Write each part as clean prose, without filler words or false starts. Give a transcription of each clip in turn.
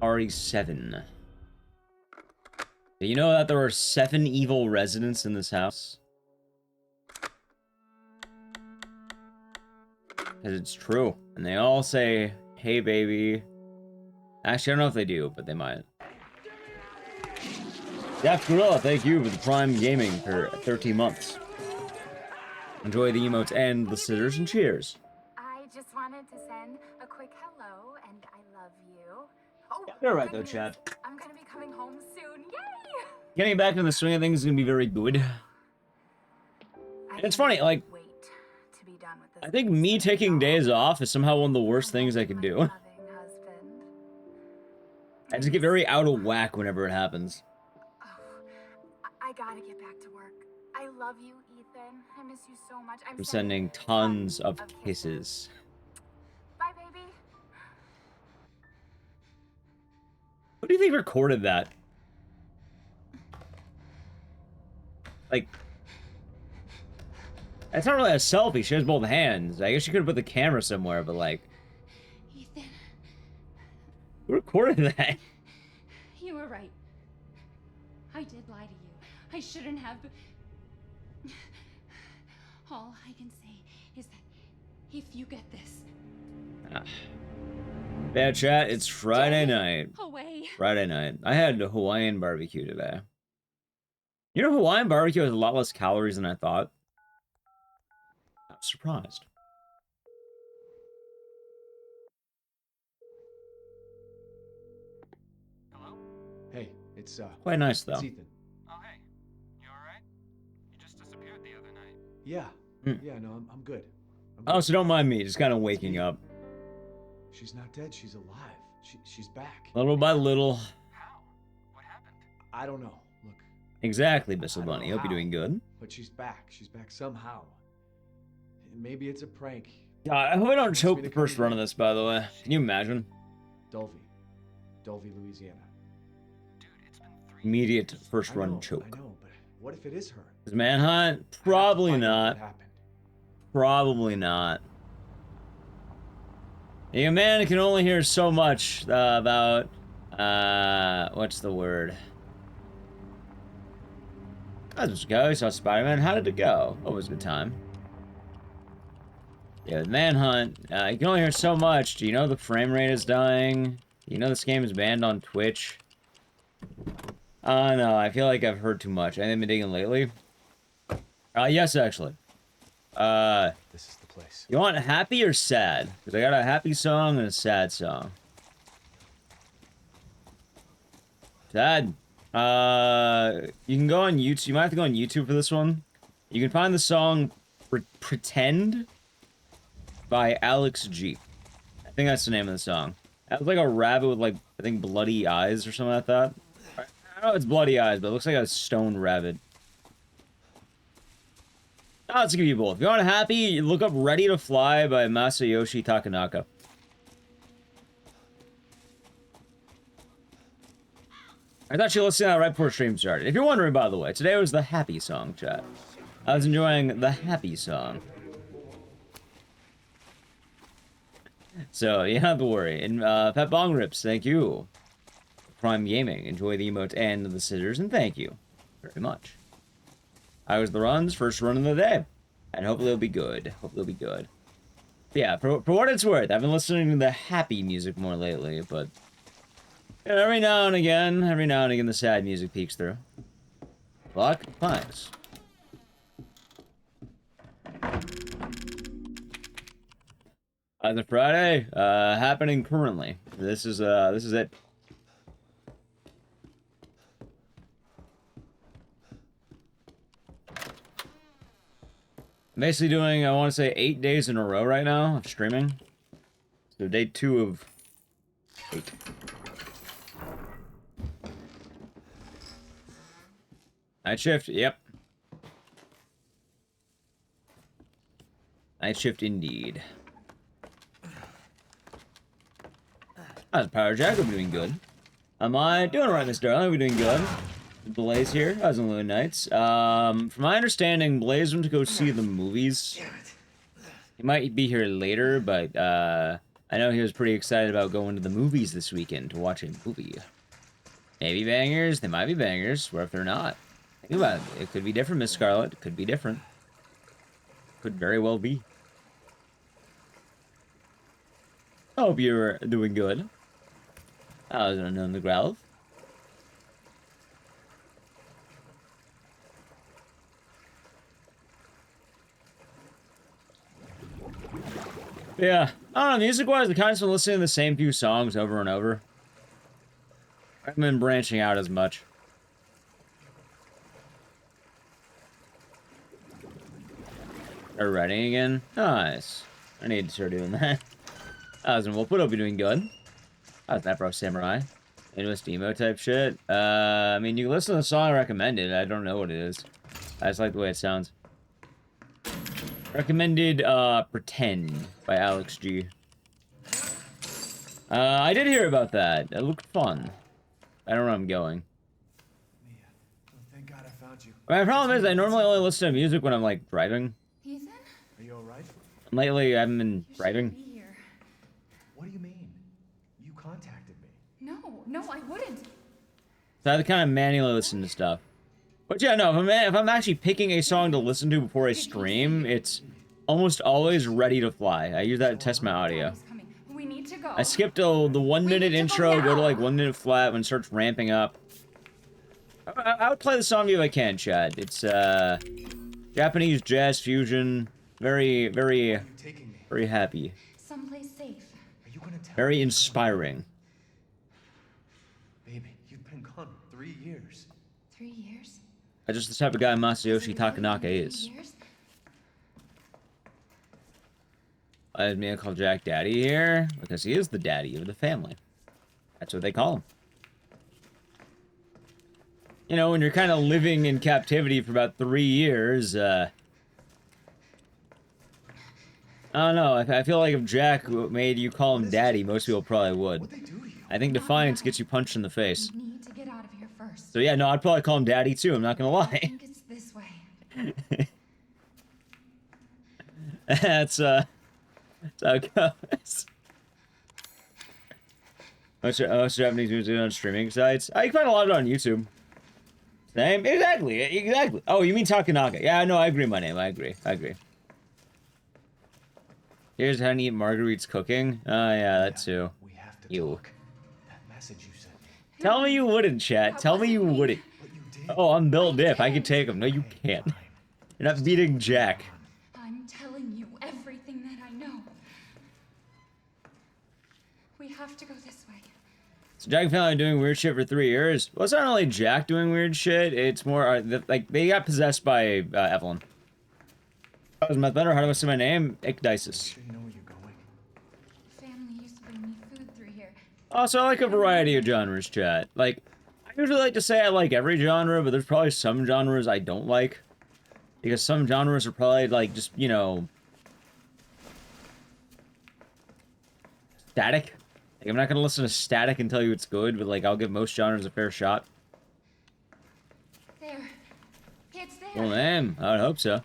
RE7. Do you know that there are 7 evil residents in this house? Because it's true. And they all say, hey, baby. Actually, I don't know if they do, but they might. Daft Gorilla, thank you for the Prime Gaming for 13 months. Enjoy the emotes and the scissors and cheers. I just wanted to send a quick hello and I love you. Oh, Yeah, you're right though, Chad. I'm gonna be coming home soon. Yay! Getting back in the swing of things is gonna be very good. And it's funny, like, wait to be done with this. I think me taking days off is somehow one of the worst things I could do. I just get very out of whack whenever it happens. I gotta get back to work. I love you, Ethan. I miss you so much. I'm sending tons of kisses. Bye, baby. Who do you think recorded that? Like, it's not really a selfie. She has both hands. I guess she could have put the camera somewhere, but like, Ethan, who recorded that? you were right. I did lie to you. I shouldn't have. All I can say is that if you get this. Bad chat, it's Friday night. Away. Friday night. I had a Hawaiian barbecue today. You know, Hawaiian barbecue has a lot less calories than I thought. I'm surprised. Hello? Hey, it's quite nice though. It's Ethan. Oh hey, you alright? You just disappeared the other night. Yeah. Hmm. Yeah, no, I'm good. Oh, so don't mind me, just kind of waking up. She's not dead, she's alive. She's back. Little by little. How? What happened? I don't know. Look. Exactly, Missile I don't Bunny. know Hope you're how, doing good. But she's back. She's back somehow. Maybe it's a prank. God, I hope I don't Wants choke me the to come first run of here. this, by the way. Can you imagine? Dulvey, Louisiana. Dude, it's been 3 Immediate years. first I run know, choke. I know, but what if it is her? Is Manhunt? I have to Probably find out not. what happened. Probably not. A man can only hear so much about, what's the word? Let's go. We saw Spider-Man. How did it go? Oh, it was a good time. Yeah, with Manhunt, you can only hear so much. Do you know the frame rate is dying? Do you know this game is banned on Twitch? No, I feel like I've heard too much. Anything been digging lately? Yes, actually. This is the place. You want happy or sad? Because I got a happy song and a sad song. Sad. You can go on YouTube. You might have to go on YouTube for this one. You can find the song Pretend by Alex G. I think that's the name of the song. It was like a rabbit with, like, I think bloody eyes or something like that. I know it's bloody eyes, but it looks like a stone rabbit. Let's give you both. If you want happy, look up Ready to Fly by Masayoshi Takanaka. I thought you were listening to that right before stream started. If you're wondering, by the way, today was the happy song, chat. I was enjoying the happy song. So, you don't have to worry. And, Pet Bong Rips, thank you. Prime Gaming, enjoy the emote and the scissors, and thank you very much. I was the runs, first run of the day. And hopefully it'll be good. Hopefully it'll be good. But yeah, for what it's worth, I've been listening to the happy music more lately, but you know, every now and again, the sad music peeks through. Block, thanks. The Friday, happening currently. This is it. I'm basically doing, I want to say, 8 days in a row right now of streaming. So day 2 of 8. Night shift, yep. Night shift indeed. How's Power Jack? We're doing good. Am I doing alright, Miss Darling? We're doing good. Blaze here. How's the Moon Nights? From my understanding, Blaze went to go see the movies. He might be here later, but I I know he was pretty excited about going to the movies this weekend to watch a movie. Maybe bangers. They might be bangers. What if they're not? Think about it. It could be different, Miss Scarlet. It could be different. Could very well be. I hope you're doing good. I was on the ground. Yeah, I don't know, music-wise, I kind of been listening to the same few songs over and over. I haven't been branching out as much. Are writing again? Nice. I need to start doing that. We'll put up be doing good. How's that, bro? Samurai? Newest emo type shit? I mean, you can listen to the song I recommended. I don't know what it is. I just like the way it sounds. Recommended, Pretend by Alex G. I did hear about that. It looked fun. I don't know where I'm going. Mia, oh, thank God I found you. My problem is I normally only listen to music when I'm, like, driving. Ethan? Are you alright? Lately, I haven't been You driving. shouldn't be here. What do you mean? You contacted me. No, I wouldn't. So I have to kind of manually listen to stuff. But yeah, no, if I'm actually picking a song to listen to before I stream, it's almost always ready to fly. I use that to test my audio. Daddy's coming. We need to go. I skipped the 1 minute need to go intro, go to now. like 1 minute flat when it starts ramping up. I would play the song if I can, Chad. It's Japanese jazz fusion. Very, very, Where are you taking me? very happy. Someplace safe. Are you gonna tell Very me? inspiring. Baby, you've been gone 3 years. 3 years? That's just the type of guy Masayoshi Has it really Takanaka been 3 is. years? Why is Mia called Jack Daddy here? Because he is the daddy of the family. That's what they call him. You know, when you're kind of living in captivity for about 3 years, I don't know. I feel like if Jack made you call him daddy, most people probably would. What'd they do to you? I think defiance gets you punched in the face. We need to get out of here first. So yeah, no, I'd probably call him daddy too, I'm not gonna I lie. think it's this way. That's how it goes. Most Japanese music on streaming sites. I can find a lot of it on YouTube. Same? Exactly. Oh, you mean Takanaka. Yeah, no, I agree, my name. I agree. Here's how to eat Marguerite's cooking. Oh, yeah, that too. We have to You. talk. That message you sent me. Tell me you wouldn't, chat. Tell me you wouldn't. But you did. Oh, I'm Bill Diff. I can take him. No, you can't. You're not beating Jack. I'm telling you everything that I know. We have to go this way. So Jack and family doing weird shit for 3 years. Well, it's not really Jack doing weird shit. It's more like they got possessed by Evelyn. That was my better. How do I say my name? I'm Icdisis. sure you know where you're going. Family used to bring me food through here. Also, I like a variety of genres, chat. Like, I usually like to say I like every genre, but there's probably some genres I don't like. Because some genres are probably, like, just, you know... static. Like, I'm not gonna listen to static and tell you it's good, but, like, I'll give most genres a fair shot. There. It's there. Well, man, I would hope so.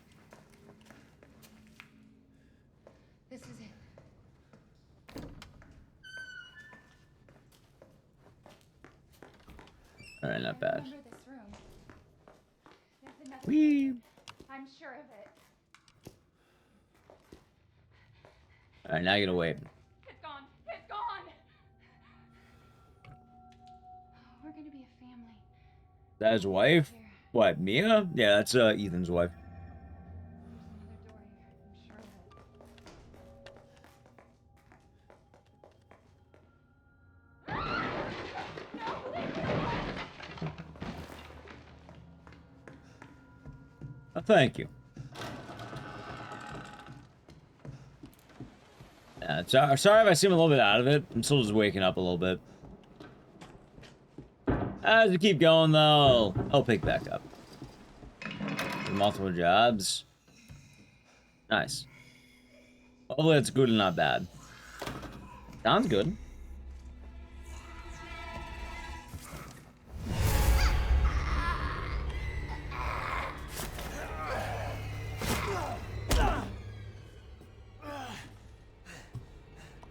This is it. Alright, not bad. Remember this room. There's another Whee! one. I'm sure of it. Alright, now you gotta wait. It's gone. It's gone. We're gonna be a family. Is that his wife? Here. What, Mia? Yeah, that's Ethan's wife. There's another door here. I'm sure of it. Oh, thank you. Yeah, sorry if I seem a little bit out of it. I'm still just waking up a little bit. As we keep going, though, I'll pick back up. Multiple jobs. Nice. Hopefully it's good and not bad. Sounds good.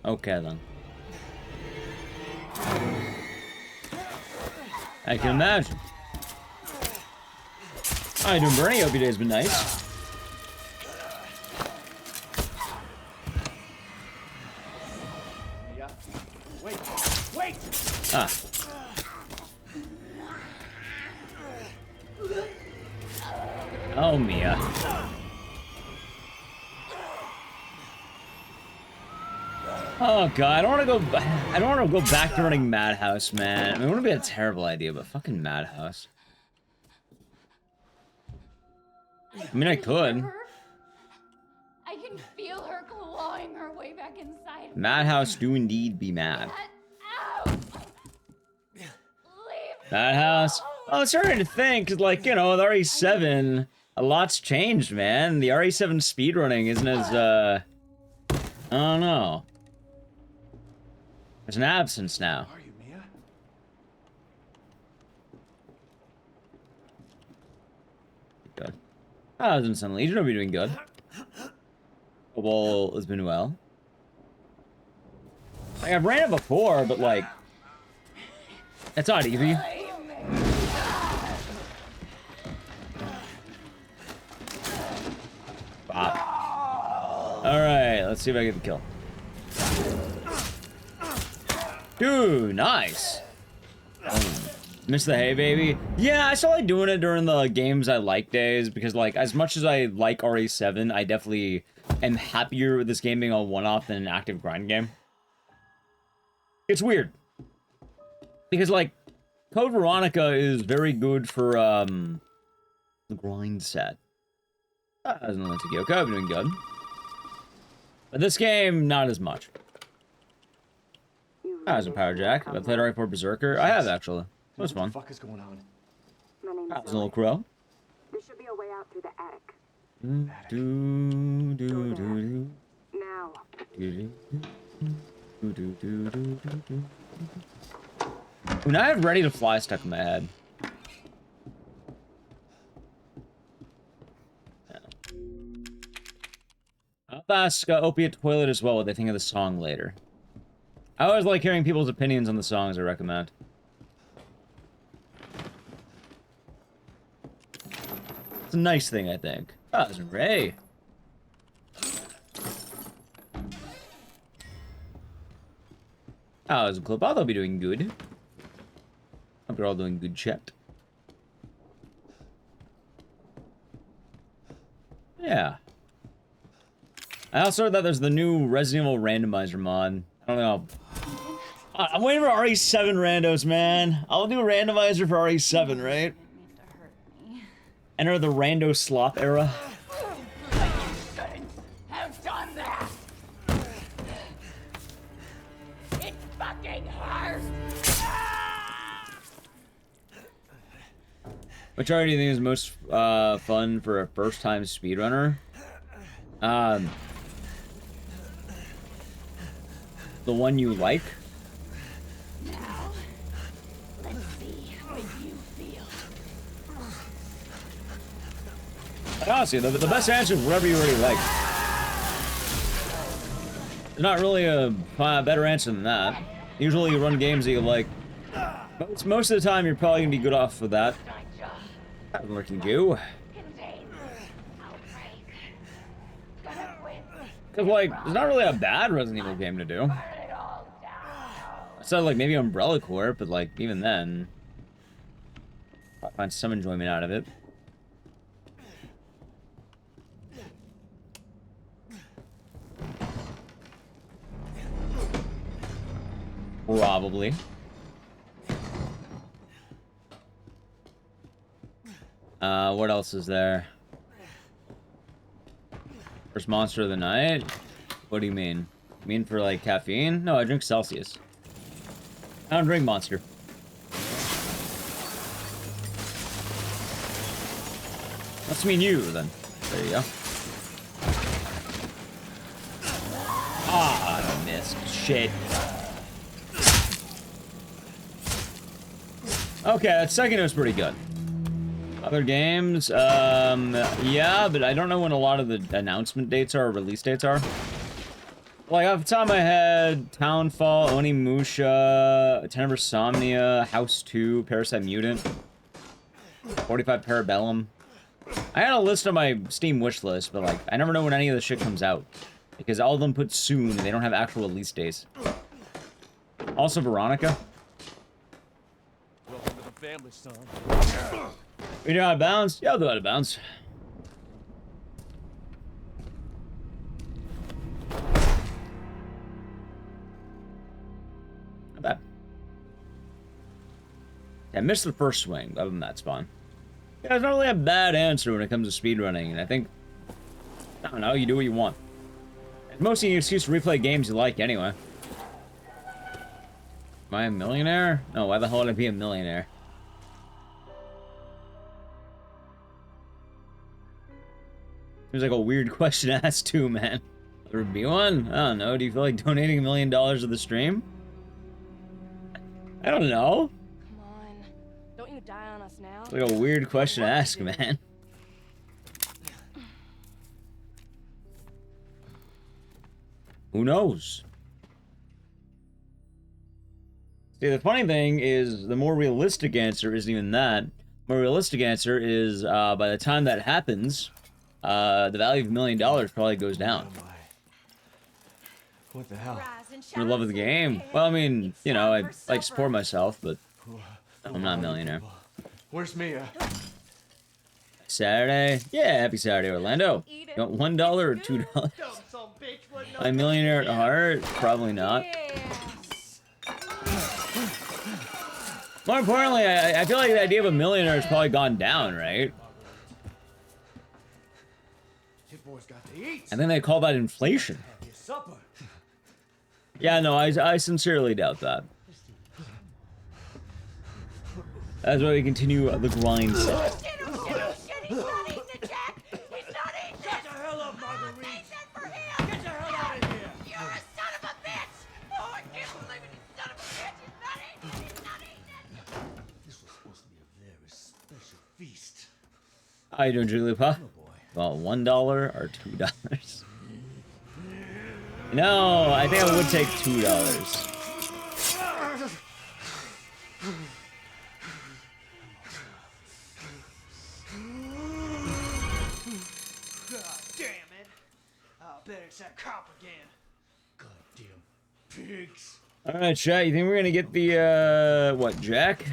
Okay, then. I can imagine. How you doing, Bernie? Hope your day's been nice. Yeah. Wait! Wait! Ah. Oh, Mia. Oh god, I don't want to go. I don't want to go back to running Madhouse, man. I mean, it wouldn't be a terrible idea, but fucking Madhouse. I mean, I could. I can feel her clawing her way back inside. Madhouse do indeed be mad. Get out! Leave Madhouse. Oh, it's starting to think, 'cause, like, you know, the RE7, a lot's changed, man. The RE7 speedrunning isn't as, I don't know. There's an absence now. Are you, Mia? Good. I was in Sun Legion. I'll be doing good. Football has been well. Like, I've ran it before, but, like, it's not easy. Bop. Alright, let's see if I get the kill. Dude, nice. Miss the hay, baby. Yeah, I still like doing it during the games I like days, because, like, as much as I like RE7, I definitely am happier with this game being a one-off than an active grind game. It's weird. Because, like, Code Veronica is very good for, the grind set. Doesn't look like Yoko, I'm doing good. But this game, not as much. I was a Power Jack. I played RE4 Berserker. I have, actually. It was fun. What the fuck is going on? My name I is was a little crow. There should be a way out through the attic. Do, do, do, do. Now. Do, do, do, do, do, do, do. Ooh, now I have Ready to Fly stuck in my head. Yeah. I'll ask Opiate Toilet as well what they think of the song later. I always like hearing people's opinions on the songs I recommend. It's a nice thing, I think. Oh, there's Ray. Oh, there's a clip. They'll be doing good. Hope you're all doing good, chat. Yeah. I also heard that there's the new Resident Evil randomizer mod. I don't know. I'm waiting for RE7 randos, man. I'll do a randomizer for RE7, right? Enter the rando slop era. have done that! It fucking hurts! Which art do you think is most fun for a first-time speedrunner? The one you like? Now, let's see what you feel. Honestly, the best answer is whatever you already like. There's not really a better answer than that. Usually you run games that you like. But most of the time, you're probably going to be good off with that. I'm working you. Because, like, there's not really a bad Resident Evil game to do. I said, like, maybe Umbrella Corp, but, like, even then, I'll find some enjoyment out of it. Probably. What else is there? First monster of the night? What do you mean? You mean for, like, caffeine? No, I drink Celsius. I don't drink Monster. Must mean you, then. There you go. Ah, I missed. Shit. Okay, that second was pretty good. Other games, yeah, but I don't know when a lot of the announcement dates are, or release dates are. Like, off the top of my head, Townfall, Onimusha, Ten of Insomnia, House 2, Parasite Mutant, 45 Parabellum. I had a list on my Steam wish list, but, like, I never know when any of this shit comes out. Because all of them put soon, and they don't have actual release dates. Also, Veronica. Welcome to the family, son. We do out of bounds? Yeah, I'll do out of bounds. Not bad. I missed the first swing, other than that spawn. Yeah, it's not really a bad answer when it comes to speedrunning, and I think, I don't know, you do what you want. It's mostly an excuse to replay games you like anyway. Am I a millionaire? No, why the hell would I be a millionaire? Seems like a weird question to ask too, man. There would be one? I don't know. Do you feel like donating $1 million to the stream? I don't know. Come on. Don't you die on us now? It's like a weird question to ask, man. Who knows? See, the funny thing is, the more realistic answer isn't even that. The more realistic answer is, by the time that happens, the value of $1 million probably goes down. What the hell? For the love of the game. Well, I mean, you know, I like to support myself, but I'm not a millionaire. Where's Mia? Saturday? Yeah, happy Saturday, Orlando. You want $1 or $2? Am I a millionaire at heart? Probably not. More importantly, I feel like the idea of a millionaire has probably gone down, right? I think they call that inflation. Yeah, no, I sincerely doubt that. That's why we continue the grind. He's not eating the Jack! He's not eating it! Get the hell up, Marguerite! For him! Get the hell out of here! You're a son of a bitch! Oh, I can't believe it, you son of a bitch! He's not eating it! He's not eating it! This was supposed to be a very special feast. How you doing, Jigglypuff? Well, $1 or $2? No, I think I would take $2. God damn it! I'll bet it's that cop again. Goddamn pigs. Alright, chat, you think we're gonna get the, what, Jack?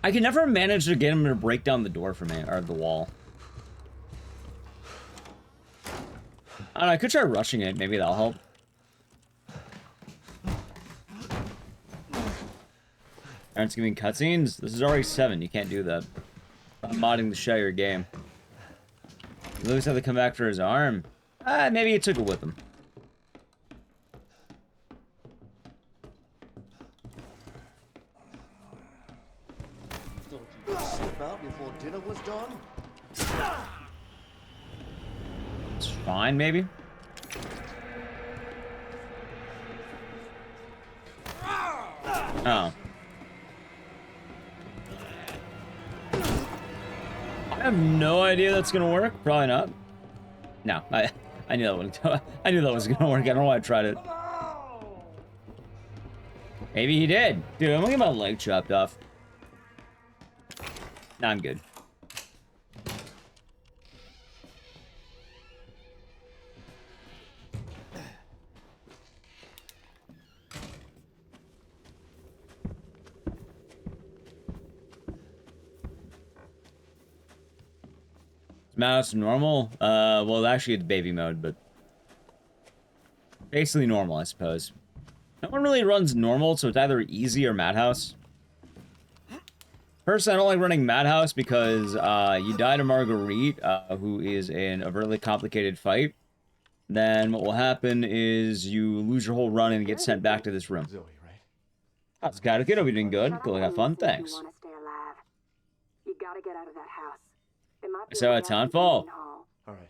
I can never manage to get him to break down the door for me, or the wall. I don't know, I could try rushing it, maybe that'll help. Aren't giving cutscenes? This is already 7, you can't do that. I'm modding the Shire game. Lewis had to come back for his arm. Maybe he took it with him. Thought you'd slip out before dinner was done? It's fine, maybe? Oh. I have no idea that's gonna work. Probably not. No, I knew that wouldn't. I knew that was gonna work. I don't know why I tried it. Maybe he did. Dude, I'm looking at my leg chopped off. Nah, I'm good. Mouse normal? Well, actually it's baby mode, but basically normal, I suppose. No one really runs normal, so it's either easy or Madhouse. Personally, I don't like running Madhouse because you die to Marguerite, who is an overtly complicated fight. Then what will happen is you lose your whole run and get sent back to this room. Zoe, right? How's Kata Kid? Hope you're doing good. Go have fun. Thanks. You want to stay alive. You gotta get out of that house. It might be So a at Townfall, All right.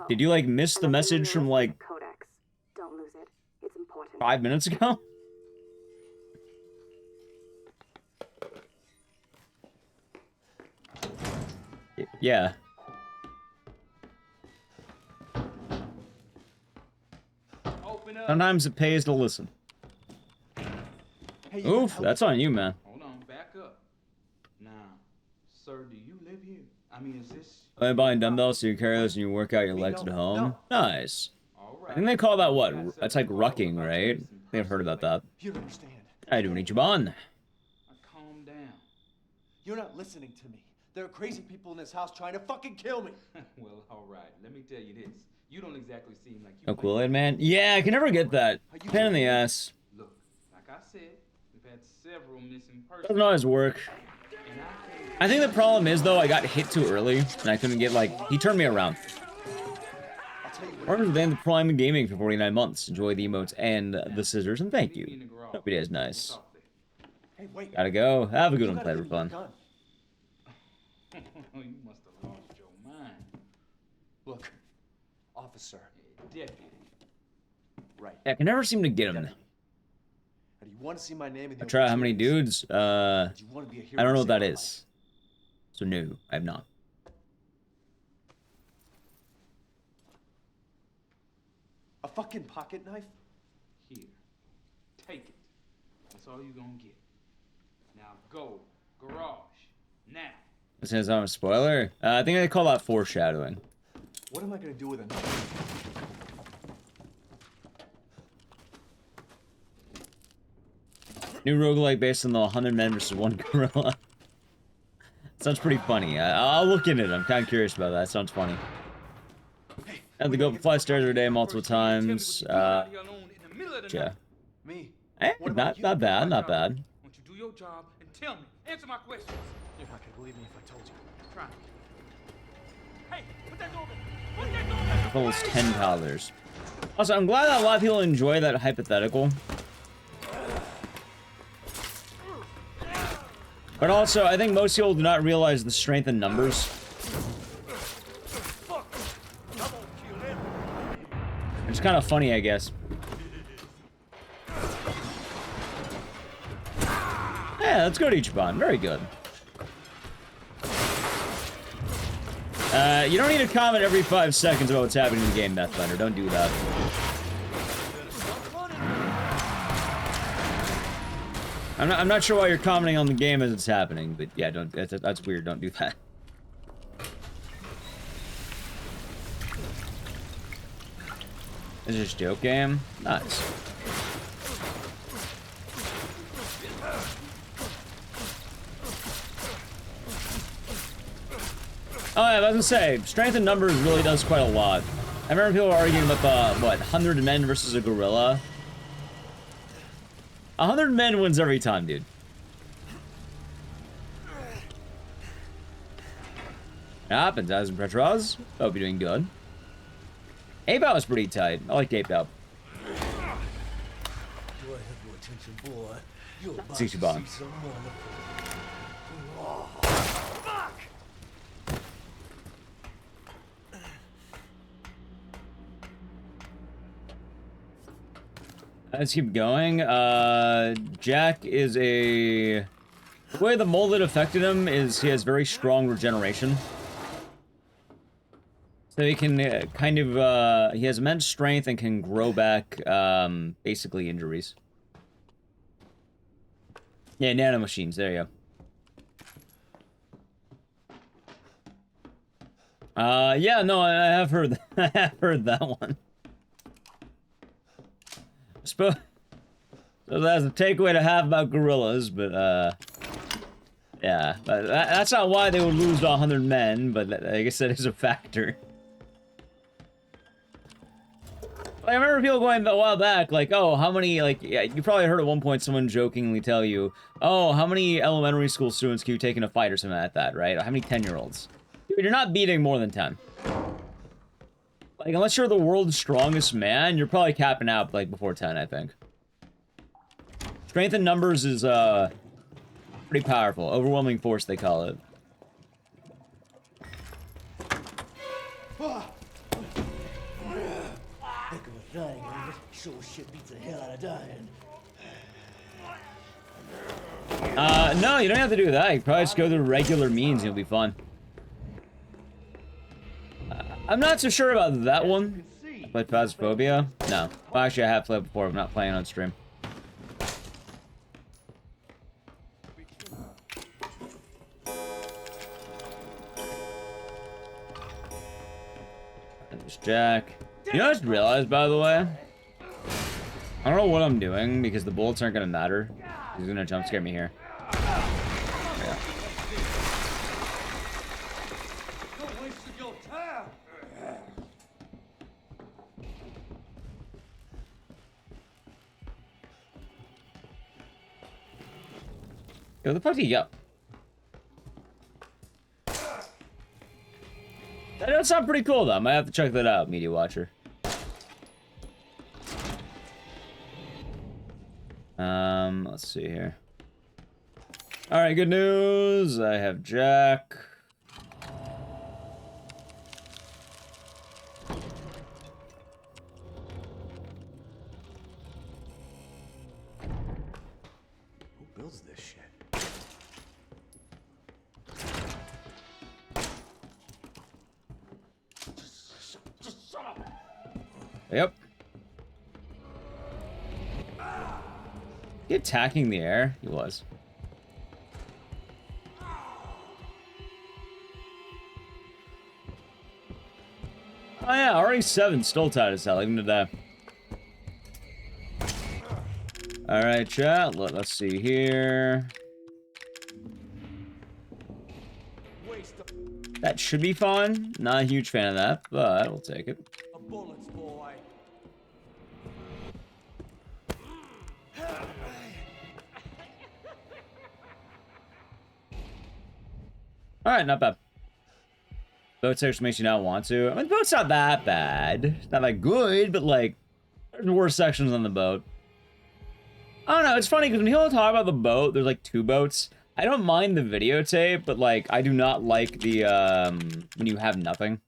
did you like miss the message from like Codex. Don't lose it. It's important. 5 minutes ago? Yeah. Sometimes it pays to listen. Hey, you Oof, gotta that's on you, man. Hold on, back up. Now, sir, do you live here? I mean, is this... By buying dumbbells so you carry those and you work out your legs at home. Nice. I think they call that what? That's like rucking, right? I think I've heard about that. You don't understand. I do need Ichiban. Calm down. You're not listening to me. There are crazy people in this house trying to fucking kill me. Well, all right. Let me tell you this. You don't exactly seem like you... Oh, Kool-Aid man? Yeah, I can never get that. Pain in the ass. Look, like I said, we've had several missing persons. Doesn't always work. I think the problem is, though, I got hit too early, and I couldn't get, like... He turned me around. Partners with the Prime Gaming for 49 months. Enjoy the emotes and the scissors, and thank you. Hope it is nice. Hey, wait. Gotta go. Have a good one, play for fun. You must have lost your mind. Look, officer. Deputy. Right. Yeah, I can never seem to get him. Now, do you want to see my name in the I try how many obituaries? dudes? Do you want to be a hero I don't know what and that save my is. So no, I have not. life? A fucking pocket knife? Here. Take it. That's all you're gonna get. Now go. Garage. Now. This is not a spoiler. I think they call that foreshadowing. What am I gonna do with a knife? New roguelike based on the 100 men versus 1 gorilla. Sounds pretty funny. I'll look into it. I'm kind of curious about that. Sounds funny. I have to go up fly stairs every day multiple times. Yeah. Me? Not bad, not bad. Won't you do your job and tell me? Answer my questions. You're not gonna believe me if I told you. Try. Hey, put that door open. Put that door open. Almost 10 toddlers. Also, I'm glad that a lot of people enjoy that hypothetical. But also, I think most people do not realize the strength in numbers. It's kind of funny, I guess. Yeah, let's go to Ichiban. Very good. You don't need to comment every 5 seconds about what's happening in the game, Methbender. Don't do that. I'm not sure why you're commenting on the game as it's happening, but yeah, don't. That's weird. Don't do that. Is this a joke game? Nice. Oh, yeah, I was gonna say, strength in numbers really does quite a lot. I remember people arguing about the, what, 100 men versus a gorilla? 100 men wins every time, dude. It happens, as in Petros. Hope you're doing good. Ape Out was pretty tight. I liked Ape Out. Do I have your attention, boy? You're about to 60 bomb. see some wonderful. Let's keep going. Jack is a... The way the molded affected him is he has very strong regeneration. So he can kind of, he has immense strength and can grow back, basically injuries. Yeah, nanomachines, there you go. Yeah, no, I have heard, I have heard that one. So that's a takeaway to have about gorillas, but, yeah. But that's not why they would lose to 100 men, but I guess that is a factor. Like, I remember people going a while back, like, oh, how many, like, yeah, you probably heard at one point someone jokingly tell you, oh, how many elementary school students can you take in a fight or something like that, right? Or how many 10-year-olds? Dude, you're not beating more than 10. Like, unless you're the world's strongest man, you're probably capping out, like, before 10, I think. Strength in numbers is, pretty powerful. Overwhelming force, they call it. Heck of a thing, ain't it? Sure shit beats the hell out of dying. No, you don't have to do that. You can probably just go through regular means and you'll be fine. I'm not so sure about that one. Played Phasmophobia? No. Well, actually, I have played before. I'm not playing on stream. And there's Jack. You know what I just realized, by the way? I don't know what I'm doing because the bullets aren't going to matter. He's going to jump scare me here. Yeah. Yo, the fuck do you go? That does sound pretty cool, though. I might have to check that out, Media Watcher. Let's see here. All right, good news. I have Jack. Who builds this shit? Just shut up. Yep. He attacking the air? He was. Oh yeah, already 7, still tied as hell, even today. Alright, chat, let's see here. That should be fun. Not a huge fan of that, but we'll take it. Bullets, boy. Alright, not bad. Boat section makes you not want to. I mean, the boat's not that bad. It's not that good, but like, there's worse sections on the boat. I don't know, it's funny because when people talk about the boat, there's like 2 boats. I don't mind the videotape, but like, I do not like the, when you have nothing.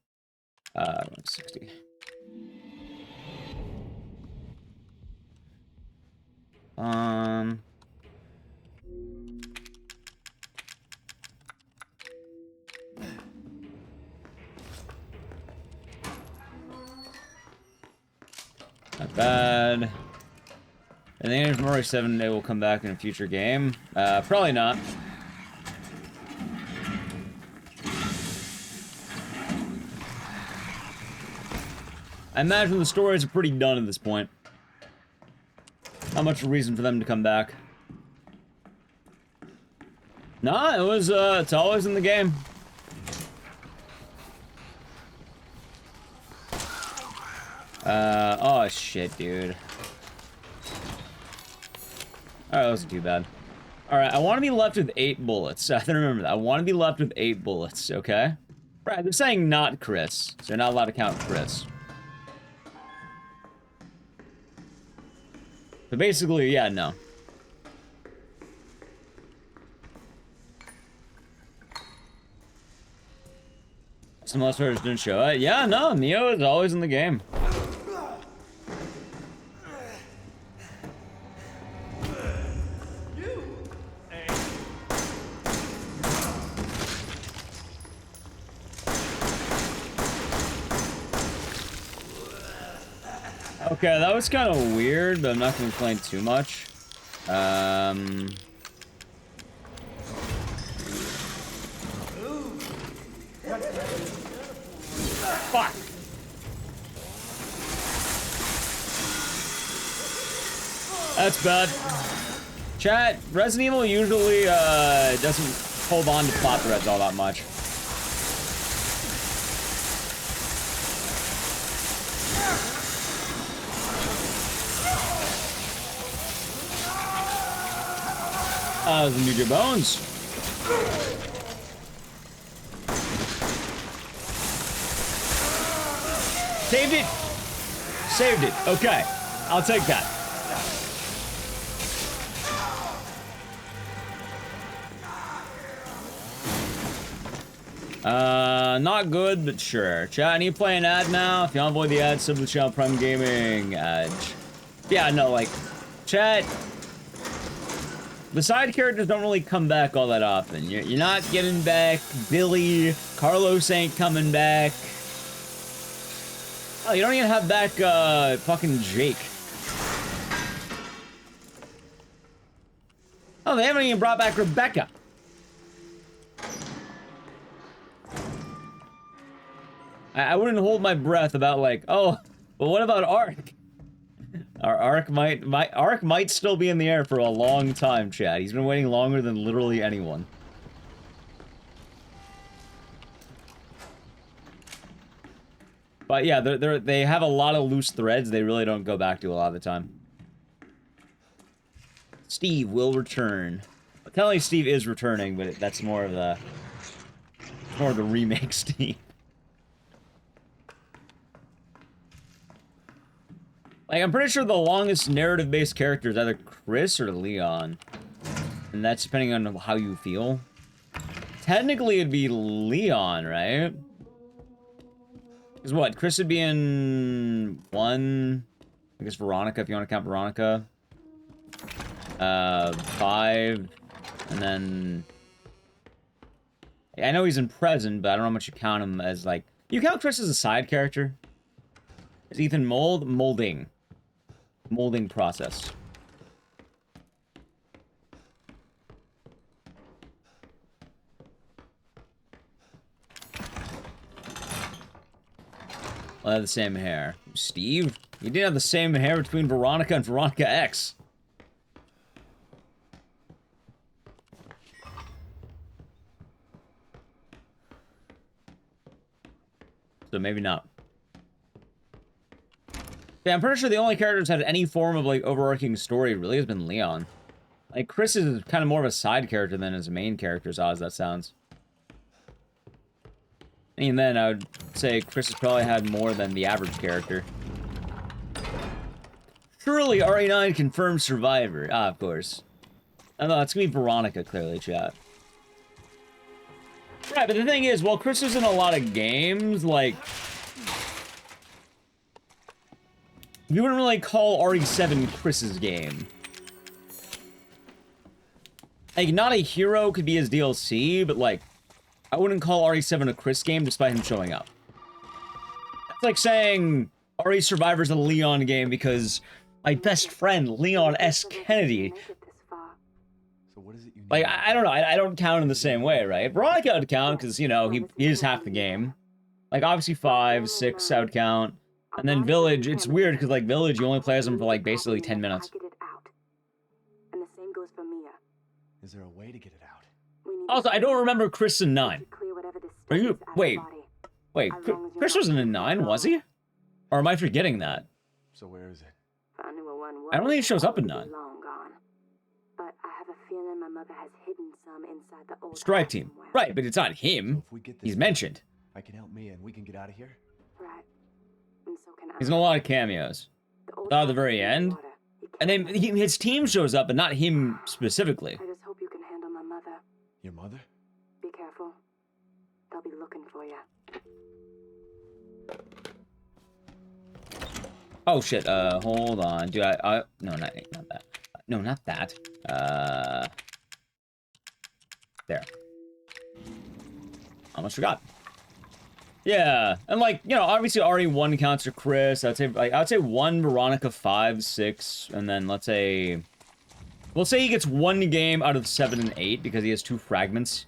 60. Not bad. I think if Murray 7 they will come back in a future game. Probably not. I imagine the stories are pretty done at this point. Not much reason for them to come back. Nah, it was, it's always in the game. Oh shit, dude. Alright, that wasn't too bad. Alright, I want to be left with 8 bullets. I have to remember that. I want to be left with 8 bullets, okay? Right, they're saying not Chris, so they're not allowed to count Chris. So basically, yeah, no. Some last players didn't show it. Yeah, no, Neo is always in the game. Okay, that was kind of weird, but I'm not going to complain too much. Fuck! That's bad. Chat, Resident Evil usually doesn't hold on to plot threads all that much. Need your bones. Saved it. Saved it. Okay, I'll take that. Not good, but sure. Chat, I need to play an ad now. If you want to avoid the ads, sub to the channel Prime Gaming. Yeah, no, like, chat. The side characters don't really come back all that often. You're not getting back Billy. Carlos ain't coming back. Oh, you don't even have back, fucking Jake. Oh, they haven't even brought back Rebecca. I wouldn't hold my breath about, like, oh, but what about Ark? Our Ark might still be in the air for a long time, Chad. He's been waiting longer than literally anyone. But yeah, they have a lot of loose threads they really don't go back to a lot of the time. Steve will return. Technically, Steve is returning, but that's more of the remake Steve. Like, I'm pretty sure the longest narrative-based character is either Chris or Leon. And that's depending on how you feel. Technically, it'd be Leon, right? Because what? Chris would be in 1... I guess Veronica, if you want to count Veronica. 5... And then... I know he's in present, but I don't know how much you count him as, like... You count Chris as a side character? Is Ethan molding? Molding process. Well, they have the same hair. Steve? You didn't have the same hair between Veronica and Veronica X. So maybe not. Yeah, I'm pretty sure the only character who's had any form of, like, overarching story really has been Leon. Like, Chris is kind of more of a side character than his main character, as odd as that sounds. And then I would say Chris has probably had more than the average character. Surely RE9 confirmed survivor. Ah, of course. Oh, no, it's gonna be Veronica, clearly, chat. Right, but the thing is, while Chris is in a lot of games, like... You wouldn't really call RE7 Chris's game. Like, not a hero could be his DLC, but, like, I wouldn't call RE7 a Chris game despite him showing up. That's like saying RE Survivor's a Leon game because my best friend, Leon S. Kennedy... Like, I don't know, I don't count in the same way, right? Veronica would count because, you know, he is half the game. Like, obviously 5, 6 I would count. And then Village, it's weird because, like, Village, you only play as them for, like, basically 10 minutes. And the same goes for Mia. Is there a way to get it out? Also, I don't remember Chris in 9. Are you... Wait. Chris wasn't in 9, was he? Or am I forgetting that? So where is it? I don't think he shows up in 9. But I have a feeling my mother has hidden some inside the old Strike Team. Right, but it's not him. So He's mentioned. I can help Mia and we can get out of here? Right. And so can I. He's in a lot of cameos. At the very end. And then his team shows up, but not him specifically. I just hope you can handle my mother. Your mother? Be careful. They'll be looking for you. Oh shit, hold on. Dude, no, not that. No, not that. There. Almost forgot. Yeah, and like, you know, obviously RE1 counts for Chris. I would say 1 Veronica, 5, 6, and then let's say... We'll say he gets 1 game out of 7 and 8 because he has 2 fragments.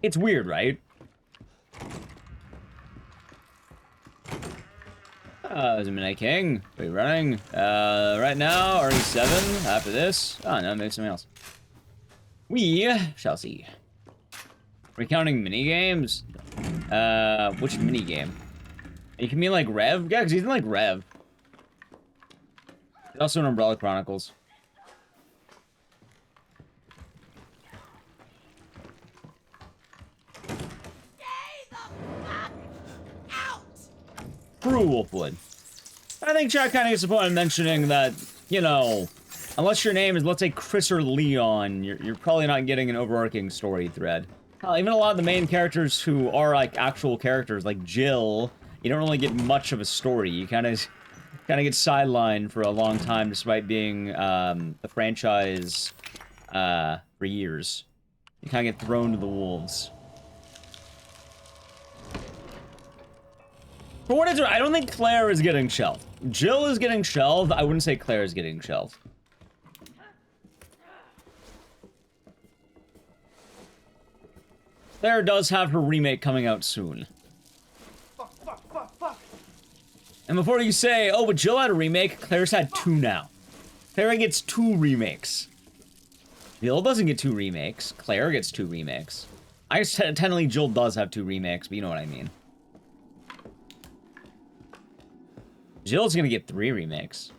It's weird, right? There's a Midnight King. Are we running? Right now, RE7. After this. Oh, no, maybe something else. We shall see. Recounting minigames? Which minigame? You can mean like Rev? Yeah, because he's in like Rev. He's also in Umbrella Chronicles. True Wolfwood. I think chat kind of gets the point of mentioning that, you know, unless your name is, let's say, Chris or Leon, you're probably not getting an overarching story thread. Even a lot of the main characters who are, like, actual characters, like Jill, you don't really get much of a story. You kind of get sidelined for a long time despite being the franchise for years. You kind of get thrown to the wolves. For what it's worth, I don't think Claire is getting shelved. Jill is getting shelved. I wouldn't say Claire is getting shelved. Claire does have her remake coming out soon. Fuck. And before you say, oh, but Jill had a remake, Claire's had 2 now. Claire gets 2 remakes. Jill doesn't get 2 remakes. Claire gets 2 remakes. I guess technically Jill does have 2 remakes, but you know what I mean. Jill's gonna get 3 remakes.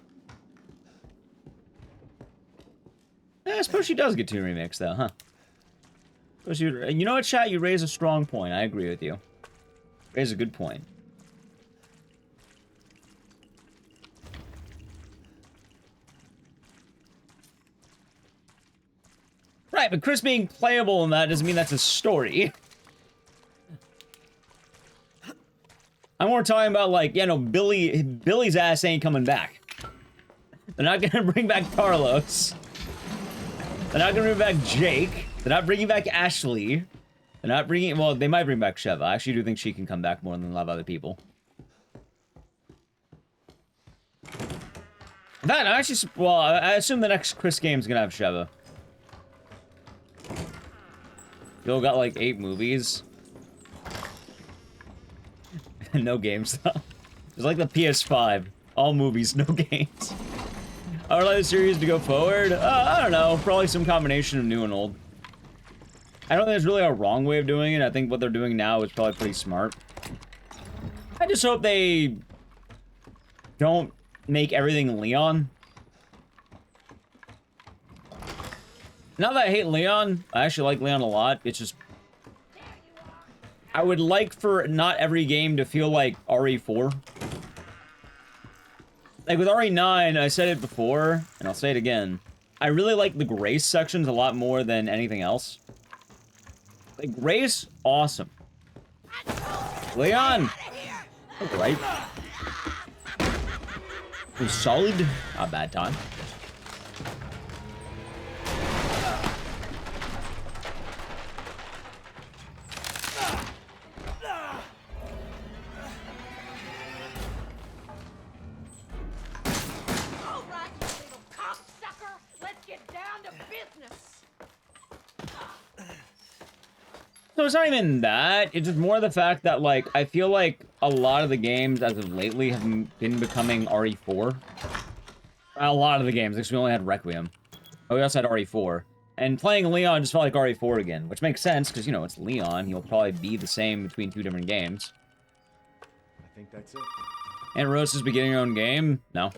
I suppose she does get 2 remakes, though, huh? You know what, chat? You raise a strong point. I agree with you. Raise a good point. Right, but Chris being playable in that doesn't mean that's a story. I'm more talking about, like, you know, Billy's ass ain't coming back. They're not gonna bring back Carlos. They're not gonna bring back Jake. They're not bringing back Ashley. They're not bringing... Well, they might bring back Sheva. I actually do think she can come back more than a lot of other people. In fact, I actually... Well, I assume the next Chris game's gonna have Sheva. Bill got, like, 8 movies. No games, though. It's like the PS5. All movies, no games. I would like the series to go forward. I don't know. Probably some combination of new and old. I don't think there's really a wrong way of doing it. I think what they're doing now is probably pretty smart. I just hope they don't make everything Leon. Not that I hate Leon. I actually like Leon a lot. It's just... I would like for not every game to feel like RE4. Like with RE9, I said it before, and I'll say it again. I really like the Grace sections a lot more than anything else. Like, Grace, awesome. Leon! Alright. It was solid. Not a bad time. So it's not even that, it's just more the fact that, like, I feel like a lot of the games as of lately have been becoming RE4. A lot of the games, because we only had Requiem. Oh, we also had RE4. And playing Leon just felt like RE4 again, which makes sense, because, you know, it's Leon. He'll probably be the same between 2 different games. I think that's it. And Rose is beginning her own game? No.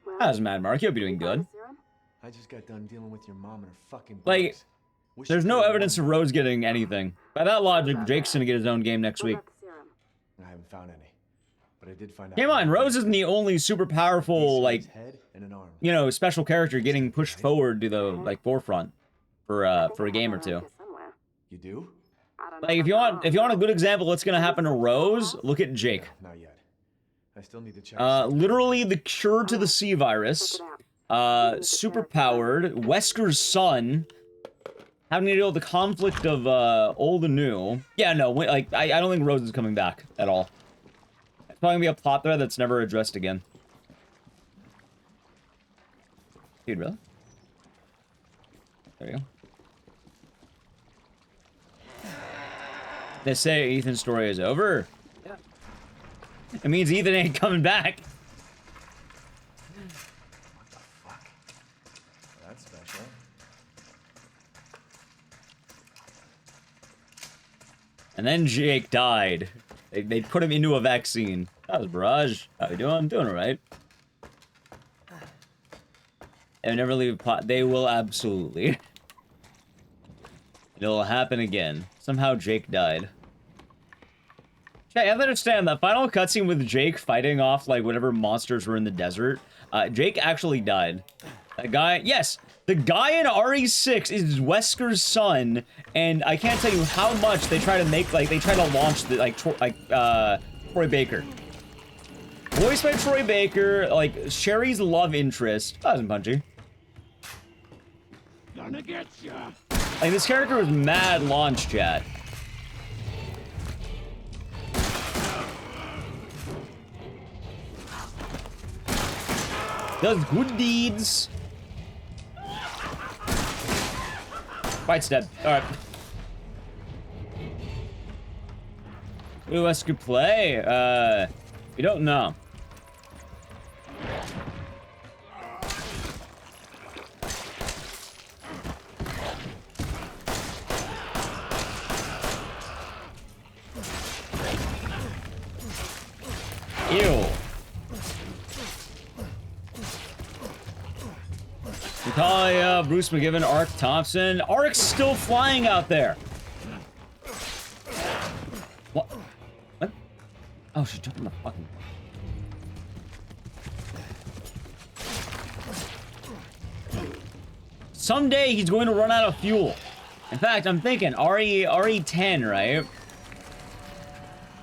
That doesn't matter, Mark. You'll be doing good. I just got done dealing with your mom and her fucking bugs. Like... There's no evidence of Rose getting anything. By that logic, Jake's gonna get his own game next week. I haven't found any, but I did find out. Come on, Rose isn't the only super powerful, like, you know, special character getting pushed forward to the, like, forefront for a game or 2. You do? Like, if you want a good example of what's gonna happen to Rose, look at Jake. Not yet. I still need to check. Literally the cure to the C virus. Super powered. Wesker's son. Having to deal with the conflict of, old and new. Yeah, no, like, I don't think Rose is coming back at all. It's probably gonna be a plot thread that's never addressed again. Dude, really? There you go. They say Ethan's story is over? Yeah. It means Ethan ain't coming back. What the fuck? That's special. And then Jake died. They put him into a vaccine. That was Barrage. How you doing? Doing alright. They never leave a plot. They will absolutely. It'll happen again. Somehow Jake died. Okay, I have to understand that final cutscene with Jake fighting off, like, whatever monsters were in the desert. Jake actually died. That guy, yes, the guy in RE6 is Wesker's son, and I can't tell you how much they try to make, like, they try to launch the, like, Troy Baker. Voiced by Troy Baker, like, Sherry's love interest. That wasn't punchy. Gonna get ya. Like, this character was mad launch, chat. Does good deeds. Fight's dead. Alright. Who else could play? We don't know. Ew. Natalia, Bruce McGivern, Ark Thompson. Ark's still flying out there. What? What? Oh, she took him the fucking... Someday he's going to run out of fuel. In fact, I'm thinking RE10, right?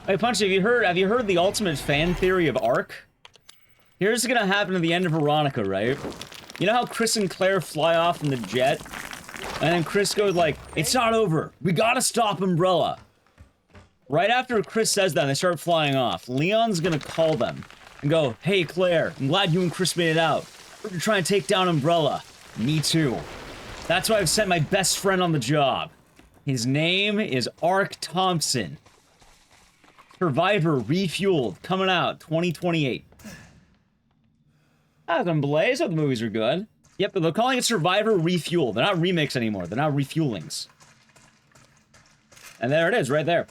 Hey, Punch, have you heard the ultimate fan theory of Ark? Here's what's gonna happen at the end of Veronica, right? You know how Chris and Claire fly off in the jet? And then Chris goes like, it's not over. We gotta stop Umbrella. Right after Chris says that, and they start flying off. Leon's gonna call them and go, hey, Claire, I'm glad you and Chris made it out. We're gonna try and take down Umbrella. Me too. That's why I've sent my best friend on the job. His name is Ark Thompson. Survivor Refueled, coming out 2028. I can blaze. I thought the movies are good. Yep, but they're calling it Survivor Refueled. They're not remakes anymore. They're now refuelings. And there it is, right there.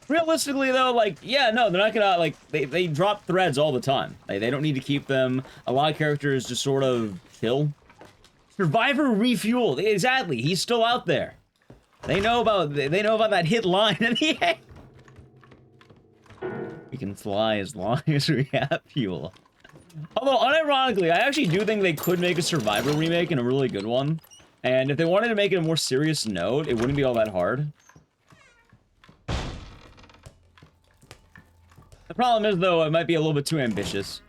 Realistically, though, like, yeah, no, they're not gonna, like, they drop threads all the time. Like, they don't need to keep them. A lot of characters just sort of kill. Survivor Refueled. Exactly. He's still out there. They know about that hit line at the end. We can fly as long as we have fuel. Although, unironically, I actually do think they could make a Survivor remake and a really good one. And if they wanted to make it a more serious note, it wouldn't be all that hard. The problem is, though, it might be a little bit too ambitious.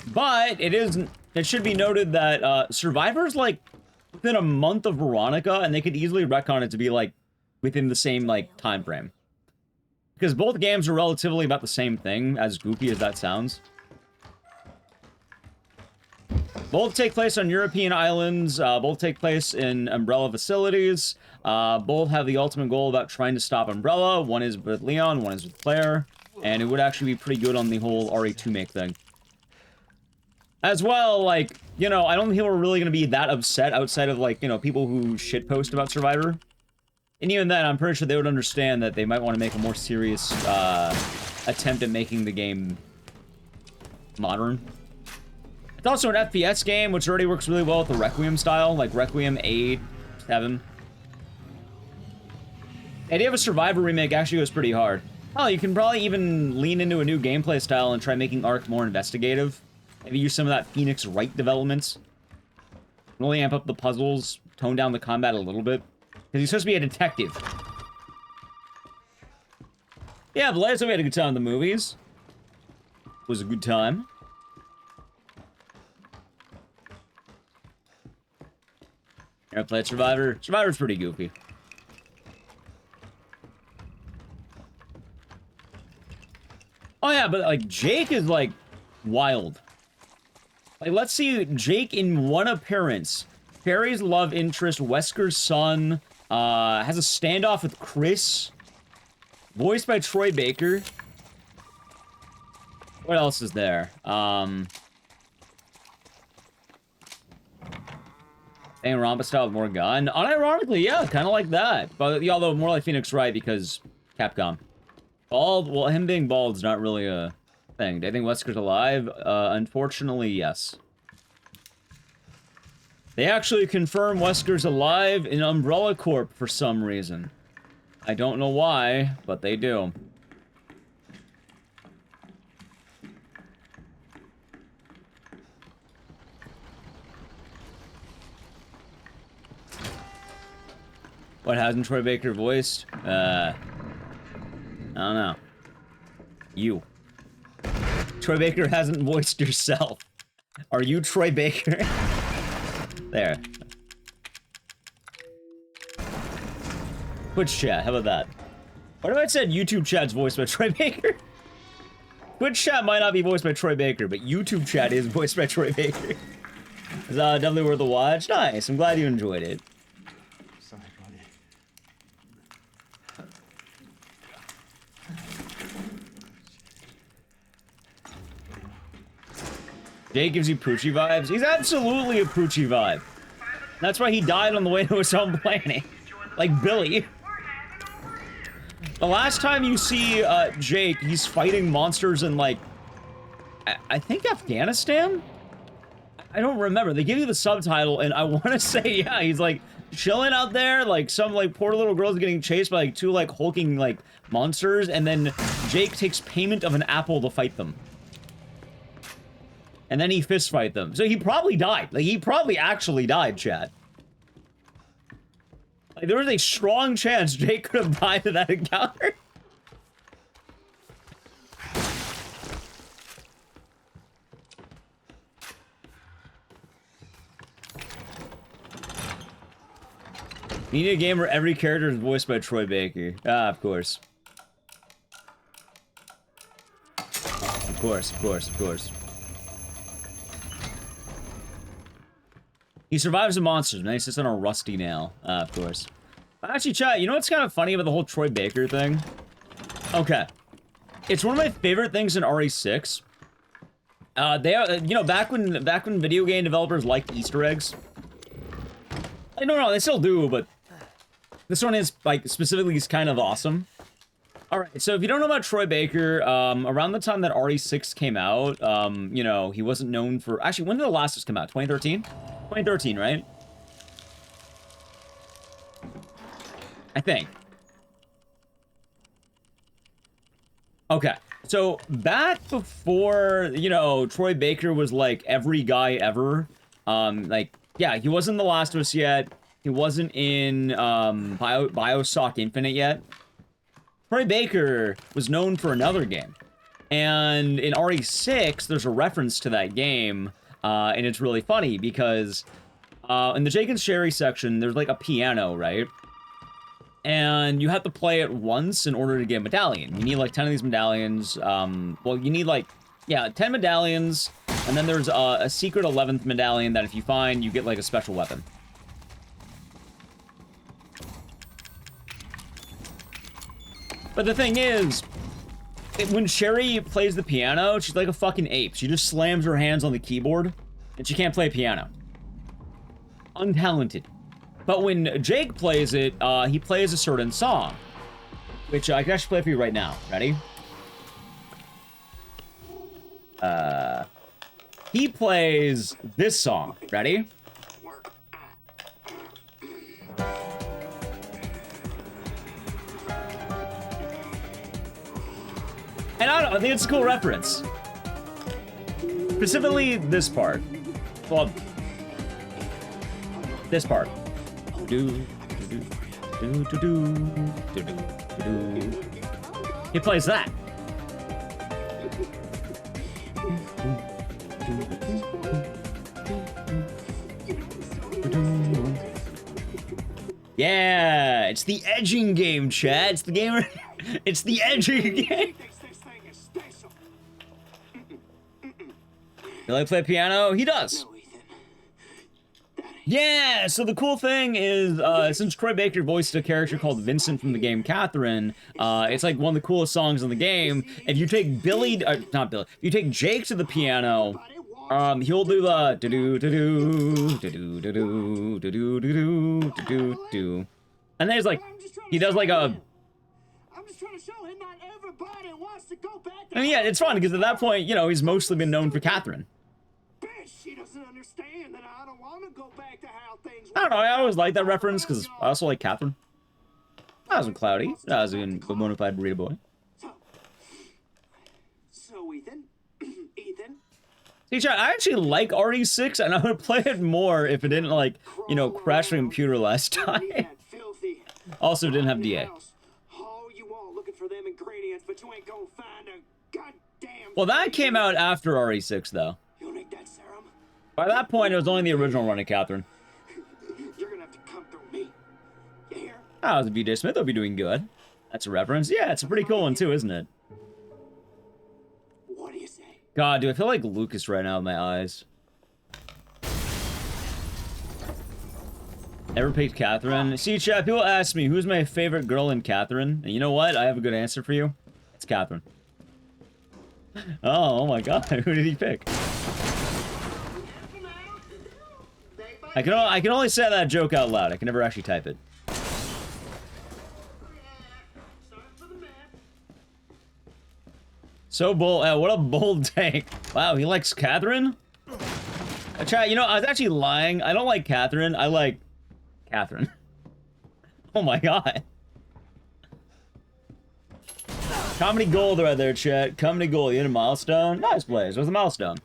But it should be noted that Survivor's like within a month of Veronica, and they could easily retcon it to be like within the same like time frame. Because both games are relatively about the same thing, as goofy as that sounds. Both take place on European islands, both take place in Umbrella facilities, both have the ultimate goal about trying to stop Umbrella. One is with Leon, one is with Claire, and it would actually be pretty good on the whole RE2 make thing. As well, like, you know, I don't think people are really going to be that upset outside of, like, you know, people who shitpost about Survivor. And even then, I'm pretty sure they would understand that they might want to make a more serious attempt at making the game modern. It's also an FPS game, which already works really well with the Requiem style, like Requiem 8, 7. The idea of a Survivor remake actually goes pretty hard. Oh, you can probably even lean into a new gameplay style and try making Ark more investigative. Maybe use some of that Phoenix Wright development. Really amp up the puzzles, tone down the combat a little bit. Because he's supposed to be a detective. Yeah, but last time we had a good time in the movies. It was a good time. Ever played Survivor? Survivor's pretty goofy. Oh yeah, but like Jake is like wild. Like, let's see Jake in one appearance. Barry's love interest, Wesker's son, has a standoff with Chris. Voiced by Troy Baker. What else is there? And Rompa style with more gun. Unironically, yeah, kind of like that. But although more like Phoenix Wright because Capcom. Bald, well, him being bald is not really a thing. Do I think Wesker's alive? Unfortunately, yes. They actually confirm Wesker's alive in Umbrella Corp for some reason. I don't know why, but they do. What hasn't Troy Baker voiced? I don't know. You. Troy Baker hasn't voiced yourself. Are you Troy Baker? There. Twitch chat, how about that? What if I said YouTube chat's voiced by Troy Baker? Twitch chat might not be voiced by Troy Baker, but YouTube chat is voiced by Troy Baker. It's definitely worth a watch. Nice. I'm glad you enjoyed it. Sorry, buddy. Jake gives you Poochie vibes. He's absolutely a Poochie vibe. That's why he died on the way to his home planet. Like Billy. The last time you see Jake, he's fighting monsters in, like, I think Afghanistan? I don't remember. They give you the subtitle, and I want to say, yeah, he's, like, chilling out there, like, some, like, poor little girl's getting chased by, like, two, like, hulking, like, monsters, and then Jake takes payment of an apple to fight them. And then he fist fight them. So he probably died. Like, he probably actually died, chat. Like, there was a strong chance Jake could have died in that encounter. You need a game where every character is voiced by Troy Baker. Ah, of course. Of course, of course, of course. He survives the monsters, and then he sits on a rusty nail. Of course. Actually, chat, you know what's kind of funny about the whole Troy Baker thing? Okay. It's one of my favorite things in RE6. They are, you know, back when video game developers liked Easter eggs. I don't know, they still do, but this one is, like, specifically is kind of awesome. Alright, so if you don't know about Troy Baker, around the time that RE6 came out, you know, he wasn't known for... Actually, when did The Last of Us come out? 2013? 2013, right? I think. Okay, so back before, you know, Troy Baker was, like, every guy ever, like, yeah, he wasn't The Last of Us yet. He wasn't in, Bioshock Infinite yet. Troy Baker was known for another game. And in RE6, there's a reference to that game, and it's really funny because in the Jake and Sherry section, there's like a piano, right? And you have to play it once in order to get a medallion. You need like 10 of these medallions. Well, you need like, yeah, 10 medallions, and then there's a secret 11th medallion that if you find, you get like a special weapon. But the thing is, when Sherry plays the piano, she's like a fucking ape. She just slams her hands on the keyboard, and she can't play piano. Untalented. But when Jake plays it, he plays a certain song, which I can actually play for you right now. Ready? He plays this song. Ready? And I don't know, I think it's a cool reference. Specifically this part. Well, this part. He plays that. Yeah, it's the edging game, chat. It's the game. It's the edging game. You like play piano? He does. Yeah, so the cool thing is, since Troy Baker voiced a character called Vincent from the game Catherine, it's like one of the coolest songs in the game. If you take not Billy, if you take Jake to the piano, he'll do the do-do-do-do, do-do-do-do, do-do-do-do, do-do-do. And then it's like, he does like a... I'm just trying to show him not everybody wants to go back to... And yeah, it's fun, because at that point, you know, he's mostly been known for Catherine. She doesn't understand that I don't want to go back to how things I don't know, I always like that reference, because I also like Catherine. That wasn't Cloudy. That was a bona fide burrito boy. So Ethan? Ethan? See, chat, I actually like RE6, and I would play it more if it didn't, like, you know, crash my computer last time. Also, didn't have DA. Oh, you all looking for them ingredients, but you ain't gonna find a goddamn... Well, that came out after RE6, though. You'll need that serum. By that point, it was only the original run of Catherine. You're gonna have to come through me. You hear? I was a BJ Smith, I'll be doing good. That's a reference. Yeah, it's a pretty cool one too, isn't it? What do you say? God, do I feel like Lucas right now with my eyes? Ever picked Catherine? See, chat, people ask me, who's my favorite girl in Catherine? And you know what? I have a good answer for you. It's Catherine. Oh my god, who did he pick? I can only say that joke out loud. I can never actually type it. So bold. What a bold take. Wow, he likes Catherine? Chat, you know, I was actually lying. I don't like Catherine. I like Catherine. Oh my god. Comedy gold right there, chat. Comedy gold. You hit a milestone? Nice, Blaze. What's a milestone?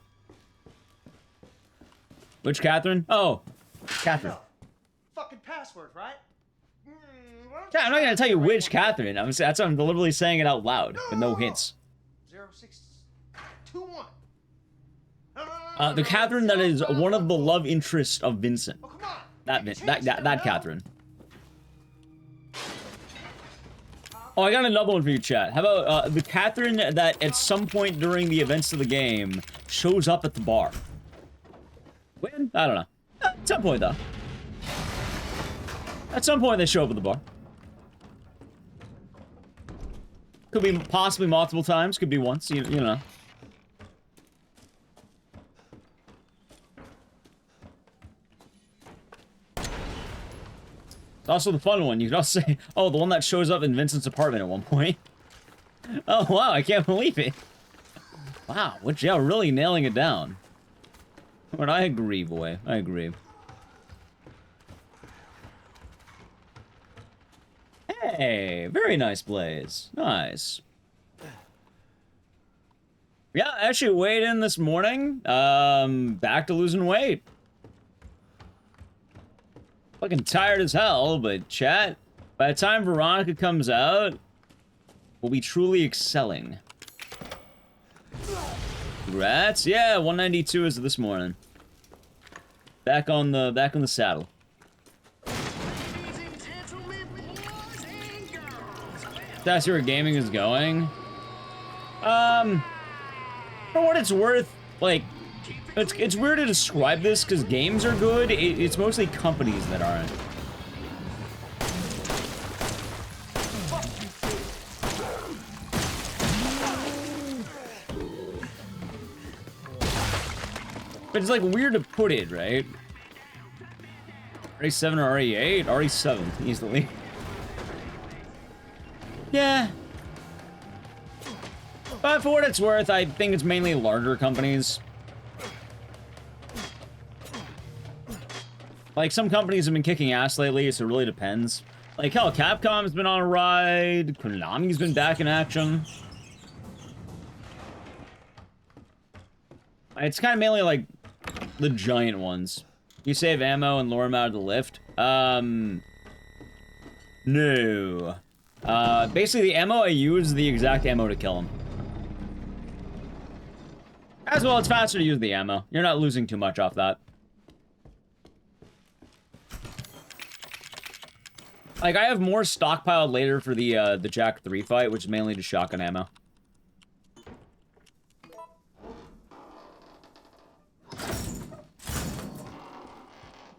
Which Catherine? Oh, Catherine. Fucking password, right? Chat, I'm not gonna tell you which Catherine. That's I'm deliberately saying it out loud with no hints. 0621. The Catherine that is one of the love interests of Vincent. Oh, come on. That Catherine. Oh, I got another one for you, chat. How about the Catherine that at some point during the events of the game shows up at the bar? When? I don't know. At some point, though. At some point, they show up at the bar. Could be possibly multiple times. Could be once. You know. It's also the fun one. You can also say, oh, the one that shows up in Vincent's apartment at one point. Oh, wow, I can't believe it. Wow, which, yeah, really nailing it down. But I agree, boy. I agree. Hey, very nice, Blaze. Nice. Yeah, I actually weighed in this morning. Back to losing weight. Fucking tired as hell, but chat, by the time Veronica comes out, we'll be truly excelling. Congrats. Yeah, 192 is this morning. Back on the saddle. That's where gaming is going. For what it's worth, like, it's weird to describe this because games are good. It's mostly companies that aren't. But it's like weird to put it, right? RE7 or RE8? RE7, easily. Yeah. But for what it's worth, I think it's mainly larger companies. Like, some companies have been kicking ass lately, so it really depends. Like, hell, Capcom's been on a ride. Konami's been back in action. It's kind of mainly, like, the giant ones. You save ammo and lure them out of the lift. No. Basically, the ammo I use is the exact ammo to kill them. As well, it's faster to use the ammo. You're not losing too much off that. Like, I have more stockpiled later for the Jack 3 fight, which is mainly just shotgun ammo.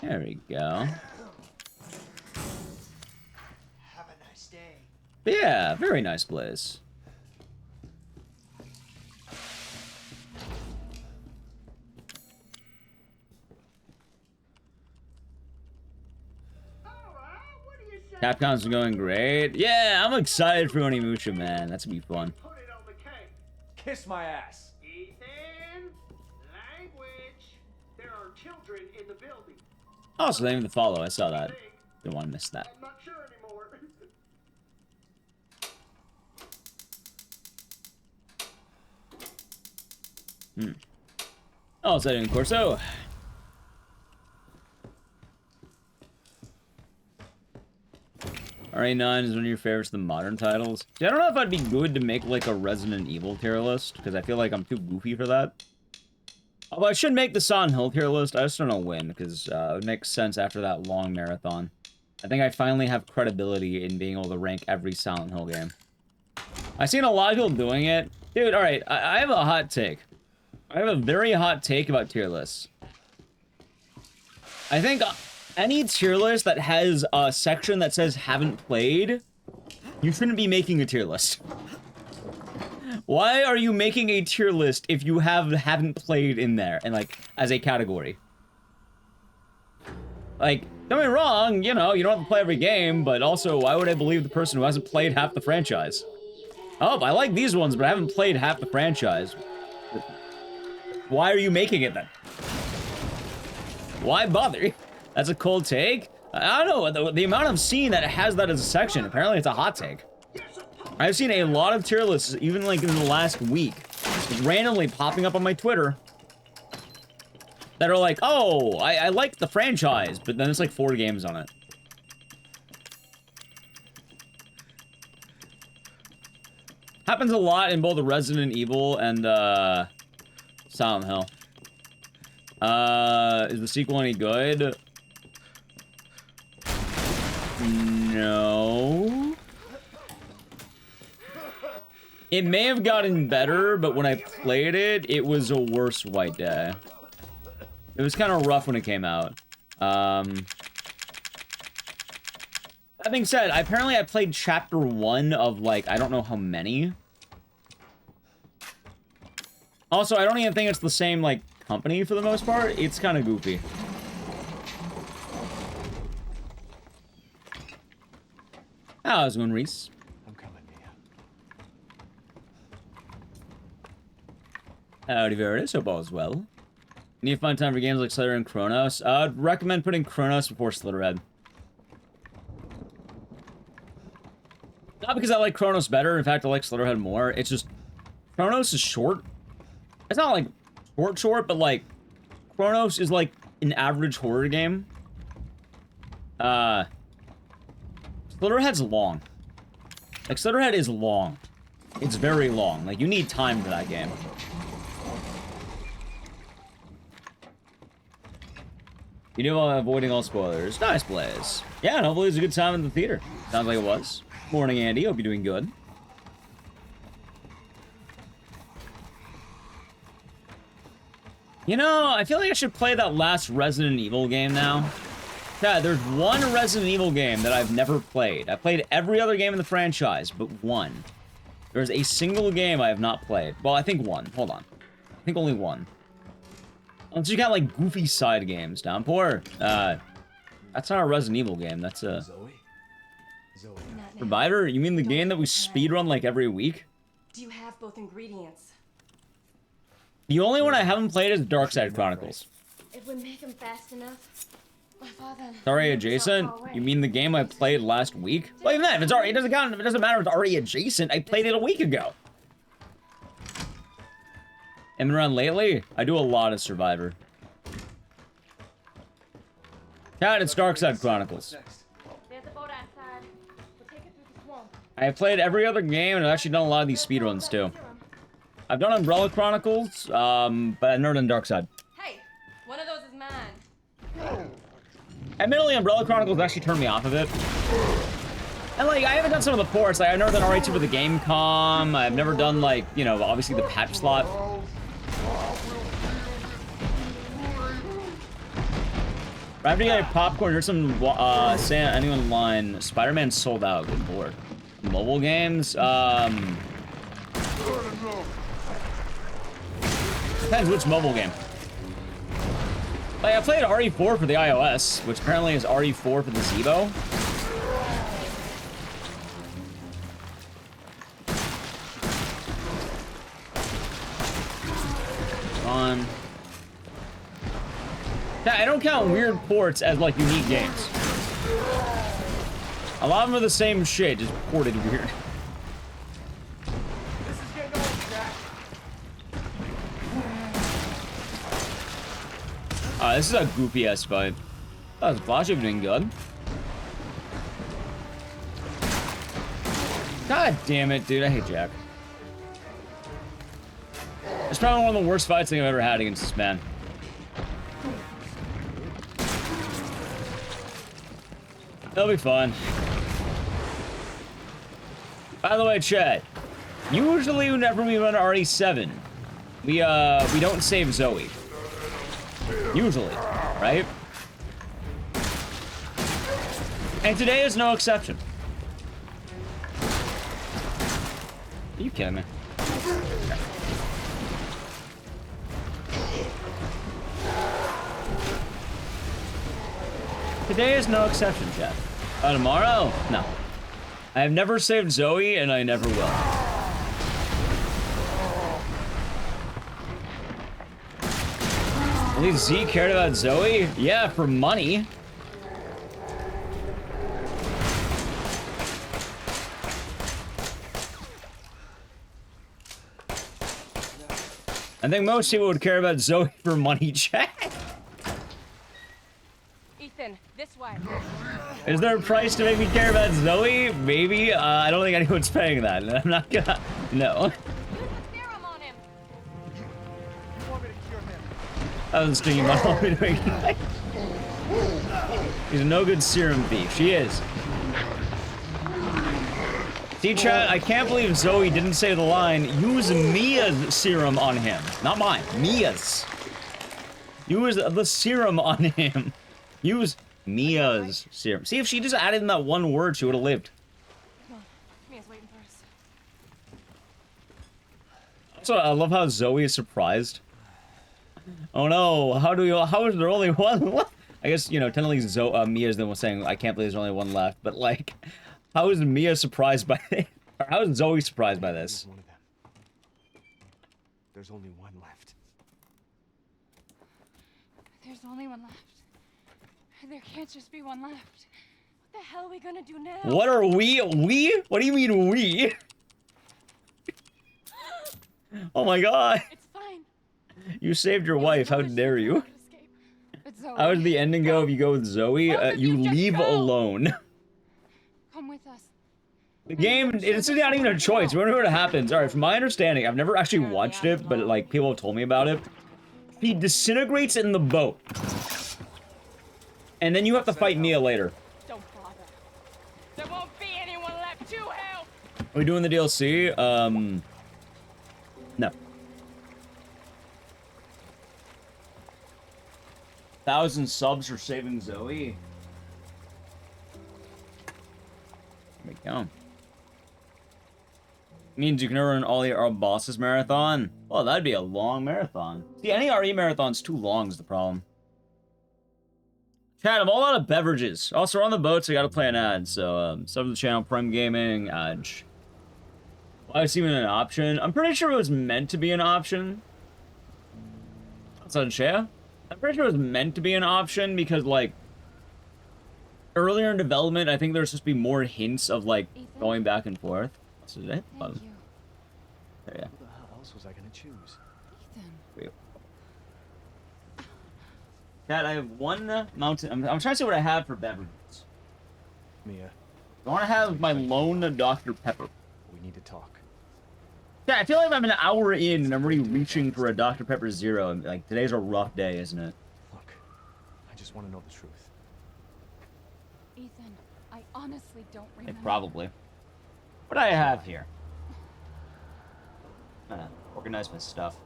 There we go. Have a nice day. Yeah, very nice, Blaze. Capcom's going great. Yeah, I'm excited for Onimusha, man. That's gonna be fun. Put it on the cake. Kiss my ass. Ethan, language. There are children in the building. Also, they didn't follow. I saw that. Didn't want to miss that. I'm not sure anymore. Oh, so in Corso. RA9 is one of your favorites of the modern titles. See, I don't know if I'd be good to make like a Resident Evil tier list, because I feel like I'm too goofy for that. Although I should make the Silent Hill tier list, I just don't know when, because it would make sense after that long marathon. I think I finally have credibility in being able to rank every Silent Hill game. I've seen a lot of people doing it. Dude, alright, I have a hot take. I have a very hot take about tier lists. I think any tier list that has a section that says haven't played, you shouldn't be making a tier list. Why are you making a tier list if you haven't played in there and like as a category? Like, don't get me wrong, you know, you don't have to play every game, but also why would I believe the person who hasn't played half the franchise? Oh, I like these ones, but I haven't played half the franchise. Why are you making it then? Why bother? That's a cold take. I don't know, the amount I've seen that has that as a section, apparently it's a hot take. I've seen a lot of tier lists, even like in the last week, randomly popping up on my Twitter, that are like, oh, I like the franchise, but then it's like 4 games on it. Happens a lot in both the Resident Evil and, Silent Hill. Is the sequel any good? No. It may have gotten better, but when I played it, it was a worse White Day. It was kind of rough when it came out. That being said, apparently I played chapter 1 of, like, I don't know how many. Also, I don't even think it's the same, like, company for the most part. It's kind of goofy. How's it going, Reese? I'm coming, Mia. Howdy, Veritas. Hope all is well. Need a fun time for games like Slither and Chronos. I'd recommend putting Chronos before Slitherhead. Not because I like Chronos better. In fact, I like Slitherhead more. It's just Chronos is short. It's not like short, but like Chronos is like an average horror game. Slitherhead's long. Like Slitherhead is long. It's very long. Like you need time for that game. You do avoiding all spoilers. Nice, Blaze. Yeah, and hopefully it was a good time in the theater. Sounds like it was. Morning, Andy. Hope you're doing good. You know, I feel like I should play that last Resident Evil game now. Yeah, there's one Resident Evil game that I've never played. I played every other game in the franchise, but one. There's a single game I have not played. Well, I think one. Hold on. I think only one. Unless you got, like, goofy side games. Downpour. That's not a Resident Evil game. That's a... Zoe? Provider? You mean the game that we speedrun, like, every week? Do you have both ingredients? The only one I haven't played is Dark Side Chronicles. If we make them fast enough, my father... Sorry, adjacent? You mean the game I played last week? Well, even that, if it's already... It doesn't count. It doesn't matter if it's already adjacent. I played it a week ago. Been around lately? I do a lot of Survivor. Cat, it's Dark Side Chronicles. There's a boat outside. We'll take it through the swamp. I have played every other game, and I've actually done a lot of these speedruns, too. I've done Umbrella Chronicles, but I've never done Dark Side. Hey, one of those is mine. Admittedly, Umbrella Chronicles actually turned me off of it. And, like, I haven't done some of the ports. Like, I've never done RE2 for the Gamecom. I've never done, like, you know, obviously the patch slot. Right after you get popcorn, here's some, saying anyone online, Spider-Man sold out. Good lord. Mobile games, depends which mobile game. Like, I played RE4 for the iOS, which apparently is RE4 for the Zeebo. On. Yeah, I don't count weird ports as, like, unique games. A lot of them are the same shit, just ported weird. This is a goofy ass fight. Oh, is Flash doing good? God damn it, dude. I hate Jack. It's probably one of the worst fights I've ever had against this man. It'll be fun. By the way, chat. Usually, whenever we run RE7, we don't save Zoe. Usually, right? And today is no exception. Are you kidding me? Today is no exception, chat. Tomorrow? No. I have never saved Zoe, and I never will. At least Z cared about Zoe? Yeah, for money. I think most people would care about Zoe for money, chat. Ethan, this way. Is there a price to make me care about Zoe? Maybe. I don't think anyone's paying that. I'm not gonna... No. Use the serum on him. You want me to cure him? I was thinking about what we're doing. He's a no good serum thief. She is. See, chat, I can't believe Zoe didn't say the line, use Mia's serum on him. Not mine. Mia's. Use the serum on him. Use Mia's serum. See, if she just added in that one word, she would have lived. Come on. Mia's waiting for us. Also, I love how Zoe is surprised. Oh no, how is there only one left? I guess, you know, technically Mia's the one saying, I can't believe there's only one left, but like, how is Mia surprised by it? Or how is Zoe surprised by this? One of them. There's only one left. There's only one left. There can't just be one left. What the hell are we gonna do now? What are we? We? What do you mean we? Oh my god. It's fine. You saved your wife, how dare you? But Zoe, How does the ending go if you go with Zoe? You leave alone. come with us. The game, it's not even a choice. We don't know what happens. Alright, from my understanding, I've never actually watched it, but like, people have told me about it. He disintegrates in the boat. And then you have to fight Mia later. Don't bother. There won't be anyone left to help. Are we doing the DLC? No. 1,000 subs for saving Zoe. There we go. Means you can run all the bosses marathon. Well, that'd be a long marathon. See, any RE marathon's too long is the problem. Chat, I'm all out of beverages. Also, we're on the boat, so I gotta play an ad. So, sub to the channel, Prime Gaming, Edge. Why is even an option? I'm pretty sure it was meant to be an option. What's on Shea? I'm pretty sure it was meant to be an option because, like, earlier in development, I think there was supposed to be more hints of, like, Ethan? going back and forth. This is it? Thank you. There, yeah. Who the hell else was I gonna choose? Ethan. Wait. Chat, I have one mountain. I'm trying to see what I have for beverages. Mia, I want to have my lone Dr. Pepper. we need to talk. Yeah, I feel like I'm an hour in and I'm already reaching for a Dr. Pepper Zero. And like, today's a rough day, isn't it? Look, I just want to know the truth. Ethan, I honestly don't Yeah, remember. probably. What do I have here? Organize my stuff.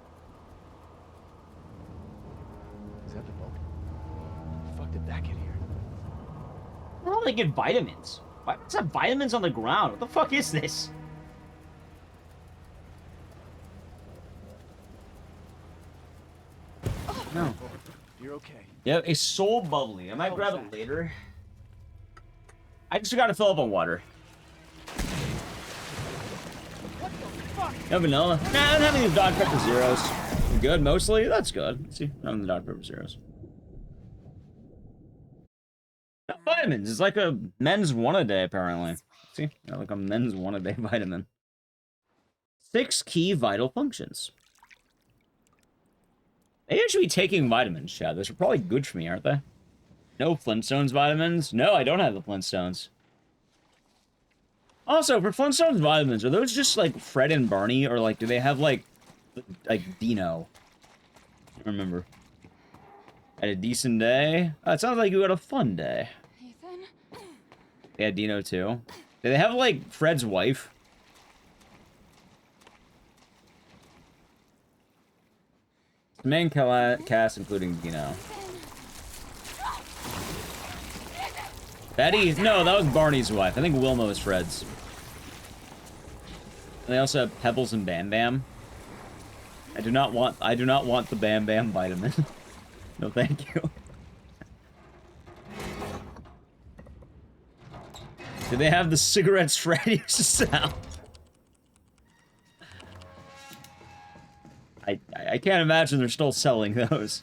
Is that the boat? How the fuck did that get here? Where do they get vitamins? Why does have vitamins on the ground? What the fuck is this? No. You're okay. Yeah, a soul bubbly. I might grab it later. I just gotta fill up on water. No vanilla. Nah, I'm having these Dr. Pepper Zeros. Good, mostly? That's good. Let's see. I'm the Dr. Pepper Zeros. Vitamins. It's like a men's one a day, apparently. See? Like a men's one a day vitamin. 6 key vital functions. Maybe I should be taking vitamins, Chad. Those are probably good for me, aren't they? No Flintstones vitamins? No, I don't have the Flintstones. Also, for Flintstones vitamins, are those just like Fred and Barney, or like do they have like Dino? I don't remember. Had a decent day. It sounds like you had a fun day. Ethan? They had Dino too. Do they have, like, Fred's wife? The main cast, including Dino. Betty? No, that was Barney's wife. I think Wilma was Fred's. And they also have Pebbles and Bam Bam. I do not want the Bam Bam vitamin. No, thank you. Do they have the cigarettes Fred used to sell? I can't imagine they're still selling those.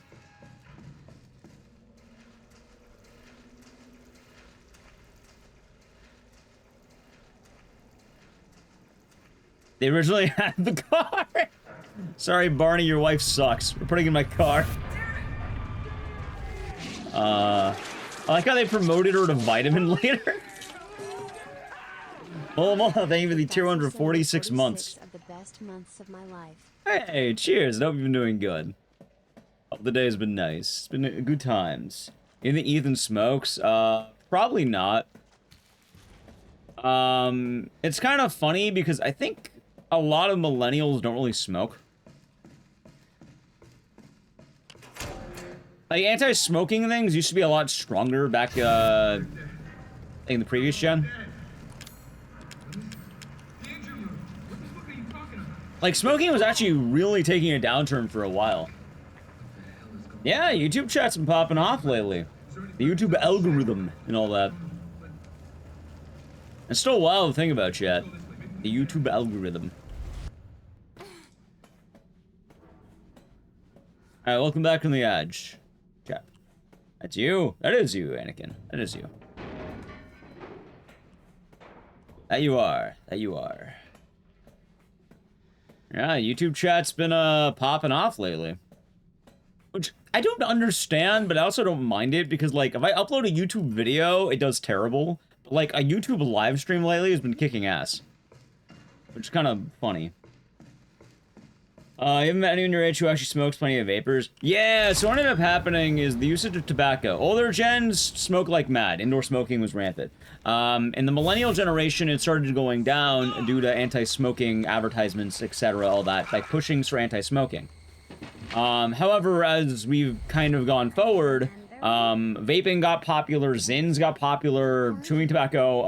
They originally had the car. Sorry, Barney, your wife sucks. We're putting in my car. I like how they promoted her to vitamin later. Oh, thank you for the tier 1 for 46 months. Of the best months of my life. Hey, cheers. I hope you've been doing good. Hope the day has been nice. It's been good times. You think Ethan smokes? Probably not. It's kind of funny because I think a lot of millennials don't really smoke. Like, anti-smoking things used to be a lot stronger back, in the previous gen. Like, smoking was actually really taking a downturn for a while. Yeah, YouTube chat's been popping off lately. The YouTube algorithm and all that. It's still wild to think about, chat. The YouTube algorithm. Alright, welcome back from the edge. Chat. That's you. That is you, Anakin. That is you. That you are. That you are. Yeah, YouTube chat's been, popping off lately. Which, I don't understand, but I also don't mind it, because, like, if I upload a YouTube video, it does terrible. But, like, a YouTube live stream lately has been kicking ass. Which is kind of funny. You haven't met anyone your age who actually smokes plenty of vapors? Yeah, so what ended up happening is the usage of tobacco. Older gens smoke like mad. Indoor smoking was rampant. In the millennial generation, it started going down due to anti-smoking advertisements, etc., all that, like pushings for anti-smoking. However, as we've kind of gone forward, vaping got popular, Zins got popular, chewing tobacco,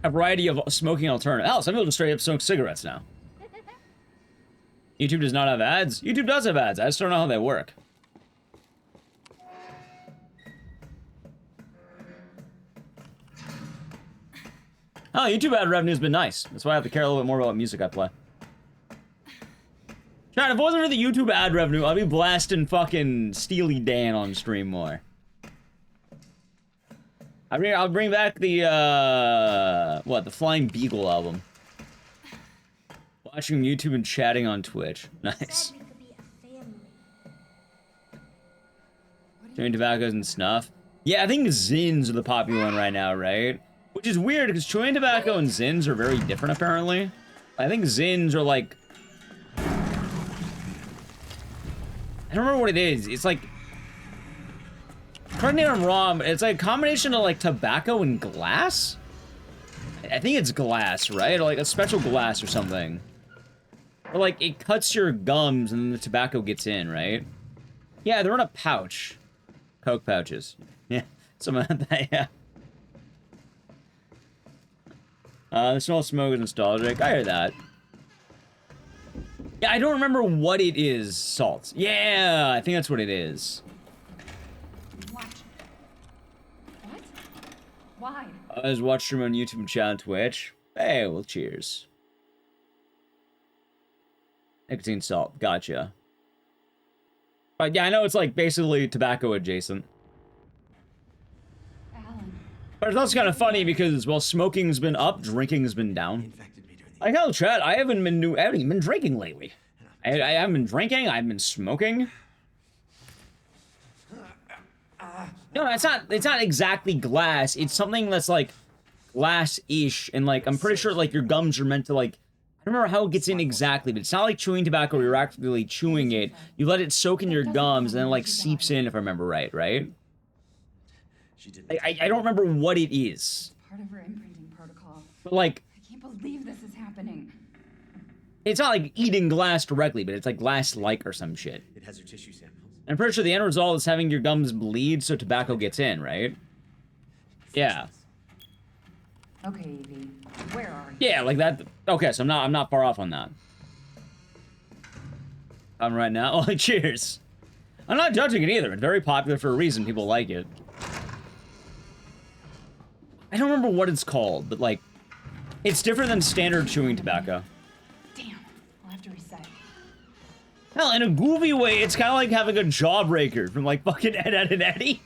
a variety of smoking alternatives. Hell, some people just straight up smoke cigarettes now. YouTube does not have ads? YouTube does have ads, I just don't know how they work. Oh, YouTube ad revenue's been nice. That's why I have to care a little bit more about what music I play. Chat, if it wasn't for the YouTube ad revenue, I'd be blasting fucking Steely Dan on stream more. I'll bring back the, the Flying Beagle album. Watching YouTube and chatting on Twitch. Nice. Chewing tobaccos and snuff. Yeah, I think Zins are the popular one right now, right? Which is weird, because chewing tobacco and Zins are very different, apparently. I think Zins are like... I don't remember what it is. It's like... Correct me if I'm wrong, but it's like a combination of like tobacco and glass? I think it's glass, right? Or like a special glass or something. Or like, it cuts your gums and then the tobacco gets in, right? Yeah, they're in a pouch. Coke pouches. Yeah, some of that, yeah. The smell of smoke is nostalgic. I hear that. Yeah, I don't remember what it is, Salt. Yeah, I think that's what it is. Watch. What? Why? I was watching stream on YouTube and chat on Twitch. Hey, well, cheers. Nicotine salt. Gotcha. But yeah, I know it's like basically tobacco adjacent. Alan. But it's also kind of funny because while smoking's been up, drinking's been down. I know, chat. I haven't even been drinking lately. I haven't been drinking. I've been smoking. No, it's not exactly glass. It's something that's like glass-ish, and like I'm pretty sure like your gums are meant to like. I don't remember how it gets in exactly, but it's not like chewing tobacco where you're actively chewing it. You let it soak in your gums and then it like seeps in, if I remember right, right? She didn't. I don't remember what it is. Part of her imprinting protocol. But like, I can't believe this is happening. it's not like eating glass directly, but it's like glass-like or some shit. It has her tissue samples. I'm pretty sure the end result is having your gums bleed so tobacco gets in, right? Yeah. Okay, Evie. Where are you? Yeah, like that. Okay, so I'm not far off on that. I'm right now. Oh, cheers. I'm not judging it either. It's very popular for a reason. People like it. I don't remember what it's called, but like, it's different than standard chewing tobacco. Damn. I'll have to reset. Hell, in a goofy way, it's kind of like having a jawbreaker from like fucking Ed, Edd and Eddy.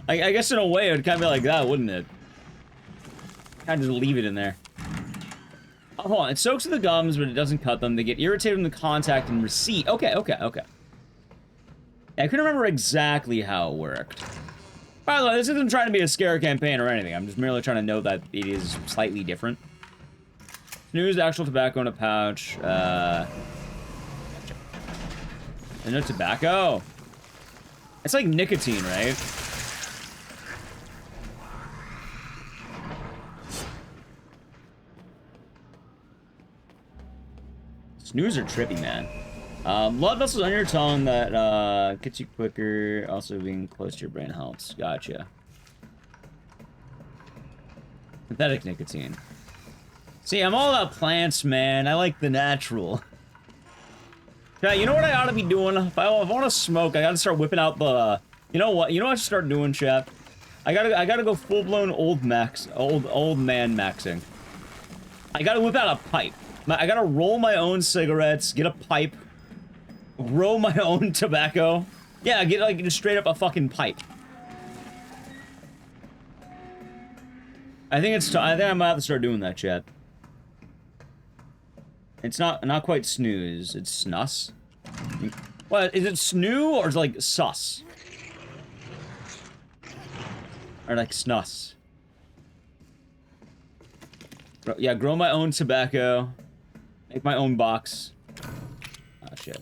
I guess in a way, it would kind of be like that, wouldn't it? Kind of just leave it in there. Oh, hold on. It soaks in the gums, but it doesn't cut them. They get irritated from the contact and recede. Okay. I couldn't remember exactly how it worked. By the way, this isn't trying to be a scare campaign or anything. I'm just merely trying to note that it is slightly different. Snooze, actual tobacco in a pouch. There's no tobacco. It's like nicotine, right? Snooze are trippy, man. Blood vessels on your tongue that gets you quicker. Also, being close to your brain helps. Gotcha. Synthetic nicotine. See, I'm all about plants, man. I like the natural. Yeah, you know what I ought to be doing? If I want to smoke, I gotta start whipping out the. You know what? You know what I should start doing, chap? I gotta go full blown old man maxing. I gotta whip out a pipe. I gotta roll my own cigarettes, get a pipe, grow my own tobacco. Yeah, get like just straight up a fucking pipe. I think I think I'm about to start doing that, chat. It's not quite snooze. It's snus. What is it? Snoo or is it like sus? Or like snus? Yeah, grow my own tobacco. Make my own box. Oh, shit.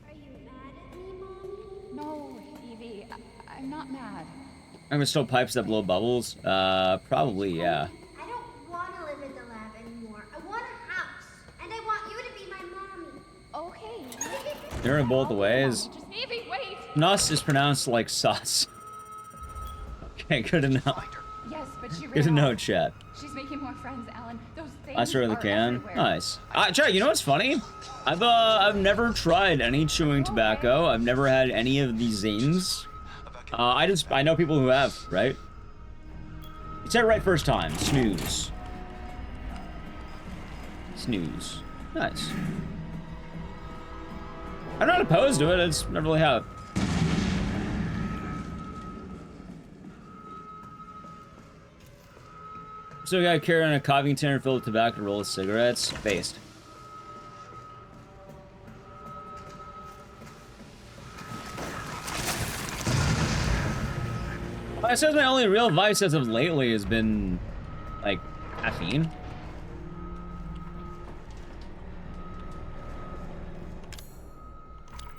Are you mad at me, Mommy? No, Evie. I'm not mad. I'm gonna still pipes that blow bubbles? Probably, yeah. I don't want to live in the lab anymore. I want a house. And I want you to be my mommy. Okay. You're in both ways. Just Evie, wait. Nus is pronounced like sus. Okay, good to know. Yes, but she Good to know, chat. She's making more friends, Alan. Those things I certainly are can. everywhere. Nice. Chat, you know what's funny? I've never tried any chewing tobacco. I've never had any of these zines. I know people who have, right? You said it right first time. Snooze. Snooze. Nice. I'm not opposed to it. It's never really how. So we gotta carry on a coffee container filled with tobacco to roll with cigarettes. Based. I said my only real vice as of lately has been, like, caffeine.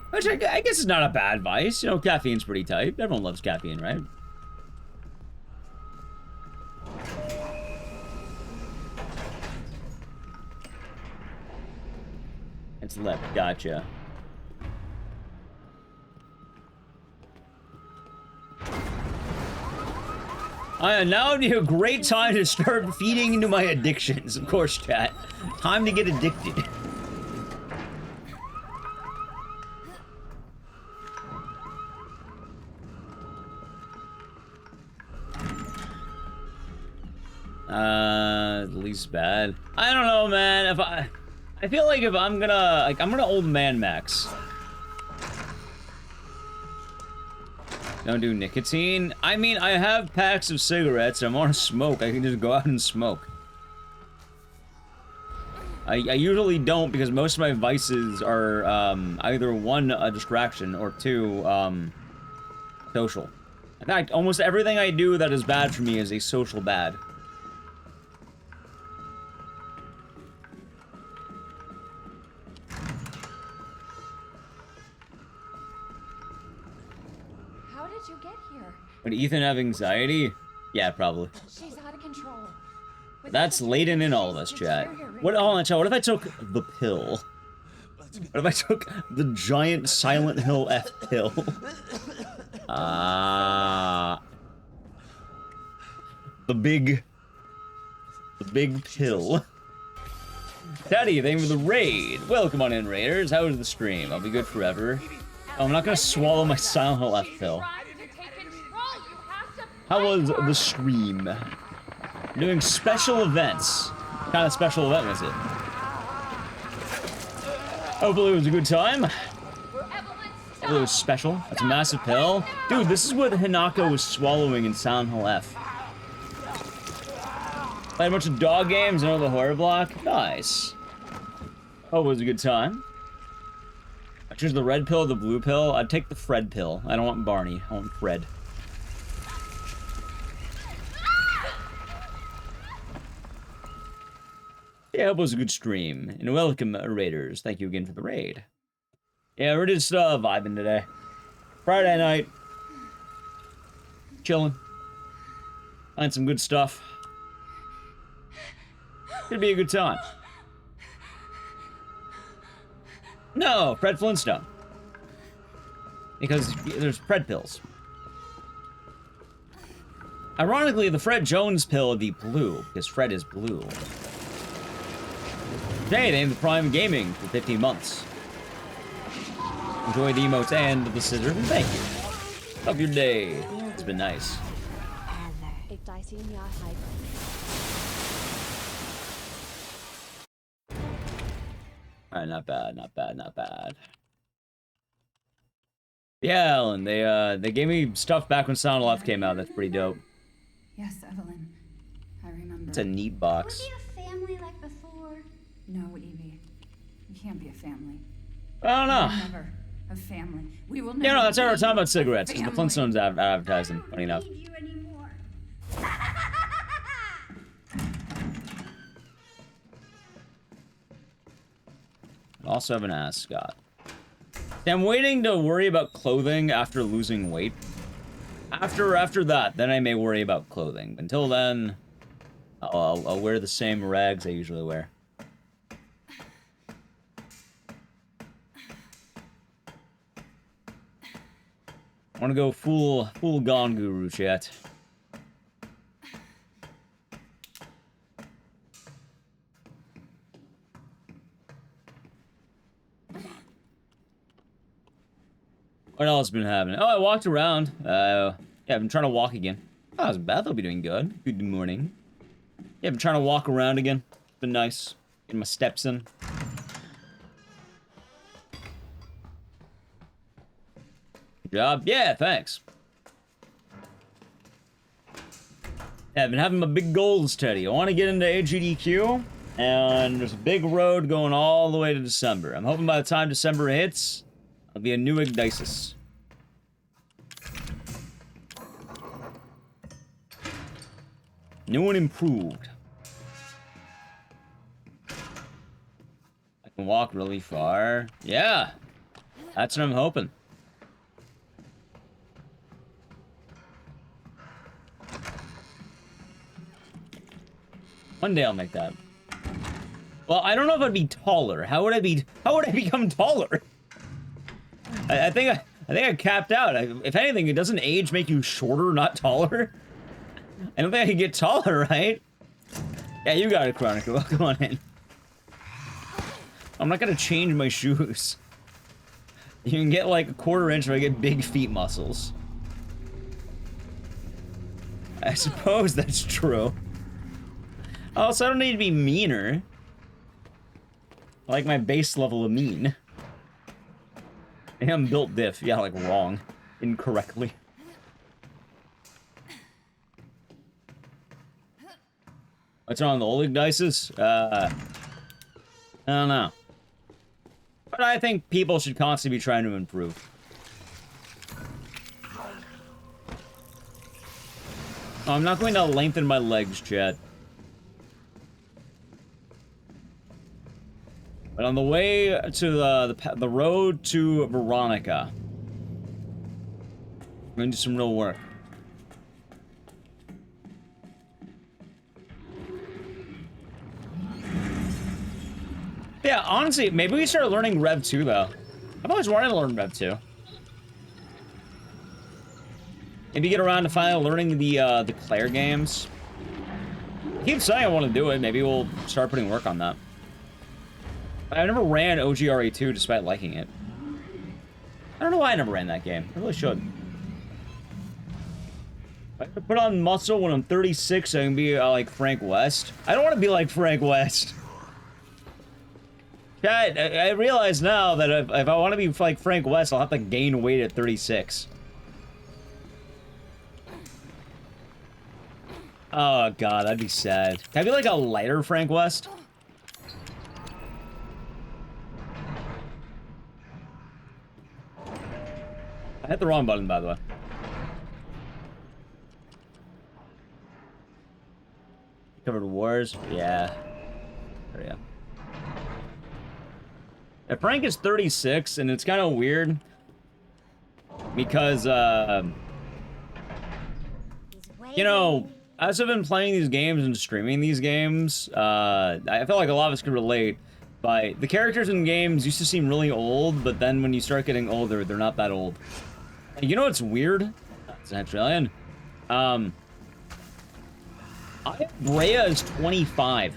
Which I guess is not a bad vice. You know, caffeine's pretty tight. Everyone loves caffeine, right? It's left. Gotcha. Now would be a great time to start feeding into my addictions. Of course, chat. Time to get addicted. Least bad. I don't know, man. I feel like if I'm gonna old man max. Don't do nicotine. I mean, I have packs of cigarettes. I want to smoke. I can just go out and smoke. I usually don't because most of my vices are either one, a distraction, or two, social. In fact, almost everything I do that is bad for me is a social bad. Would Ethan have anxiety? Yeah, probably. She's out of control. That's laden in all of us, chat. What? Hold on, chat. What if I took the pill? What if I took the giant Silent Hill F pill? The big pill. Daddy, thank you for the raid. Welcome on in, Raiders. How was the stream? I'll be good forever. Oh, I'm not gonna swallow my Silent Hill F pill. How was the stream? Doing special events. What kind of special event was it? Hopefully it was a good time. Hopefully it was special. That's a massive pill. Dude, this is what Hinako was swallowing in Silent Hill F. Played a bunch of dog games and all the horror block. Nice. Hope it was a good time. I choose the red pill or the blue pill. I'd take the Fred pill. I don't want Barney. I want Fred. Yeah, hope it was a good stream. And welcome, Raiders. Thank you again for the raid. Yeah, we're just vibing today. Friday night. Chilling. Playing some good stuff. Gonna be a good time. No, Fred Flintstone. Because there's Fred pills. Ironically, the Fred Jones pill would be blue, because Fred is blue. Today, they named the Prime Gaming for 15 months. Enjoy the emotes and the scissors, and thank you. Love your day. It's been nice. Alright, not bad, not bad, not bad. Yeah, Ellen, they gave me stuff back when Sound Left came out. That's pretty dope. Yes, Evelyn. I remember. It's a neat box. Be a family like before. No, Evie. We can't be a family. I don't know. We'll never a family. We will never. Yeah, no, that's how we're talking about cigarettes. Family. The Flintstones advertising. Funny enough. Need you anymore. I also have an ascot. I'm waiting to worry about clothing after losing weight. After that, then I may worry about clothing. Until then, I'll wear the same rags I usually wear. I want to go full Gone Guru, chat. What else has been happening? Oh, I walked around. Yeah, I've been trying to walk again. Oh, that wasn't bad. I'll be doing good. Good morning. Yeah, I've been trying to walk around again. It's been nice. Getting my steps in. Good job. Yeah, thanks. Yeah, I've been having my big goals, Teddy. I want to get into AGDQ, and there's a big road going all the way to December. I'm hoping by the time December hits, I'll be a new Ignisis. New and improved. I can walk really far. Yeah, that's what I'm hoping. One day I'll make that. Well, I don't know if I'd be taller. How would I become taller? I think I capped out. If anything, it doesn't age make you shorter, not taller. I don't think I can get taller, right? Yeah, you got it, Chronicle. Come on in. I'm not gonna change my shoes. You can get like a quarter-inch if I get big feet muscles. I suppose that's true. Also, I don't need to be meaner. I like my base level of mean. I am built diff. Yeah, like wrong. Incorrectly. What's wrong with the old Ignisis? I don't know. But I think people should constantly be trying to improve. Oh, I'm not going to lengthen my legs, chat. But on the way to the road to Veronica, I'm going to do some real work. Yeah, honestly, maybe we start learning Rev 2 though. I've always wanted to learn Rev 2. Maybe get around to finally learning the Claire games. I keep saying I want to do it. Maybe we'll start putting work on that. I never ran OGRE2 despite liking it. I don't know why I never ran that game. I really should. I have to put on muscle when I'm 36 so I can be like Frank West. I don't want to be like Frank West. Chat, I realize now that if I want to be like Frank West, I'll have to gain weight at 36. Oh god, that'd be sad. Can I be like a lighter Frank West? I hit the wrong button, by the way. Covered wars? Yeah. There we go. Yeah, Frank is 36, and it's kind of weird. Because, you know, as I've been playing these games and streaming these games, I feel like a lot of us can relate. But the characters in games used to seem really old, but then when you start getting older, they're not that old. You know what's weird? It's an trillion. Brea is 25.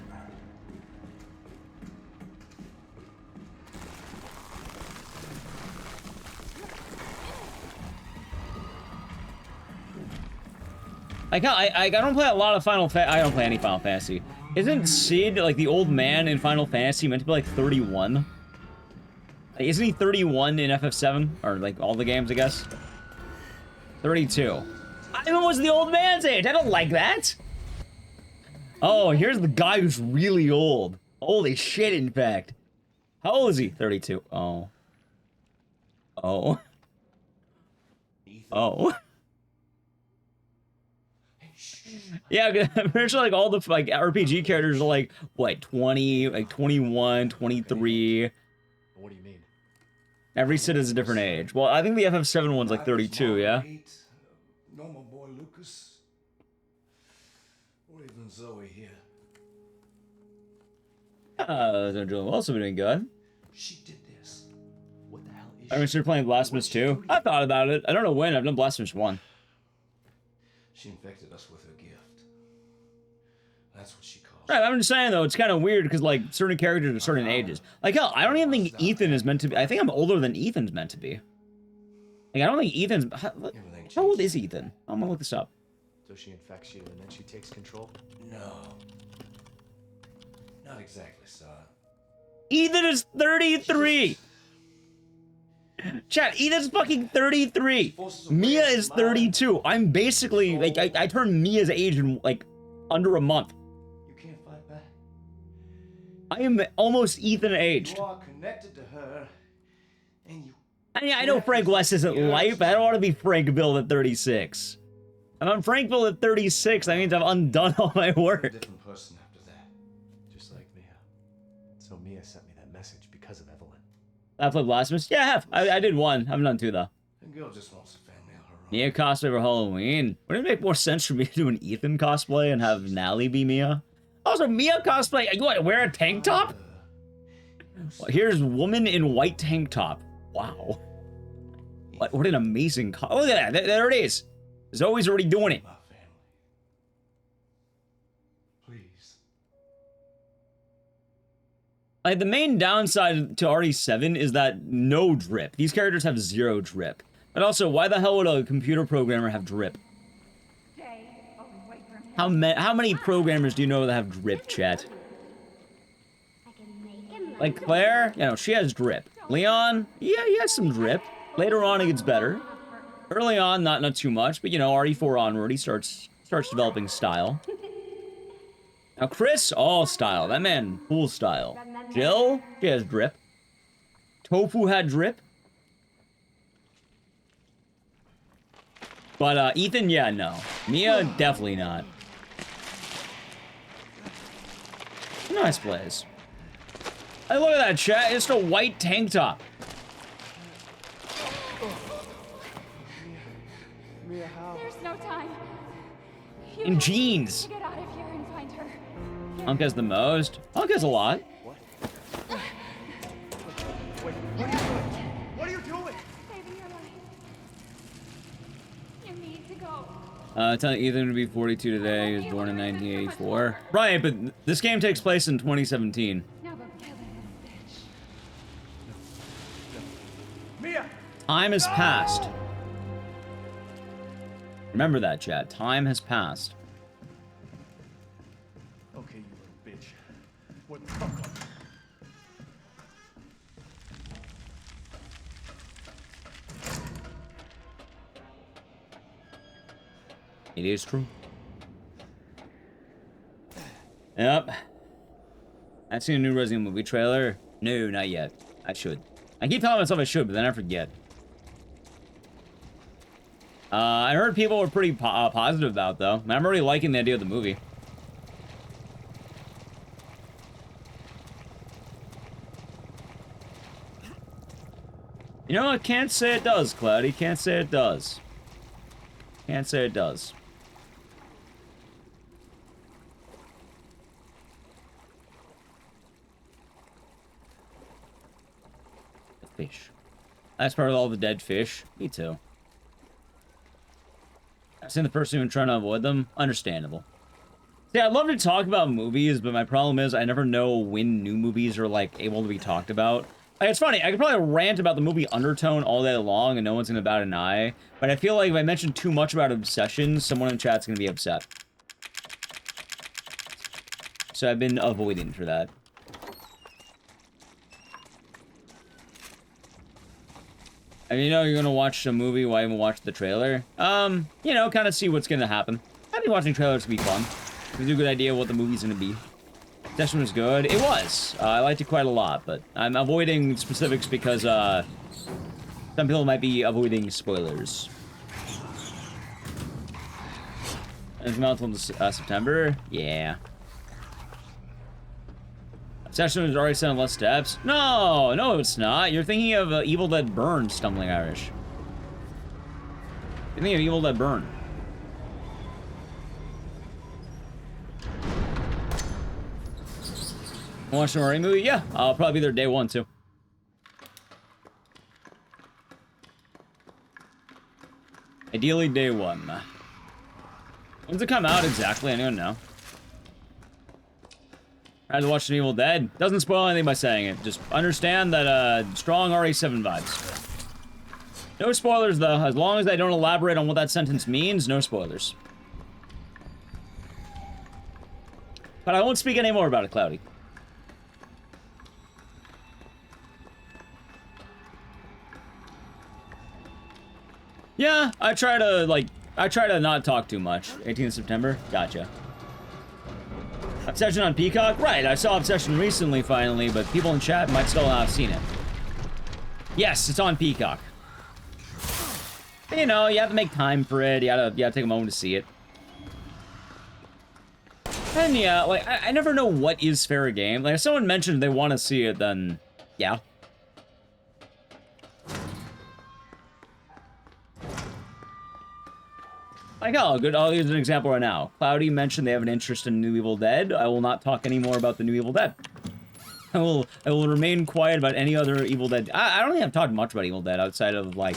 I don't play a lot of Final Fantasy. I don't play any Final Fantasy. Isn't Sid, like, the old man in Final Fantasy meant to be, like, 31? Like, isn't he 31 in FF7? Or, like, all the games, I guess? 32. I was the old man's age! I don't like that! Oh, here's the guy who's really old. Holy shit, in fact. How old is he? 32. Oh. Oh. Oh. Yeah, I'm pretty sure, like, all the, like, RPG characters are, like, what, 20, like, 21, 23. What do you mean? Every Sid is a different age. Well, I think the FF7 one's, like, 32, yeah? Normal boy Lucas. Or even Zoe here. They're doing well, so we're doing good. She did this. What the hell is I'm gonna start playing Blasphemous 2. I thought about it. I don't know when. I've done Blasphemous 1. She infected us with her gift. That's what she caused. Right, I'm just saying, though, it's kind of weird, because, like, certain characters are certain ages. Like, hell, I don't even think Ethan is meant to be... I think I'm older than Ethan's meant to be. Like, I don't think Ethan's... How old is Ethan? I'm gonna look this up. So she infects you and then she takes control? No. Not exactly, son. Ethan is 33! Chat, Ethan's fucking 33! Mia is 32. I'm basically, like, I turned Mia's age in, like, under a month. You can't fight back. I am almost Ethan aged. You are connected to her, and you... I mean, I know Frank West isn't light, but I don't want to be Frank Bill at 36. If I'm Frank Bill at 36, that means I've undone all my work. A different person after that. Just like Mia. So Mia sent me that message because of Evelyn. I played Blasphemous? Yeah, I have. I did one. I haven't done two, though. The girl just wants a family of her own. Mia cosplay for Halloween. Wouldn't it make more sense for me to do an Ethan cosplay and have Nally be Mia? Also, Mia cosplay, you want to wear a tank top? Well, here's woman in white tank top. Wow. What an amazing look at that. There it is. Zoe's already doing it. My family. Please. Like, the main downside to RE7 is that no drip. These characters have zero drip. And also, why the hell would a computer programmer have drip? How many programmers do you know that have drip, chat? Like Claire? You know, she has drip. Leon? Yeah, he has some drip. Later on, it gets better. Early on, not too much, but, you know, RE4 onward, he starts developing style. Now, Chris, all style. That man, full style. Jill, she has drip. Tofu had drip. But, Ethan, yeah, no. Mia, definitely not. Nice plays. Hey, look at that, chat. It's a white tank top. Mia, how? There's no time. In jeans. Get out of here and find her. Hunk has the most. Hunk has a lot. What? to go. Telling Ethan to be 42 today. He was born in 1984. Right, but this game takes place in 2017. Now go kill that little bitch. Mia! Time has passed. Remember that, chat. Time has passed. Okay, you little bitch. What the fuck up? It is true. Yep. I've seen a new Resident Evil movie trailer. No, not yet. I should. I keep telling myself I should, but then I forget. I heard people were pretty positive about it, though. I'm already liking the idea of the movie. You know, I can't say it does, Cloudy. Can't say it does. Can't say it does. The fish. That's part of all the dead fish. Me too. I've seen the person who trying to avoid them. Understandable. See, I'd love to talk about movies, but my problem is I never know when new movies are, like, able to be talked about. Like, it's funny, I could probably rant about the movie Undertone all day long and no one's gonna bat an eye, but I feel like if I mention too much about Obsession, someone in chat's gonna be upset. So I've been avoiding for that. I mean, you know you're gonna watch a movie while I haven't watched the trailer. You know, kind of see what's gonna happen. I think watching trailers to be fun. Gives you a good idea of what the movie's gonna be. Session was good. It was. I liked it quite a lot, but I'm avoiding specifics because, some people might be avoiding spoilers. And it's out until September? Yeah. Session was already 7 less steps. No, no, it's not. You're thinking of Evil Dead Burn, Stumbling Irish. You're thinking of Evil Dead Burn. Watch the horror movie? Yeah, I'll probably be there day 1 too. Ideally, day 1. When's it come out exactly? Anyone know? I had to watch some Evil Dead. Doesn't spoil anything by saying it. Just understand that strong RE7 vibes. No spoilers though. As long as I don't elaborate on what that sentence means, no spoilers. But I won't speak any more about it, Cloudy. Yeah, I try to not talk too much. 18th September? Gotcha. Obsession on Peacock? Right, I saw Obsession recently, finally, but people in chat might still not have seen it. Yes, it's on Peacock. You know, you have to make time for it. You gotta take a moment to see it. And yeah, like, I never know what is fair game. Like, if someone mentioned they want to see it, then, yeah. Like, oh, good. I'll use an example right now. Cloudy mentioned they have an interest in New Evil Dead. I will not talk anymore about the New Evil Dead. I will remain quiet about any other Evil Dead. I don't think I've talked much about Evil Dead outside of, like,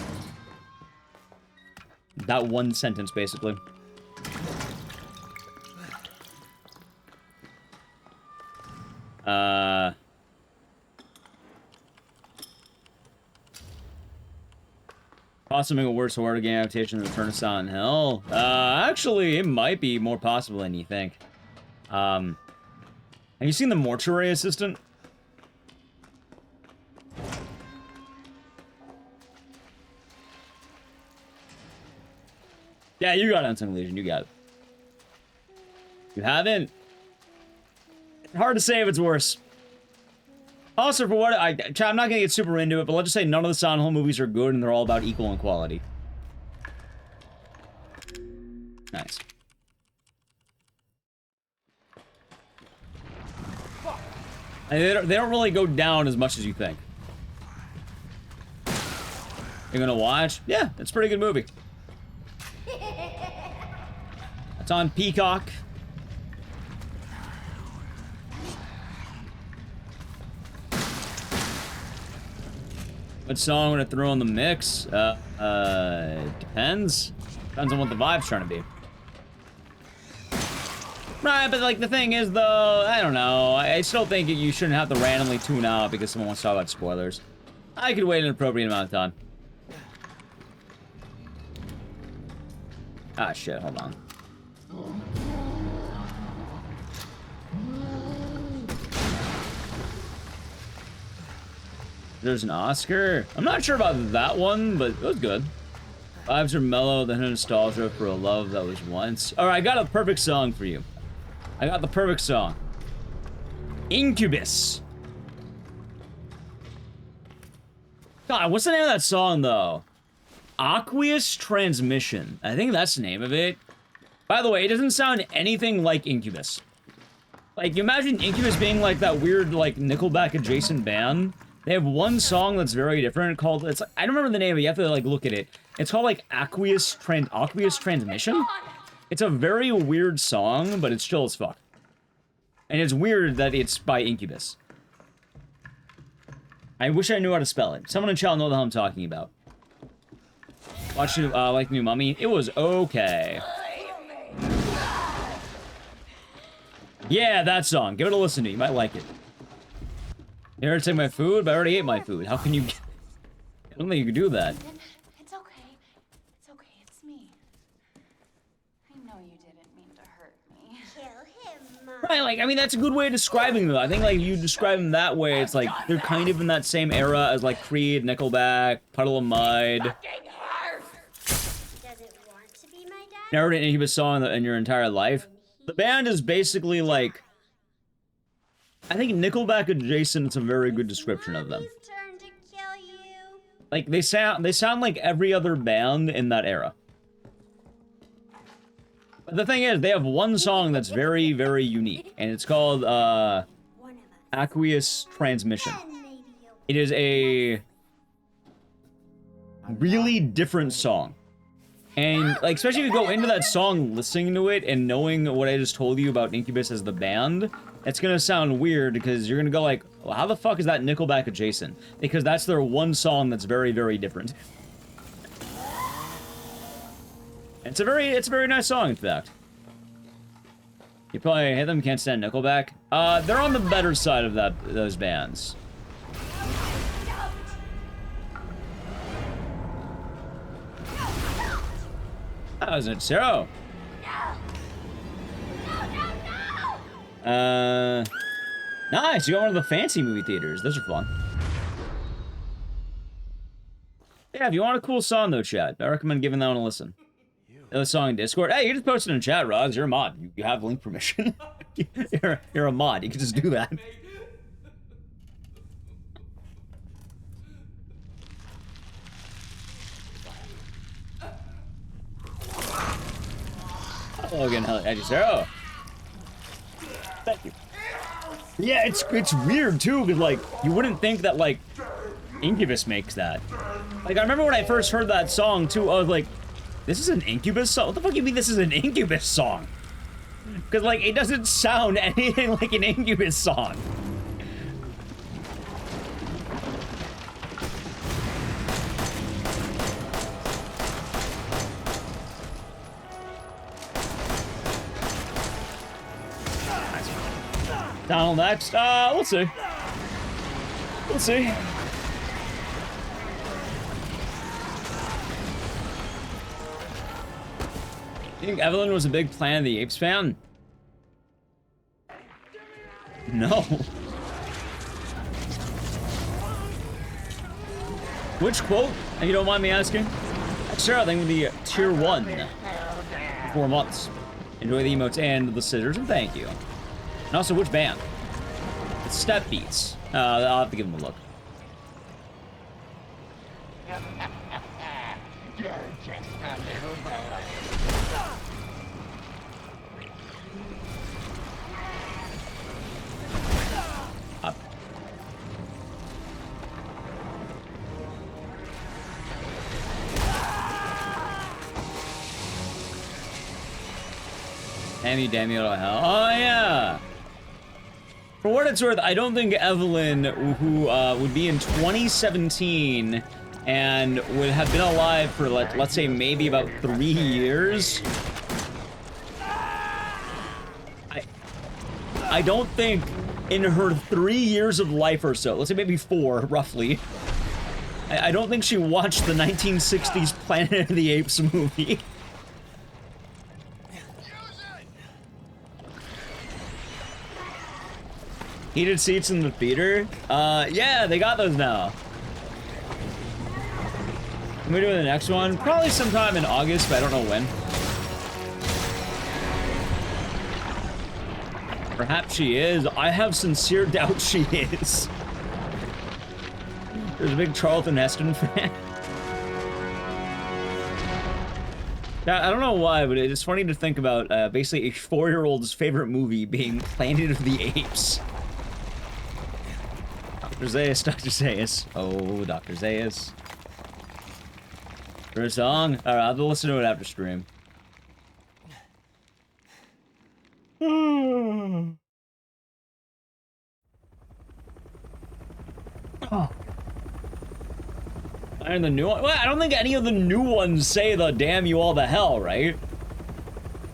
that one sentence, basically. Possibly a worse horror game adaptation than Return of Silent Hill. Actually, it might be more possible than you think. Have you seen The Mortuary Assistant? Yeah, you got Unsung Legion, you got it. You haven't? It's hard to say if it's worse. Also, for what I'm not gonna get super into it, but let's just say none of the Silent Hill movies are good and they're all about equal in quality. Nice. And they don't really go down as much as you think. You're gonna watch? Yeah, it's a pretty good movie. It's on Peacock. What song would I throw in the mix? Depends. Depends on what the vibe's trying to be. Right, but like the thing is though, I don't know. I still think you shouldn't have to randomly tune out because someone wants to talk about spoilers. I could wait an appropriate amount of time. Ah, shit, hold on. There's an Oscar. I'm not sure about that one, but it was good. Vibes are mellow, the nostalgia for a love that was once. Alright, I got a perfect song for you. I got the perfect song. Incubus. God, what's the name of that song, though? Aqueous Transmission. I think that's the name of it. By the way, it doesn't sound anything like Incubus. Like, you imagine Incubus being like that weird, like, Nickelback adjacent band. They have one song that's very different called, it's, I don't remember the name, but you have to, like, look at it. It's called, like, Aqueous Transmission. It's a very weird song, but it's chill as fuck. And it's weird that it's by Incubus. I wish I knew how to spell it. Someone in chat know the hell I'm talking about. Watch like New Mummy. It was okay. Yeah, that song. Give it a listen to. You might like it. You heard to take my food, but I already ate my food. How can you... I don't think you can do that. It's okay. It's okay. It's me. I know you didn't mean to hurt me. Kill him, Mom. Right, like, I mean, that's a good way of describing them. I think, like, you describe them that way, it's like, they're kind of in that same era as, like, Creed, Nickelback, Puddle of Mud. Does it want to be my dad? Never heard an Incubus song in your entire life. The band is basically, like... I think Nickelback adjacent is a very good description of them. Mommy's turn to kill you. Like, they sound like every other band in that era. But the thing is, they have one song that's very, very unique, and it's called, Aqueous Transmission. It is a really different song. And, like, especially if you go into that song listening to it and knowing what I just told you about Incubus as the band, it's gonna sound weird because you're gonna go like, well, how the fuck is that Nickelback adjacent? Because that's their one song that's very, very different. It's a very nice song, in fact. You probably hate them, can't stand Nickelback. They're on the better side of those bands. That was it, Zero. Nice, you got one of the fancy movie theaters. Those are fun. Yeah, if you want a cool song though, chat, I recommend giving that one a listen. The song in Discord. Hey, you just posted in chat, Roz. You're a mod. You have link permission. you're a mod. You can just do that. Logan, how'd you say? Oh. Thank you. Yeah, it's weird too, because like you wouldn't think that like Incubus makes that. Like I remember when I first heard that song too, I was like, this is an Incubus song? What the fuck do you mean this is an Incubus song? Because like it doesn't sound anything like an Incubus song. Down next. We'll see. We'll see. You think Evelyn was a big Planet of the Apes fan? No. Which quote, if you don't mind me asking? Sure, I think with the tier 1. 4 months. Enjoy the emotes and the scissors, and thank you. And also, which band? It's Step Beats. I'll have to give them a look. Up. Damn you to hell. Oh, yeah! For what it's worth, I don't think Evelyn, who would be in 2017 and would have been alive for, let's say, maybe about 3 years, I don't think in her 3 years of life or so, let's say maybe 4, roughly, I don't think she watched the 1960s Planet of the Apes movie. Heated seats in the theater? Yeah, they got those now. When we doing the next one? Probably sometime in August, but I don't know when. Perhaps she is. I have sincere doubt she is. There's a big Charlton Heston fan. I don't know why, but it's funny to think about basically a 4-year-old's favorite movie being Planet of the Apes. Dr. Zaius, Dr. Zaius. Oh, Dr. Zaius. For a song? Alright, I'll have to listen to it after stream. Oh. And the new one? Well, I don't think any of the new ones say the damn you all to hell, right?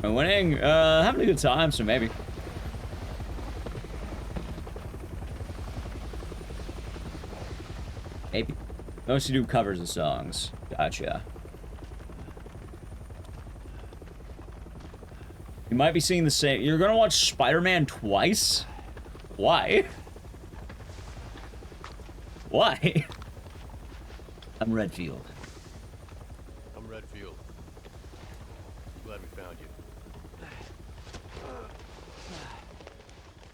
I'm winning, having a good time, so maybe. Maybe. Mostly do covers of songs. Gotcha. You might be seeing the same. You're gonna watch Spider-Man twice? Why? Why? I'm Redfield. I'm Redfield. Glad we found you.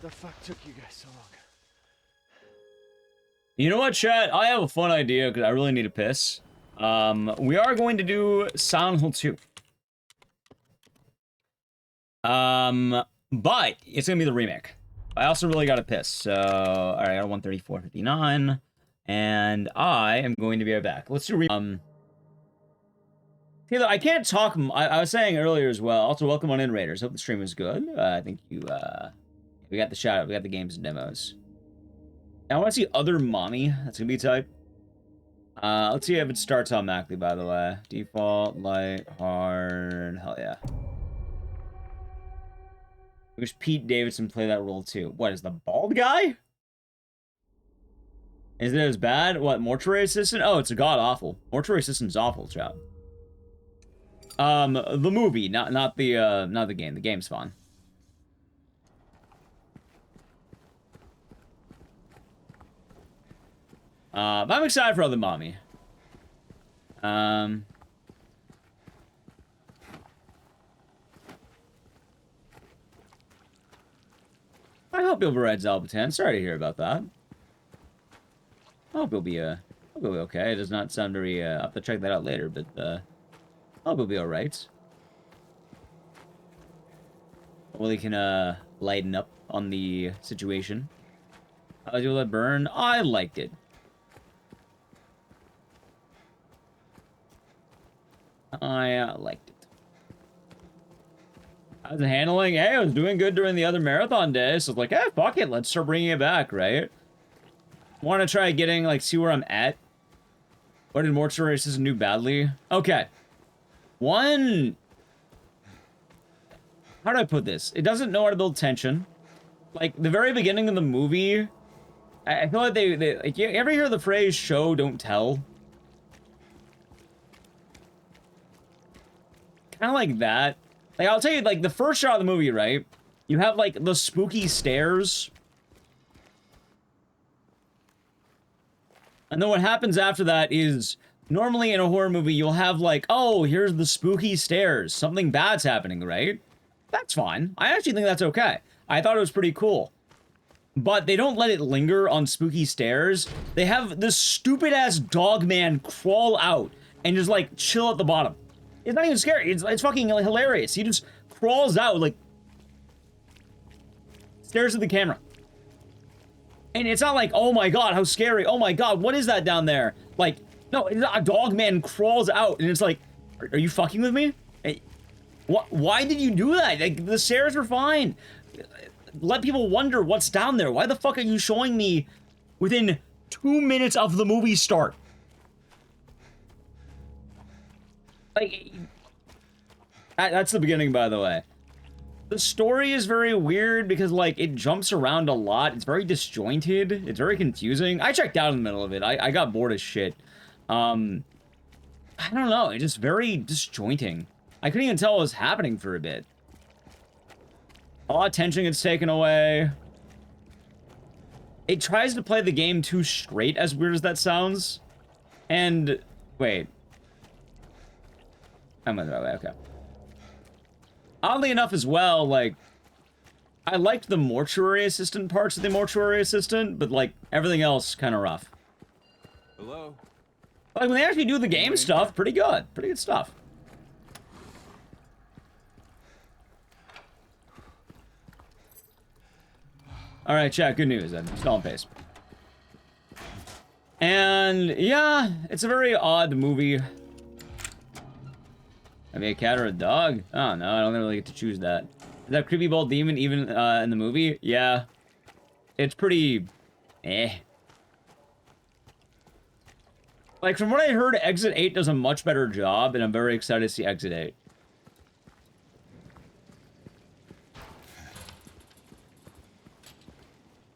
The fuck took you guys so long? You know what, chat? I have a fun idea because I really need to piss. We are going to do Silent Hill 2. But it's gonna be the remake. I also really gotta piss, so alright, I got 134.59. And I am going to be right back. Let's do Taylor, I can't talk. I was saying earlier as well. Also, welcome on in, Raiders. Hope the stream was good. I think you, we got the shout out. We got the games and demos. Now, I want to see Other Mommy. That's gonna be tight. Let's see if it starts automatically, by the way. Default, light, hard. Hell yeah. I wish Pete Davidson play that role too. What, is the bald guy? Is it as bad? What, Mortuary Assistant? Oh, it's a god-awful. Mortuary Assistant's awful, chat. The movie, not the game. The game's fun. But I'm excited for Other Mommy. I hope you'll be Red Zalbatan. Sorry to hear about that. I hope he'll be okay. It does not sound very, I'll have to check that out later, but, I hope he'll be alright. Well, he can, lighten up on the situation. How did you let burn? I liked it. I liked it. How's it handling? Hey, I was doing good during the other marathon day, so it's like, eh, fuck it, let's start bringing it back, right? Want to try getting, like, see where I'm at? What did Mortuary Assistant do badly? Okay. One... How do I put this? It doesn't know how to build tension. Like, the very beginning of the movie, I feel like they like, you ever hear the phrase, show, don't tell? Kind of like that. Like, I'll tell you, like, the first shot of the movie, right? You have, like, the spooky stairs. And then what happens after that is, normally in a horror movie, you'll have like, oh, here's the spooky stairs. Something bad's happening, right? That's fine. I actually think that's okay. I thought it was pretty cool. But they don't let it linger on spooky stairs. They have this stupid-ass dog man crawl out and just, like, chill at the bottom. It's not even scary. It's fucking hilarious. He just crawls out, like, stares at the camera. And it's not like, oh my god, how scary. Oh my god, what is that down there? Like, no, a dog man crawls out, and it's like, are you fucking with me? Hey, why did you do that? Like, the stairs were fine. Let people wonder what's down there. Why the fuck are you showing me within 2 minutes of the movie start? Like, that's the beginning, by the way. The story is very weird because, like, it jumps around a lot. It's very disjointed. It's very confusing. I checked out in the middle of it. I got bored as shit. I don't know. It's just very disjointing. I couldn't even tell what was happening for a bit. A lot of tension gets taken away. It tries to play the game too straight, as weird as that sounds. And, wait. I'm going the right way, okay. Oddly enough as well, like, I liked the mortuary assistant parts of the mortuary assistant, but, like, everything else kind of rough. Hello? Like, when they actually do the game stuff, pretty good. Pretty good stuff. Alright, chat, good news then. Still on pace. And, yeah, it's a very odd movie. Maybe a cat or a dog? Oh, no, I don't really get to choose that. Is that creepy bald demon even in the movie? Yeah. It's pretty... eh. Like, from what I heard, Exit 8 does a much better job, and I'm very excited to see Exit 8.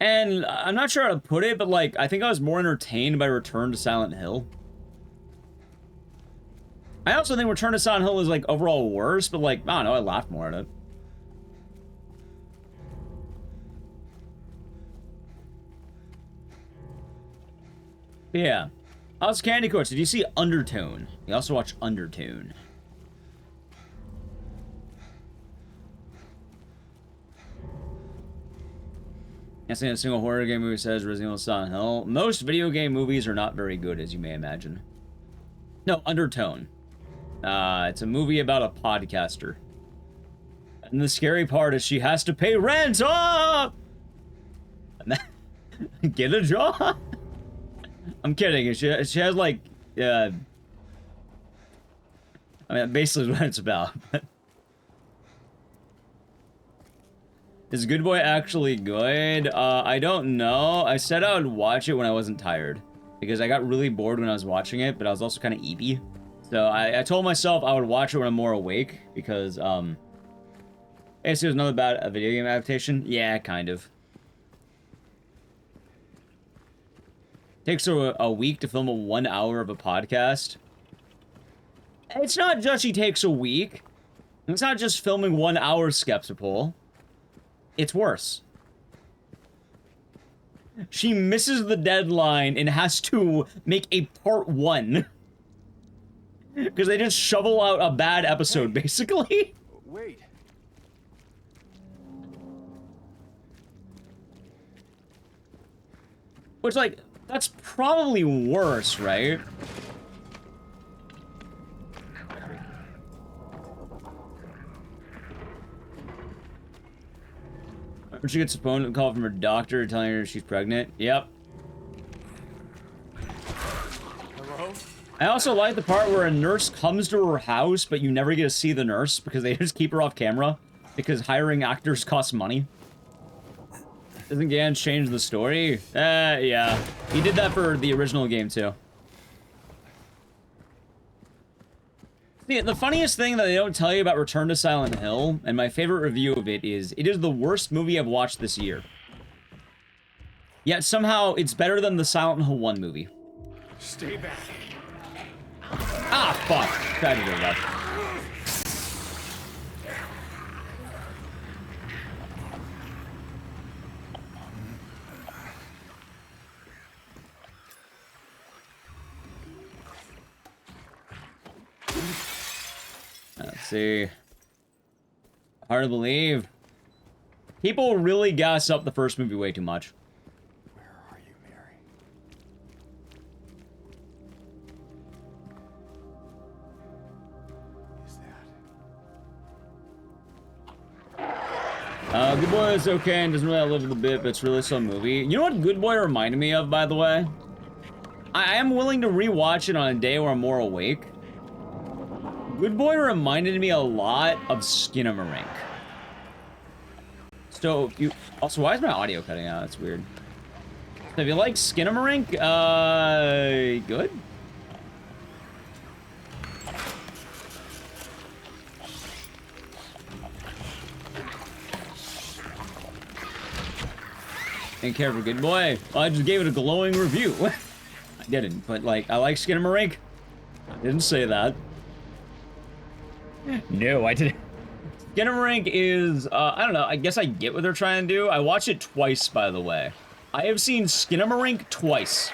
And I'm not sure how to put it, but, like, I think I was more entertained by Return to Silent Hill. I also think Return to Silent Hill is, like, overall worse, but, like, I don't know, I laughed more at it. Yeah. How's Candy Coach? Did you see Undertone? You also watched Undertone. Can't say a single horror game movie says Resident Evil Silent Hill. Most video game movies are not very good, as you may imagine. No, Undertone. It's a movie about a podcaster. And the scary part is she has to pay rent! Oh! Get a job! I'm kidding. She has, like, I mean, basically what it's about. Is Good Boy actually good? I don't know. I said I would watch it when I wasn't tired. Because I got really bored when I was watching it, but I was also kind of eepy. So I told myself I would watch it when I'm more awake, because, hey, so there's another bad video game adaptation? Yeah, kind of. Takes her a week to film a 1 hour of a podcast. It's not just she takes a week. It's not just filming 1 hour, Skeptical. It's worse. She misses the deadline and has to make a part 1. Because they just shovel out a bad episode, basically. Wait. Which, like, that's probably worse, right? When she gets a phone call from her doctor telling her she's pregnant. Yep. Hello? I also like the part where a nurse comes to her house, but you never get to see the nurse because they just keep her off camera because hiring actors costs money. Doesn't Gans change the story? Yeah. He did that for the original game, too. See, the funniest thing that they don't tell you about Return to Silent Hill, and my favorite review of it is the worst movie I've watched this year. Yet somehow it's better than the Silent Hill 1 movie. Stay back. Ah, fuck. Tried to do that. Let's see. Hard to believe. People really gas up the first movie way too much. Where are you, Mary? Is that? Good Boy is okay and doesn't really outlive the bit, but it's really some movie. You know what Good Boy reminded me of, by the way? I am willing to rewatch it on a day where I'm more awake. Good Boy reminded me a lot of Skinamarink. So, also, why is my audio cutting out? That's weird. So if you like Skinamarink, good? Didn't care for Good Boy. Well, I just gave it a glowing review. I didn't, but like, I like Skinamarink. I didn't say that. No, I didn't. Skinamarink is, I don't know, I guess I get what they're trying to do. I watched it twice, by the way. I have seen Skinamarink twice.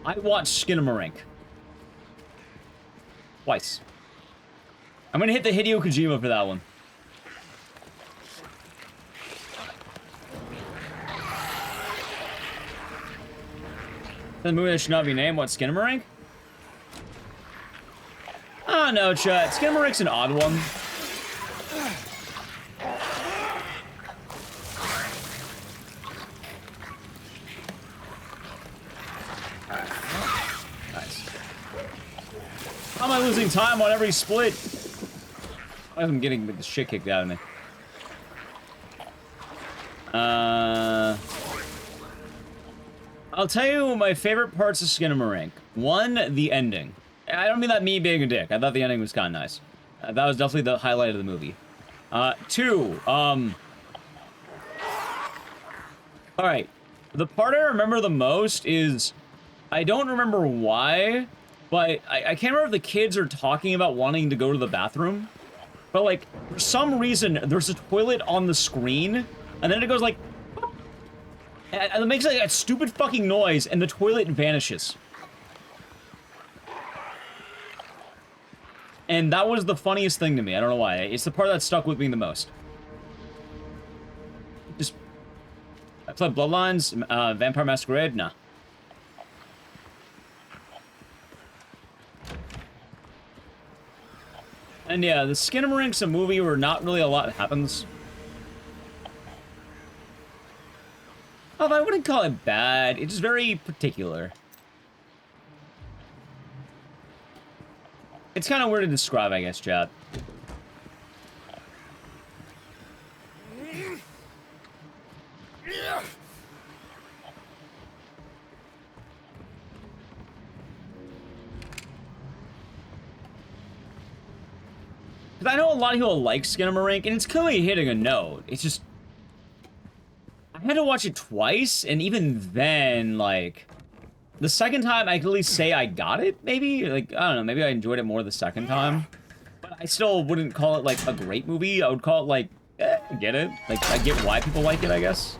I watched Skinamarink. Twice. I'm gonna hit the Hideo Kojima for that one. The movie that should not be named, what, Skinamarink? Oh no, chat. Skinamarink's an odd one. Nice. How am I losing time on every split? I'm getting the shit kicked out of me. I'll tell you my favorite parts of Skinamarink. One, the ending. I don't mean that me being a dick. I thought the ending was kind of nice. That was definitely the highlight of the movie. Two, alright. The part I remember the most is... I don't remember why, but I can't remember if the kids are talking about wanting to go to the bathroom. But, like, for some reason, there's a toilet on the screen, and then it goes like... And it makes like a stupid fucking noise, and the toilet vanishes. And that was the funniest thing to me. I don't know why. It's the part that stuck with me the most. Just... I played Bloodlines, Vampire Masquerade? Nah. And yeah, the Skinamarink's a movie where not really a lot happens. Although I wouldn't call it bad, it's just very particular. It's kind of weird to describe, I guess, chat. Because I know a lot of people like Skinamarink, and it's clearly hitting a note. It's just... I had to watch it twice, and even then, like... The second time, I could at least say I got it, maybe? Like, I don't know, maybe I enjoyed it more the second time. But I still wouldn't call it, like, a great movie. I would call it, like, I get it. Like, I get why people like it, I guess.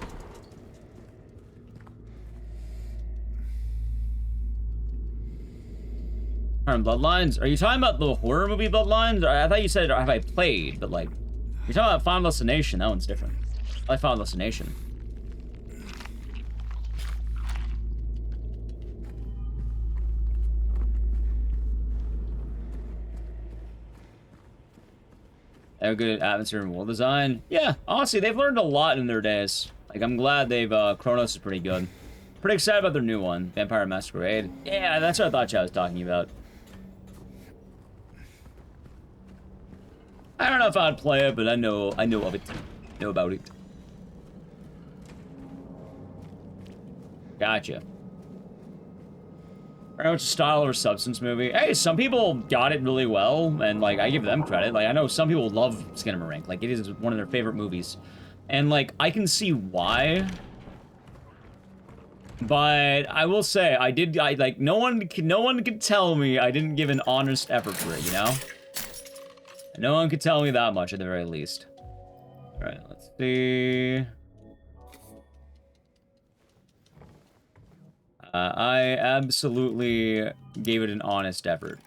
Bloodlines? Are you talking about the horror movie Bloodlines? I thought you said, have I played? But, like, you're talking about Final Destination. That one's different. I like Final Destination. They're good at atmosphere and world design. Yeah, honestly, they've learned a lot in their days. Like, I'm glad they've, Kronos is pretty good. Pretty excited about their new one, Vampire Masquerade. Yeah, that's what I thought I was talking about. I don't know if I'd play it, but I know of it. Know about it. Gotcha. Very much style or substance movie. Hey, some people got it really well, and, like, I give them credit. Like, I know some people love Skinamarink. Like, it is one of their favorite movies. And, like, I can see why. But I will say, like, no one could tell me I didn't give an honest effort for it, you know? No one could tell me that much, at the very least. Alright, let's see... I absolutely gave it an honest effort.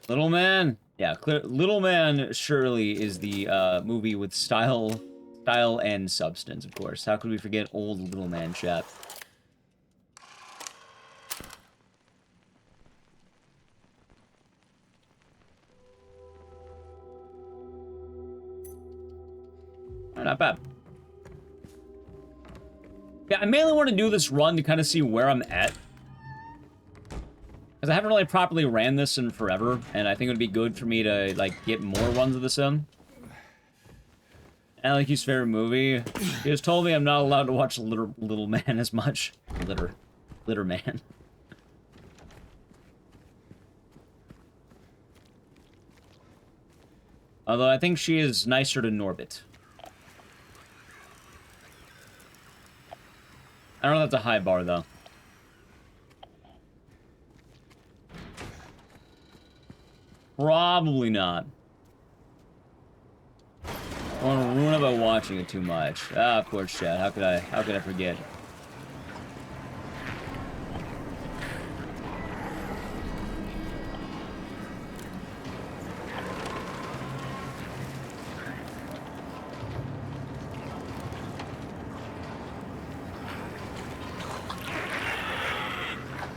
Little Man? Yeah, Little Man surely is the movie with style and substance, of course. How could we forget old Little Man, chat? Not bad. Yeah, I mainly want to do this run to kind of see where I'm at. Because I haven't really properly ran this in forever, and I think it would be good for me to, like, get more runs of this in. Aleki's favorite movie. He just told me I'm not allowed to watch Little Man as much. Litter Man. Although I think she is nicer to Norbit. I don't know if that's a high bar, though. Probably not. I want to ruin it by watching it too much. Ah, poor chat. How could I forget?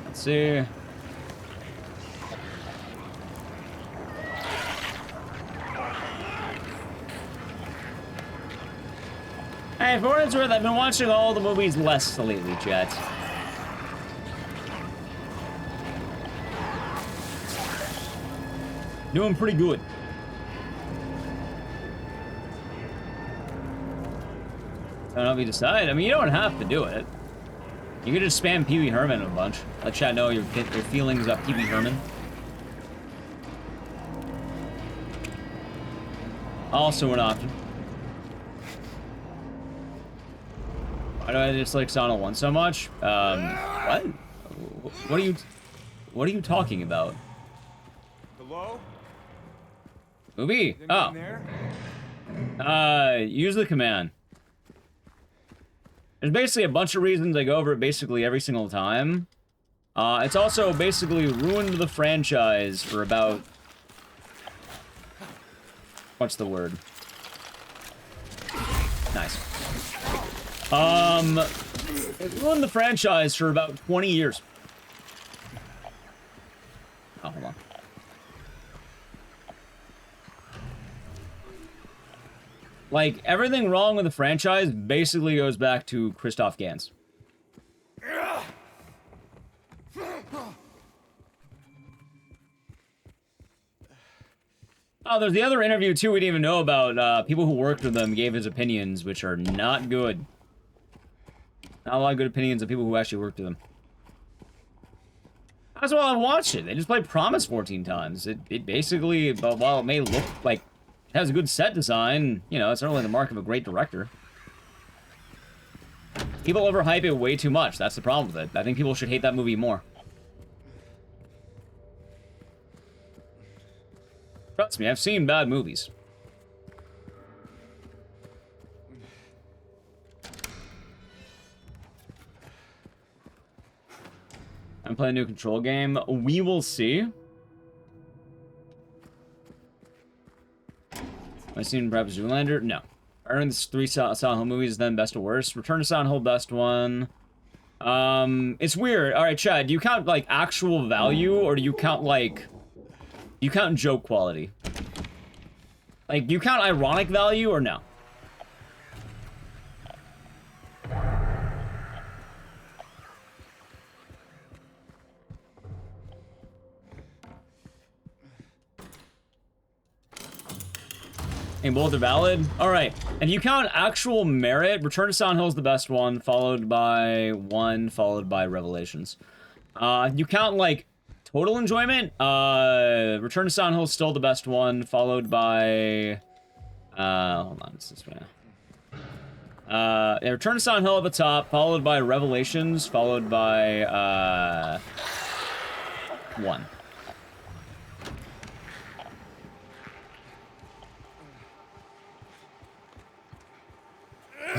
Let's see. Hey, for what it's worth, I've been watching all the movies less lately, chat. Doing pretty good. I don't know if you decide. I mean, you don't have to do it. You could just spam Pee Wee Herman a bunch. Let chat know your feelings about Pee Wee Herman. Also an option. Why do I dislike Sonic 1 so much? What? What are you talking about? Hello? Movie? Oh. Use the command. There's basically a bunch of reasons. I go over it basically every single time. It's also basically ruined the franchise for about... What's the word? Nice. It ruined the franchise for about 20 years. Oh, hold on. Like, everything wrong with the franchise basically goes back to Christoph Gans. Oh, there's the other interview, too, we didn't even know about. People who worked with them gave his opinions, which are not good. Not a lot of good opinions of people who actually worked with them. That's why I watched it. They just played Promise 14 times. It basically, while it may look like it has a good set design, you know, it's not really the mark of a great director. People overhype it way too much. That's the problem with it. I think people should hate that movie more. Trust me, I've seen bad movies. I'm playing a new Control game. We will see. I've seen perhaps Zoolander? No. I earned this 3 Silent Hill movies, then best to worst. Return to Silent Hill, best one. It's weird. Alright, Chad, do you count, like, actual value, or do you count, like... You count joke quality? Like, do you count ironic value, or no? And both are valid? Alright. And you count actual merit, Return to Silent Hill is the best one, followed by Revelations. You count, like, total enjoyment, Return to Silent Hill is still the best one, followed by... hold on, it's this way. Yeah, Return to Silent Hill at the top, followed by Revelations, followed by, 1.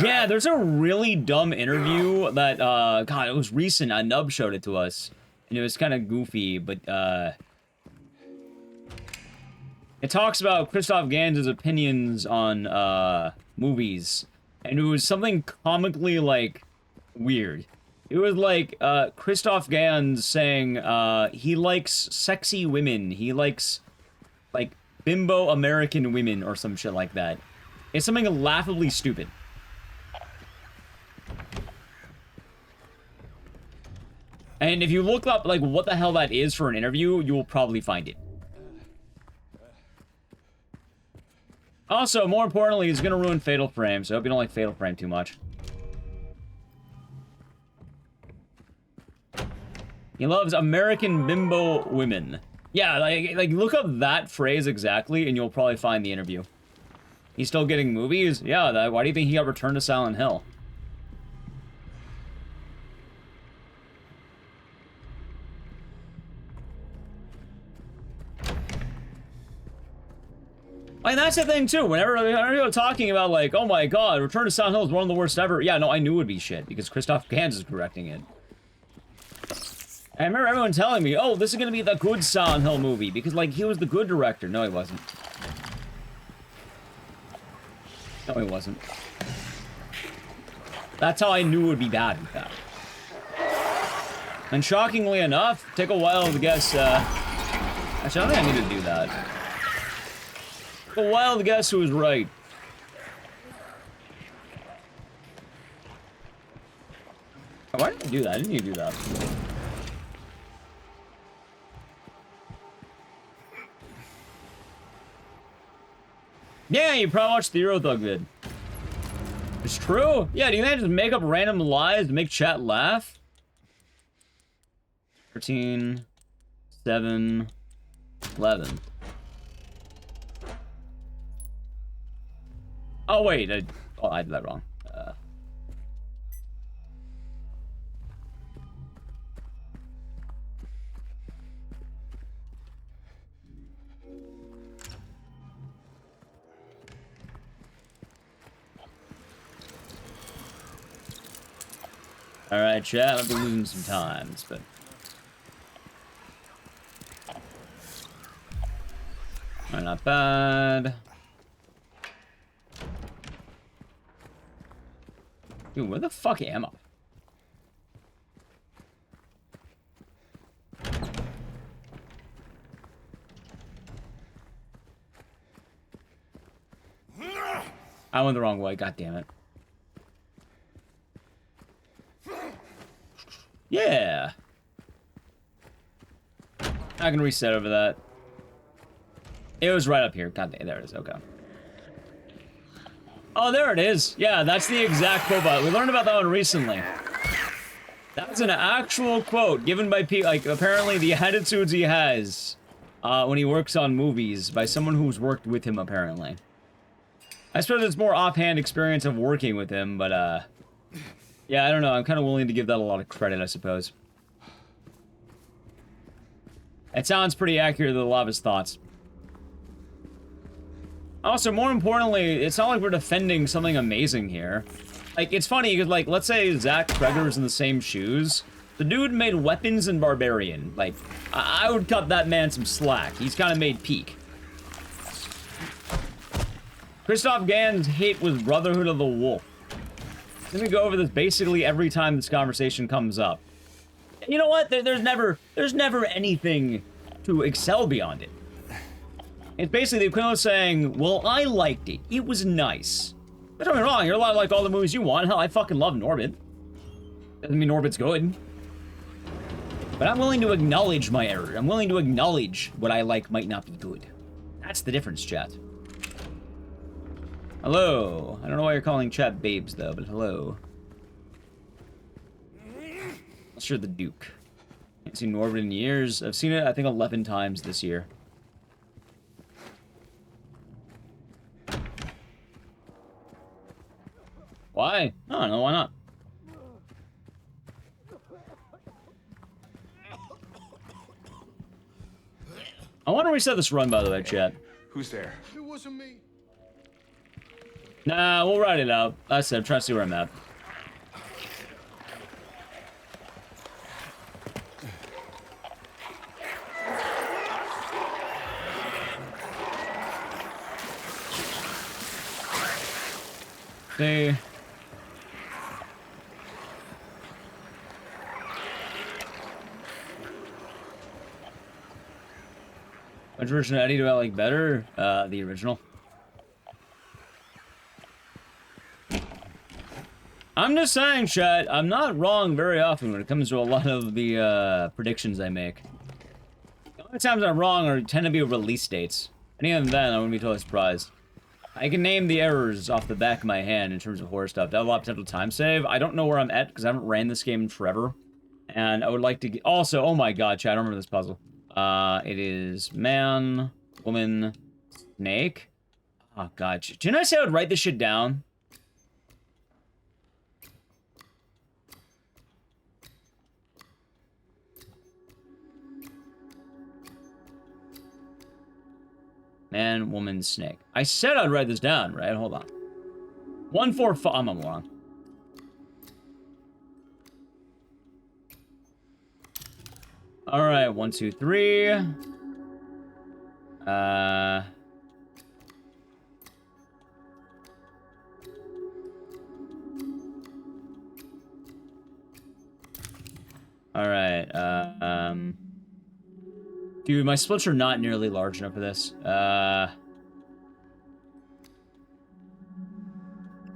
Yeah, there's a really dumb interview that, God, it was recent. Nub showed it to us. And it was kind of goofy, but, it talks about Christoph Gans' opinions on, movies. And it was something comically, like, weird. It was like, Christoph Gans saying, he likes sexy women. He likes, like, bimbo American women or some shit like that. It's something laughably stupid. And if you look up, like, what the hell that is for an interview, you will probably find it. Also, more importantly, he's gonna ruin Fatal Frame, so I hope you don't like Fatal Frame too much. He loves American bimbo women. Yeah, like look up that phrase exactly, and you'll probably find the interview. He's still getting movies? Yeah, why do you think he got Return to Silent Hill? Like, that's the thing, too. Whenever you're talking about, like, oh my god, Return to Silent Hill is one of the worst ever. Yeah, no, I knew it would be shit, because Christoph Gans is directing it. I remember everyone telling me, oh, this is gonna be the good Silent Hill movie, because, like, he was the good director. No, he wasn't. No, he wasn't. That's how I knew it would be bad, in fact. And shockingly enough, take a while to guess, actually, I don't think I need to do that. A wild guess who was right. Why did I do that? I didn't need to do that. Yeah, you probably watched the Euro Thug vid. It's true? Yeah, do you think I just make up random lies to make chat laugh? 13, 7, 11. Oh, wait, I did that wrong. Alright, chat, I've been losing some times, but... Not bad. Dude, where the fuck am I? I went the wrong way, god damn it. Yeah. I can reset over that. It was right up here. God damn, there it is. Okay. Oh, there it is. Yeah, that's the exact quote. We learned about that one recently. That's an actual quote given by people, like, apparently the attitudes he has when he works on movies by someone who's worked with him, apparently. I suppose it's more offhand experience of working with him, but, yeah, I don't know. I'm kind of willing to give that a lot of credit, I suppose. It sounds pretty accurate to a lot of his thoughts. Also, more importantly, it's not like we're defending something amazing here. Like, it's funny, because, like, let's say Zach Kreger's in the same shoes. The dude made Weapons and Barbarian. Like, I would cut that man some slack. He's kind of made peak. Christoph Gans' hit was Brotherhood of the Wolf. Let me go over this basically every time this conversation comes up. You know what? There's never anything to excel beyond it. It's basically the equivalent of saying, well, I liked it. It was nice. But don't get me wrong, you're allowed to like all the movies you want. Hell, I fucking love Norbit. Doesn't mean Norbit's good. But I'm willing to acknowledge my error. I'm willing to acknowledge what I like might not be good. That's the difference, chat. Hello. I don't know why you're calling chat babes, though, but hello. Unless you're the Duke. I haven't seen Norbit in years. I've seen it, I think, 11 times this year. Why? I don't know, why not? I want to reset this run, by the way, chat. Who's there? It wasn't me. Nah, we'll ride it out. Like I said, I'm trying to see where I'm at. See. Which version of Eddie do I like better? The original. I'm just saying, chat, I'm not wrong very often when it comes to a lot of the predictions I make. The only times I'm wrong tend to be release dates. And even then, I wouldn't be totally surprised. I can name the errors off the back of my hand in terms of horror stuff. That a lot of potential time save. I don't know where I'm at because I haven't ran this game in forever. And I would like to get... Also, oh my god, chat, I don't remember this puzzle. It is man, woman, snake. Oh god, didn't I say I would write this shit down? Man, woman, snake. I said I'd write this down, right? Hold on. 1, 4, 5. I'm wrong. All right, 1, 2, 3. All right. Dude, my splits are not nearly large enough for this. One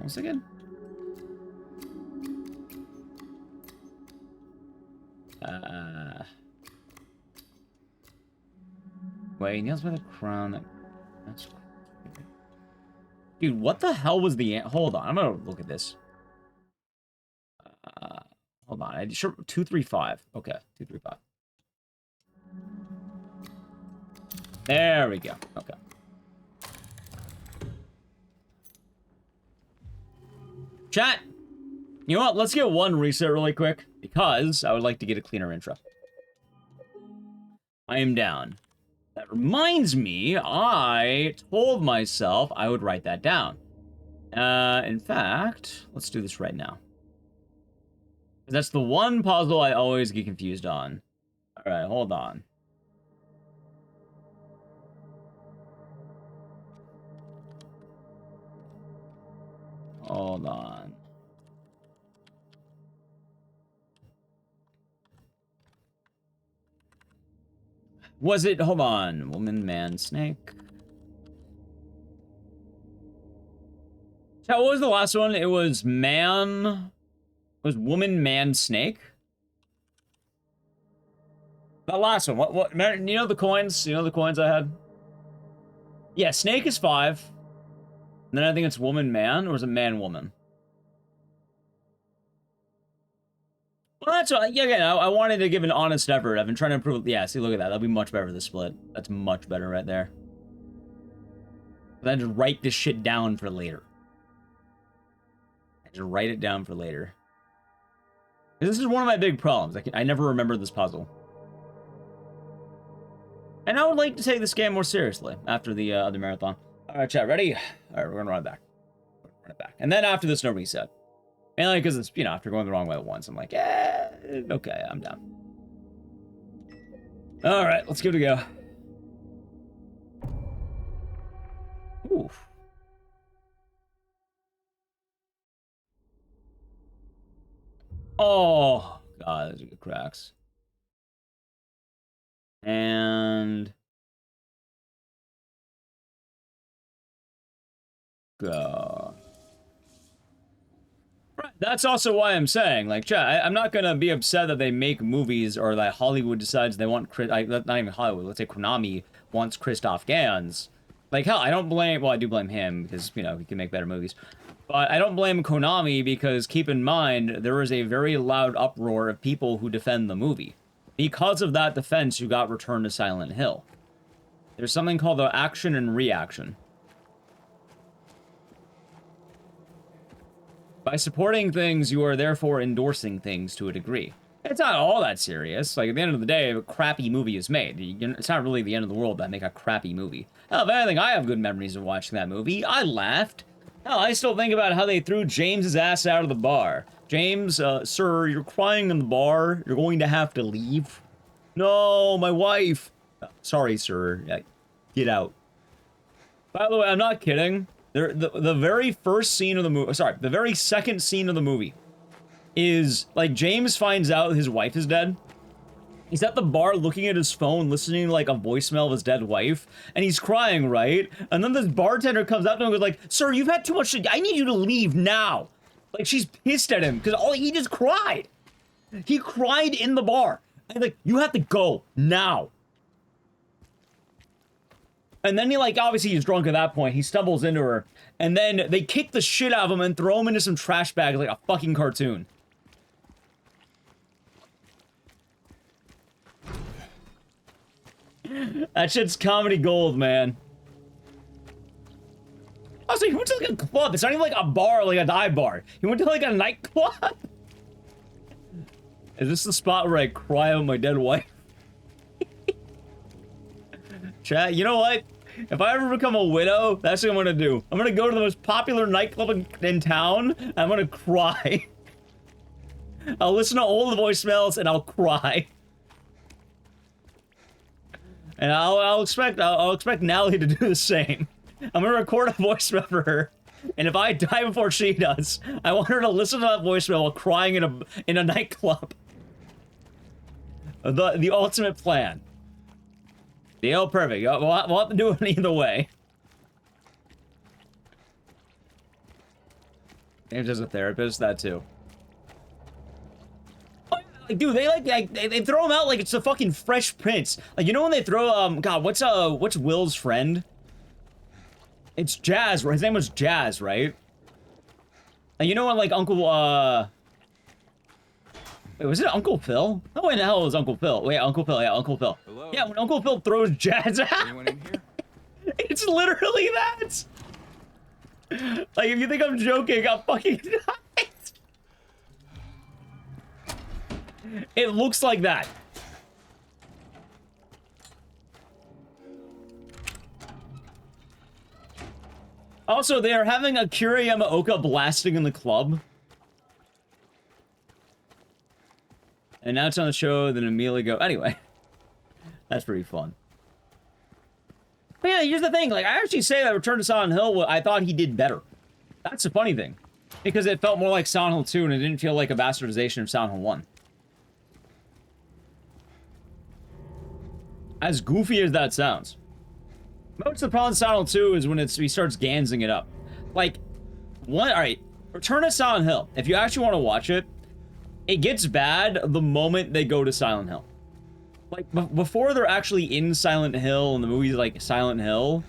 second. Wait, nails by the crown. That's... Dude, what the hell was the... Hold on, I'm gonna look at this. Hold on, sure, 2, 3, 5. Okay, 2, 3, 5. There we go. Okay. Chat, you know what? Let's get one reset really quick because I would like to get a cleaner intro. I am down. That reminds me, I told myself I would write that down. In fact, let's do this right now. That's the one puzzle I always get confused on. All right, hold on. Hold on. Was it... Hold on. Woman, man, snake. What was the last one? It was man... It was woman, man, snake? That last one. What? You know the coins? You know the coins I had? Yeah, snake is 5. And then I think it's woman, man, or is it man, woman? Well, that's yeah. Again, I wanted to give an honest effort. I've been trying to improve. Yeah, see, look at that. That'll be much better for the split. That's much better right there. Then just write this shit down for later. Just write it down for later. This is one of my big problems. I never remember this puzzle. And I would like to take this game more seriously after the marathon. All right, chat, ready? All right, we're gonna run it back. Run it back. And then after this, no reset. Mainly because it's, you know, after going the wrong way once, I'm like, okay, I'm down. All right, let's give it a go. Oof. Oh, God, those are good cracks. And... go. Right. That's also why I'm saying, like, chat, I'm not gonna be upset that they make movies or that Hollywood decides they want not even Hollywood, let's say Konami wants Christoph Gans. Like, hell, I don't blame, well, I do blame him because, you know, he can make better movies. But I don't blame Konami because, keep in mind, there is a very loud uproar of people who defend the movie. Because of that defense, you got Return to Silent Hill. There's something called the action and reaction. By supporting things, you are therefore endorsing things to a degree. It's not all that serious. Like, at the end of the day, a crappy movie is made. It's not really the end of the world that make a crappy movie. Hell, if anything, I have good memories of watching that movie. I laughed. Hell, I still think about how they threw James's ass out of the bar. James, sir, you're crying in the bar. You're going to have to leave. No, my wife. Sorry, sir. Get out. By the way, I'm not kidding. The very first scene of the movie, sorry, the very second scene of the movie is, like, James finds out his wife is dead. He's at the bar looking at his phone, listening to, like, a voicemail of his dead wife, and he's crying, right? And then this bartender comes up to him and goes like, sir, you've had too much, I need you to leave now. Like, she's pissed at him, because he just cried. He cried in the bar. And like, you have to go, now. And then he, like, obviously he's drunk at that point. He stumbles into her, and then they kick the shit out of him and throw him into some trash bags like a fucking cartoon. That shit's comedy gold, man. Also, he went to like a club. It's not even like a bar, like a dive bar. He went to like a nightclub. Is this the spot where I cry on my dead wife? Chat, you know what? If I ever become a widow, that's what I'm gonna do. I'm gonna go to the most popular nightclub in town, and I'm gonna cry. I'll listen to all the voicemails, and I'll cry. And I'll expect Nally to do the same. I'm gonna record a voicemail for her, and if I die before she does, I want her to listen to that voicemail while crying in a nightclub. The ultimate plan. Deal, perfect. We'll have to do it either way. James as a therapist, that too. Like, dude, they throw him out like it's the fucking Fresh Prince. Like, you know when they throw God, what's Will's friend? It's Jazz. His name was Jazz, right? And you know when like Uncle wait, was it Uncle Phil? No way in the hell was Uncle Phil. Wait, Uncle Phil, yeah, Uncle Phil. Hello? Yeah, when Uncle Phil throws Jazz out. Anyone in here? It's literally that. Like, if you think I'm joking, I'm fucking not. It looks like that. Also, they are having Akira Yamaoka blasting in the club. And now it's on the show, then immediately go. Anyway, that's pretty fun. But yeah, here's the thing. Like, I actually say that Return to Silent Hill, I thought he did better. That's the funny thing. Because it felt more like Silent Hill 2, and it didn't feel like a bastardization of Silent Hill 1. As goofy as that sounds. Most of the problem with Silent Hill 2 is when he starts gansing it up. Like, alright, Return to Silent Hill. If you actually want to watch it, it gets bad the moment they go to Silent Hill. Like, before they're actually in Silent Hill and the movie's like Silent Hill,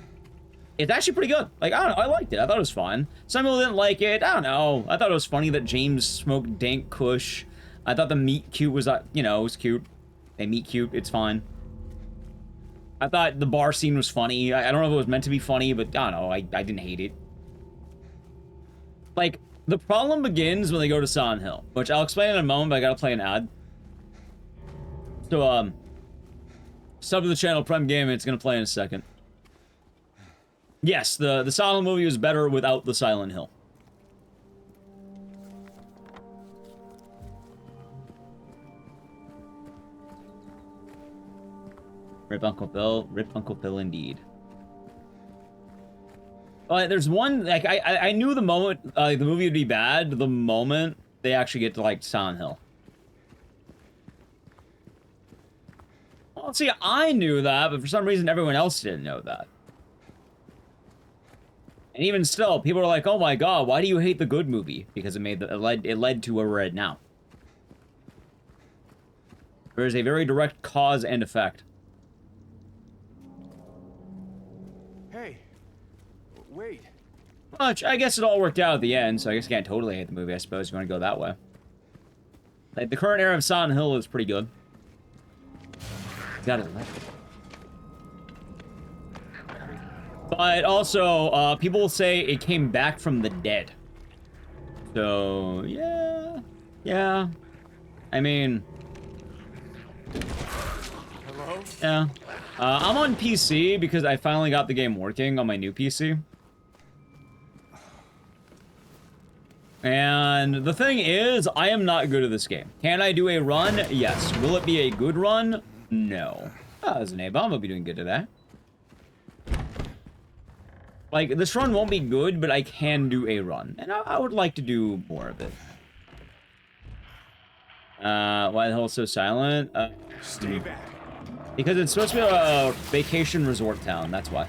it's actually pretty good. Like, I don't know, I liked it. I thought it was fun. Some people didn't like it. I don't know. I thought it was funny that James smoked dank kush. I thought the meet cute was, you know, it was cute. They meet cute. It's fine. I thought the bar scene was funny. I don't know if it was meant to be funny, but I don't know. I didn't hate it. Like, the problem begins when they go to Silent Hill, which I'll explain in a moment, but I gotta play an ad. So, sub to the channel, Prime Gaming, it's gonna play in a second. Yes, the Silent movie was better without the Silent Hill. Rip Uncle Phil. Rip Uncle Phil indeed. There's one, like, I knew the moment, the movie would be bad the moment they actually get to, like, Silent Hill. Well, see, I knew that, but for some reason everyone else didn't know that. And even still, people are like, oh my god, why do you hate the good movie? Because it led to where we're at now. There is a very direct cause and effect. Hey, wait. Well, I guess it all worked out at the end, so I guess you can't totally hate the movie, I suppose, if you want to go that way. Like, the current era of Silent Hill is pretty good. Got it left. But also, people will say it came back from the dead. So, yeah. Yeah. I mean... Hello? Yeah. I'm on PC because I finally got the game working on my new PC. And the thing is, I am not good at this game. Can I do a run? Yes. Will it be a good run? No. As an A-bomb, I'll be doing good at that. Like, this run won't be good, but I can do a run. And I would like to do more of it. Why the hell is it so silent? Stay back. Because it's supposed to be a vacation resort town, that's why.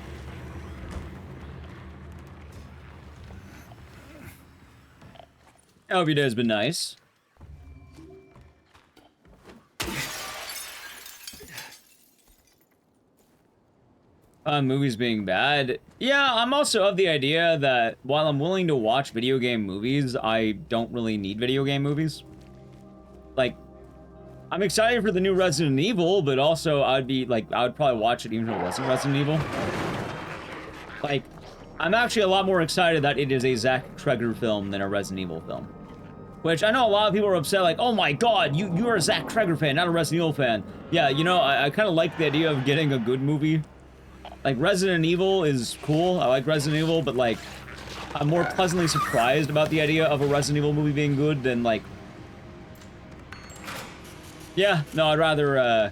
I hope your day has been nice. Movies being bad. Yeah, I'm also of the idea that while I'm willing to watch video game movies, I don't really need video game movies. Like, I'm excited for the new Resident Evil, but also I would probably watch it even if it wasn't Resident Evil. Like, I'm actually a lot more excited that it is a Zack Cregger film than a Resident Evil film. Which I know a lot of people are upset, like, oh my god, you're a Zack Cregger fan, not a Resident Evil fan. Yeah, you know, I kind of like the idea of getting a good movie. Like, Resident Evil is cool, I like Resident Evil, but like, I'm more pleasantly surprised about the idea of a Resident Evil movie being good than like... Yeah, no, I'd rather,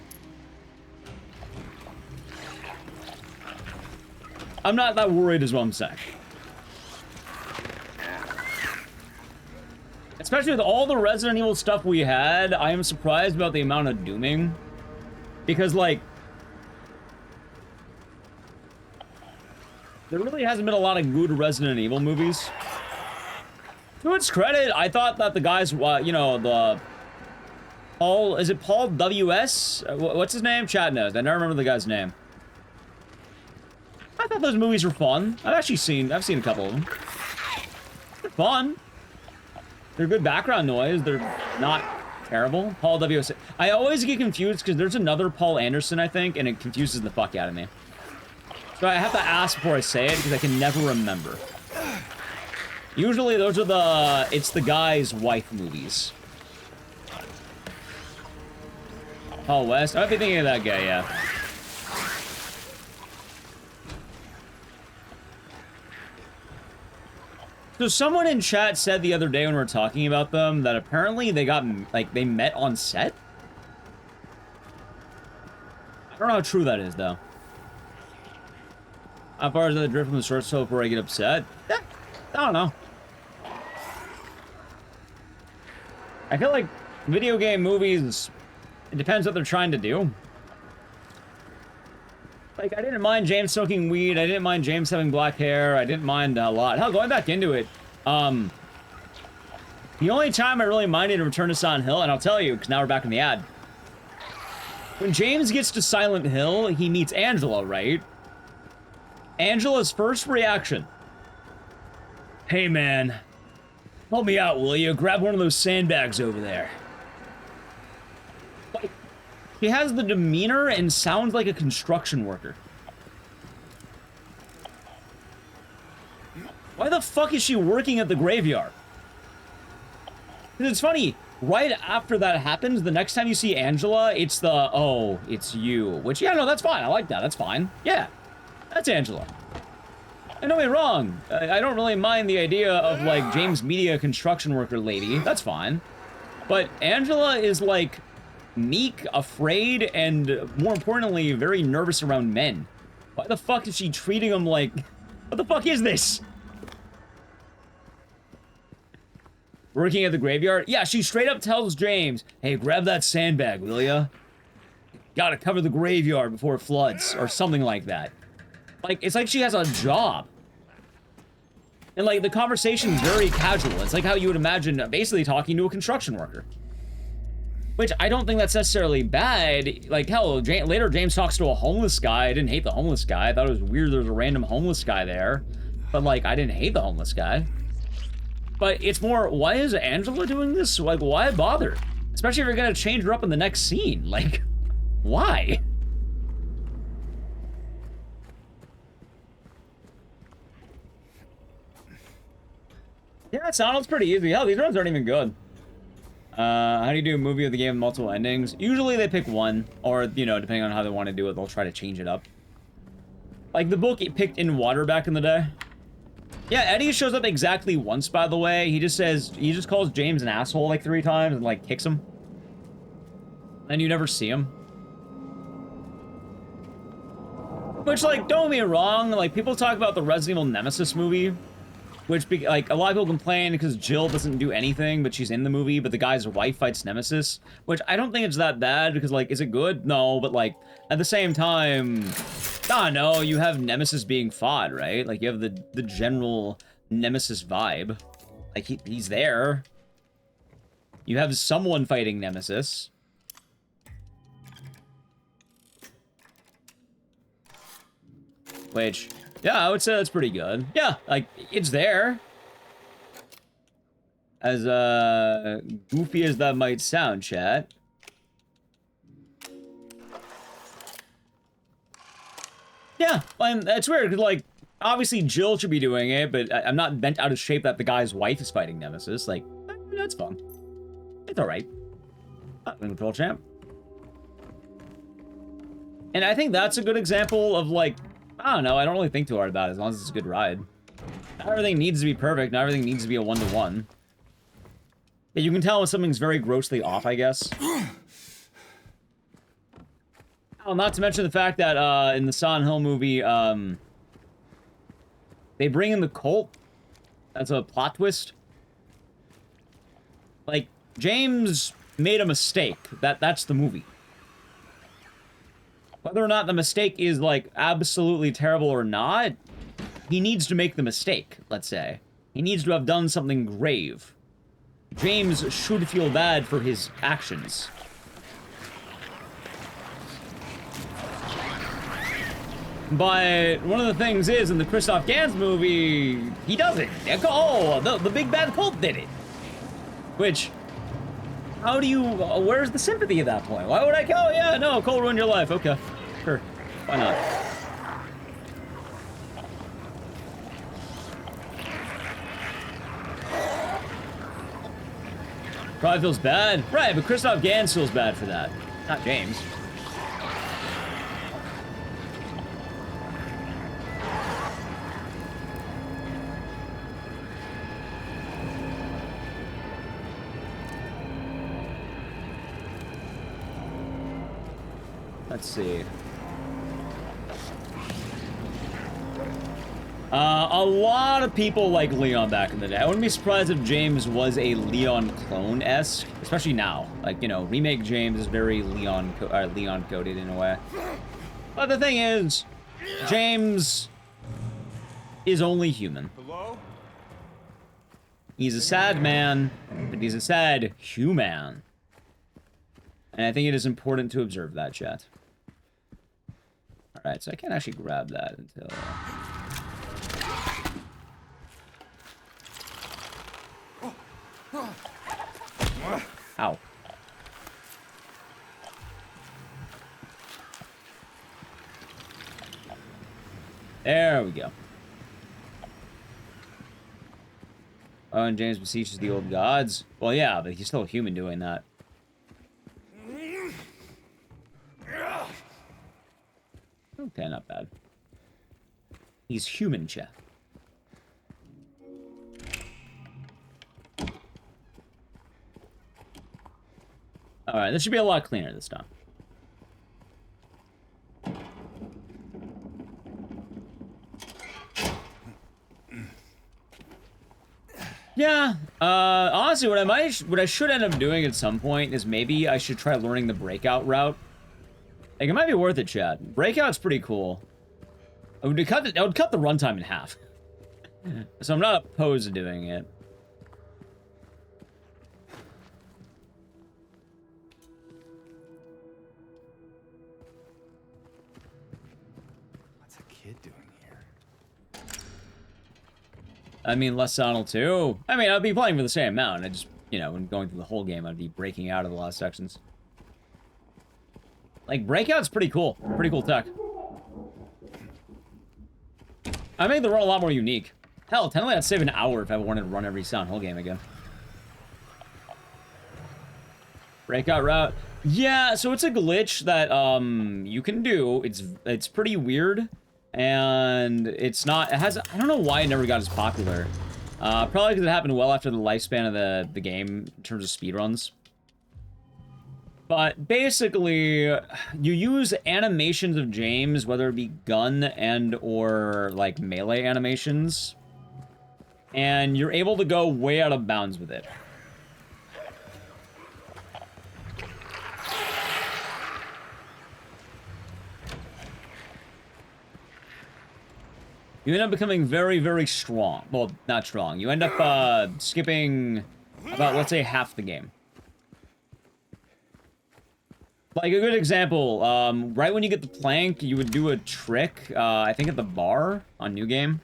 I'm not that worried is what I'm saying. Especially with all the Resident Evil stuff we had, I am surprised about the amount of dooming. Because, like... there really hasn't been a lot of good Resident Evil movies. To its credit, I thought that the guys, you know, the... Paul, is it Paul W.S.? What's his name? Chat knows. I never remember the guy's name. I thought those movies were fun. I've seen a couple of them. They're fun. They're good background noise. They're not terrible. Paul W.S. I always get confused because there's another Paul Anderson, I think, and it confuses the fuck out of me. So I have to ask before I say it because I can never remember. Usually those are it's the guy's wife movies. Paul West? I might be thinking of that guy, yeah. So someone in chat said the other day when we were talking about them that apparently they got, like, they met on set? I don't know how true that is, though. How far is that drift from the short slope before I get upset? Yeah, I don't know. I feel like video game movies, it depends what they're trying to do. Like, I didn't mind James smoking weed, I didn't mind James having black hair, I didn't mind a lot. Hell, going back into it, the only time I really minded Return to Silent Hill, and I'll tell you, because now we're back in the ad. When James gets to Silent Hill, he meets Angela, right? Angela's first reaction. Hey, man. Help me out, will you? Grab one of those sandbags over there. Like, he has the demeanor and sounds like a construction worker. Why the fuck is she working at the graveyard? Because it's funny, right after that happens, the next time you see Angela, it's the, oh, it's you. Which, yeah, no, that's fine. I like that. That's fine. Yeah, that's Angela. And don't get me wrong. I don't really mind the idea of, like, James Media construction worker lady. That's fine. But Angela is, like, meek, afraid, and, more importantly, very nervous around men. Why the fuck is she treating him like... What the fuck is this? Working at the graveyard? Yeah, she straight up tells James, hey, grab that sandbag, will ya? Gotta cover the graveyard before it floods, or something like that. Like, it's like she has a job. And, like, the conversation's very casual. It's like how you would imagine basically talking to a construction worker. Which, I don't think that's necessarily bad. Like, hell, later James talks to a homeless guy. I didn't hate the homeless guy. I thought it was weird there was a random homeless guy there. But, like, I didn't hate the homeless guy. But it's more, why is Angela doing this? Like, why bother? Especially if you're gonna change her up in the next scene. Like, why? Yeah, it sounds pretty easy. Hell, these runs aren't even good. How do you do a movie with a game with multiple endings? Usually they pick one, or, you know, depending on how they want to do it, they'll try to change it up. Like the book it picked In Water back in the day. Yeah, Eddie shows up exactly once, by the way. He just calls James an asshole like 3 times and, like, kicks him. And you never see him. Which, like, don't get me wrong, like, people talk about the Resident Evil Nemesis movie. Which, like, a lot of people complain because Jill doesn't do anything, but she's in the movie, but the guy's wife fights Nemesis. Which, I don't think it's that bad, because, like, is it good? No, but, like, at the same time... I don't know, you have Nemesis being fought, right? Like, you have the general Nemesis vibe. Like, he's there. You have someone fighting Nemesis. Which, yeah, I would say that's pretty good. Yeah, like, it's there. As, goofy as that might sound, chat. Yeah, and that's weird, because, like, obviously Jill should be doing it, but I'm not bent out of shape that the guy's wife is fighting Nemesis. Like, that's fun. It's alright. Control champ. And I think that's a good example of, like, I don't know, I don't really think too hard about it, as long as it's a good ride. Not everything needs to be perfect, not everything needs to be a one-to-one. Yeah, you can tell when something's very grossly off, I guess. Oh, not to mention the fact that, in the Silent Hill movie, they bring in the cult. That's a plot twist. Like, James made a mistake. That's the movie. Whether or not the mistake is, like, absolutely terrible or not, he needs to make the mistake, let's say. He needs to have done something grave. James should feel bad for his actions. But one of the things is, in the Christoph Gans movie, he doesn't. Oh, the big bad cult did it. Which, how do you, where's the sympathy at that point? Why would I, oh yeah, no, cult ruined your life. Okay, sure, why not? Probably feels bad. Right, but Christoph Gans feels bad for that. Not James. Let's see. A lot of people like Leon back in the day. I wouldn't be surprised if James was a Leon clone-esque, especially now. Like, you know, remake James is very Leon coded in a way. But the thing is, James is only human. Hello? He's a sad man, but he's a sad human. And I think it is important to observe that, chat. Alright, so I can't actually grab that until... Ow. There we go. Oh, and James beseeches the old gods? Well, yeah, but he's still a human doing that. Okay, not bad. He's human, chat. Alright, this should be a lot cleaner this time. Yeah, honestly, what I should end up doing at some point is maybe I should try learning the breakout route. Like, it might be worth it, chat. Breakout's pretty cool. I would cut the runtime in half. So I'm not opposed to doing it. What's a kid doing here? I mean, less Sonal too. I mean, I'd be playing for the same amount. I just, you know, when going through the whole game, I'd be breaking out of the last sections. Like, Breakout's pretty cool. Pretty cool tech. I made the run a lot more unique. Hell, technically I'd save an hour if I wanted to run every Silent Hill game again. Breakout route. Yeah, so it's a glitch that, you can do. It's pretty weird. And it's not, it has, I don't know why it never got as popular. Probably because it happened well after the lifespan of the game in terms of speedruns. But basically, you use animations of James, whether it be gun and or like melee animations, and you're able to go way out of bounds with it. You end up becoming very, very strong. Well, not strong. You end up skipping about, let's say, half the game. Like a good example, right when you get the plank, you would do a trick, I think at the bar on New Game.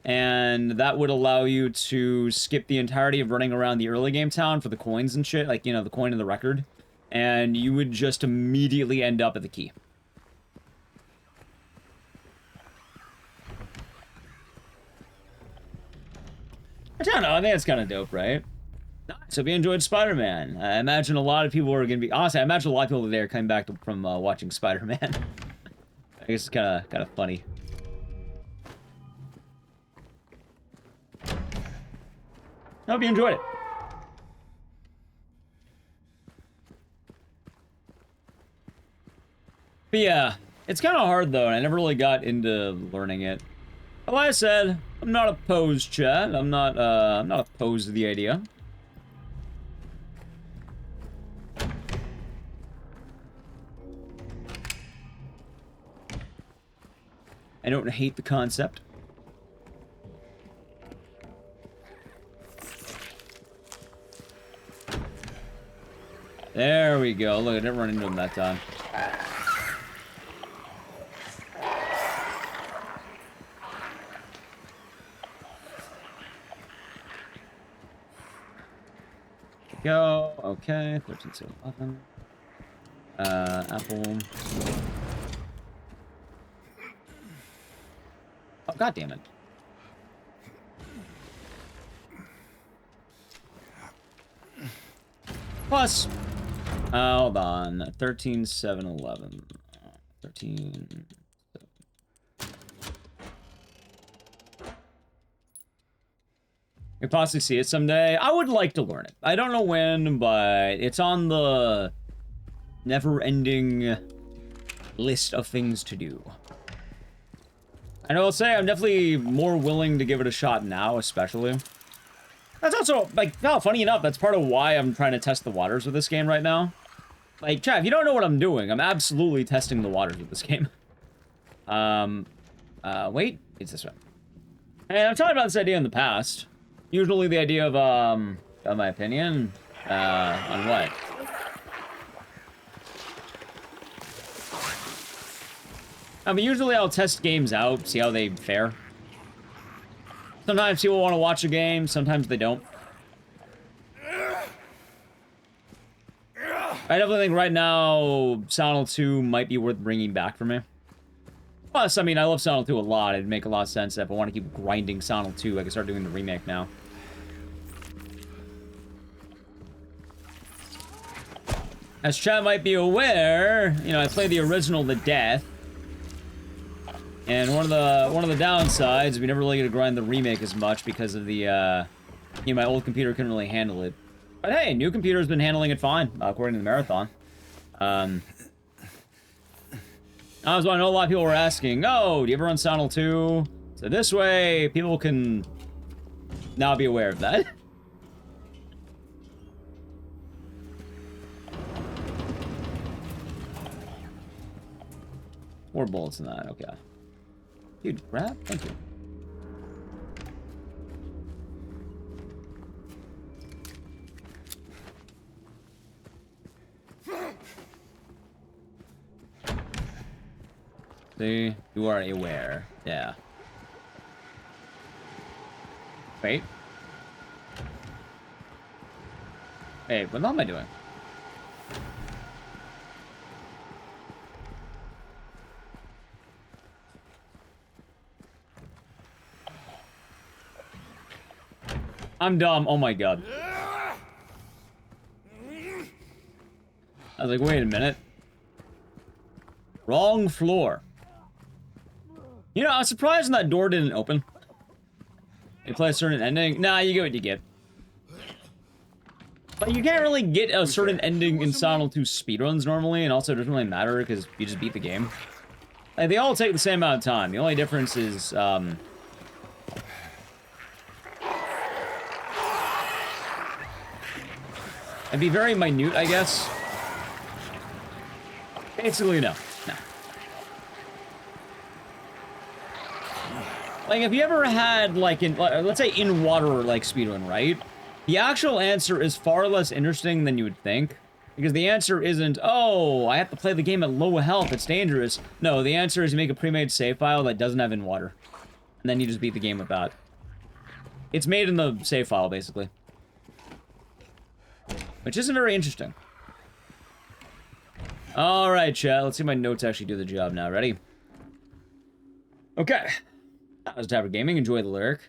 And that would allow you to skip the entirety of running around the early game town for the coins and shit, like, you know, the coin and the record. And you would just immediately end up at the key. I don't know, I think that's kind of dope, right? So if you enjoyed Spider-Man, I imagine a lot of people are going to be... Honestly, I imagine a lot of people today are coming back from watching Spider-Man. I guess it's kind of funny. I hope you enjoyed it. But yeah, it's kind of hard though, and I never really got into learning it. But like I said, I'm not opposed, chat. I'm not opposed to the idea. I don't hate the concept. There we go. Look, I didn't run into him that time. Go. Okay. 13 to 11. Apple. Oh, God damn it. Plus, hold on. 13, 7, 11. 13. 7. You'll possibly see it someday. I would like to learn it. I don't know when, but it's on the never-ending list of things to do. And I will say I'm definitely more willing to give it a shot now, especially. That's also, like, no, funny enough, that's part of why I'm trying to test the waters with this game right now. Like, chat, if you don't know what I'm doing, I'm absolutely testing the waters with this game. Wait, it's this way. And I've talked about this idea in the past. Usually the idea of my opinion, on what? I mean, usually I'll test games out, see how they fare. Sometimes people want to watch a game, sometimes they don't. I definitely think right now, Silent Hill 2 might be worth bringing back for me. Plus, I mean, I love Silent Hill 2 a lot. It'd make a lot of sense if I want to keep grinding Silent Hill 2, I can start doing the remake now. As chat might be aware, you know, I played the original to death. And one of the downsides, we never really get to grind the remake as much because of the, you know, my old computer couldn't really handle it. But hey, new computer's been handling it fine, according to the marathon. I know a lot of people were asking, oh, do you ever run Silent 2? So this way, people can now be aware of that. More bullets than that, okay. Dude, grab? Thank you. See, you are aware. Yeah. Wait. Hey, what am I doing? I'm dumb. Oh my god. I was like, wait a minute. Wrong floor. You know, I was surprised when that door didn't open. You play a certain ending? Nah, you get what you get. But you can't really get a certain ending in Silent 2 speedruns normally, and also it doesn't really matter because you just beat the game. Like, they all take the same amount of time. The only difference is, it'd be very minute, I guess. Basically, no. No. Like, if you ever had, like, let's say in water, like, speedrun, right? The actual answer is far less interesting than you would think. Because the answer isn't, oh, I have to play the game at low health, it's dangerous. No, the answer is you make a pre-made save file that doesn't have in water. And then you just beat the game with that. It's made in the save file, basically. Which isn't very interesting. Alright, chat, let's see if my notes actually do the job now. Ready? Okay. That was Tabard Gaming, enjoy the lyric.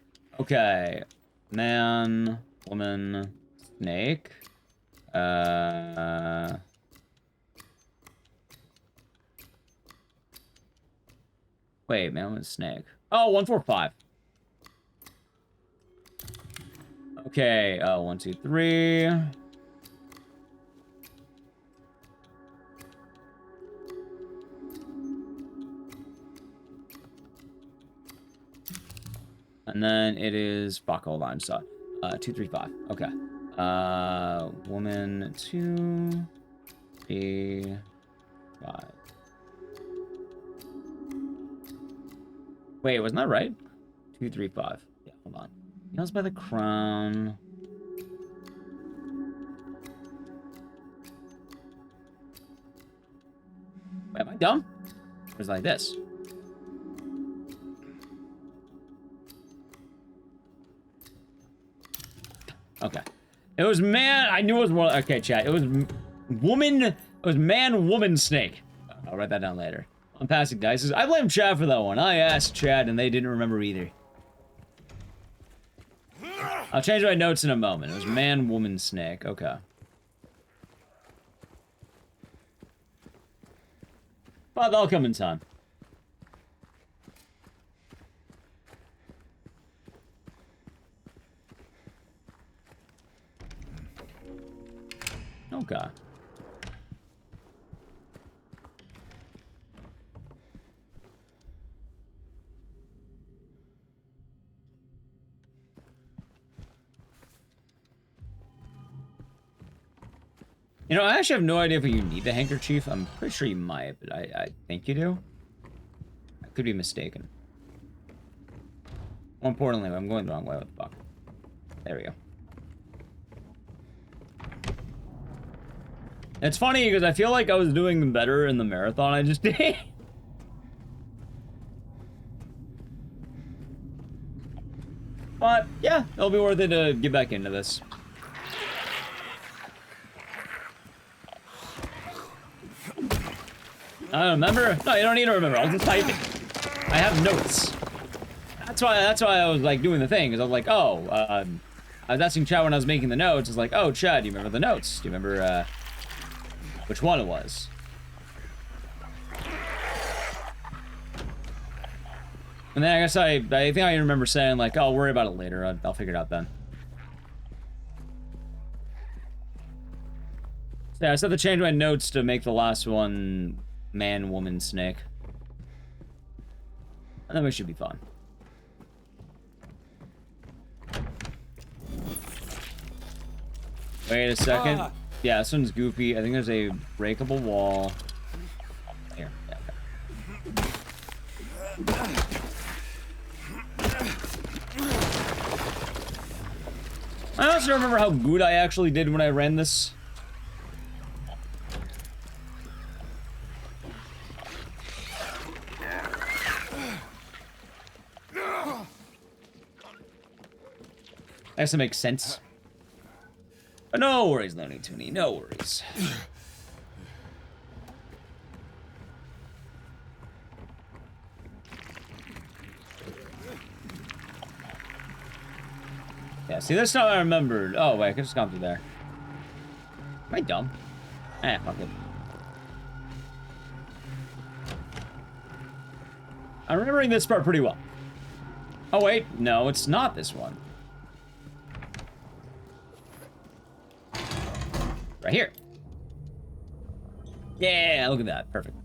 Okay. Man, woman, snake. Wait, man, woman, snake. Oh, 145. Okay, 1, 2, 3. And then it is, fuck, hold on, so, 2, 3, 5. Okay. Woman, 2, 3, 5. Wait, wasn't that right? 2, 3, 5. Yeah, hold on. Nails by the crown. Wait, am I dumb? Or is it like this? Okay. It was man, I knew it was more, okay, chat. It was woman, it was man, woman, snake. I'll write that down later. I'm passing dice. I blame chat for that one. I asked chat and they didn't remember either. I'll change my notes in a moment. It was man, woman, snake. Okay. But that'll come in time. Okay. You know, I actually have no idea if you need the handkerchief. I'm pretty sure you might, but I think you do. I could be mistaken. More importantly, I'm going the wrong way. What the fuck? There we go. It's funny because I feel like I was doing better in the marathon I just did. But, yeah, it'll be worth it to get back into this. I don't remember? No, you don't need to remember. I'll just type it. I have notes. That's why I was, like, doing the thing. Because I was like, oh, I was asking Chad when I was making the notes. It's like, oh, Chad, do you remember the notes? Do you remember, which one it was? And then I guess I think I remember saying, like, oh, I'll worry about it later. I'll figure it out then. So yeah, I said to change my notes to make the last one man, woman, snake. And then we should be fine. Wait a second. Yeah, this one's goofy. I think there's a breakable wall. Here. Yeah, okay. I also don't remember how good I actually did when I ran this. That has to make sense. But no worries, Looney Tooney, no worries. Yeah, see, this time I remembered. Oh, wait, I could just gone through there. Am I dumb? Eh, fuck it. I'm remembering this part pretty well. Oh, wait, no, it's not this one. Right here. Yeah, look at that. Perfect.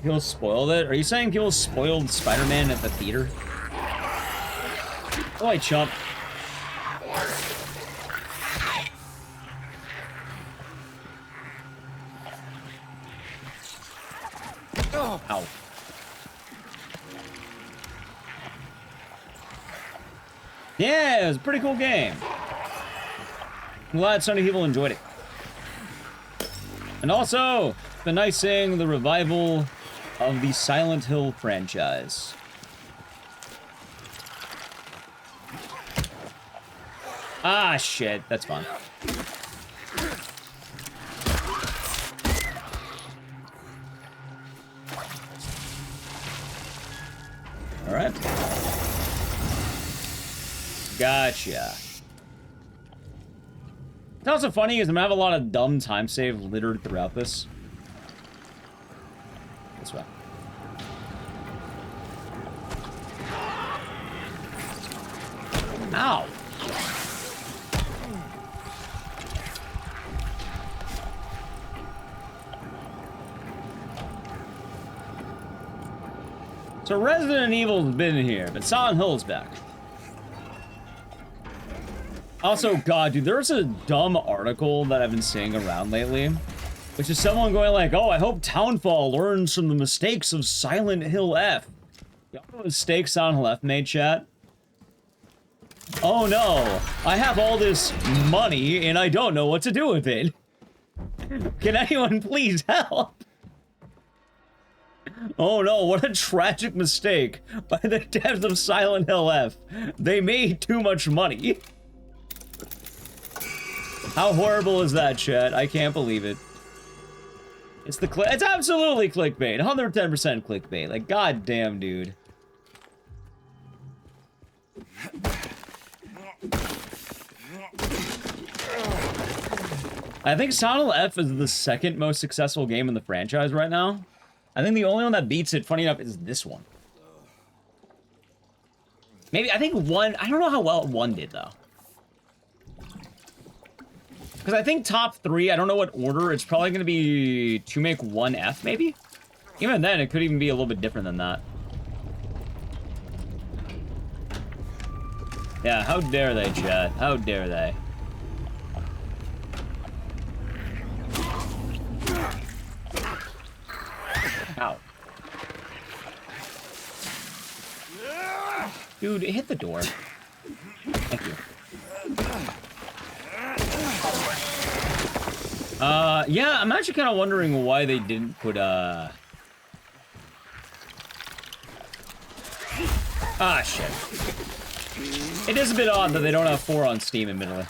People spoiled it? Are you saying people spoiled Spider-Man at the theater? Oh, I chump. Ow. Yeah, it was a pretty cool game. I'm glad so many people enjoyed it. And also, it's been nice seeing the revival of the Silent Hill franchise. Ah, shit. That's fun. Alright. Gotcha. What's also funny is I'm gonna have a lot of dumb time save littered throughout this. This way. Ow! So Resident Evil's been here, but Silent Hill's back. Also, God, dude, there's a dumb article that I've been seeing around lately, which is someone going like, oh, I hope Townfall learns from the mistakes of Silent Hill F. Y'all know the mistakes Silent Hill F made, chat? Oh no, I have all this money and I don't know what to do with it. Can anyone please help? Oh no, what a tragic mistake by the devs of Silent Hill F. They made too much money. How horrible is that, chat? I can't believe it. It's it's absolutely clickbait. 110% clickbait. Like, goddamn, dude. I think Silent Hill F is the second most successful game in the franchise right now. I think the only one that beats it, funny enough, is this one. Maybe, I think one, I don't know how well one did, though. Because I think top 3, I don't know what order, it's probably going to be to make 1 F, maybe? Even then, it could even be a little bit different than that. Yeah, how dare they, chat? How dare they? Ow. Dude, hit the door. Thank you. Yeah, I'm actually kind of wondering why they didn't put, Ah, shit. It is a bit odd that they don't have 4 on Steam, admittedly.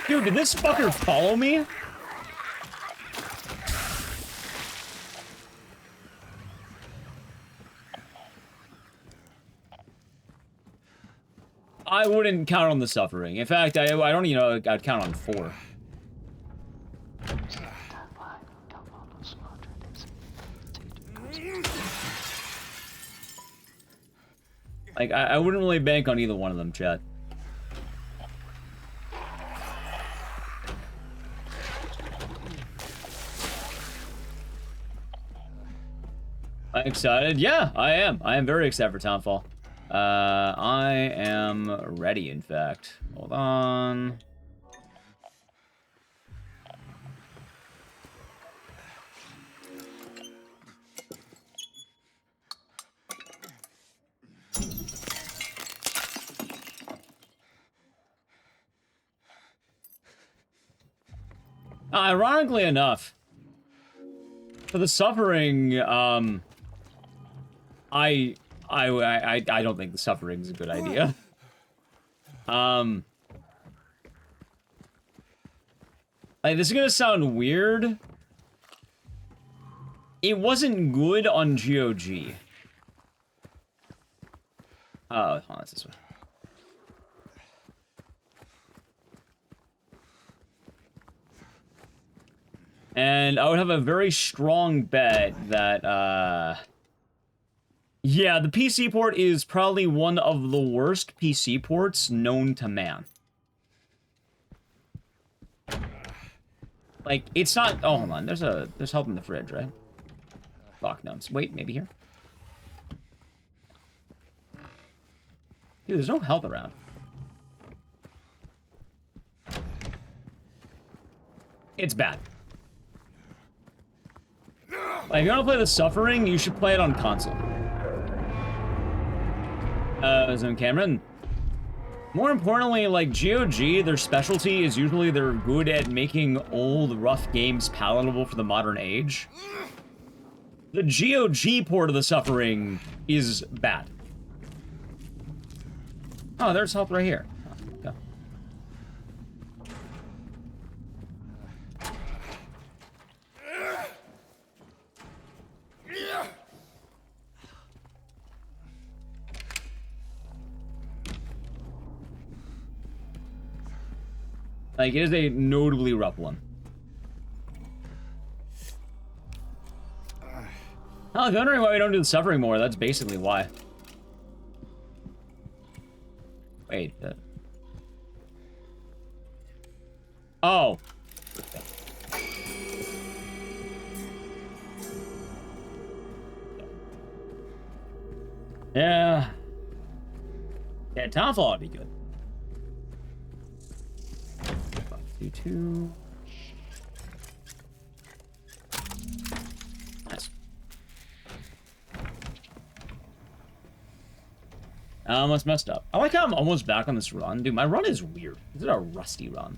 Dude, did this fucker follow me? I wouldn't count on the suffering. In fact, I don't even know I'd count on 4. Like, I wouldn't really bank on either one of them, chat. I'm excited? Yeah, I am. I am very excited for Townfall. I am ready, in fact. Hold on. Ironically enough, for the suffering, I don't think the suffering is a good idea. Like, this is gonna sound weird. It wasn't good on GOG. Oh, hold on, it's this way. And I would have a very strong bet that, yeah, the PC port is probably one of the worst PC ports known to man. Like, it's not... Oh, hold on. There's help in the fridge, right? Fuck, no. Wait, maybe here? Dude, there's no help around. It's bad. Like, if you want to play the Suffering, you should play it on console. Zone Cameron. More importantly, like, GOG, their specialty is usually they're good at making old, rough games palatable for the modern age. The GOG port of The Suffering is bad. Oh, there's health right here. Oh, okay. Like, it is a notably rough one. Oh, if you're wondering why we don't do the suffering more, that's basically why. Wait. Oh. Yeah. Yeah, Townfall would be good. 522. Nice. I almost messed up. I like how I'm almost back on this run. Dude, my run is weird. This is a rusty run.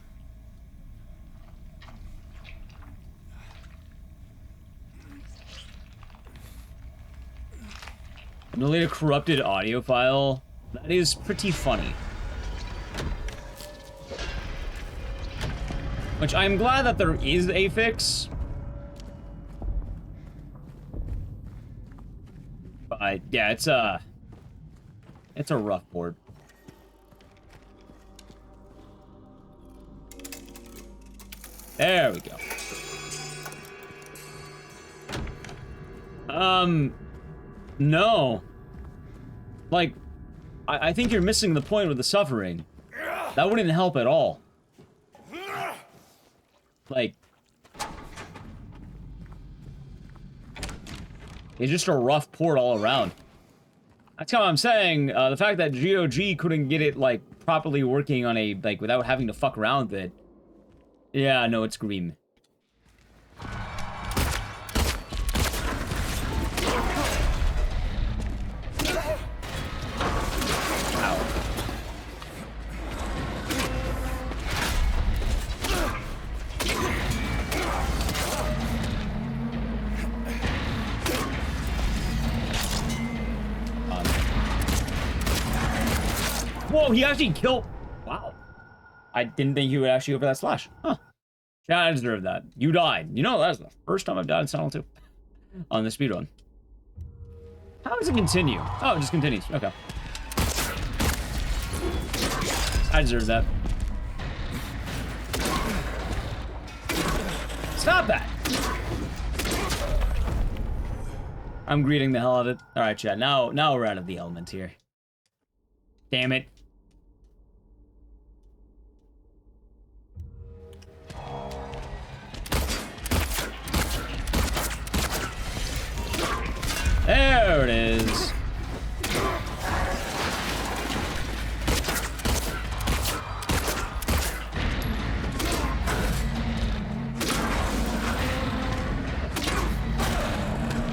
Delete a corrupted audio file. That is pretty funny. Which I'm glad that there is a fix. But yeah, it's a rough board. There we go. No. Like, I think you're missing the point with the suffering. That wouldn't help at all. Like, it's just a rough port all around. That's how I'm saying, the fact that GOG couldn't get it, like, properly working on a, like, without having to fuck around with it. Yeah, no, it's green. Whoa, he actually killed... Wow. I didn't think he would actually go for that slash. Huh. Yeah, I deserve that. You died. You know, that's the first time I've died in Silent 2. On the speedrun. How does it continue? Oh, it just continues. Okay. I deserve that. Stop that! I'm greeting the hell out of it. Alright, chat. Now we're out of the element here. Damn it. There it is.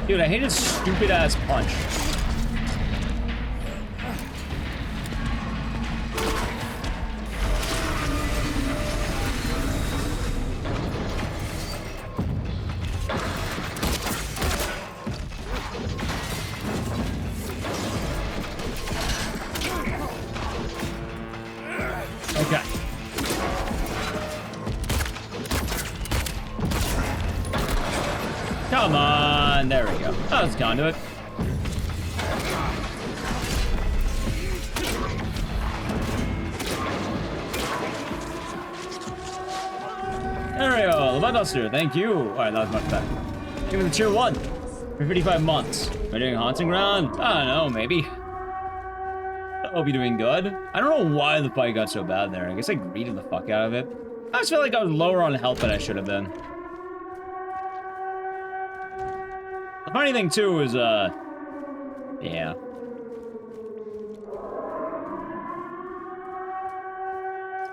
Dude, I hate his stupid ass punch. Okay. Come on, there we go. Oh, it's conduit. There we go, the Buttduster, thank you. Alright, that was much better. Give me the tier 1 for 55 months. Am I doing Haunting Ground? I don't know, maybe. I hope you're doing good. I don't know why the fight got so bad there. I guess I greeted the fuck out of it. I just feel like I was lower on health than I should have been. The funny thing, too, is, yeah.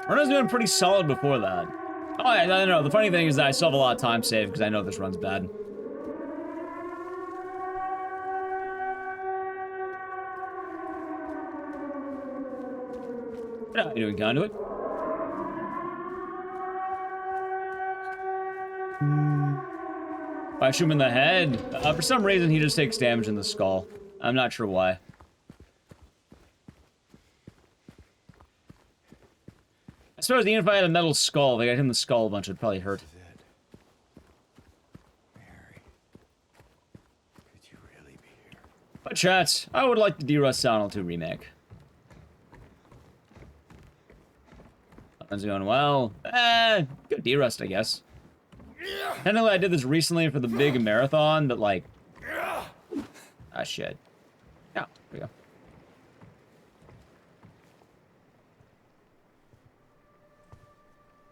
Runner's doing pretty solid before that. Oh, yeah, no. The funny thing is that I still have a lot of time saved because I know this run's bad. What are you doing, Conduit? If I shoot him in the head, for some reason he just takes damage in the skull. I'm not sure why. I suppose even if I had a metal skull, if I got hit in the skull a bunch, it'd probably hurt. But chat, I would like the D-Rust Silent Hill 2 remake. Nothing's going well. Good D-Rust, I guess. Technically, I did this recently for the big marathon, but like... Ah, shit. Yeah, there we go.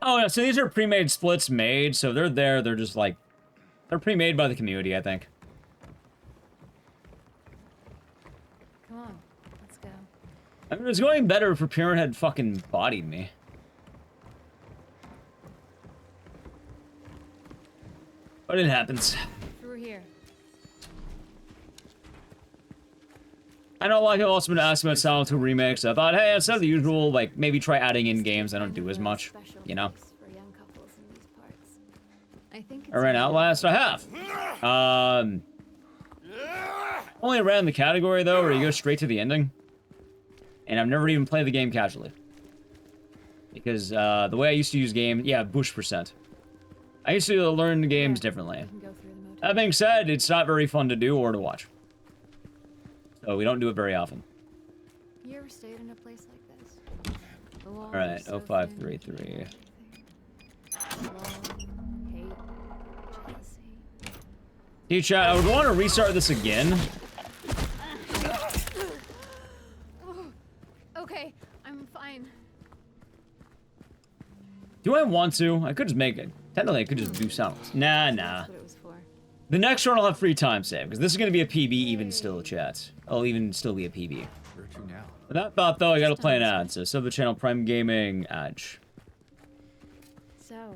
Oh, yeah, so these are pre-made splits made, so they're there, they're just like... They're pre-made by the community, I think. Come on, let's go. I mean, it was going better if Pyramid had fucking bodied me. But it happens. Through here. I know a lot of people also been asking about Silent Hill remakes. I thought, hey, instead of the usual, like, maybe try adding in games I don't do as much, you know? I ran Outlast, I have. Only ran the category, though, where you go straight to the ending. And I've never even played the game casually. Because, the way I used to use game, yeah, bush percent. I used to learn the games differently. That being said, it's not very fun to do or to watch. So we don't do it very often. You ever stayed in a place like this? Alright, 0533. Hey chat, I would want to restart this again. Okay, I'm fine. Do I want to? I could just make it. Technically, I could just do sounds. Nah. That's what it was for. The next one I'll have free time save, because this is going to be a PB even still, chat. I'll even still be a PB. With that thought, though, I gotta play an ad. So, sub the channel, Prime Gaming, Edge. So,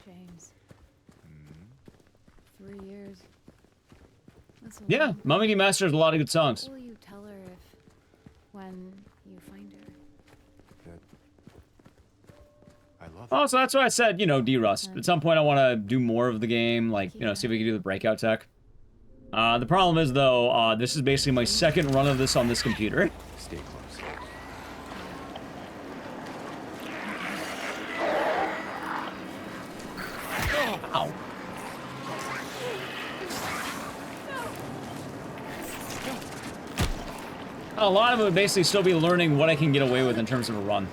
James. 3 years. That's a Yeah, long Mummy Master has a lot of good songs. What will you tell her if, when you find her? Oh, so that's why I said, you know, D-Rust. At some point, I want to do more of the game, like, you know, see if we can do the breakout tech. The problem is, though, this is basically my second run of this on this computer. Stay close. Ow. A lot of it would basically still be learning what I can get away with in terms of a run.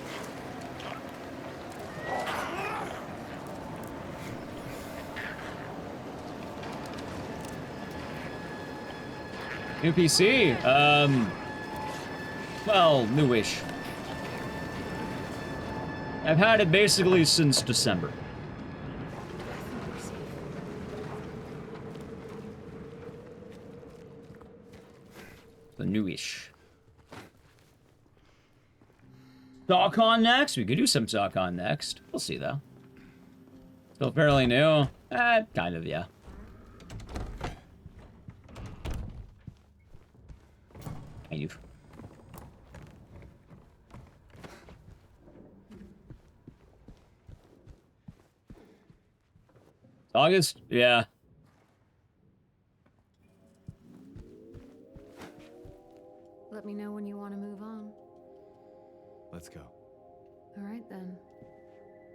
New PC? Well, newish. I've had it basically since December. The newish. StockCon next? We could do some StockCon next. We'll see, though. Still fairly new. Kind of, yeah. Kind of. August? Yeah. Let me know when you want to move on. Let's go. All right, then.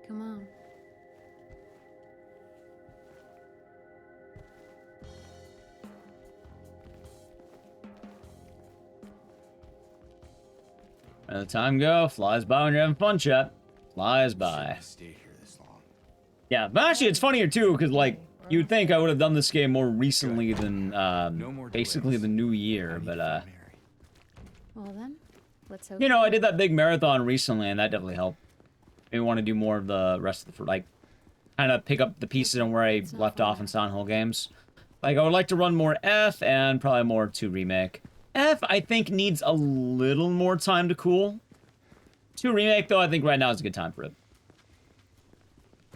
Come on. Let the time go. Flies by when you're having fun, chat. Flies by. Stay here this long. Yeah, but actually it's funnier too, because like, you'd think I would have done this game more recently than, basically the new year, but, Well then, let's hope. you know, I did that big marathon recently, and that definitely helped. Maybe want to do more of the rest of the, like, kind of pick up the pieces on where I left off in Silent Hill games. Like, I would like to run more F, and probably more 2 Remake. F, I think, needs a little more time to cool. 2 Remake, though, I think right now is a good time for it.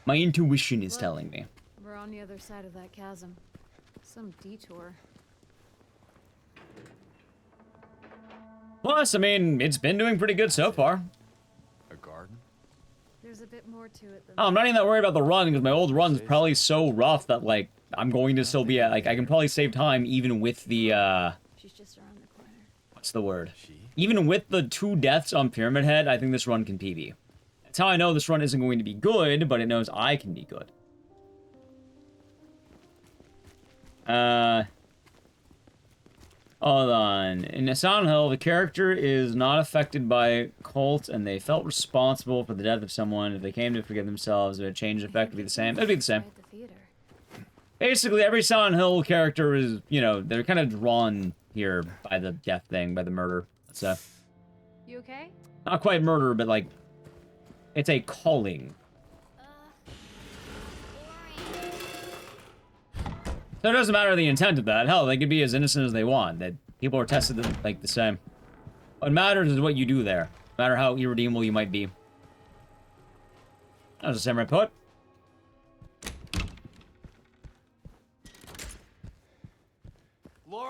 My intuition is telling me. We're on the other side of that chasm. Some detour. Plus, I mean, it's been doing pretty good so far. there's a bit more to it than Oh, I'm not even that worried about the run because my old run's probably so rough that like I'm going to still be at like I can probably save time even with the She's just around the corner. what's the word? Even with the 2 deaths on Pyramid Head, I think this run can PB. That's how I know this run isn't going to be good, but it knows I can be good. Hold on. In Silent Hill, the character is not affected by cult, and they felt responsible for the death of someone. If they came to forgive themselves, would a change effect be the same? It'd be the same. Basically, every Silent Hill character is, you know, they're kind of drawn here by the death thing, by the murder. So, You okay? not quite murder, but like, it's a calling. So it doesn't matter the intent of that. Hell, they could be as innocent as they want. That people are tested like the same. What matters is what you do there. No matter how irredeemable you might be. That was a samurai poet.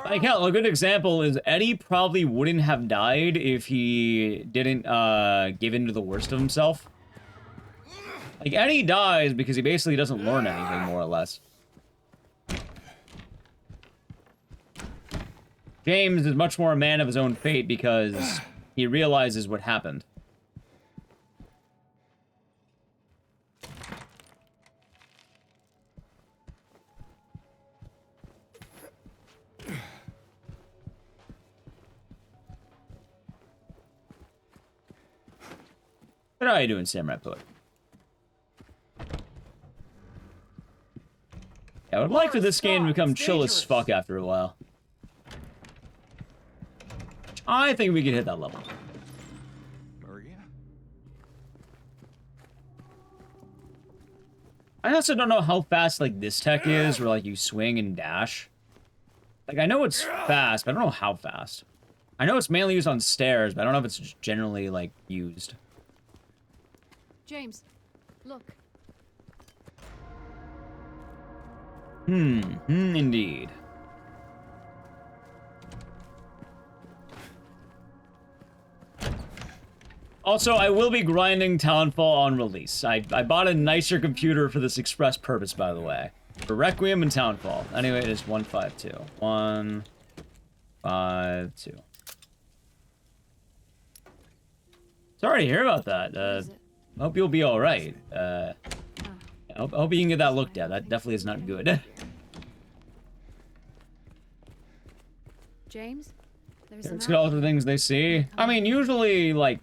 Like hell, a good example is Eddie probably wouldn't have died if he didn't give in to the worst of himself. Like Eddie dies because he basically doesn't learn anything, more or less. James is much more a man of his own fate because he realizes what happened. How are you doing, Samurai Poet? Yeah, I would like for this game to become chill as fuck after a while. I think we could hit that level. Maria? I also don't know how fast, like, this tech is, where, like, you swing and dash. Like, I know it's fast, but I don't know how fast. I know it's mainly used on stairs, but I don't know if it's generally, like, used. James, look. Indeed. Also, I will be grinding Townfall on release. I bought a nicer computer for this express purpose, by the way. For Requiem and Townfall. Anyway, it is 152. 152. Sorry to hear about that. Hope you'll be alright. I hope you can get that looked at. That definitely is not good. James, there's Let's get all the things they see. I mean, usually, like...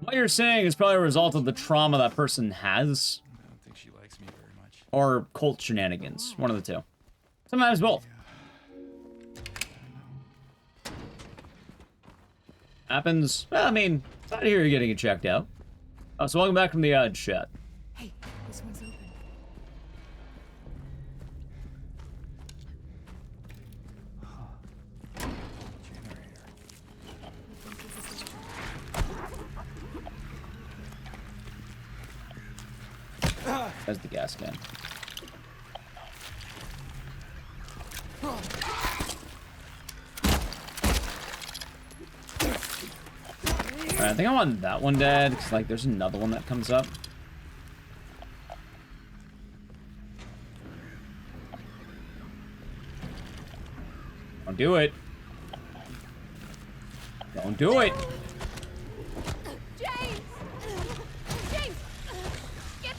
what you're saying is probably a result of the trauma that person has. I don't think she likes me very much. Or cult shenanigans. One of the two. Sometimes both. Happens. Well, I mean, glad to hear you're getting it checked out. Oh, so welcome back from the chat. Hey, this one's open. That's the gas can. Alright, I think I want that one dead, because, like, there's another one that comes up. Don't do it. Don't do it. James! James! Get...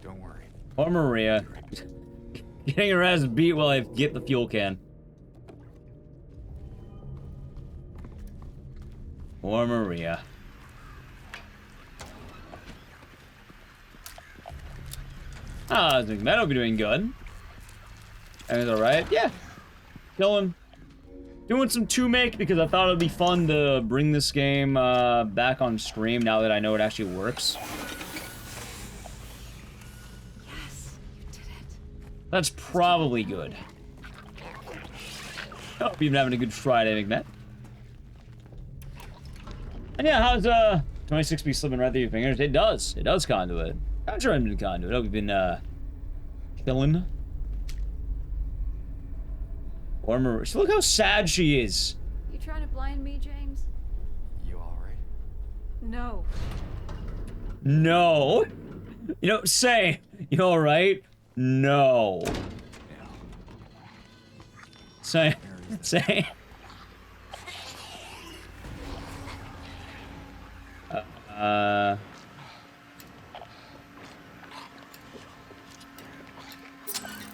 Don't worry. Poor Maria. Getting her ass beat while I get the fuel can. Poor Maria. Ah, I think that'll be doing good. Everything's alright? Yeah. Chilling. Doing some 2-make because I thought it'd be fun to bring this game back on stream now that I know it actually works. Yes, you did it. That's probably good. Hope you've been having a good Friday, McMahon. And yeah, how's 26B slipping right through your fingers? It does. It does conduit. I'm sure I've been conduit. Hope you've been chilling. Or look how sad she is. You trying to blind me, James? You alright? No. No. You know, say, you alright? No. Say.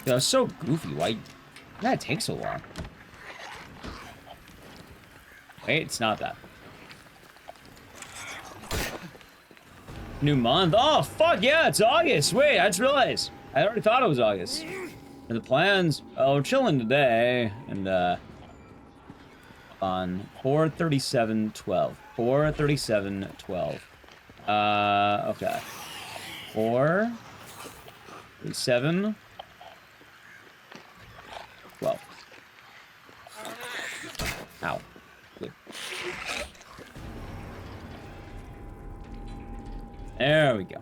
That was so goofy. Why? That takes so long. Wait, it's not that. New month. Oh, fuck yeah, it's August. Wait, I just realized. I already thought it was August. And the plans. Oh, we're chilling today. And, on 4/37/12. 4/37/12. Okay. 4/37/12. Ow. Good. There we go.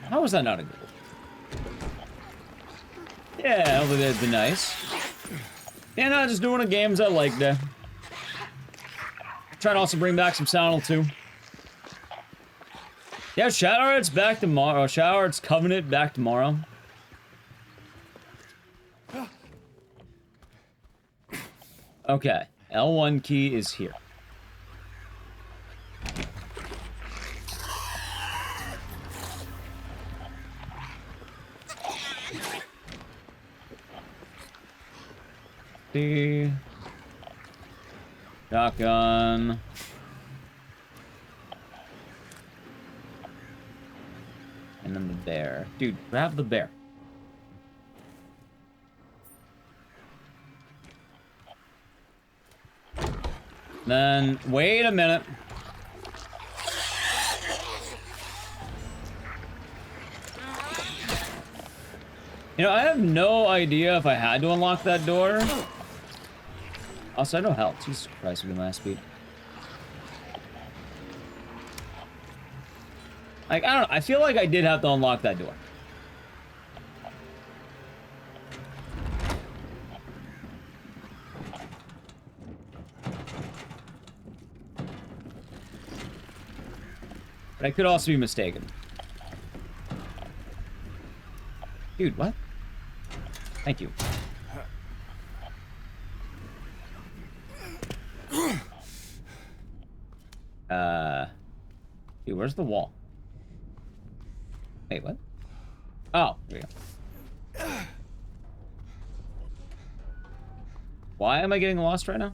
How was that not a goal? Yeah, hopefully that'd be nice. Yeah, no, just doing the games I like there. Trying to also bring back some Sound too. Yeah, Shadowheart's back tomorrow. Shadowheart's Covenant back tomorrow. Okay, L1 key is here. See. Shotgun. And then the bear. Dude, grab the bear. Then, wait a minute. You know, I have no idea if I had to unlock that door. Also, I know health. Jesus Christ, with my speed. Like, I don't know. I feel like I did have to unlock that door. But I could also be mistaken. Dude, what? Thank you. Dude, where's the wall? Wait, what? Oh, there we go. Why am I getting lost right now?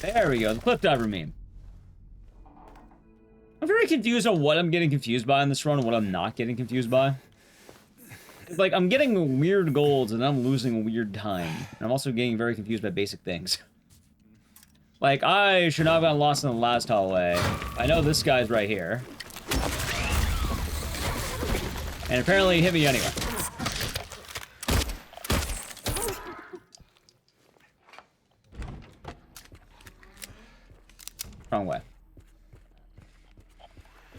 There we go, the cliff diver meme. I'm very confused on what I'm getting confused by in this run and what I'm not getting confused by. Like, I'm getting weird golds and I'm losing weird time. And I'm also getting very confused by basic things. Like, I should not have gotten lost in the last hallway. I know this guy's right here. And apparently he hit me anyway. Wrong way.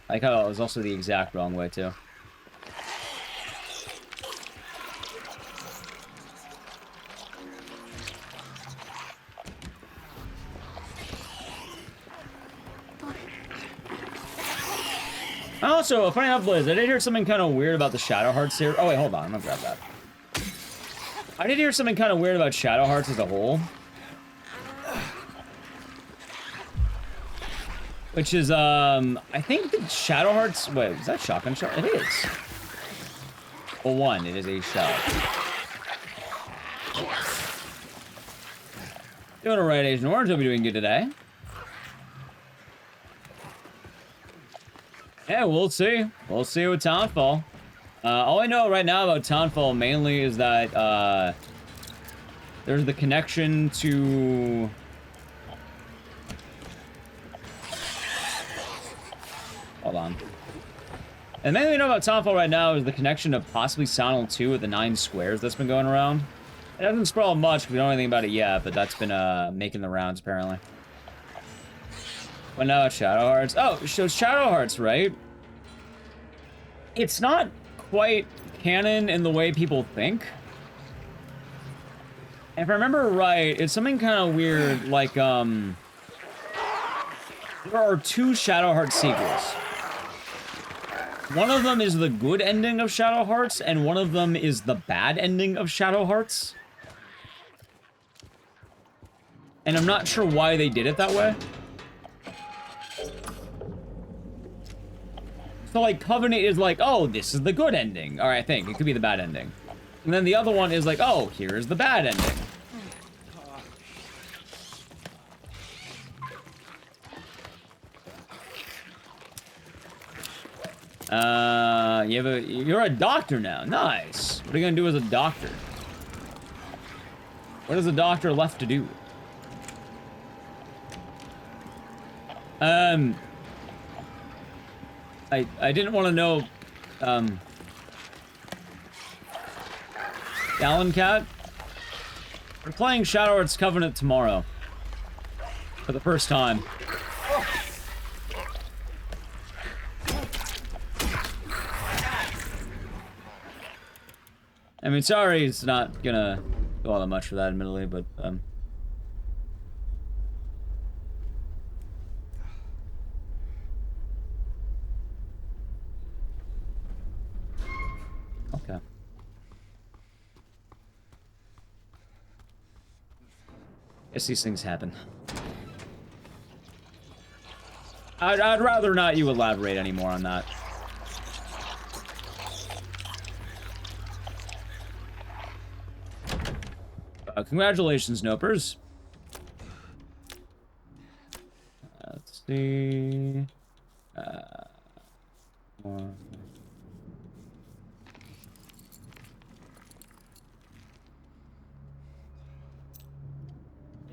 I like how it was also the exact wrong way, too. Also, funny enough, Liz, I did hear something kind of weird about the Shadowhearts here. Oh, wait, hold on. I'm gonna grab that. I did hear something kind of weird about Shadowhearts as a whole. Which is, I think the Shadowhearts... Wait, is that shotgun shot? It is. Well, one, it is a shot. Doing alright, Agent Orange. Hope you're doing good today. Yeah, we'll see. We'll see with Townfall. All I know right now about Townfall mainly is that, there's the connection to... Hold on. And mainly we know about Townfall right now is the connection of possibly Silent 2 with the 9 squares that's been going around. It hasn't sprawled much, we don't know anything about it yet, but that's been, making the rounds, apparently. What now, Shadowhearts? Oh, so Shadowhearts, right? It's not quite canon in the way people think. If I remember right, it's something kind of weird, like, there are 2 Shadow Hearts sequels. One of them is the good ending of Shadow Hearts, and one of them is the bad ending of Shadow Hearts. And I'm not sure why they did it that way. So, like, Covenant is like, oh, this is the good ending. Or I think. It could be the bad ending. And then the other one is like, oh, here's the bad ending. You're a doctor now. Nice. What are you gonna do as a doctor? What is a doctor left to do? I didn't want to know, Alan Cat? We're playing Shadow Hearts Covenant tomorrow. For the first time. I mean, sorry, it's not gonna go all that much for that, admittedly, but, okay. Guess these things happen. I'd rather not you elaborate anymore on that. Congratulations, Nopers. Let's see. More.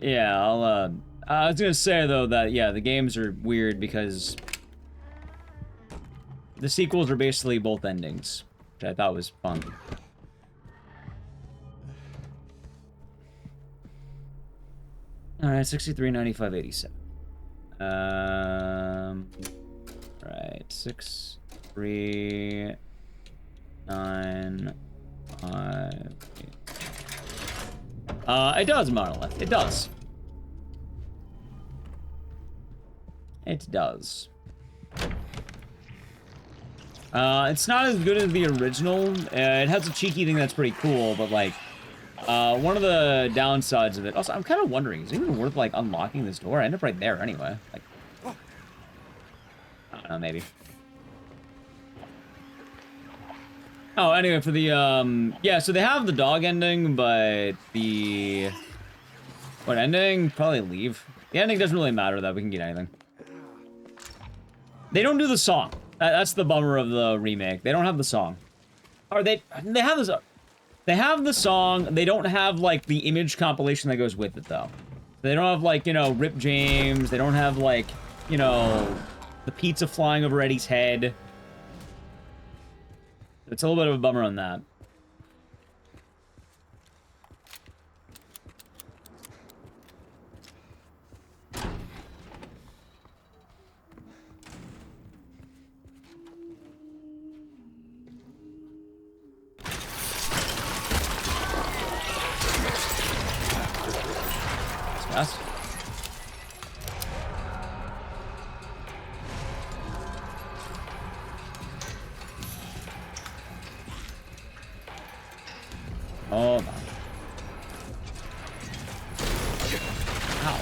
Yeah, I was gonna say, though, that, yeah, the games are weird because the sequels are basically both endings, which I thought was fun. Alright, 63, 95, 87. Right, 6, 3, 9, 5, 8. It does, Monolith. It does. It does. It's not as good as the original. It has a cheeky thing that's pretty cool, but, like, one of the downsides of it... Also, I'm kind of wondering, is it even worth, like, unlocking this door? I end up right there anyway. Like, I don't know, maybe. Oh, anyway, for the, yeah, so they have the dog ending, but the... What ending? Probably leave. The ending doesn't really matter, though. We can get anything. They don't do the song. That's the bummer of the remake. They don't have the song. Or they have this... They have the song, they don't have, like, the image compilation that goes with it, though. They don't have, like, you know, Rip James, they don't have, like, you know, the pizza flying over Eddie's head. It's a little bit of a bummer on that. Yes. Hold on. Ow.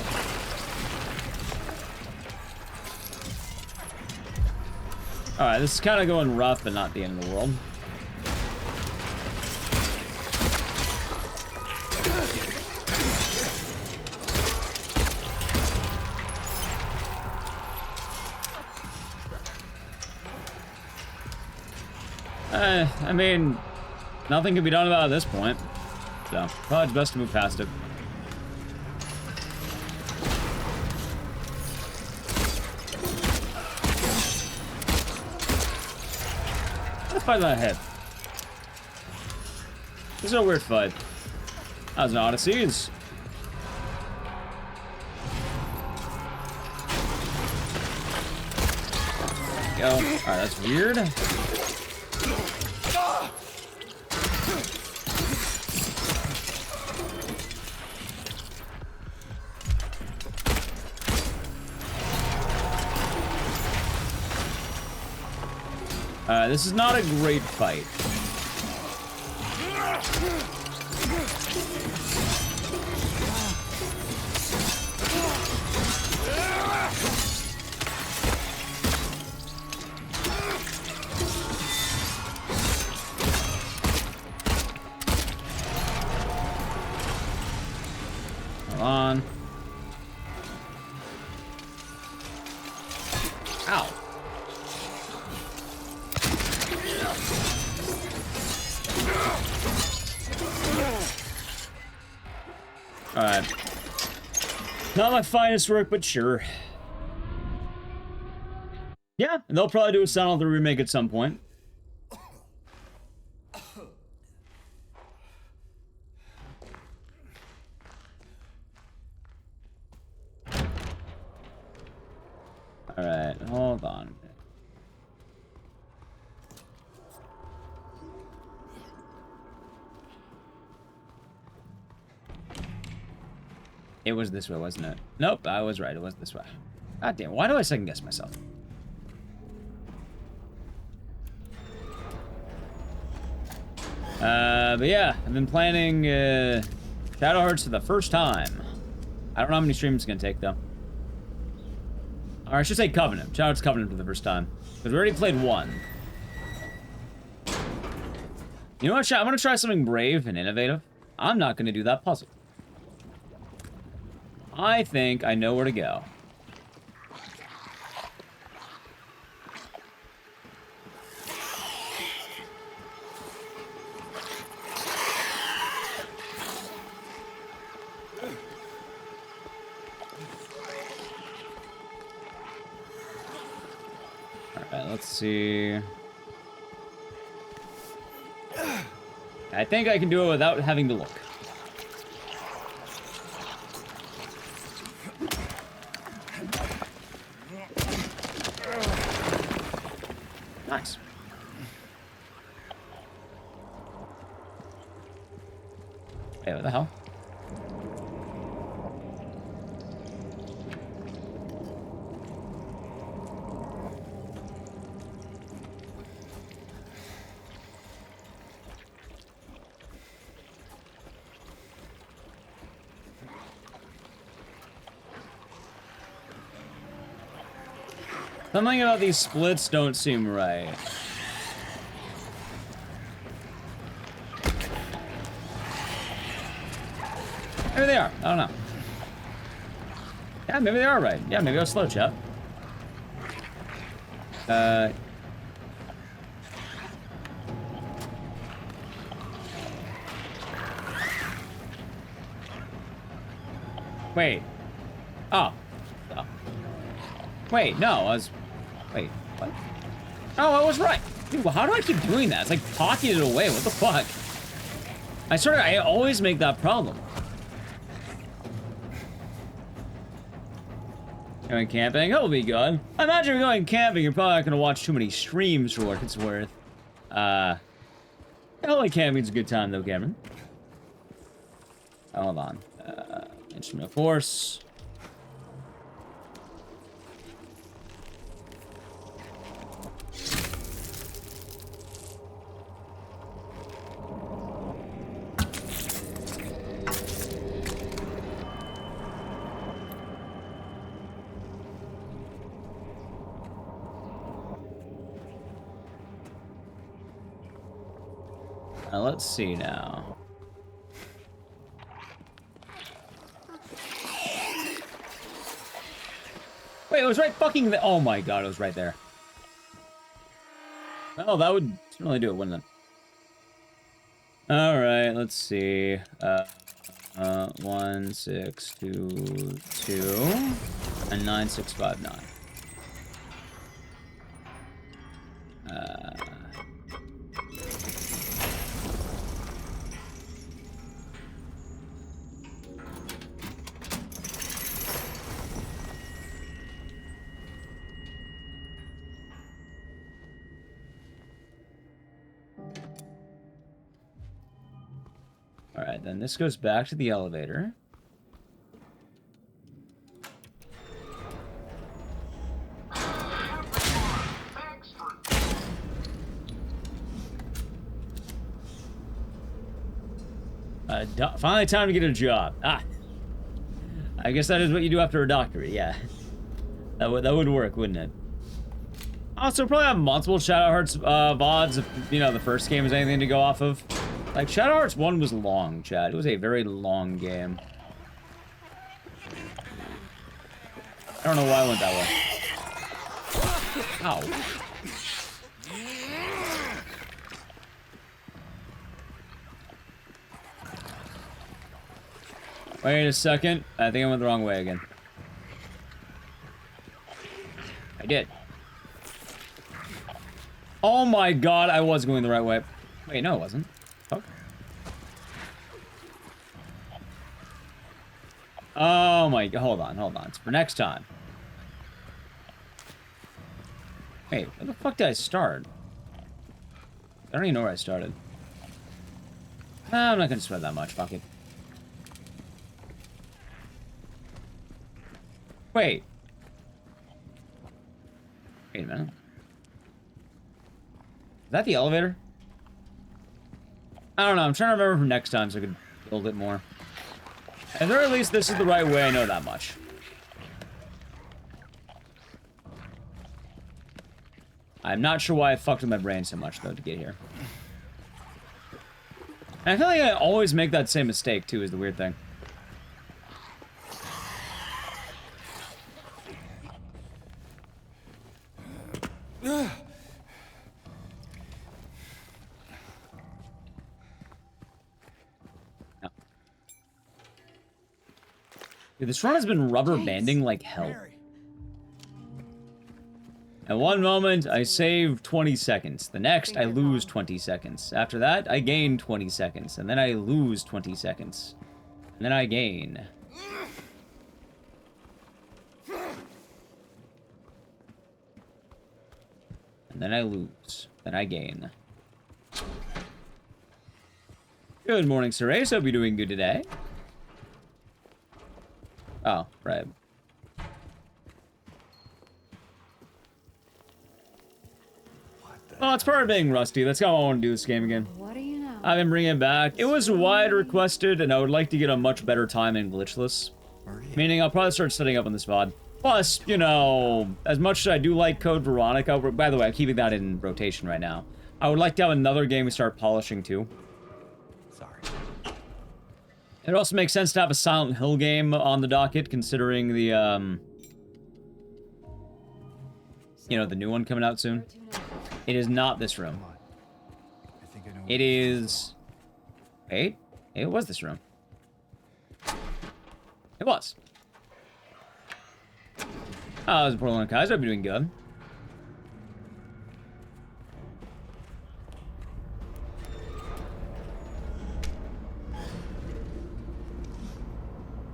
Alright, this is kind of going rough, but not the end of the world. I mean, nothing can be done about it at this point. So, probably it's best to move past it. Let's fight that head. This is a weird fight. That was an Odysseys. Go. Alright, that's weird. Alright, this is not a great fight. Hold on. Ow. Alright. Not my finest work, but sure. Yeah, and they'll probably do a Silent Hill remake at some point. Alright, hold on. It was this way, wasn't it? Nope, I was right. It was this way. God damn, why do I second guess myself? But yeah, I've been planning Shadow Hearts for the first time. I don't know how many streams it's gonna take though. Or I should say Covenant. Shadow Hearts Covenant for the first time. Because we already played one. You know what, I'm gonna try something brave and innovative. I'm not gonna do that puzzle. I think I know where to go. Alright, let's see. I think I can do it without having to look. Nice. Hey, what the hell? Something about these splits don't seem right. Maybe they are. I don't know. Yeah, maybe they are right. Yeah, maybe I'll slow chat. Wait. Oh. Oh. Wait, no, I was... Wait, what? Oh, I was right. Dude, how do I keep doing that? It's like pocketed it away. What the fuck? I always make that problem. Going camping? That'll be good. I imagine if you're going camping, you're probably not going to watch too many streams for what it's worth. Like camping's a good time, though, Cameron. Oh, hold on. Instrument of Force. Let's see now. Wait, it was right fucking there. Oh my god, it was right there. Oh, that would really do it, wouldn't it? Alright, let's see. 1, 6, 2, 2, and 9, 6, 5, 9. Alright, then this goes back to the elevator. Finally time to get a job. Ah. I guess that is what you do after a doctorate, yeah. That would work, wouldn't it? Also, probably have multiple Shadow Hearts VODs if, you know, the first game is anything to go off of. Like, Shadow Hearts 1 was long, Chad. It was a very long game. I don't know why I went that way. Ow. Wait a second. I think I went the wrong way again. I did. Oh my god, I was going the right way. Wait, no, it wasn't. Fuck. Oh my god, hold on. It's for next time. Wait, where the fuck did I start? I don't even know where I started. Nah, I'm not gonna sweat that much, fuck it. Wait a minute. Is that the elevator? I don't know. I'm trying to remember from next time so I could build it more. At the very least, this is the right way. I know that much. I'm not sure why I fucked with my brain so much, though, to get here. And I feel like I always make that same mistake, too, is the weird thing. Dude, this run has been rubber banding like hell. At one moment, I save 20 seconds. The next, I lose 20 seconds. After that, I gain 20 seconds. And then I lose 20 seconds. And then I gain. And then I lose. Then I gain. Good morning, Sir Ace. Hope you're doing good today. Oh, right. Well, it's part of being rusty. That's how I want to do this game again. What do you know? I've been bringing it back. It was wide requested, and I would like to get a much better time in glitchless. Meaning I'll probably start setting up on this VOD. Plus, you know, as much as I do like Code Veronica, by the way, I'm keeping that in rotation right now. I would like to have another game we start polishing too. Sorry. It also makes sense to have a Silent Hill game on the docket, considering the, you know, the new one coming out soon. It is not this room. It is... Wait, it was this room. It was. Oh, it was Portland Kaiser. I'll be doing good.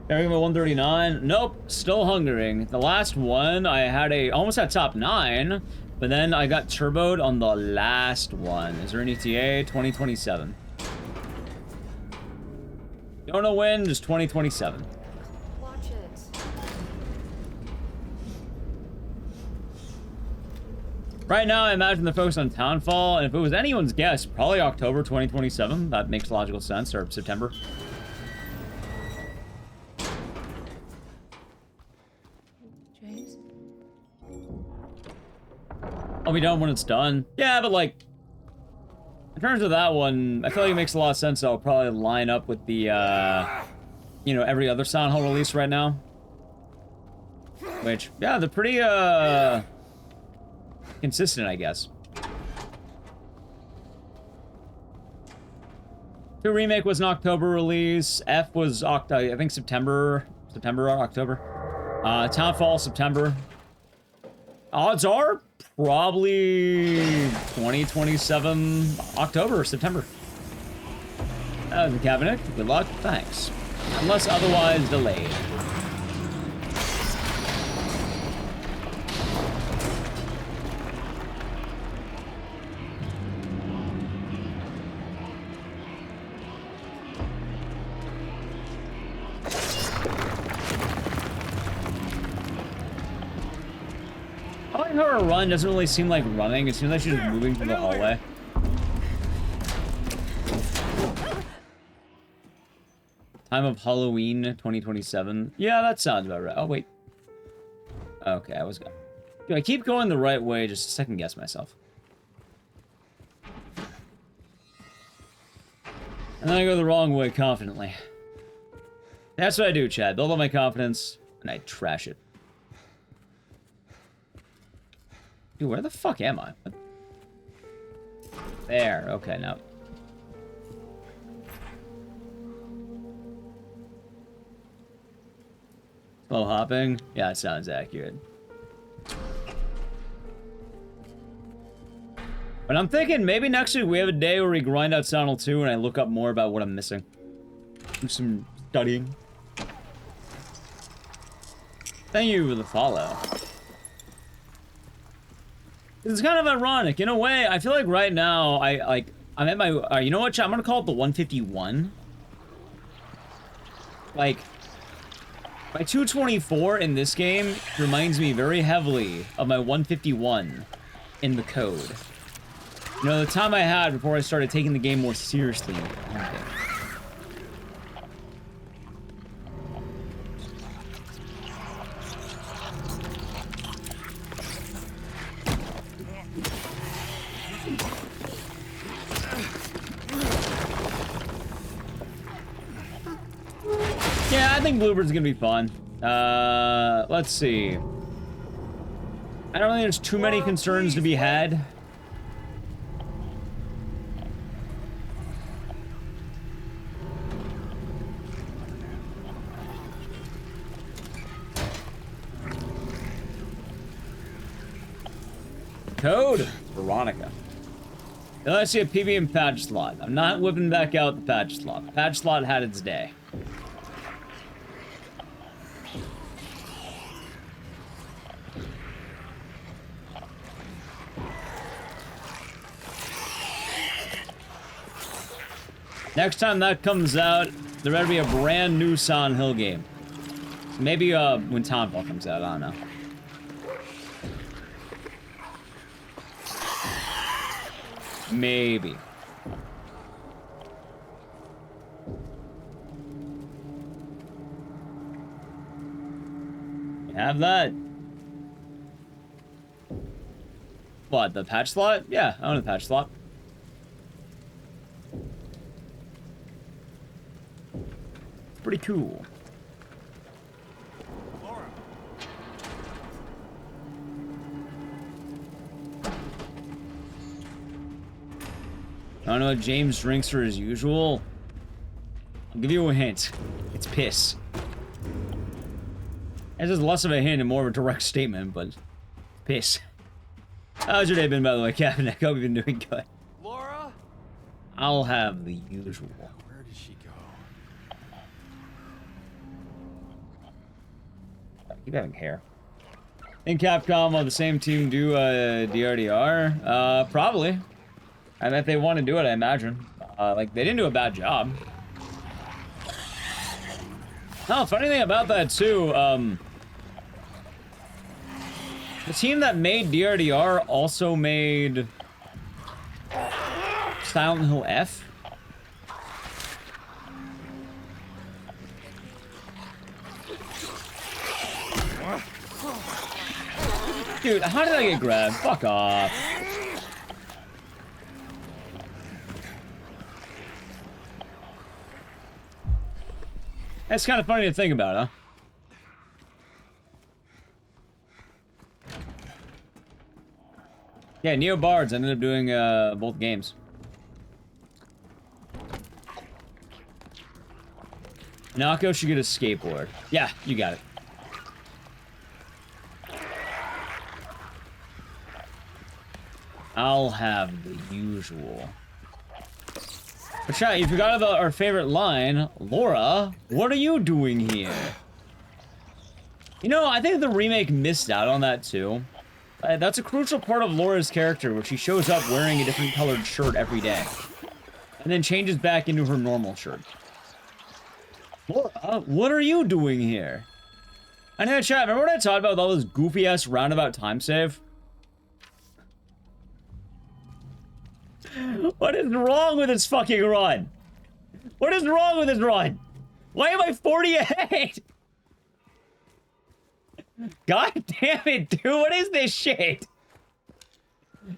Carrying my 139. Nope, still hungering. The last one, I had almost had top 9, but then I got turboed on the last one. Is there an ETA? 2027. Don't know when, just 2027. Watch it. Right now, I imagine they're focused on Townfall, and if it was anyone's guess, probably October 2027. That makes logical sense, or September. James? I'll be done when it's done. Yeah, but like, in terms of that one, I feel like it makes a lot of sense. I'll probably line up with the, you know, every other Silent Hill release right now. Which, yeah, they're pretty, consistent, I guess. 2 Remake was an October release. F was, I think, September or October. Townfall, September. Odds are probably 2027 October or September. That was the cabinet. Good luck. Thanks. Unless otherwise delayed. Her run doesn't really seem like running. It seems like she's just moving through the hallway. Time of Halloween 2027. Yeah, that sounds about right. Oh, wait. Okay, I was going. Do I keep going the right way? Just to second guess myself. And then I go the wrong way confidently. That's what I do, Chad. Build up my confidence, and I trash it. Dude, where the fuck am I? What? There. Okay, now. Slow hopping? Yeah, it sounds accurate. But I'm thinking maybe next week we have a day where we grind out Silent Hill 2 and I look up more about what I'm missing. Do some studying. Thank you for the follow. It's kind of ironic. In a way, I feel like right now, I'm at my... you know what, chat? I'm gonna call it the 151. Like... My 224 in this game reminds me very heavily of my 151 in the code. You know, the time I had before I started taking the game more seriously. Yeah, I think Bluebird's gonna be fun. Let's see. I don't think there's too many concerns to be had. Code Veronica. Now I see a PB and patch slot. I'm not whipping back out the patch slot. The patch slot had its day. Next time that comes out, there better be a brand new Silent Hill game. Maybe when Townfall comes out, I don't know. Maybe. You have that. What, the patch slot? Yeah, I own the patch slot. Pretty cool. Laura. I don't know what James drinks for his usual. I'll give you a hint. It's piss. This is less of a hint and more of a direct statement, but piss. How's your day been, by the way, Kevin? I hope you've been doing good. Laura? I'll have the usual. Where did she go? Keep having hair. Think Capcom on the same team do DRDR? Probably. And if they want to do it, I imagine. Like, they didn't do a bad job. Oh, funny thing about that, too, the team that made DRDR also made Silent Hill F. Dude, how did I get grabbed? Fuck off. That's kind of funny to think about, huh? Yeah, Neo Bards ended up doing both games. Nako should get a skateboard. Yeah, you got it. I'll have the usual. But chat, you forgot about our favorite line. Laura, what are you doing here? You know, I think the remake missed out on that too. That's a crucial part of Laura's character, where she shows up wearing a different colored shirt every day. And then changes back into her normal shirt. Laura, what are you doing here? I know, chat, remember what I talked about with all this goofy-ass roundabout time save? What is wrong with this fucking run? What is wrong with this run? Why am I 40 ahead? God damn it, dude. What is this shit?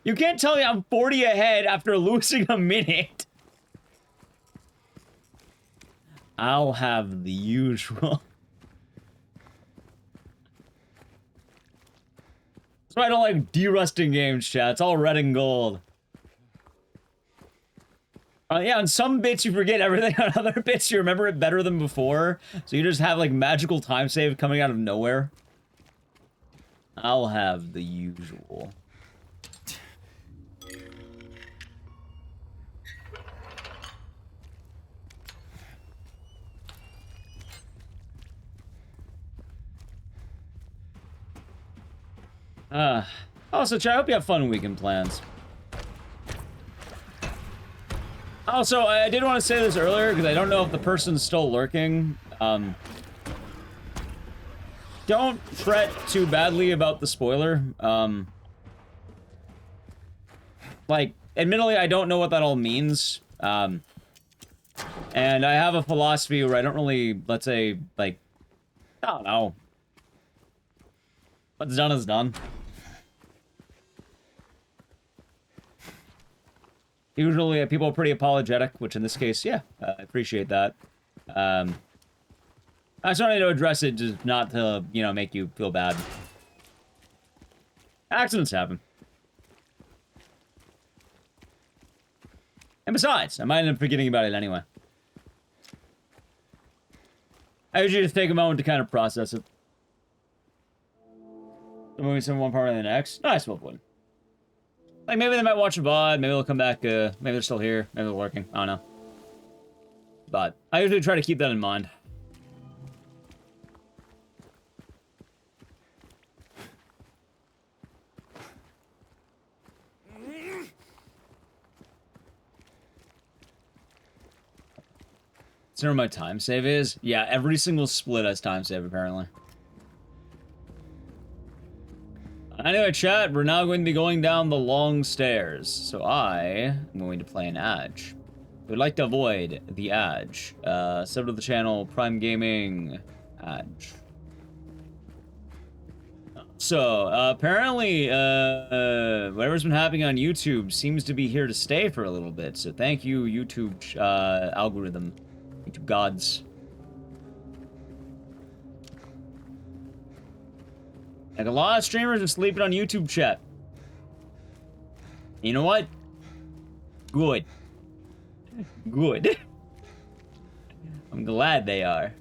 You can't tell me I'm 40 ahead after losing a minute. I'll have the usual. That's why I don't like de-rusting games, chat. It's all red and gold. Yeah, on some bits you forget everything, on other bits you remember it better than before. So you just have, like, magical time save coming out of nowhere. I'll have the usual. Also, chat, I hope you have fun weekend plans. Also, I did want to say this earlier, because I don't know if the person's still lurking. Don't fret too badly about the spoiler. Like, admittedly, I don't know what that all means. And I have a philosophy where I don't really, let's say, like, I don't know. What's done is done. Usually, people are pretty apologetic, which in this case, yeah, I appreciate that. I just wanted to address it, just not to, you know, make you feel bad. Accidents happen. And besides, I might end up forgetting about it anyway. I usually just take a moment to kind of process it. Moving from one part to the next. Nice, well put. Like, maybe they might watch a VOD, maybe they'll come back, maybe they're still here, maybe they're working, I don't know. But I usually try to keep that in mind. So where my time save is? Yeah, every single split has time save, apparently. Anyway, chat, we're now going to be going down the long stairs. So I am going to play an Edge. We'd like to avoid the Edge. Sub to the channel, Prime Gaming, Edge. So, apparently, whatever's been happening on YouTube seems to be here to stay for a little bit. So thank you, YouTube algorithm. YouTube gods. Like, a lot of streamers are sleeping on YouTube, chat. You know what? Good. Good. I'm glad they are.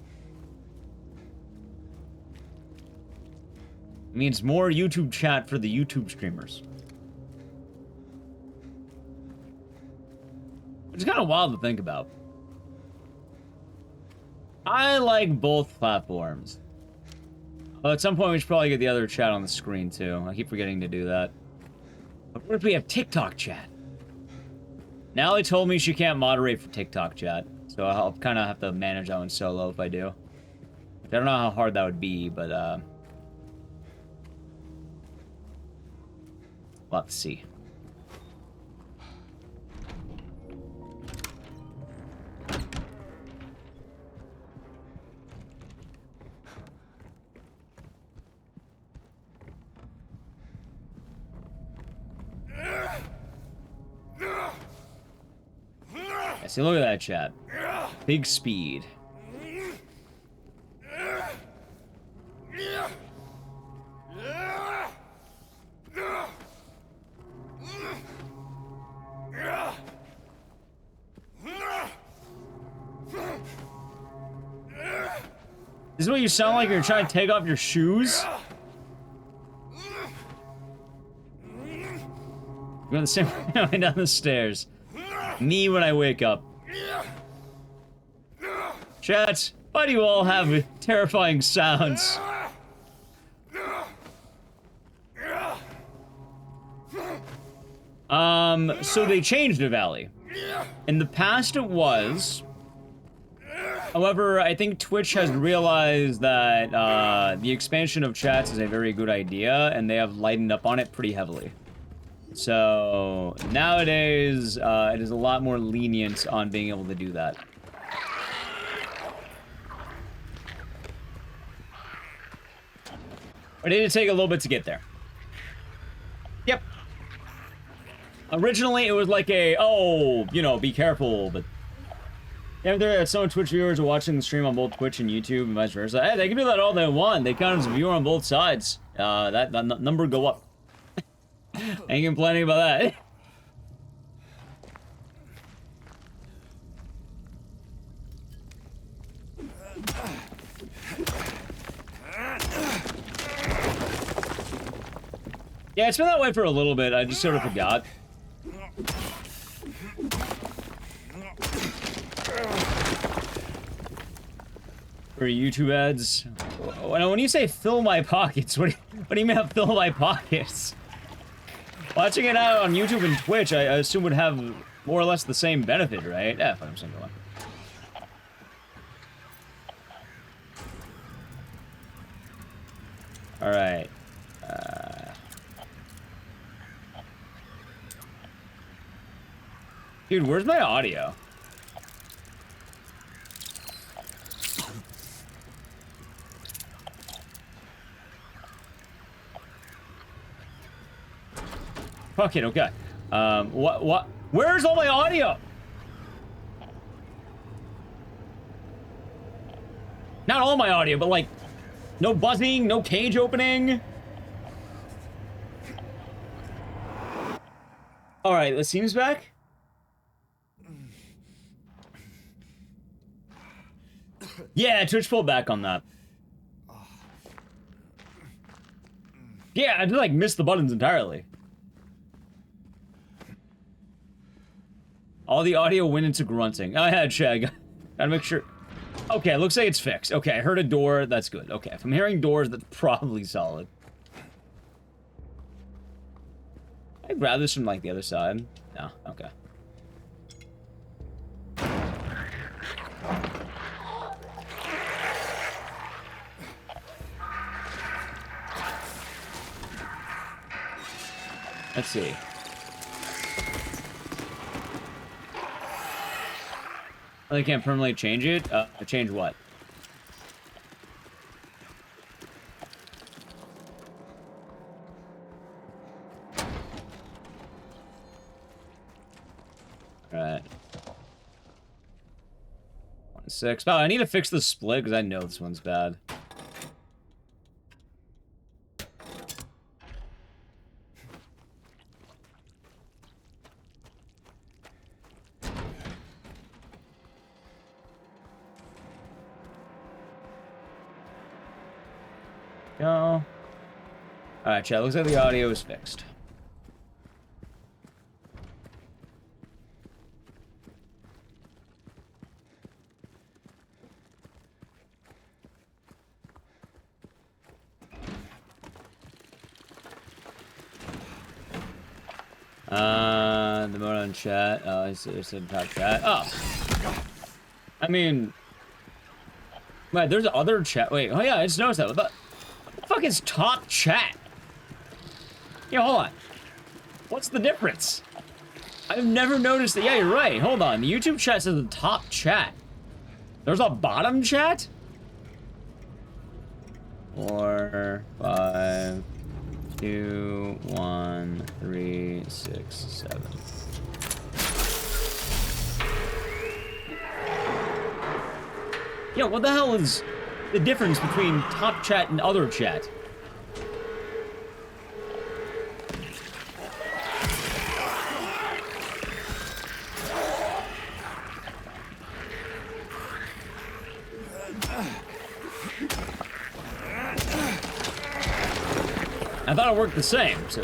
It means more YouTube chat for the YouTube streamers. It's kind of wild to think about. I like both platforms. Well, at some point we should probably get the other chat on the screen too. I keep forgetting to do that. But what if we have TikTok chat? Nally told me she can't moderate for TikTok chat, so I'll kind of have to manage that one solo if I do. I don't know how hard that would be, but we'll have to see. Yeah, see, look at that chat. Big speed. This is what you sound like when you're trying to take off your shoes? Going the same way down the stairs. Me when I wake up. Chat, why do you all have terrifying sounds? So they changed the valley. In the past it was. However, I think Twitch has realized that the expansion of chats is a very good idea, and they have lightened up on it pretty heavily. So nowadays, it is a lot more lenient on being able to do that. But it did take a little bit to get there. Yep. Originally, it was like a, oh, you know, be careful, but... If there are some Twitch viewers are watching the stream on both Twitch and YouTube and vice versa, hey, they can do that all they want. They count as a viewer on both sides. That number go up. Ain't complaining about that. Yeah, it's been that way for a little bit. I just sort of forgot. For YouTube ads. When you say fill my pockets, what do you mean by fill my pockets? Watching it out on YouTube and Twitch, I assume would have more or less the same benefit, right? Yeah, I'm single one. Alright. Dude, where's my audio? Fuck it, okay. What? Where's all my audio? Not all my audio, but like, no buzzing, no cage opening. Alright, the seam's back? Yeah, Twitch pulled back on that. Yeah, I did like miss the buttons entirely. All the audio went into grunting. I had Shag. Gotta make sure. Okay, looks like it's fixed. Okay, I heard a door. That's good. Okay, if I'm hearing doors, that's probably solid. I'd grab this from like the other side. No, okay. Let's see. They can't permanently change it? Change what? Alright. 1-6. Oh, I need to fix the split because I know this one's bad. Go. Alright, chat. Looks like the audio is fixed. The mode on chat. Oh, it's in top chat. Oh. I mean... Wait, there's other chat. Wait, oh yeah, I just noticed that. What the fuck is top chat? Yeah, hold on. What's the difference? I've never noticed that. Yeah, you're right. Hold on. The YouTube chat says the top chat. There's a bottom chat? 4, 5, 2, 1, 3, 6, 7. Yo, what the hell is the difference between top chat and other chat? I thought it worked the same, so...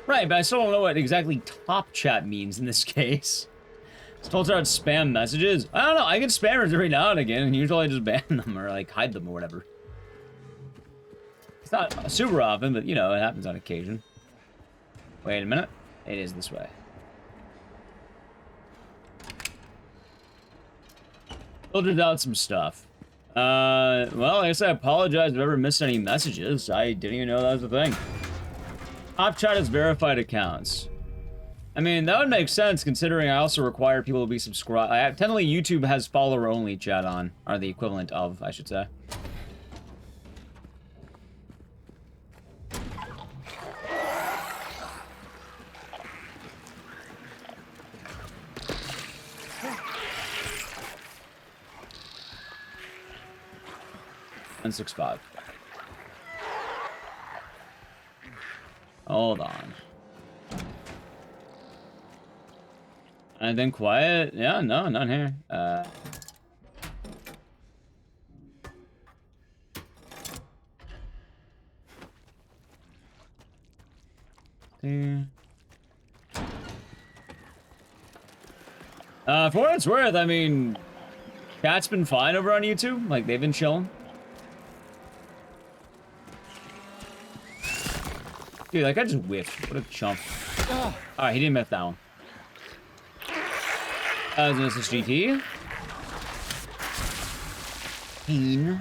Right, but I still don't know what exactly top chat means in this case. It's told out spam messages. I don't know, I get spammers every now and again, and usually I just ban them or like hide them or whatever. It's not super often, but you know, it happens on occasion. Wait a minute. It is this way. Filtered out some stuff. Well, I guess I apologize if I ever missed any messages. I didn't even know that was a thing. Top chat is verified accounts. I mean, that would make sense considering I also require people to be subscribed. Technically, YouTube has follower-only chat on, or the equivalent of, I should say. And 6-5. Hold on. And then quiet? Yeah, no, none here. For what it's worth, I mean, chat's been fine over on YouTube. Like, they've been chilling. Dude, like, I just whiffed. What a chump. Alright, he didn't miss that one. That was an SSGT. Keen.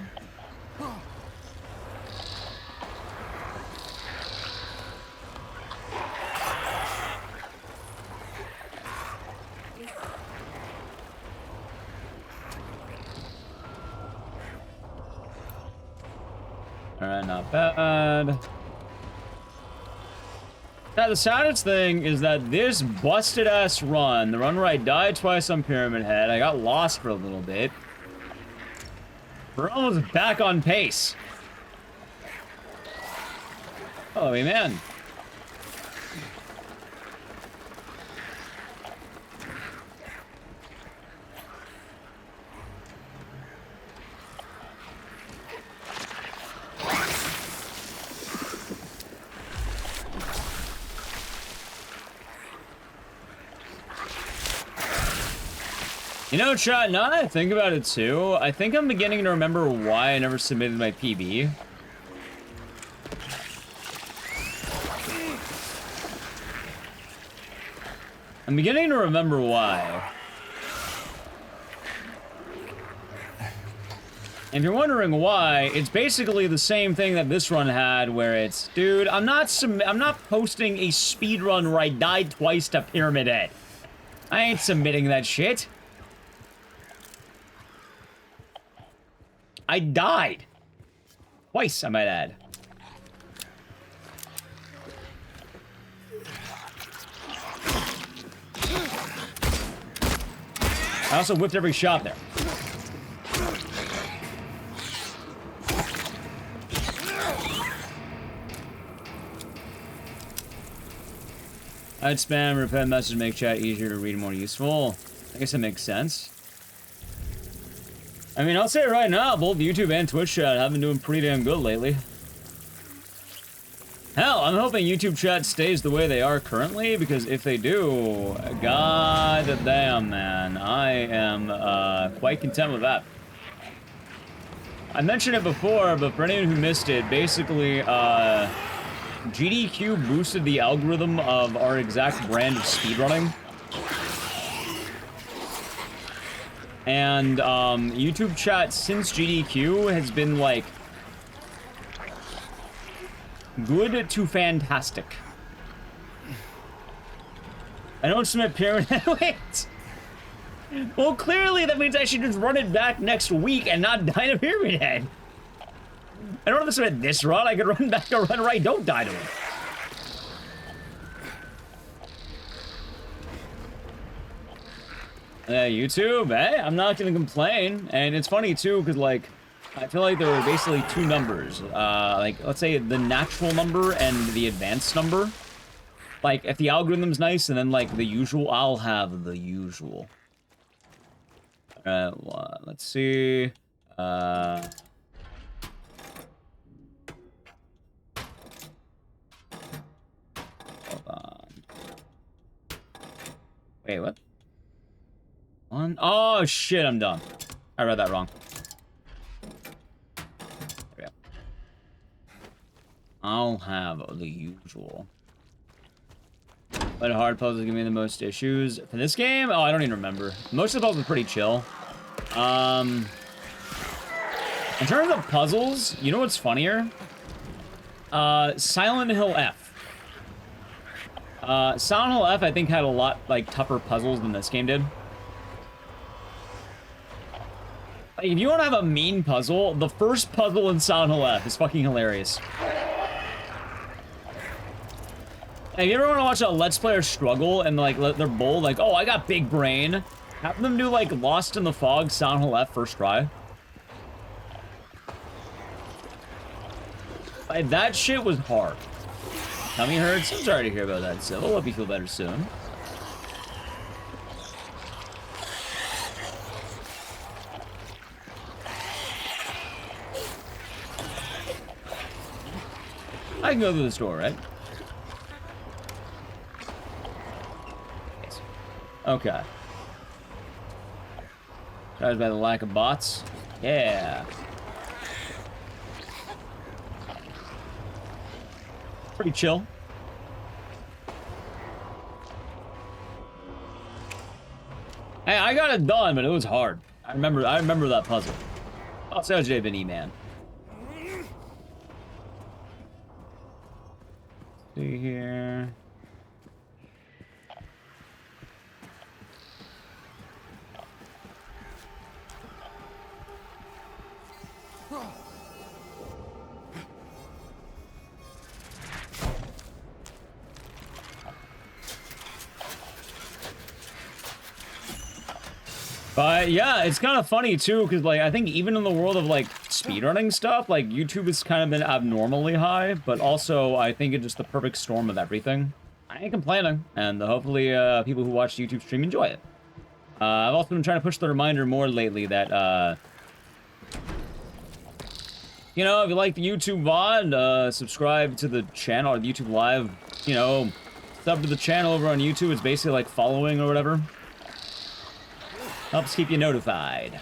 Alright, not bad. Now, the saddest thing is that this busted-ass run, the run where I died twice on Pyramid Head, I got lost for a little bit. We're almost back on pace. Oh, man. You know, chat, now that I think about it too, I think I'm beginning to remember why I never submitted my PB. I'm beginning to remember why. If you're wondering why, it's basically the same thing that this run had, where it's, dude, I'm not posting a speed run where I died twice to Pyramid Head. I ain't submitting that shit. I died. Twice, I might add. I also whipped every shot there. I'd spam repent message to make chat easier to read and more useful. I guess that makes sense. I mean, I'll say it right now, both YouTube and Twitch chat have been doing pretty damn good lately. Hell, I'm hoping YouTube chat stays the way they are currently, because if they do, god damn, man, I am quite content with that. I mentioned it before, but for anyone who missed it, basically, GDQ boosted the algorithm of our exact brand of speedrunning. And YouTube chat since GDQ has been like good to fantastic. I don't submit Pyramid Head. Wait. Well, clearly that means I should just run it back next week and not die to Pyramid Head. I don't have to submit this run. I could run back a run where I don't die to it. YouTube, I'm not gonna complain. And it's funny too, because like, I feel like there were basically two numbers. Like, let's say the natural number and the advanced number. Like, if the algorithm's nice, and then like the usual, I'll have the usual. Well, let's see. Hold on. Wait, what? Oh shit, I'm done. I read that wrong. There we go. I'll have the usual. What hard puzzles give me the most issues? For this game? Oh, I don't even remember. Most of the puzzles are pretty chill. In terms of puzzles, you know what's funnier? Silent Hill F. Silent Hill F, I think, had a lot, like, tougher puzzles than this game did. Like, if you want to have a mean puzzle, the first puzzle in Silent Hill F is fucking hilarious. If you ever want to watch a Let's Player struggle and, like, they're bold, like, oh, I got big brain. Have them do, like, Lost in the Fog, Silent Hill F first try. Like, that shit was hard. Tummy hurts? I'm sorry to hear about that, Sybil. Hope you feel better soon. I can go through the store, right? Yes. Okay. Charged by the lack of bots? Yeah. Pretty chill. Hey, I got it done, but it was hard. I remember that puzzle. Oh, so J been E-Man. See here. But yeah, it's kind of funny too, because like I think even in the world of like speedrunning stuff, like YouTube has kind of been abnormally high, but also I think it's just the perfect storm of everything. I ain't complaining, and hopefully people who watch the YouTube stream enjoy it. I've also been trying to push the reminder more lately that you know, if you like the YouTube VOD, subscribe to the channel or YouTube Live, you know, sub to the channel over on YouTube. It's basically like following or whatever. Helps keep you notified.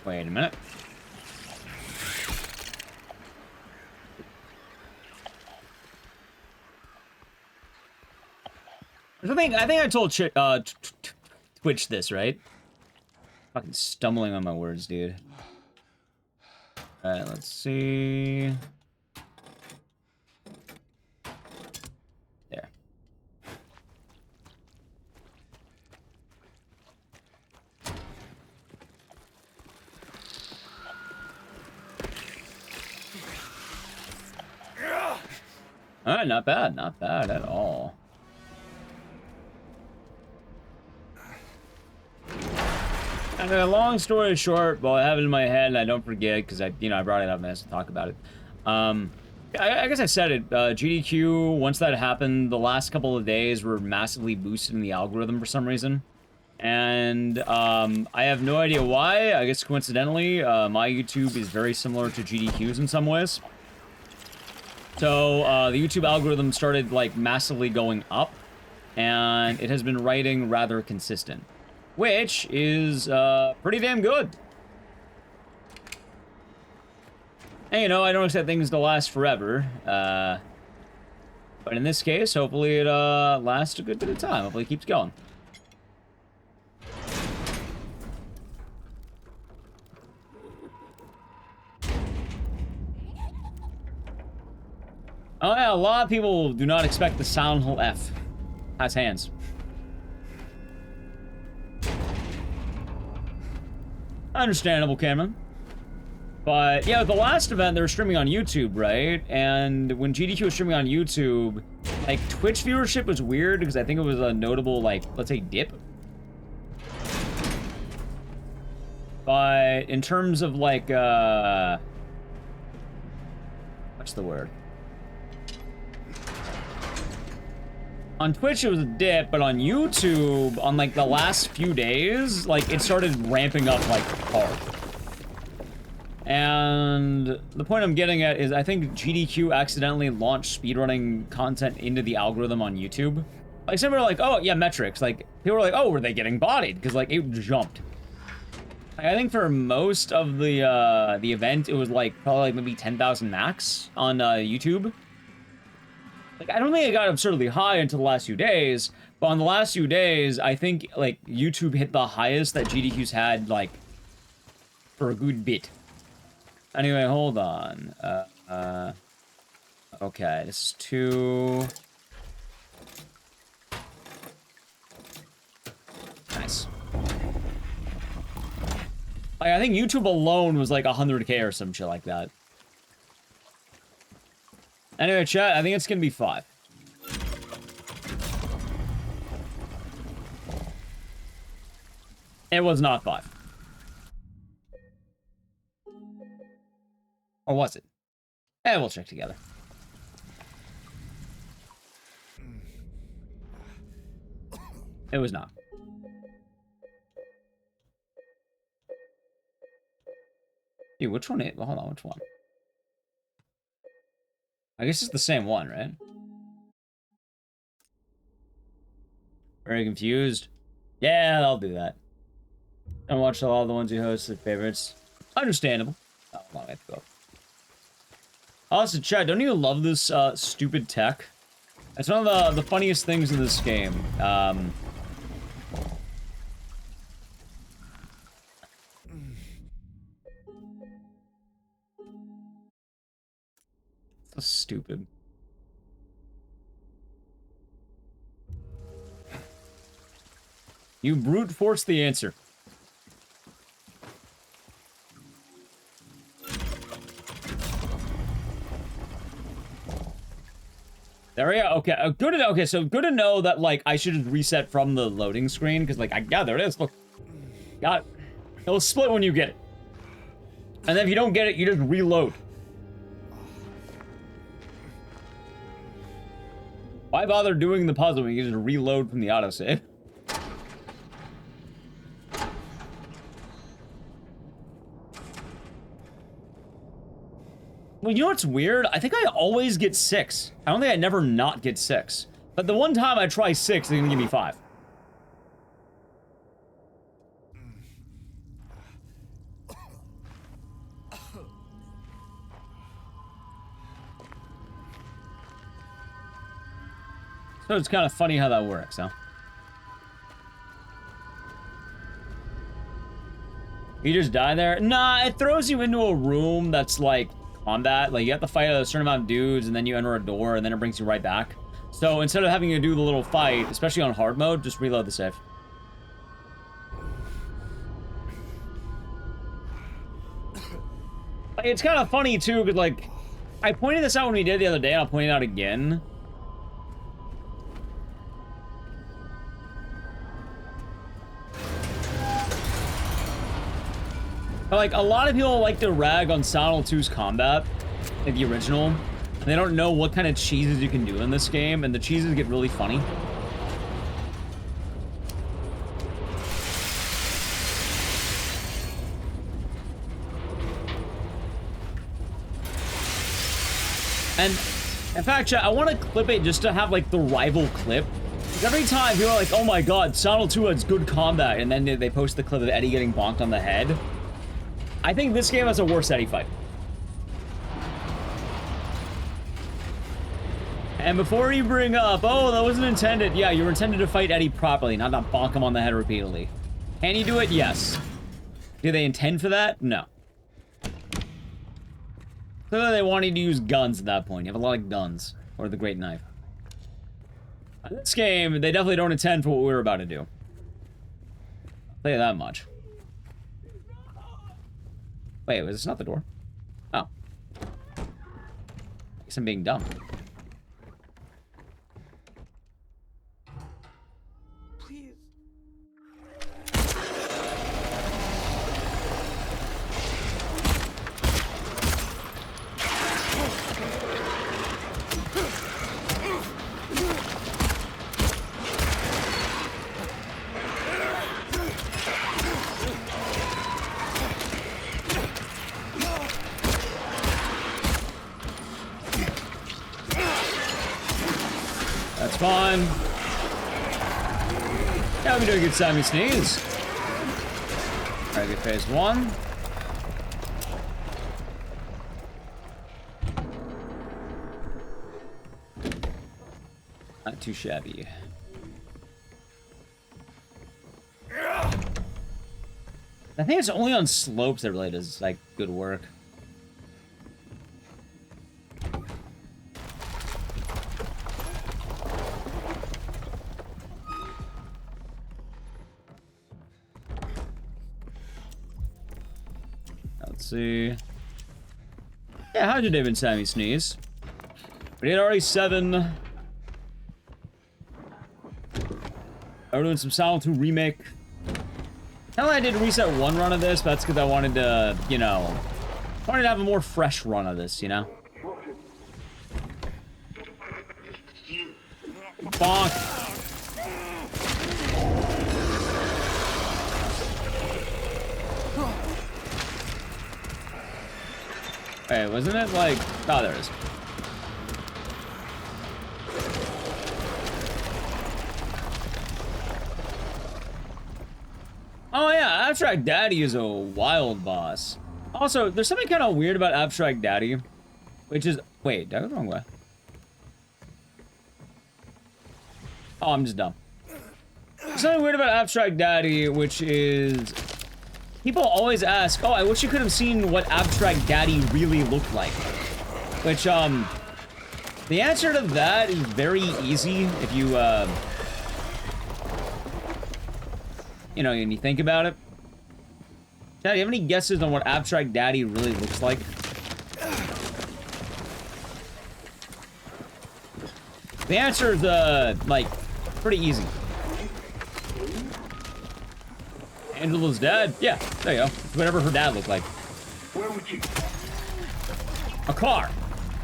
Wait a minute. I think I told Twitch this, right? Fucking stumbling on my words, dude. Alright, let's see. There. Alright, not bad. Not bad at all. And long story short, well, I have it in my head and I don't forget because I brought it up and I have to talk about it. I guess I said it. GDQ, once that happened, the last couple of days were massively boosted in the algorithm for some reason. And I have no idea why. I guess coincidentally, my YouTube is very similar to GDQ's in some ways. So the YouTube algorithm started like massively going up, and it has been writing rather consistent, which is pretty damn good. And, you know, I don't expect things to last forever, but in this case, hopefully it lasts a good bit of time. Hopefully it keeps going. Oh yeah, a lot of people do not expect the Silent Hill F has hands. Understandable, Cameron. But yeah, the last event they were streaming on YouTube, right? And when GDQ was streaming on YouTube, like Twitch viewership was weird because I think it was a notable, like, let's say dip. But in terms of like, what's the word? On Twitch, it was a dip, but on YouTube, on, like, the last few days, like, it started ramping up, like, hard. And the point I'm getting at is I think GDQ accidentally launched speedrunning content into the algorithm on YouTube. Like, some were like, oh, yeah, metrics. Like, people were like, oh, were they getting bodied? Because, like, it jumped. Like, I think for most of the event, it was, like, probably, like, maybe 10,000 max on YouTube. Like, I don't think it got absurdly high until the last few days, but on the last few days, I think, like, YouTube hit the highest that GDQ's had, like, for a good bit. Anyway, hold on. Okay, this is 2. Nice. Like, I think YouTube alone was like 100K or some shit like that. Anyway, chat, I think it's gonna be 5. It was not 5. Or was it? We'll check together. It was not. Dude, which one? Well, hold on, which one? I guess it's the same one, right? Very confused. Yeah, I'll do that. I watched all the ones you hosted, favorites. Understandable. Oh, long I have to go. Also, chat, don't you love this stupid tech? It's one of the funniest things in this game. So stupid. You brute force the answer. There we go. Okay, good to know. Okay, so good to know that, like, I should just reset from the loading screen, because, like, yeah, there it is. Look. Got it. It'll split when you get it. And then if you don't get it, you just reload. Why bother doing the puzzle when you can just reload from the autosave? Well, you know what's weird? I think I always get 6. I don't think I never not get 6. But the one time I try 6, they're gonna give me 5. So it's kind of funny how that works, huh? You just die there? Nah, it throws you into a room that's like combat. Like, you have to fight a certain amount of dudes, and then you enter a door, and then it brings you right back. So instead of having to do the little fight, especially on hard mode, just reload the save. Like, it's kind of funny, too, because, like, I pointed this out when we did the other day, and I'll point it out again. But, like, a lot of people like to rag on Silent Hill 2's combat, like the original, and they don't know what kind of cheeses you can do in this game, and the cheeses get really funny. And, in fact, chat, I want to clip it just to have, like, the rival clip. Because every time people are like, oh my god, Silent Hill 2 has good combat, and then they post the clip of Eddie getting bonked on the head. I think this game has a worse Eddie fight. And before you bring up, oh, that wasn't intended. Yeah, you were intended to fight Eddie properly, not to bonk him on the head repeatedly. Can you do it? Yes. Do they intend for that? No. Clearly they wanted to use guns at that point. You have a lot of guns. Or the Great Knife. In this game, they definitely don't intend for what we were about to do. I'll tell you that much. Wait, was this not the door? Oh. I guess I'm being dumb. Please. That's fine. Yeah, we're doing a good Sammy Sneeze. Alright, good phase 1. Not too shabby. I think it's only on slopes that really does, like, good work. see. Yeah, how'd your day been, Sammy Sneeze? We did RE7. We're doing some Silent 2 remake. Hell, I did reset one run of this, but that's because I wanted to, you know, wanted to have a more fresh run of this, you know? Bonk. Hey, wasn't it like... Oh, there it is. Oh yeah, Abstract Daddy is a wild boss. Also, there's something kind of weird about Abstract Daddy, which is... Wait, did I go the wrong way? Oh, I'm just dumb. There's something weird about Abstract Daddy, which is... People always ask, oh, I wish you could have seen what Abstract Daddy really looked like. Which, the answer to that is very easy if you, you know, when you think about it. Chad, do you have any guesses on what Abstract Daddy really looks like? The answer is, like, pretty easy. Angela's dad? Yeah, there you go. Whatever her dad looked like. Where would you? A car.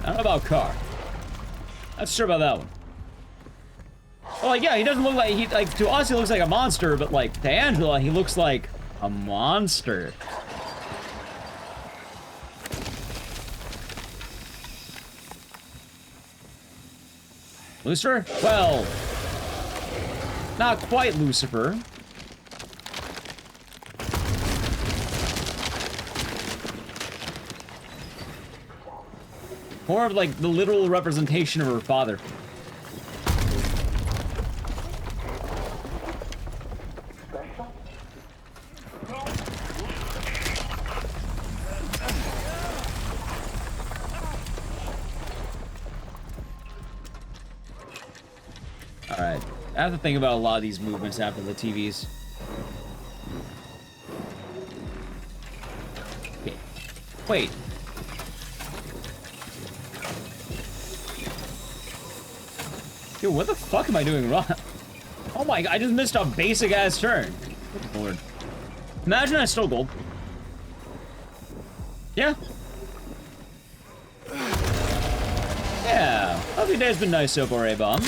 I don't know about car. Not sure about that one. Well, like, yeah, he doesn't look like, to us he looks like a monster, but like, to Angela, he looks like a monster. Lucifer? Well, not quite Lucifer. More of like the literal representation of her father. Alright. I have to think about a lot of these movements after the TVs. Okay. Wait. Dude, what the fuck am I doing wrong? Oh my god, I just missed a basic ass turn. Good lord. Imagine I stole gold. Yeah. Yeah. Hope your day's been nice so far, A-Bomb.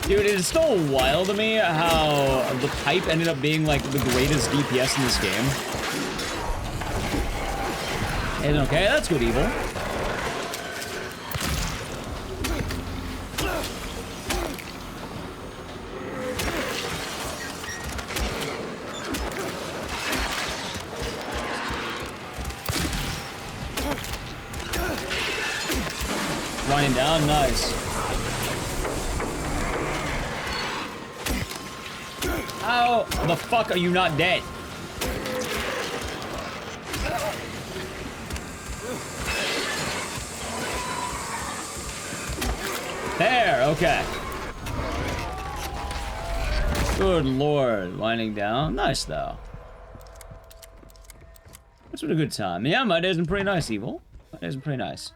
Dude, it is still wild to me how the pipe ended up being like the greatest DPS in this game. And okay, that's good evil. Running down, nice. How the fuck are you not dead? There, okay. Good lord, winding down. Nice though. That's been a good time. Yeah, my day's been pretty nice, Evil. My day's been pretty nice.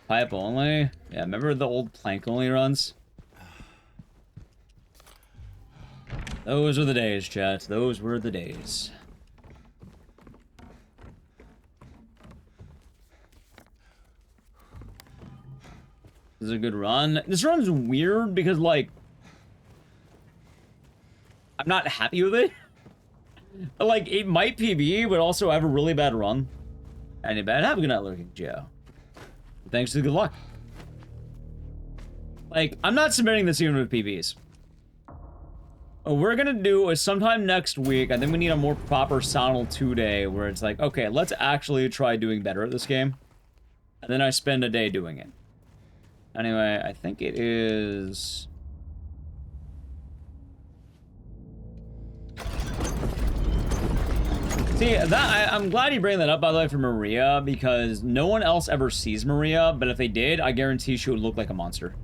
Pipe only. Yeah, remember the old plank only runs? Those were the days, chat. Those were the days. This is a good run. This run's weird because, like, I'm not happy with it. But, like, it might PB, but also have a really bad run. Any bad? Have a good night, Lurking Joe. Thanks to the good luck. Like, I'm not submitting this even with PBs. What we're gonna do is sometime next week, I think we need a more proper Sonal 2 day where it's like, okay, let's actually try doing better at this game. And then I spend a day doing it. Anyway, I think it is... See, I'm glad you bring that up, by the way, for Maria, because no one else ever sees Maria, but if they did, I guarantee she would look like a monster.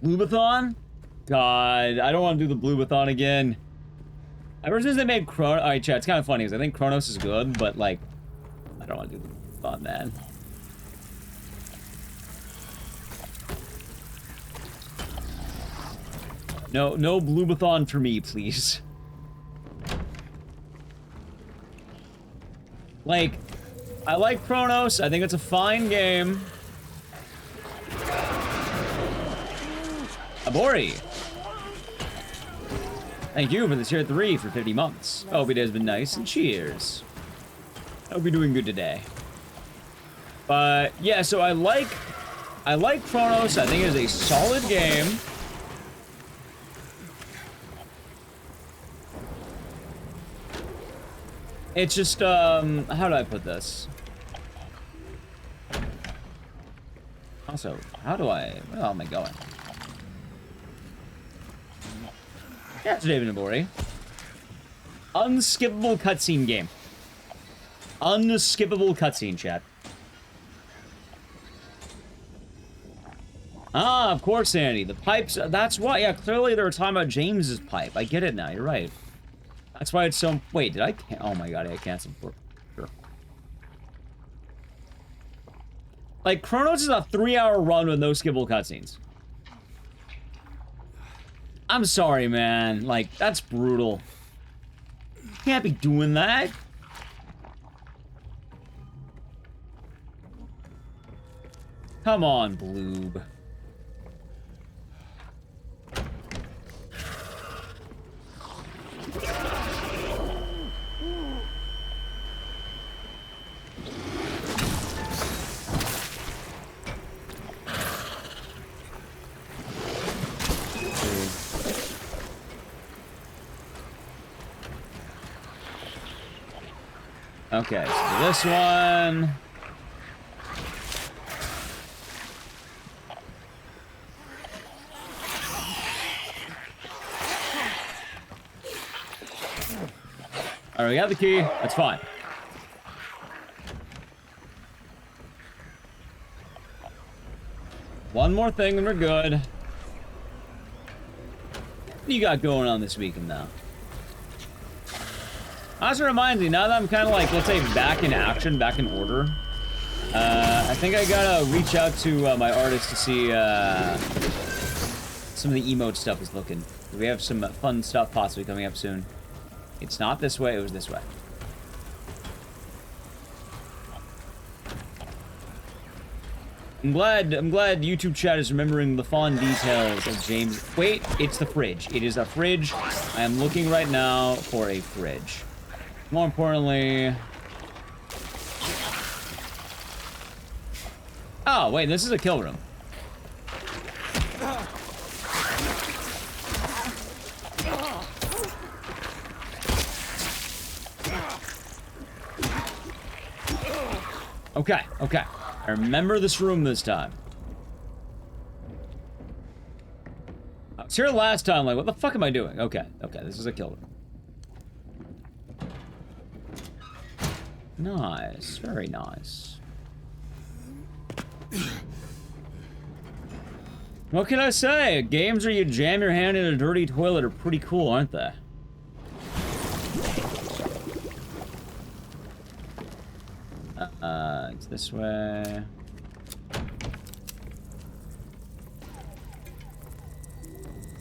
Bluebathon? God, I don't want to do the Bluebathon again. Ever since they made Chronos... Alright, chat, it's kind of funny, because I think Chronos is good, but, like, I don't want to do the Bluebathon, man. No Bluebathon for me, please. Like, I like Chronos. I think it's a fine game. Abori. Thank you for the tier 3 for 50 months. Hope it has been nice, and cheers. Hope you're doing good today. But, yeah, so I like Chronos. I think it is a solid game. It's just, how do I put this? Also, where am I going? Yeah, it's David Nabori. Unskippable cutscene game. Unskippable cutscene, chat. Ah, of course, Andy. The pipes, that's why. Yeah, clearly they were talking about James's pipe. I get it now, you're right. That's why it's so... Wait, did I... Oh my god, I canceled for... Sure. Like, Chronos is a 3-hour run with no skippable cutscenes. I'm sorry, man. Like, that's brutal. You can't be doing that. Come on, Bloob. Okay, so this one. Alright, we got the key. That's fine. One more thing and we're good. What do you got going on this weekend now? Also reminds me, now that I'm kind of like, let's say, back in action, back in order, I think I gotta reach out to my artist to see some of the emote stuff is looking. We have some fun stuff possibly coming up soon. It's not this way, it was this way. I'm glad YouTube chat is remembering the fond details of James. Wait, it's the fridge. It is a fridge. I am looking right now for a fridge. More importantly... Oh, wait, this is a kill room. Okay, okay. I remember this room this time. I was here last time, like, what the fuck am I doing? Okay, okay, this is a kill room. Nice, very nice. What can I say? Games where you jam your hand in a dirty toilet are pretty cool, aren't they? It's this way.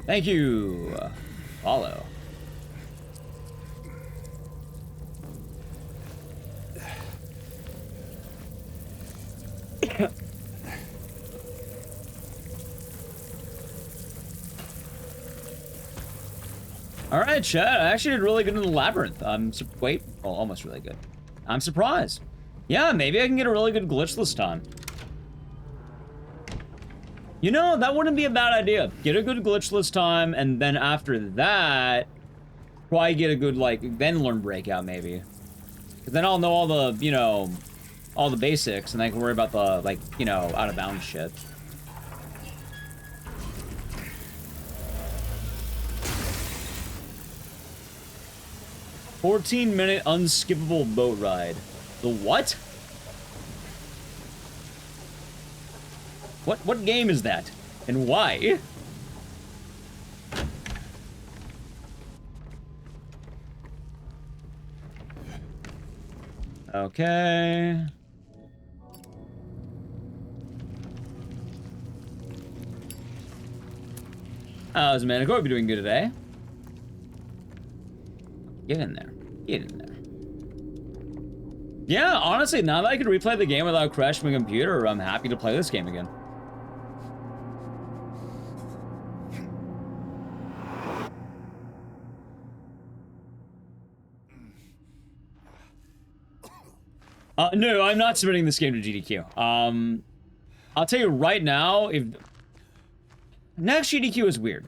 Thank you. Follow. Alright, chat. I actually did really good in the labyrinth. Wait. Oh, almost really good. I'm surprised. Yeah, maybe I can get a really good glitch this time. You know, that wouldn't be a bad idea. Get a good glitch this time, and then after that, probably get a good, like, then learn Breakout, maybe. Because then I'll know all the, you know, all the basics, and I can worry about the, like, you know, out-of-bounds shit. 14-minute unskippable boat ride. The what? What game is that? And why? Okay. How's Manico? Hope you're doing good today. Get in there. Get in there. Yeah, honestly, now that I can replay the game without crashing my computer, I'm happy to play this game again. No, I'm not submitting this game to GDQ. I'll tell you right now, if... Next GDQ is weird.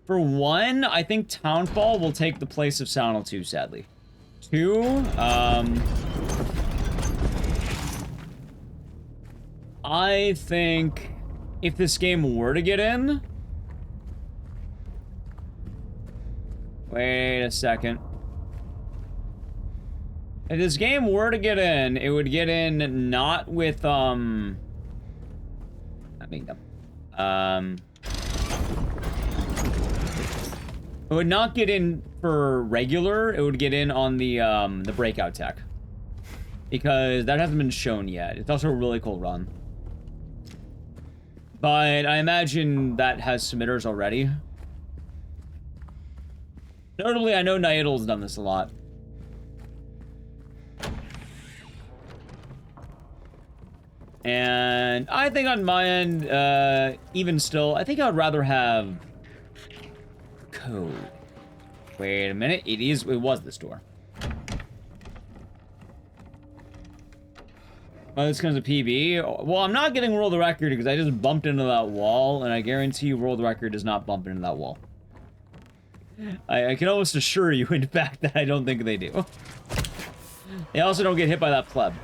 For one, I think Townfall will take the place of Silent Hill 2, sadly. Two, I think if this game were to get in... Wait a second. If this game were to get in, it would get in not with, I mean, it would not get in for regular, it would get in on the breakout tech. Because that hasn't been shown yet. It's also a really cool run. But I imagine that has submitters already. Notably, I know Naidal's done this a lot. And I think on my end, even still, I think I'd rather have code. Wait a minute, it was this door. Oh, this comes to PB. Well, I'm not getting world record because I just bumped into that wall, and I guarantee you world record does not bump into that wall. I can almost assure you, in fact, that I don't think they do. They also don't get hit by that pleb.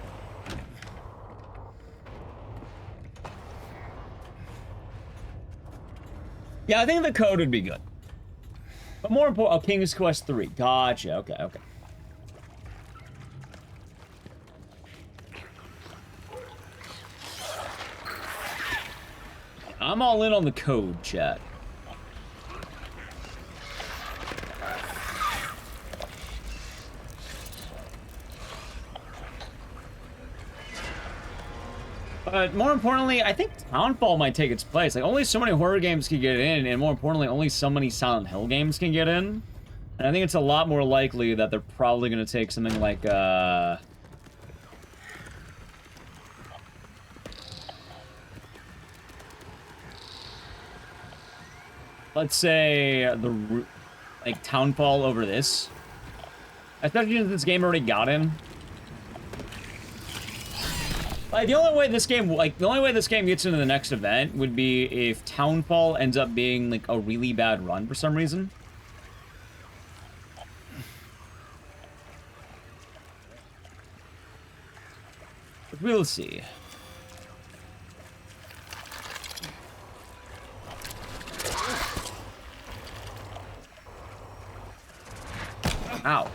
Yeah, I think the code would be good. But more important, oh, King's Quest 3. Gotcha, okay, okay. I'm all in on the code, chat. But more importantly, I think Townfall might take its place. Like, only so many horror games can get in, and more importantly, only so many Silent Hill games can get in. And I think it's a lot more likely that they're probably going to take something like, let's say, like, Townfall over this. Especially since this game already got in. Like, the only way this game gets into the next event would be if Townfall ends up being, like, a really bad run for some reason. But we'll see. Ow.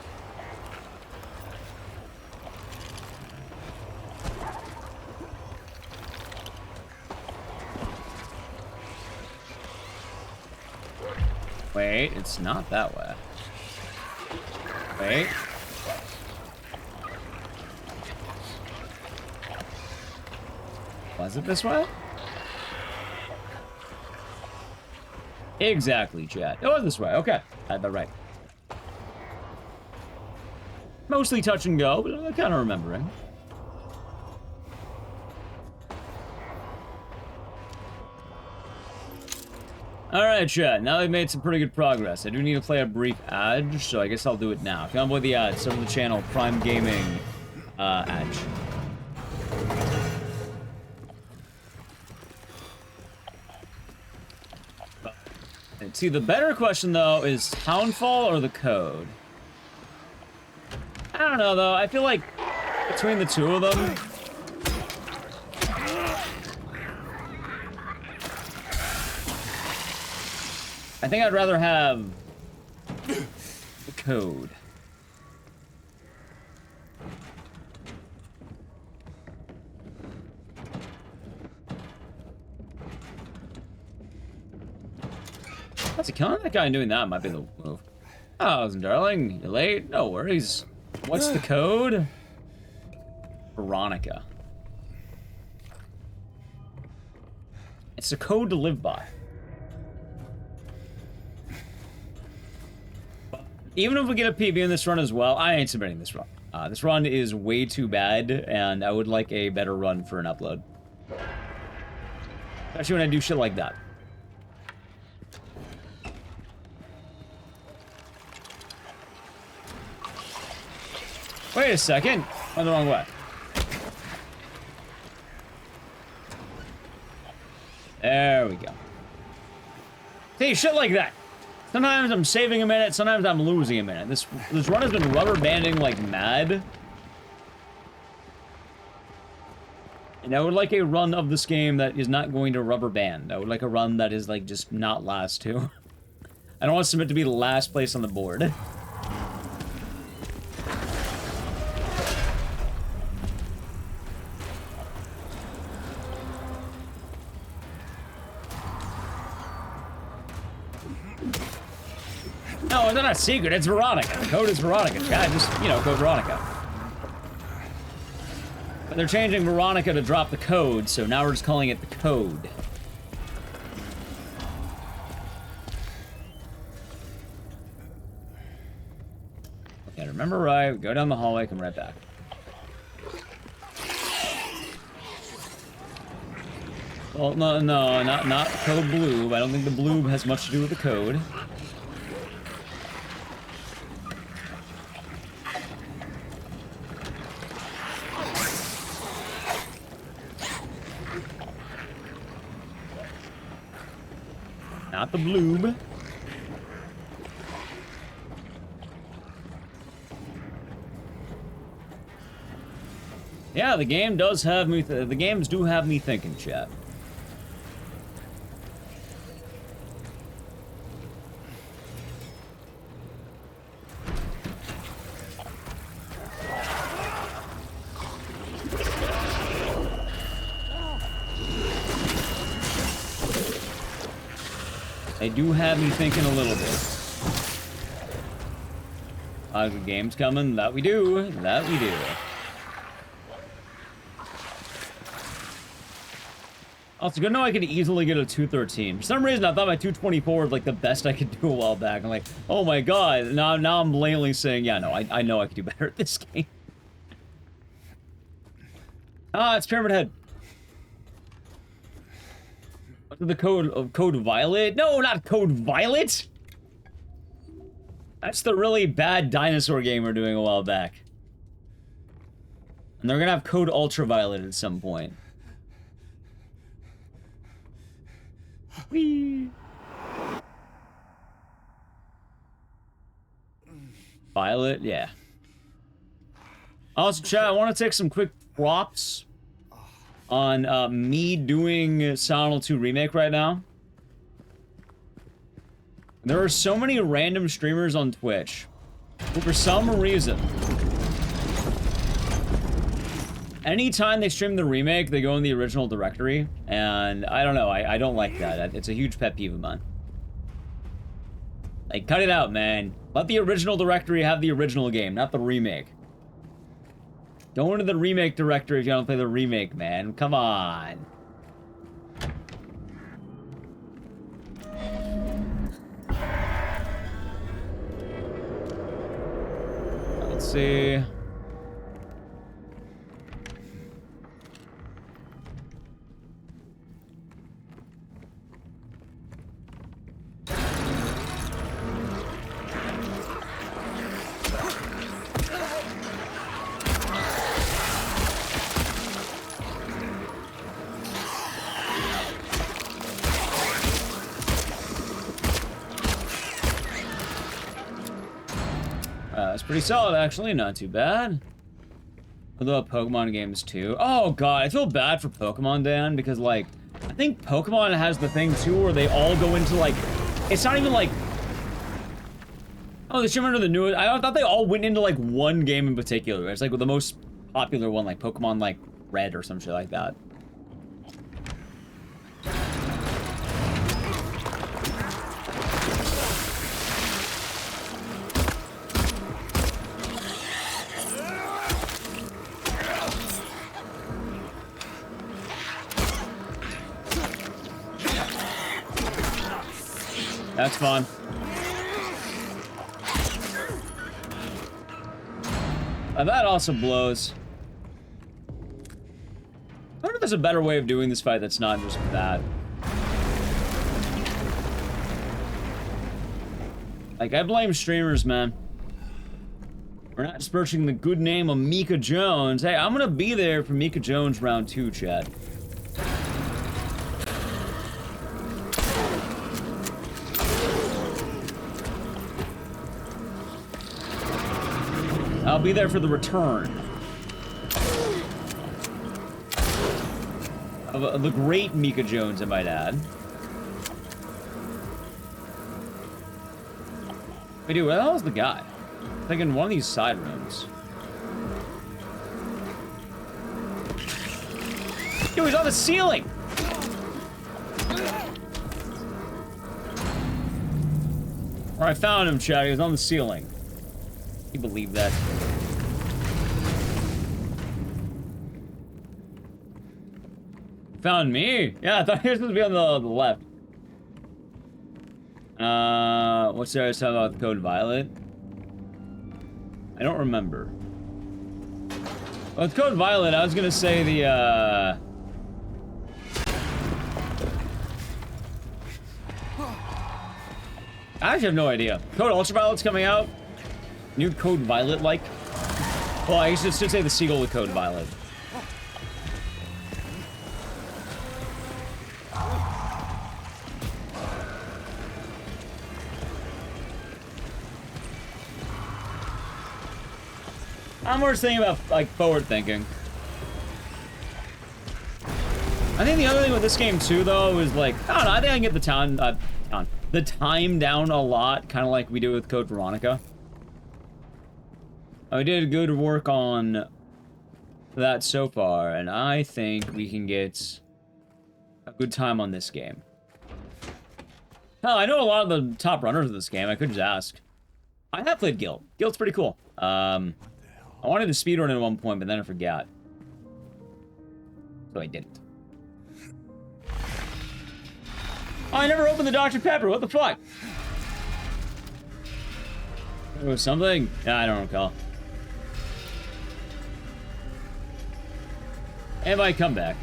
Wait, it's not that way. Wait. Was it this way? Exactly, chat. It was this way. Okay. I had that right. Mostly touch and go, but I'm kind of remembering. Alright, chat. Now they've made some pretty good progress. I do need to play a brief ad, so I guess I'll do it now. If you want to play the ad, sub to the channel, Prime Gaming ad. See, the better question, though, is Townfall or the code? I don't know, though. I feel like between the two of them... I think I'd rather have the code. That's a killing that guy and doing that might be the move. Oh, darling, you're late? No worries. What's the code? Veronica. It's a code to live by. Even if we get a PB in this run as well, I ain't submitting this run. This run is way too bad, and I would like a better run for an upload. Especially when I do shit like that. Wait a second. Went the wrong way. There we go. See, shit like that. Sometimes I'm saving a minute, sometimes I'm losing a minute. This run has been rubber banding like mad. And I would like a run of this game that is not going to rubber band. I would like a run that is like just not last two. I don't want to submit to be the last place on the board. No, it's not a secret. It's Veronica. The code is Veronica. Yeah, just, you know, code Veronica. But they're changing Veronica to drop the code, so now we're just calling it the code. Okay, remember right. Go down the hallway, come right back. Well, no, not code blue. I don't think the blue has much to do with the code. Not the bloob. Yeah, the game does have me. The games do have me thinking, chat. They do have me thinking a little bit. The game's coming. That we do. That we do. Also, good to know I could easily get a 213. For some reason, I thought my 224 was like the best I could do a while back. I'm like, oh my god. Now I'm blatantly saying, yeah, no, I know I could do better at this game. Ah, it's Pyramid Head. The code of Code Violet? No, not Code Violet! That's the really bad dinosaur game we're doing a while back. And they're gonna have Code Ultraviolet at some point. Whee! Violet, yeah. Also, chat, I want to take some quick props on me doing Silent Hill 2 Remake right now. There are so many random streamers on Twitch who, for some reason, anytime they stream the remake, they go in the original directory, and I don't know, I don't like that. It's a huge pet peeve of mine. Like, cut it out, man. Let the original directory have the original game, not the remake. Don't go into the remake directory if you don't play the remake, man. Come on. Let's see. That's pretty solid, actually. Not too bad. Although Pokemon games too. Oh god, I feel bad for Pokemon, Dan, because like, I think Pokemon has the thing too where they all go into like, it's not even like, oh, they stream under the newest. I thought they all went into like one game in particular. It's like the most popular one, like Pokemon like Red or some shit like that. That's fun. That also blows. I wonder if there's a better way of doing this fight that's not just that. Like, I blame streamers, man. We're not besmirching the good name of Mika Jones. Hey, I'm gonna be there for Mika Jones round 2, chat. I'll be there for the return of the great Mika Jones, I might add. Wait, dude, where the hell is the guy? I think in one of these side rooms. Dude, he's on the ceiling! Or I found him, chat. He was on the ceiling. Can you believe that? Found me? Yeah, I thought he was supposed to be on the left. What's there I was talking about with Code Violet? I don't remember. Well, with Code Violet, I was gonna say the, I actually have no idea. Code Ultraviolet's coming out. New Code Violet-like. Well, I should say the sequel with Code Violet. I'm more just thinking about, like, forward thinking. I think the other thing with this game, too, though, is, like, I don't know, I think I can get the time down a lot, kind of like we do with Code Veronica. We did good work on that so far, and I think we can get a good time on this game. Hell, I know a lot of the top runners of this game. I could just ask. I have played Guild. Guild's pretty cool. I wanted to speedrun at one point, but then I forgot. So I didn't. Oh, I never opened the Dr. Pepper. What the fuck? There was something? Yeah, I don't recall. And my comeback.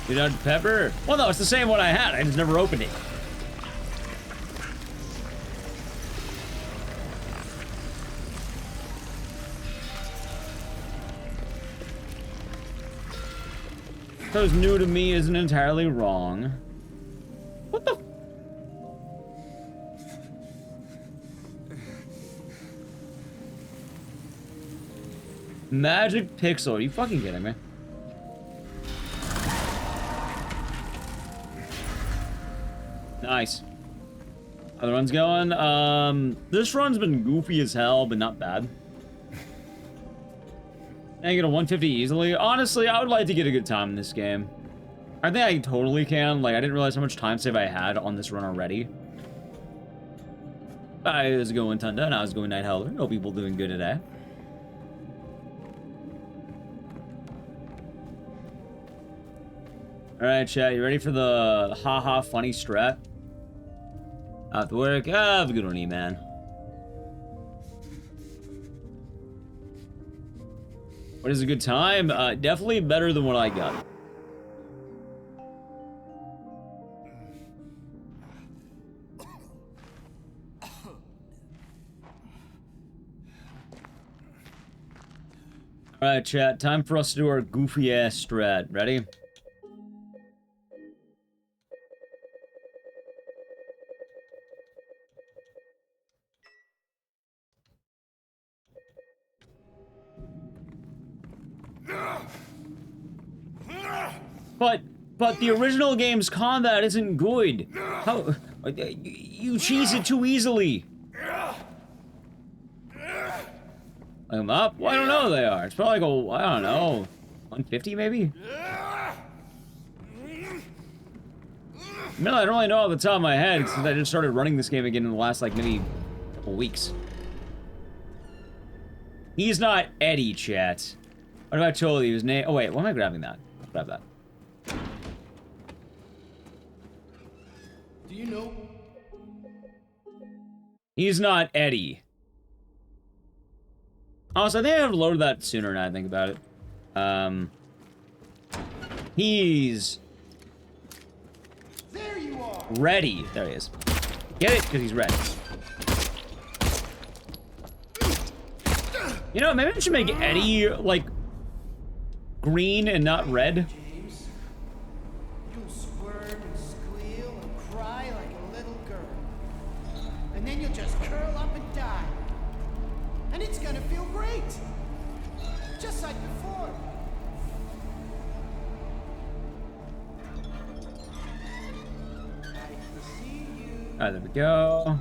You Dr. Pepper? Well, no, it's the same one I had. I just never opened it. Those new to me isn't entirely wrong. What the? Magic Pixel. Are you fucking kidding me? Nice. How the run's going? This run's been goofy as hell, but not bad. I get a 150 easily. Honestly, I would like to get a good time in this game. I think I totally can. Like, I didn't realize how much time save I had on this run already. I was going Tunda, and I was going Night Howler. No people doing good today. Alright, chat, you ready for the haha funny strat? Out to work. Have a good one, E-Man. What is a good time? Definitely better than what I got. Alright, chat, time for us to do our goofy ass strat. Ready? But the original game's combat isn't good. How you cheese it too easily. I'm up? Well, I don't know they are. It's probably like I don't know, 150 maybe? No, I don't really know off the top of my head since I just started running this game again in the last, like, maybe couple weeks. He's not Eddie, chat. What if I told you his name? Oh, wait, why am I grabbing that? I'll grab that. Do you know? He's not Eddie. Honestly, I think I would have loaded that sooner now I think about it. He's... There you are. Ready. There he is. Get it? Because he's ready. You know, maybe I should make Eddie, like, green and not red. James, you'll squirt and squeal and cry like a little girl. And then you'll just curl up and die. And it's gonna feel great. Just like before. Alright, there we go.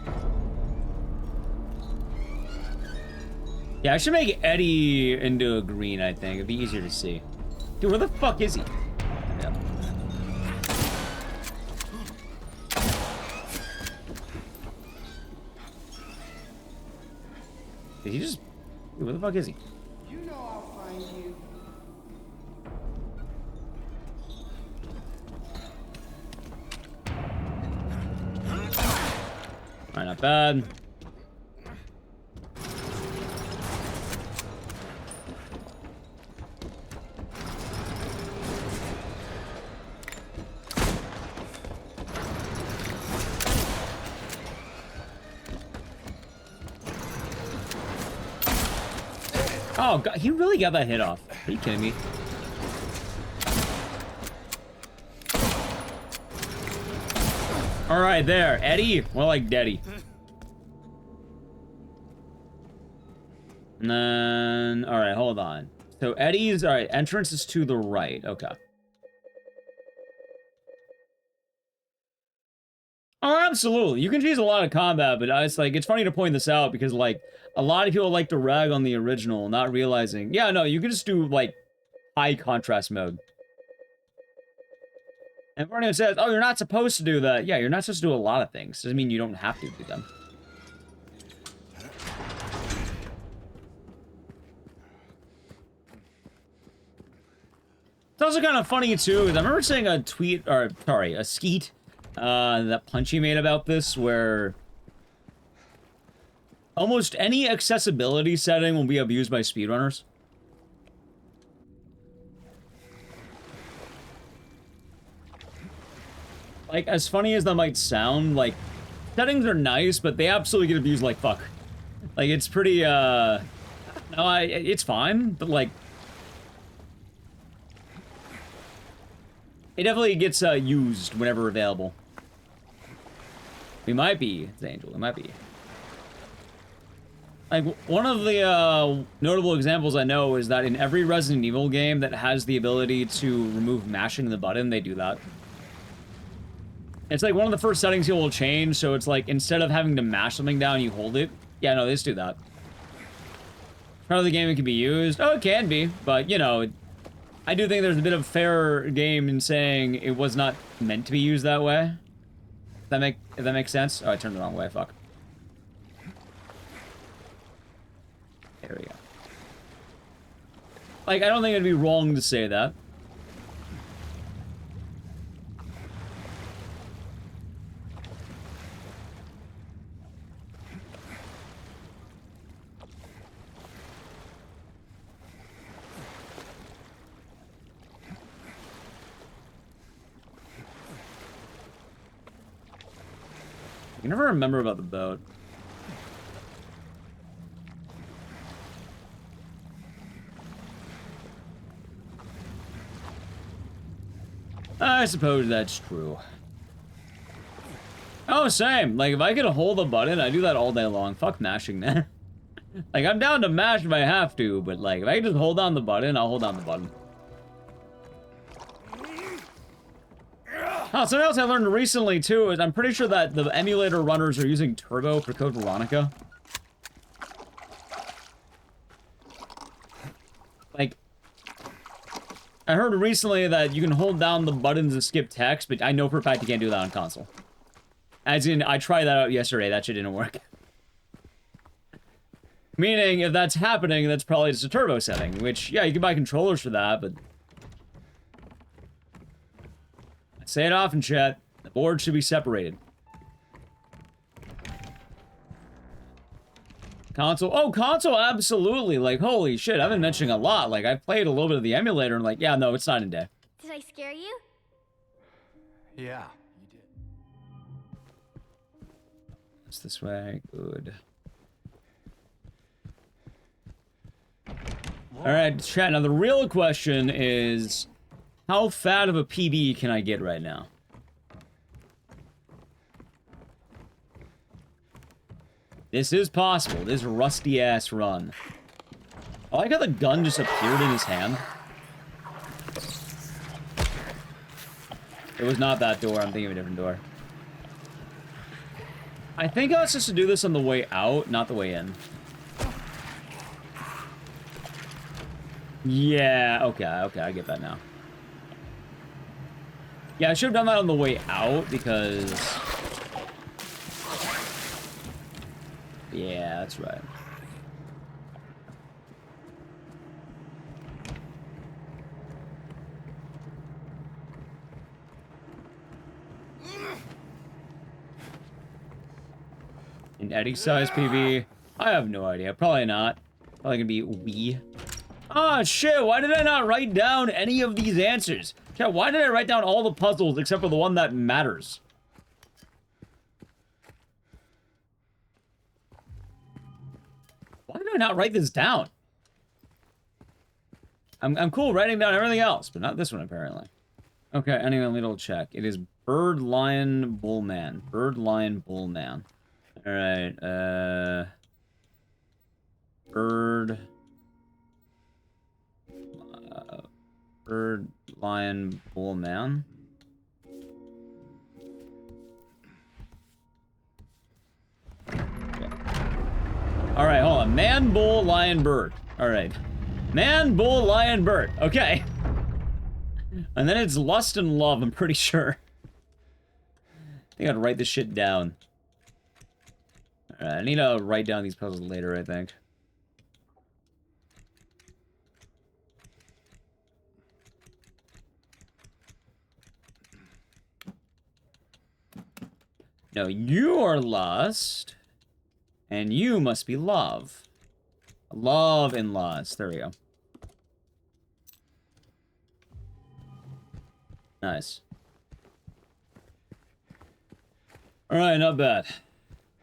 Yeah, I should make Eddie into a green, I think. It'd be easier to see. Dude, where the fuck is he? Yeah. Did he just... Dude, where the fuck is he? You know I'll find you. Alright, not bad. Oh, God, he really got that hit off. Are you kidding me? All right, there. Eddie? More like Daddy. And then... All right, hold on. So Eddie's... All right, entrance is to the right. Okay. Oh, absolutely. You can choose a lot of combat, but it's like, it's funny to point this out because, like, a lot of people like to rag on the original, not realizing, yeah, no, you can just do, like, high contrast mode. And Vernon says, oh, you're not supposed to do that. Yeah, you're not supposed to do a lot of things. Doesn't mean you don't have to do them. It's also kind of funny, too, because I remember seeing a tweet, or, sorry, a skeet, that Punchy made about this, where almost any accessibility setting will be abused by speedrunners. Like, as funny as that might sound, like, settings are nice, but they absolutely get abused like fuck. Like, it's pretty, no, it's fine, but, like, it definitely gets, used whenever available. We might be, it's Angel, it might be. Like, one of the, notable examples I know is that in every Resident Evil game that has the ability to remove mashing the button, they do that. It's like one of the first settings you will change, so it's like, instead of having to mash something down, you hold it. Yeah, no, they just do that. Part of the game it can be used. Oh, it can be, but, you know, I do think there's a bit of fair game in saying it was not meant to be used that way. If that makes sense? Oh, I turned the wrong way, fuck. There we go. Like, I don't think it'd be wrong to say that. I can never remember about the boat. I suppose that's true. Oh, same. Like, if I could hold a button, I do that all day long. Fuck mashing, man. Like, I'm down to mash if I have to, but, like, if I can just hold down the button, I'll hold down the button. Oh, something else I learned recently, too, is I'm pretty sure that the emulator runners are using Turbo for Code Veronica. Like, I heard recently that you can hold down the buttons to skip text, but I know for a fact you can't do that on console. As in, I tried that out yesterday, that shit didn't work. Meaning, if that's happening, that's probably just a turbo setting, which, yeah, you can buy controllers for that, but... I say it often, chat. The board should be separated. Console? Oh, console, absolutely. Like, holy shit, I've been mentioning a lot. Like, I've played a little bit of the emulator and like, yeah, no, it's not in day. Did I scare you? Yeah, you did. It's this way. Good. Alright, chat. Now, the real question is, how fat of a PB can I get right now? This is possible. This rusty-ass run. I like how the gun just appeared in his hand. It was not that door. I'm thinking of a different door. I think I was supposed to do this on the way out, not the way in. Yeah, okay, I get that now. Yeah, I should have done that on the way out, because... Yeah, that's right. An Eddie size PV? I have no idea. Probably not. Probably gonna be Wii. Ah, shit, why did I not write down any of these answers? Chat, why did I write down all the puzzles except for the one that matters? Why did I not write this down? I'm cool writing down everything else, but not this one, apparently. Okay, anyway, little check. It is Bird, Lion, Bull, Man. Bird, Lion, Bull, Man. Alright, Bird... Bird, Lion, Bull, Man. Okay. Alright, hold on. Man, Bull, Lion, Bird. Alright. Man, Bull, Lion, Bird. Okay. And then it's Lust and Love, I'm pretty sure. I think I'd write this shit down. Alright, I need to write down these puzzles later, I think. No, you are lust, and you must be love. Love and lust. There we go. Nice. Alright, not bad.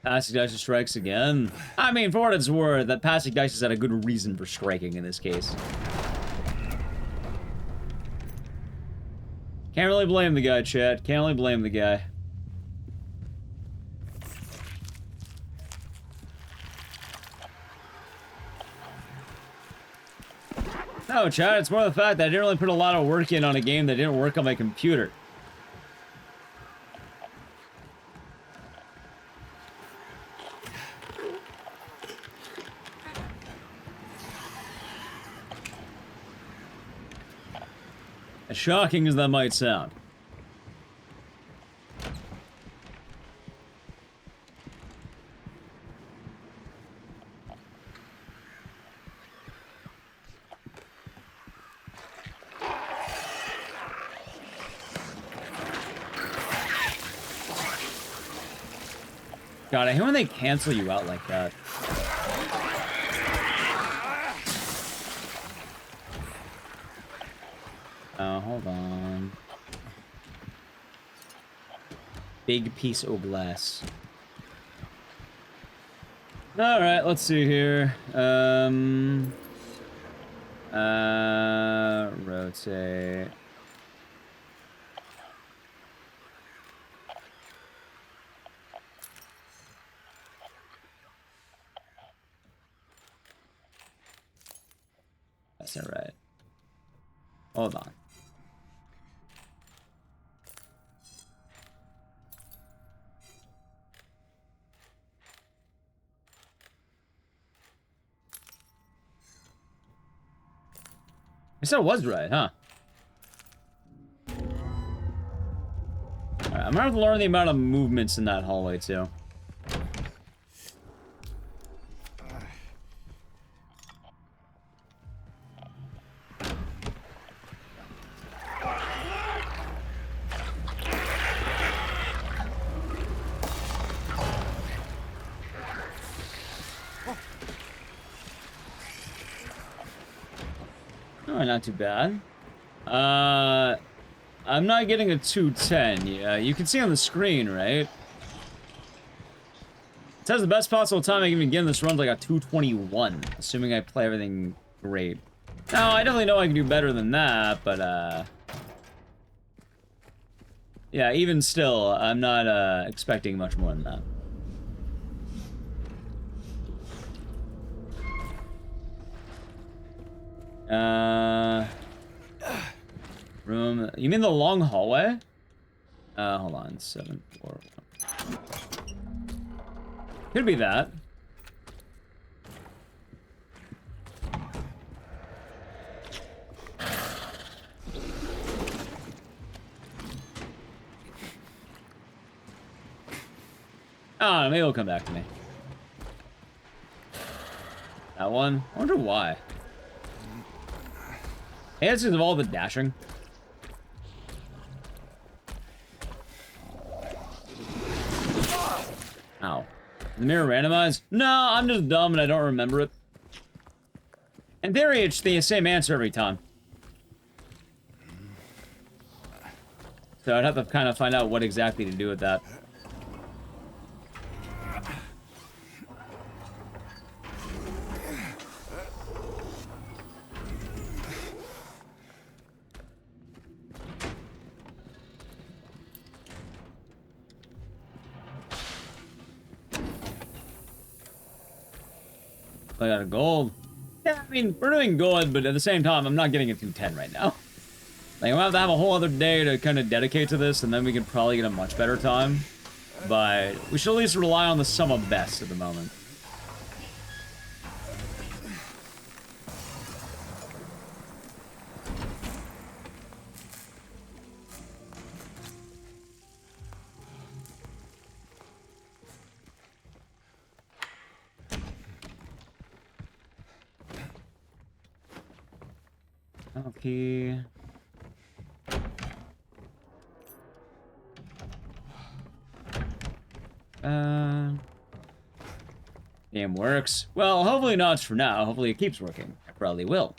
Passing Dice strikes again. I mean, for what it's worth, that Passing Dice has had a good reason for striking in this case. Can't really blame the guy, chat. Can't really blame the guy. No, Chad, it's more the fact that I didn't really put a lot of work in on a game that didn't work on my computer. As shocking as that might sound. God, I hate when they cancel you out like that. Oh, hold on. Big piece of glass. Alright, let's see here. Rotate. That's not right. Hold on. I said it was right, huh? I'm gonna have to learn the amount of movements in that hallway, too. Oh, not too bad. I'm not getting a 210. Yeah, you can see on the screen, right? It says the best possible time I can begin this run's like a 221, assuming I play everything great. Now, I definitely know I can do better than that, but, yeah, even still, I'm not, expecting much more than that. Room. You mean the long hallway? Hold on. 741. Could be that. Ah, maybe it'll come back to me. That one? I wonder why. Hey, it's because of all the dashing. Ow. The mirror randomized? No, I'm just dumb and I don't remember it. In theory, it's the same answer every time. So I'd have to kind of find out what exactly to do with that. I got a gold. Yeah, I mean, we're doing good, but at the same time, I'm not getting a 210 right now. Like, I'm gonna have to have a whole other day to kind of dedicate to this, and then we can probably get a much better time. But we should at least rely on the sum of best at the moment. Okay. Game works. Well, hopefully not for now. Hopefully it keeps working. It probably will.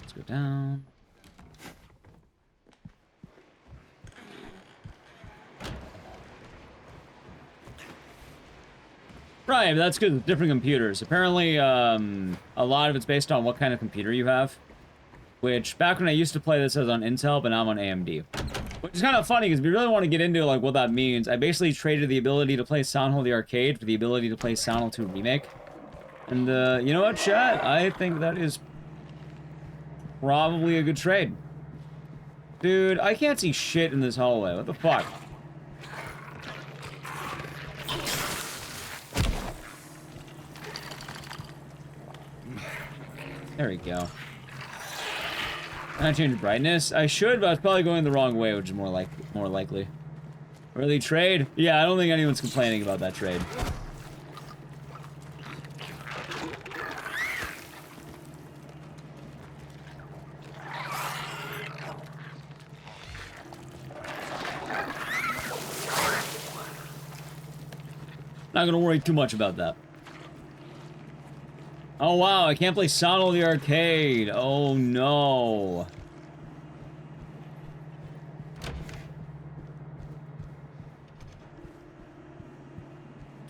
Let's go down. Right, but that's good with different computers. Apparently, a lot of it's based on what kind of computer you have. Which, back when I used to play this, I was on Intel, but now I'm on AMD. Which is kind of funny, because if you really want to get into, like, what that means, I basically traded the ability to play Silent Hill the Arcade for the ability to play Silent Hill 2 Remake. And, you know what, chat? I think that is probably a good trade. Dude, I can't see shit in this hallway. What the fuck? There we go. Can I change brightness? I should, but I was probably going the wrong way, which is more likely. Really, trade? Yeah, I don't think anyone's complaining about that trade. Not gonna worry too much about that. Oh wow, I can't play Sonic the Arcade. Oh no.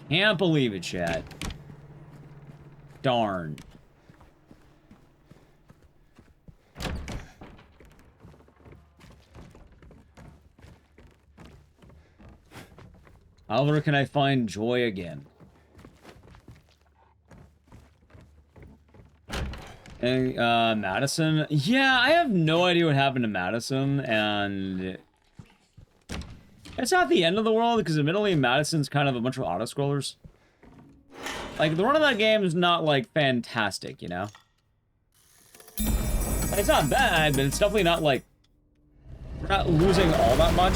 Can't believe it, chat. Darn. However, can I find joy again? Madison. Yeah, I have no idea what happened to Madison, and it's not the end of the world, because admittedly, Madison's kind of a bunch of auto-scrollers. Like, the run of that game is not, like, fantastic, you know? It's not bad, but it's definitely not, like, we're not losing all that much.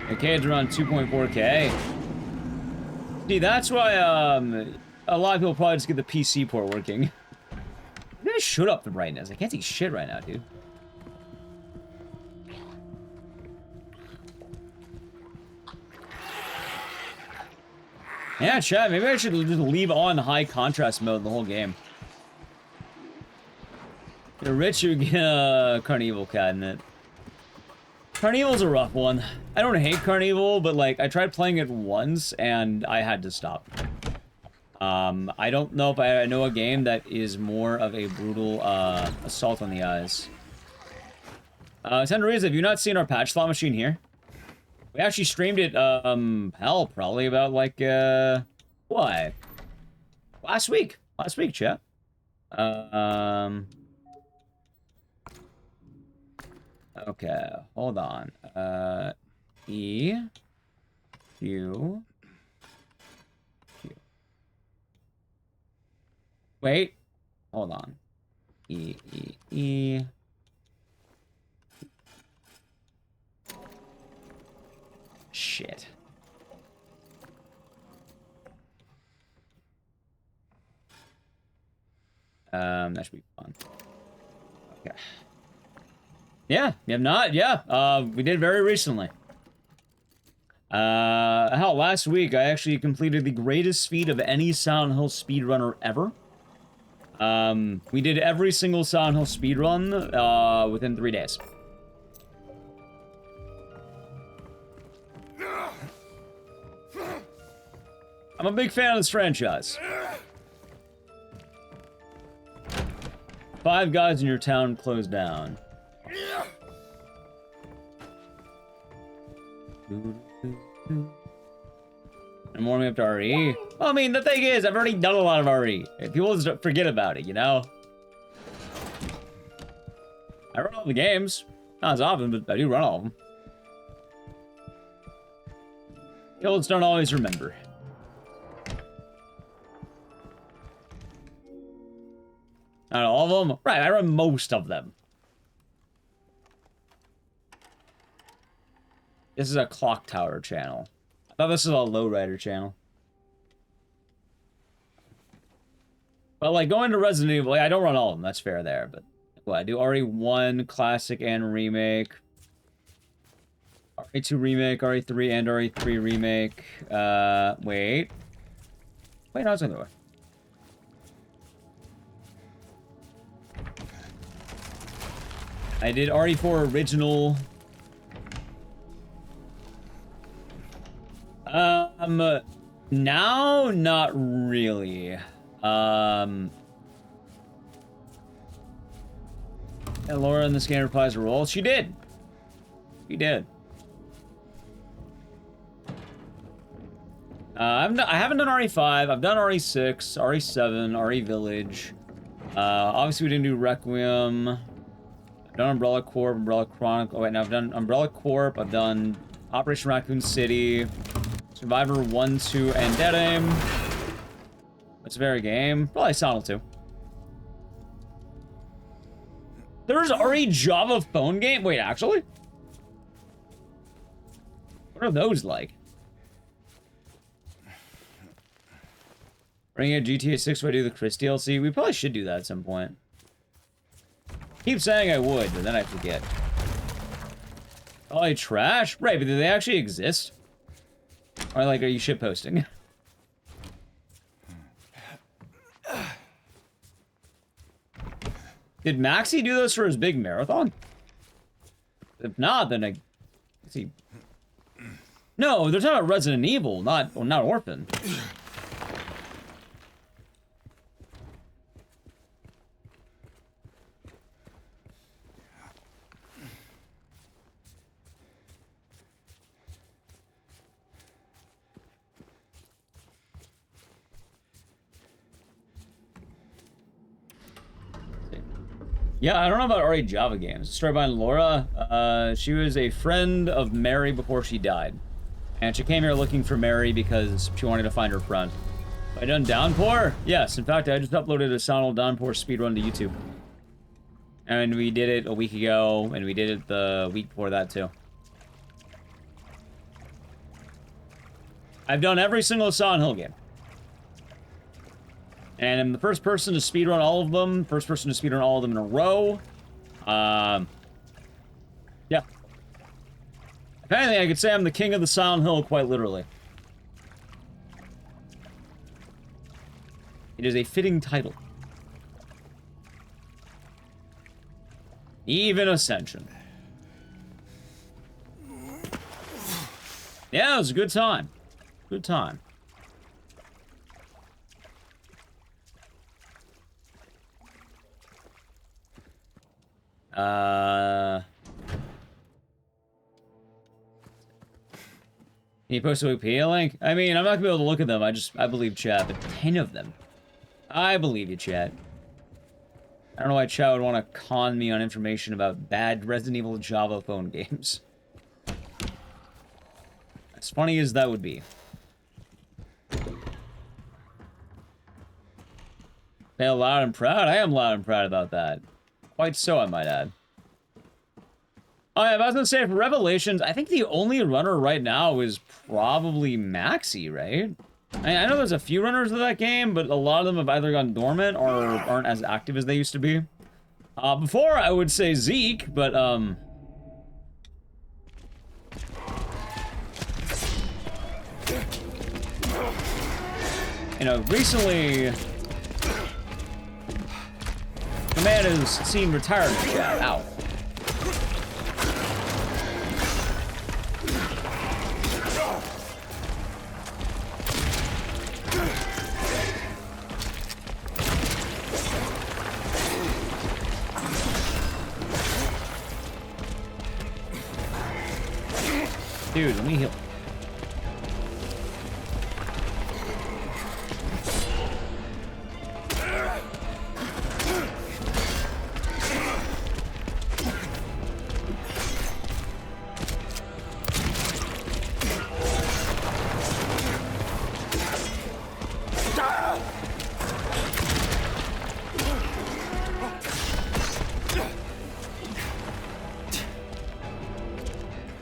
Arcade's around 2.4K. See, that's why, a lot of people probably just get the PC port working. I'm gonna shoot up the brightness. I can't see shit right now, dude. Yeah, chat, maybe I should just leave on high contrast mode the whole game. You're rich, you get Carnival cabinet. Carnival's a rough one. I don't hate Carnival, but like I tried playing it once and I had to stop. I don't know if I know a game that is more of a brutal assault on the eyes. Teneriz, have you not seen our patch slot machine here? We actually streamed it, hell, probably about like what? Last week, chat. Okay, hold on. E, Q, Q. Wait, hold on. E, E, E. Shit. That should be fun. Okay. Yeah, you have not? Yeah, we did very recently. Hell, last week I actually completed the greatest feat of any Silent Hill speedrunner ever. We did every single Silent Hill speedrun, within 3 days. I'm a big fan of this franchise. 5 guys in your town closed down. I'm warming up to RE. Well, I mean, the thing is, I've already done a lot of RE. People just forget about it, you know? I run all the games. Not as often, but I do run all of them. Guilds don't always remember. Not all of them? Right, I run most of them. This is a clock tower channel. I thought this was a lowrider channel. But like going to Resident Evil, like, I don't run all of them, that's fair there, but well, I do RE1, Classic, and Remake. RE2 Remake, RE3, and RE3 Remake. Wait. Wait, no, it's another way. I did RE4 Original. Now, not really. And Laura in this game replies to roll. She did. She did. I haven't done RE5. I've done RE6, RE7, RE Village. Obviously we didn't do Requiem. I've done Umbrella Corp, Umbrella Chronicle. Oh wait, no, I've done Umbrella Corp. I've done Operation Raccoon City, Survivor 1, 2, and Dead Aim. It's a very game. Probably Silent 2. There's already Java phone game? Wait, actually? What are those like? Bring a GTA 6 when I do the Chris DLC? We probably should do that at some point. Keep saying I would, but then I forget. Oh, trash? Right, but do they actually exist? Or like, are you shitposting? Did Maxie do those for his big marathon? If not, then I... Let's see. No, they're talking about Resident Evil, not Orphan. Yeah, I don't know about RA Java games. Story behind Laura. She was a friend of Mary before she died. And she came here looking for Mary because she wanted to find her friend. Have I done Downpour? Yes, in fact, I just uploaded a Sound Downpour speedrun to YouTube. And we did it a week ago, and we did it the week before that, too. I've done every single Silent Hill game. And I'm the first person to speedrun all of them. First person to speedrun all of them in a row. Yeah. If anything, I could say I'm the king of the Silent Hill, quite literally. It is a fitting title. Even Ascension. Yeah, it was a good time. Good time. Can you post a Wikipedia link? I mean, I'm not gonna be able to look at them. I believe chat, but 10 of them. I believe you, chat. I don't know why chat would want to con me on information about bad Resident Evil Java phone games. As funny as that would be. Feel loud and proud? I am loud and proud about that. Quite so, I might add. Oh, yeah, I was gonna say, for Revelations, I think the only runner right now is probably Maxi, right? I know there's a few runners of that game, but a lot of them have either gone dormant or aren't as active as they used to be. Before, I would say Zeke, but, you know, recently, the man has seen retirement chat. Ow. Dude, let me heal.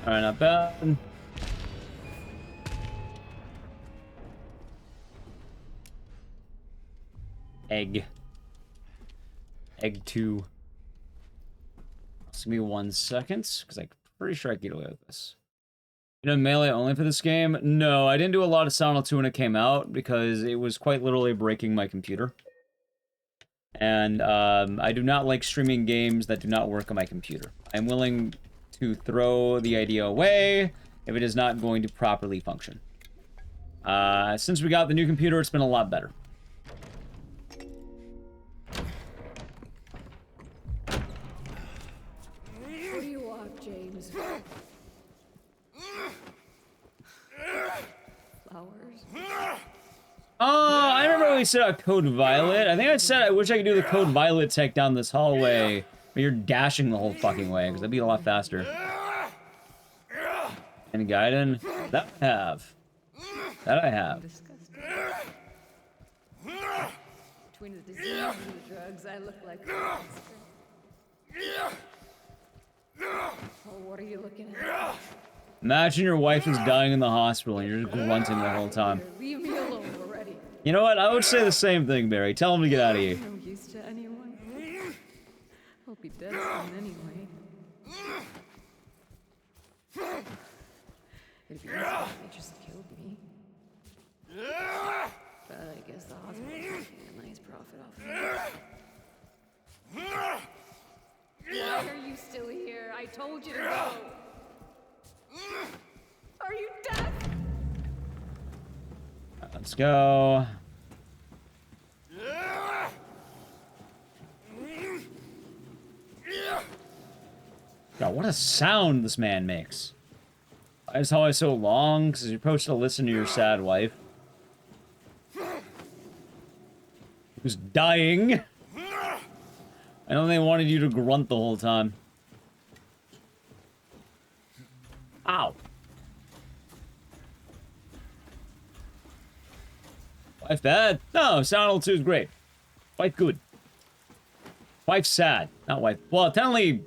Alright, not bad. Egg. Egg 2. Just give me 1 second, because I'm pretty sure I can get away with this. You know, melee only for this game? No, I didn't do a lot of Silent Hill 2 when it came out, because it was quite literally breaking my computer. And, I do not like streaming games that do not work on my computer. I'm willing to throw the idea away if it is not going to properly function. Since we got the new computer, it's been a lot better. What do you want, James? Flowers? Oh, I remember when we said Code Violet. I think I said I wish I could do the Code Violet tech down this hallway, but you're dashing the whole fucking way, because that'd be a lot faster. And Gaiden? That I have. That I have. Between the disease and the drugs, I look like a monster. Oh, what are you looking at? Imagine your wife is dying in the hospital and you're just grunting the whole time. Leave me alone already. You know what? I would say the same thing, Barry. Tell him to get out of here. No use to anyone. Hope he does soon anyway. It'd be easy if they just killed me. But I guess the hospital's making a nice profit off of it. Why are you still here? I told you to go. Are you deaf? Let's go. God, what a sound this man makes. Why is always so long? Because you're supposed to listen to your sad wife. Who's dying. I know they wanted you to grunt the whole time. Ow. Wife bad? No, Silent Hill 2 is great. Wife good. Wife sad. Not wife. Well, technically,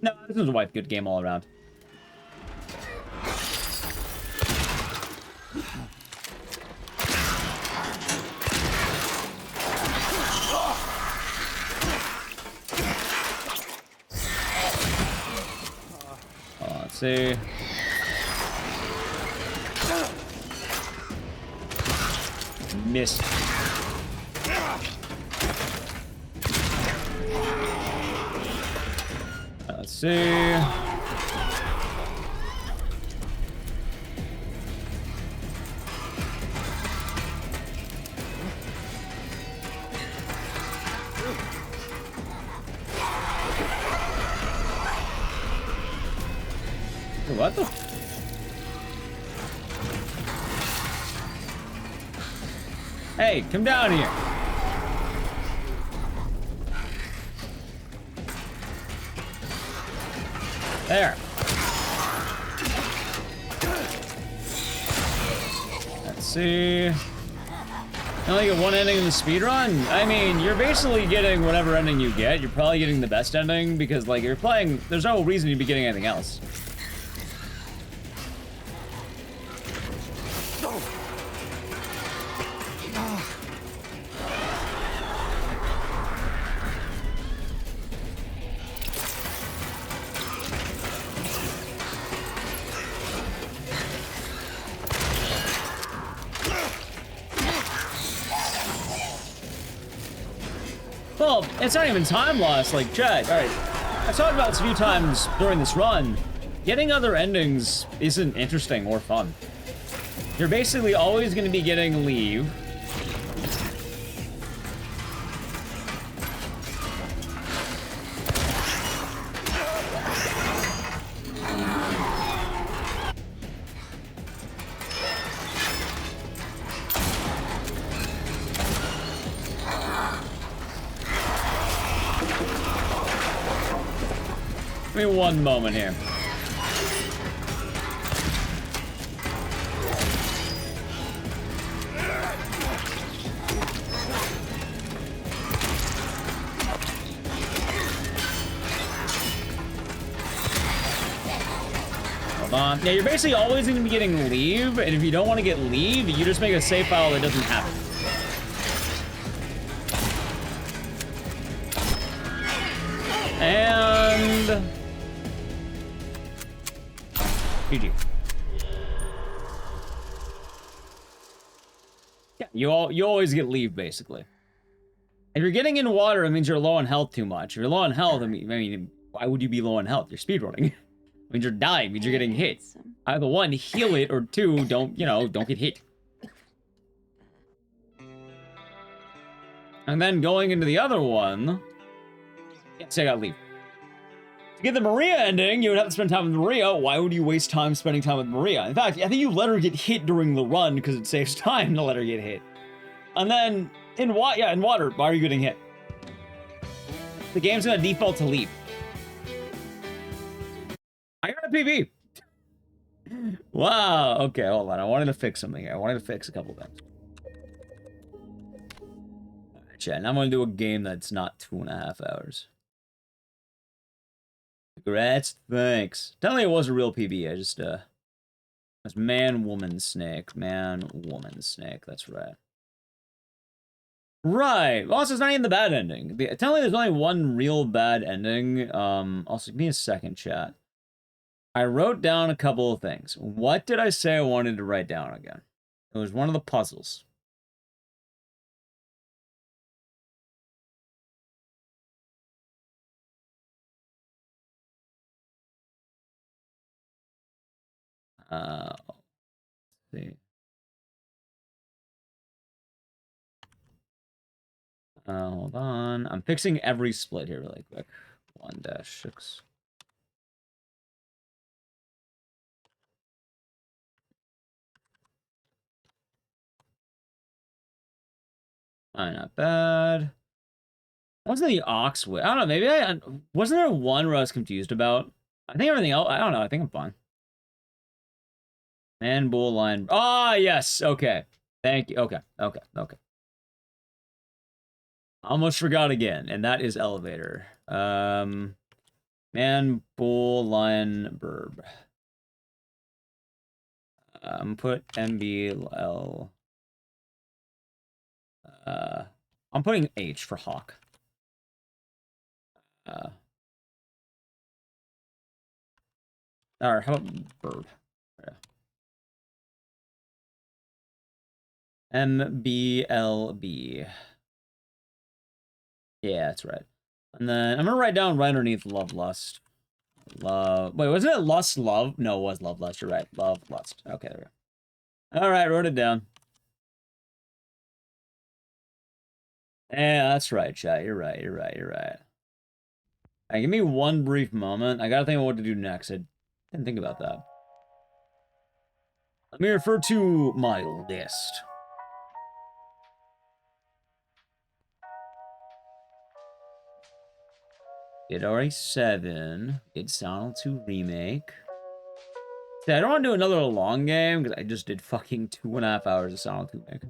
no, this is a wife good game all around. Let's see. Missed. Let's see. What the? Hey, come down here. There. Let's see. You only get one ending in the speedrun? I mean, you're basically getting whatever ending you get. You're probably getting the best ending because, like, you're playing, there's no reason you'd be getting anything else. Well, it's not even time loss, like, Chad. Alright, I've talked about this a few times during this run. Getting other endings isn't interesting or fun. You're basically always going to be getting leave. Give me one moment here. Hold on. Yeah, you're basically always going to be getting leave, and if you don't want to get leave, you just make a save file that doesn't happen. And GG. Yeah, you always get leave basically. If you're getting in water, it means you're low on health too much. If you're low on health, I mean, why would you be low on health? You're speedrunning. It means you're dying. It means you're getting hit. Either one, heal it, or two, don't get hit. And then going into the other one, yeah, say I got leave. To get the Maria ending, you would have to spend time with Maria. Why would you waste time spending time with Maria? In fact, I think you let her get hit during the run because it saves time to let her get hit. And then in water, why are you getting hit? The game's gonna default to leave. I got a PB. Wow. Okay, hold on. I wanted to fix something here. I wanted to fix a couple things. Alright, chat. Now I'm gonna do a game that's not 2.5 hours. Congrats, thanks. Tell me it was a real PB. I just that's man, woman, snake. Man, woman, snake. That's right. Right. Also, it's not even the bad ending. Tell me there's only one real bad ending. Also, give me a second, chat. I wrote down a couple of things. What did I say I wanted to write down again? It was one of the puzzles. Let's see. Hold on. I'm fixing every split here really quick. 1-6. Alright, not bad. Wasn't the ox way? I don't know. Maybe wasn't there one where I was confused about? I think everything else. I don't know. I think I'm fine. Man, bull, line. Ah, yes. Okay. Thank you. Okay. Okay. Okay. Almost forgot again, and that is elevator. Man, bull, lion, burb. Put MBL. I'm putting H for hawk. Or how about bird? Yeah. MBLB. Yeah, that's right. And then I'm gonna write down right underneath love lust. Love. Wait, wasn't it lust love? No, it was love lust. You're right. Love lust. Okay, there we go. All right, wrote it down. Yeah, that's right, chat. You're right. You're right. You're right. Right, give me one brief moment. I gotta think of what to do next. I didn't think about that. Let me refer to my list. Get RA7. Get Silent 2 Remake. See, I don't want to do another long game because I just did fucking 2.5 hours of Silent 2 Remake.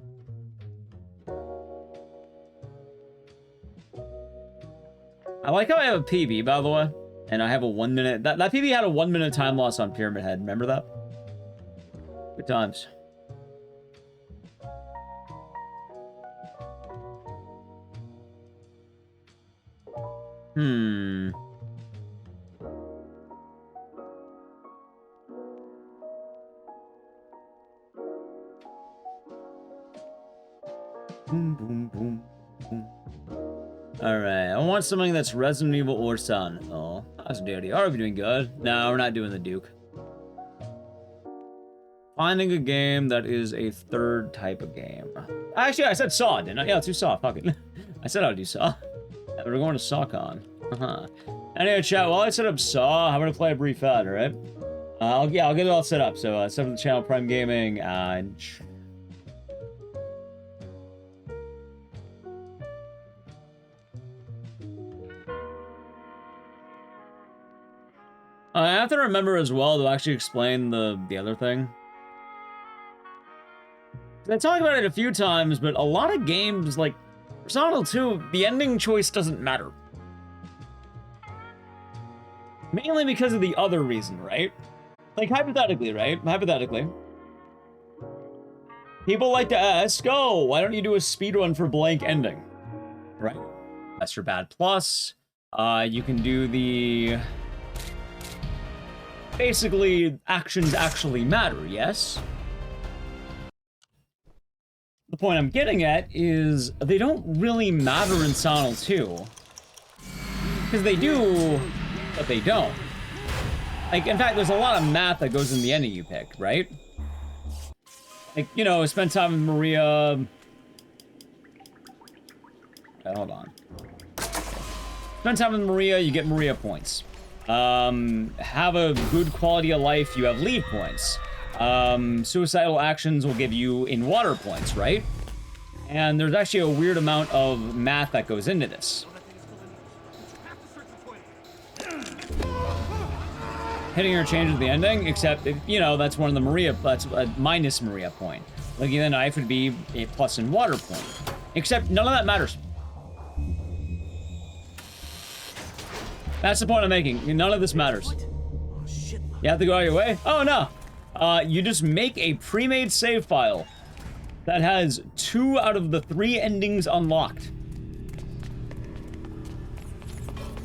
I like how I have a PB, by the way. And I have a 1 minute... That PB had a 1 minute time loss on Pyramid Head. Remember that? Good times. Hmm. Boom, boom, boom, boom. Alright, I want something that's Resident Evil or Silent Hill. That's dirty. Are we doing good? No, we're not doing the Duke. Finding a game that is a third type of game. Actually, I said Saw, didn't I? Yeah, let's do Saw. Fuck it. I said I would do Saw. We're going to SawCon. Anyway, chat, while I set up Saw, I'm going to play a brief ad, alright? I'll get it all set up. So, set up the channel, Prime Gaming, and... I have to remember as well to actually explain the other thing. I talked about it a few times, but a lot of games, like Resident Evil 2, the ending choice doesn't matter. Mainly because of the other reason, right? Like, hypothetically, right? Hypothetically. People like to ask, oh, why don't you do a speedrun for blank ending? Right? That's for bad plus. You can do the... Basically, actions actually matter, yes? The point I'm getting at is they don't really matter in Silent 2. Because they do, but they don't. Like, in fact, there's a lot of math that goes in the ending you pick, right? Like, you know, spend time with Maria... Okay, hold on. Spend time with Maria, you get Maria points. Have a good quality of life, you have leave points. Suicidal actions will give you in water points, right? And there's actually a weird amount of math that goes into this. Hitting her changes the ending, except, you know, that's one of the Maria, that's a minus Maria point. Looking at the knife would be a plus in water point. Except none of that matters. That's the point I'm making. None of this matters. You have to go out of your way? Oh, no. You just make a pre-made save file that has 2 out of the 3 endings unlocked.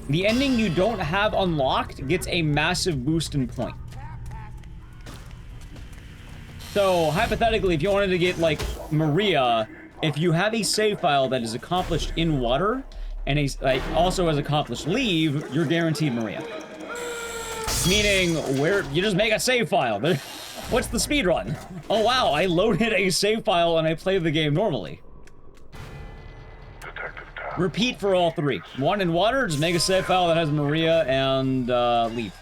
The ending you don't have unlocked gets a massive boost in point. So, hypothetically, if you wanted to get, like, Maria, if you have a save file that is accomplished in water, and also has accomplished leave, you're guaranteed Maria. Meaning, where you just make a save file. What's the speedrun? Oh wow, I loaded a save file and I played the game normally. Repeat for all 3. 1 in water, just make a save file that has Maria and leave.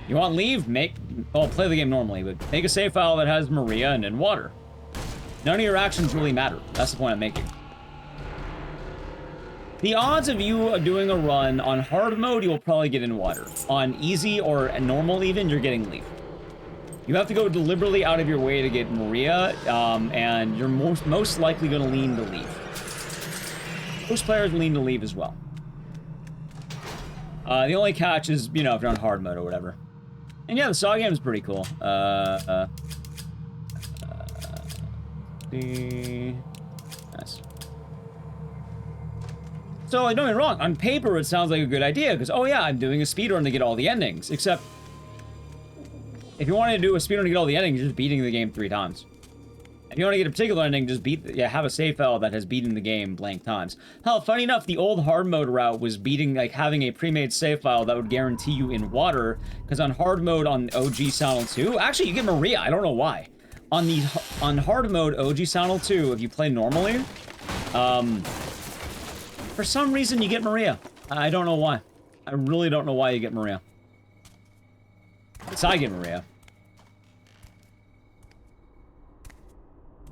You want leave? Play the game normally, but make a save file that has Maria and in water. None of your actions really matter. That's the point I'm making. The odds of you doing a run on hard mode, you will probably get in water. On easy or normal even, you're getting leaf. You have to go deliberately out of your way to get Maria, and you're most likely going to lean to leave. Most players lean to leave as well. The only catch is, you know, if you're on hard mode or whatever. And yeah, the Saw game is pretty cool. Nice. So, like, don't get me wrong, on paper it sounds like a good idea, because, oh yeah, I'm doing a speedrun to get all the endings, except, if you want to do a speedrun to get all the endings, you're just beating the game 3 times. If you want to get a particular ending, just have a save file that has beaten the game blank times. Hell, funny enough, the old hard mode route was beating, like, having a pre-made save file that would guarantee you in water, because on hard mode on OG Sound 2, actually, you get Maria, I don't know why. On hard mode, OG Sound 2, if you play normally, for some reason you get Maria. I don't know why. I really don't know why you get Maria. It's I get Maria.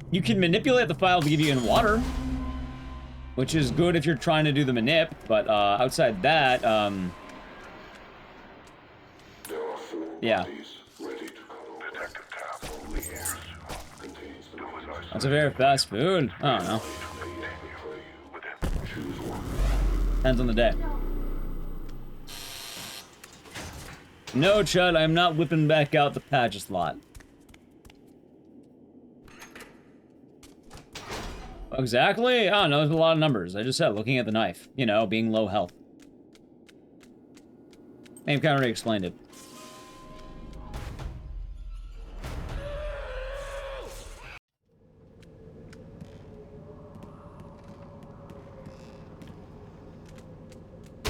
You can manipulate the file to give you in water, which is good if you're trying to do the manip, but outside that, yeah. That's a very fast food. I don't know. Depends on the day. No, Chud, I'm not whipping back out the patch slot. Exactly? I don't know, there's a lot of numbers. I just said, looking at the knife. You know, being low health. I've kind of already explained it.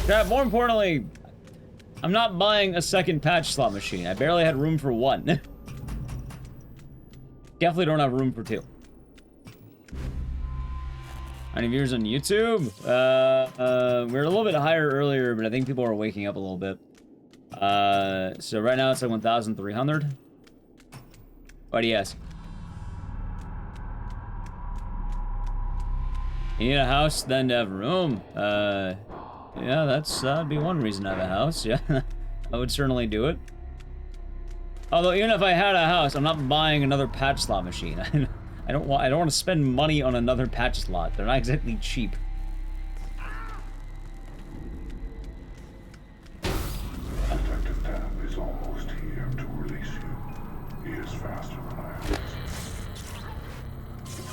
Yeah, more importantly, I'm not buying a second patch slot machine. I barely had room for 1. Definitely don't have room for 2. How many viewers on YouTube? We're a little bit higher earlier, but I think people are waking up a little bit. So right now it's like 1,300. Why do you ask? You need a house, then to have room. Yeah, that'd be one reason to have a house, yeah. I would certainly do it. Although, even if I had a house, I'm not buying another patch slot machine. I don't want to spend money on another patch slot. They're not exactly cheap. Detective Tab is almost here to release you. He is faster than I am.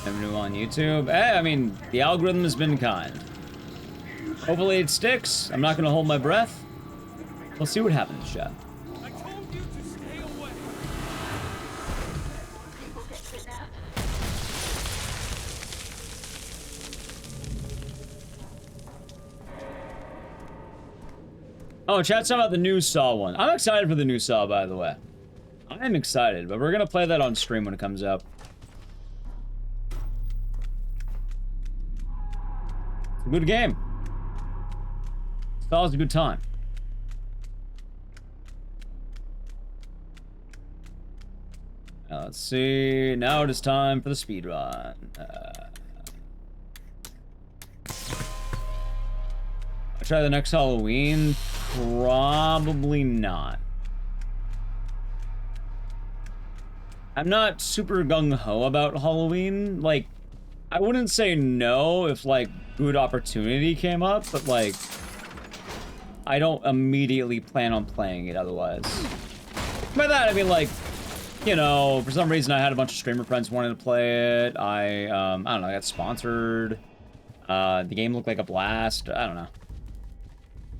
Never knew on YouTube. I mean, the algorithm has been kind. Hopefully it sticks. I'm not going to hold my breath. We'll see what happens, chat. I told you to stay away. Oh, chat's talking about the new Saw one. I'm excited for the new Saw, by the way. I'm excited, but we're going to play that on stream when it comes out. It's a good game. Saw's a good time. Now, let's see. Now it is time for the speedrun. I'll try the next Halloween. Probably not. I'm not super gung-ho about Halloween. Like, I wouldn't say no if, like, good opportunity came up, but, like, I don't immediately plan on playing it otherwise. By that, I mean, like, you know, for some reason I had a bunch of streamer friends wanting to play it. I don't know, I got sponsored. The game looked like a blast. I don't know.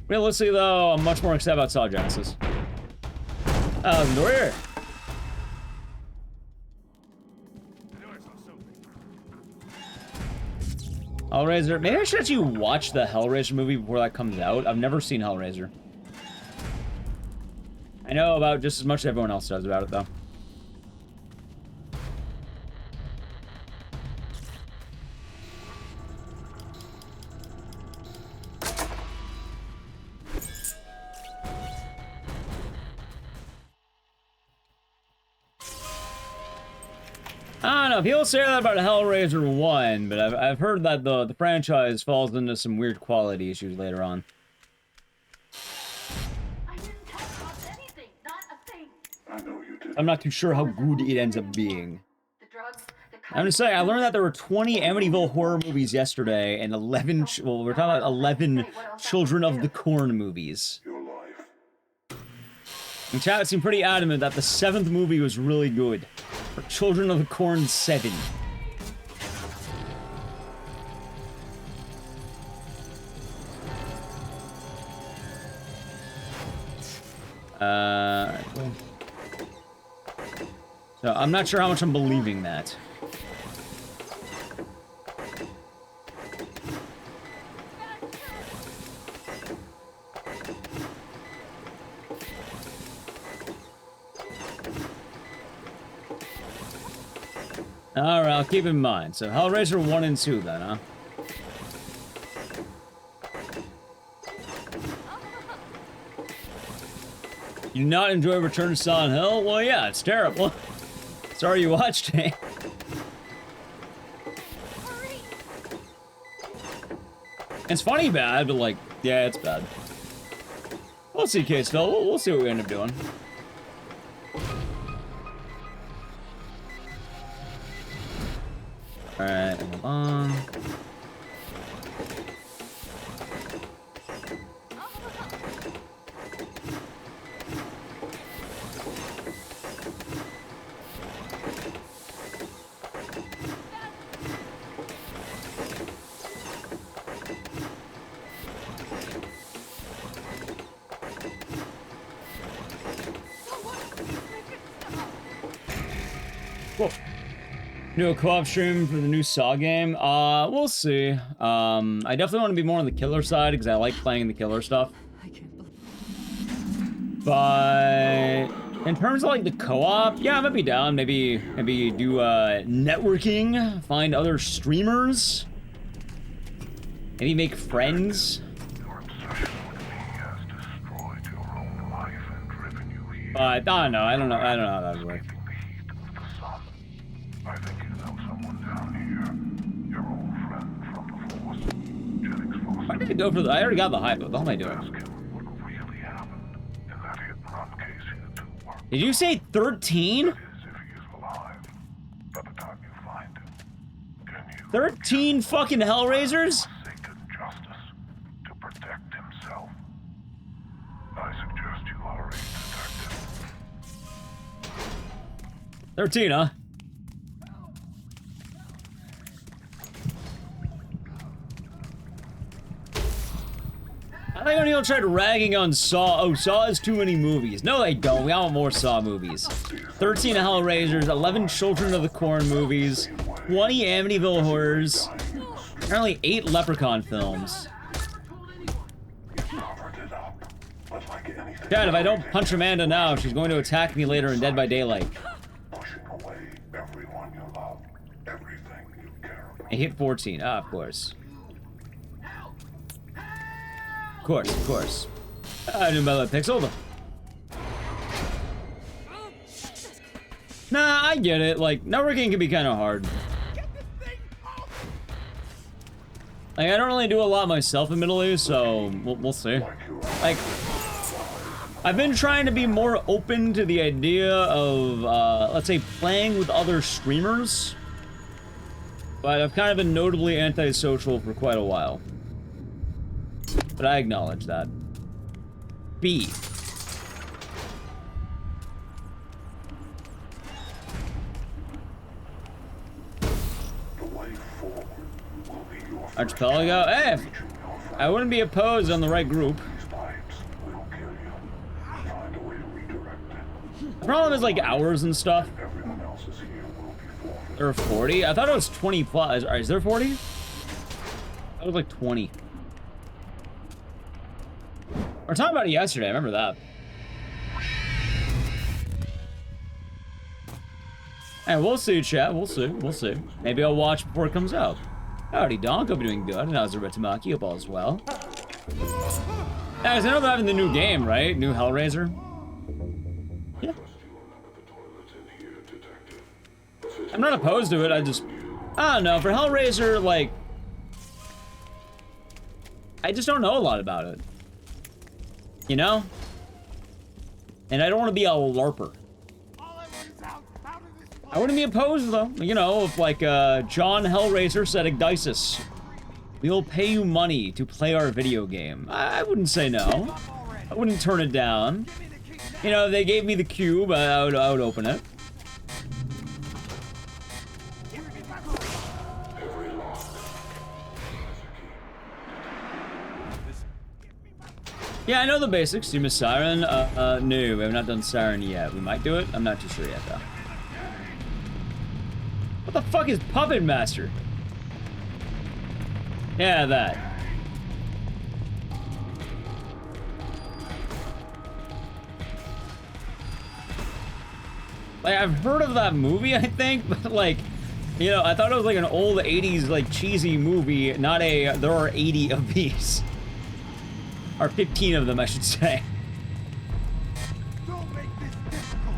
Realistically, though, I'm much more excited about Saw Genesis. Door here. Hellraiser. Maybe I should actually watch the Hellraiser movie before that comes out. I've never seen Hellraiser. I know about just as much as everyone else does about it, though. I don't don't know. People say that about Hellraiser 1, but I've heard that the franchise falls into some weird quality issues later on. I didn't talk about anything, not a thing. I know you did. I'm not too sure how good it ends up being. The drugs, the I'm just saying, I learned that there were 20 Amityville horror movies yesterday, and 11, well, we're talking about 11 Children of the Corn movies. Your life. And chat seemed pretty adamant that the 7th movie was really good. For Children of the Corn 7. So I'm not sure how much I'm believing that. Alright, I'll keep in mind. So Hellraiser 1 and 2 then, huh? You not enjoy Return to Silent Hill? Well, yeah, it's terrible. Sorry you watched it. It's funny bad, but like, yeah, it's bad. We'll see, Case Phil. We'll see what we end up doing. Alright, hold on. Whoa. Do a co-op stream for the new Saw game? We'll see. I definitely want to be more on the killer side because I like playing the killer stuff. But in terms of like the co-op, yeah, I might be down. Maybe do networking, find other streamers, maybe make friends. But I don't know. I don't know how that would work. I think you know someone down here. Your old friend from the Force. Why did I go for the... I already got the hype. What the hell am I doing? Did you say 13? 13 fucking Hellraisers? 13, huh? I think anyone tried ragging on Saw. Oh, Saw has too many movies. No, they don't. We want more Saw movies. 13 Hellraisers, 11 Children of the Corn movies, 20 Amityville horrors, apparently 8 Leprechaun films. Dad, if I don't punch Amanda now, she's going to attack me later in Dead by Daylight. I hit 14. Ah, of course. Of course. I didn't buy that pixel, but... Nah, I get it. Like, networking can be kind of hard. Like, I don't really do a lot myself, admittedly, so we'll see. Like, I've been trying to be more open to the idea of, let's say, playing with other streamers. But I've kind of been notably antisocial for quite a while. But I acknowledge that. B. Archipelago? Hey! I wouldn't be opposed on the right group. The problem is like hours and stuff. There are 40? I thought it was 20 plus. Is there 40? That was like 20. We were talking about it yesterday, I remember that. And we'll see, chat. We'll see. Maybe I'll watch before it comes out. Howdy, Donk. Hope you're doing good. And how's Ritamaki? Hope all is well. Guys, I know they're having the new game, right? New Hellraiser. Yeah. I'm not opposed to it, I don't know, for Hellraiser, like, I just don't know a lot about it. You know? And I don't want to be a LARPer. I wouldn't be opposed, though. You know, if, like, John Hellraiser said, Igdisis, we'll pay you money to play our video game. I wouldn't say no. I wouldn't turn it down. You know, if they gave me the cube, I would open it. Yeah, I know the basics. You miss Siren? No, we have not done Siren yet. We might do it. I'm not too sure yet, though. What the fuck is Puppet Master? Yeah, that. Like, I've heard of that movie, I think, but, like, you know, I thought it was, like, an old 80s, like, cheesy movie, not a, there are 80 of these. Or 15 of them, I should say. Don't make this difficult.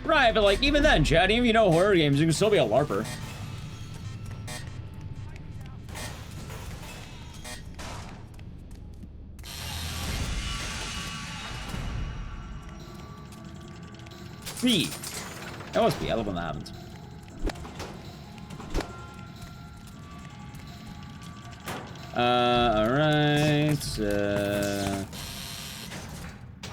Right, but, like, even then, Chad, even if you know horror games, you can still be a LARPer. B. That was B. I love when that happens. Alright.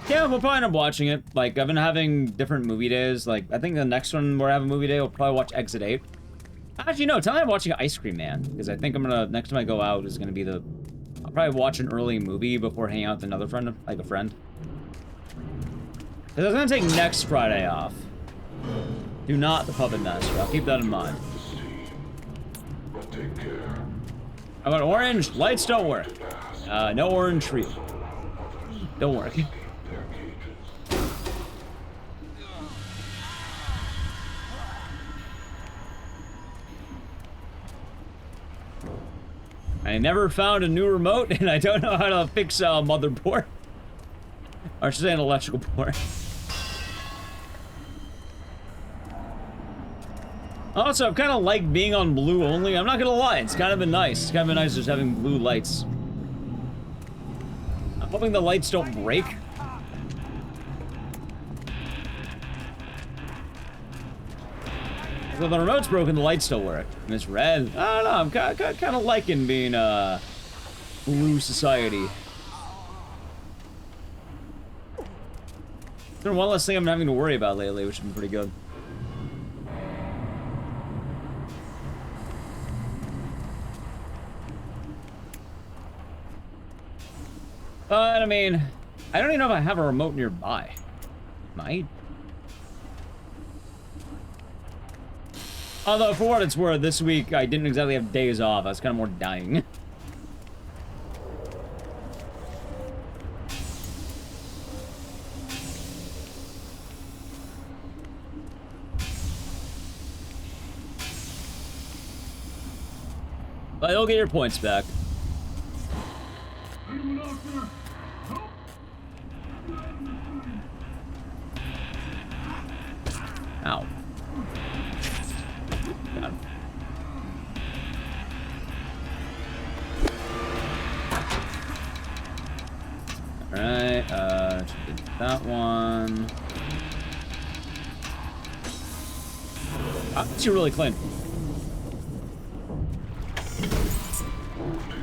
Yeah, we'll probably end up watching it. Like, I've been having different movie days. Like, I think the next one where I have a movie day, we'll probably watch Exit 8. Actually, no, tell me I'm watching Ice Cream Man. Because I think I'm gonna, next time I go out is gonna be the... I'll probably watch an early movie before hanging out with another friend, like a friend. Because I was gonna take next Friday off. Do not the Puppet Master. I'll keep that in mind. How about orange? Lights don't work. No orange for you. Don't work. I never found a new remote, and I don't know how to fix a motherboard. Or I should say an electrical board. Also, I've kind of liked being on blue only. I'm not gonna lie, it's kind of been nice. It's kind of been nice just having blue lights. I'm hoping the lights don't break. So the remote's broken, the lights still work. And it's red. I don't know, I'm kind of liking being, blue society. It's been one less thing I'm having to worry about lately, which has been pretty good. But, I mean, I don't even know if I have a remote nearby. Might. Although, for what it's worth, this week I didn't exactly have days off. I was kind of more dying. But you'll get your points back. Ow. Got him. Alright, did that one. That's really clean.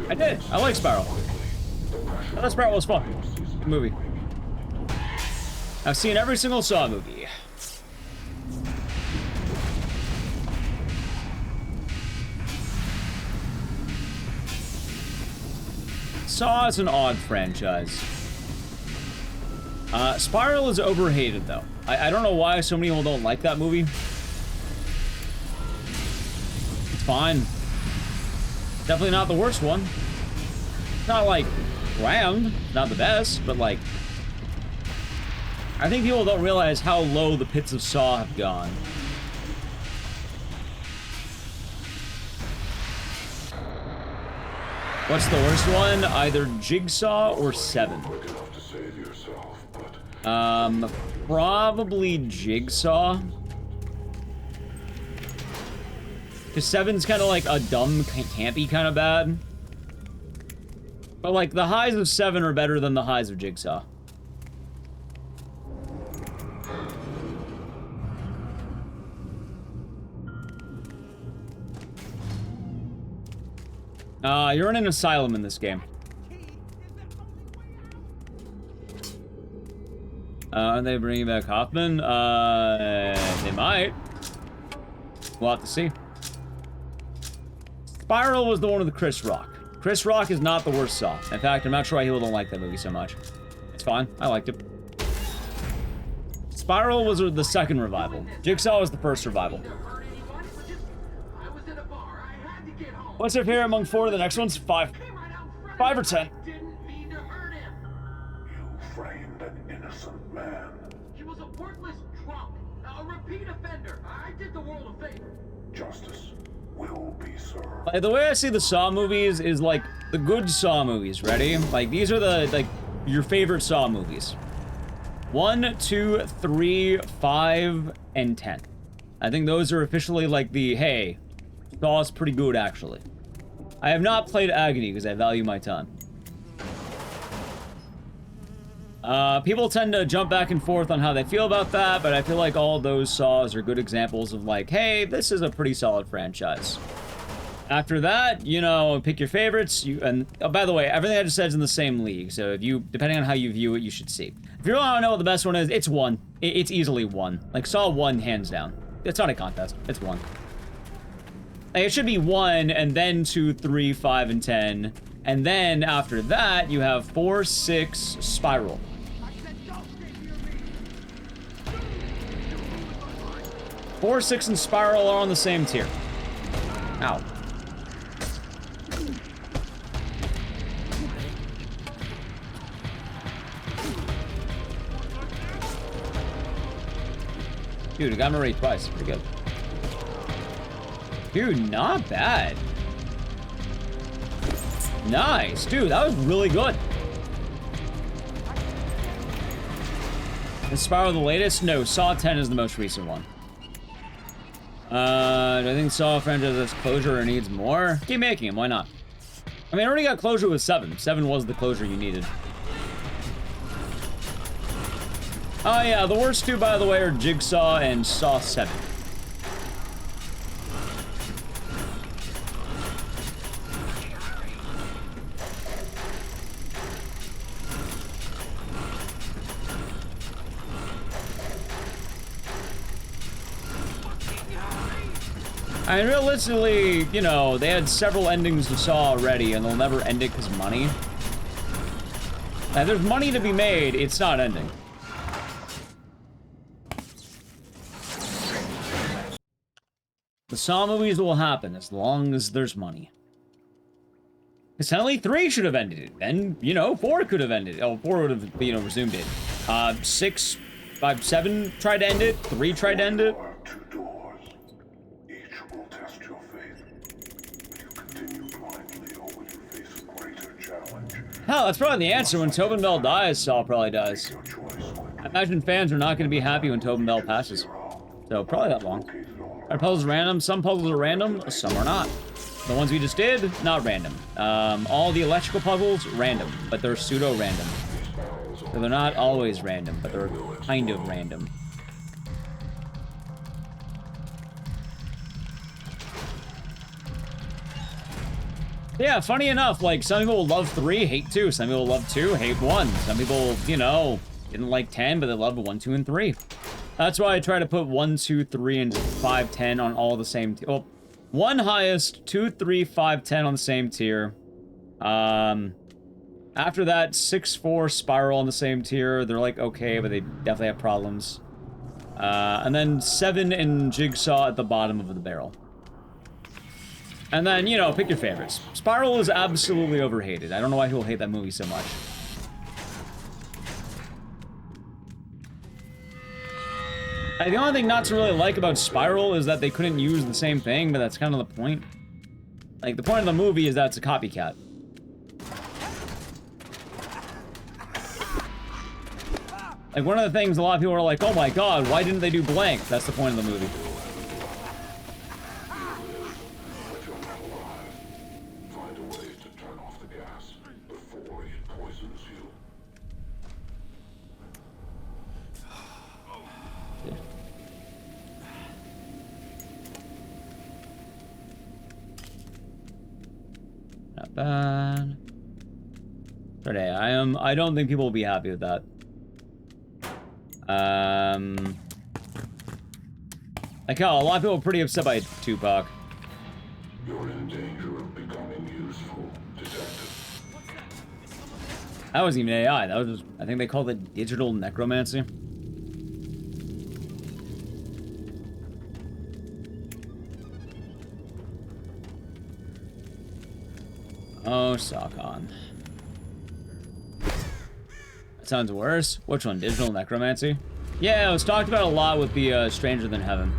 I did. I like Spiral. I thought Spiral was fun. Good movie. I've seen every single Saw movie. Saw is an odd franchise. Spiral is overhated, though. I don't know why so many people don't like that movie. It's fine. Definitely not the worst one. Not, like, grand. Not the best, but, like... I think people don't realize how low the pits of Saw have gone. What's the worst one? Either Jigsaw or Seven. Probably Jigsaw. Because 7's kind of like a dumb, campy kind of bad. But like, the highs of 7 are better than the highs of Jigsaw. You're in an asylum in this game. Are they bringing back Hoffman? They might. We'll have to see. Spiral was the one with Chris Rock. Chris Rock is not the worst Saw. In fact, I'm not sure why people don't like that movie so much. It's fine. I liked it. Spiral was the second revival. Jigsaw was the first revival. What's up here among 4? The next one's 5. 5 or 10. You framed an innocent man. He was a worthless drunk, a repeat offender. I did the world a favor. Justice will be served. Like, the way I see the Saw movies is like the good Saw movies. Ready? Like, these are the, like, your favorite Saw movies. 1, 2, 3, 5, and 10. I think those are officially like the, hey, Saw's pretty good, actually. I have not played Agony because I value my time. People tend to jump back and forth on how they feel about that, but I feel like all those Saws are good examples of like, hey, this is a pretty solid franchise. After that, you know, pick your favorites. And oh, by the way, everything I just said is in the same league, so if you, depending on how you view it, you should see. If you want to know what the best one is, it's 1. It's easily 1. Like, Saw 1, hands down. It's not a contest. It's 1. Like, it should be 1, and then 2, 3, 5, and 10. And then, after that, you have 4, 6, Spiral. 4, 6, and Spiral are on the same tier. Ow. Dude, I got him already twice. Pretty good. Dude, not bad. Nice. Dude, that was really good. Is Spiral the latest? No, Saw 10 is the most recent one. Do I think Saw franchise has closure or needs more? Keep making them, why not? I mean, I already got closure with 7. 7 was the closure you needed. Oh yeah, the worst 2, by the way, are Jigsaw and Saw 7. I mean, realistically, you know, they had several endings to Saw already, and they'll never end it because money. Now, there's money to be made, it's not ending. The Saw movies will happen as long as there's money. Because only 3 should have ended it. Then, you know, 4 could have ended it. Oh, 4 would have, you know, resumed it. 6, 5, 7 tried to end it. 3 tried to end it. Hell, that's probably the answer. When Tobin Bell dies, Saw probably dies. I imagine fans are not going to be happy when Tobin Bell passes. So, probably that long. Are puzzles random? Some puzzles are random, some are not. The ones we just did, not random. All the electrical puzzles, random, but they're pseudo-random. So they're not always random, but they're kind of random. Yeah, funny enough, like, some people will love 3, hate 2. Some people love 2, hate 1. Some people, you know, didn't like 10, but they loved 1, 2, and 3. That's why I try to put 1, 2, 3, and 5, 10 on all the same tier. Well, 1 highest, 2, 3, 5, 10 on the same tier. After that, 6, 4, Spiral on the same tier. They're like okay, but they definitely have problems. And then 7 and Jigsaw at the bottom of the barrel. And then, you know, pick your favorites. Spiral is absolutely overhated. I don't know why people hate that movie so much. The only thing not to really like about Spiral is that they couldn't use the same thing, but that's kind of the point. Like, the point of the movie is that it's a copycat. Like, one of the things a lot of people are like, oh my god, why didn't they do blank? That's the point of the movie. bad. Today, I don't think people will be happy with that. Like, oh, a lot of people are pretty upset by Tupac. You're in danger of becoming useful, detective. That wasn't even AI. That was just, I think they called it digital necromancy. Oh, Sakon. That sounds worse. Which one? Digital necromancy? Yeah, it was talked about a lot with the Stranger Than Heaven.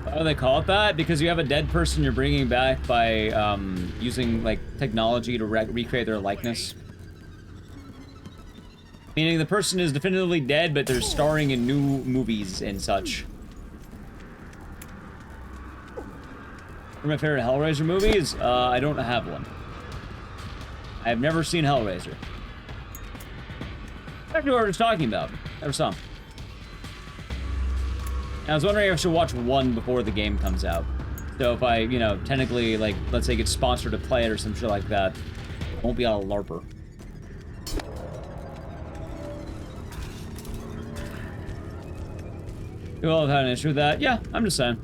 Why do they call it that? Because you have a dead person you're bringing back by using like technology to recreate their likeness. Meaning the person is definitively dead, but they're starring in new movies and such. One of my favorite Hellraiser movies? I don't have one. I have never seen Hellraiser. That's what I was talking about. Never saw him. I was wondering if I should watch one before the game comes out. So if I, you know, technically, like, let's say get sponsored to play it or some shit like that, I won't be a LARPer. You all have had an issue with that? Yeah, I'm just saying.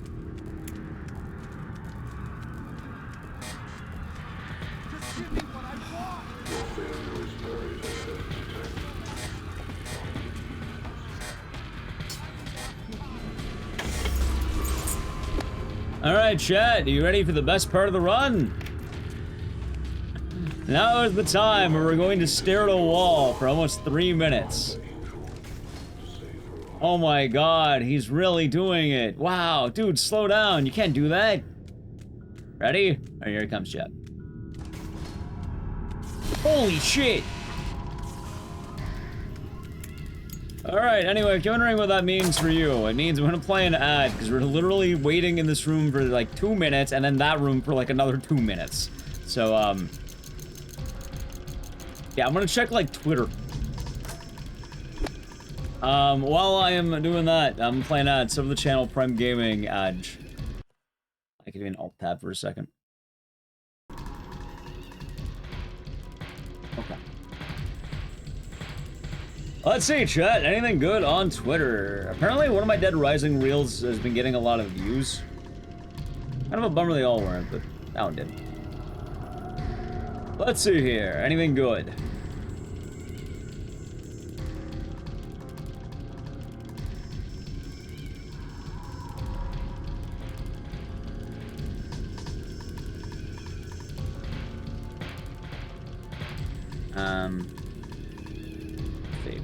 Alright, chat, are you ready for the best part of the run? Now is the time where we're going to stare at a wall for almost 3 minutes. Oh my god, he's really doing it. Wow, dude, slow down. You can't do that. Ready? Alright, here it comes, chat. Holy shit! Alright, anyway, if you're wondering what that means for you, it means I'm gonna play an ad, because we're literally waiting in this room for like 2 minutes, and then that room for like another 2 minutes. So, yeah, I'm gonna check like Twitter. While I am doing that, I'm playing ads. Sub the channel, Prime Gaming, ad. I can even alt-tab for a second. Okay. Let's see, chat. Anything good on Twitter? Apparently, one of my Dead Rising reels has been getting a lot of views. Kind of a bummer they all weren't, but that one did. Let's see here. Anything good? Let's see.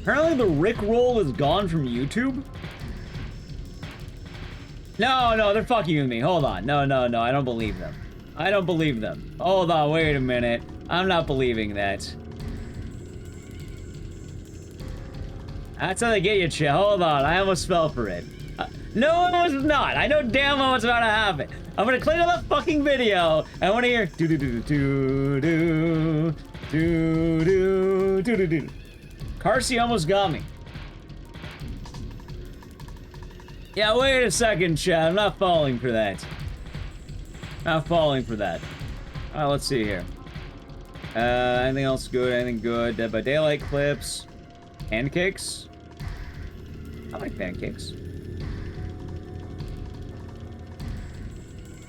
Apparently the Rickroll is gone from YouTube? No, they're fucking with me. Hold on. No, I don't believe them. I don't believe them. Hold on, wait a minute. I'm not believing that. That's how they get you, Chill. Hold on, I almost fell for it. No, I was not. I know damn well what's about to happen. I'm gonna click on that fucking video, and I wanna hear do. Carsey almost got me. Yeah, wait a second, Chad. I'm not falling for that. Not falling for that. Alright, let's see here. Anything else good? Anything good? Dead by Daylight clips. Pancakes? I like pancakes.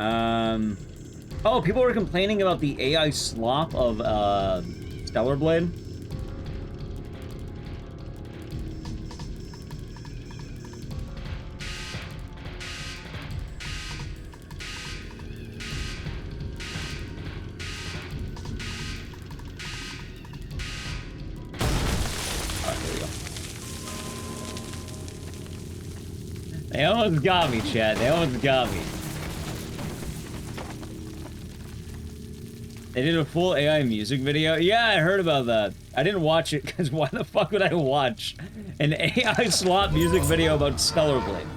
Oh, people were complaining about the AI slop of, Stellar Blade. They almost got me, Chad. They almost got me. They did a full AI music video? Yeah, I heard about that. I didn't watch it, because why the fuck would I watch an AI slop music video about Stellar Blade?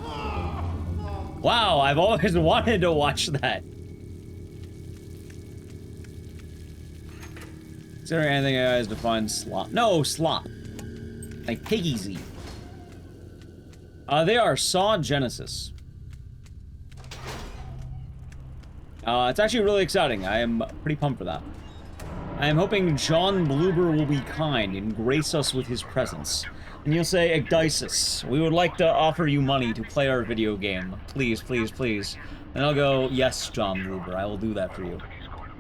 Wow, I've always wanted to watch that. Is there anything AI has defined slop? No, slop. Like Piggy Z. They are Saw Genesis. It's actually really exciting. I am pretty pumped for that. I am hoping John Blueber will be kind and grace us with his presence. And you'll say, Igdisis, we would like to offer you money to play our video game. Please, please, please. And I'll go, yes, John Blueber, I will do that for you.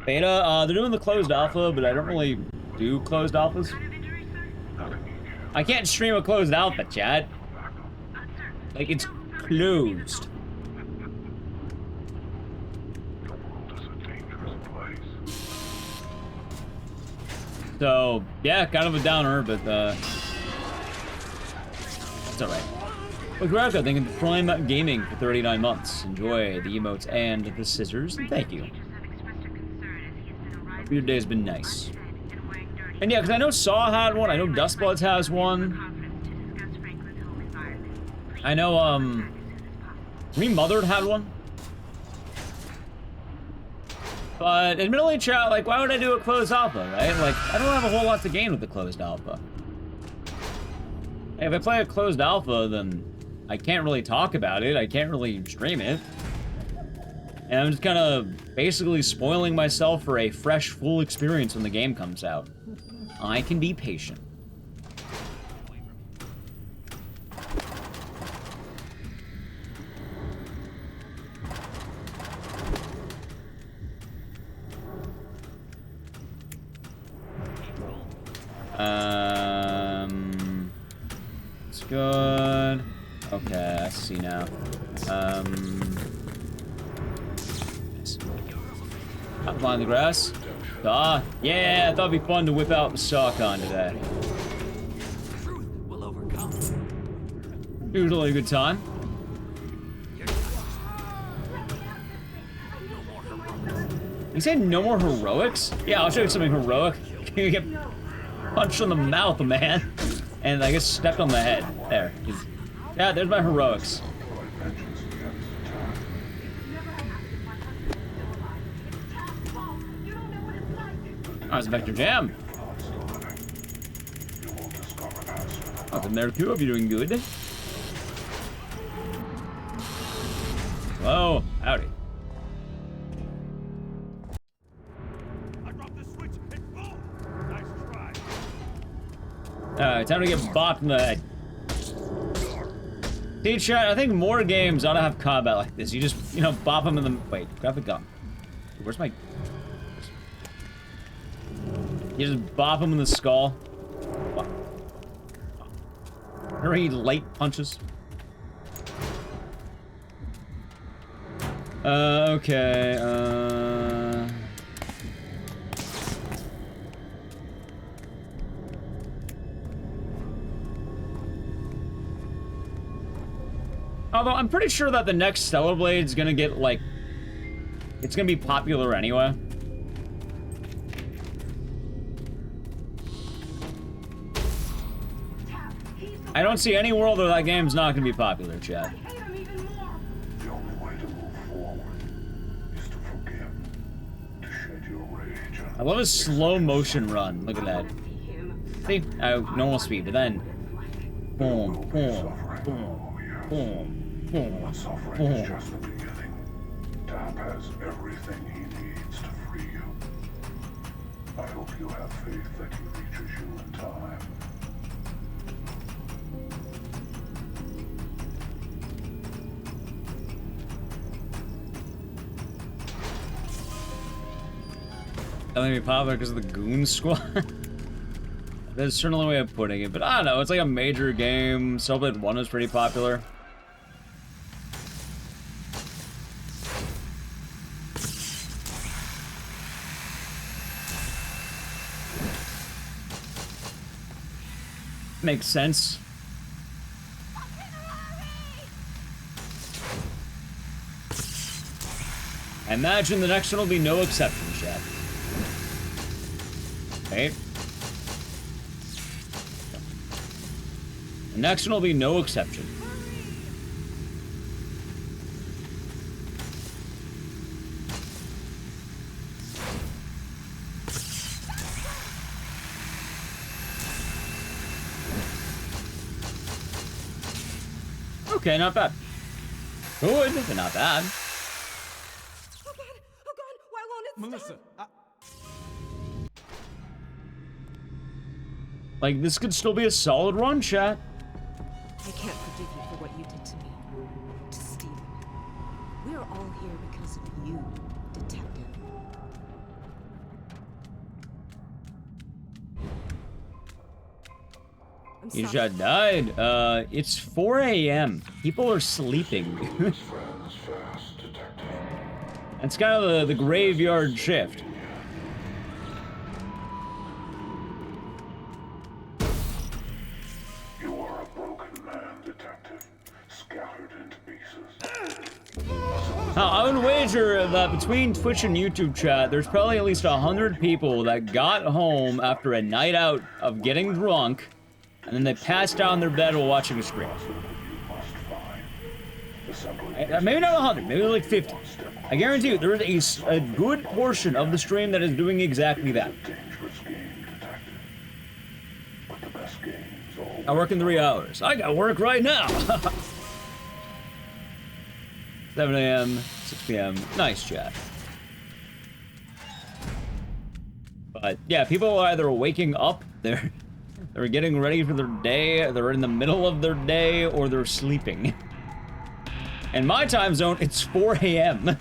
Beta, they're doing the closed alpha, but I don't really do closed alphas. I can't stream a closed alpha, chat. Like, it's closed. So, yeah, kind of a downer, but, it's alright. Well, Graka, thank you for Prime Gaming for 39 months. Enjoy the emotes and the scissors, and thank you. Hope your day's been nice. And yeah, because I know Saw had one, I know Dustbloods has one. I know, Remothered had one. But admittedly, chat, like, why would I do a closed alpha, right? Like, I don't have a whole lot to gain with the closed alpha. Hey, if I play a closed alpha, then I can't really talk about it. I can't really stream it. And I'm just kind of basically spoiling myself for a fresh, full experience when the game comes out. I can be patient. It's good. Okay, I see now. I'm flying the grass. Ah, yeah, I thought it'd be fun to whip out the Saucon today. Usually a good time. You say no more heroics? Yeah, I'll show you something heroic. You get punched in the mouth, man. And I guess stepped on the head. There. Yeah, there's my heroics. Oh, it's Vector Jam. Welcome there, too. Hope you're doing good. Hello. Howdy. Alright, time to get bopped in the head. See, chat, I think more games ought to have combat like this. You just, you know, bop them in the... Wait, grab the gun. Where's my... You just bop them in the skull. Very light punches. Okay, Although, I'm pretty sure that the next Stellar Blade's gonna get, like... It's gonna be popular anyway. I don't see any world where that game's not gonna be popular, chat. The only way to move forward is to forgive, to shed your rage. I love his slow motion run. Look at that. See? Normal speed, but then... Boom, boom, boom, boom. Suffering is just the beginning. Tap has everything he needs to free you. I hope you have faith that he reaches you in time. I think it'd be popular because of the Goon Squad. That's certainly a way of putting it, but I don't know. It's like a major game. Cellblade 1 was pretty popular. Makes sense. I imagine the next one will be no exception, chat. Right? The next one will be no exception. Okay, not bad. Good, but not bad. Melissa, Like, this could still be a solid run, chat. I can't forgive you for what you did to me, to Steven. We're all here because of you, Detective. You just died. It's 4 a.m. People are sleeping. It's kind of the graveyard shift. You are a broken man, Detective, scattered into pieces. Now, I would wager that between Twitch and YouTube chat, there's probably at least 100 people that got home after a night out of getting drunk, and then they passed down their bed while watching a stream. Maybe not 100, maybe like 50. I guarantee you, there is a good portion of the stream that is doing exactly that. I work in 3 hours. I got work right now. 7 a.m., 6 p.m. Nice chat. But yeah, people are either waking up, they're getting ready for their day, they're in the middle of their day, or they're sleeping. In my time zone, it's 4 a.m.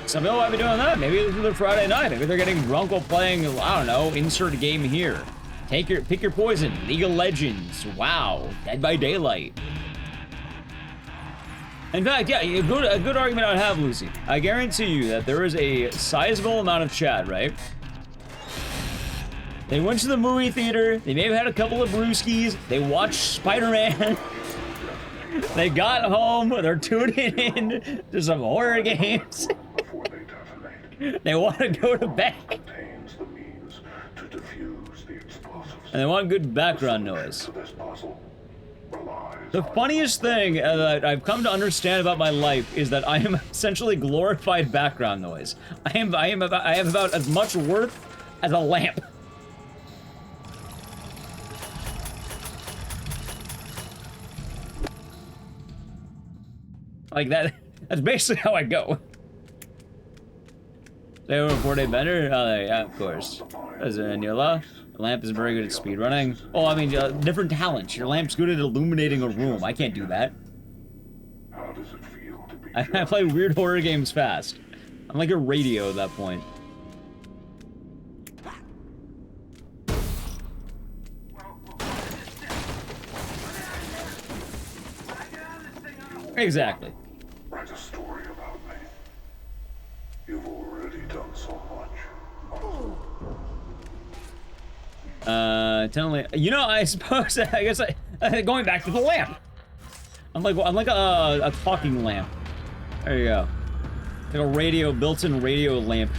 Some people might be doing that. Maybe this is their Friday night. Maybe they're getting drunk while playing, I don't know, insert game here. Pick your poison. League of Legends. WoW. Dead by Daylight. In fact, yeah, a good argument I would have, Lucy. I guarantee you that there is a sizable amount of chat, right? They went to the movie theater. They may have had a couple of brewskis. They watched Spider-Man. They got home. They're tuning in to some horror games. They want to go to bed. And they want good background noise. The funniest thing that I've come to understand about my life is that I am essentially glorified background noise. I have about as much worth as a lamp. Like that's basically how I go. They were a 4-day bender? Oh, yeah, of course. As in Nila, the lamp is very good at speedrunning. Oh, I mean, different talents. Your lamp's good at illuminating a room. I can't do that. How does it feel to be I play weird horror games fast. I'm like a radio at that point. Exactly. Write a story about me. You've already done so much. Totally. You know, I suppose. I guess going back to the lamp. I'm like a talking lamp. There you go. Like a radio, built-in radio lamp.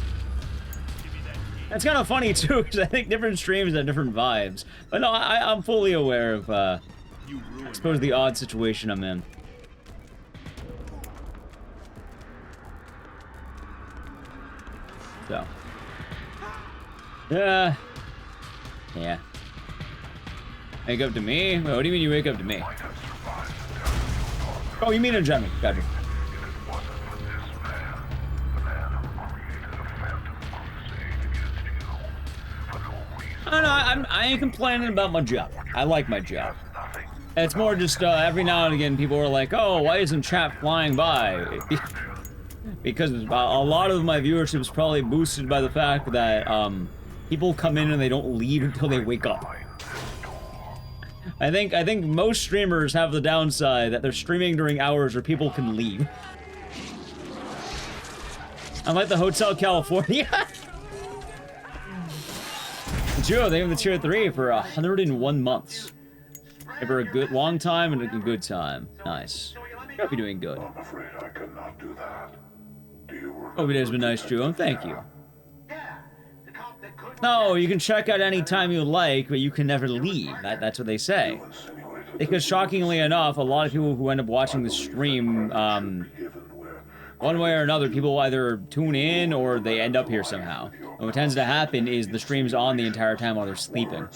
That's kind of funny too, because I think different streams have different vibes. But no, I'm fully aware of. I suppose the odd situation I'm in. So. Yeah. Wake up to me? Wait, what do you mean you wake up to me? Oh, you mean in general. Gotcha. I ain't complaining about my job. I like my job. It's more just every now and again people are like, oh, why isn't chat flying by? Because a lot of my viewership is probably boosted by the fact that people come in and they don't leave until they wake up. I think most streamers have the downside that they're streaming during hours where people can leave. I'm like the Hotel California. Joe, they have the tier 3 for 101 months. For a good long time and a good time. Nice. Hope you're doing good. I'm afraid I cannot do that. Hope it has been nice, Joe. Thank you. No, you can check out any time you like, but you can never leave. That's what they say. Because shockingly enough, a lot of people who end up watching the stream, one way or another, people either tune in or they end up here somehow. And what tends to happen is the stream's on the entire time while they're sleeping.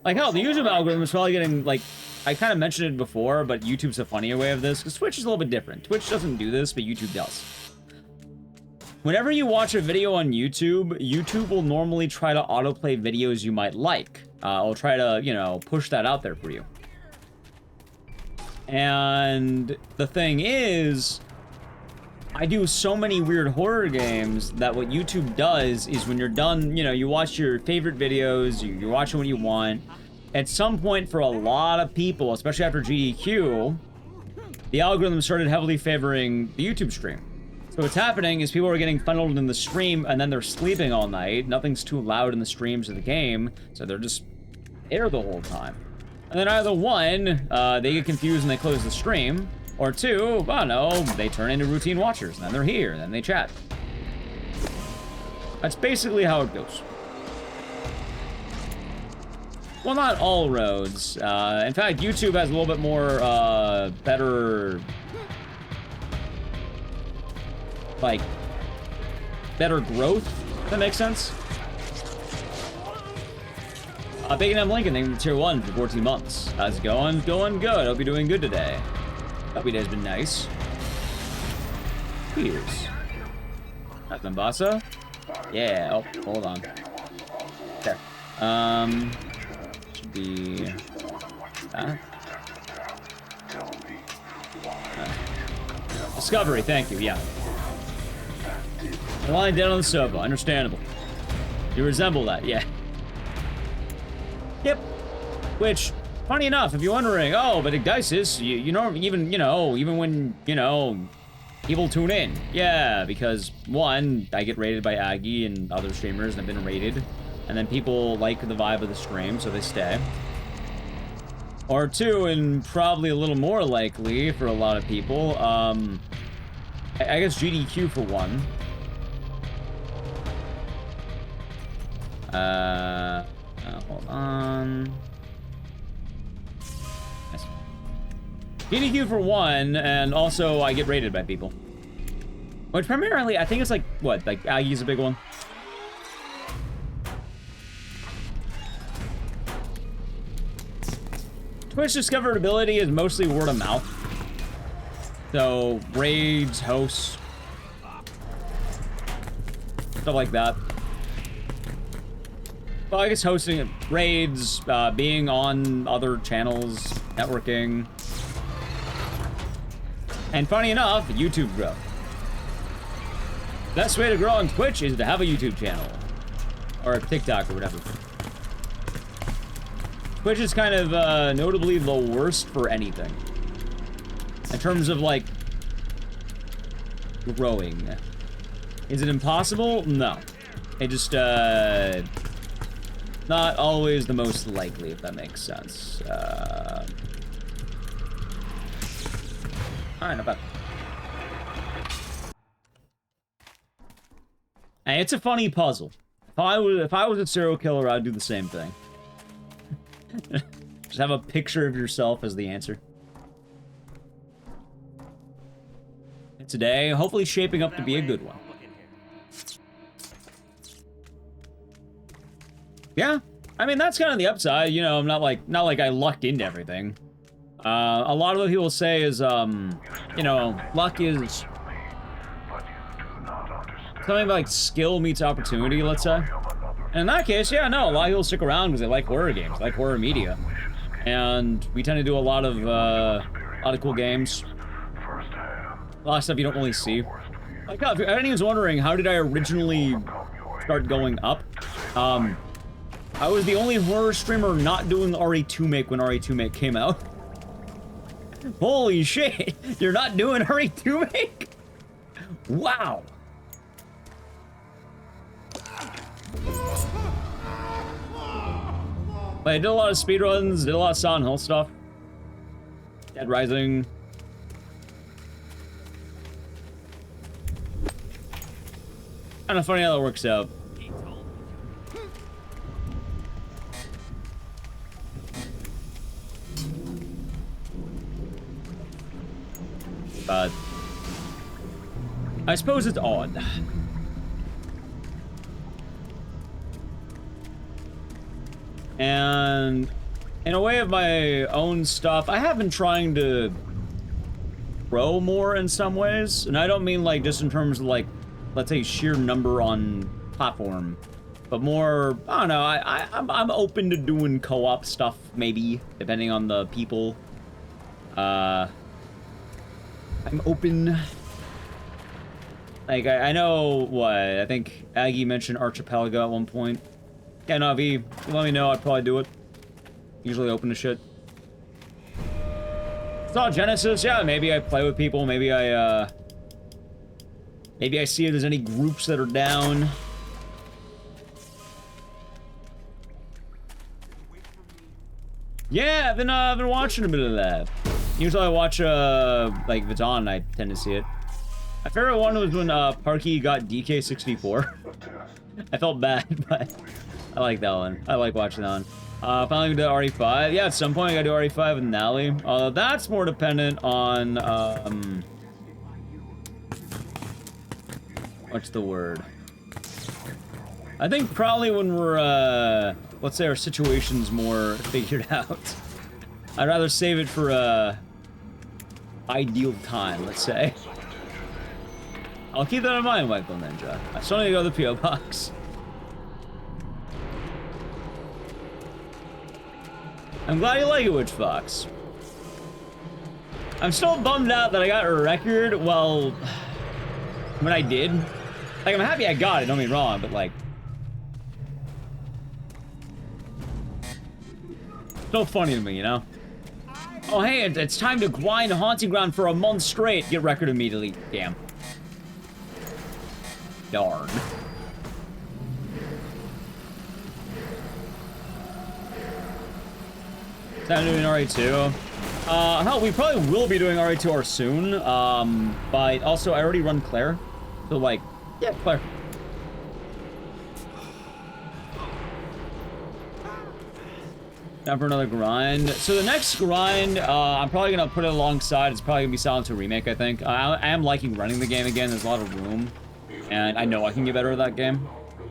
Like, hell, the YouTube algorithm is probably getting, like, I kind of mentioned it before, but YouTube's a funnier way of this, because Twitch is a little bit different. Twitch doesn't do this, but YouTube does. Whenever you watch a video on YouTube, YouTube will normally try to autoplay videos you might like. I'll try to, you know, push that out there for you. And the thing is, I do so many weird horror games that what YouTube does is when you're done, you know, you watch your favorite videos, you're watching what you want. At some point for a lot of people, especially after GDQ, the algorithm started heavily favoring the YouTube stream. So what's happening is people are getting funneled in the stream and then they're sleeping all night. Nothing's too loud in the streams of the game, so they're just there the whole time. And then either one, they get confused and they close the stream, or two, I don't know, they turn into routine watchers, and then they're here, and then they chat. That's basically how it goes. Well, not all roads. In fact, YouTube has a little bit more, better... like, better growth, if that makes sense. Bacon M. Lincoln, thank you for tier 1 for 14 months. How's it going? Going good. Hope you're doing good today. Hope your day's been nice. Cheers. That's Mombasa. Yeah. Oh, hold on. There. Should be that. Discovery, thank you, yeah. Lying down on the sofa, understandable. You resemble that, yeah. Yep. Which, funny enough, if you're wondering, oh, but Igdisis, you know, even when, you know, people tune in. Yeah, because, one, I get rated by Aggie and other streamers, and I've been rated. And then people like the vibe of the stream, so they stay. Or two, and probably a little more likely for a lot of people, I guess GDQ for one. Hold on. Nice. GDQ for one, and also I get rated by people. Which primarily, I think it's like, what, like Aggie's a big one? Twitch discoverability is mostly word of mouth. So, raids, hosts, stuff like that. Well, I guess hosting raids, being on other channels, networking. And funny enough, YouTube growth. Best way to grow on Twitch is to have a YouTube channel. Or a TikTok or whatever. Twitch is kind of notably the worst for anything. In terms of, like, growing. Is it impossible? No. It just, not always the most likely, if that makes sense. Alright, not bad. Hey, it's a funny puzzle. If I was a serial killer, I'd do the same thing. Just have a picture of yourself as the answer. Today, hopefully shaping up to be a good one. Yeah, I mean, that's kind of the upside, you know, I'm not like I lucked into everything. A lot of what people say is, you know, luck is something like skill meets opportunity, let's say. And in that case, yeah, no, a lot of people stick around because they like horror games, like horror media. And we tend to do a lot of cool games. A lot of stuff you don't really see. Like, if anyone's wondering, how did I originally start going up? I was the only horror streamer not doing RE2 Make when RE2 Make came out. Holy shit! You're not doing RE2 Make? Wow! But I did a lot of speedruns, did a lot of Silent Hill stuff. Dead Rising. Kind of funny how that works out. But I suppose it's odd. And in a way of my own stuff, I have been trying to grow more in some ways. And I don't mean like just in terms of like, let's say sheer number on platform, but more, I don't know, I'm open to doing co-op stuff, maybe, depending on the people. I'm open. Like, I know, what, I think Aggie mentioned Archipelago at one point. Yeah, no, if you let me know, I'd probably do it. Usually open to shit. It's not Genesis, yeah, maybe I play with people, maybe I see if there's any groups that are down. Yeah, I've been watching a bit of that. Usually I watch, like, if it's on, I tend to see it. My favorite one was when, Parky got DK64. I felt bad, but I like that one. I like watching that one. Finally we did RE5. Yeah, at some point I gotta do RE5 with Nally. Although that's more dependent on, what's the word? I think probably when we're, let's say our situation's more figured out. I'd rather save it for, ideal time, let's say. I'll keep that in mind, Michael Ninja. I still need to go to the P.O. Box. I'm glad you like it, Witch Fox. I'm still bummed out that I got a record, well, when I did. Like, I'm happy I got it, don't get me wrong, but like... still funny to me, you know? Oh, hey, it's time to grind Haunting Ground for a month straight. Get record immediately. Damn. Darn. Time doing RE2. Hell, we probably will be doing RE2R soon. But also, I already run Claire. So, like, yeah, Claire. Time for another grind. So the next grind, I'm probably gonna put it alongside. It's probably gonna be Silent Hill Remake, I think. I am liking running the game again. There's a lot of room. And I know I can get better at that game.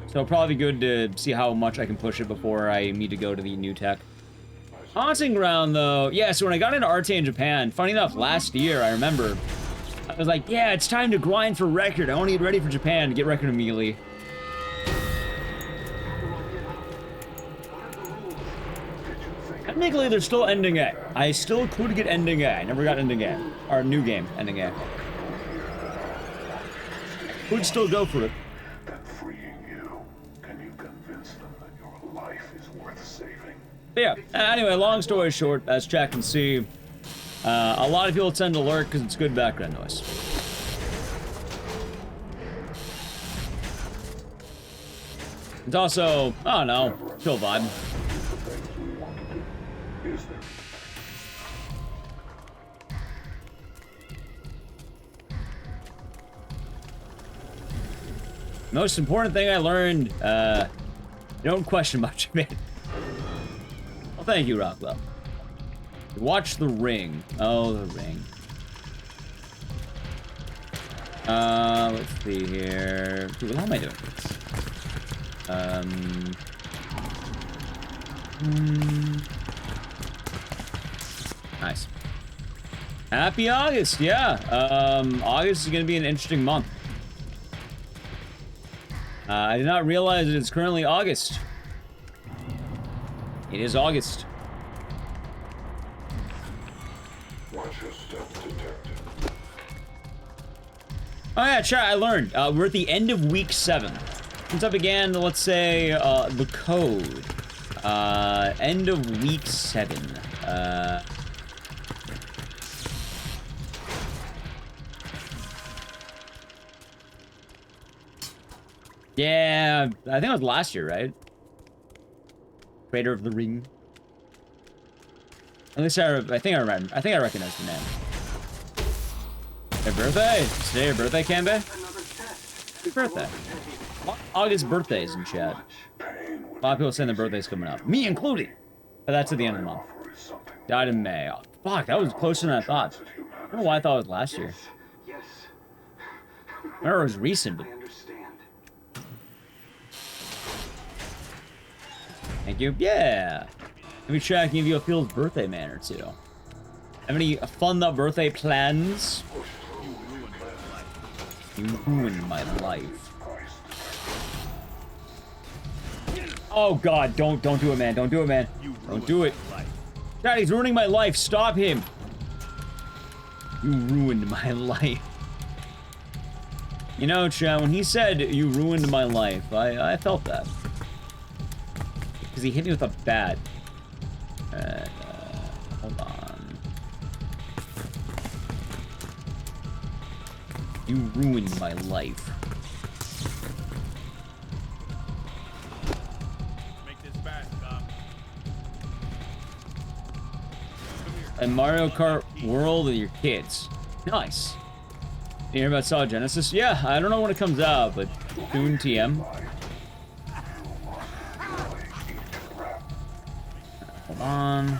So it'll probably be good to see how much I can push it before I need to go to the new tech. Haunting Ground, though. Yeah, so when I got into RTA in Japan, funny enough, last year, I remember, I was like, yeah, it's time to grind for record. I want to get ready for Japan to get record immediately. Technically, they're still ending A. I still could get ending A. I never got ending A. Or new game, ending A. Could still go for it. That freeing you, can you convince them that your life is worth saving? But yeah, anyway, long story short, as chat can see, a lot of people tend to lurk because it's good background noise. It's also, I don't know, chill vibe. Most important thing I learned, don't question much of it. Well, thank you, Rockwell. Watch The Ring. Oh, The Ring. Let's see here. Dude, how am I doing this? Nice. Happy August, yeah. August is gonna be an interesting month. I did not realize that it's currently August. It is August. Watch your step, detective. Oh yeah, chat, I learned. We're at the end of week 7. Since I began, let's say, the code. End of week 7. Yeah, I think it was last year, right? Creator of the Ring. At least I think I remember. I think I recognize the name. Happy birthday! Is today your birthday, Kanbe? Happy birthday. August birthdays in chat. A lot of people saying their birthday's coming up. Me included! But that's at the end of the month. Died in May. Oh, fuck, that was closer than I thought. I don't know why I thought it was last year. I remember it was recent, but... Thank you. Yeah. Let me try and give you a Phil's birthday man or two. Have any fun birthday plans? You ruined my life. Oh god, don't do it, man. Don't do it, man. Don't do it. Dad, he's ruining my life. Stop him. You ruined my life. You know, Chad, when he said you ruined my life, I felt that. Because he hit me with a bat. Hold on. You ruined my life. Make this fast, Doc. And Mario Kart World and your kids. Nice. You hear about Saw Genesis? Yeah, I don't know when it comes out, but soon TM. Hold on.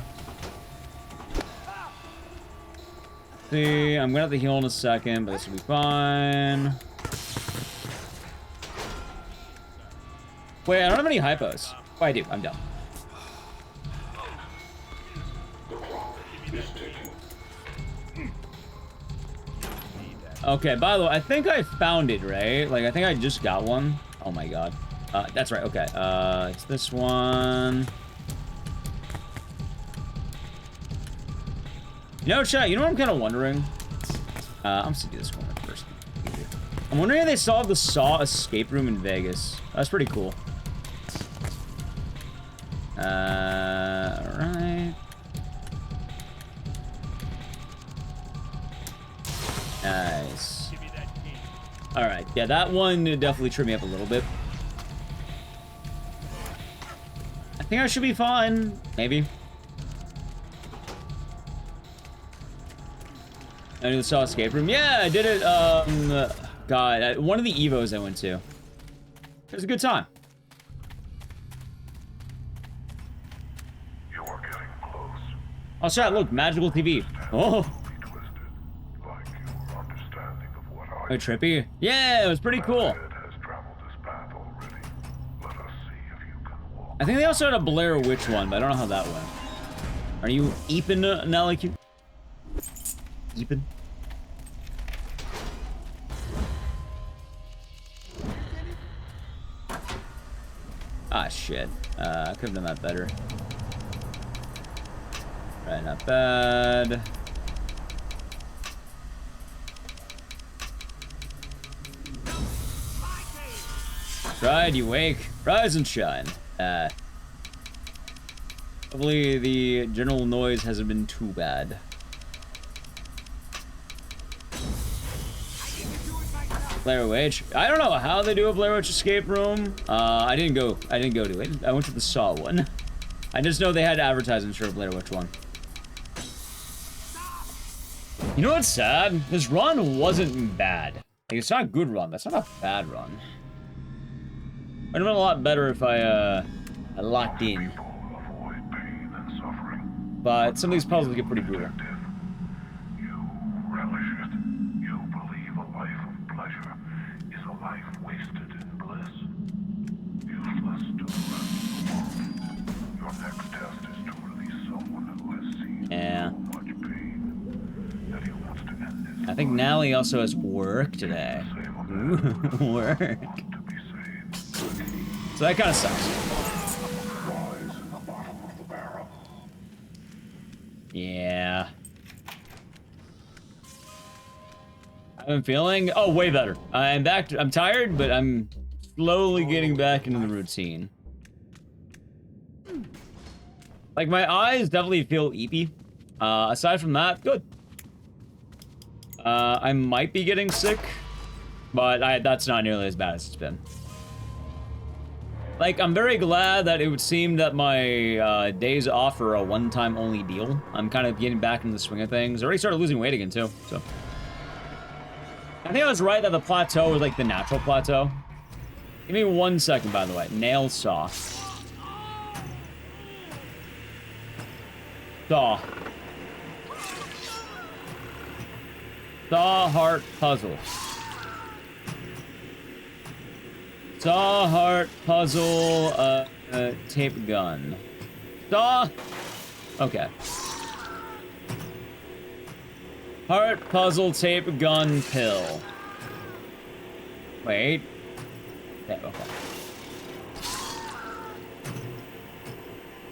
See, I'm gonna have to heal in a second, but this will be fine. Wait, I don't have any hypos. Oh, I do. I'm done. Okay, by the way, I think I found it, right? Like, I think I just got one. Oh my god. That's right, okay. It's this one. You know, chat, you know what I'm kind of wondering? I'm just gonna do this one first. I'm wondering if they still have the Saw escape room in Vegas. That's pretty cool. Alright. Nice. Alright, yeah, that one definitely tripped me up a little bit. I think I should be fine. Maybe. I did the Saw escape room. Yeah, I did it, God, one of the Evos I went to. It was a good time. You are getting close. Oh, chat, look, magical TV. Oh. Oh, trippy. Yeah, it was pretty cool. I think they also had a Blair Witch one, but I don't know how that went. Are you Eepin, Nelly? Eepin? Ah, shit. I could have done that better. Right, not bad. Pride, you wake. Rise and shine. Hopefully the general noise hasn't been too bad. Blair Witch. I don't know how they do a Blair Witch escape room. I didn't go to it. I went to the Saw one. I just know they had advertisements for a Blair Witch one. You know what's sad? This run wasn't bad. Like, it's not a good run. That's not a bad run. It would have been a lot better if I locked in. But some of these puzzles get pretty brutal. You relish it. You believe a life of pleasure is a life wasted in bliss. Useless to the rest of the world. Your next test is to release someone who has seen so much pain that he wants to end his I think Nally also has work today. Ooh, work. So that kind of sucks. Yeah. I'm feeling, oh, way better. I'm back, I'm tired, but I'm slowly getting back into the routine. Like, my eyes definitely feel eepy. Aside from that, good. I might be getting sick, but that's not nearly as bad as it's been. Like, I'm very glad that it would seem that my days off are a one-time only deal. I'm kind of getting back into the swing of things. I already started losing weight again, too, so. I think I was right that the plateau was, like, the natural plateau. Give me 1 second, by the way. Nail saw. Saw. Saw heart puzzle. Saw heart puzzle, Tape gun. Saw! Okay. Heart, puzzle, tape, gun, pill. Wait. Yeah, okay.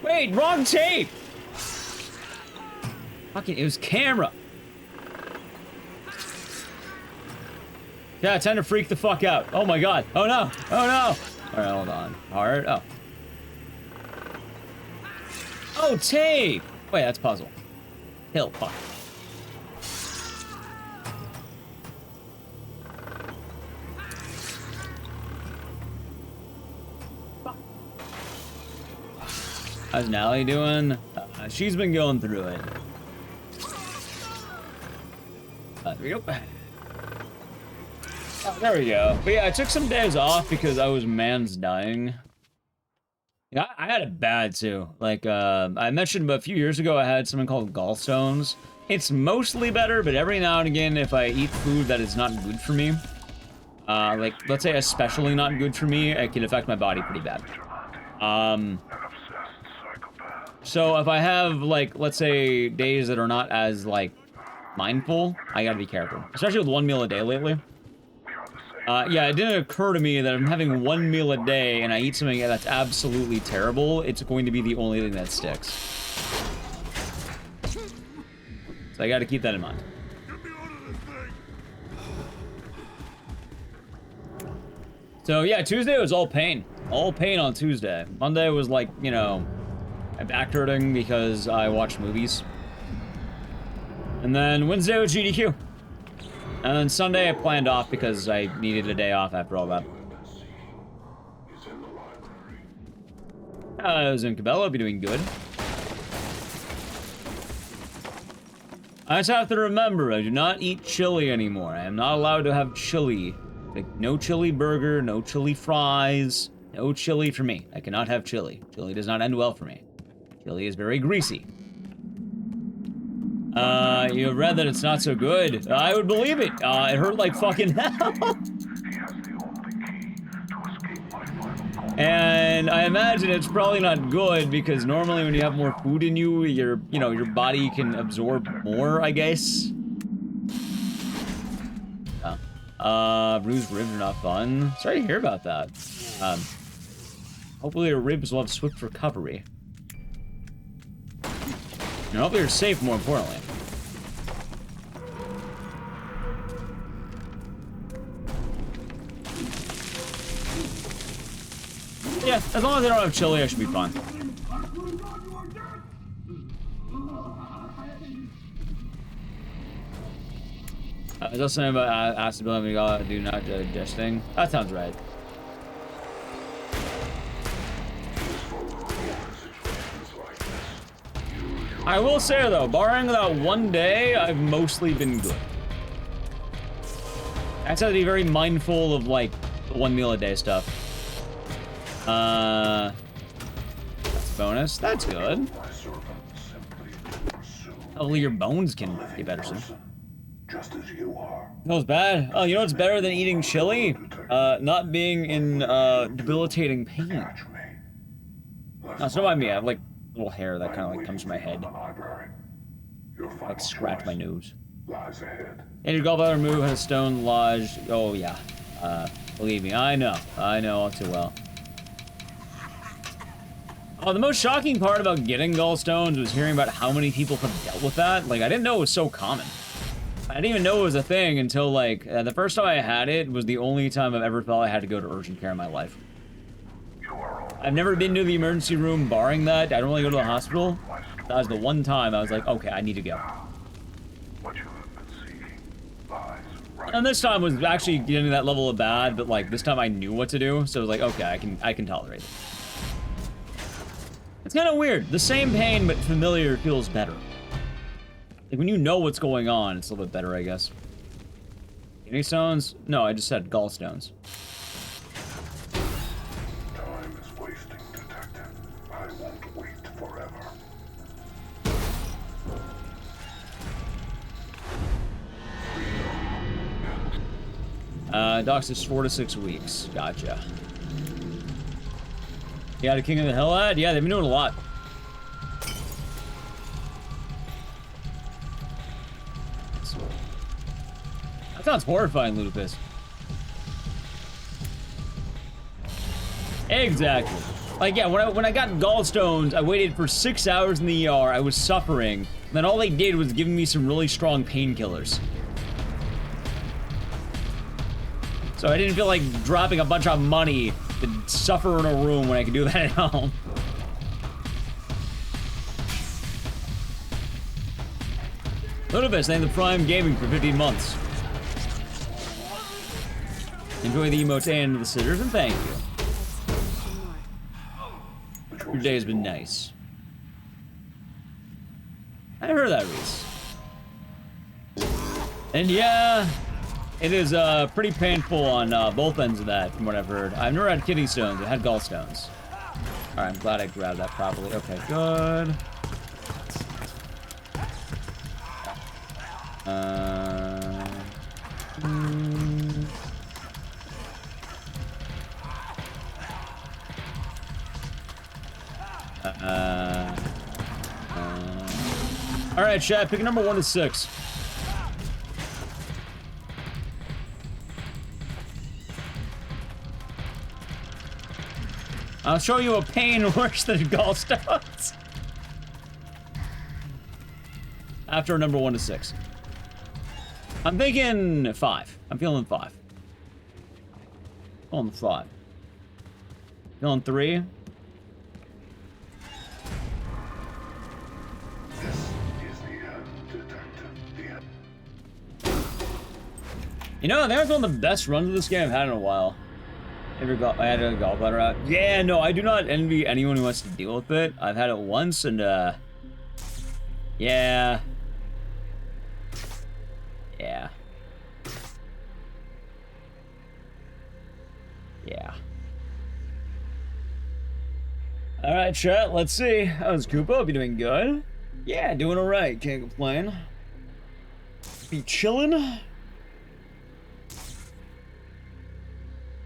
Wait, wrong tape! Fucking, it was camera. Yeah, time to freak the fuck out. Oh my god. Oh no. Oh no. Alright, hold on. Heart. Oh. Oh, tape! Wait, that's puzzle. Pill, fuck. How's Nally doing? She's been going through it. There we go. Oh, there we go. But yeah, I took some days off because I was man's dying. Yeah, I had it bad too. Like, I mentioned a few years ago, I had something called gallstones. It's mostly better, but every now and again, if I eat food that is not good for me, like, let's say especially not good for me, it can affect my body pretty bad. So if I have, like, let's say days that are not as, like, mindful, I gotta be careful. Especially with 1 meal a day lately. Yeah, it didn't occur to me that I'm having 1 meal a day and I eat something that's absolutely terrible, it's going to be the only thing that sticks. So I gotta keep that in mind. So yeah, Tuesday was all pain. All pain on Tuesday. Monday was like, you know, my back hurting because I watched movies. And then Wednesday was GDQ. And then Sunday I planned off because I needed a day off after all that. I was in Cabela, be doing good. I just have to remember, I do not eat chili anymore. I am not allowed to have chili. Like, no chili burger, no chili fries, no chili for me. I cannot have chili. Chili does not end well for me. Chili is very greasy. You read that it's not so good. I would believe it. It hurt like fucking hell. And I imagine it's probably not good because normally when you have more food in you, your body can absorb more, I guess. Bruised ribs are not fun. Sorry to hear about that. Hopefully your ribs will have swift recovery. And hopefully you're safe, more importantly. Yeah, as long as I don't have chili, I should be fine. Is that something about acid building we do not digesting? That sounds right. I will say though, barring that one day, I've mostly been good. I just have to be very mindful of like the 1 meal a day stuff. That's a bonus. That's good. Hopefully your bones can get better soon. Just as you are. Feels bad. Oh, you know what's better than eating chili? Not being in debilitating pain. No, it's not by me. I have like little hair that kind of like comes from my head. Like scratch my nose. And your gallbladder move had a stone lodged. Oh yeah. Believe me, I know all too well. Oh, the most shocking part about getting gallstones was hearing about how many people have dealt with that. Like, I didn't know it was so common. I didn't even know it was a thing until, like, the first time I had it was the only time I've ever felt I had to go to urgent care in my life. I've never been to the emergency room, barring that. I don't really go to the hospital. That was the one time I was like, okay, I need to go. And this time was actually getting to that level of bad, but, like, this time I knew what to do, so it was like, okay, I can tolerate it. It's kind of weird. The same pain, but familiar feels better. Like, when you know what's going on, it's a little bit better, I guess. Kidney stones? No, I just said gallstones. Time is wasting, detective. I won't wait forever. Docs is 4 to 6 weeks. Gotcha. Yeah, the King of the Hill ad? Yeah, they've been doing a lot. That sounds horrifying, Ludicrous. Exactly. Like, yeah, when I got gallstones, I waited for 6 hours in the ER, I was suffering, and then all they did was give me some really strong painkillers. So I didn't feel like dropping a bunch of money to suffer in a room when I could do that at home. Ludicrous, thank the Prime Gaming for 15 months. Enjoy the emotes and the scissors, and thank you. Your day has been nice. I heard that, Reese. And yeah, it is pretty painful on both ends of that, from what I've heard. I've never had kidney stones, I had gallstones. Alright, I'm glad I grabbed that properly. Okay, good. Alright, chat, pick a number 1 to 6. I'll show you a pain worse than gallstones. After a number 1 to 6. I'm thinking 5. I'm feeling 5. Feeling 5. Feeling 3. You know, I think that's one of the best runs of this game I've had in a while. I had a gallbladder out. Yeah, no, I do not envy anyone who has to deal with it. I've had it once, and, yeah. Yeah. Yeah. Alright, chat, let's see. How's Koopa? Hope you're doing good. Yeah, doing alright. Can't complain. Be chillin'.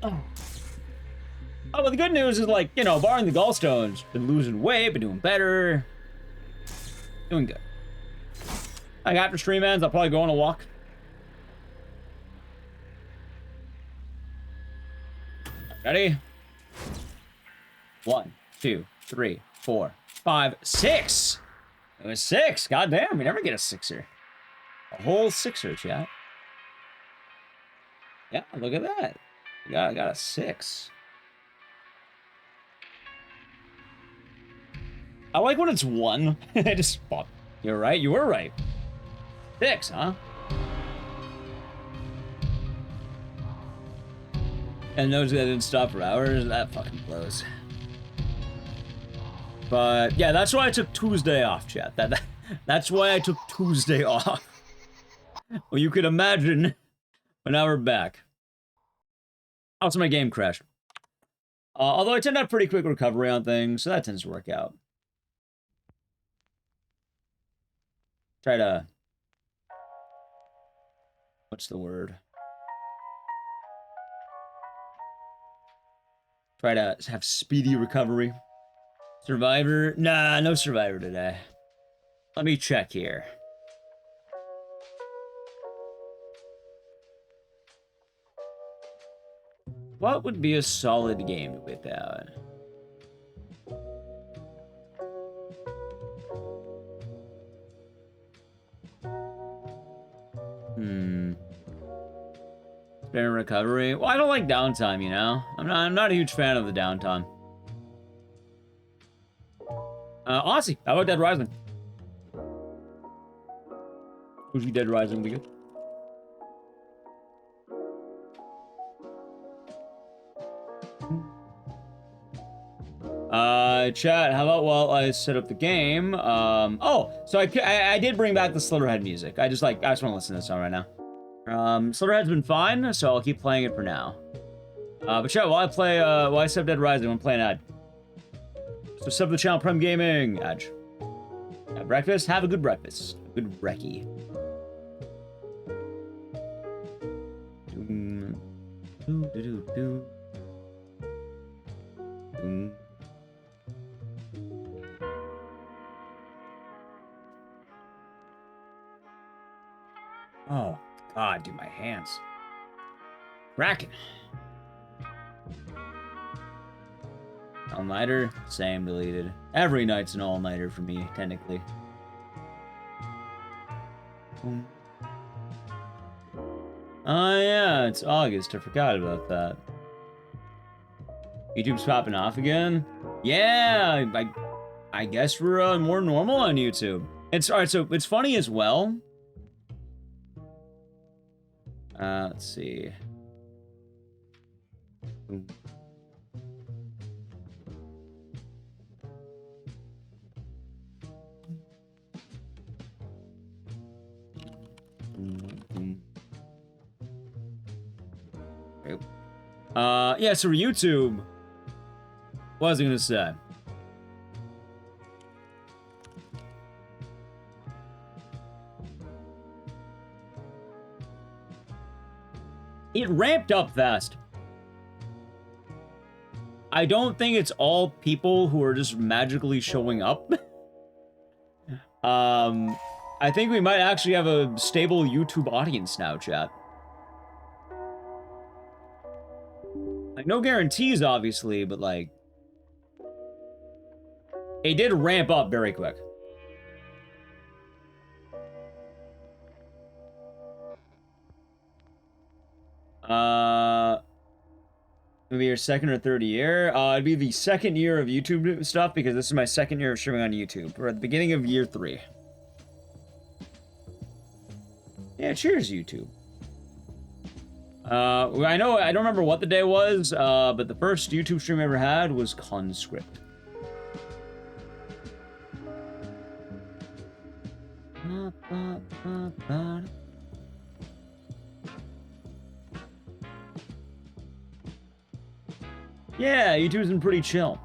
Oh. Oh, but the good news is, like, you know, barring the gallstones, been losing weight, been doing better. Doing good. Like, after stream ends, I'll probably go on a walk. Ready? 1, 2, 3, 4, 5, 6! It was 6! God damn, we never get a 6er. A whole 6er, chat. Yeah, look at that. I got a 6. I like when it's 1. I just thought, you're right, you were right. 6, huh? And those that didn't stop for hours, that fucking blows. But yeah, that's why I took Tuesday off, chat. That's why I took Tuesday off. Well, you can imagine, but now we're back. Also, my game crashed. Although I tend to have pretty quick recovery on things, so that tends to work out. Try to... What's the word? Try to have speedy recovery. Survivor? Nah, no Survivor today. Let me check here. What would be a solid game to whip out? Spare recovery? Well, I don't like downtime, you know? I'm not a huge fan of the downtime. Aussie, how about Dead Rising? Who's Dead Rising would be good? Chat, how about while I set up the game? Oh, so I did bring back the Slitterhead music. I just want to listen to this song right now. Slitterhead's been fine, so I'll keep playing it for now. But chat, while I set up Dead Rising, I'm playing ad. So sub to the channel, Prime Gaming, Adge. Have breakfast? Have a good breakfast. A good brekkie. Oh, God, dude, my hands. Cracking. All-nighter, same, deleted. Every night's an all-nighter for me, technically. Oh, yeah, it's August. I forgot about that. YouTube's popping off again? Yeah, I guess we're more normal on YouTube. It's alright, so it's funny as well. Let's see. Yeah, so for YouTube, what was I gonna say? It ramped up fast. I don't think it's all people who are just magically showing up. I think we might actually have a stable YouTube audience now, chat. Like, no guarantees, obviously, but, like, it did ramp up very quick. Maybe your second or third year? It'd be the second year of YouTube stuff, because this is my second year of streaming on YouTube. We're at the beginning of year 3. Yeah, cheers, YouTube. I know, I don't remember what the day was, but the first YouTube stream I ever had was Conscript. Yeah, YouTube's been pretty chill.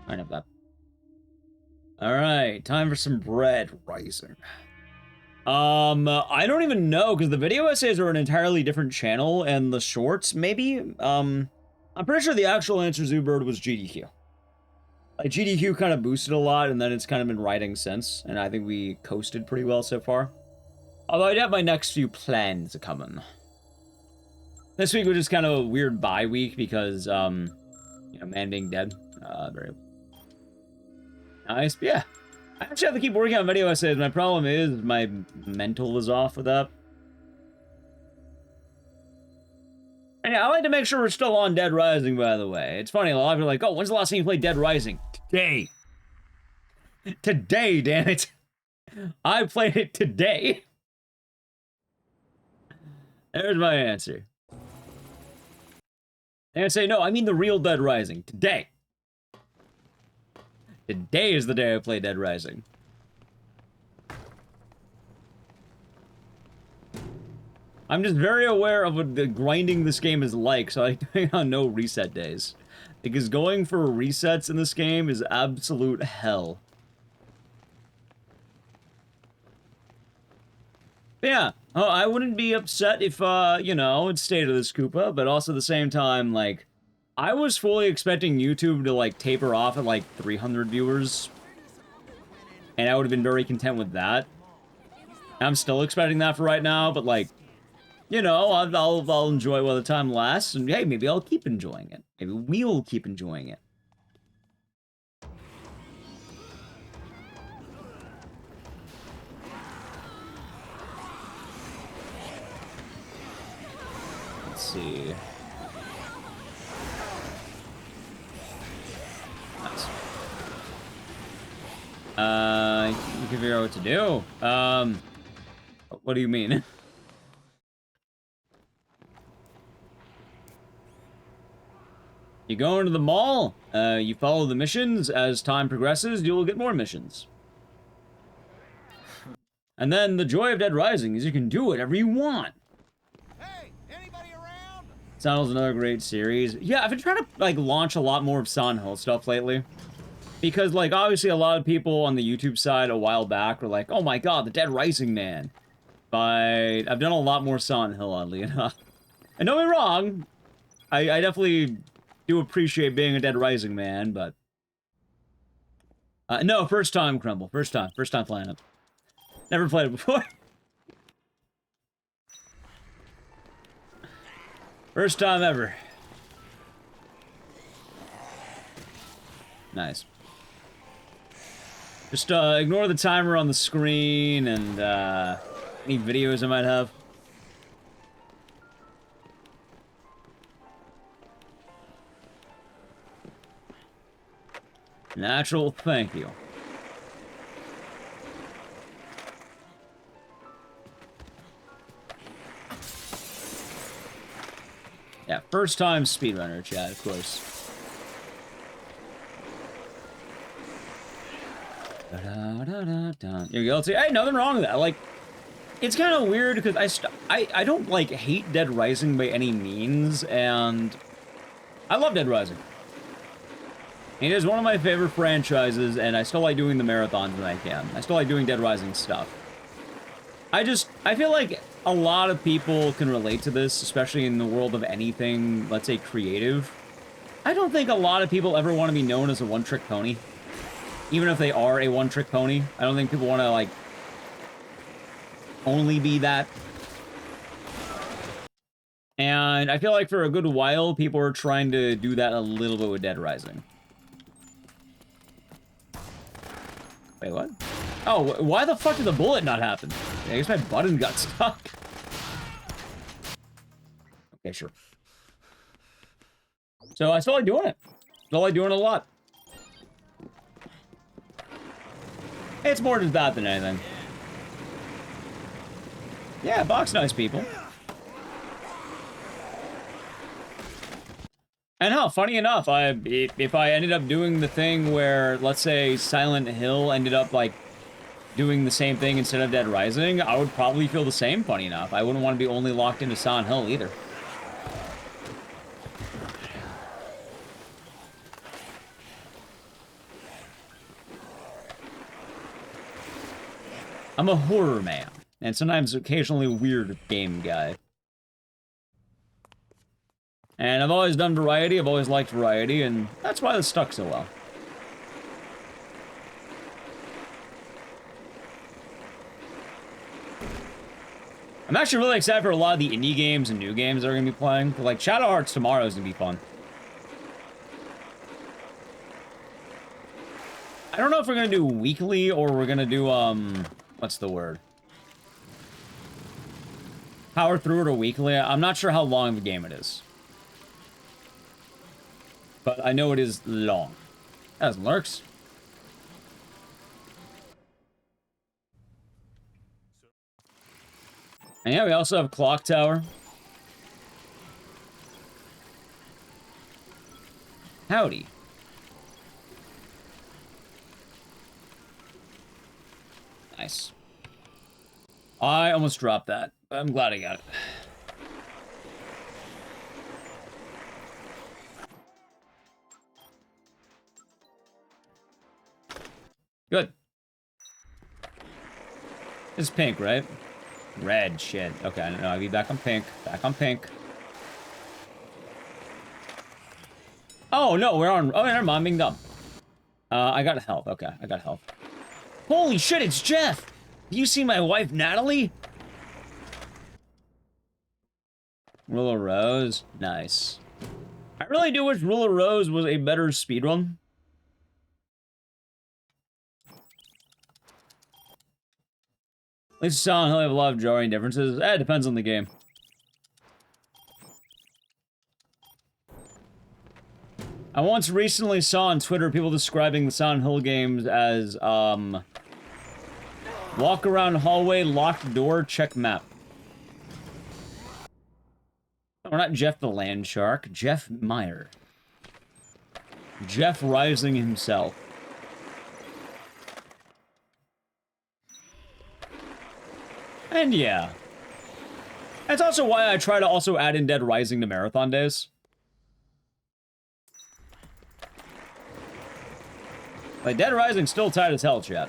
I know that. Alright, time for some bread rising. I don't even know, because the video essays are an entirely different channel, and the shorts, maybe? I'm pretty sure the actual answer, Zoobird, was GDQ. Like, GDQ kind of boosted a lot, and then it's kind of been riding since, and I think we coasted pretty well so far. Although I have my next few plans coming. This week was just kind of a weird bye week, because, you know, man being dead. Very nice, but yeah. I actually have to keep working on video essays. My problem is my mental is off with that. And yeah, I like to make sure we're still on Dead Rising, by the way. It's funny, a lot of people are like, oh, when's the last time you played Dead Rising? Today. Today, damn it. I played it today. There's my answer. And I say, no, I mean the real Dead Rising. Today. Today is the day I play Dead Rising. I'm just very aware of what the grinding this game is like, so I do on no reset days. Because going for resets in this game is absolute hell. But yeah, oh, I wouldn't be upset if, you know, it stayed to this Koopa, but also at the same time, like, I was fully expecting YouTube to, like, taper off at, like, 300 viewers. And I would have been very content with that. I'm still expecting that for right now, but, like, you know, I'll enjoy it while the time lasts, and hey, maybe I'll keep enjoying it. Maybe we'll keep enjoying it. Let's see. Nice. You can figure out what to do. What do you mean? You go into the mall, you follow the missions. As time progresses, you will get more missions. And then the joy of Dead Rising is you can do whatever you want. Hey, anybody around? Silent Hill's another great series. Yeah, I've been trying to, like, launch a lot more of Silent Hill stuff lately. Because, like, obviously a lot of people on the YouTube side a while back were like, oh my god, the Dead Rising man. But I've done a lot more Silent Hill, oddly enough. And don't get me wrong, I definitely do appreciate being a Dead Rising man, but... no, first time, Crumble. First time playing it. Never played it before. First time ever. Nice. Just ignore the timer on the screen and any videos I might have. Natural, thank you. Yeah, first time speedrunner, chat, of course. You're guilty. Hey, nothing wrong with that. Like, it's kind of weird because I don't like hate Dead Rising by any means, and I love Dead Rising. It is one of my favorite franchises, and I still like doing the marathons when I can. I still like doing Dead Rising stuff. I feel like a lot of people can relate to this, especially in the world of anything, let's say, creative. I don't think a lot of people ever want to be known as a one-trick pony. Even if they are a one-trick pony, I don't think people want to, like, only be that. And I feel like for a good while, people are trying to do that a little bit with Dead Rising. Wait, what? Oh, why the fuck did the bullet not happen? I guess my button got stuck. Okay, sure. So I still like doing it. Still like doing it a lot. It's more just that than anything. Yeah, box nice people. And hell, funny enough, if I ended up doing the thing where, let's say, Silent Hill ended up, like, doing the same thing instead of Dead Rising, I would probably feel the same, funny enough. I wouldn't want to be only locked into Silent Hill either. I'm a horror man, and sometimes occasionally a weird game guy. And I've always done variety, I've always liked variety, and that's why this stuck so well. I'm actually really excited for a lot of the indie games and new games that are going to be playing. Like, Shadow Hearts tomorrow is going to be fun. I don't know if we're going to do weekly or we're going to do, what's the word? Power through it or weekly. I'm not sure how long of a game it is. But I know it is long. As lurks. And yeah, we also have Clock Tower. Howdy. Nice. I almost dropped that, but I'm glad I got it. Good. It's pink, right? Red, shit. Okay, no, I'll be back on pink. Back on pink. Oh, no, we're on... Oh, never mind, I'm being dumb. I got health. Okay, I got health. Holy shit, it's Jeff! Have you seen my wife, Natalie? Rule of Rose. Nice. I really do wish Rule of Rose was a better speedrun. At least Silent Hill have a lot of jarring differences. It depends on the game. I once recently saw on Twitter people describing the Silent Hill games as, walk around hallway, locked door, check map. No, not Jeff the Land Shark. Jeff Meyer. Jeff Rising himself. And yeah. That's also why I try to also add in Dead Rising to marathon days. Like, Dead Rising's still tight as hell, chat.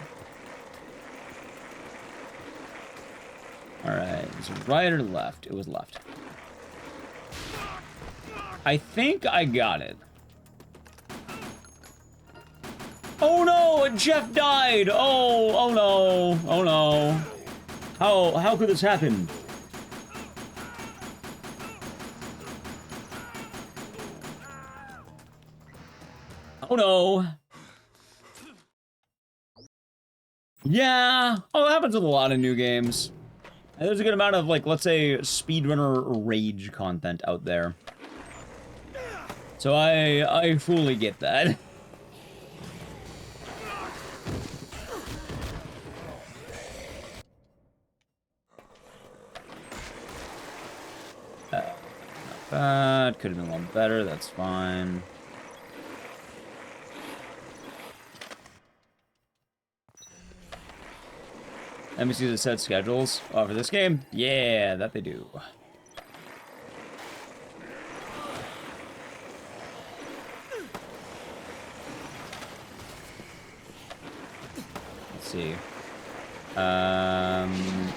Alright, is it right or left? It was left. I think I got it. Oh no, Jeff died. Oh no. Oh no. How could this happen? Oh no. Yeah. Oh, that happens with a lot of new games. And there's a good amount of, like, let's say, speedrunner rage content out there. So I fully get that. Not bad. Could have been one better. That's fine. Let me see the set schedules for this game. Yeah, that they do. Let's see.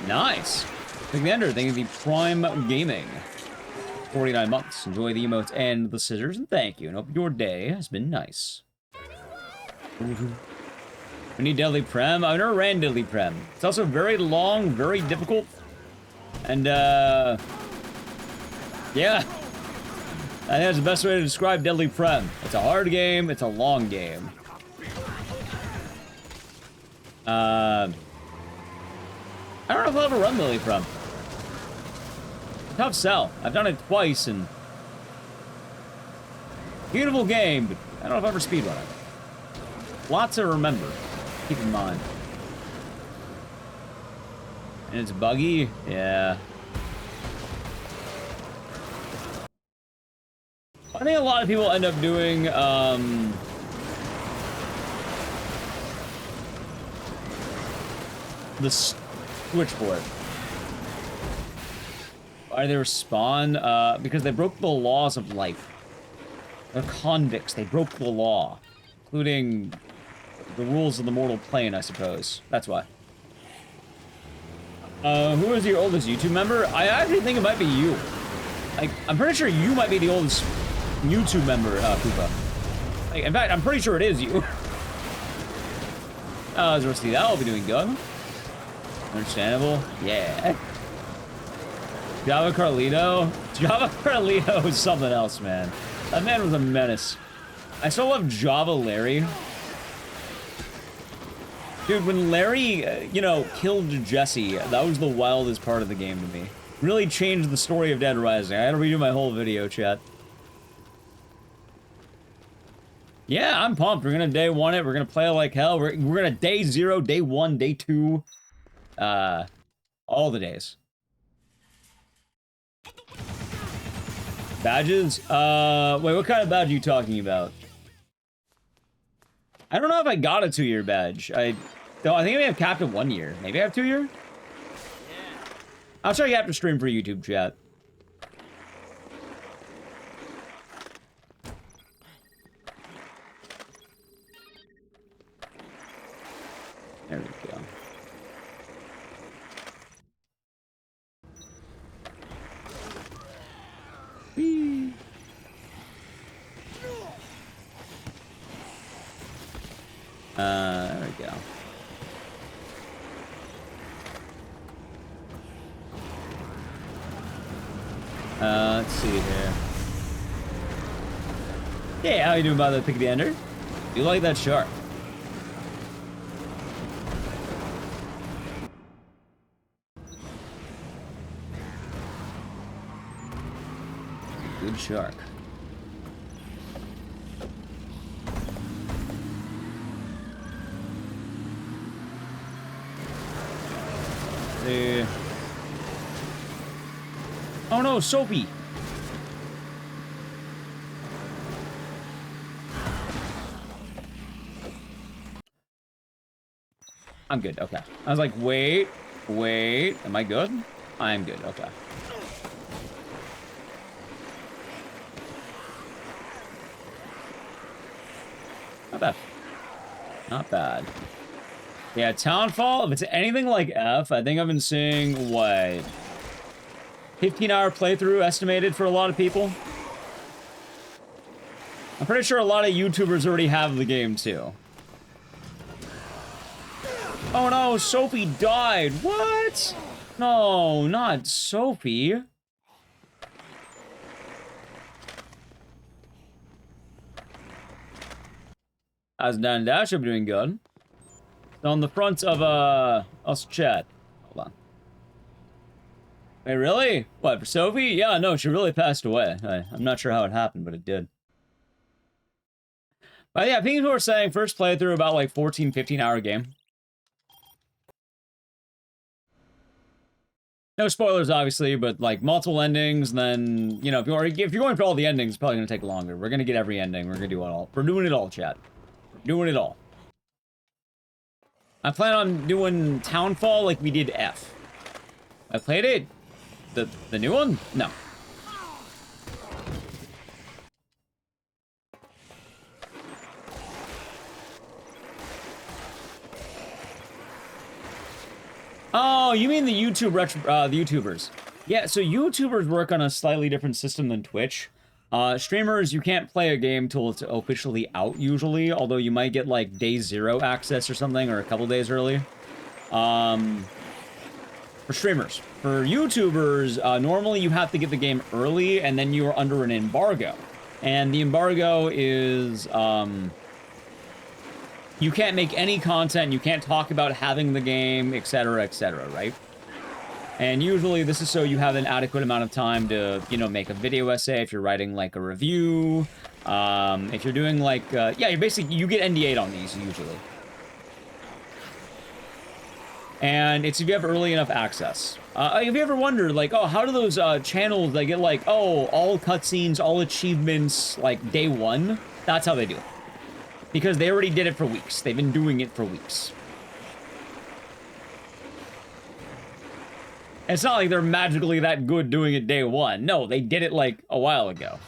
Nice. Big Ender, thank you for the Prime Gaming. 49 months. Enjoy the emotes and the scissors, and thank you. And hope your day has been nice. We need Deadly Prem. I've never ran Deadly Prem. It's also very long, very difficult. And, yeah. I think that's the best way to describe Deadly Prem. It's a hard game, it's a long game. I don't know if I'll ever run Deadly Prem. Tough sell. I've done it twice, and... Beautiful game, but I don't know if I'll ever speedrun it. Lots to remember. Keep in mind. And it's buggy? Yeah. I think a lot of people end up doing, the switchboard. Why did they respawn? Because they broke the laws of life. They're convicts. They broke the law. Including the rules of the mortal plane, I suppose. That's why. Who is your oldest YouTube member? I actually think it might be you. I'm pretty sure you might be the oldest YouTube member, Koopa. In fact, I'm pretty sure it is you. As we'll see, that'll be doing good. Understandable? Yeah. Java Carlito? Java Carlito is something else, man. That man was a menace. I still love Java Larry. Dude, when Larry, you know, killed Jesse, that was the wildest part of the game to me. Really changed the story of Dead Rising. I had to redo my whole video, chat. Yeah, I'm pumped. We're gonna day one it. We're gonna play it like hell. We're gonna day 0, day 1, day 2. All the days. Badges? Wait, what kind of badge are you talking about? I don't know if I got a 2-year badge. I think I may have capped it 1 year. Maybe I have 2-year? Yeah. I'll show you after stream for YouTube, chat. There we go. Whee. There we go. Let's see here. Yeah, how you doing about that pick of the ender? You like that shark? Good shark. See. Oh no, Soapy! I'm good, okay. I was like, wait, am I good? I'm good, okay. Not bad. Not bad. Yeah, Townfall, if it's anything like F, I think I've been seeing, what, 15-hour playthrough estimated for a lot of people? I'm pretty sure a lot of YouTubers already have the game, too. Oh no, Sophie died. What? No, not Sophie. How's Dan Dash? I'm doing good. On the front of us chat. Hold on. Wait, really? What, for Sophie? Yeah, no, she really passed away. I'm not sure how it happened, but it did. But yeah, people were saying first playthrough about like 14, 15-hour game. No spoilers, obviously, but like multiple endings. And then, you know, if you're going for all the endings, it's probably gonna take longer. We're gonna get every ending. We're gonna do it all. We're doing it all, chat. We're doing it all. I plan on doing Townfall like we did F. I played it. The new one? No. Oh, you mean the the YouTubers? Yeah, so YouTubers work on a slightly different system than Twitch. Streamers, you can't play a game till it's officially out usually, although you might get like day 0 access or something, or a couple days early. For streamers. For YouTubers, normally you have to get the game early, and then you are under an embargo. And the embargo is, you can't make any content, you can't talk about having the game, etc., right? And usually this is so you have an adequate amount of time to, you know, make a video essay if you're writing, like, a review. If you're doing, like, yeah, you get NDA'd on these, usually. And it's if you have early enough access. Have you ever wondered, like, oh, how do those channels, they get, like, oh, all cutscenes, all achievements, like, day 1? That's how they do it. Because they already did it for weeks. They've been doing it for weeks. It's not like they're magically that good doing it day 1. No, they did it, like, a while ago.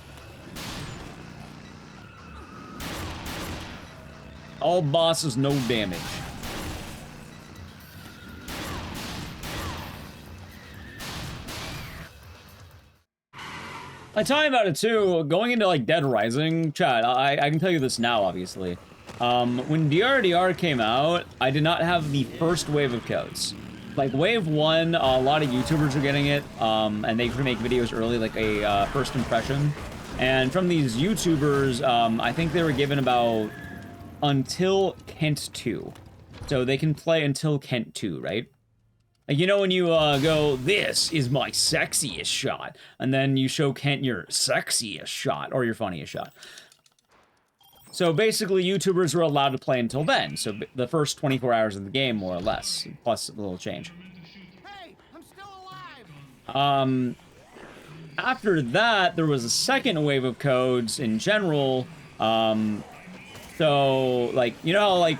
All bosses, no damage. I tell you about it too, going into like Dead Rising, chat, I can tell you this now, obviously. When DRDR came out, I did not have the first wave of codes. Like wave 1, a lot of YouTubers are getting it, and they make videos early, like a first impression. And from these YouTubers, I think they were given about until Kent 2. So they can play until Kent 2, right? Like, you know when you go, this is my sexiest shot, and then you show Kent your sexiest shot, or your funniest shot. So basically, YouTubers were allowed to play until then, so the first 24 hours of the game, more or less, plus a little change. Hey, I'm still alive. After that, there was a second wave of codes in general, so, like, you know how, like,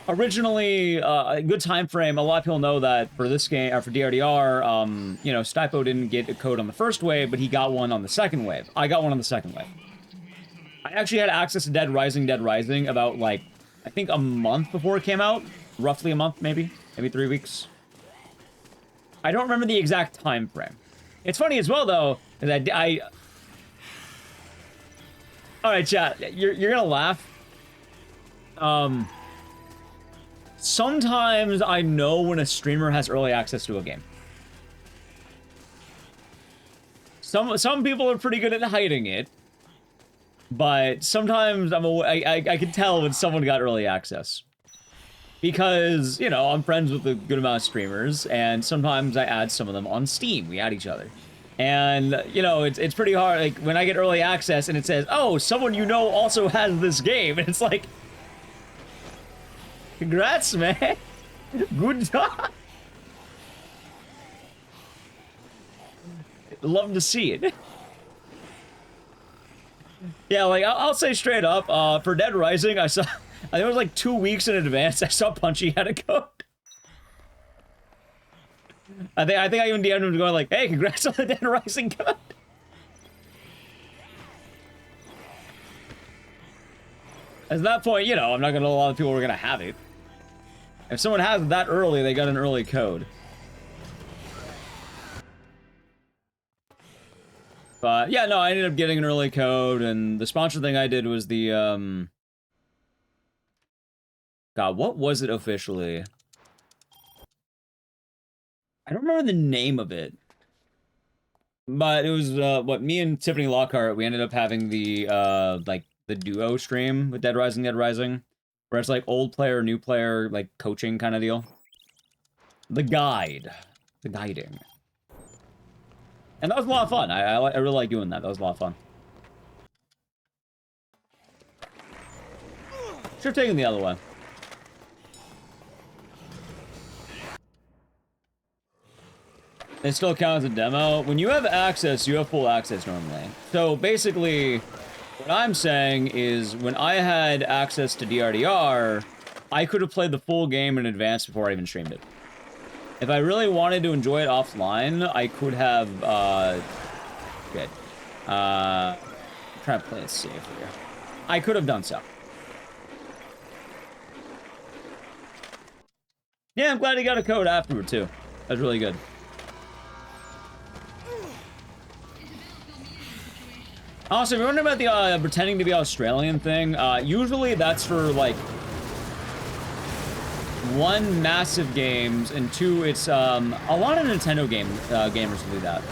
originally, a good time frame, a lot of people know that for this game, or for DRDR, you know, Stipo didn't get a code on the first wave, but he got one on the second wave. I got one on the second wave. I actually had access to Dead Rising about, like, I think a month before it came out. Roughly a month, maybe 3 weeks. I don't remember the exact time frame. It's funny as well, though, that Alright, chat, you're gonna laugh. Sometimes I know when a streamer has early access to a game. Some people are pretty good at hiding it, but sometimes I can tell when someone got early access. Because, you know, I'm friends with a good amount of streamers, and sometimes I add some of them on Steam. We add each other. And, you know, it's pretty hard, like, when I get early access and it says, oh, someone you know also has this game, and it's like, congrats, man. Good job. Love to see it. Yeah, like, I'll say straight up, for Dead Rising, I think it was like 2 weeks in advance, I saw Punchy had a code. I think I even DM'd him going like, hey, congrats on the Dead Rising code. At that point, you know, I'm not gonna know a lot of people were gonna have it. If someone has it that early, they got an early code. But, yeah, no, I ended up getting an early code, and the sponsor thing I did was the, God, what was it officially? I don't remember the name of it. But it was, what, me and Tiffany Lockhart, we ended up having the, like, the duo stream with Dead Rising, where it's, like, old player, new player, like, coaching kind of deal. The guide. The guiding. And that was a lot of fun. I really like doing that. That was a lot of fun. Should have taken the other one. It still counts as a demo. When you have access, you have full access normally. So basically, what I'm saying is when I had access to DRDR, I could have played the full game in advance before I even streamed it. If I really wanted to enjoy it offline, I could have, good. I'm trying to play it safe here. I could have done so. Yeah, I'm glad he got a code afterward, too. That's really good. Also, if you're wondering about the pretending to be Australian thing, usually that's for, like, one, massive games, and two, it's, a lot of Nintendo gamers do that.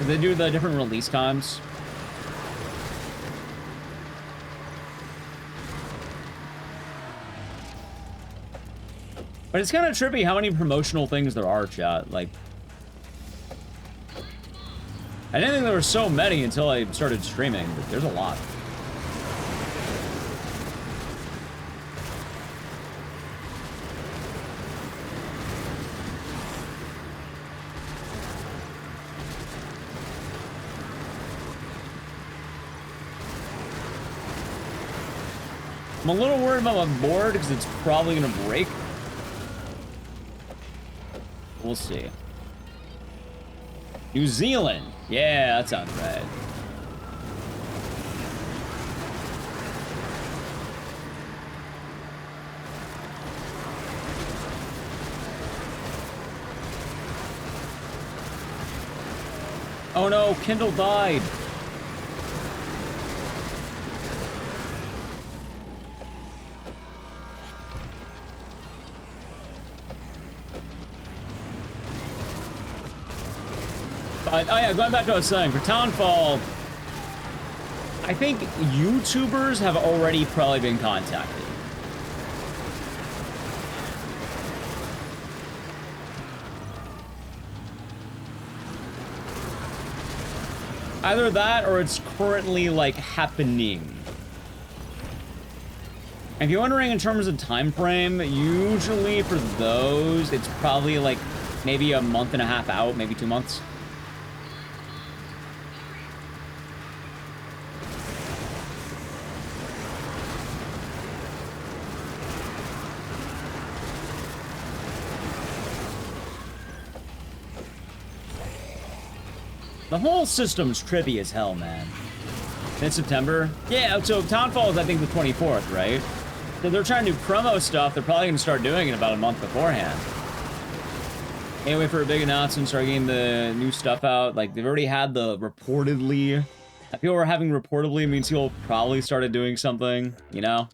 They do the different release times. But it's kind of trippy how many promotional things there are, chat. Like, I didn't think there were so many until I started streaming, but there's a lot. I'm a little worried about my board because it's probably gonna break. We'll see. New Zealand. Yeah, that sounds right. Oh no, Kindle died. Oh yeah, going back to what I was saying, for Townfall, I think YouTubers have already probably been contacted. Either that, or it's currently, like, happening. If you're wondering in terms of time frame, usually for those, it's probably, like, maybe a month and a half out, maybe 2 months. The whole system's trippy as hell, man. In September? Yeah, so Townfall is, I think, the 24th, right? So they're trying to do promo stuff. They're probably going to start doing it about a month beforehand. Can't wait for a big announcement, start getting the new stuff out. Like, they've already had the reportedly. If people were having reportedly, means people probably started doing something, you know?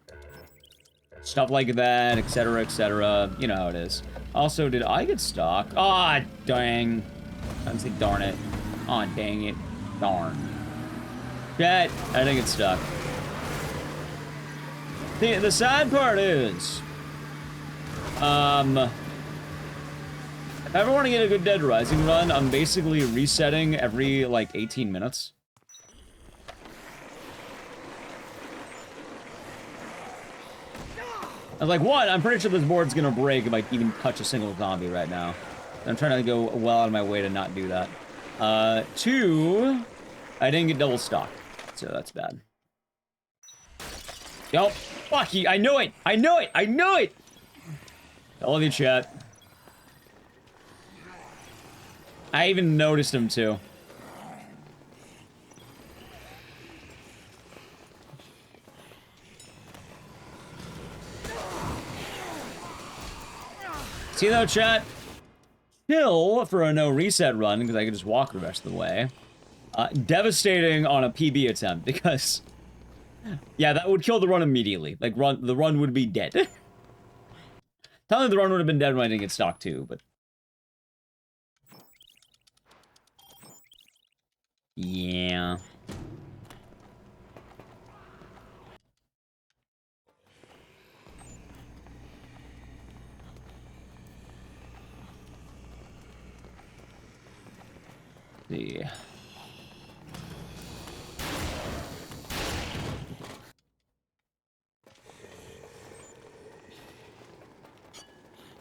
Stuff like that, etc., etc. You know how it is. Also, did I get stuck? Ah, dang. I didn't say darn it. Aw, oh, dang it. Darn. Chat, I think it's stuck. The sad part is, if I ever want to get a good Dead Rising run, I'm basically resetting every, like, 18 minutes. I was like, one, I'm pretty sure this board's gonna break if I even touch a single zombie right now. I'm trying to go well out of my way to not do that. Two, I didn't get double stock, so that's bad. Yo, fuck you, I knew it! I knew it! I knew it! I love you, chat. I even noticed him, too. See though, chat? Chill for a no reset run, because I could just walk the rest of the way. Devastating on a PB attempt, because Yeah, that would kill the run immediately. Like, the run would be dead. Tell me the run would have been dead when I didn't get stock too, but... Yeah. See.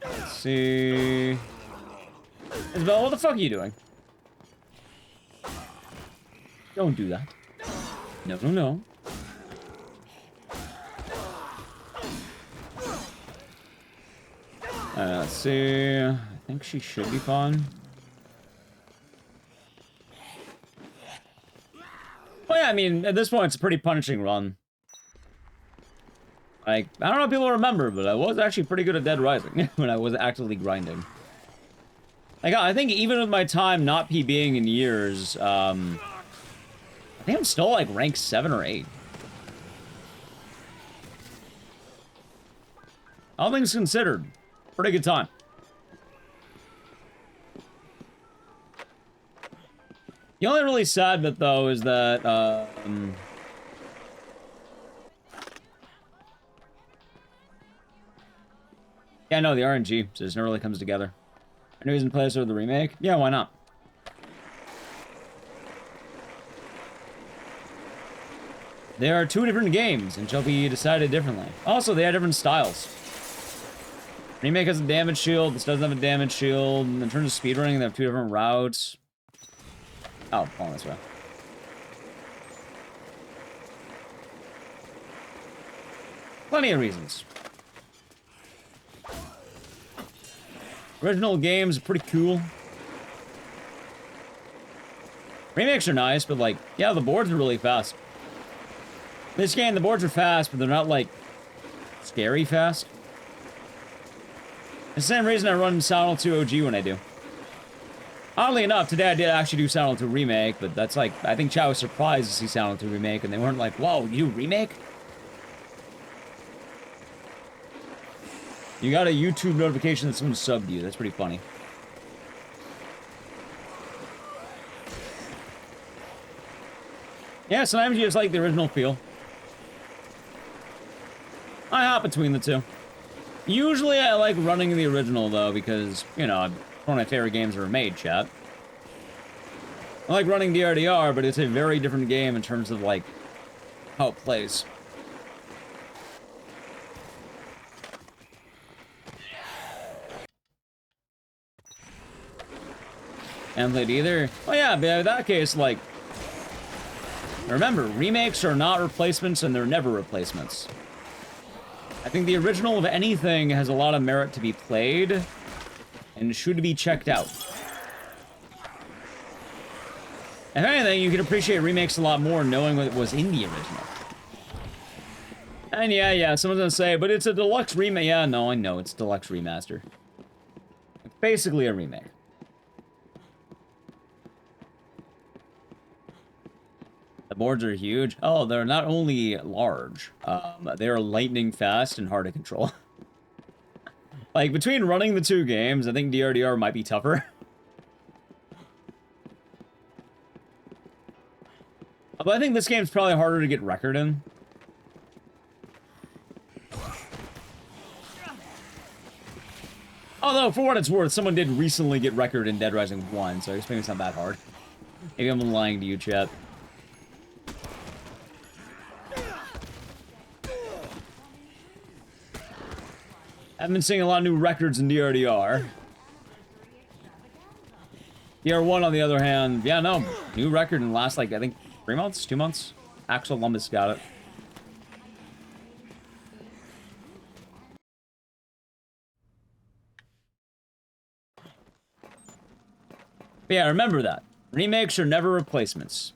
Let's see. Isabel, what the fuck are you doing? Don't do that. No, no, no. Let's see. I think she should be fine. Well, yeah, I mean, at this point, it's a pretty punishing run. Like, I don't know if people remember, but I was actually pretty good at Dead Rising when I was actively grinding. Like, I think even with my time not PBing in years, I think I'm still, like, rank 7 or 8. All things considered, pretty good time. The only really sad bit, though, is that, yeah, no, the RNG, so it just never really comes together. I knew he was in place of the remake. Yeah, why not? There are 2 different games, and shall be decided differently. Also, they have different styles. Remake has a damage shield, this doesn't have a damage shield. In terms of speedrunning, they have 2 different routes. Oh, going this way. Plenty of reasons. Original games are pretty cool. Remakes are nice, but like, yeah, the boards are really fast. This game, the boards are fast, but they're not like scary fast. It's the same reason I run Silent Hill 2 OG when I do. Oddly enough, today I did actually do Silent Hill Remake, but that's like, I think Chow was surprised to see Silent Hill Remake, and they weren't like, whoa, you remake? You got a YouTube notification that someone subbed you. That's pretty funny. Yeah, sometimes you just like the original feel. I hop between the two. Usually I like running the original, though, because, you know, one of my favorite games ever made, chat. I like running DRDR, but it's a very different game in terms of, like, how it plays. Haven't played either. Oh yeah, but in that case, like... Remember, remakes are not replacements, and they're never replacements. I think the original of anything has a lot of merit to be played, and should be checked out. If anything, you can appreciate remakes a lot more knowing what was in the original. And yeah, someone's gonna say, but it's a deluxe remake. Yeah, no, I know, it's deluxe remaster. It's basically a remake. The boards are huge. Oh, they're not only large, they are lightning fast and hard to control. Like, between running the 2 games, I think DRDR might be tougher. But I think this game's probably harder to get record in. Although, for what it's worth, someone did recently get record in Dead Rising 1, so I guess maybe it's not that hard. Maybe I'm lying to you, chat. I've been seeing a lot of new records in DRDR. DR1, on the other hand, yeah, no, new record in the last, like, I think, 3 months? 2 months? Axel Lumbus got it. But yeah, remember that. Remakes are never replacements.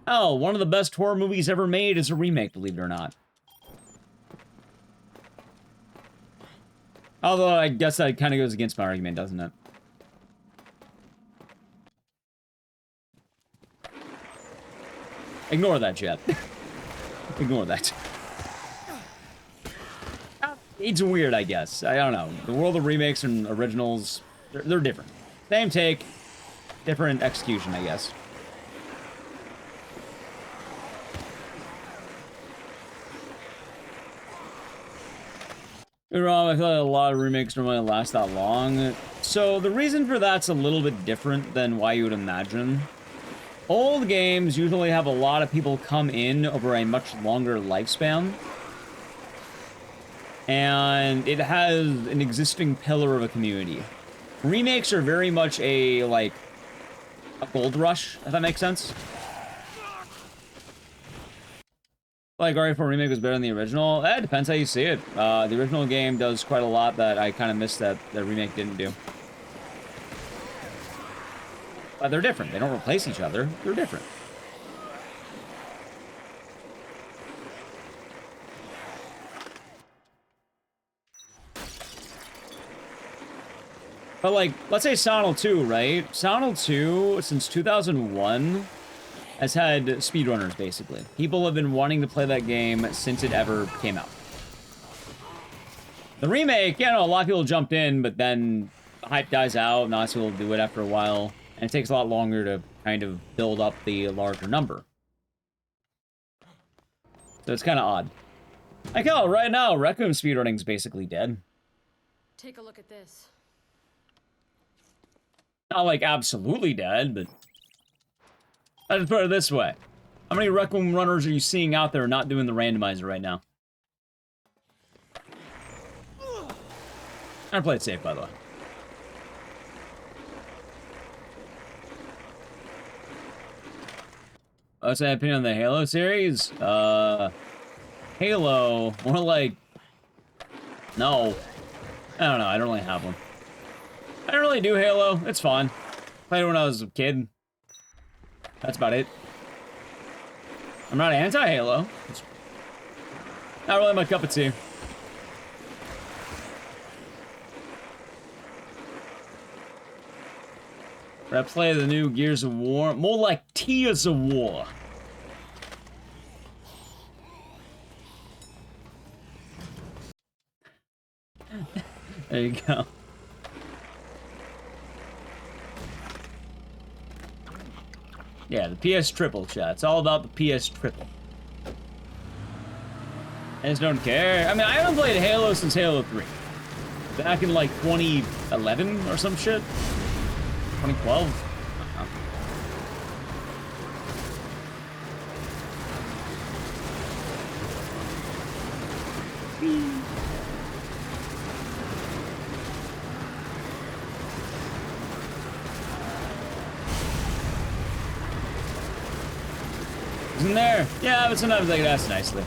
Oh, one of the best horror movies ever made is a remake, believe it or not. Although, I guess that kind of goes against my argument, doesn't it? Ignore that, chat. Ignore that. It's weird, I guess. I don't know. The world of remakes and originals, they're different. Same take, different execution, I guess. You're wrong, I feel like a lot of remakes don't really last that long. So the reason for that's a little bit different than why you would imagine. Old games usually have a lot of people come in over a much longer lifespan. And it has an existing pillar of a community. Remakes are very much a, like, a gold rush, if that makes sense. Like, RE4 Remake was better than the original. It depends how you see it. The original game does quite a lot that I kind of missed that the remake didn't do. But they're different. They don't replace each other. They're different. But, like, let's say Silent Hill 2, right? Silent Hill 2, since 2001, has had speedrunners, basically. People have been wanting to play that game since it ever came out. The remake, yeah, no, a lot of people jumped in, but then the hype dies out, not so people do it after a while, and it takes a lot longer to kind of build up the larger number. So it's kind of odd. Like, hell, right now, Requiem speedrunning's basically dead. Take a look at this. Not, like, absolutely dead, but... I'll just put it this way. How many Requiem runners are you seeing out there not doing the randomizer right now? I played safe, by the way. What's my opinion on the Halo series? Halo, more like... No. I don't know, I don't really have one. I don't really do Halo, it's fun. Played it when I was a kid. That's about it. I'm not anti-Halo. It's not really my cup of tea. But I play the new Gears of War. More like Tears of War. There you go. Yeah, the PS triple, chat. It's all about the PS triple. I just don't care. I mean, I haven't played Halo since Halo 3. Back in, like, 2011 or some shit. 2012. In there. Yeah, but sometimes I get asked nicely.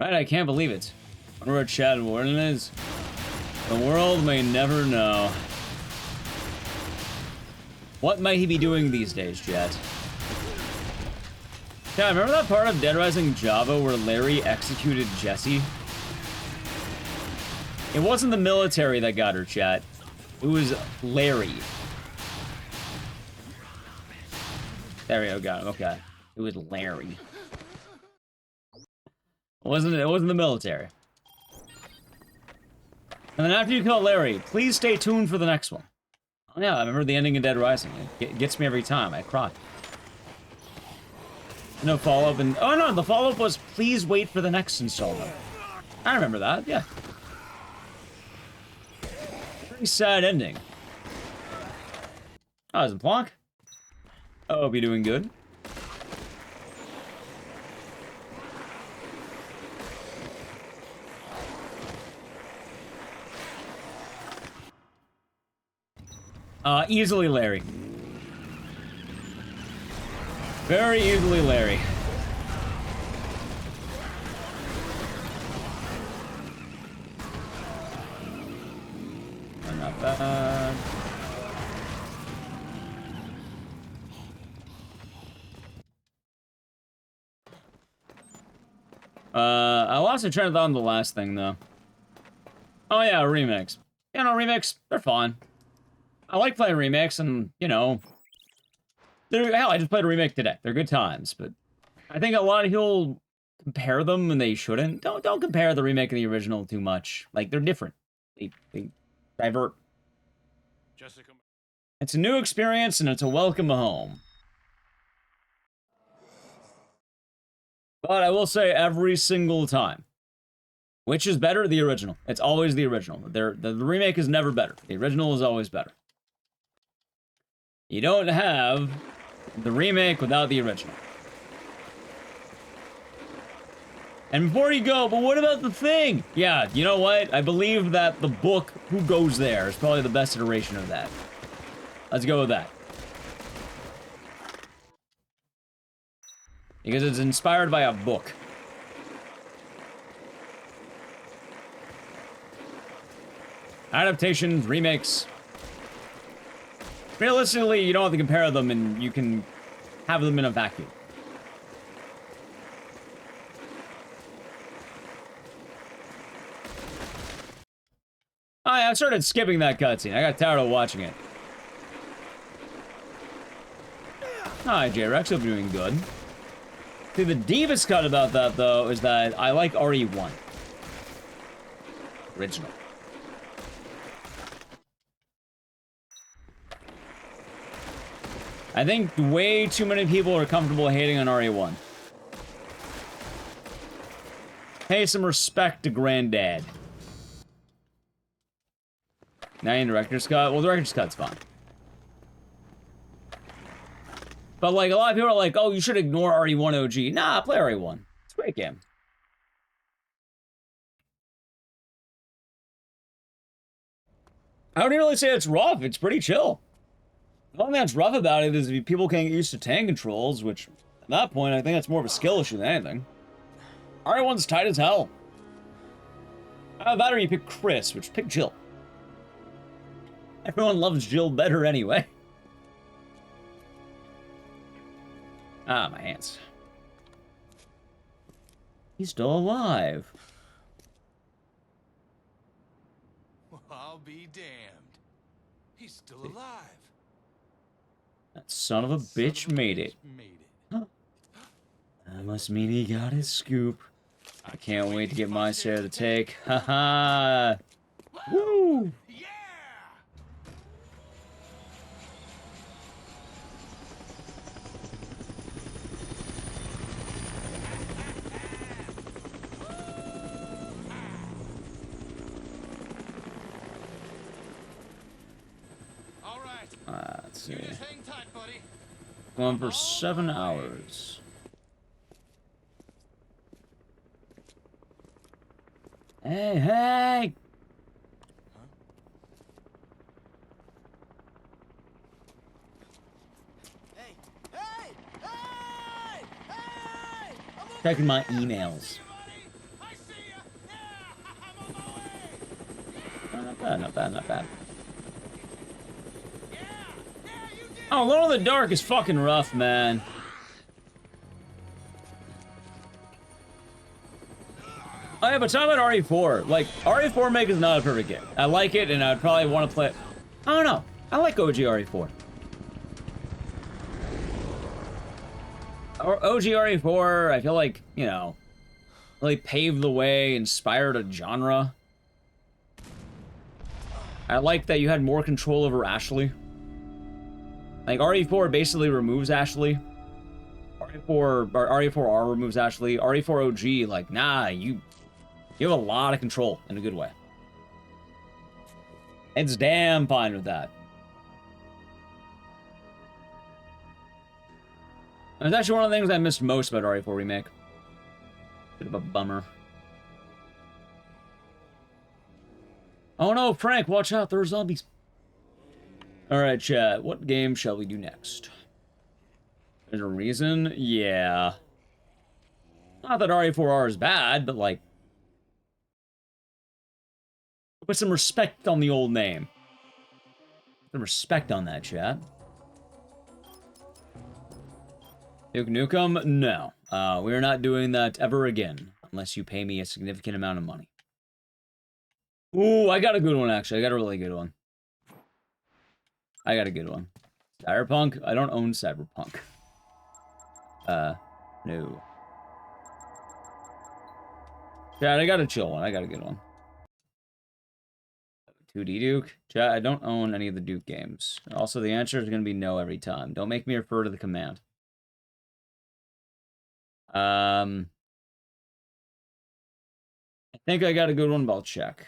Right, I can't believe it. I wonder where Chad Warden is. The world may never know. What might he be doing these days, Chad? Yeah, remember that part of Dead Rising Java where Larry executed Jesse? It wasn't the military that got her, chat. It was Larry. There we go, got him, okay. It was Larry. It wasn't the military. And then after you kill Larry, please stay tuned for the next one. Oh yeah, I remember the ending of Dead Rising. It gets me every time, I cry. No follow-up, and oh no, the follow-up was please wait for the next installment. I remember that, yeah. Pretty sad ending. Oh, isn't Plonk? I hope you're doing good. Easily Larry. Very easily Larry. Not bad. I lost a train of thought on the last thing, though. Oh, yeah, remakes. You know, remakes, they're fine. I like playing remakes, and, you know, hell, I just played a remake today. They're good times, but I think a lot of people compare them, and they shouldn't. Don't compare the remake and the original too much. Like, they're different. They divert. Jessica. It's a new experience, and it's a welcome home. But I will say every single time, which is better? The original. It's always the original. The remake is never better. The original is always better. You don't have the remake without the original. And before you go, but what about the thing? Yeah, you know what? I believe that the book, Who Goes There, is probably the best iteration of that. Let's go with that. Because it's inspired by a book. Adaptations, remakes. Realistically, you don't have to compare them, and you can have them in a vacuum. I started skipping that cutscene. I got tired of watching it. Hi, J-Rex. Hope you're doing good. See, the deepest cut about that, though, is that I like RE1. Original. I think way too many people are comfortable hating on RE1. Pay some respect to Granddad. Now in Director's Cut? Well, Director's Cut's fine. But, like, a lot of people are like, oh, you should ignore RE1 OG. Nah, play RE1. It's a great game. I wouldn't really say it's rough. It's pretty chill. The only thing that's rough about it is if people can't get used to tank controls, which, at that point, I think that's more of a skill issue than anything. RE1's tight as hell. That or you pick Chris, which pick Jill. Everyone loves Jill better anyway. Ah, my hands. He's still alive. Well, I'll be damned. He's still alive. That son of a bitch made it. Huh. That must mean he got his scoop. I can't wait to get my share of the take. Haha. Woo! Let's see. Going for 7 hours. Hey, hey! Checking my emails. Not bad, not bad, not bad. Oh, Alone in the Dark is fucking rough, man. Oh yeah, but talking about RE4, like, RE4 Make is not a perfect game. I like it, and I'd probably want to play it. I don't know. I like OG RE4. OG RE4, I feel like, you know, really paved the way, inspired a genre. I like that you had more control over Ashley. Like, RE4 basically removes Ashley. RE4R removes Ashley. RE4 OG, like, nah, you have a lot of control in a good way. It's damn fine with that. And it's actually one of the things I missed most about RE4 Remake. Bit of a bummer. Oh no, Frank, watch out, there are zombies. Alright, chat, what game shall we do next? There's a reason? Yeah. Not that RE4R is bad, but like... put some respect on the old name. Some respect on that, chat. Duke Nukem? No. We're not doing that ever again. Unless you pay me a significant amount of money. Ooh, I got a good one, actually. I got a really good one. I got a good one. Cyberpunk? I don't own Cyberpunk. No. Chat, I got a chill one. I got a good one. 2D Duke? Chat, I don't own any of the Duke games. Also, the answer is going to be no every time. Don't make me refer to the command. I think I got a good one, but I'll check.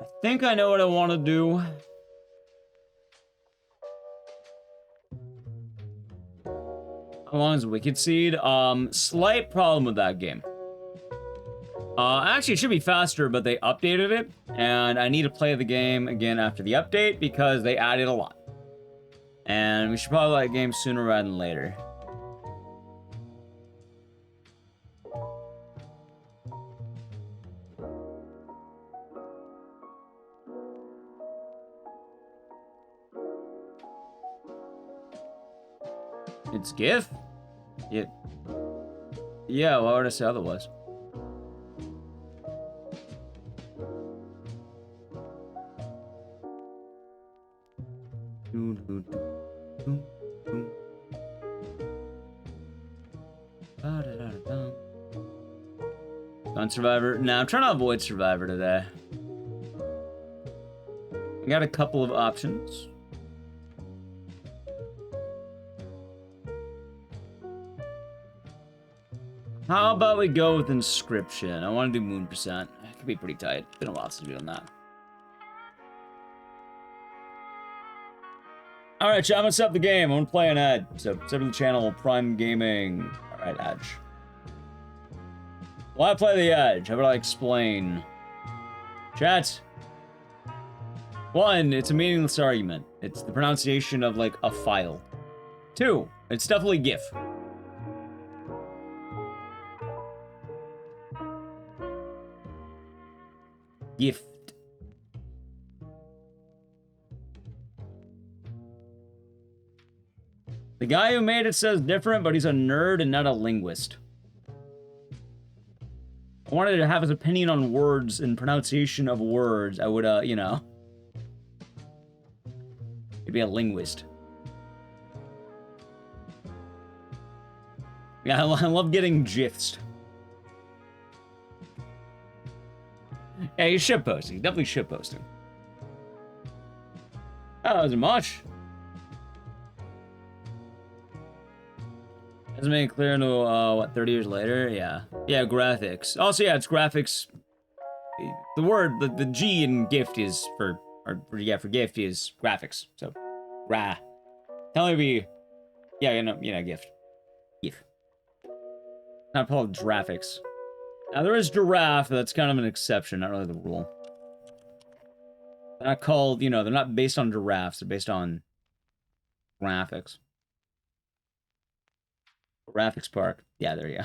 I think I know what I want to do. How long is Wicked Seed? Slight problem with that game. Actually, it should be faster, but they updated it, and I need to play the game again after the update because they added a lot. And we should probably play that game sooner rather than later. It's GIF? Yeah, why would I say otherwise? On Survivor? Nah, I'm trying to avoid Survivor today. I got a couple of options. How about we go with Inscription? I want to do Moon Percent. It could be pretty tight. Been a while since we've done that. Alright, chat, I'm gonna set up the game. I want to play an ad. So, set up the channel, Prime Gaming. Alright, Edge. Why play the Edge? How about I explain? Chat. 1, it's a meaningless argument. It's the pronunciation of, like, a file. 2, it's definitely GIF. Gift. The guy who made it says different, but he's a nerd and not a linguist. I wanted to have his opinion on words and pronunciation of words. I would, you know. He'd be a linguist. Yeah, I love getting GIFs. Yeah, he's shitposting. Definitely shitposting. Oh, that wasn't much. Doesn't make it clear until, what, 30 years later? Yeah. Yeah, graphics. Also, yeah, it's graphics. The word, the G in gift is for gift is graphics. So, tell me yeah, you know, gift. GIF. Not called graphics. Now, there is giraffe, but that's kind of an exception, not really the rule. They're not called, you know, they're not based on giraffes, they're based on graphics. Graphics Park. Yeah, there you go.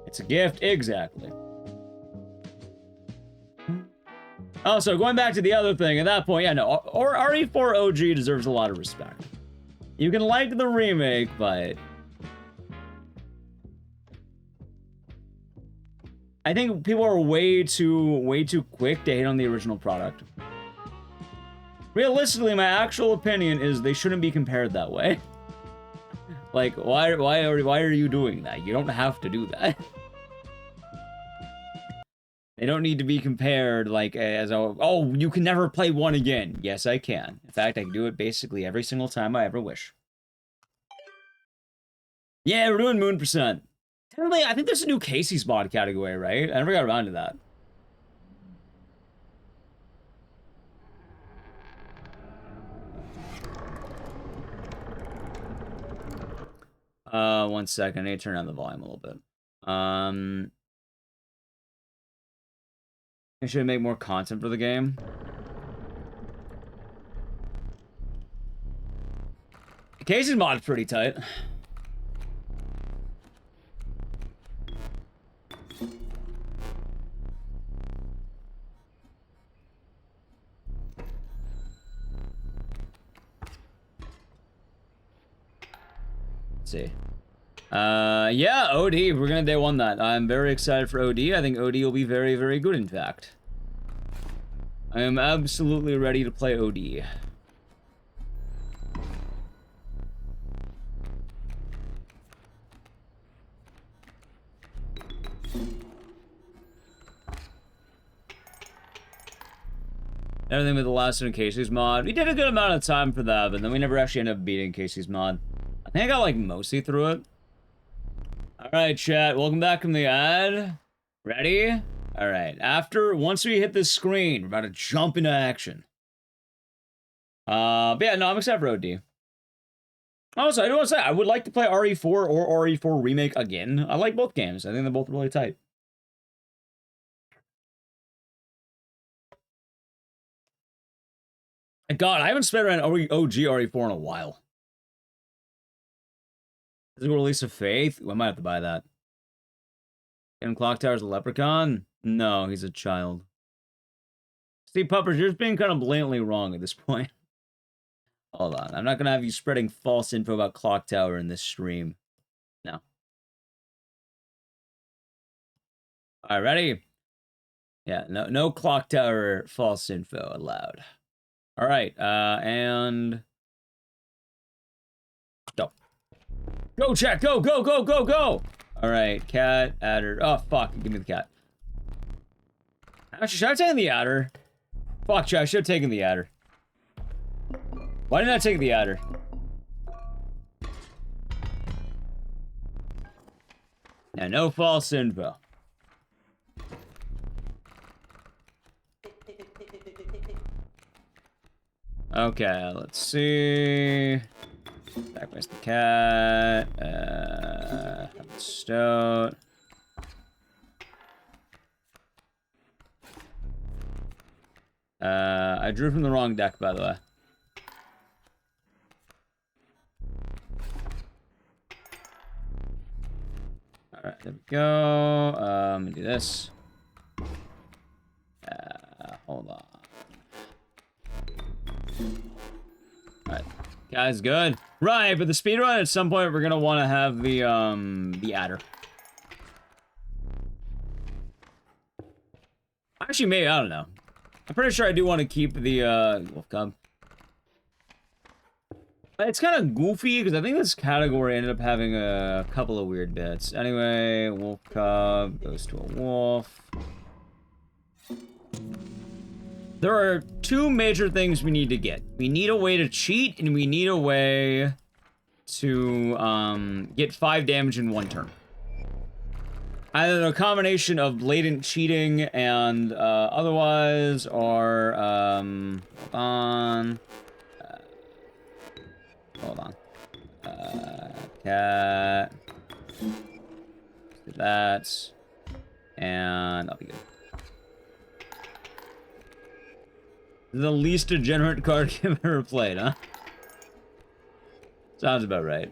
It's a gift, exactly. Also, going back to the other thing, at that point, yeah, no, or RE4 OG deserves a lot of respect. You can like the remake, but I think people are way too quick to hate on the original product. Realistically, my actual opinion is they shouldn't be compared that way. Like, why are you doing that? You don't have to do that. They don't need to be compared like as, oh, you can never play one again. Yes, I can. In fact, I can do it basically every single time I ever wish. Yeah, we're doing Moon Percent. Technically, I think there's a new Casey's mod category, right? I never got around to that. One second. I need to turn down the volume a little bit. I should make more content for the game. Casey's mod's pretty tight. Let's see. Yeah, OD. We're gonna day one that. I'm very excited for OD. I think OD will be very, very good, in fact. I am absolutely ready to play OD. Everything with the last one in Casey's mod. We did a good amount of time for that, but then we never actually ended up beating Casey's mod. I think I got, like, mostly through it. Alright, chat. Welcome back from the ad. Ready? Alright. Once we hit this screen, we're about to jump into action. But yeah, no, I'm excited for OD. Also, I do want to say, I would like to play RE4 or RE4 Remake again. I like both games. I think they're both really tight. God, I haven't sped around OG RE4 in a while. Physical Release of Faith? I might have to buy that. And Clock Tower's a leprechaun? No, he's a child. Steve Puppers, you're just being kind of blatantly wrong at this point. Hold on. I'm not going to have you spreading false info about Clock Tower in this stream. No. Alright, ready? Yeah, no Clock Tower false info allowed. Alright, and... Go. Go, chat! Go, go, go, go, go! Alright, cat, adder... Oh, fuck. Give me the cat. Actually, should I have taken the adder? Fuck, chat. I should have taken the adder. Why didn't I take the adder? Yeah, no false info. Okay, let's see. Sacrifice the cat. Stout. I drew from the wrong deck, by the way. Alright, there we go. Let me do this. Hold on. Alright. Guys, good. Right, but the speedrun, at some point, we're gonna want to have the adder. Actually, maybe, I don't know. I'm pretty sure I do want to keep the, Wolf Cub. It's kind of goofy, because I think this category ended up having a couple of weird bits. Anyway, Wolf Cub goes to a wolf. There are two major things we need to get. We need a way to cheat, and we need a way to, get 5 damage in 1 turn. Either a combination of blatant cheating and, otherwise, or, hold on. Hold on. Cat. Do that. And I'll be good. The least degenerate card game ever played, huh? Sounds about right.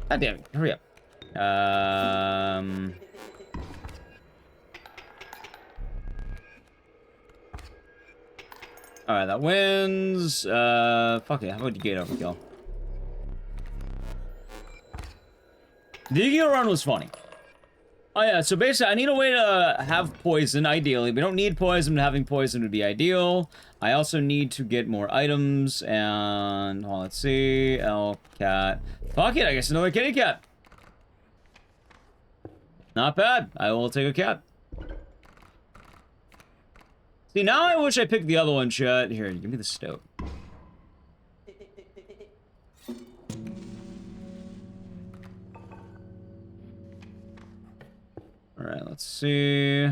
God damn it, hurry up. Alright, that wins. Fuck it, how about the gate overkill? The Yu-Gi-Oh run was funny. Oh yeah, so basically I need a way to have poison, ideally. We don't need poison, but having poison would be ideal. I also need to get more items, and... Hold on, let's see... Elk, cat... Fuck it, I guess another kitty cat. Not bad. I will take a cat. See, now I wish I picked the other one, chat. Here, give me the stoat. Alright, let's see.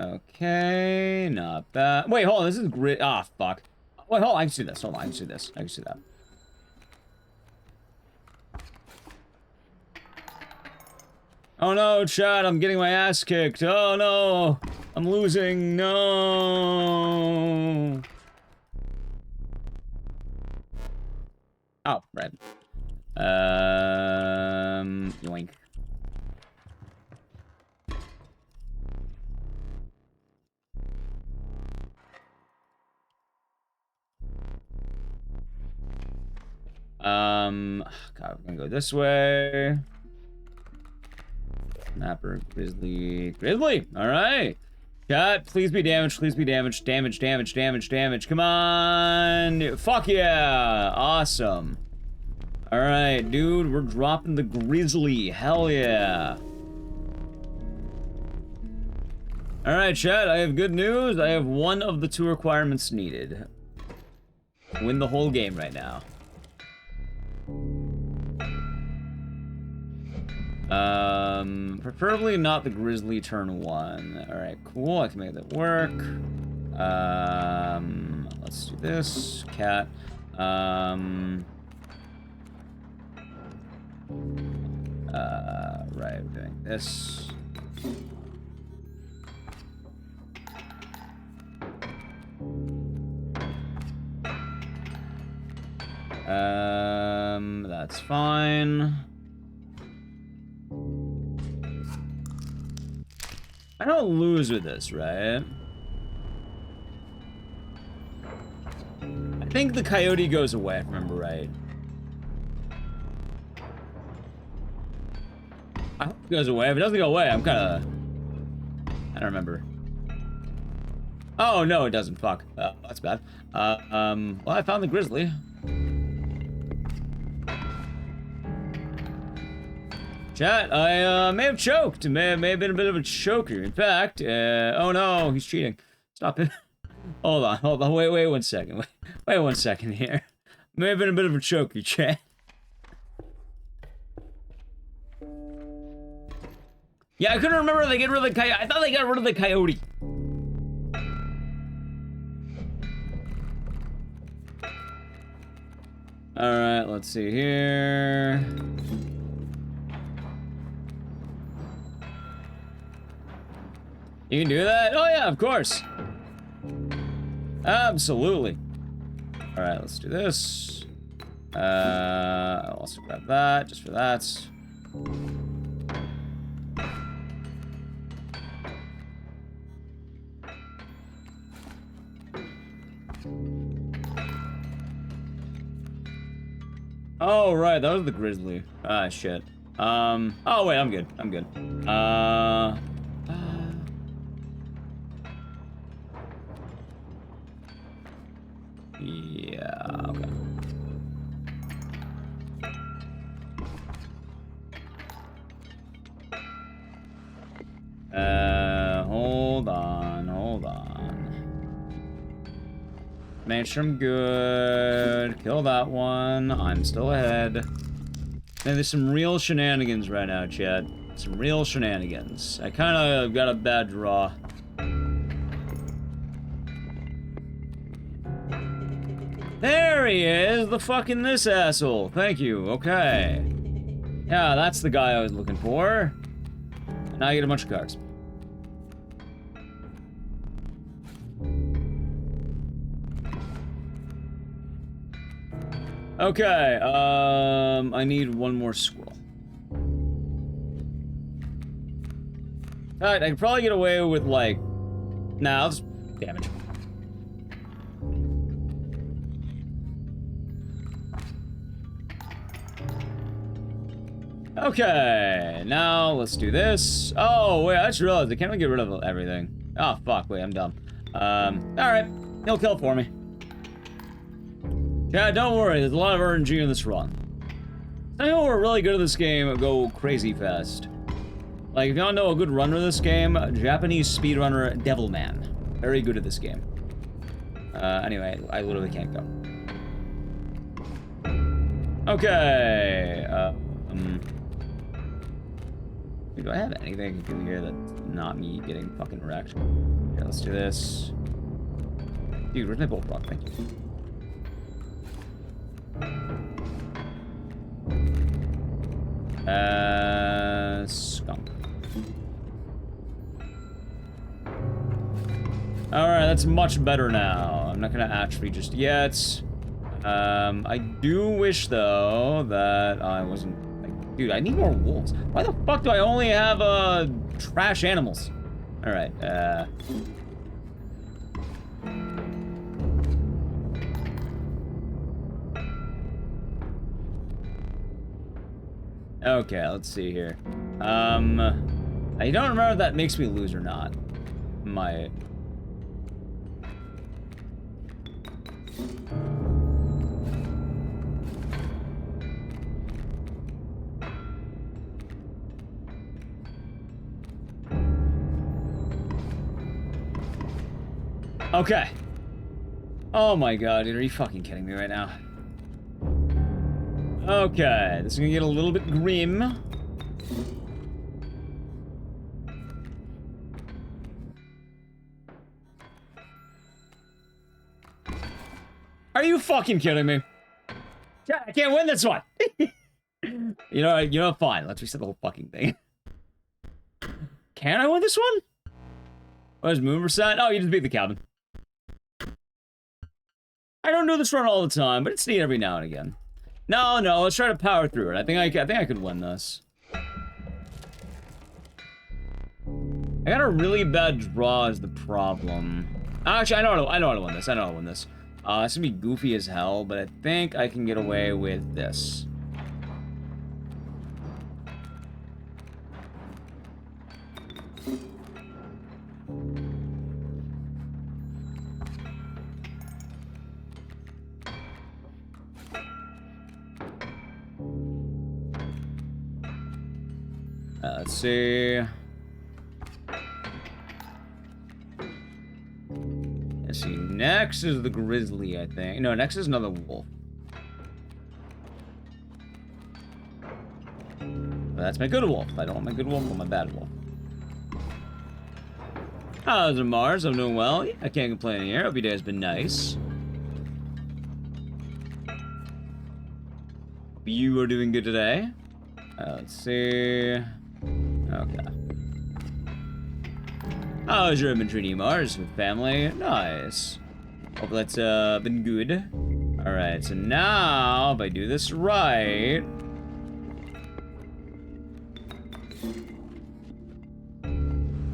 Okay, not bad. Wait, hold on, this is great. Ah, fuck. Wait, hold on, I can see this. Hold on, I can see this. I can see that. Oh no, Chad, I'm getting my ass kicked. Oh no, I'm losing. No. Oh, right. Yoink. God, we're gonna go this way. Snapper, Grizzly. Grizzly! Alright. Chat, please be damaged, please be damaged. Damage, damage, damage, damage. Come on! Fuck yeah! Awesome. Alright, dude, we're dropping the Grizzly. Hell yeah. Alright, chat, I have good news. I have one of the 2 requirements needed. Win the whole game right now. Preferably not the Grizzly turn 1. Alright, cool, I can make that work. Let's do this. Cat. Right, we're doing this. That's fine. I don't lose with this, right? I think the coyote goes away, if I remember right. I hope it goes away. If it doesn't go away, I'm kinda... I don't remember. Oh, no, it doesn't. Fuck. That's bad. Well, I found the grizzly. Chat, I may have choked. It may have been a bit of a choker. In fact, oh no, he's cheating. Stop it. Hold on. Wait 1 second. Wait 1 second here. May have been a bit of a choker, chat. Yeah, I couldn't remember if they get rid of the coyote. I thought they got rid of the coyote. Alright, let's see here. You can do that? Oh yeah, of course. Absolutely. Alright, let's do this. I'll also grab that, just for that. Oh, right, that was the grizzly. Ah, shit. Oh wait, I'm good. I'm good. Yeah, okay. Hold on. Make sure I'm good. Kill that one. I'm still ahead. Man, there's some real shenanigans right now, Chad. Some real shenanigans. I kind of got a bad draw. There he is! The fucking this asshole. Thank you. Okay. Yeah, that's the guy I was looking for. And now I get a bunch of cards. Okay, I need one more squirrel. Alright, I could probably get away with, like... Nah, I'll just damage. Okay, now let's do this. Oh, wait, I just realized I can't really get rid of everything. Oh, fuck, wait, I'm dumb. Alright, he'll kill for me. Yeah, don't worry, there's a lot of RNG in this run. Some people who are really good at this game go crazy fast. Like, if y'all know a good runner of this game, Japanese speedrunner Devilman. Very good at this game. Anyway, I literally can't go. Okay, do I have anything I can do here that's not me getting fucking wrecked? Yeah, let's do this. Dude, where's my bolt rock? Thank you. Skunk. Alright, that's much better now. I'm not gonna atrophy just yet. I do wish, though, that I wasn't... Like, dude, I need more wolves. Why the fuck do I only have, trash animals? Alright, Okay, let's see here. I don't remember if that makes me lose or not. Might. Okay. Oh my god, dude, are you fucking kidding me right now? Okay, this is gonna get a little bit grim. Are you fucking kidding me? Yeah, I can't win this one. You know, fine. Let's reset the whole fucking thing. Can I win this one? What is moon reset? Oh, you just beat the cabin. I don't do this run all the time, but it's neat every now and again. No, let's try to power through it. I think I could win this. I got a really bad draw is the problem. Actually, I know how to win this. It's gonna be goofy as hell, but I think I can get away with this. Let's see. Let's see. Next is the grizzly, I think. No, next is another wolf. Well, that's my good wolf. I don't want my good wolf, I want my bad wolf. How's it, Mars? I'm doing well. Yeah, I can't complain here. Hope your day has been nice. Hope you are doing good today. Let's see. Okay. How's your inventory, Mars? With family? Nice. Hope that's been good. Alright, so now, if I do this right...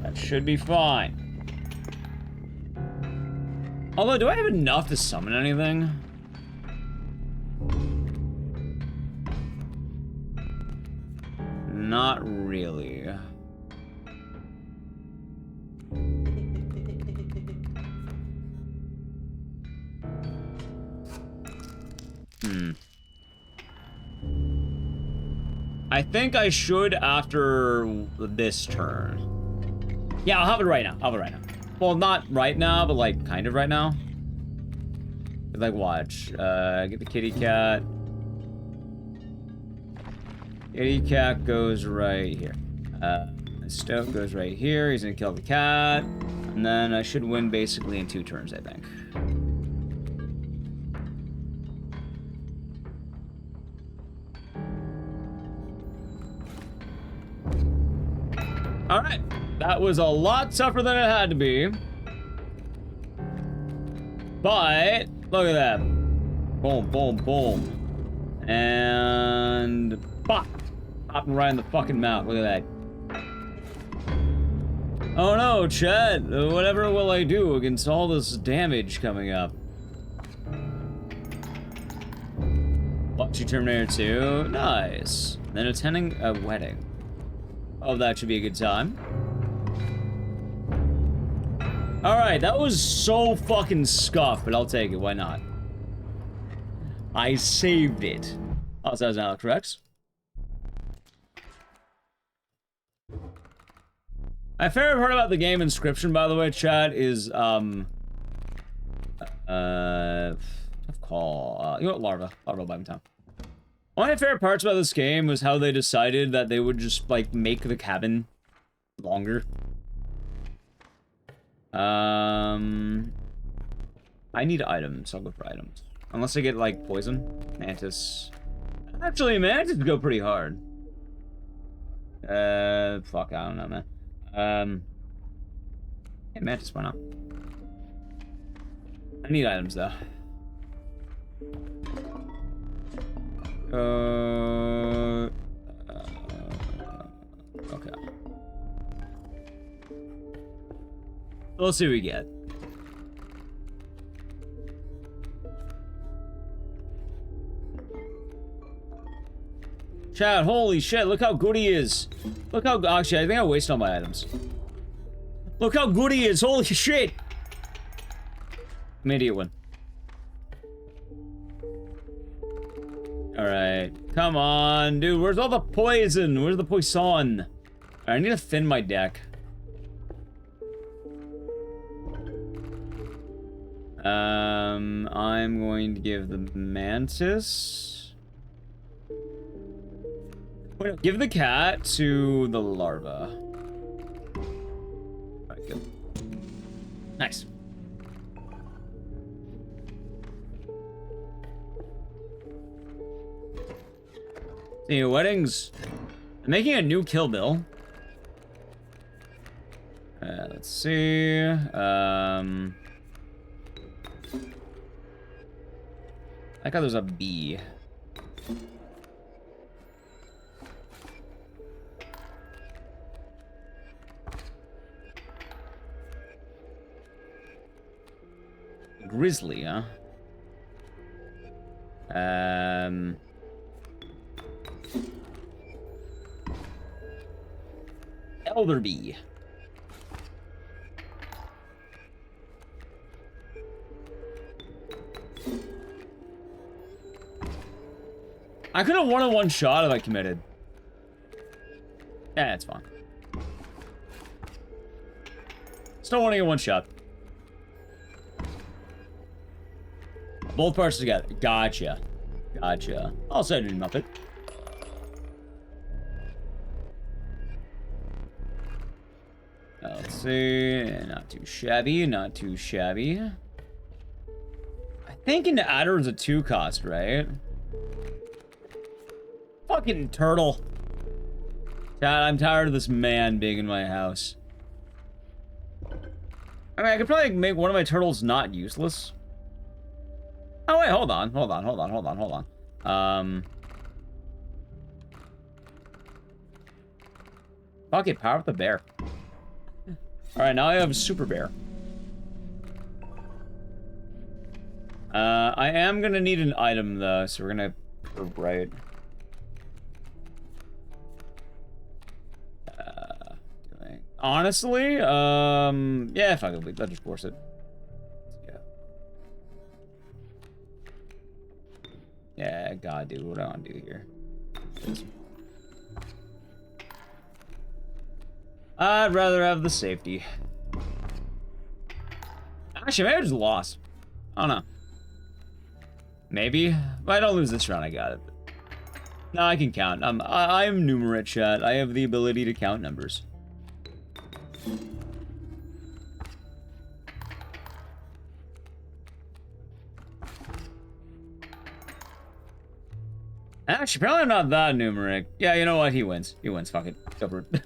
that should be fine. Although, do I have enough to summon anything? Not really. I think I should after this turn. Yeah, I'll have it right now. Well, not right now, but like kind of right now. Like, watch. Get the kitty cat. Kitty cat goes right here. Stoke goes right here. He's gonna kill the cat. And then I should win basically in 2 turns, I think. Alright. That was a lot tougher than it had to be. But, look at that. Boom, boom, boom. And... pop! Popping right in the fucking mouth. Look at that. Oh no, Chad. Whatever will I do against all this damage coming up? Watching Terminator 2. Nice. Then attending a wedding. Oh, that should be a good time. Alright, that was so fucking scuffed, but I'll take it. Why not? I saved it. Oh, so that was Alex Rex. My favorite part about the game Inscription, by the way, chat, is, tough call. You know what, Larva by my time. One of my favorite parts about this game was how they decided that they would just, like, make the cabin longer. I need items. I'll go for items. Unless I get, like, poison. Mantis. Actually, Mantis go pretty hard. Fuck, I don't know, man. Yeah, Mantis, why not? I need items though. Okay. Let's see what we get. Chad, holy shit, look how good he is. Look how, actually, I think I wasted all my items. Look how good he is, holy shit. Immediate one. Alright, come on, dude, where's all the poison? Where's the poison? I need to thin my deck. I'm going to give the mantis. Wait, no, give the cat to the larva. Alright, good. Nice. See, weddings. I'm making a new Kill Bill. Let's see. I thought there's a bee. Grizzly, huh? Elder bee. I could have won in one shot if I committed. Yeah, it's fine. Still winning in one shot. Both parts together. Gotcha. Gotcha. I'll send you Muppet. Let's see. Not too shabby. Not too shabby. I think an adder is a 2 cost, right? Fucking turtle. Dad, I'm tired of this man being in my house. I mean, I could probably make one of my turtles not useless. Oh, wait, hold on. Fuck it, power up the bear. Alright, now I have a super bear. I am gonna need an item, though, so we're gonna go right. Honestly, yeah, fuck it, I'll just force it. Yeah, God, dude, what do I want to do here? I'd rather have the safety. Actually, maybe I just lost. I don't know. Maybe. If I don't lose this round, I got it. No, I can count. I'm numerate, chat. I have the ability to count numbers. Actually, apparently I'm not that numeric. Yeah, you know what? He wins. He wins. Fuck it. Go for it.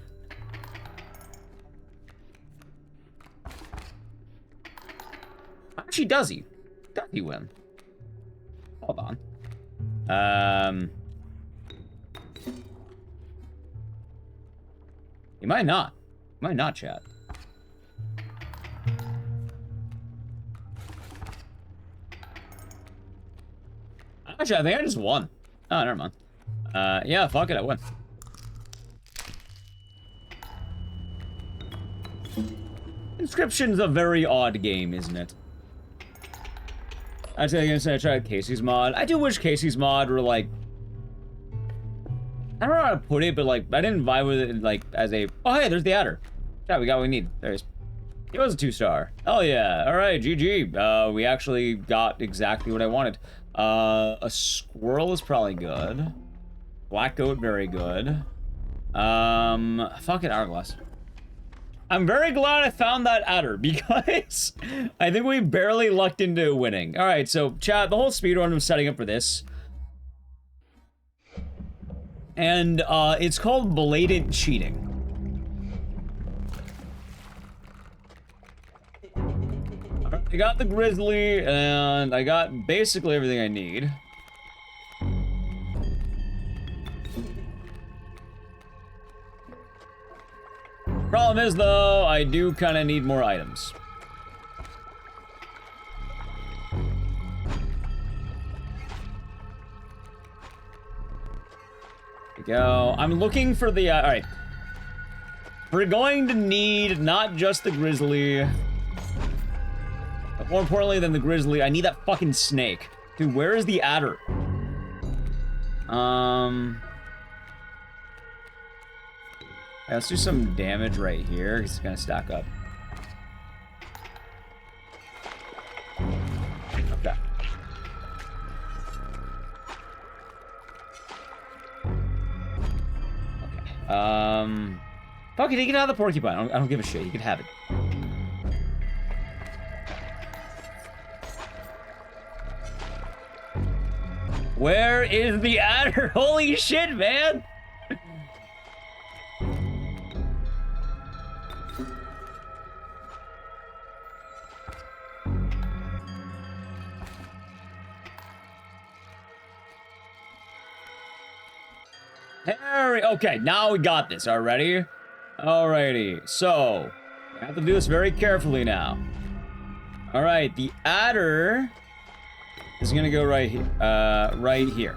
Actually, does he? Does he win? Hold on. He might not. He might not, chat. Actually, I think I just won. Oh, never mind. Yeah, fuck it, I win. Inscription's a very odd game, isn't it? I tried Casey's mod. I do wish Casey's mod were like... I don't know how to put it, but like, I didn't vibe with it like as a... Oh, hey, there's the adder. Yeah, we got what we need. There's... It was a 2-star. Oh yeah, alright, GG. We actually got exactly what I wanted. A squirrel is probably good. Black goat, very good. Fucking hourglass. I'm very glad I found that adder because I think we barely lucked into winning. Alright, so chat, the whole speedrun was setting up for this. And it's called blatant cheating. I got the grizzly, and I got basically everything I need. Problem is, though, I do kind of need more items. There we go. I'm looking for the, alright. We're going to need not just the grizzly, but more importantly than the grizzly, I need that fucking snake. Dude, where is the adder? Yeah, let's do some damage right here, because it's gonna stack up. Okay. Okay. Fuck it, he can have the porcupine. I don't give a shit. He can have it. Where is the adder? Holy shit, man! Harry, okay, now we got this. Alrighty? Alrighty, so I have to do this very carefully now. Alright, the adder is gonna go right here. Right here.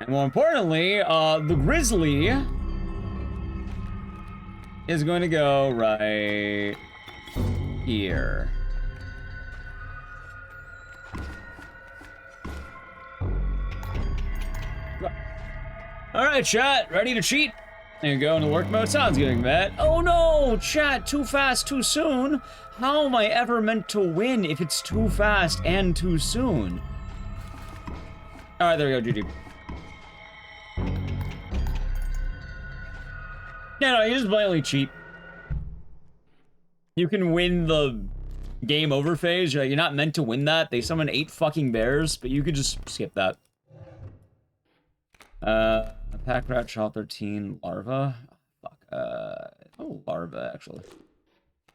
And more importantly, the grizzly is going to go right here. Alright, chat, ready to cheat? And go into work mode. Sounds good, Matt. Oh no, chat, too fast, too soon. How am I ever meant to win if it's too fast and too soon? Alright, there we go, GG. Yeah, no, you just blatantly cheat. You can win the game over phase. You're not meant to win that. They summon 8 fucking bears, but you could just skip that. Pack rat, shot 13, larva. Fuck. Oh, larva actually.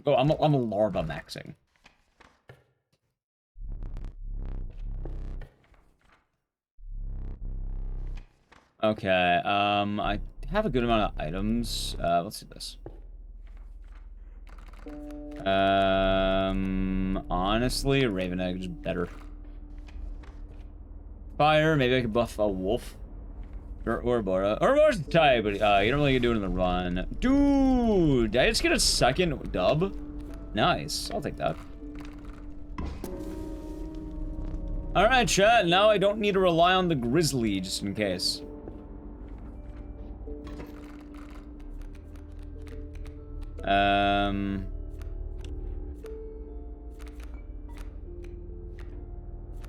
Oh, I'm a larva maxing. Okay. I have a good amount of items. Let's do this. Honestly, Raven Egg is better. Fire. Maybe I could buff a wolf. Ouroboros. Ouroboros is tight, but you don't really get to do it in the run. Dude, did I just get a second dub? Nice. I'll take that. Alright, chat. Now I don't need to rely on the grizzly, just in case. Oh,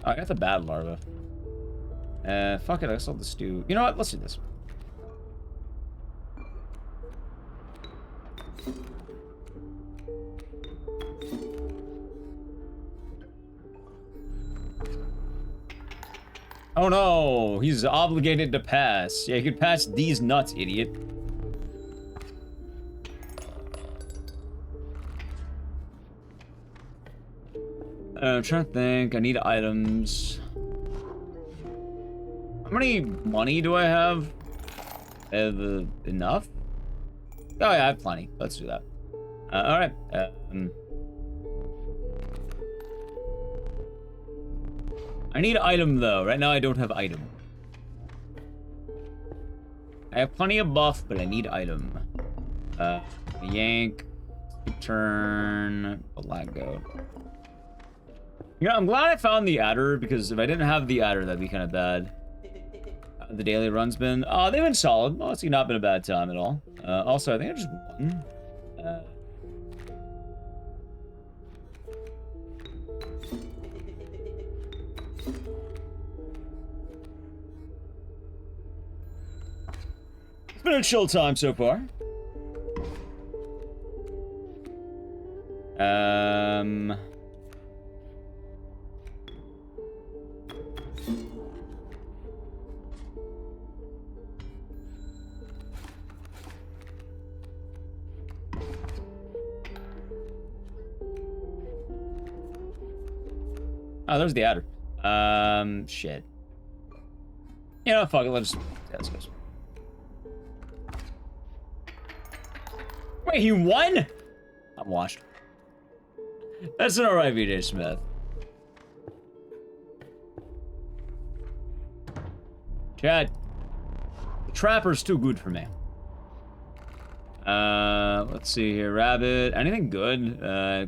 I got the bad larva. Fuck it, I guess I'll just do... You know what? Let's do this. Oh no! He's obligated to pass. Yeah, you could pass these nuts, idiot. I'm trying to think. I need items. How many money do I have? Enough? Oh yeah, I have plenty. Let's do that. Alright. I need item though. Right now I don't have item. I have plenty of buff, but I need item. Yank. Turn. Black goat. You know, I'm glad I found the adder, because if I didn't have the adder, that'd be kind of bad. The daily run's been... Oh, they've been solid. Honestly, not been a bad time at all. Also, I think I just won. It's been a chill time so far. Oh, there's the adder. Shit. You know, fuck it. Let's go. Wait, he won? I'm washed. That's an alright, VJ Smith. Chad. The Trapper's too good for me. Let's see here. Rabbit. Anything good?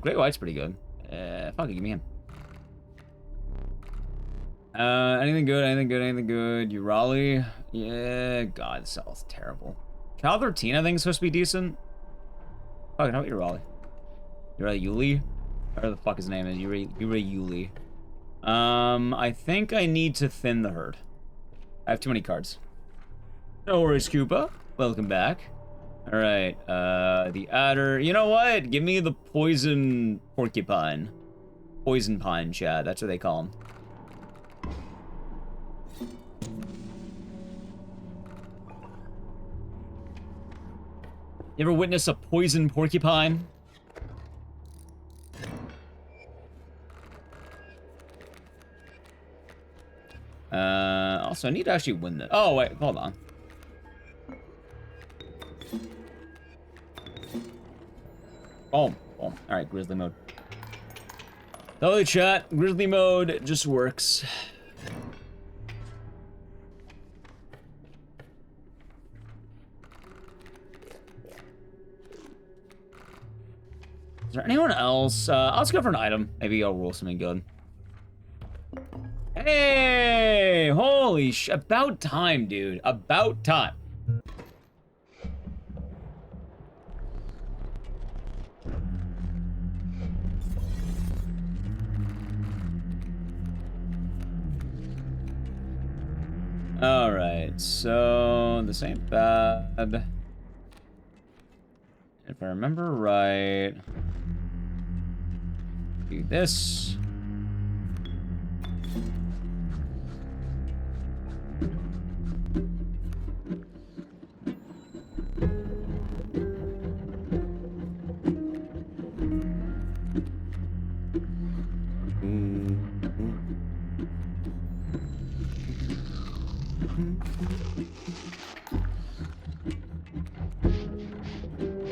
Great White's pretty good. Fuck it, give me him. Anything good? Urali? Yeah, God, this sounds terrible. Cal 13, I think, is supposed to be decent. Fucking, how about Urali? Yuli? Whatever the fuck his name is. Yuli. I think I need to thin the herd. I have too many cards. No worries, Koopa. Welcome back. Alright, the adder. You know what? Give me the poison porcupine. Poison pine, Chad. That's what they call him. You ever witness a poison porcupine? Also, I need to actually win this. Oh, wait, hold on. Boom. Alright, Grizzly mode. Totally chat. Grizzly mode just works. Is there anyone else? Let's go for an item. Maybe I'll roll something good. Hey! Holy sh... About time, dude. About time. Alright, so... This ain't bad. If I remember right... Do this.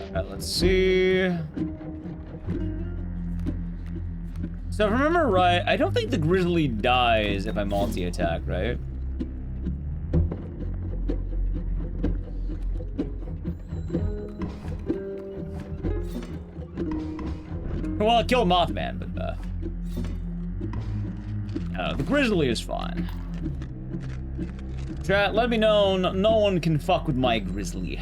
Alright, let's see. So if I remember right, I don't think the Grizzly dies if I multi-attack, right? Well, I killed Mothman, but, the Grizzly is fine. Chat, let me know no one can fuck with my Grizzly.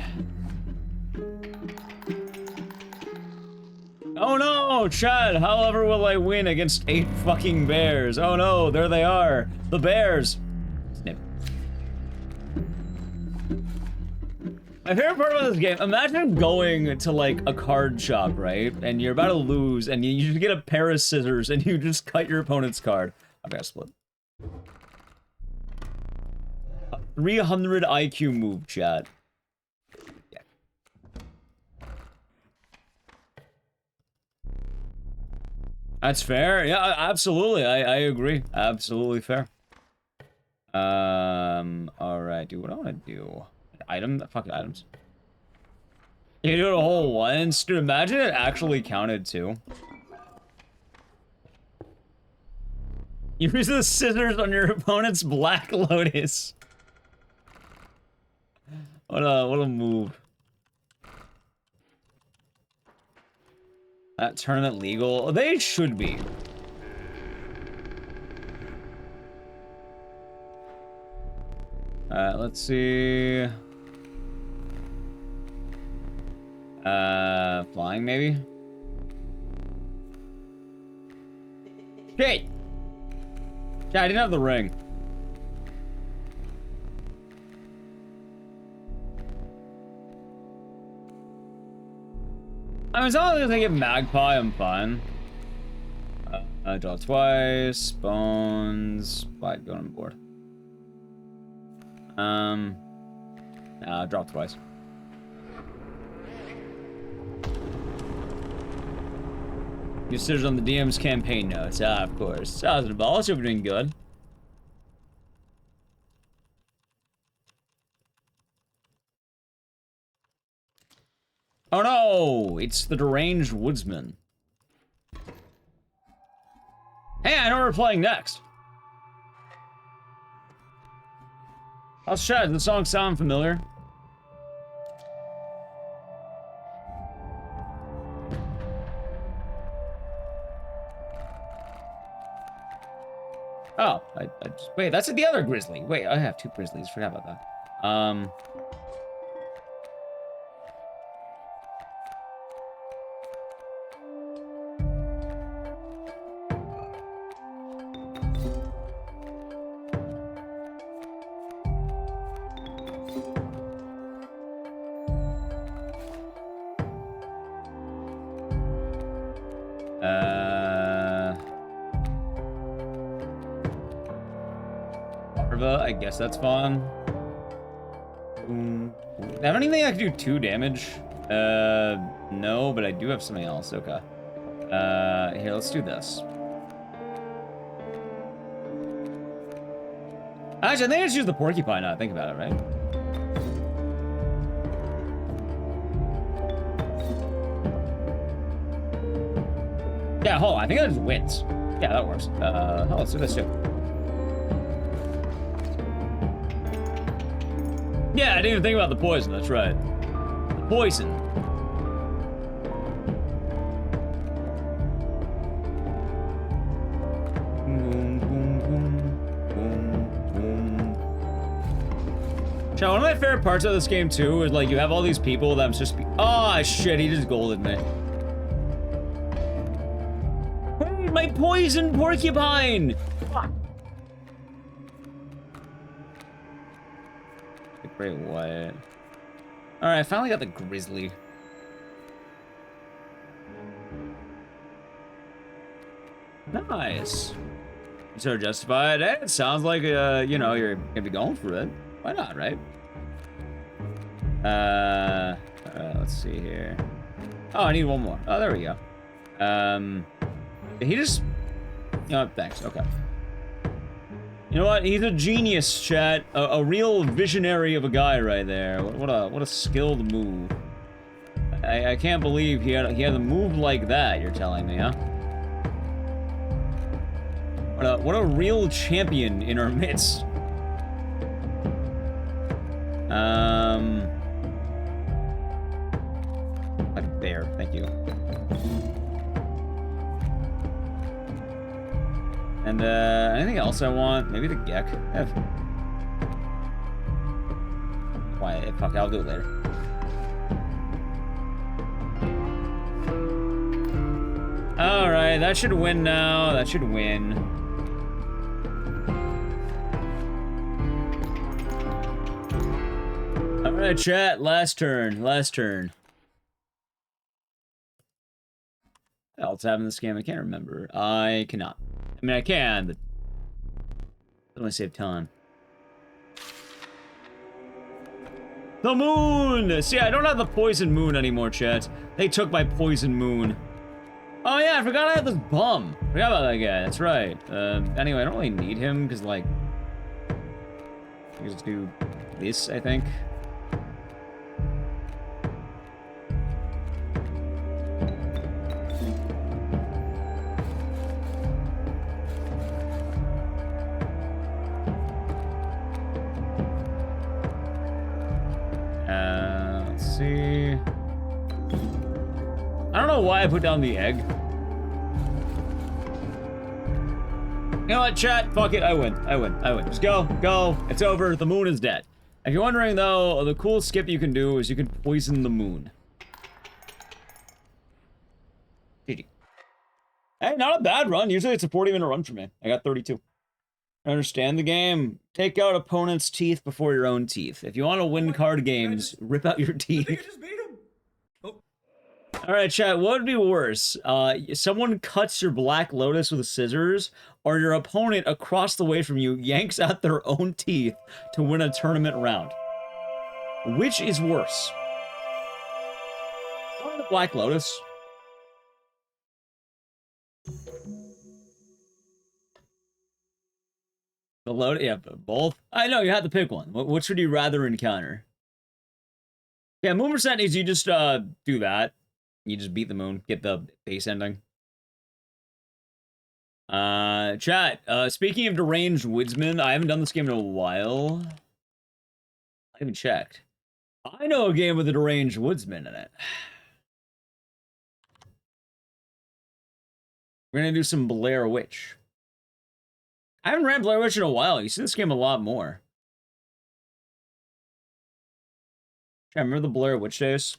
Oh no, Chad, however will I win against 8 fucking bears? Oh no, there they are. The bears. Snip. My favorite part about this game, imagine going to like a card shop, right? And you're about to lose and you just get a pair of scissors and you just cut your opponent's card. I've got to split. A 300 IQ move, chat. That's fair. Yeah, absolutely. I agree. Absolutely fair. Alright, dude. What do I want to do? Item? Fuck items. You do it a whole once? Dude, imagine it actually counted too. You use the scissors on your opponent's Black Lotus. What a move. That tournament legal? They should be. Let's see. Flying maybe? Shit! Yeah, I didn't have the ring. I mean, as long as I get Magpie, I'm fine. Draw twice, bones, fight going on board. Draw twice. You sit on the DM's campaign notes. Ah, of course. How's it, boss? Hope you're doing good. Oh no! It's the deranged woodsman. Hey, I know we're playing next. How's chat? Does the song sound familiar? Oh, I just, wait, that's the other grizzly. Wait, I have two grizzlies. Forgot about that. I guess that's fun. I don't even think I can do 2 damage. No, but I do have something else. Okay. Here, let's do this. Actually, I think I just use the porcupine now. Think about it, right? Yeah, hold on. I think that just wins. Yeah, that works. Oh, let's do this too. Yeah, I didn't even think about the poison, that's right. The poison. Boom, boom, boom, boom, boom. Chat, one of my favorite parts of this game, too, is, like, you have all these people that I'm just oh, shit, he just golded me. Hey, my poison porcupine! Fuck. Great White. Alright, I finally got the grizzly. Nice. So justified. Hey, it sounds like, you know, you're gonna be going for it. Why not, right? Let's see here. Oh, I need one more. Oh, there we go. He just... You know what? Thanks. Okay. You know what? He's a genius, chat. A real visionary of a guy right there. What a skilled move. I can't believe he had a move like that. You're telling me, huh? What a real champion in our midst. Like a bear. Thank you. And, anything else I want? Maybe the Gek? Why? Fuck, I'll do it later. Alright, that should win now. That should win. Alright, chat. Last turn. Last turn. What else happened in this game? I can't remember. I cannot. I mean, I can, but I only save time. The moon! See, I don't have the poison moon anymore, chat. They took my poison moon. Oh yeah, I forgot I had this bum. Forgot about that guy, that's right. Anyway, I don't really need him, because, like... I can just do this, I think. Let's see. I don't know why I put down the egg. You know what, chat? Fuck it, I win. I win. I win. Just go. Go. It's over. The moon is dead. If you're wondering, though, the cool skip you can do is you can poison the moon. GG. Hey, not a bad run. Usually it's a 40-minute run for me. I got 32. I understand the game. Take out opponent's teeth before your own teeth. If you want to win card games, rip out your teeth. Alright, chat, what would be worse? Someone cuts your Black Lotus with scissors, or your opponent across the way from you yanks out their own teeth to win a tournament round? Which is worse? Probably the Black Lotus. The load, yeah, both. I know you have to pick one. Which would you rather encounter? Yeah, Moon Percent is you just do that. You just beat the moon, get the base ending. Chat. Speaking of deranged woodsman, I haven't done this game in a while. I haven't checked. I know a game with a deranged woodsman in it. We're gonna do some Blair Witch. I haven't ran Blair Witch in a while. You see this game a lot more. I remember the Blair Witch days.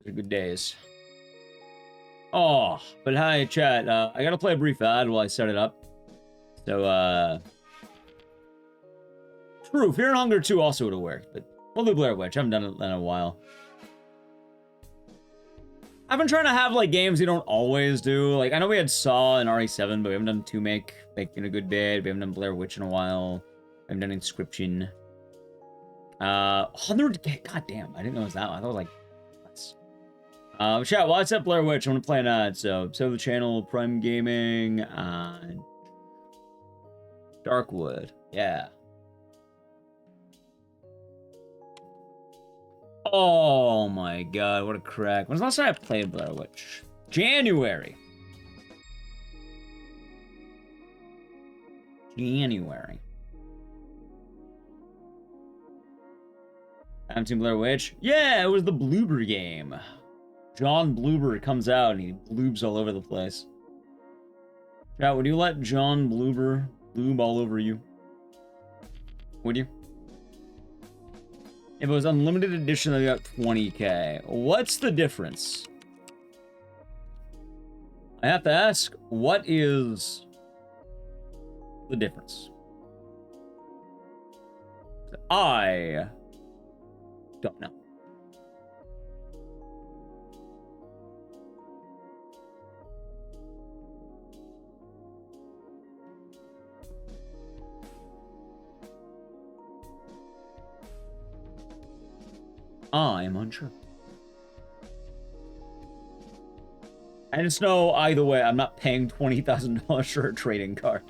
Those are good days. Oh, but hi, chat. I gotta play a brief ad while I set it up. So, true, Fear and Hunger 2 also would have worked, but we'll do Blair Witch. I haven't done it in a while. I've been trying to have, like, games you don't always do. Like, I know we had Saw and RE7, but we haven't done 2 Make in a good bit. We haven't done Blair Witch in a while. We haven't done Inscription. 100... God damn, I didn't know it was that one. I thought it was, like... chat, while it's at Blair Witch, I'm gonna play an ad. So the channel, Prime Gaming, Darkwood. Yeah. Oh my god, what a crack. When's the last time I played Blair Witch? January. January. I haven't seen Blair Witch? Yeah, it was the Bloober game. John Bloober comes out and he bloobs all over the place. Chat, would you let John Bloober bloob all over you? Would you? If it was unlimited edition, I got 20k. What's the difference? I have to ask, what is the difference? I don't know. I'm unsure. I just know either way, I'm not paying $20,000 for a trading card.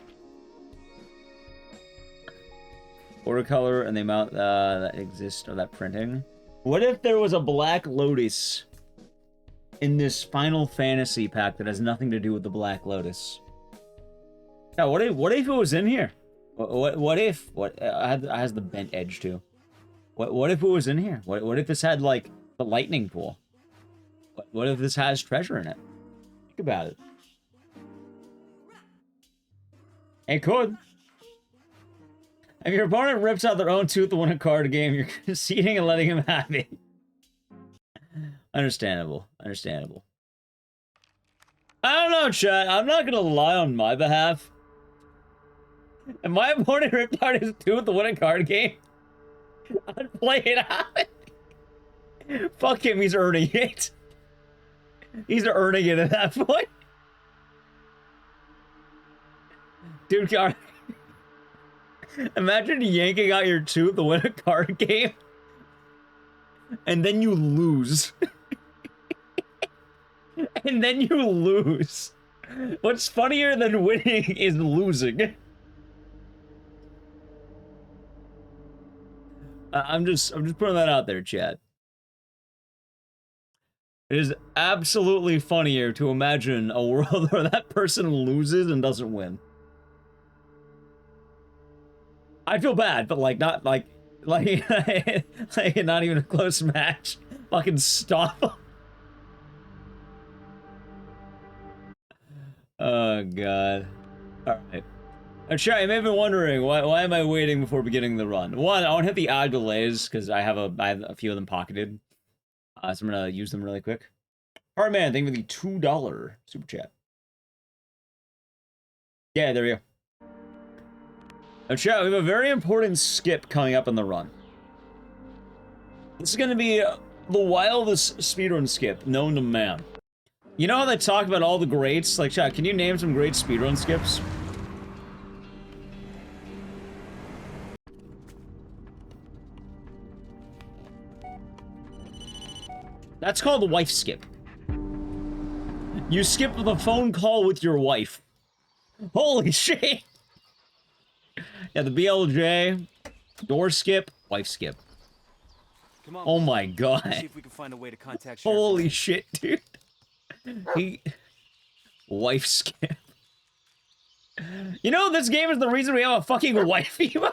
Watercolor and the amount that exists of that printing. What if there was a Black Lotus in this Final Fantasy pack that has nothing to do with the Black Lotus? Yeah, what if it was in here? What if has the bent edge too? What if it was in here? What if this had, like, the lightning pool? What if this has treasure in it? Think about it. It could. If your opponent rips out their own tooth to win a card game, you're conceding and letting him have it. Understandable. Understandable. I don't know, chat. I'm not gonna lie on my behalf. If my opponent ripped out his tooth to win a card game, I'd play it out. Fuck him, he's earning it. He's earning it at that point. Dude, imagine yanking out your tooth to win a card game, and then you lose. And then you lose. What's funnier than winning is losing. I'm just putting that out there, chat. It is absolutely funnier to imagine a world where that person loses and doesn't win. I feel bad, but like not like not even a close match. Fucking stop. Oh god. All right. Chat, you may have been wondering why am I waiting before beginning the run? One, I want to hit the ad delays because I have a few of them pocketed. So I'm gonna use them really quick. Alright, man, thank you for the $2 super chat. Yeah, there we go. Now, chat, we have a very important skip coming up in the run. This is gonna be the wildest speedrun skip known to man. You know how they talk about all the greats? Like, chat, can you name some great speedrun skips? That's called the wife skip. You skip the phone call with your wife. Holy shit! Yeah, the BLJ, door skip, wife skip. Come on, Oh my let's god. see if we can find a way to contact Sheriff Holy Lane. shit, dude. He... Wife skip. You know, this game is the reason we have a fucking wife emote?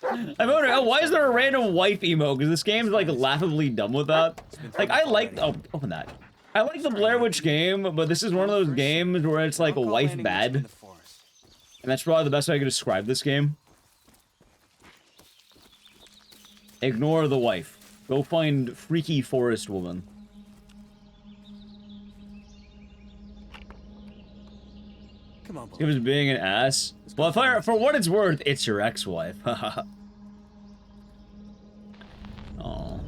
I'm wondering, oh, why is there a random wife emote? Because this game's, like, laughably dumb with that. Like, I like... Oh, open that. I like the Blair Witch game, but this is one of those games where it's, like, a wife bad. And that's probably the best way I could describe this game. Ignore the wife. Go find freaky forest woman. Come on, boy. It was being an ass. Well, for what it's worth, it's your ex-wife. Oh.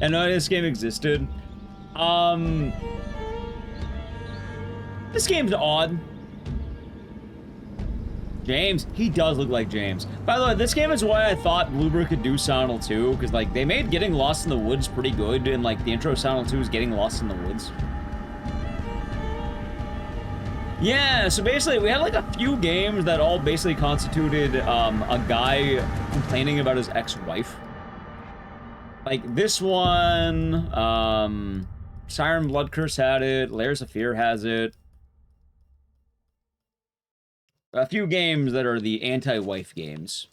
I know this game existed. This game's odd. James, he does look like James. By the way, this game is why I thought Bloober could do Silent Hill 2, because, like, they made Getting Lost in the Woods pretty good, and, like, the intro to Silent Hill 2 is Getting Lost in the Woods. Yeah, so basically, we had, like, a few games that all basically constituted, a guy complaining about his ex-wife. Like, this one, Siren Blood Curse had it, Layers of Fear has it. A few games that are the anti-wife games.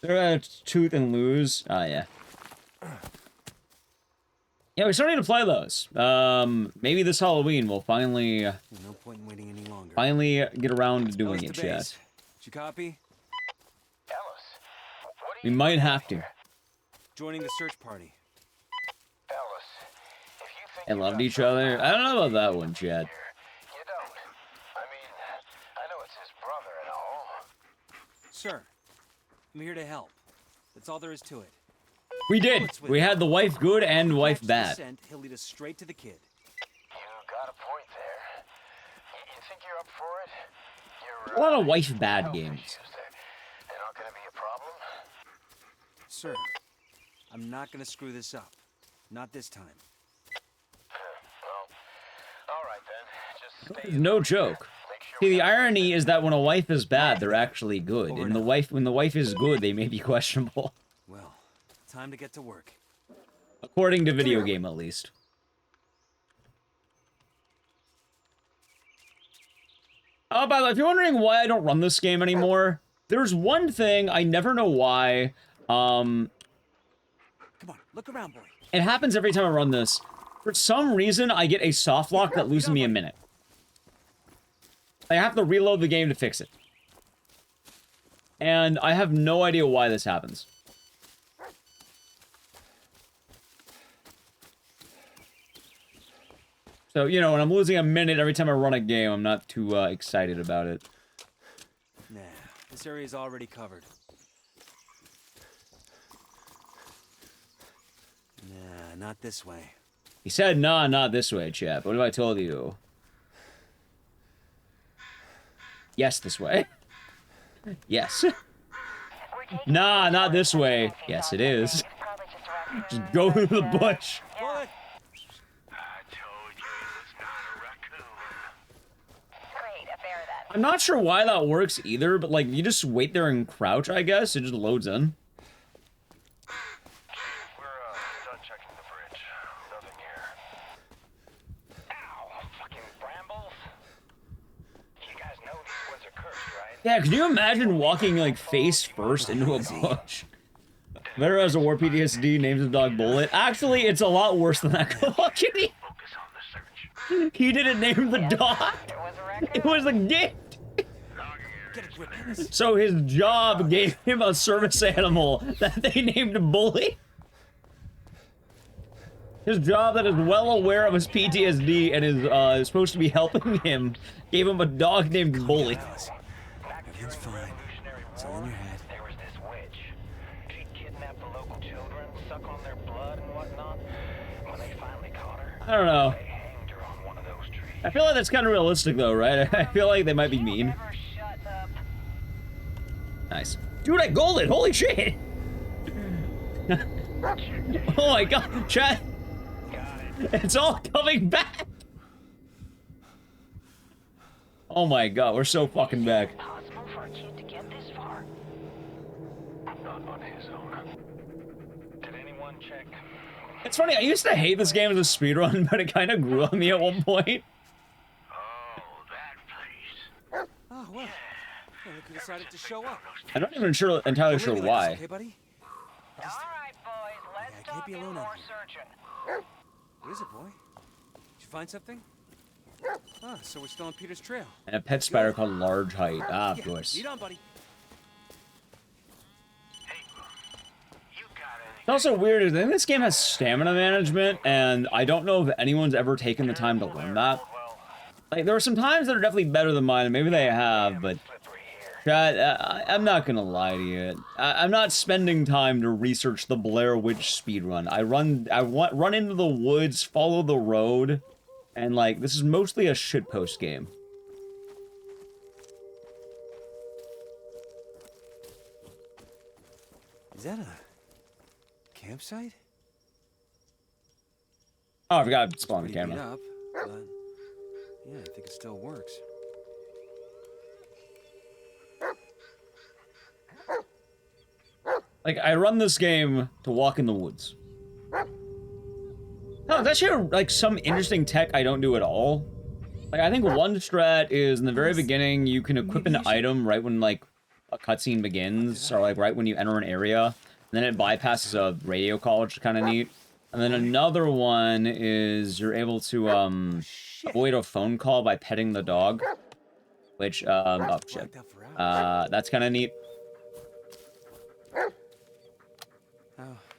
They're Tooth and Lose. Ah, yeah. Yeah, we still need to play those. Maybe this Halloween we'll finally... no point in waiting any longer. Finally get around to doing it, chat. Did you copy? We might have to. Joining the search party. I loved each other. I don't know about that one, Chad. Sir, I'm here to help. That's all there is to it. We did. We had the wife good and wife bad. He'll lead us straight to the kid. You got a point there. You think you're up for it? A lot of wife bad games. They're not gonna be a problem? Sir, I'm not gonna screw this up. Not this time. Well, all right then. Just stay. No joke. See, the irony is that when a wife is bad, they're actually good. And when the wife is good, they may be questionable. Well, time to get to work. According to video game, at least. Oh, by the way, if you're wondering why I don't run this game anymore, there's one thing, I never know why. Come on, look around, boy. It happens every time I run this. For some reason, I get a soft lock that loses me a minute. I have to reload the game to fix it. And I have no idea why this happens. So, you know, when I'm losing a minute every time I run a game, I'm not too excited about it. Nah, this area's already covered. Nah, not this way. He said, nah, not this way, chap. What have I told you? Yes, this way. Yes. Nah, not this way. Yes, it is. Just go through the bush. What? I'm not sure why that works either, but like, you just wait there and crouch, I guess. It just loads in. We're done checking the bridge. Nothing here. Ow, fucking brambles. You guys know these woods are cursed, right? Yeah, could you imagine walking, like, face first into a bush? Veteran has a war PTSD, names his dog Bullet. Actually, it's a lot worse than that. He didn't name the dog. It was a gift. So his job gave him a service animal that they named Bully. His job that is well aware of his PTSD and is supposed to be helping him gave him a dog named Bully. Everything's fine. It's all in your head. There was this witch. She kidnapped the local children, suck on their blood and whatnot. When they finally caught her, I don't know. they hanged her on one of those trees. I feel like that's kind of realistic though, right? I feel like they might be mean. Nice. Dude, I golded! Holy shit! Oh my god, chat! It's all coming back! Oh my god, we're so fucking back. Possible for a kid to get this far? Not on his own. Did anyone check? It's funny, I used to hate this game as a speedrun, but it kind of grew on me at one point. Oh, well. Yeah, look who decided to show up. I'm not even entirely sure why. Okay, buddy? All right, boys, let's I can't be alone out here. searching. What is it, boy? Did you find something? Ah, so we're still on Peter's trail. And a pet spider called Large Height. Ah, of course. Lead on, buddy. It's also weird, is I think this game has stamina management, and I don't know if anyone's ever taken the time to learn that. Like, there are some times that are definitely better than mine, and maybe they have, but... I'm not gonna lie to you. I'm not spending time to research the Blair Witch speedrun. I run into the woods, follow the road, and, like, this is mostly a shitpost game. Is that a campsite? Oh, I forgot to spawn the Pretty beat camera. up, but yeah, I think it still works. Like, I run this game to walk in the woods. No, there's actually, like, some interesting tech I don't do at all. Like, I think one strat is, in the very beginning, you can equip an item right when, like, a cutscene begins, or, like, right when you enter an area. And then it bypasses a radio call, which is kind of neat. And then another one is you're able to, avoid a phone call by petting the dog. Which, oh, shit. That's kind of neat.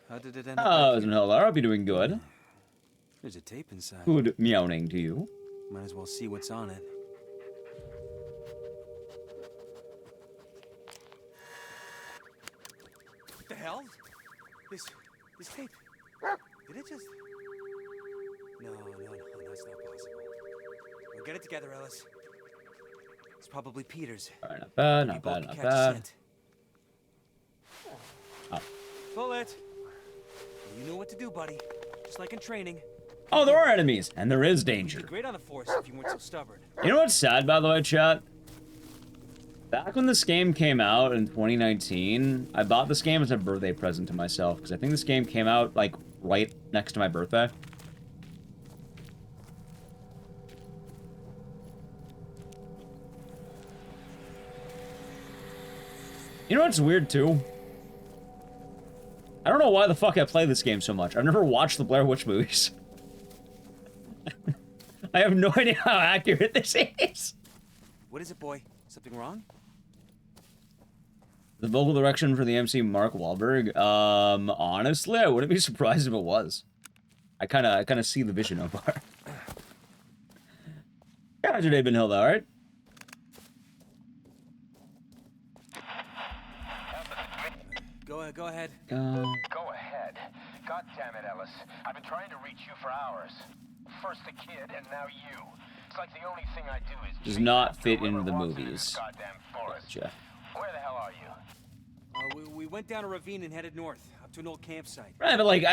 How did it end up? Oh, hello, I hope you're doing good. There's a tape inside. Good meowing to you. Might as well see what's on it. What the hell? This tape. Did it just... No, that's not possible. We'll get it together, Ellis. It's probably Peter's. Alright, not bad, not bad, not bad. Oh. Bullet! You know what to do, buddy. Just like in training. Oh, there are enemies, and there is danger. You'd be great on the force if you weren't so stubborn. You know what's sad, by the way, chat? Back when this game came out in 2019, I bought this game as a birthday present to myself, because I think this game came out, like, right next to my birthday. You know what's weird, too? I don't know why the fuck I play this game so much. I've never watched the Blair Witch movies. I have no idea how accurate this is. What is it, boy? Something wrong? The vocal direction for the MC Mark Wahlberg? Honestly, I wouldn't be surprised if it was. I kinda see the vision of far. How's your day been, Hilda, alright? Go ahead. Go ahead. God damn it, Ellis. I've been trying to reach you for hours. First the kid, and now you. It's like the only thing I do is... Does not fit into the movies. Gotcha. Where the hell are you? We went down a ravine and headed north, up to an old campsite. Right, but like,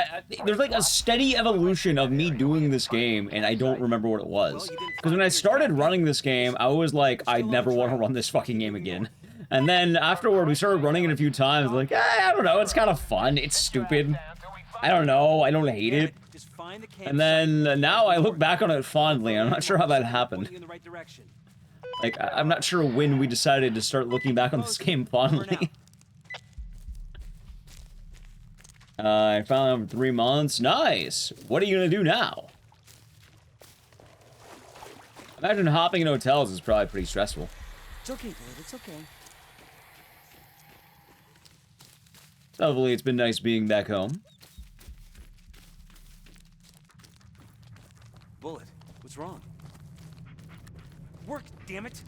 there's like a steady evolution of me doing this game, and I don't remember what it was. Because when I started running this game, I was like, I never want to run this fucking game again. And then afterward, we started running it a few times, like, I don't know, it's kind of fun, it's stupid. I don't know, I don't hate it. And then now I look back on it fondly, I'm not sure how that happened. Like, I'm not sure when we decided to start looking back on this game fondly. I found out for 3 months. Nice! What are you gonna do now? Imagine hopping in hotels is probably pretty stressful. It's okay, Bullet, it's okay. Hopefully it's been nice being back home. Bullet, what's wrong? Work, damn it!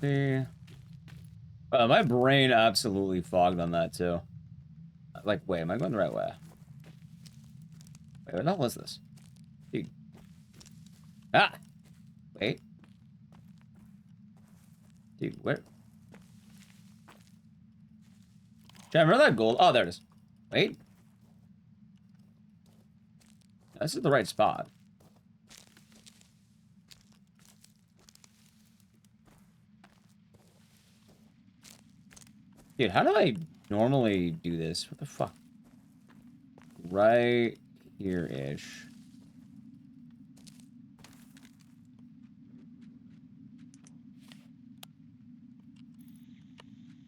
Yeah. My brain absolutely fogged on that too. Like, wait, am I going the right way? Wait, what the hell is this? Dude. Ah! Wait. Dude, where? Damn, remember that gold? Oh, there it is. Wait. This is the right spot. Dude, how do I normally do this? What the fuck? Right here-ish.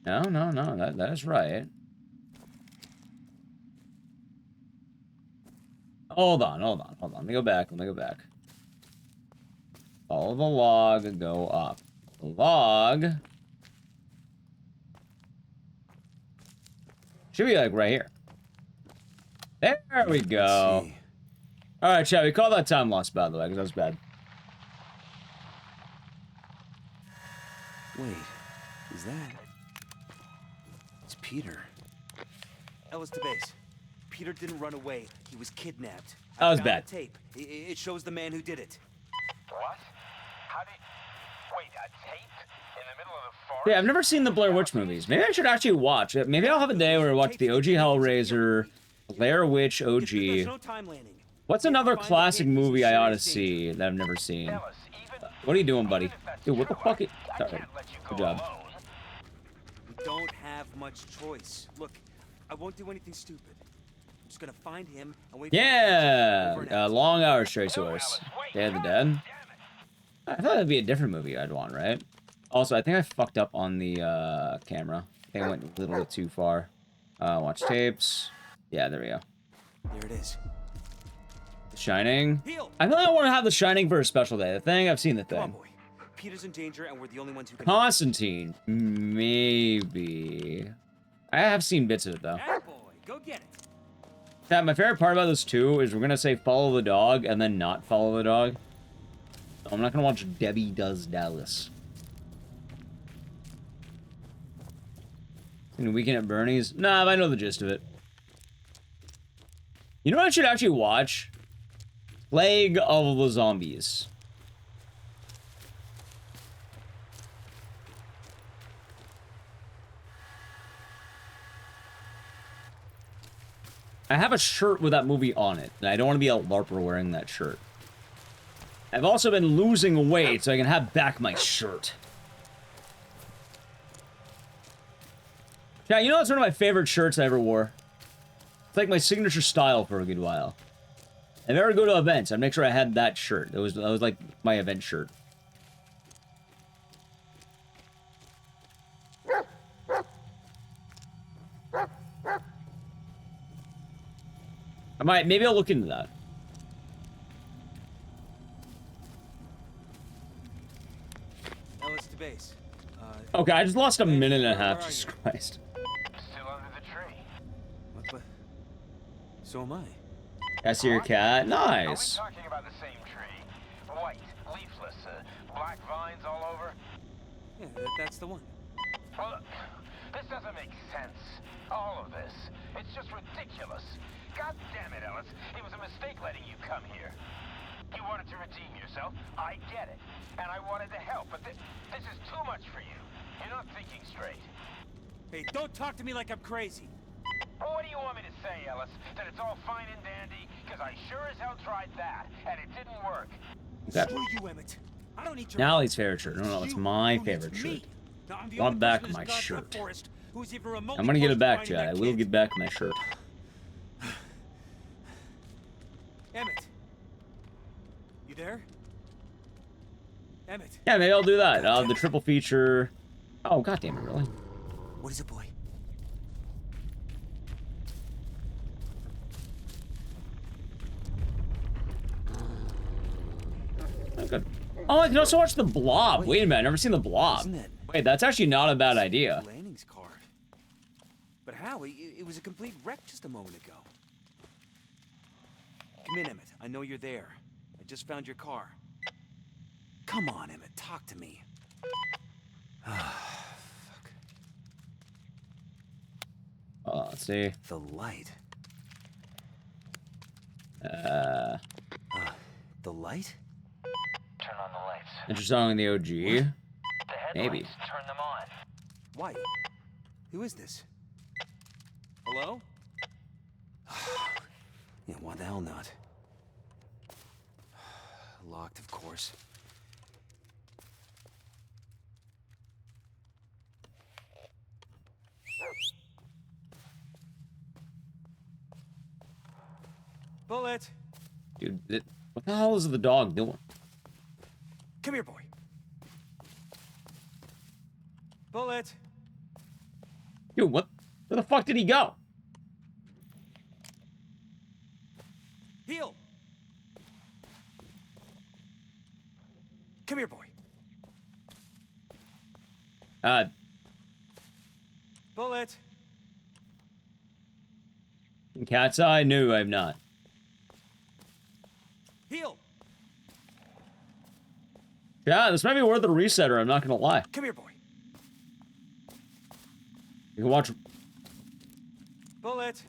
No, that is right. Hold on. Let me go back. Follow the log and go up. The log should be like right here. There we go. Alright, shall we call that time lost, by the way, because that was bad. Wait, is that... It's Peter. Ellis to base. Peter didn't run away. He was kidnapped. That was I found bad. the tape. It shows the man who did it. What? How did... Wait, a tape? In the middle of the forest? Yeah, I've never seen the Blair Witch movies. Maybe I should actually watch it. Maybe I'll have a day where I watch the OG Hellraiser, Blair Witch OG. What's another classic movie I ought to see that I've never seen? What are you doing, buddy? Dude, what the fuck? Sorry. Good job. We don't have much choice. Look, I won't do anything stupid. I'm just gonna find him and wait. Yeah, Long Hours, Trace Source. Day of the Dead. I thought that'd be a different movie I'd want, right? Also, I think I fucked up on the camera. I think I went a little bit too far. Watch tapes. Yeah, there we go. There it is. The Shining. I feel like I want to have The Shining for a special day. The Thing, I've seen The Thing. Come on, boy. Peter's in danger, and we're the only ones who can. Constantine, maybe. I have seen bits of it though. Boy, go get it. Yeah, my favorite part about this too is we're gonna say follow the dog and then not follow the dog. So I'm not gonna watch Debbie Does Dallas. In Weekend at Bernie's? Nah, but I know the gist of it. You know what I should actually watch? Plague of the Zombies. I have a shirt with that movie on it, and I don't want to be a LARPer wearing that shirt. I've also been losing weight, so I can have back my shirt. Yeah, you know, that's one of my favorite shirts I ever wore. It's like my signature style for a good while. If I ever go to events, I'd make sure I had that shirt. That was like my event shirt. Maybe I'll look into that. Ellis to base. Okay, I just lost a minute and a half. Jesus Christ. Still under the tree. What? So am I. I see your cat. Nice. Are we talking about the same tree? White, leafless, black vines all over? Yeah, that's the one. Well, look, this doesn't make sense. All of this. It's just ridiculous. God damn it, Ellis. It was a mistake letting you come here. You wanted to redeem yourself. I get it. And I wanted to help, but this is too much for you. You're not thinking straight. Hey, don't talk to me like I'm crazy. Well, what do you want me to say, Ellis? That it's all fine and dandy? Because I sure as hell tried that, and it didn't work. Okay. Screw you, Emmett. I don't need your Nally's favorite shirt. No, it's my favorite shirt. I want back my shirt. I'm gonna get it back, Chad. I will get back my shirt. Emmett. You there? Emmett. Yeah, maybe I'll do that. The triple feature. Oh, goddamn it, really? What is it, boy? Oh, good. Oh, I can also watch The Blob. Wait a minute, I've never seen The Blob. Wait, that's actually not a bad idea. Lanning's car. But how? It was a complete wreck just a moment ago. Come in, Emmett. I know you're there. I just found your car. Come on, Emmett. Talk to me. Fuck. Let's see. The light. The light? Turn on the lights. Interesting in the OG. The Maybe. headlights, turn them on. Why? Who is this? Hello? Yeah, why the hell not? Locked, of course. Bullet! Dude, what the hell is the dog doing? Come here, boy. Bullet! Dude, what? Where the fuck did he go? Heel! Come here, boy. Bullet! Cat's eye? No, I'm not. Heel! Yeah, this might be worth a resetter, I'm not gonna lie. Come here, boy. You can watch... Bullet!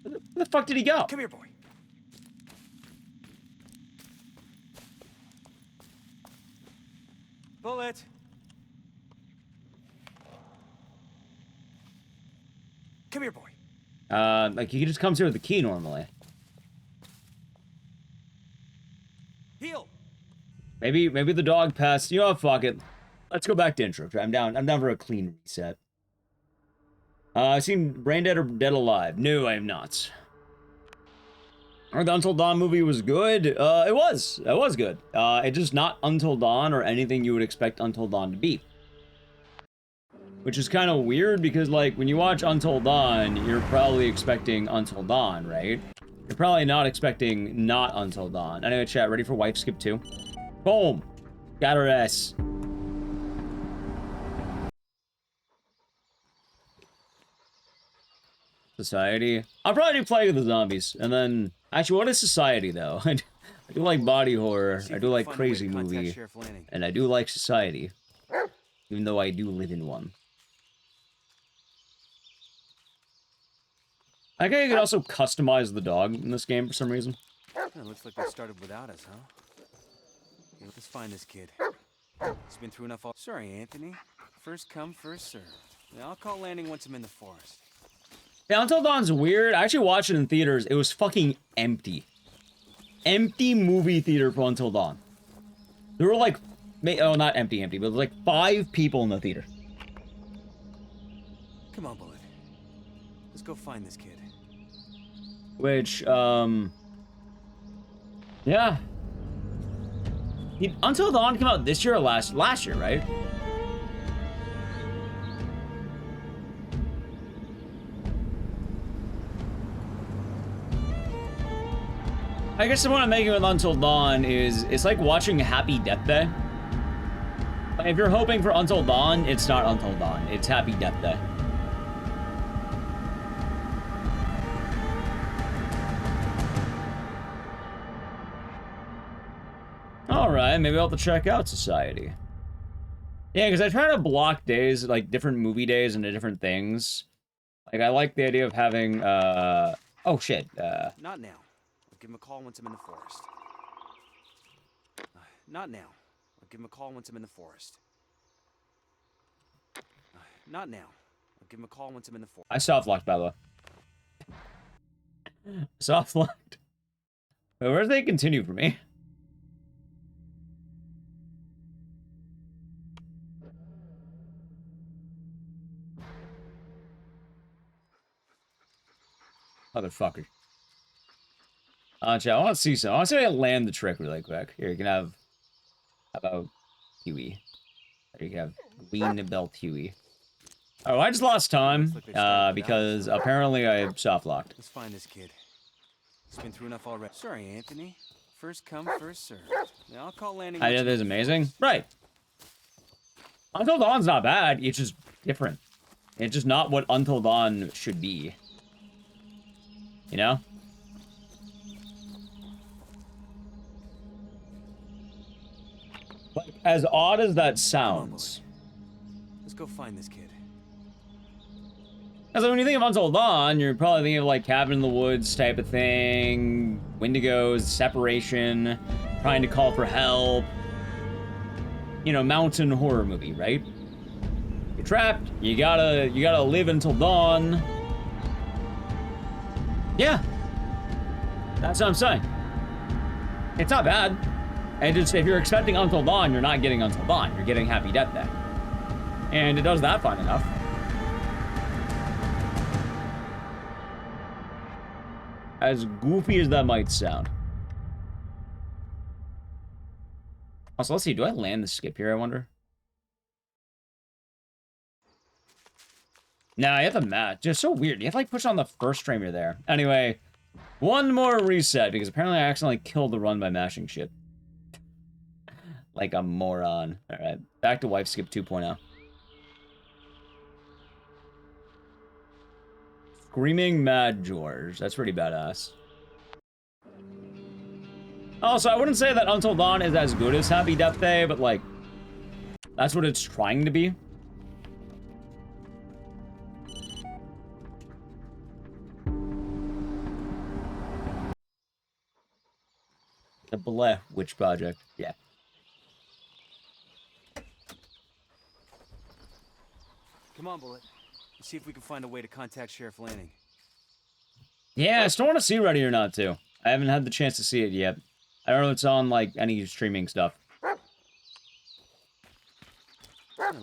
Where the fuck did he go? Come here, boy. Bullet! Come here, boy. Like, he just comes here with the key normally. Heel! Maybe the dog passed. You know what, fuck it. Let's go back to intro. I'm down for a clean reset. I've seen Brain Dead or Dead Alive. No, I am not. Or the Until Dawn movie was good. It was good. It's just not Until Dawn or anything you would expect Until Dawn to be. Which is kind of weird because, like, when you watch Until Dawn, you're probably expecting Until Dawn, right? You're probably not expecting not Until Dawn. Anyway, chat, ready for Wife Skip 2? Boom! Got her ass. Society. I'll probably do Plague of the Zombies. And then... Actually, what is Society, though? I do like body horror. I do like crazy movie. And I do like Society. Even though I do live in one. I think you can also customize the dog in this game for some reason. It looks like they started without us, huh? Okay, let's find this kid. He's been through enough. Sorry, Anthony. First come, first serve. Yeah, I'll call landing once I'm in the forest. Yeah, Until Dawn's weird. I actually watched it in theaters. It was fucking empty. Empty movie theater for Until Dawn. There were like, oh, not empty, but there were like 5 people in the theater. Come on, Bullet. Let's go find this kid. Which, yeah. Until Dawn came out this year or last year, right? I guess the point I'm making with Until Dawn is it's like watching Happy Death Day. Like, if you're hoping for Until Dawn, it's not Until Dawn. It's Happy Death Day. Alright, maybe I'll have to check out Society. Yeah, because I try to block days, like different movie days into different things. Like, I like the idea of having, oh shit, Not now. I'll give him a call once I'm in the forest. Not now. I'll give him a call once I'm in the forest. Not now. I'll give him a call once I'm in the forest. I soft-locked, by the way. Soft-locked. Wait, where's they continue for me? Motherfucker. Chat, I want to see some. I want to see if I land the trick really quick. Here, you can have... How about Huey? There you can have Green Belt Huey. Oh, I just lost time, because apparently I soft-locked. Let's find this kid. He's been through enough already. Sorry, Anthony. First come, first served. Yeah, I'll call landing. I did this amazing. Right. Until Dawn's not bad. It's just different. It's just not what Until Dawn should be. You know? Like, as odd as that sounds. Let's go find this kid. Because when you think of Until Dawn, you're probably thinking of like Cabin in the Woods type of thing, Wendigos, separation, trying to call for help. You know, mountain horror movie, right? trapped. You gotta live until dawn. Yeah. That's what I'm saying. It's not bad. And just if you're expecting Until Dawn, you're not getting Until Dawn. You're getting Happy Death Day. And it does that fine enough. As goofy as that might sound. Also, let's see. Do I land the skip here, I wonder? Nah, you have to match. It's so weird. You have to, like, push on the first frame you're there. Anyway, one more reset, because apparently I accidentally killed the run by mashing shit. Like a moron. Alright, back to Wife Skip 2.0. Screaming Mad George. That's pretty badass. Also, I wouldn't say that Until Dawn is as good as Happy Death Day, but, like, that's what it's trying to be. The Blair Witch Project. Yeah. Come on, Bullet. Let's see if we can find a way to contact Sheriff Lanning. Yeah, I still want to see Ready or Not too. I haven't had the chance to see it yet. I don't know if it's on, like, any streaming stuff. It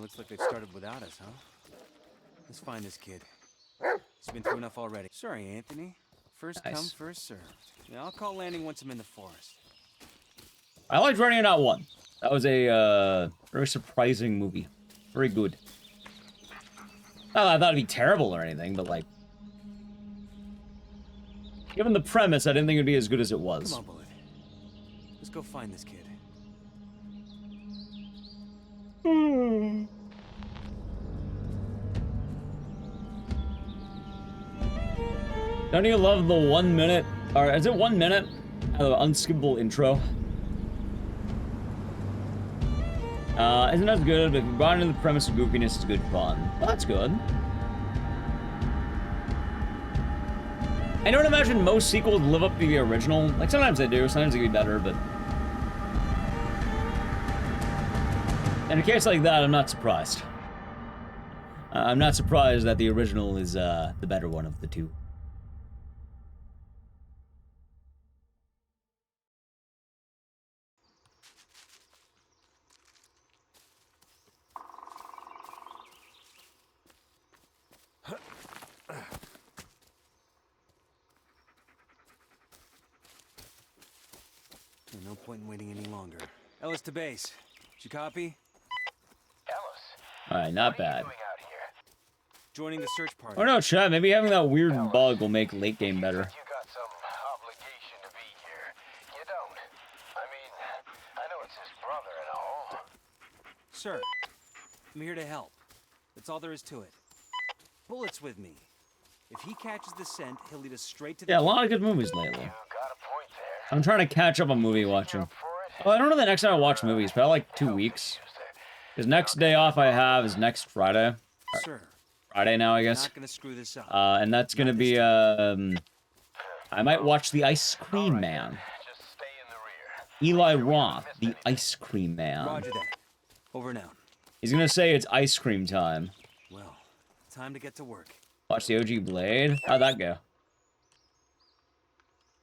looks like they've started without us, huh? Let's find this kid. He's been through enough already. Sorry, Anthony. First come, first served. Yeah, I'll call Lanning once I'm in the forest. I liked Ready or Not 1. That was a very surprising movie. Very good. Not that I thought it'd be terrible or anything, but, like, given the premise, I didn't think it'd be as good as it was. Come on, Bullet. Let's go find this kid. Don't you love the 1 minute, or is it 1 minute of unskippable intro? Isn't as good, but if you brought into the premise of goofiness, it's good fun. Well, that's good. I don't imagine most sequels live up to the original. Like, sometimes they do, sometimes they can be better, but... in a case like that, I'm not surprised. I'm not surprised that the original is, the better one of the two. No point in waiting any longer. Ellis to base. Did you copy? Alright, not bad. Joining the search party. Oh no, Chad, maybe having that weird bug will make late game better. You got some obligation to be here. You don't. I mean, I know it's his brother and all. Sir, I'm here to help. That's all there is to it. Bullet's with me. If he catches the scent, he'll lead us straight to the... Yeah, a lot of good movies lately. I'm trying to catch up on movie watching. Oh, I don't know the next time I watch movies, but I like 2 weeks. Because next day off I have is next Friday. Sir, Friday now, I guess. not gonna screw this up. And that's gonna be, I might watch The Ice Cream Man. Eli Roth, The Ice Cream Man. Roger that. Over now. He's gonna say it's ice cream time. Well, time to get to work. Watch the OG Blade. How'd that go?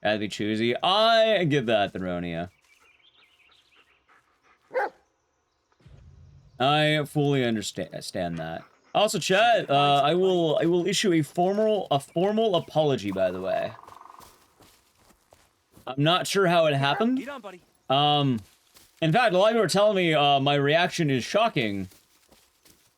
Gotta be choosy. I give that the Ronia. I fully understand that. Also, chat, I will issue a formal apology, by the way. I'm not sure how it happened. Get on, buddy. In fact, a lot of people are telling me my reaction is shocking.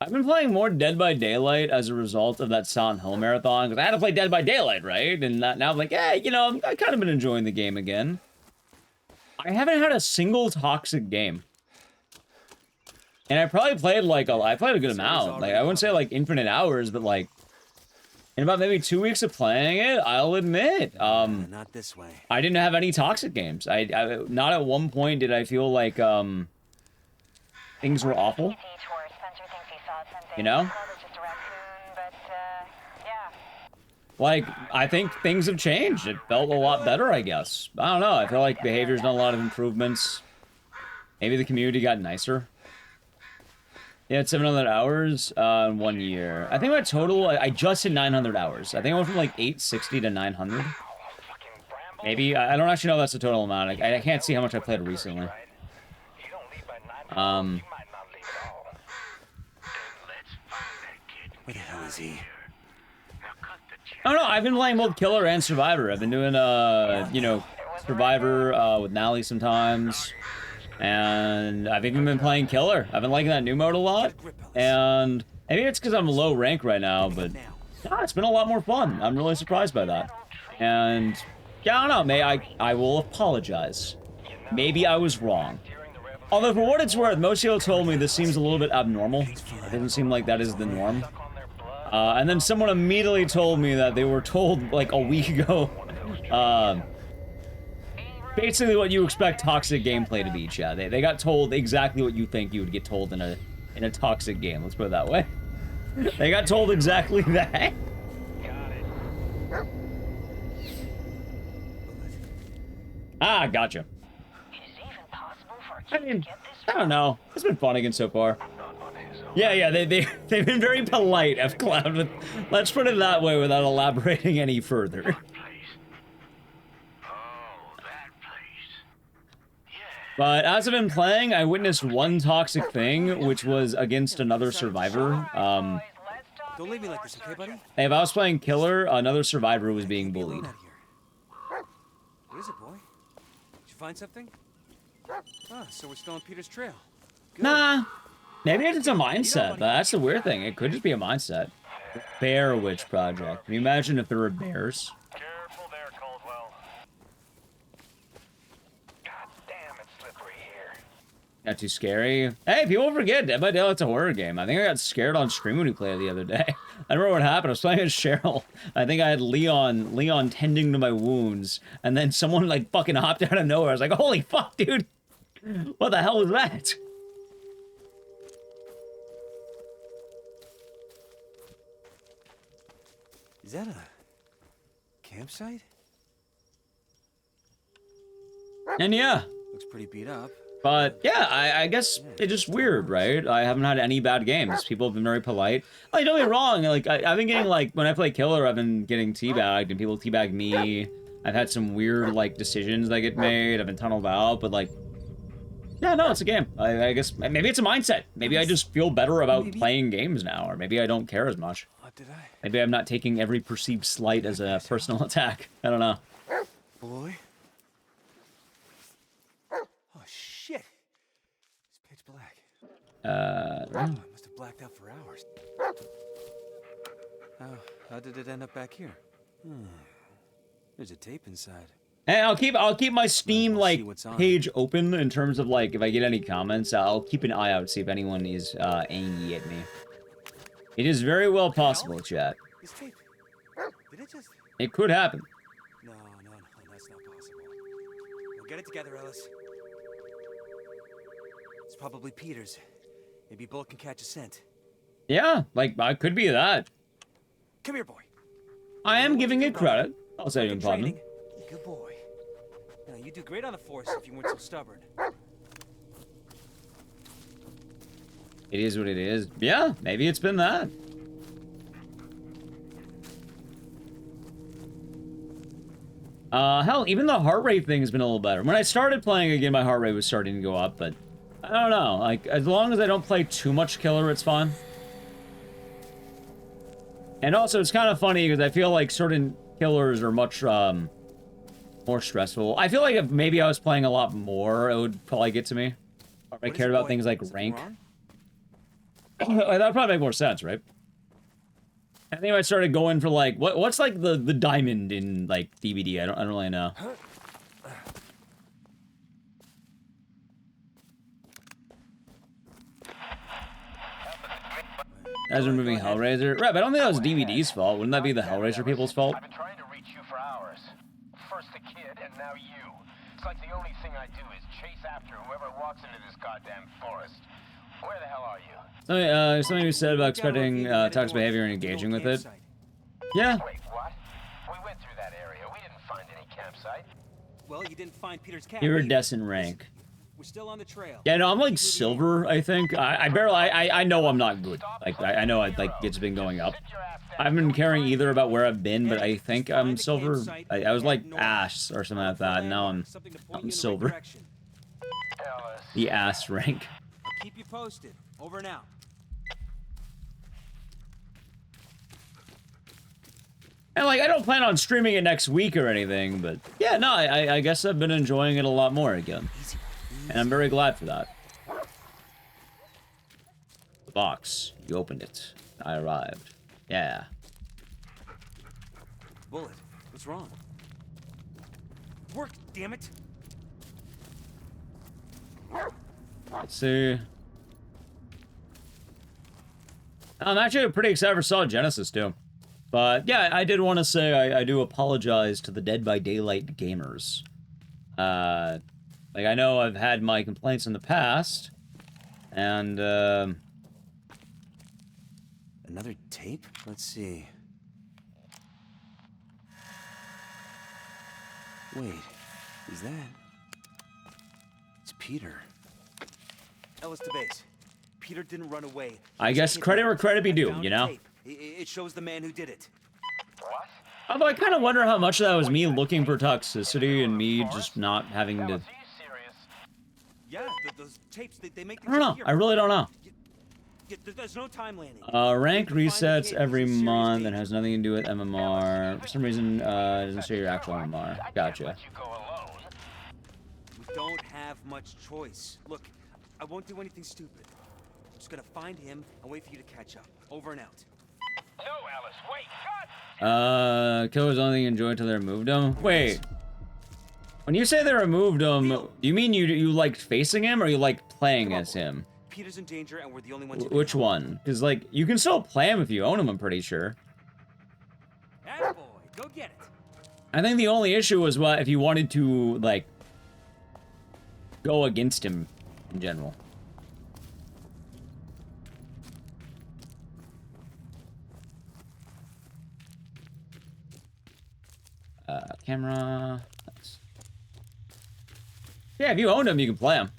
I've been playing more Dead by Daylight as a result of that Silent Hill marathon, because I had to play Dead by Daylight, right? And now I'm like, hey, you know, I've kind of been enjoying the game again. I haven't had a single toxic game. And I probably played, like, I played a good amount. Like, I wouldn't say, like, infinite hours, but, like, in about maybe 2 weeks of playing it, I'll admit, not this way. I didn't have any toxic games. I not at one point did I feel like, things were awful. You know? Like, I think things have changed. It felt a lot better, I guess. I don't know. I feel like behavior's done a lot of improvements. Maybe the community got nicer. Yeah, it's 700 hours in 1 year. I think my total, I just hit 900 hours. I think I went from like 860 to 900. Maybe. I don't actually know if that's the total amount. I can't see how much I played recently. Where the hell is he? I don't know. I've been playing both Killer and Survivor. I've been doing, you know, Survivor with Nally sometimes. And I've even been playing Killer. I've been liking that new mode a lot. And maybe it's because I'm low rank right now, but yeah, it's been a lot more fun. I'm really surprised by that. And yeah, I don't know. I will apologize. Maybe I was wrong. Although for what it's worth, most people told me this seems a little bit abnormal. It doesn't seem like that is the norm. And then someone immediately told me that they were told like a week ago, basically what you expect toxic gameplay to be, Chad. They got told exactly what you think you would get told in a toxic game. Let's put it that way. They got told exactly that. Ah, gotcha. I mean, I don't know. It's been fun again so far. Yeah, they've been very polite, F-Cloud, but let's put it that way without elaborating any further. But as I've been playing, I witnessed one toxic thing, which was against another survivor. Don't leave me like this, okay, buddy? If I was playing Killer, another survivor was being bullied. What is it, boy? Did you find something? Ah, so we're still on Peter's trail. Good. Nah. Maybe it's a mindset, but that's the weird thing. It could just be a mindset. Blair Witch project. Can you imagine if there were bears? Careful there, Caldwell. God damn, it's slippery here. Not too scary. Hey, people forget Dead by Daylight, it's a horror game. I think I got scared on stream when we played it the other day. I don't remember what happened. I was playing with Cheryl. I think I had Leon tending to my wounds, and then someone like fucking hopped out of nowhere. I was like, holy fuck, dude. What the hell was that? Is that a campsite? And yeah. Looks pretty beat up. But yeah, I guess it's just weird, right? I haven't had any bad games. People have been very polite. Like, don't get me wrong, like I've been getting like when I play Killer, I've been getting teabagged and people teabag me. I've had some weird like decisions that get made. I've been tunneled out, but like, yeah, no, it's a game. I guess maybe it's a mindset. Maybe I just feel better about playing games now, or maybe I don't care as much. Maybe I'm not taking every perceived slight as a personal attack. I don't know. Boy. Oh shit. It's pitch black. I must have blacked out for hours. How did it end up back here? There's a tape inside. Hey, I'll keep my Steam like page open in terms of like if I get any comments. I'll keep an eye out to see if anyone is angry at me. It is very well possible, chat. This tape. Did it just? It could happen. No, that's not possible. We'll get it together, Ellis. It's probably Peter's. Maybe Bullet can catch a scent. Yeah, like I could be that. Come here, boy. I am giving it credit. I'll say you in public. Good boy. Now you'd do great on the force if you weren't so stubborn. It is what it is. Yeah, maybe it's been that. Hell, even the heart rate thing has been a little better. When I started playing again, my heart rate was starting to go up, but I don't know. Like, as long as I don't play too much Killer, it's fine. And also, it's kind of funny because I feel like certain killers are much, more stressful. I feel like if maybe I was playing a lot more, it would probably get to me. Or if I cared about things like rank. That would probably make more sense, right? I think I started going for like what's like the diamond in like DVD. I don't really know. As removing Hellraiser, right? But I don't think that was DVD's fault. Wouldn't that be the Hellraiser people's fault? I've been trying to reach you for hours. First the kid, and now you. It's like the only thing I do is chase after whoever walks into this goddamn forest. Where the hell are you? Something you said about expecting toxic behavior and engaging with it. Yeah. Wait, what? We went through that area. We didn't find any campsite. Well, you didn't find Peter's camp. Iridescent rank. We're still on the trail. Yeah, no, I'm like silver, I think. I barely, I know I'm not good. Like, I know it's been going up. I haven't been caring either about where I've been, but I think I'm silver. I was like ash or something like that, and now I'm silver. The ass rank. I'll keep you posted. Over and out. And like, I don't plan on streaming it next week or anything, but yeah, no, I guess I've been enjoying it a lot more again. And I'm very glad for that. The box. You opened it. I arrived. Yeah. Bullet, what's wrong? Work, damn it. Let's see. I'm actually pretty excited for Solid Genesis, too. But, yeah, I did want to say I do apologize to the Dead by Daylight gamers. Like, I know I've had my complaints in the past, and, Another tape? Let's see. Wait, is that... It's Peter. Ellis to base. Peter didn't run away. I guess credit where credit be due, you know? It shows the man who did it. What? Although I kind of wonder how much of that was me looking for toxicity and me just not having to... Yeah, those tapes, they make I don't know. I really don't know. There's no time landing. Rank resets every month and has nothing to do with MMR. For some reason, it doesn't show your actual MMR. Gotcha. We don't have much choice. Look, I won't do anything stupid. I'm just gonna find him and wait for you to catch up. Over and out. No, Alice, wait, cut! Killers only enjoy till they removed him. Wait. When you say they removed him, do you mean you liked facing him or you liked playing as him? Peter's in danger and we're the only ones. Which one? Because like you can still play him if you own him. I'm pretty sure. Attaboy, go get it. I think the only issue was what if you wanted to like go against him in general. Camera. Nice. Yeah, if you own him, you can play him.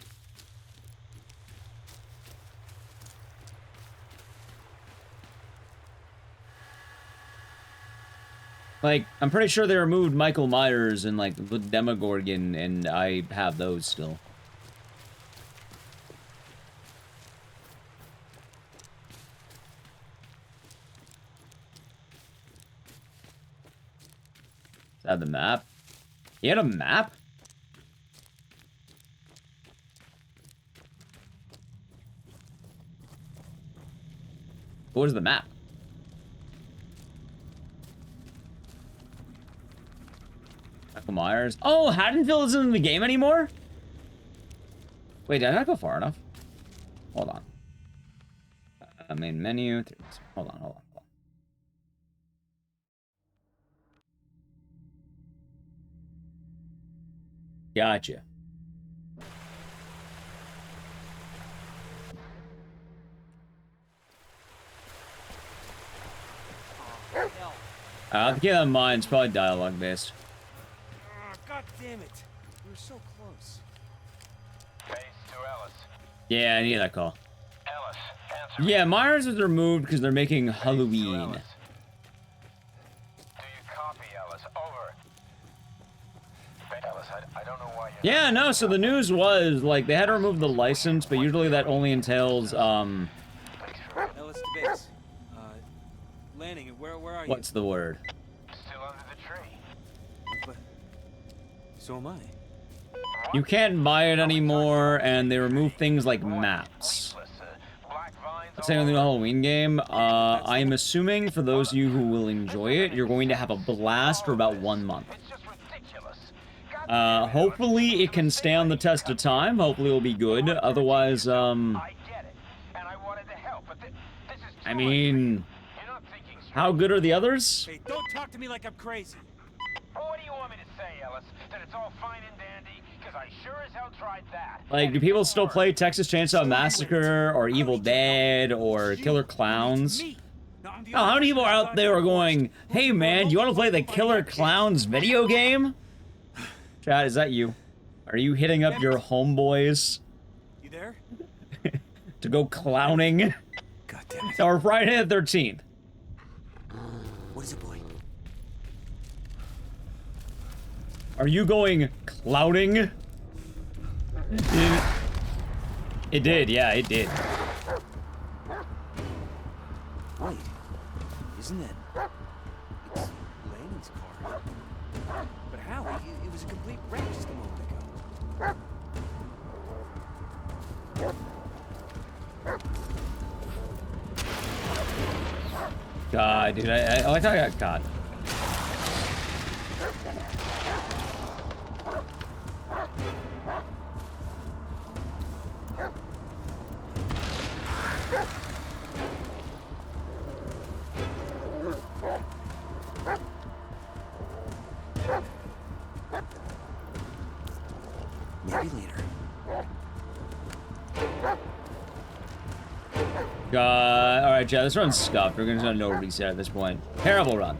Like, I'm pretty sure they removed Michael Myers and, like, the Demogorgon, and I have those still. Is that the map? He had a map? What is the map? Michael Myers. Oh, Haddonfield isn't in the game anymore? Wait, did I not go far enough? Hold on. Main menu. Hold on. Gotcha. Keep that in mind, it's probably dialogue based. God damn it. We were so close. Phase to Ellis. Yeah, I need that call. Ellis, answer. Yeah, Myers was removed because they're making Halloween. Do you copy, Ellis? Over. Ellis, I don't know why you're... Yeah, no, so the news was, like, they had to remove the license, but usually that only entails, Ellis to base. Landing, where are you? what's the word? Still under the tree. But so am I. You can't buy it anymore, and they remove things like maps. Same with the Halloween game. I'm assuming for those of you who will enjoy it, you're going to have a blast for about 1 month. Hopefully it can stand the test of time. Hopefully it'll be good. Otherwise, I mean, how good are the others? Hey, don't talk to me like I'm crazy. Well, what do you want me to say, Ellis? That it's all fine and dandy? Because I sure as hell tried that. Like, do people still play Texas Chainsaw Massacre, or Evil Dead, or Killer Clowns? Oh, how many people are out there going, hey man, do you want to play the Killer Clowns video game? Chad, is that you? Are you hitting up your homeboys? You there? To go clowning? God damn it. Or Friday the 13th. What is it, boy? Are you going clowning? It did, yeah, it did. Wait, isn't it? It's Landon's car. But how? It was a complete wreck just a moment ago. God, dude, I like how I got caught. Maybe later. Alright, yeah, this run's scuffed. We're gonna no reset at this point. Terrible run.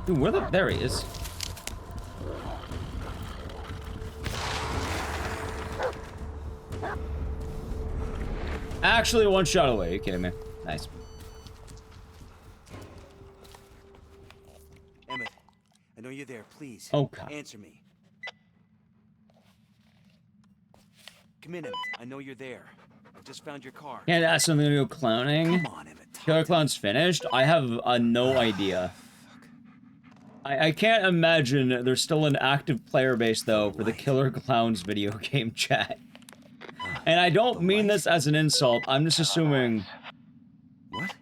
Dude, where the... There he is. Actually, one shot away. Are you kidding me? Nice. Emmett, I know you're there. Please. Oh, God. Answer me. Come in, Emmett. I know you're there. I just found your car. Can't ask something to go clowning. Come on, Emmett. Killer Clown's finished? I have no idea. I can't imagine there's still an active player base, though, for the Killer Clowns video game chat. And I don't mean this as an insult, I'm just assuming... What?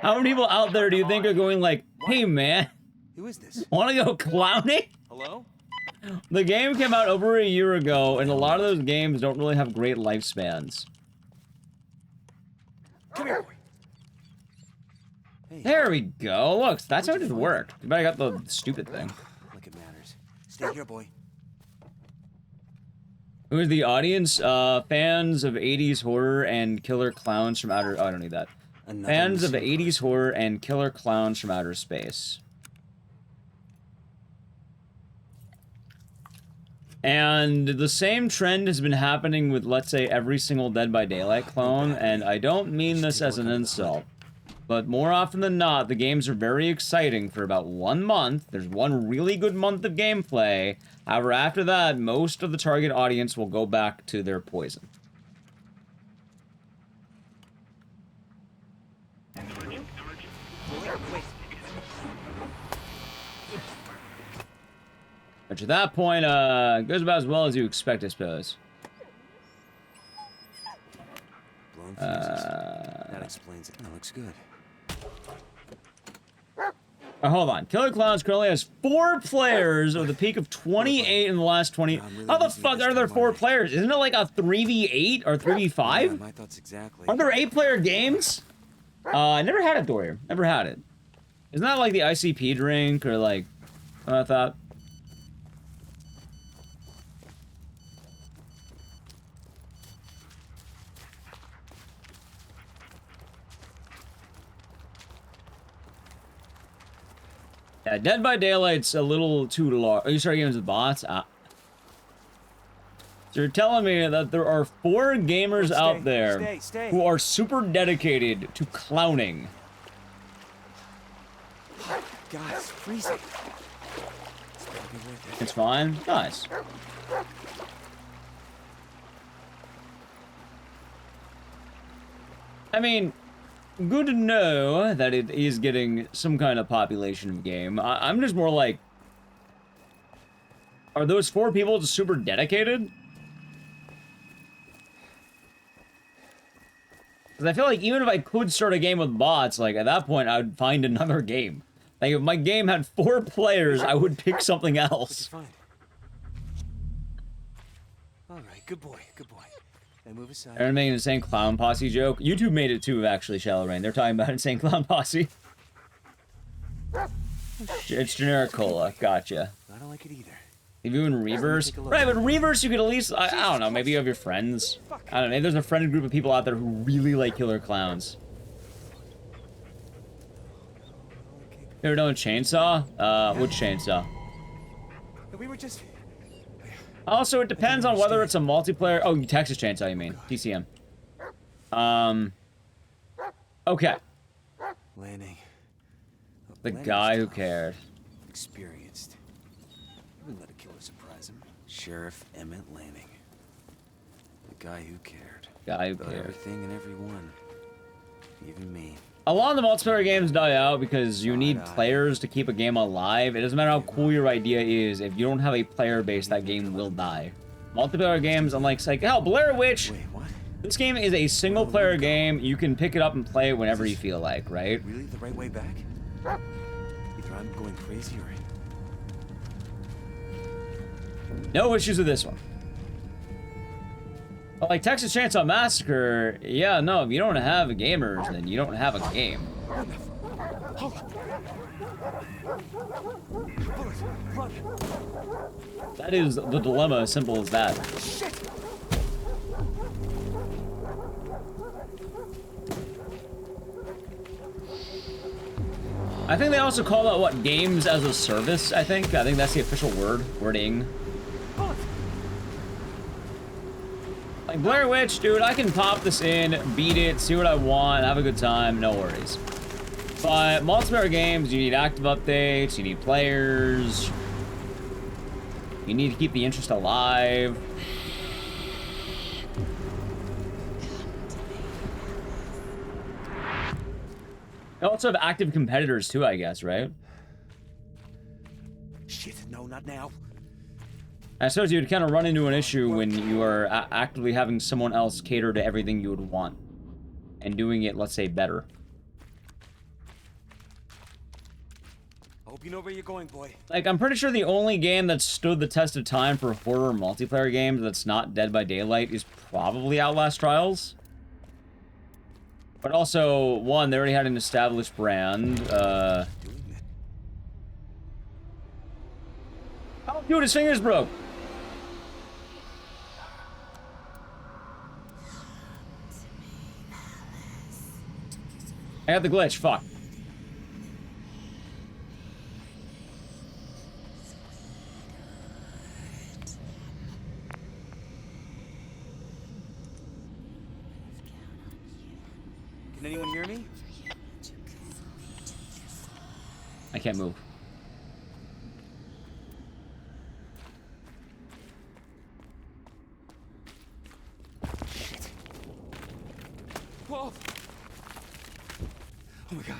How many people out there do you think are going like, hey man, Who is this? wanna go clowning? Hello? The game came out over a year ago, and a lot of those games don't really have great lifespans. Come here, boy. Hey. There we go. Look, that's how it worked. Too bad I got the stupid thing. Like it matters. Stay here, boy. Who is the audience? Fans of 80s horror and killer clowns from outer... Oh, I don't need that. Fans of 80s horror and killer clowns from outer space. And the same trend has been happening with, let's say, every single Dead by Daylight clone, and I don't mean this as an insult. But more often than not, the games are very exciting for about 1 month. There's one really good month of gameplay. However, after that, most of the target audience will go back to their poison. Which at that point, goes about as well as you expect, I suppose. That explains it. That looks good. Oh, hold on. Killer Clowns currently has 4 players with a peak of 28 in the last 20... How the fuck are there 4 players? Isn't it like a 3v8 or 3v5? Yeah, my thoughts exactly. Aren't there 8-player games? I never had it, Dorier. Never had it. Isn't that like the ICP drink or like... I thought... Yeah, Dead by Daylight's a little too large. Are you starting games with bots? So you're telling me that there are 4 gamers out there who are super dedicated to clowning. God, it's freezing. It's fine? Nice. I mean... good to know that it is getting some kind of population of game. I'm just more like... are those 4 people just super dedicated? Because I feel like even if I could start a game with bots, like, at that point, I would find another game. Like, if my game had 4 players, I would pick something else. Alright, good boy, good boy. Now move aside. Aaron making an insane clown posse joke. YouTube made it too, actually, Shallow Rain. They're talking about insane clown posse. It's generic cola. Gotcha. I don't like it either. If you in reverse, right? But reverse, you could at least I don't know. Maybe you have your friends. I don't know. Maybe there's a friend group of people out there who really like killer clowns. You ever done a chainsaw? Which chainsaw? We were just... Also, it depends on whether it's a multiplayer... Oh, Texas Chainsaw, you mean. TCM. Okay. Lanning. The guy who cared. Experienced. You wouldn't let a killer surprise him. Sheriff Emmett Lanning. The guy who cared. Guy who About cared. everything and everyone. Even me. A lot of the multiplayer games die out because you need players to keep a game alive. It doesn't matter how cool your idea is. If you don't have a player base, that game will die. Multiplayer games, unlike hell, Blair Witch. Wait, what? This game is a single player game. You can pick it up and play it whenever you feel like, right? Really the right way back? Either I'm going crazy or... No issues with this one. But like Texas Chainsaw Massacre, yeah, no, if you don't have gamers, then you don't have a game. That is the dilemma, as simple as that. I think they also call that, what, games as a service, I think that's the official wording. Like Blair Witch, dude, I can pop this in, beat it, see what I want, have a good time, no worries. But multiplayer games, you need active updates, you need players, you need to keep the interest alive. You also have active competitors too, I guess, right? Shit, no, not now. I suppose you'd kind of run into an issue when you are actively having someone else cater to everything you would want. And doing it, let's say, better. I hope you know where you're going, boy. Like, I'm pretty sure the only game that stood the test of time for horror multiplayer games that's not Dead by Daylight is probably Outlast Trials. But also, one, they already had an established brand. Oh, dude, his fingers broke. I got the glitch, fuck. Can anyone hear me? I can't move. Shit. Whoa. Oh my god.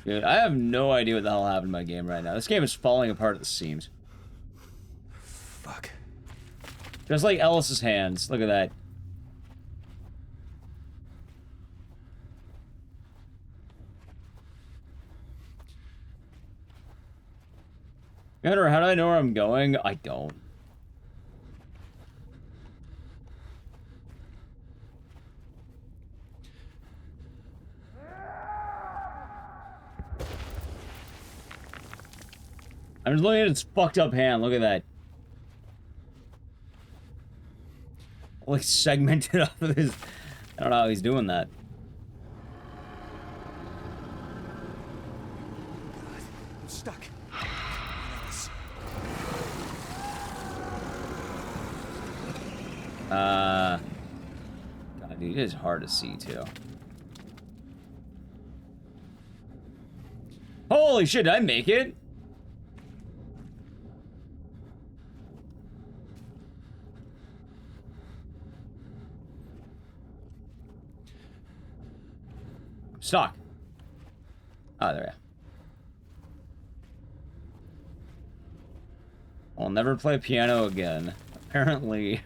Dude, I have no idea what the hell happened to my game right now. This game is falling apart at the seams. Fuck. Just like Ellis's hands. Look at that. Gunnar, how do I know where I'm going? I don't. I'm just looking at its fucked up hand. Look at that. Like segmented off of his. I don't know how he's doing that. I'm stuck. God, dude, it is hard to see too. Holy shit, did I make it? Stock. Oh, there we go. I'll never play piano again. Apparently.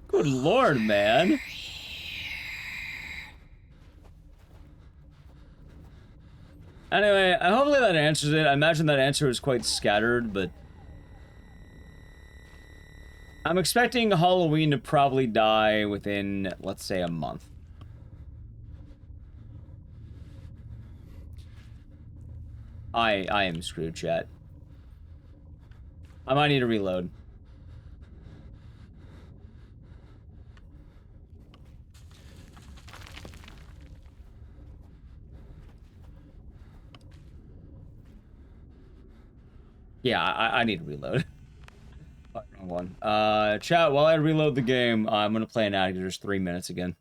Good lord, man. Anyway, hopefully that answers it. I imagine that answer is quite scattered, but... I'm expecting Halloween to probably die within, let's say, a month. I am screwed, chat. I might need to reload. Yeah, I need to reload. Chat, while I reload the game, I'm gonna play an ad because there's 3 minutes again.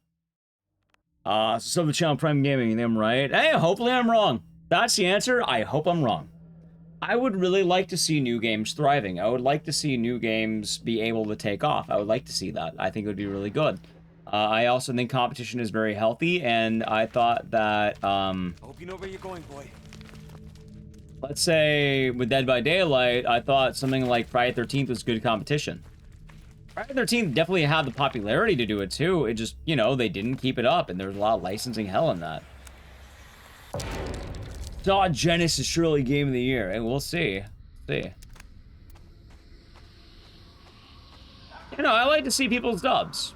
So the channel Prime Gaming, and I'm right. Hey, hopefully I'm wrong. That's the answer. I hope I'm wrong. I would really like to see new games thriving. I would like to see new games be able to take off. I would like to see that. I think it would be really good. I also think competition is very healthy, and I thought that, I hope you know where you're going, boy. let's say with Dead by Daylight, I thought something like Friday 13th was good competition. Friday 13th definitely had the popularity to do it too. It just, you know, they didn't keep it up, and there was a lot of licensing hell in that. Dawn Genesis is surely game of the year, and we'll see. You know, I like to see people's dubs.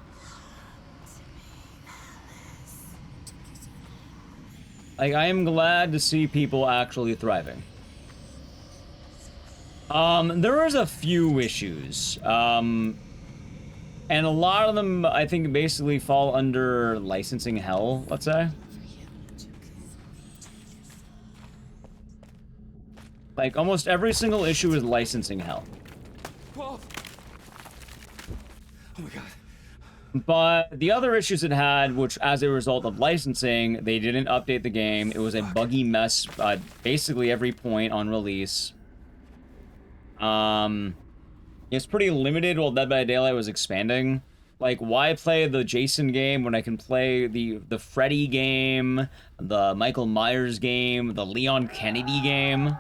Like, I am glad to see people actually thriving. There was a few issues. And a lot of them, I think, basically fall under licensing hell, let's say. Like, almost every single issue is licensing hell. Whoa. Oh my god. But the other issues it had, which as a result of licensing, they didn't update the game. It was a buggy mess basically every point on release. It's pretty limited while Dead by Daylight was expanding. Like, why play the Jason game when I can play the Freddy game, the Michael Myers game, the Leon Kennedy game,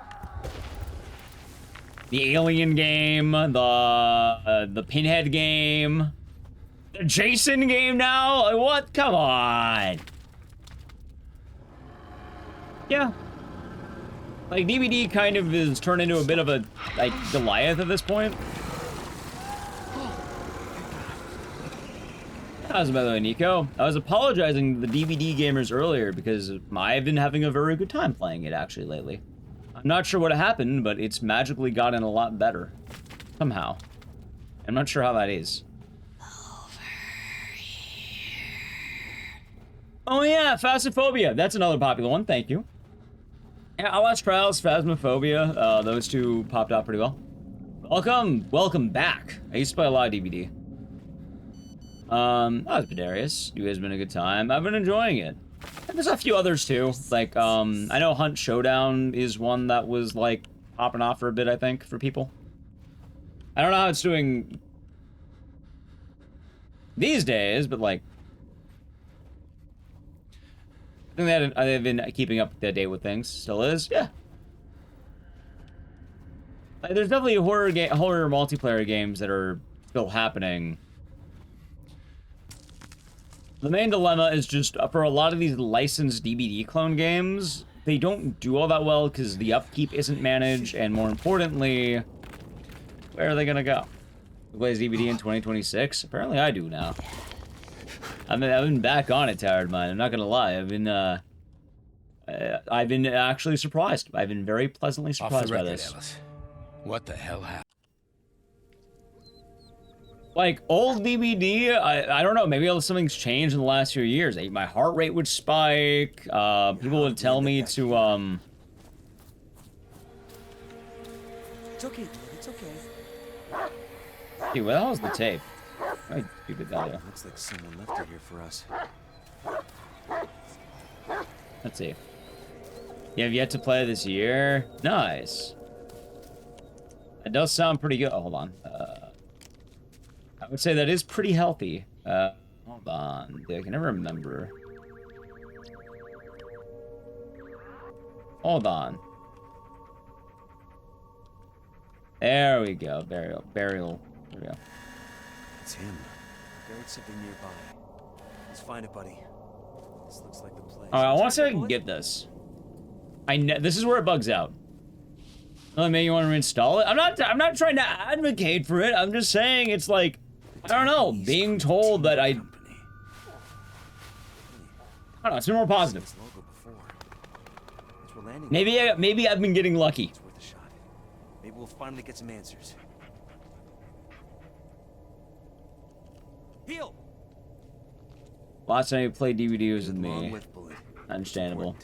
the Alien game, the Pinhead game, the Jason game now? Like, what? Come on. Yeah. Like, DVD kind of is turned into a bit of a, like, Goliath at this point. How's it, by the way, Nico? I was apologizing to the DVD gamers earlier because I've been having a very good time playing it, actually, lately. I'm not sure what happened, but it's magically gotten a lot better. Somehow. I'm not sure how that is. Oh yeah, Phasmophobia. That's another popular one, thank you. Yeah, Outlast Trials, Phasmophobia, those two popped out pretty well. Welcome back. I used to play a lot of DVD. That was Bedarius. You guys have been a good time. I've been enjoying it. And there's a few others too. Like, I know Hunt Showdown is one that was, like, popping off for a bit, I think, for people. I don't know how it's doing these days, but, like, I think they've been keeping up to date with things. Still is, yeah. Like, there's definitely horror multiplayer games that are still happening. The main dilemma is just, for a lot of these licensed DVD clone games, they don't do all that well because the upkeep isn't managed, and more importantly, where are they gonna go? Who plays DVD in 2026? Apparently I do now. I've been back on it, Tired Mind. I'm not gonna lie. I've been actually surprised. I've been very pleasantly surprised by this. Ellis. What the hell happened? Like, old DVD, I don't know, maybe something's changed in the last few years. My heart rate would spike, people would tell me to, It's okay, dude. It's okay. Dude, where the hell is the tape? Oh, stupid value. Looks like someone left it here for us. Let's see. You have yet to play this year? Nice. That does sound pretty good. Oh, hold on. I would say that is pretty healthy. Hold on. I can never remember. Hold on. There we go. Burial. There we go. It's him. Buried something nearby. Let's find it, buddy. This looks like the place. Alright, I want to see if I can get this. This is where it bugs out. Well, maybe you want to reinstall it? I'm not trying to advocate for it. I'm just saying it's like, I don't know, being told that I don't know, it's been more positive. Maybe I've been getting lucky. It's worth a shot. Maybe we'll finally get some answers. Heal. Last time you played DVD was with me. Understandable.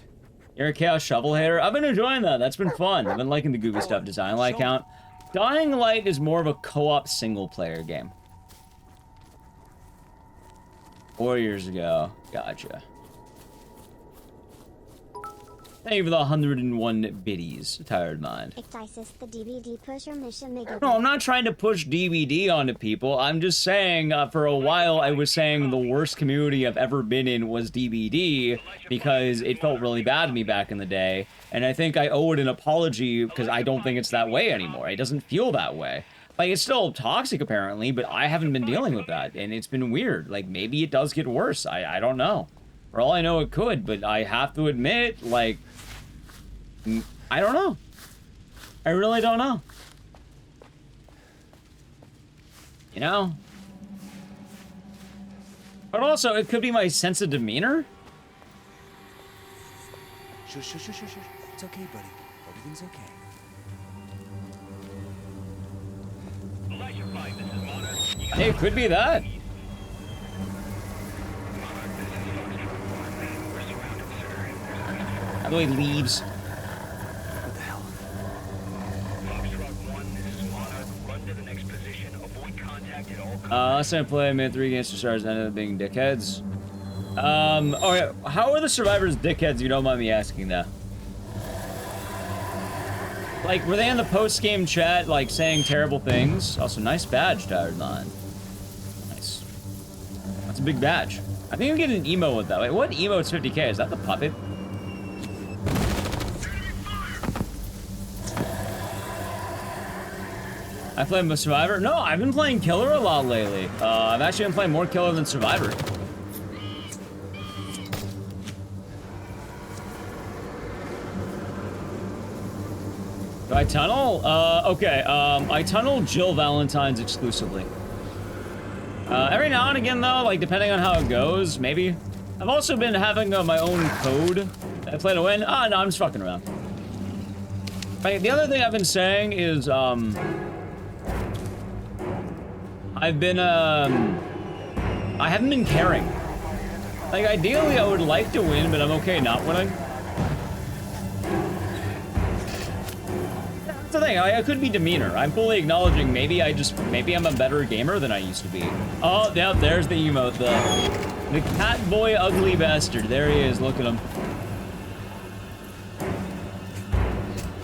You're a Chaos Shovel hater? I've been enjoying that. That's been fun. I've been liking the goofy stuff design. Like count. Dying Light is more of a co-op single-player game. 4 years ago. Gotcha. Thank you for the 101 biddies, Tired Mind. The DVD pusher mission No, I'm not trying to push DVD onto people. I'm just saying, for a while, I was saying the worst community I've ever been in was DVD because it felt really bad to me back in the day. And I think I owe it an apology because I don't think it's that way anymore. It doesn't feel that way. Like, it's still toxic, apparently, but I haven't been dealing with that. And it's been weird. Like, maybe it does get worse. I don't know. For all I know, it could. But I have to admit, like, I don't know. I really don't know. You know? But also, it could be my sense of demeanor. Shush. It's okay, buddy. Everything's okay. Hey, it could be that. How do he leaves? Last time I played, I made 3 games to stars and ended up being dickheads. Alright, how are the survivors dickheads, if you don't mind me asking that? Like, were they in the post-game chat, like, saying terrible things? Also, nice badge, Tired Mind. Nice. That's a big badge. I think I'm getting an emo with that. Wait, what emote's 50k? Is that the puppet? I played Survivor? No, I've been playing Killer a lot lately. I've actually been playing more Killer than Survivor. Do I tunnel? Okay, I tunnel Jill Valentine's exclusively. Every now and again, though, like, depending on how it goes, maybe. I've also been having my own code that I play to win. Ah, no, I'm just fucking around. Right, the other thing I've been saying is, I've been, I haven't been caring. Like, ideally, I would like to win, but I'm okay not winning. That's the thing, I could be demeanor. I'm fully acknowledging maybe I'm a better gamer than I used to be. Oh, yeah, there's the emote, the cat boy ugly bastard. There he is, look at him.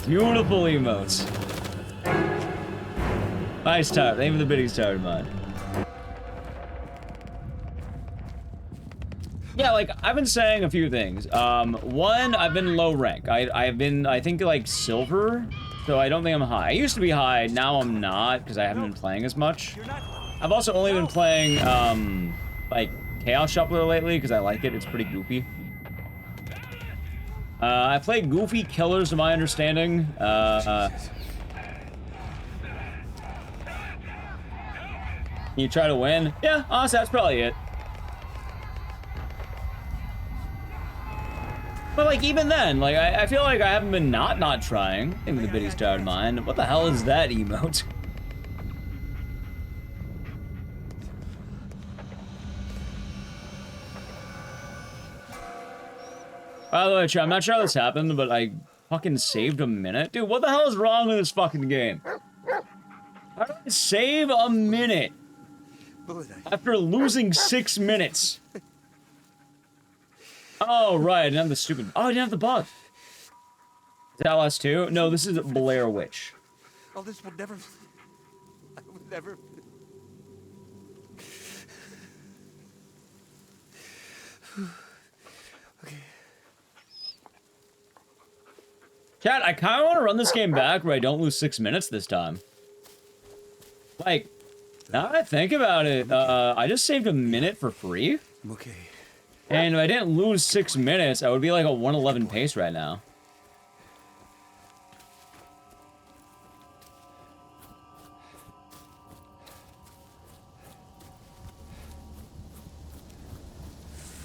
Beautiful emotes. Nice time. Name of the bidding Tired Mind. Yeah, like, I've been saying a few things. One, I've been low rank. I've been, I think, like, silver, so I don't think I'm high. I used to be high, now I'm not, because I haven't been playing as much. I've also only been playing, like, Chaos Shuffler lately, because I like it. It's pretty goofy. I play goofy killers, to my understanding. You try to win? Yeah, honestly, that's probably it. But, like, even then, like, I feel like I haven't been not trying. I think the biddy's Tired Mind. What the hell is that emote? By the way, chat, I'm not sure how this happened, but I fucking saved a minute. Dude, what the hell is wrong with this fucking game? How do I save a minute? After losing 6 minutes. Oh, right, I didn't have the stupid... Oh, I didn't have the bug. Is that last two? No, this is Blair Witch. Oh, this would never... I would never... Okay. Chat, I kind of want to run this game back where I don't lose 6 minutes this time. Like, now that I think about it, I just saved a minute for free. Okay. And if I didn't lose 6 minutes, I would be like a 111 pace right now.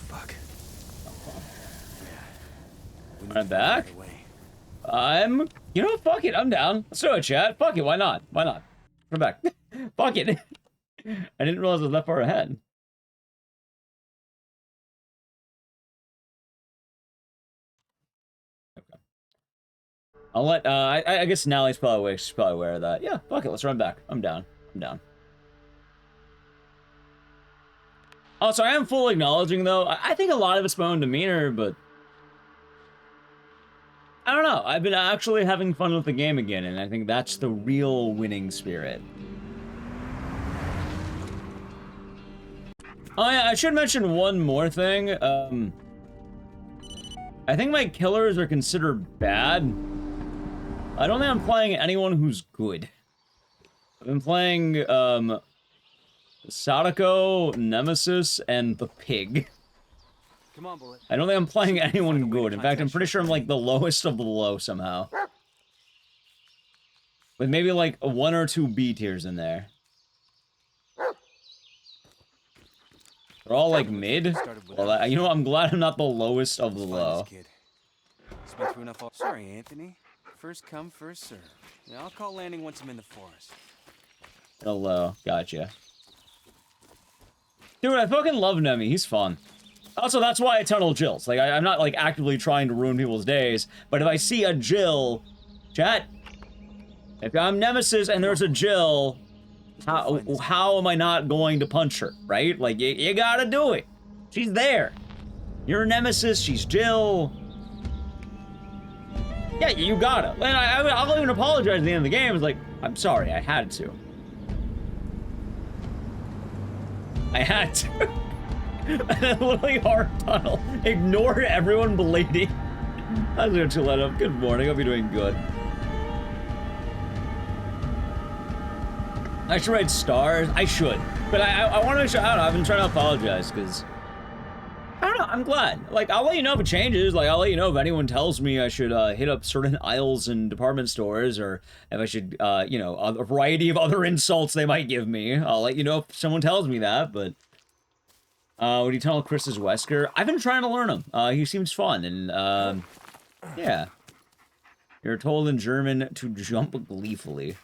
Fuck. I'm back. You know, fuck it, I'm down. Let's do it, chat. Fuck it, why not? Why not? Come back. Fuck it. I didn't realize I was that far ahead. I'll let, I guess Nally's probably awake. She's probably aware of that. Yeah, fuck it, let's run back. I'm down. I'm down. Also, I am fully acknowledging, though, I think a lot of it's my own demeanor, but... I don't know. I've been actually having fun with the game again, and I think that's the real winning spirit. Oh yeah, I should mention one more thing. I think my killers are considered bad. I don't think I'm playing anyone who's good. I've been playing, Sadako, Nemesis, and the Pig. Come on, Bullet. I don't think I'm playing anyone good. In fact, I'm pretty sure I'm like the lowest of the low somehow. With maybe like 1 or 2 B tiers in there. They're all like mid. Well, you know what? I'm glad I'm not the lowest of the low. It's been through enough. Sorry, Anthony. First come, first serve. Yeah, I'll call landing once I'm in the forest. Hello, gotcha. Dude, I fucking love Nemi. He's fun. Also, that's why I tunnel Jills. Like, I'm not, like, actively trying to ruin people's days, but if I see a Jill... Chat. If I'm Nemesis and there's a Jill, how am I not going to punch her, right? Like, you gotta do it. She's there. You're Nemesis, she's Jill. Yeah, you gotta. And I'll even apologize at the end of the game. It's like, I'm sorry, I had to. I had to. Literally hard tunnel. Ignore everyone bleeding. How's it to let up? Good morning. Hope you're doing good. I should write stars. I should. But I want to make sure. I don't know. I've been trying to apologize because I don't know. I'm glad. Like, I'll let you know if it changes. Like, I'll let you know if anyone tells me I should hit up certain aisles in department stores, or if I should, you know, a variety of other insults they might give me. I'll let you know if someone tells me that, but... would you tunnel Chris's Wesker? I've been trying to learn him. He seems fun, and, yeah. You're told in German to jump gleefully.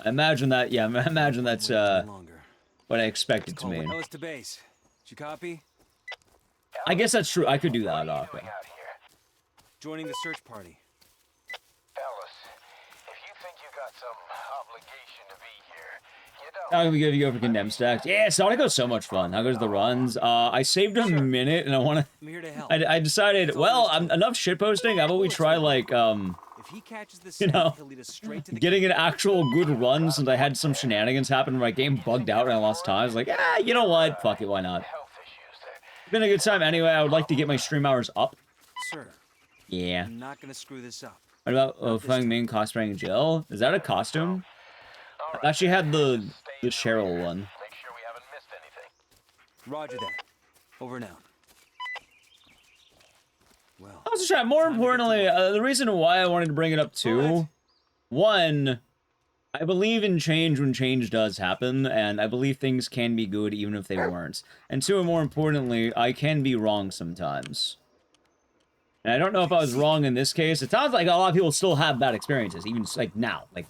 I imagine that, yeah, I imagine that's, what I expected to mean. To base. Did you copy? I guess that's true. I could do that often. Joining the search party. Ellis, if you think you got some obligation to be here, you don't. How can we go for condemned stacks? Yeah, Sonico's so much fun. How goes the runs? I saved a minute, and I want to... I decided, well, enough shitposting. How about we try, like, you know, getting an actual good run, since I had some shenanigans happen where my game bugged out and I lost time. I was like, ah, you know what? Fuck it, why not? It's been a good time anyway. I would like to get my stream hours up. Sir. Yeah. I'm not gonna screw this up. What about Feng Ming cosplaying Jill? Is that a costume? I actually had the Cheryl one. Roger that. Over now. Well. Also, chat, more importantly, the reason why I wanted to bring it up too, one, I believe in change when change does happen, and I believe things can be good even if they weren't. And two, and more importantly, I can be wrong sometimes. And I don't know if I was wrong in this case. It sounds like a lot of people still have bad experiences, even like now. Like,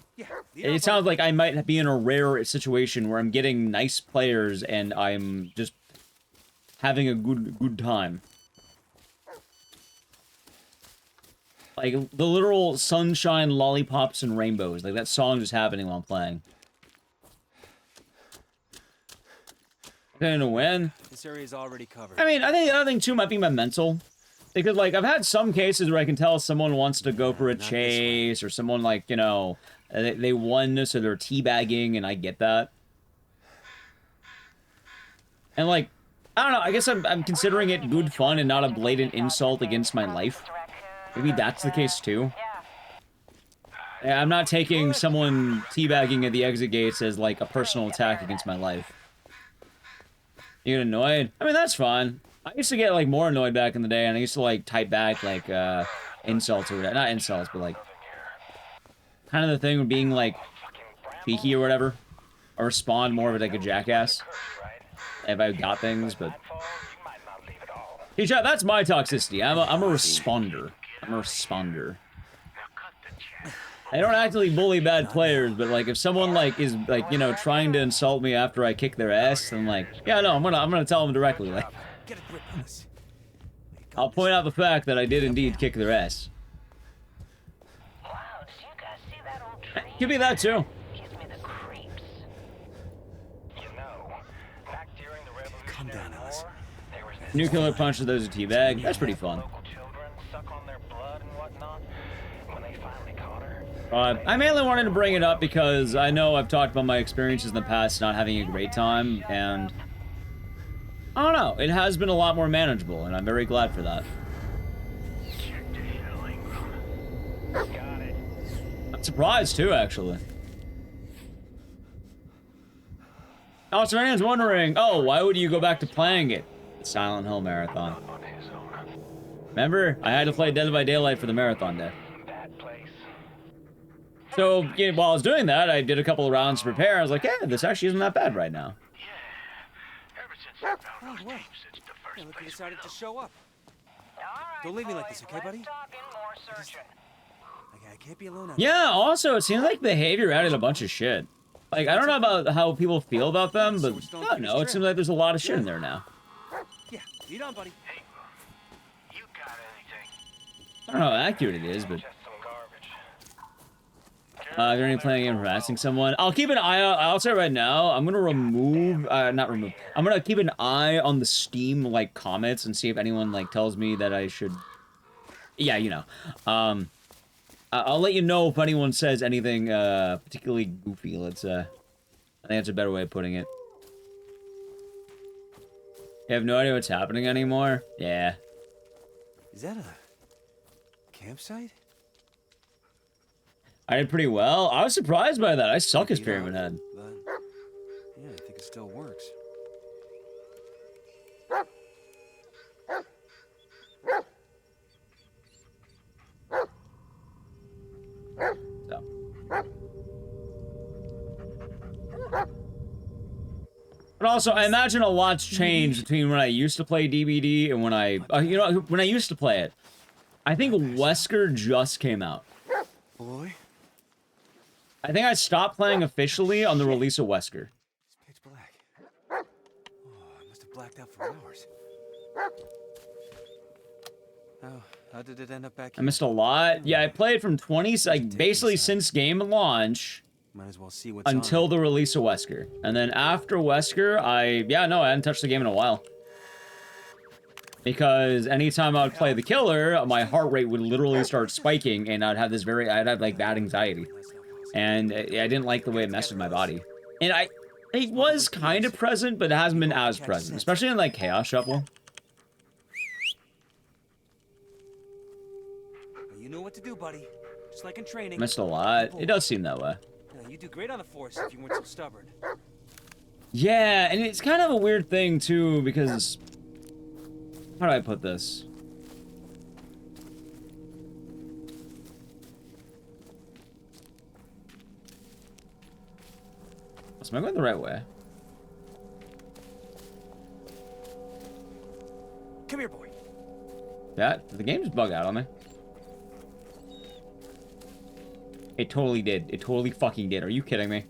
it sounds like I might be in a rare situation where I'm getting nice players and I'm just having a good time. Like, the literal sunshine, lollipops, and rainbows. Like, that song just happening while I'm playing. Okay, to win. This area is already covered. I mean, I think the other thing, too, might be my mental. Because, like, I've had some cases where I can tell someone wants to go for a chase, or someone, like, you know, they won, so they're teabagging, and I get that. And, like, I don't know, I guess I'm considering it good fun and not a blatant insult against my life. Maybe that's the case, too. Yeah, I'm not taking someone teabagging at the exit gates as, like, a personal attack against my life. You get annoyed? I mean, that's fine. I used to get, like, more annoyed back in the day, and I used to, like, type back, like, insults or whatever. Not insults, but, like, kind of the thing of being, like, cheeky or whatever. Or respond more of, like, a jackass. If I got things, but... Hey, chat, that's my toxicity. I'm a responder. I'm a responder. I don't actively bully bad players, but, like, if someone, like, is, like, you know, trying to insult me after I kick their ass, then, like, yeah, no, I'm gonna tell them directly, like... I'll point out the fact that I did indeed kick their ass. Could be that too. Gives me the creeps. You know, back during the Revolutionary War, there was this Nuclear punch to those who teabag. That's pretty fun. local children suck on their blood and whatnot. When they finally caught her, I mainly wanted to bring it up because I know I've talked about my experiences in the past not having a great time, and I don't know, it has been a lot more manageable, and I'm very glad for that. I'm surprised too, actually. Oh, so anyone's wondering, oh, why would you go back to playing it? The Silent Hill Marathon. Remember? I had to play Dead by Daylight for the marathon day. So, yeah, while I was doing that, I did a couple of rounds to prepare. I was like, yeah, this actually isn't that bad right now. Oh, well. Yeah, look who decided to show up. Don't leave me like this, okay, buddy? I can't be alone out Yeah, also, it seems like Behavior added a bunch of shit. Like, I don't know about how people feel about them, but I don't know, it seems like there's a lot of shit in there now. Yeah, lead on, buddy. I don't know how accurate it is, but... is there any planning on harassing someone? I'll keep an eye out. I'll say right now, I'm gonna remove, not remove. I'm gonna keep an eye on the Steam, like, comments and see if anyone, like, tells me that I should... Yeah, you know. I'll let you know if anyone says anything, particularly goofy, let's, I think that's a better way of putting it. You have no idea what's happening anymore? Yeah. Is that a campsite? I did pretty well. I was surprised by that. I suck as Pyramid Head. But, yeah, I think it still works. So. But also, I imagine a lot's changed between when I used to play DBD and when I, you know, when I used to play it. I think Wesker just came out. Boy. I think I stopped playing officially on the release of Wesker. It's pitch black. Oh, I must have blacked out for hours. How did it end up back here? I missed a lot. Yeah, I played from 20, like, basically since game launch Might as well see what's until on. the release of Wesker. And then after Wesker, I hadn't touched the game in a while. Because anytime I would play the killer, my heart rate would literally start spiking, and I'd have like bad anxiety. And I didn't like the way it messed with my body. And it was kind of present, but it hasn't been as present, especially in like Chaos Shuffle. You know what to do, buddy. Just like in training. Missed a lot. It does seem that way. Yeah, you do great on the force if you weren't so stubborn. Yeah, and it's kind of a weird thing too, because how do I put this? Am I going the right way? Come here, boy. Did the game just bug out on me? It totally did. It totally fucking did. Are you kidding me?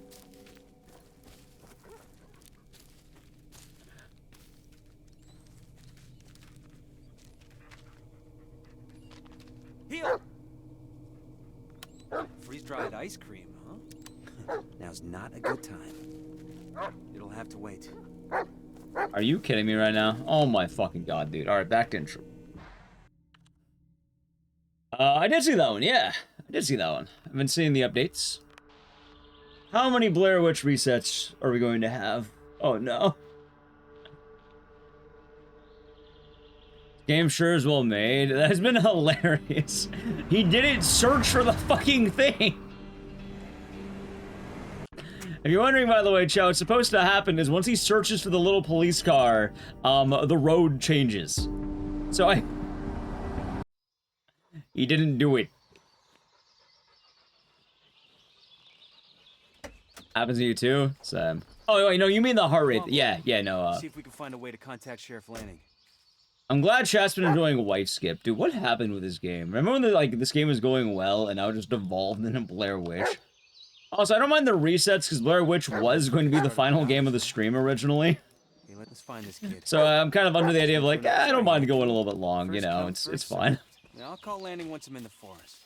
Heal. Freeze-dried ice cream, huh? Now's not a good time. It'll have to wait. Are you kidding me right now? Oh my fucking god, dude. Alright, back to intro. I did see that one, yeah. I did see that one. I've been seeing the updates. How many Blair Witch resets are we going to have? Oh no. Game sure is well made. That has been hilarious. He didn't search for the fucking thing. If you're wondering, by the way, Chow, what's supposed to happen is once he searches for the little police car, the road changes. So he didn't do it. Happens to you too? Sam. Oh, wait, no, you mean the heart rate. Yeah, no, See if we can find a way to contact Sheriff Lanning. I'm glad Chat's been enjoying a wife skip. Dude, what happened with this game? Remember when this game was going well and now it just devolved into Blair Witch? Also, I don't mind the resets because Blair Witch was going to be the final game of the stream originally. Hey, let's find this kid. So I'm kind of under the idea of like, I don't mind going a little bit long, you know, it's fine. Yeah, I'll call Lanning once I'm in the forest.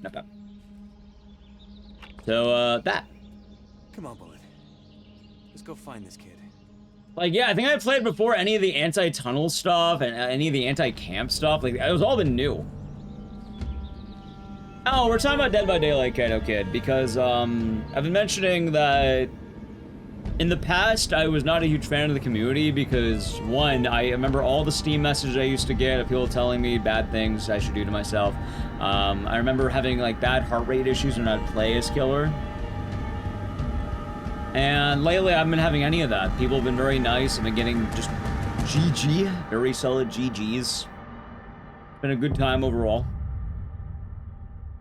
Not bad. So, that. Come on, Bullet. Let's go find this kid. Like, yeah, I think I played before any of the anti-tunnel stuff and any of the anti-camp stuff. Like, it was all been new. Oh, we're talking about Dead by Daylight, Kato Kid, because, I've been mentioning that in the past, I was not a huge fan of the community because, one, I remember all the Steam messages I used to get of people telling me bad things I should do to myself. I remember having, like, bad heart rate issues when I'd play as Killer. And lately, I haven't been having any of that. People have been very nice. I've been getting just GG, very solid GGs. It's been a good time overall.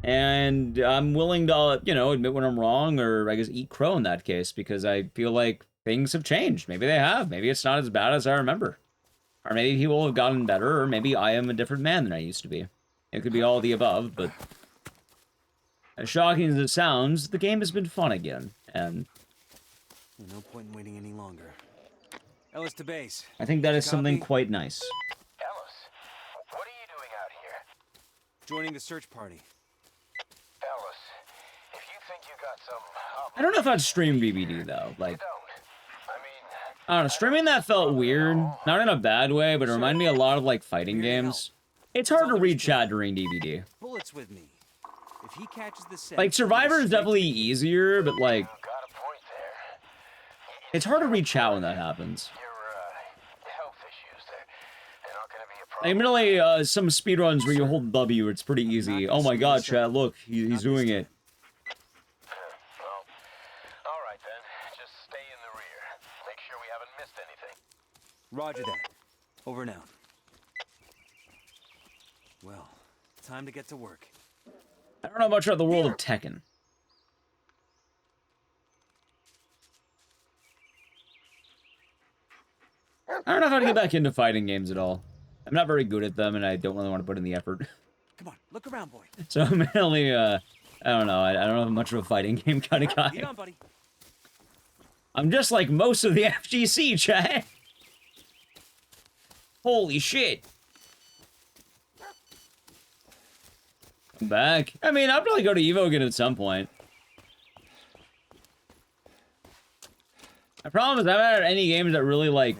And I'm willing to, you know, admit when I'm wrong, or I guess eat crow in that case, because I feel like things have changed. Maybe they have. Maybe it's not as bad as I remember. Or maybe people have gotten better, or maybe I am a different man than I used to be. It could be all the above, but as shocking as it sounds, the game has been fun again, and No point in waiting any longer. Ellis to base. I think that is something quite nice. Ellis, what are you doing out here? Joining the search party. Ellis, if you think you got some... I don't know if I'd stream BBD, though. Like, I don't know, streaming that felt weird. Not in a bad way, but it reminded me a lot of, like, fighting games. It's hard to read chat during DVD. Bullet's with me. If he catches the set, Like, Survivor is definitely easier, but, like, it's hard to read chat when that happens. Like, admittedly, some speedruns where you hold W, it's pretty easy. Oh my god, chat, look, he's doing it. All right, then. Just stay in the rear. Make sure we haven't missed anything. Roger that. Over now. Well, time to get to work. I don't know much about the world of Tekken. I don't know how to get back into fighting games at all. I'm not very good at them, and I don't really want to put in the effort. Come on, look around, boy. So I'm mainly, I don't know. I don't know much of a fighting game kind of guy. Lead on, buddy. I'm just like most of the FGC, chat. Holy shit. I'm back. I mean, I'll probably go to Evo again at some point. My problem is I haven't had any games that really, like,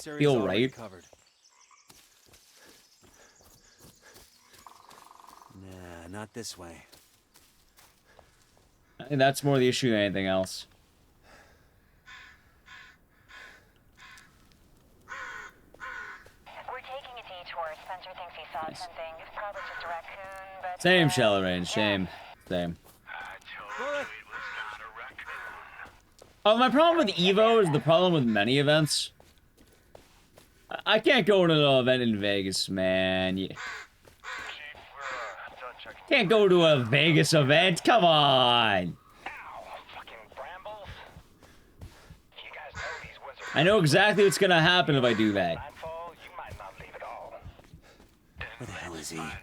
feel right. Covered. Nah, not this way. I think that's more the issue than anything else. We're taking a detour. Spencer thinks he saw something. It's probably just a raccoon, but... Same, Shallow Range. Same. Same. Oh, my problem with Evo is the problem with many events. I can't go to an event in Vegas, man. Can't go to a Vegas event. Come on. I know exactly what's gonna happen if I do that. Where the hell is he? I'm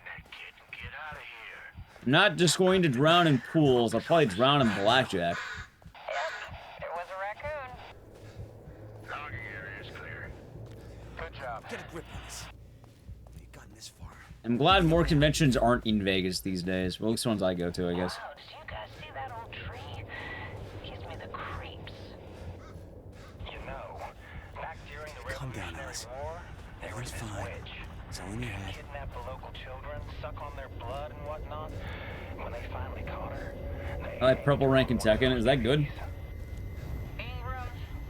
not just going to drown in pools. I'll probably drown in blackjack. Get a grip on this. You've gotten this far. I'm glad more conventions aren't in Vegas these days. Well, at least ones I go to, I guess. Wow, did you guys see that old tree? Gives me the creeps. You know, back during the Calm down, Alice. War, there was Everything's this fine. witch. It's all in your head. Kidnap the local children, suck on their blood and whatnot. When they finally caught her, I like purple rank in Tekken. Is that good? Ingram,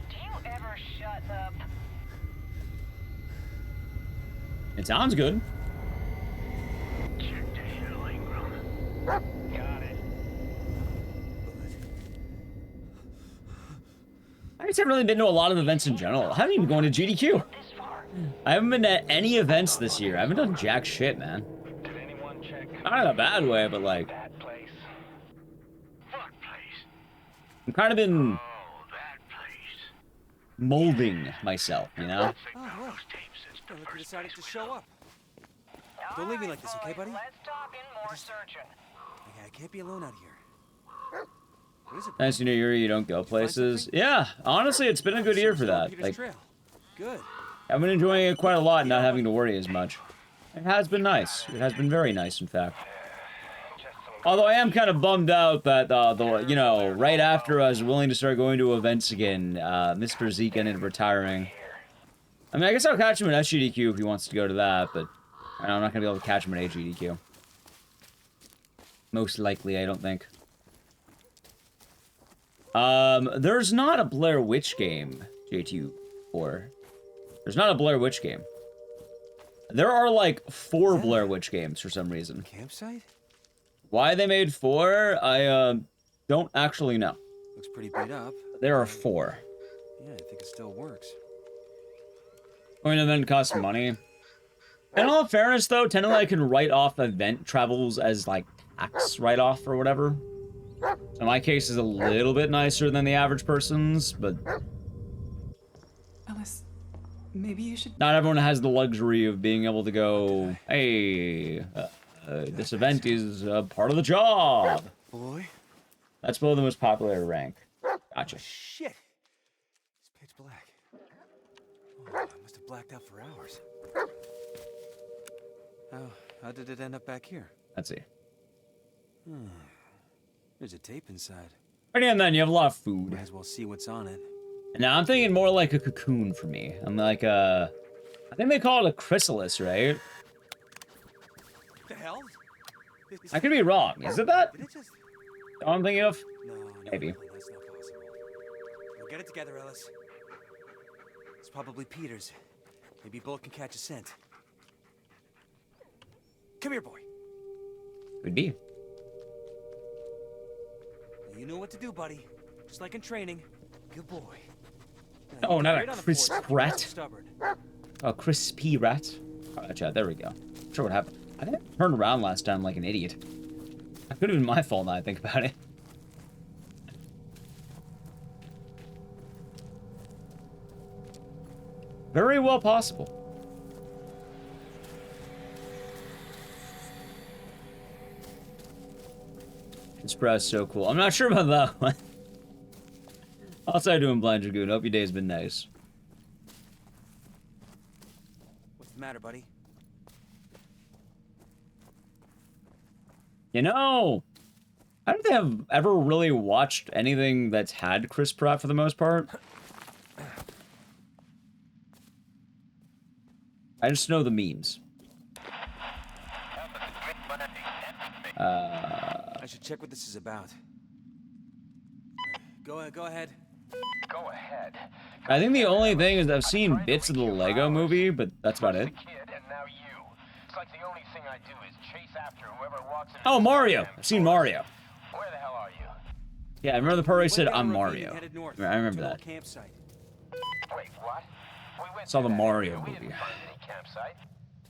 do you ever shut up? It sounds good. Check the hill, Ingram. Got it. I just haven't really been to a lot of events in general. I haven't even gone to GDQ. I haven't been at any events this year. I haven't done jack shit, man. Not in a bad way, but like... I'm kind of been... molding myself, you know? Oh, well. Look who decided to show up. Don't leave me like this, okay, buddy? Let's talk in more searching. Okay, I can't be alone out here. What is it? Nice New Year, you don't go places. Yeah, honestly, it's been a good year for that. Like, Good. I've been enjoying it quite a lot, not having to worry as much. It has been nice. It has been very nice, in fact. Just some Although I am kind of bummed out that, you know, right after I was willing to start going to events again, Mr. Zeke ended up retiring. I mean, I guess I'll catch him at SGDQ if he wants to go to that, but I'm not going to be able to catch him at AGDQ. Most likely, I don't think. There's not a Blair Witch game, JT4. There's not a Blair Witch game. There are, like, 4 Blair Witch games for some reason. Campsite? Why they made 4, I, don't actually know. Looks pretty beat up. There are 4. Yeah, I think it still works. I mean, event costs money. In all fairness, though, technically I can write off event travels as, like, tax write-off or whatever. So my case is a little bit nicer than the average person's, but... Ellis, maybe you should... Not everyone has the luxury of being able to go, hey, this event is part of the job. Boy. That's below the most popular rank. Gotcha. Shit. It's pitch black. Oh, I must have blacked out for hours. How did it end up back here? Let's see. There's a tape inside. And then you have a lot of food. Might as well see what's on it. Now I'm thinking more like a cocoon for me. I'm like I think they call it a chrysalis, right? What the hell? I could be wrong. Is it that? Did it just... I'm thinking of? No, Maybe. No, that's not possible. We'll get it together, Ellis. It's probably Peter's. Maybe both can catch a scent. Come here, boy. Could be. You know what to do, buddy. Just like in training. Good boy. Oh, not a crisp rat. Oh, crispy rat. Alright, chat, there we go. Not sure what happened. I think I turned around last time like an idiot. That could have been my fault now I think about it. Very well possible. Express, so cool. I'm not sure about that one. Outside doing Blind Dragoon. Hope your day's been nice. What's the matter, buddy? You know, I don't think I've ever really watched anything that's had Chris Pratt for the most part. I just know the memes. I should check what this is about. Go ahead. Go ahead. I think the only thing is I've seen bits of the Lego movie, but that's about it. And now you. It's like the only thing I do is chase after whoever walks in. Oh, Mario! I've seen Mario. Where the hell are you? Yeah, I remember the part where he said, I'm Mario. I remember that. Campsite. Wait, what? We went Saw the to that Mario area. We movie. didn't find any campsite.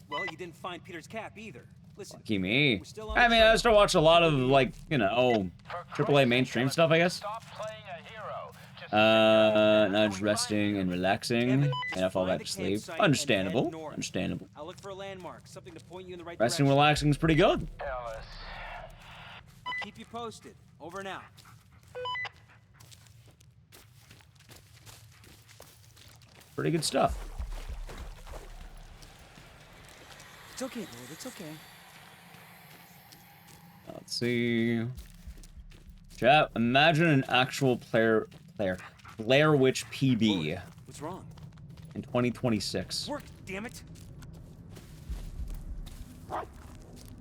Well, you didn't find Peter's cap either. Listen. Lucky me. I mean, I still watch a lot of, like, you know, AAA mainstream stuff, I guess. Now just resting and relaxing. And I fall back to sleep. Understandable. Understandable. I'll look for a landmark, something to point you in the right Resting and direction. relaxing is pretty good. I'll keep you posted. Over and out. Pretty good stuff. It's okay, Lord. It's okay. Let's see. Chat, imagine an actual Blair Witch PB. What's wrong? In 2026. Work, damn it.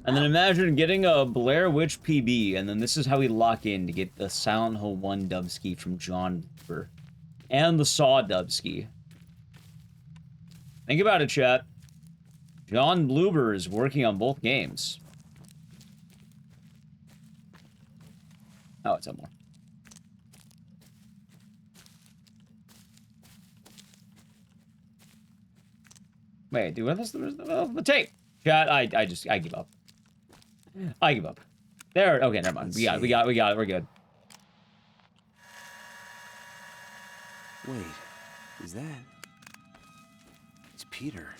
And then imagine getting a Blair Witch PB, and then this is how we lock in to get the Silent Hill 1 dubski from John Bluber. And the Saw dubski. Think about it, chat. John Bluber is working on both games. Oh, it's somewhere. Wait, dude, where's the tape? Chat, I give up. I give up. There, okay, never mind. We got it, we're good. Wait, is that... It's Peter.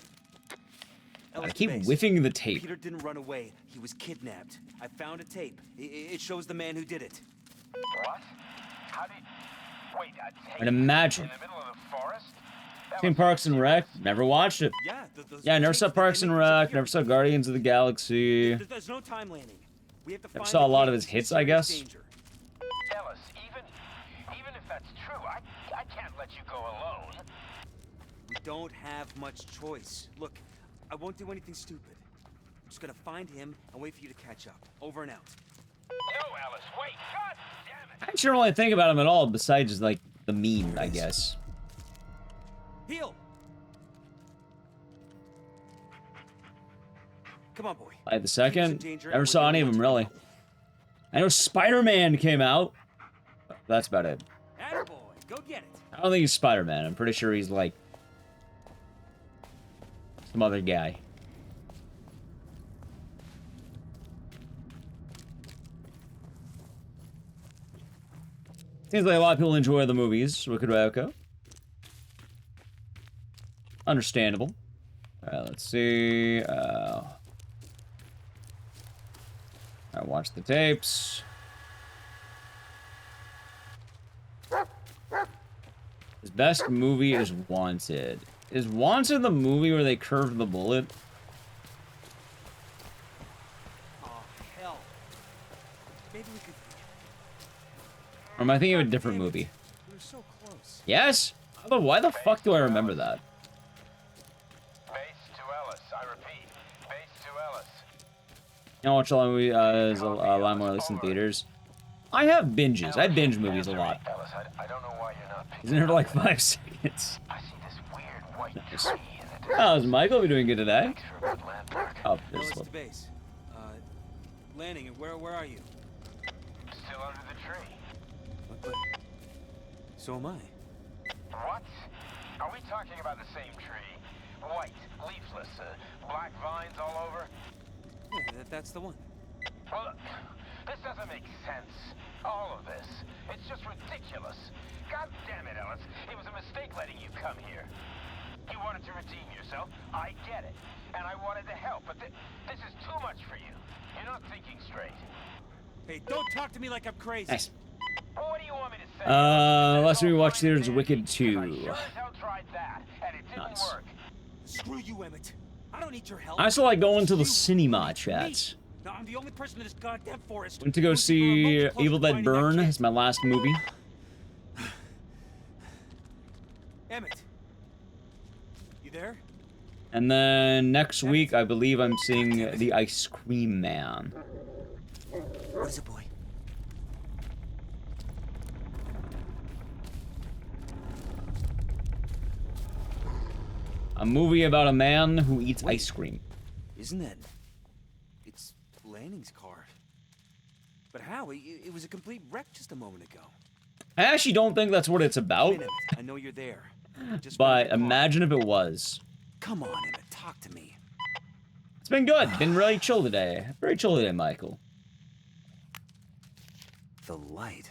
I keep whiffing the tape. Peter didn't run away. He was kidnapped. I found a tape. It shows the man who did it. What? How did... Wait, a tape And imagine. in the middle of the forest? Seen Parks and Rec, never watched it. Yeah, Yeah, I never saw Parks and Rec, never saw Guardians of the Galaxy. There's no time landing. We have to Never find saw a the lot kid. of his He's in hits, I serious guess. danger. Ellis, even if that's true, I can't let you go alone. We don't have much choice. Look, I won't do anything stupid. I'm just gonna find him and wait for you to catch up. Over and out. No, Ellis, wait! God damn it! I actually don't really think about him at all, besides, like, the meme, I guess. Heal! Come on, boy. Like the second, He's in danger, never and saw we're any of doing them, what's really. I know Spider-Man came out. That's about it. Attaboy, go get it. I don't think he's Spider-Man. I'm pretty sure he's, like, some other guy. Seems like a lot of people enjoy the movies, Wicked Ryoko. Understandable. Let's see. I watched the tapes. His best movie is Wanted. Is Wanted the movie where they curved the bullet? Oh, hell. Maybe we could... Or am I thinking of a different movie? We were so close. Yes? But why the fuck do I remember that? Base to Ellis, I repeat. Base to Ellis. You know, watch a lot of movies, a lot more at least in theaters. I have binges. I binge movies a lot. Ellis, I don't know why you're not picking Isn't it for like 5 seconds? I see this weird white Nice. tree in the How's Michael be doing good today? Thanks for a good landmark. Oh, Ellis this to one. base. Landing, and where are you? Still under the tree. But so am I. What? Are we talking about the same tree? White, leafless, black vines all over? Yeah, that's the one. Well, look, this doesn't make sense. All of this. It's just ridiculous. God damn it, Ellis. It was a mistake letting you come here. You wanted to redeem yourself. I get it. And I wanted to help, but this is too much for you. You're not thinking straight. Hey, don't talk to me like I'm crazy. Nice. Well, what do you want me to say? Last movie we watched theaters is Wicked I 2. sure as hell tried that, and it didn't Nice. work. Screw you, Emmett. I don't need your help. I also like going to the You cinema need chats. me. Now, I'm the only person in this goddamn forest. Went to go who's see even remotely close Evil to Dead finding that Burn. kid. It's my last movie. Emmett. You there? And then next week, I believe I'm seeing The Ice Cream Man. What is it, boy? A movie about a man who eats ice cream. Isn't that... It's Lanning's car. But how? It was a complete wreck just a moment ago. I actually don't think that's what it's about. Wait, Emmett, I know you're there. Just But find the car. imagine if it was. Come on, Emmett, talk to me. It's been good. Been really chill today. Very chill today, Michael. The light.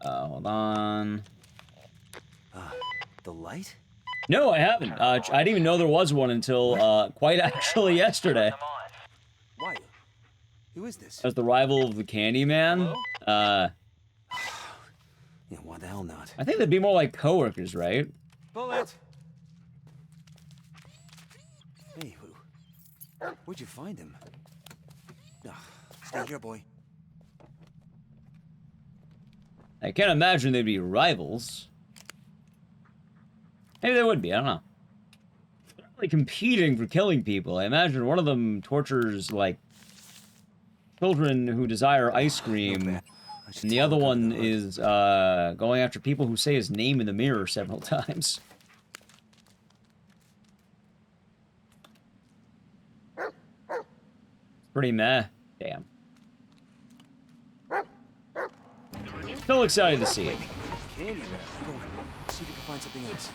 Hold on. The light? No, I haven't. I didn't even know there was one until quite actually yesterday. Why? Who is this? As the rival of the Candyman. Yeah, why the hell not? I think they'd be more like coworkers, right? Bullet! Hey, where'd you find him? Stay here, boy. I can't imagine they'd be rivals. Maybe they would be, I don't know. They're not really competing for killing people. I imagine one of them tortures, like, children who desire ice cream, and the other one is, going after people who say his name in the mirror several times. Pretty meh. Damn. Still excited to see it. Candy, go on. See if you can find something else.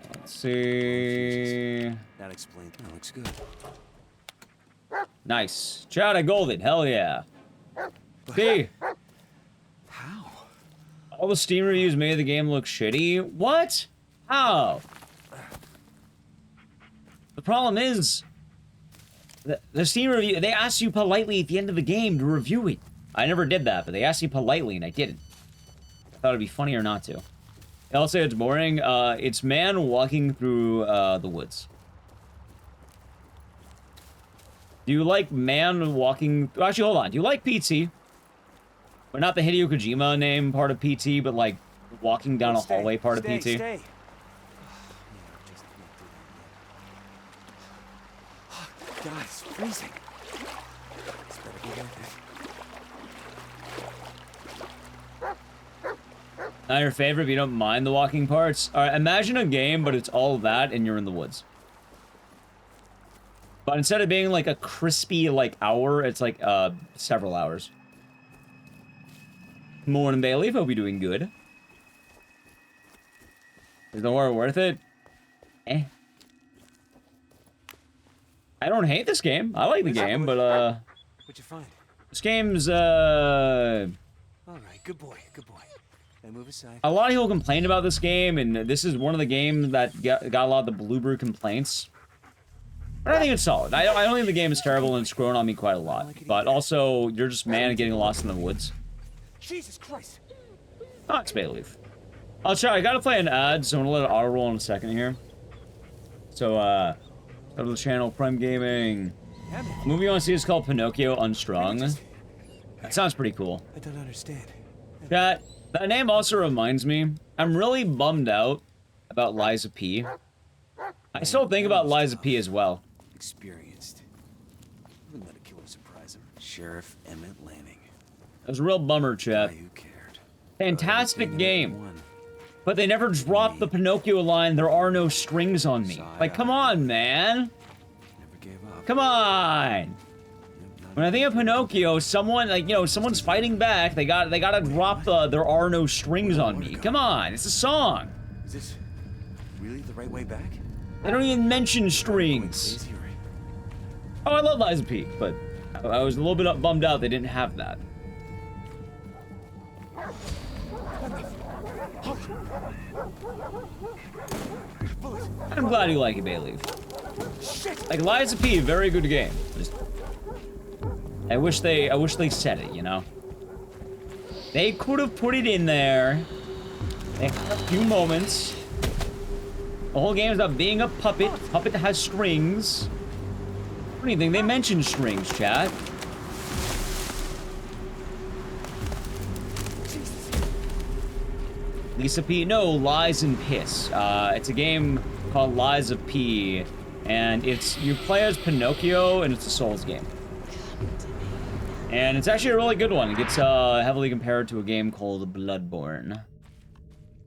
Let's see. That explains. That looks good. Nice. Chowder Golden. Hell yeah. See? How? All the Steam reviews made the game look shitty. What? How? The problem is, the Steam review, they asked you politely at the end of the game to review it. I never did that, but they asked you politely and I didn't. I thought it'd be funnier not to. I'll say it's boring. It's man walking through the woods. Do you like man walking... Actually, hold on. Do you like PT? But not the Hideo Kojima name part of PT, but like walking down a hallway part of PT. Stay. God, it's freezing. It's better be worth it. Not your favorite, but you don't mind the walking parts? Alright, imagine a game, but it's all that, and you're in the woods. But instead of being like a crispy, like, hour, it's like, several hours. Morning, Bailey. Hope you're doing good. Is the war worth it? Eh. I don't hate this game. I like the game, but, What'd you find? this game's, Alright, good boy, good boy. Now move aside. a lot of people complain about this game, and this is one of the games that got a lot of the Blue complaints. But I think it's solid. I don't think the game is terrible, and it's grown on me quite a lot. But also, you're just man getting lost in the woods. Jesus Christ. Oh, it's Bay Leaf. I'll try. I gotta play an ad, so I'm gonna let it auto roll in a second here. So, go to the channel, Prime Gaming. The movie you want to see is called Pinocchio Unstrung. That sounds pretty cool. I don't understand. That name also reminds me, I'm really bummed out about Liza P. I still think about Liza P as well. Experienced. Wouldn't let a killer surprise him. Sheriff Emmett Lanning. It was a real bummer, chat. Fantastic game. But they never dropped the Pinocchio line, there are no strings on me. Like, come on, man. Come on. When I think of Pinocchio, someone, like, you know, someone's fighting back, they gotta drop the there are no strings on me. Come on, it's a song. Is this really the right way back? They don't even mention strings. Oh, I love Liza P, but I was a little bit bummed out they didn't have that. I'm glad you like it, Bailey. Like, Liza P, very good game. Just, I wish they said it, you know? They could have put it in there. They had a few moments. The whole game is about being a puppet. Puppet that has strings. What do you think? They mentioned strings, chat. Lisa P. No, Lies and Piss. It's a game called Lies of P. And you play as Pinocchio, and it's a Souls game. And it's actually a really good one. It gets heavily compared to a game called Bloodborne.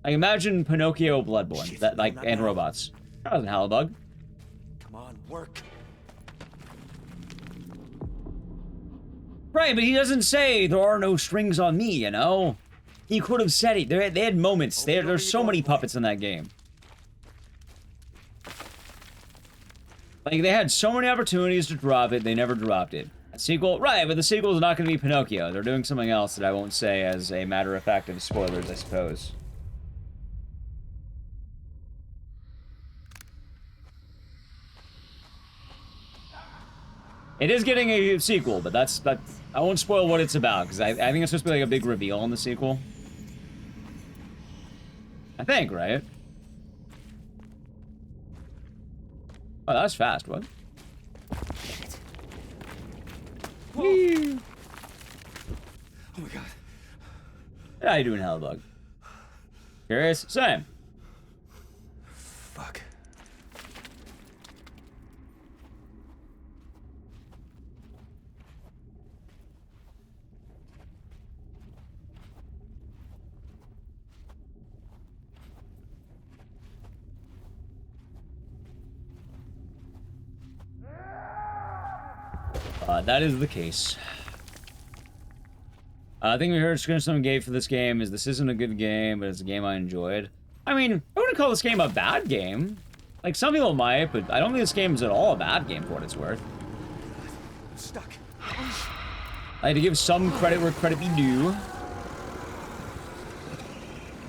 Like, imagine Pinocchio Bloodborne, that, like, and robots. That wasn't Halibug. Come on, work. Right, but he doesn't say there are no strings on me, you know? He could have said it. They had moments. There's so many puppets in that game. Like, they had so many opportunities to drop it, they never dropped it. A sequel? Right, but the sequel is not going to be Pinocchio. They're doing something else that I won't say as a matter of fact of spoilers, I suppose. It is getting a sequel, but that I won't spoil what it's about, because I think it's supposed to be like a big reveal in the sequel. I think, right? Oh, that was fast, what? Whee! Oh my god. How you doing, Halibug? Curious? Same. Fuck. That is the case. I think we heard someone gave for this game is this isn't a good game, but it's a game I enjoyed. I mean, I wouldn't call this game a bad game. Like, some people might, but I don't think this game is at all a bad game for what it's worth. I'm stuck. I had to give some credit where credit be due.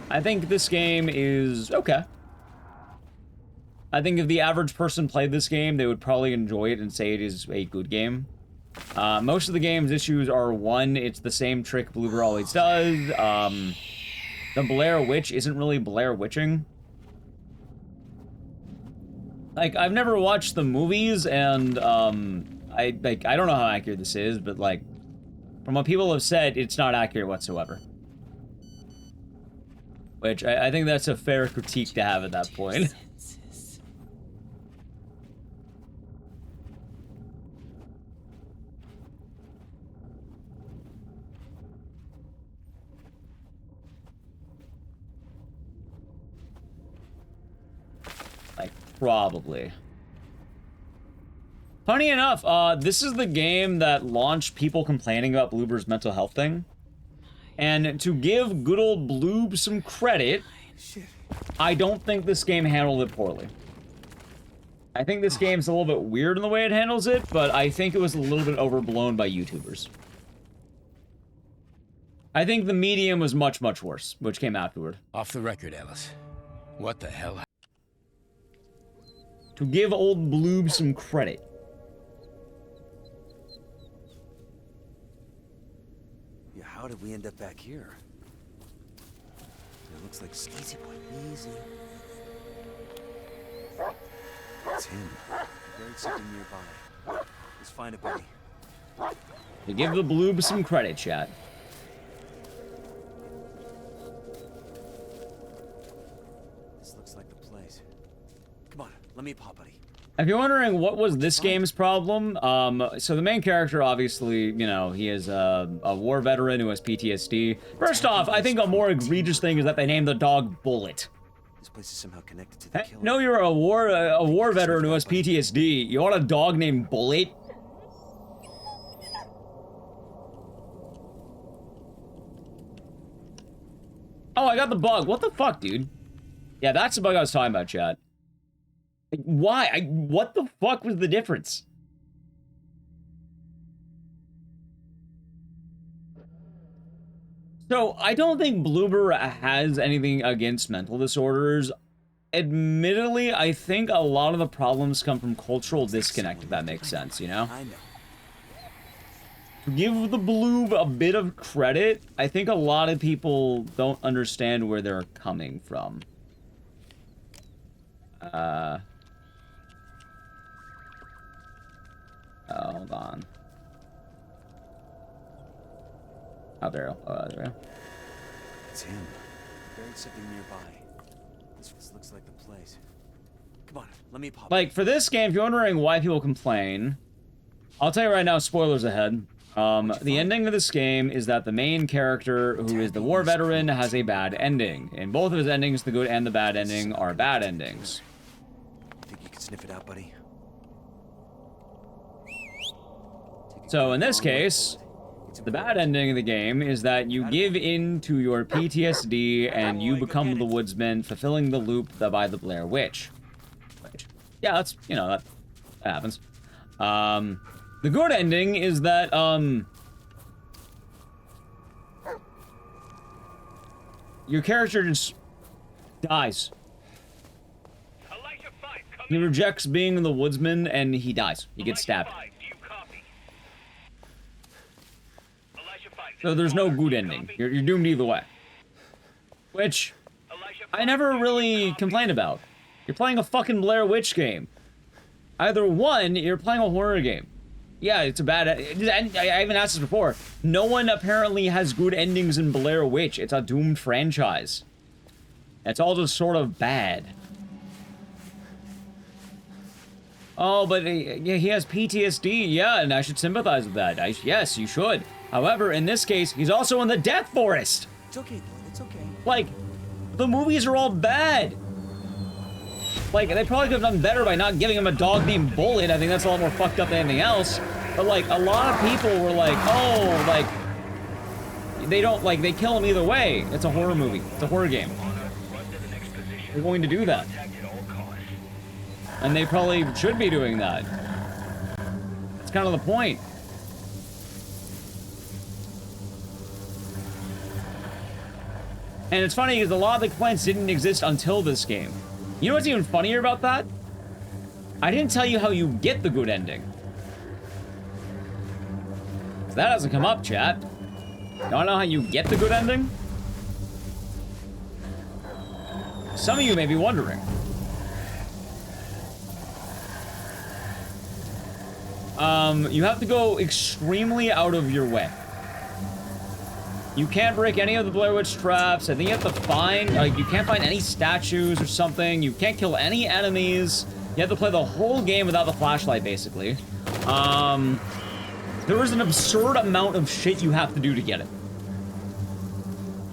I think this game is okay. I think if the average person played this game, they would probably enjoy it and say it is a good game. Most of the game's issues are, one, it's the same trick Bloober always does. the Blair Witch isn't really Blair Witching. Like, I've never watched the movies, and, I don't know how accurate this is, but, like, from what people have said, it's not accurate whatsoever. Which, I think that's a fair critique to have at that point. Like, probably. Funny enough, this is the game that launched people complaining about Bloober's mental health thing. And to give good old Bloob some credit, I don't think this game handled it poorly. I think this game's a little bit weird in the way it handles it, but I think it was a little bit overblown by YouTubers. I think the medium was much, much worse, which came afterward. Off the record, Ellis. What the hell? To give old Bloob some credit. Yeah, how did we end up back here? It looks like easy boy, easy. It's him. Buried something nearby. Let's find it, buddy. To give the Bloob some credit, chat. This looks like the place. Come on, let me pop, buddy. If you're wondering what was this game's problem, so the main character, obviously, you know, he is a war veteran who has PTSD. First off, I think a more egregious thing is that they named the dog Bullet. This place is somehow connected to the killer. No, you're a war veteran who has PTSD. You want a dog named Bullet? Oh, I got the bug. What the fuck, dude? Yeah, that's the bug I was talking about, chat. Why? What the fuck was the difference? So, I don't think Bloober has anything against mental disorders. Admittedly, I think a lot of the problems come from cultural disconnect, if that makes sense, you know? To give the Bloob a bit of credit, I think a lot of people don't understand where they're coming from. Oh, hold on. Oh, there we go. Oh, there we go. It's him. Buried something nearby. This looks like the place. Come on, let me pop. Like, for this game, if you're wondering why people complain, I'll tell you right now, spoilers ahead. The ending of this game is that the main character, who is the war veteran, has a bad ending. In both of his endings, the good and the bad ending are bad endings. Think you can sniff it out, buddy? So in this case, the bad ending of the game is that you give in to your PTSD and you become the woodsman, fulfilling the loop by the Blair Witch. Yeah, that's, you know, that happens. The good ending is that, your character just dies. He rejects being the woodsman and he dies. He gets stabbed. So there's no good ending. You're doomed either way. Which I never really complained about. You're playing a fucking Blair Witch game. Either one, you're playing a horror game. Yeah, it's a bad... I even asked this before. No one apparently has good endings in Blair Witch. It's a doomed franchise. It's all just sort of bad. Oh, but he has PTSD. Yeah, and I should sympathize with that. Yes, you should. However, in this case, he's also in the Death Forest. It's okay, it's okay. Like, the movies are all bad. Like, they probably could have done better by not giving him a dog named Bullet. I think that's a lot more fucked up than anything else. But, like, a lot of people were like, oh, like, they don't, like, they kill him either way. It's a horror movie. It's a horror game. They're going to do that. And they probably should be doing that. That's kind of the point. And it's funny because a lot of the complaints didn't exist until this game. You know what's even funnier about that? I didn't tell you how you get the good ending. That doesn't come up, chat. You wanna know how you get the good ending? some of you may be wondering. You have to go extremely out of your way. You can't break any of the Blair Witch traps. I think you have to find, like, you can't find any statues or something. You can't kill any enemies. You have to play the whole game without the flashlight, basically. There is an absurd amount of shit you have to do to get it.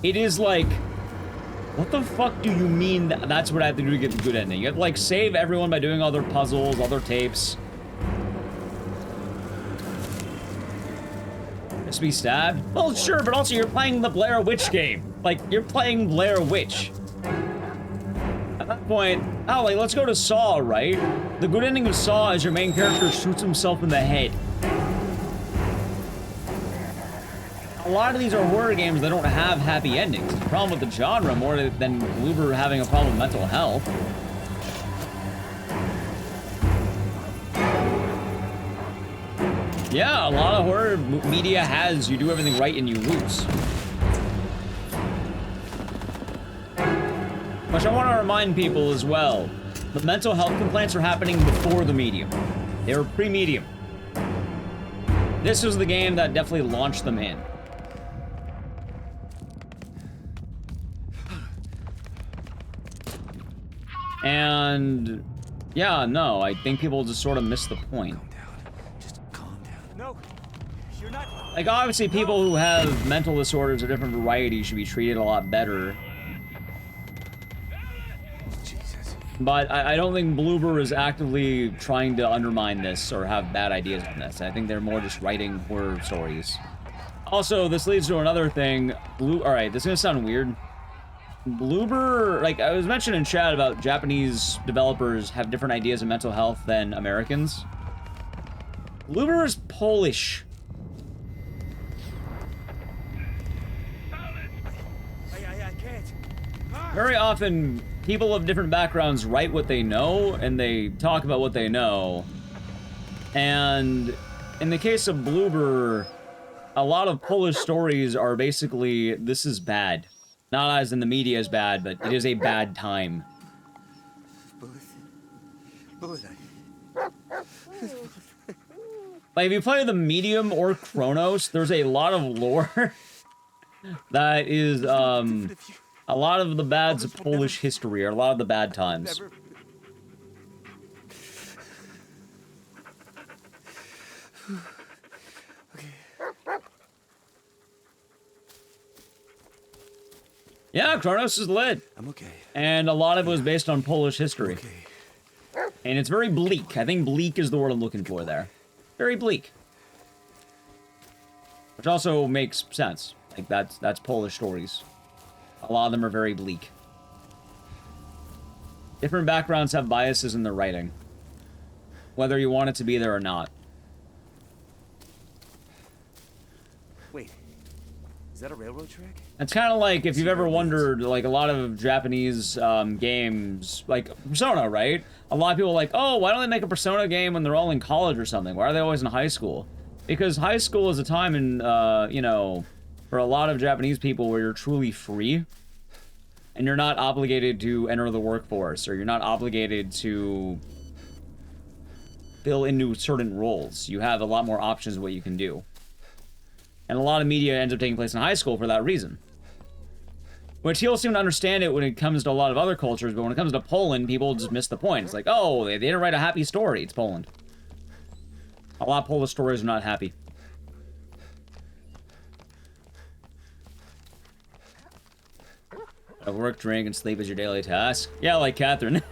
It is like, what the fuck do you mean that's what I have to do to get the good ending? You have to, like, save everyone by doing all their puzzles, all their tapes. Just be stabbed? Well, sure, but also you're playing the Blair Witch game. Like, you're playing Blair Witch. At that point, oh, like, let's go to Saw, right? The good ending of Saw is your main character shoots himself in the head. A lot of these are horror games that don't have happy endings. The problem with the genre more than Bloober having a problem with mental health. Yeah, a lot of horror media has you do everything right and you lose. Which I want to remind people as well. The mental health complaints are happening before the medium. They were pre-medium. This was the game that definitely launched them in. And yeah, no, I think people just sort of miss the point. No, you're not. Like, obviously, people who have mental disorders of different varieties should be treated a lot better. Jesus. But I don't think Bloober is actively trying to undermine this or have bad ideas on this. I think they're more just writing horror stories. Also, this leads to another thing. Alright, this is gonna sound weird. Bloober, like, I was mentioning in chat about Japanese developers have different ideas of mental health than Americans. Bloober is Polish. I can't. Very often, people of different backgrounds write what they know, and they talk about what they know. And in the case of Bloober, a lot of Polish stories are basically, this is bad. Not as in the media is bad, but it is a bad time. Like, if you play the medium or Chronos, there's a lot of lore that is, a lot of the bads of Polish history, or a lot of the bad times. Yeah, Chronos is lit. I'm okay. And a lot of it was based on Polish history. Okay. And it's very bleak. I think bleak is the word I'm looking for there. Very bleak. Which also makes sense. Like, that's Polish stories. A lot of them are very bleak. Different backgrounds have biases in their writing. Whether you want it to be there or not. Wait. Is that a railroad track? It's kind of like, if you've ever wondered, like, a lot of Japanese games, like Persona, right? A lot of people are like, oh, why don't they make a Persona game when they're all in college or something? Why are they always in high school? Because high school is a time in, you know, for a lot of Japanese people where you're truly free. And you're not obligated to enter the workforce, or you're not obligated to fill into certain roles. You have a lot more options of what you can do. And a lot of media ends up taking place in high school for that reason. Which he'll seem to understand it when it comes to a lot of other cultures, but when it comes to Poland, people just miss the point. It's like, oh, they didn't write a happy story. It's Poland. A lot of Polish stories are not happy. Work, drink, and sleep is your daily task. Yeah, like Catherine.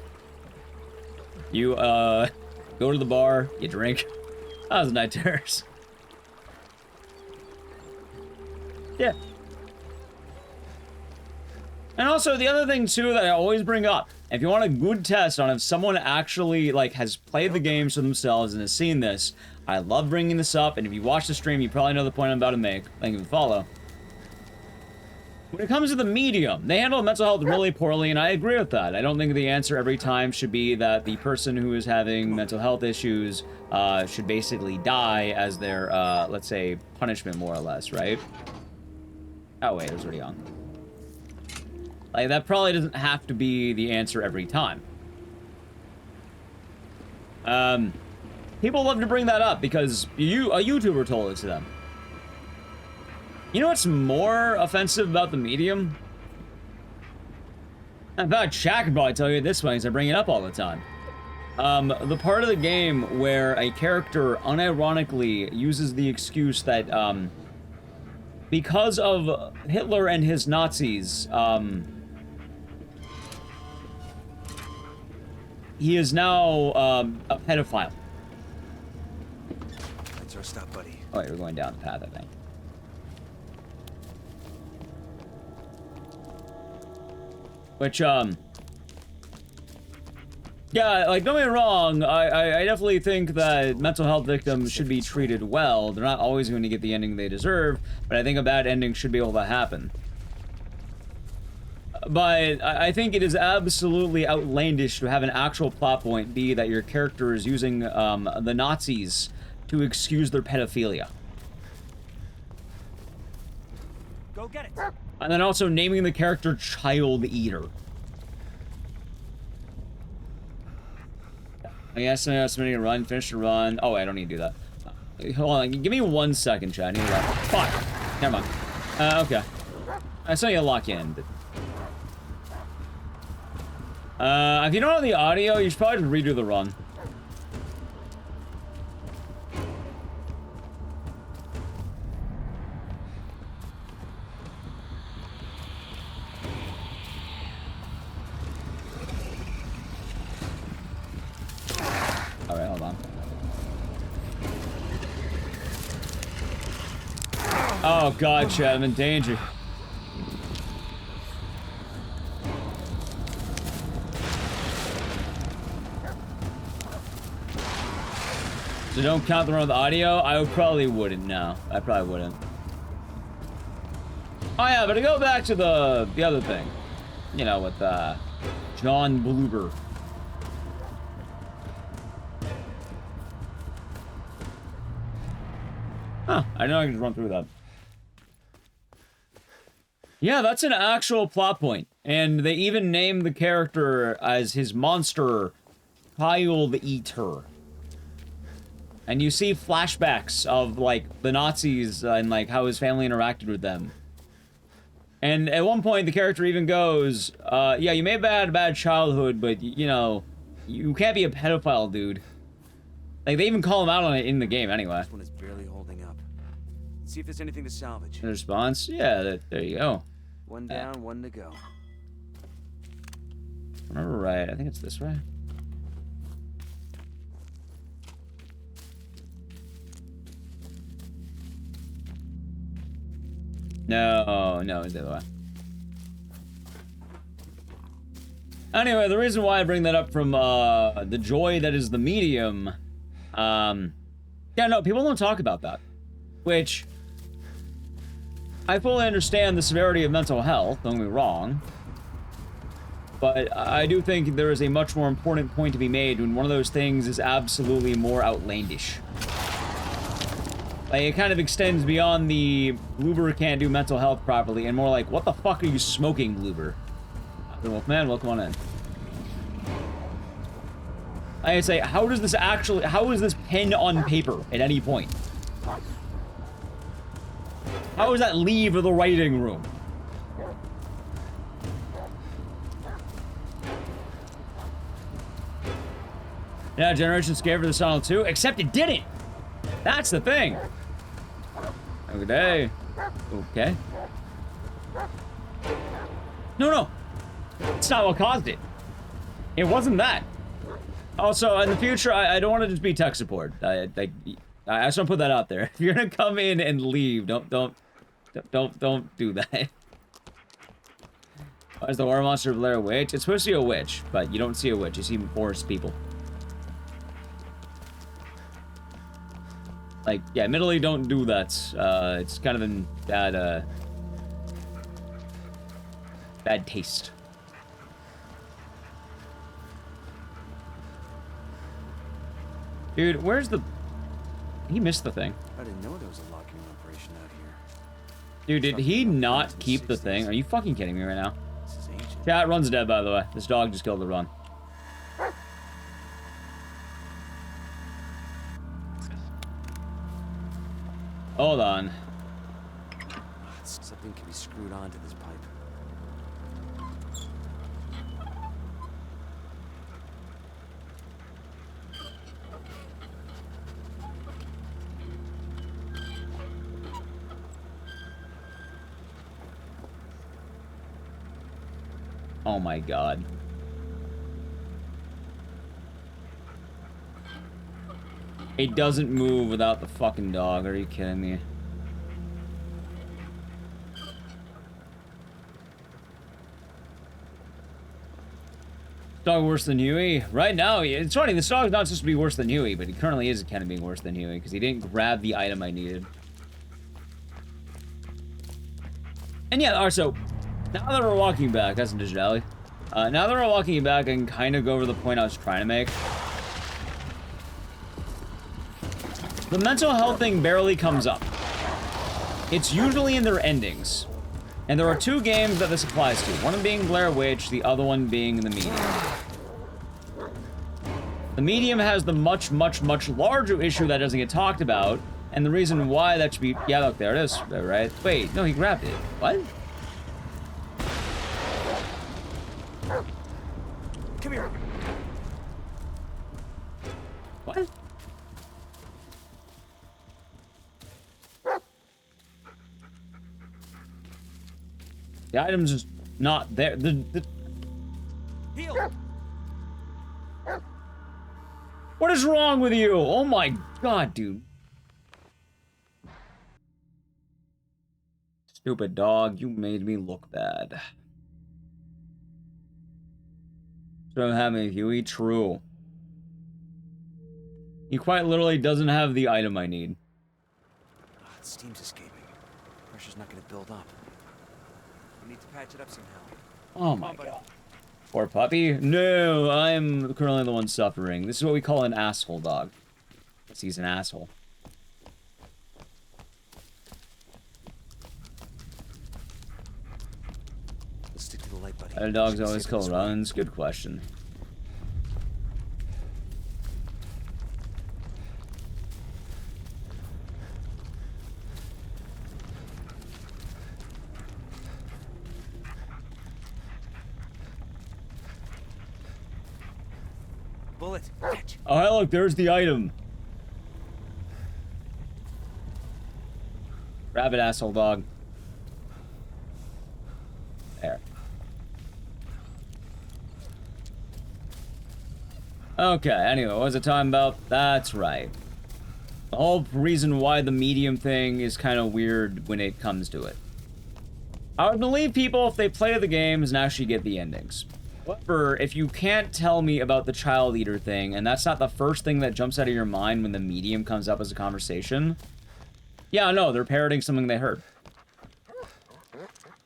You, go to the bar, you drink. How's night terrors? Yeah. And also, the other thing, too, that I always bring up, if you want a good test on if someone actually, like, has played the games for themselves and has seen this, I love bringing this up, and if you watch the stream, you probably know the point I'm about to make. Thank you for the follow. When it comes to the medium, they handle mental health really poorly, and I agree with that. I don't think the answer every time should be that the person who is having mental health issues should basically die as their, let's say, punishment, more or less, right? Oh, wait, it was already on. Like, that probably doesn't have to be the answer every time. People love to bring that up because a YouTuber told it to them. You know what's more offensive about the medium? In fact, Shaq could probably tell you this one because I bring it up all the time. The part of the game where a character unironically uses the excuse that, because of Hitler and his Nazis, he is now, a pedophile. That's our stop, buddy. Oh, wait, we're going down the path, I think. Which, yeah, like, don't get me wrong, I definitely think that mental health victims should be treated well. They're not always going to get the ending they deserve, but I think a bad ending should be able to happen. But I think it is absolutely outlandish to have an actual plot point be that your character is using the Nazis to excuse their pedophilia. Go get it. And then also naming the character Child Eater. I guess I'm submitting a run, finish the run. Oh, wait, I don't need to do that. Hold on, give me 1 second, chat. I need to lock. Fuck! Never mind. Okay. I saw you lock in, but... if you don't have the audio, you should probably just redo the run. Alright, hold on. Oh god, Chad, I'm in danger. So don't count the run with the audio? I probably wouldn't, no. I probably wouldn't. Oh yeah, but to go back to the other thing. You know, with John Bloober. Huh, I know I can just run through that. Yeah, that's an actual plot point. And they even named the character as his monster, Child Eater. And you see flashbacks of, like, the Nazis and, like, how his family interacted with them. And at one point, the character even goes, yeah, you may have had a bad childhood, but, you know, you can't be a pedophile, dude. Like, they even call him out on it in the game, anyway. This one is barely holding up. See if there's anything to salvage. The response? Yeah, there you go. One down, one to go. Remember right, I think it's this way. No, it's the other way. Anyway, the reason why I bring that up from the joy that is the medium, yeah, no, people don't talk about that. Which, I fully understand the severity of mental health, don't get me wrong. But I do think there is a much more important point to be made when one of those things is absolutely more outlandish. Like, it kind of extends beyond the Bloober can't do mental health properly, and more like, what the fuck are you smoking, Bloober? Wolfman, welcome on in. I say, how is this pen on paper at any point? How does that leave the writing room? Yeah, Generation scared for the Silent 2, except it didn't! That's the thing! Okay. Okay. No! It's not what caused it. It wasn't that. Also, in the future, I don't want to just be tech support. I just want to put that out there. If you're gonna come in and leave, don't do that. Why is the water monster Blair Witch? It's supposed to be a witch, but you don't see a witch. You see forest people. Like, yeah, admittedly, don't do that. It's kind of in bad taste. Dude, where's the... He missed the thing. I didn't know there was a locking operation out here. Dude, did he not keep the thing? Are you fucking kidding me right now? This is ancient. Chat, Run's dead, by the way. This dog just killed the Run. Hold on. Something can be screwed onto this pipe. Oh my god. It doesn't move without the fucking dog. Are you kidding me? Dog worse than Huey? Right now, it's funny, this dog's not supposed to be worse than Huey, but he currently is kind of being worse than Huey, because he didn't grab the item I needed. And yeah, alright, so, now that we're walking back, that's in Digital Alley. Now that we're walking back, I can kind of go over the point I was trying to make. The mental health thing barely comes up. It's usually in their endings. And there are two games that this applies to. One being Blair Witch, the other one being the Medium. The Medium has the much larger issue that doesn't get talked about. And the reason why that should be... Yeah, look, there it is, right? Wait, no, he grabbed it. What? Come here. What? The item's just not there. Heal. What is wrong with you? Oh my god, dude. Stupid dog, you made me look bad. So having Huey, true. He quite literally doesn't have the item I need. Steam's escaping. Pressure's not gonna build up. We need to patch it up somehow. Oh my god. Poor puppy? No, I'm currently the one suffering. This is what we call an asshole dog. Yes, he's an asshole. Let's stick to the light, buddy. Why do dogs always kill Runs? Good question. Bullet. Catch. Oh, hey, look, there's the item. Grab it, asshole dog. There. Okay, anyway, what was I talking about? That's right. The whole reason why the Medium thing is kind of weird when it comes to it. I would believe people if they play the games and actually get the endings. However, if you can't tell me about the child eater thing, and that's not the first thing that jumps out of your mind when the Medium comes up as a conversation, yeah, no, they're parroting something they heard.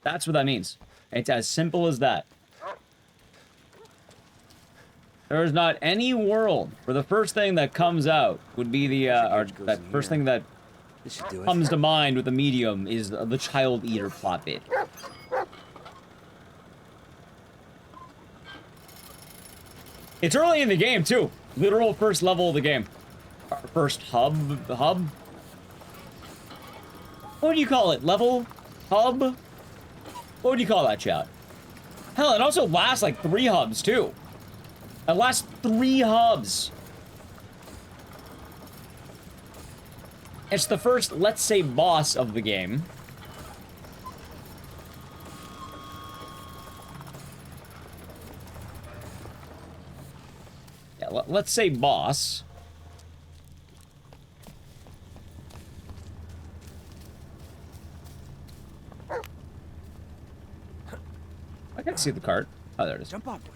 That's what that means. It's as simple as that. There is not any world where the first thing that comes out would be the, or that first thing that comes to mind with the Medium is the child eater plot bit. It's early in the game, too. Literal first level of the game. Our first hub? What would you call it? Level? Hub? What would you call that, chat? Hell, it also lasts like 3 hubs, too. It lasts 3 hubs. It's the first, let's say, boss of the game. Yeah, let's say boss. I can't see the cart. Oh, there it is. Jump on, boy.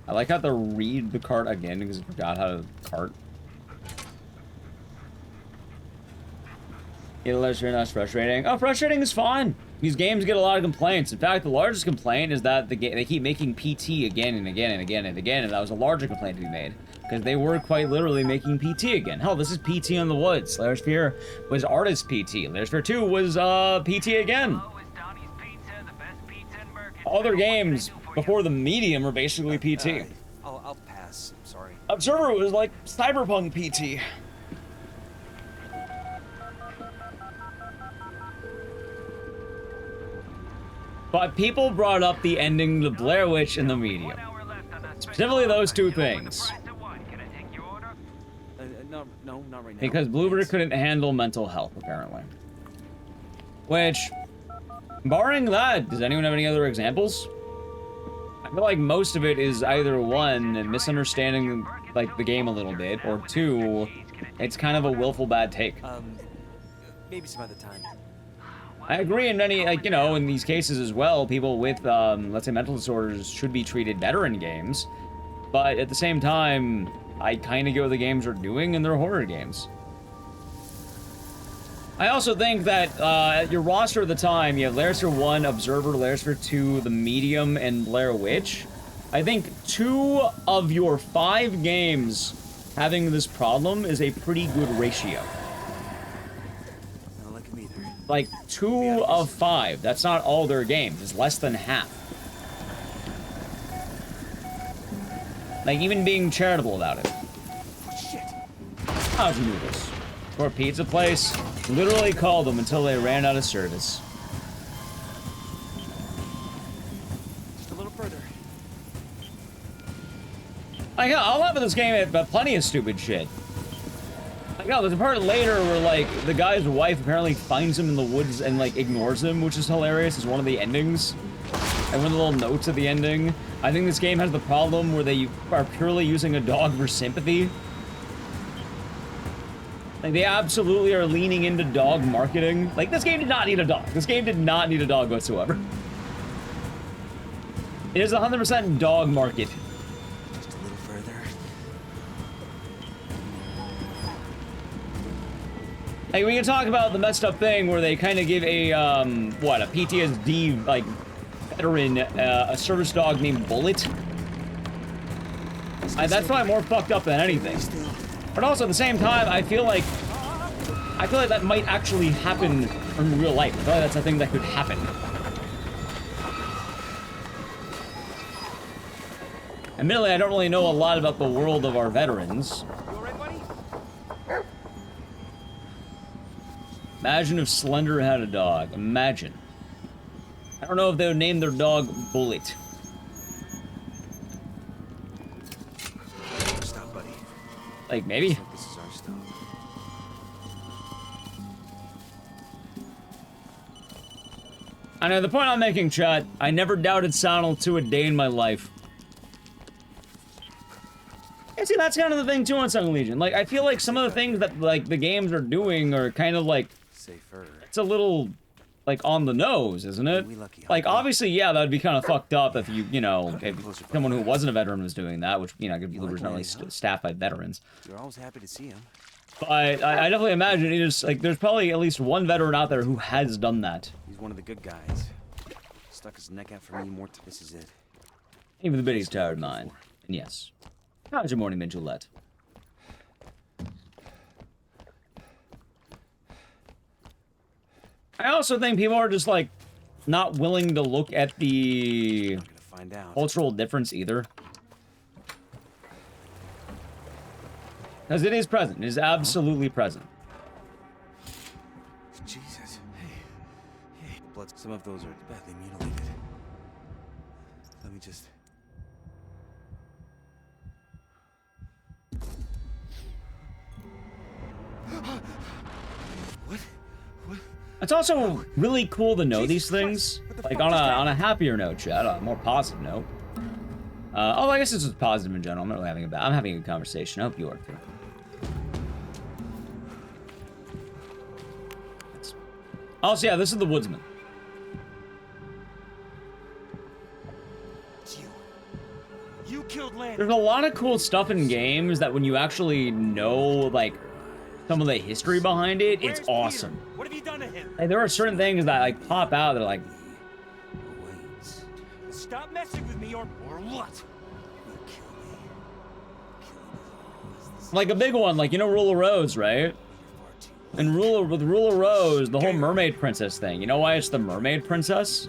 I like how to read the cart again because I forgot how to cart. That's frustrating. Oh, frustrating is fine. These games get a lot of complaints. In fact, the largest complaint is that they keep making PT again and again and again and again, and that was a larger complaint to be made. Because they were quite literally making PT again. Hell, this is PT on the Woods. Slayer Sphere was Artist PT. Slayer Sphere 2 was PT again. All their games before the medium are basically PT. I'll pass. I'm sorry. Observer was like Cyberpunk PT. But people brought up the ending to Blair Witch in the medium. Specifically those two things. No, not right now. Because Bluebird couldn't handle mental health, apparently. Which, barring that, does anyone have any other examples? I feel like most of it is either one, misunderstanding like the game a little bit, or two, it's kind of a willful bad take. Maybe some other time. I agree in many, like, you know, in these cases as well, people with, let's say, mental disorders should be treated better in games. But at the same time, I kind of get what the games are doing, and they're horror games. I also think that your roster at the time, you have Lairster 1, Observer, Lairster 2, The Medium, and Blair Witch. I think 2 of your 5 games having this problem is a pretty good ratio. Like, 2 of 5. That's not all their games. It's less than half. Like, even being charitable about it. Shit. How'd you do this? For a pizza place? Literally called them until they ran out of service. Just a little further. I'll have in this game but plenty of stupid shit. Like, oh, there's a part later where, like, the guy's wife apparently finds him in the woods and, like, ignores him, which is hilarious. It's one of the endings. And one of the little notes at the ending. I think this game has the problem where they are purely using a dog for sympathy. Like, they absolutely are leaning into dog marketing. Like, this game did not need a dog. This game did not need a dog whatsoever. It is 100% dog market. Just a little further. Like, we can talk about the messed up thing where they kind of give a, what, a PTSD, like, veteran, a service dog named Bullet. That's probably more fucked up than anything. But also, at the same time, I feel like that might actually happen in real life. I feel like that's a thing that could happen. Admittedly, I don't really know a lot about the world of our veterans. Imagine if Slender had a dog. Imagine. I don't know if they would name their dog Bullet. Stop, buddy. Like, maybe. This is our stop. I know, the point I'm making, chat, I never doubted Silent 2 a day in my life. And see, that's kind of the thing, too, on Second Legion. Like, I feel like some of the things that, like, the games are doing are kind of, like... Safer. It's a little, like, on the nose, isn't it? Like, obviously, yeah, that would be kind of fucked up if you know, if someone who wasn't a veteran was doing that, which, you know, Bluebird's not really staffed by veterans. You're always happy to see him. But I definitely imagine it is, like, there's probably at least one veteran out there who has done that. He's one of the good guys. Stuck his neck out for me more. This is it. Even the biddy's tired mind. And yes. How's your morning been, Gillette? I also think people are just, like, not willing to look at the cultural difference either. Because it is present. It is absolutely present. Jesus. Hey. Blood. Some of those are badly mutilated. Let me just... What? It's also really cool to know these things. Like, on a happier note, chat, on a more positive note. Oh, I guess this is positive in general. I'm not really having I'm having a good conversation. I hope you are too. Also, yeah, this is the Woodsman. You killed Landon. There's a lot of cool stuff in games that when you actually know, like, some of the history behind it, it's awesome. What have you done to him? Like, there are certain things that, like, pop out that are like... Stop messing with me or what? Like a big one, like, you know Rule of Rose, right? And with Rule of Rose, the whole mermaid princess thing. You know why it's the mermaid princess?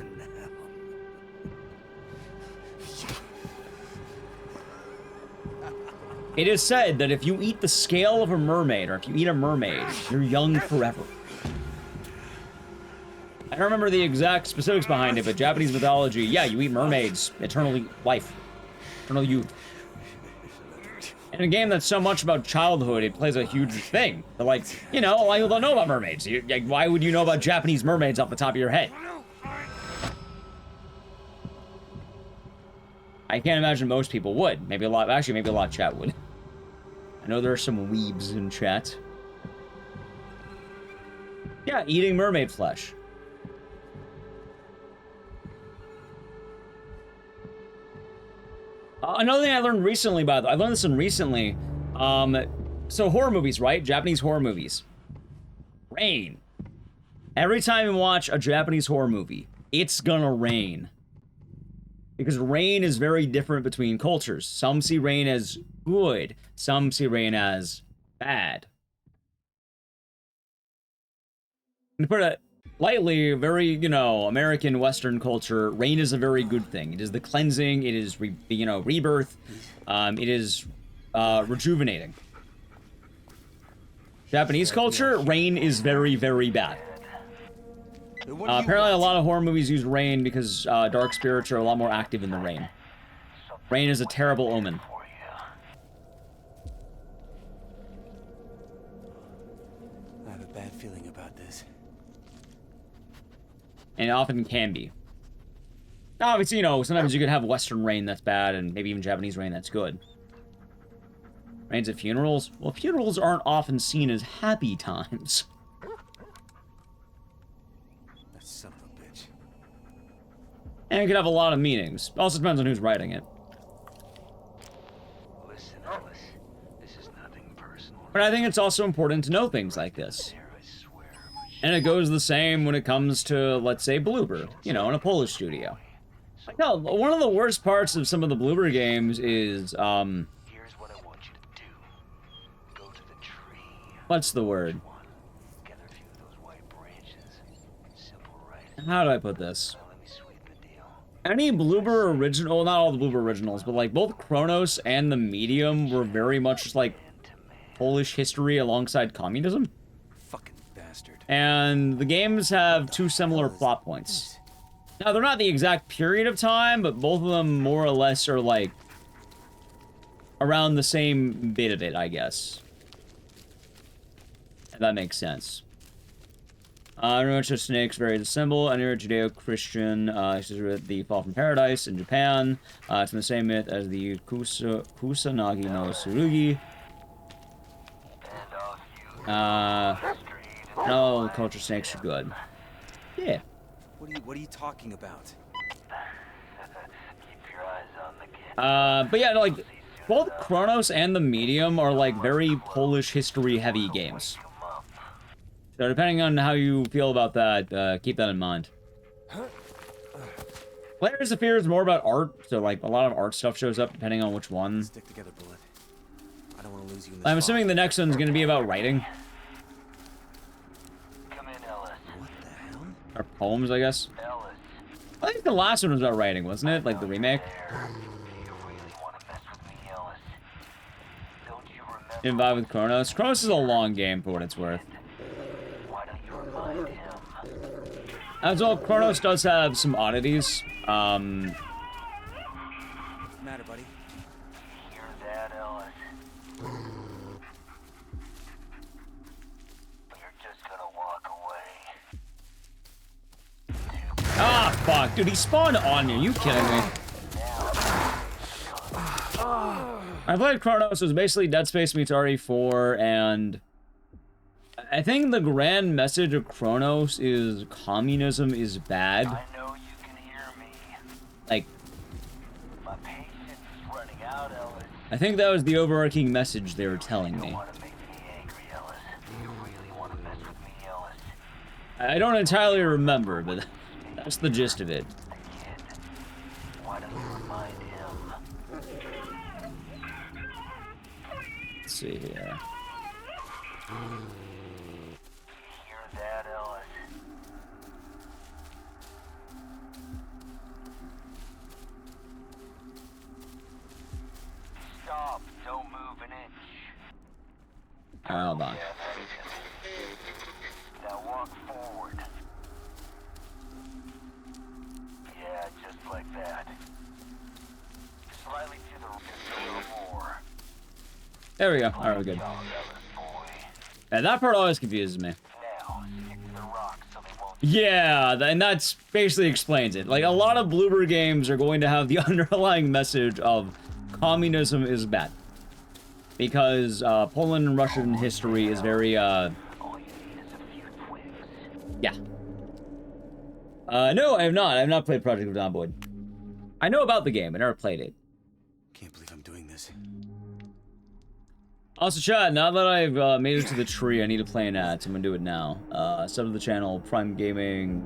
It is said that if you eat the scale of a mermaid, or if you eat a mermaid, you're young forever. I don't remember the exact specifics behind it, but Japanese mythology, yeah, you eat mermaids, eternal life, eternal youth. In a game that's so much about childhood, it plays a huge thing. But like, you know, a lot of people don't know about mermaids. Why would you know about Japanese mermaids off the top of your head? I can't imagine most people would. Maybe a lot, actually, maybe a lot of chat would. I know there are some weebs in chat. Yeah, eating mermaid flesh. Another thing I learned recently, by the way, I learned this one recently. So horror movies, right? Japanese horror movies. Rain. Every time you watch a Japanese horror movie, it's gonna rain. Because rain is very different between cultures. Some see rain as good, some see rain as bad. To put it lightly, very, you know, American Western culture, rain is a very good thing. It is the cleansing, it is, rebirth, it is rejuvenating. Japanese culture, rain is very, very bad. Apparently a lot of horror movies use rain because dark spirits are a lot more active in the rain. Rain is a terrible omen. I have a bad feeling about this. And it often can be. Obviously, you know, sometimes you could have Western rain that's bad, and maybe even Japanese rain that's good. Rains at funerals? Well, funerals aren't often seen as happy times. That son of a bitch. And it could have a lot of meanings. Also depends on who's writing it. Listen, Ellis, this is nothing personal. But I think it's also important to know things like this. And it goes the same when it comes to, let's say, Bloober, you know, in a Polish studio. No, one of the worst parts of some of the Bloober games is, Here's what I want you to do. Go to the tree. what's the word? Gather a few of those white branches. Simple, right? How do I put this? Any Bloober original, well, not all the Bloober originals, but like both Chronos and the Medium were very much just like Polish history alongside communism. Fucking bastard. And the games have two similar plot points. Now, they're not the exact period of time, but both of them more or less are like around the same bit of it, I guess. If that makes sense. Everyone shows snakes, very the symbol. And you're Judeo-Christian, with the fall from paradise in Japan. It's in the same myth as the Kusanagi no Tsurugi. No, culture snakes are good. Yeah. What are you talking about? Keep your eyes on the kid. But yeah, like, both Chronos and the Medium are like very Polish history heavy games. So depending on how you feel about that, keep that in mind. Players of Fear is more about art, so like a lot of art stuff shows up depending on which one. Stick together, Bullet. I don't want to lose you in this. I'm assuming the next one's gonna be about writing. Come in, Ellis. What the hell? Or poems, I guess. Ellis. I think the last one was about writing, wasn't it? Like the remake. You really want to mess with me, Ellis? Don't you remember? In vibe with Chronos. Chronos is a long game for what it's worth. Why don't you remind him? As well, Chronos does have some oddities. What's the matter, buddy? You're Dad, Ellis. But you're just gonna walk away. Ah, fuck. Dude, he spawned on you. Are you kidding me? I played Chronos. It was basically Dead Space meets RE4, and I think the grand message of Chronos is communism is bad. I know you can hear me. Like, My patience is running out, Ellis. I think that was the overarching message they were telling me. You want to make me angry, Ellis. You really want to mess with me, Ellis. I don't entirely remember, but that's the gist of it. Why don't you remind him? Let's see here. Hear that, Ellis? Stop. Don't move an Alright, hold on. Now walk forward. Yeah, just like that. Slightly to the right, a little more. There we go. Alright, we're good. Yeah, that part always confuses me. Yeah, and that's basically explains it. Like, a lot of Bloober games are going to have the underlying message of communism is bad. Because Poland and Russian history is very, yeah. No, I have not. I have not played Project Zomboid. I know about the game. I never played it. Can't believe I'm doing this. Also, chat, now that I've made it to the tree, I need to play an ad, so I'm gonna do it now. Sub to the channel, Prime Gaming,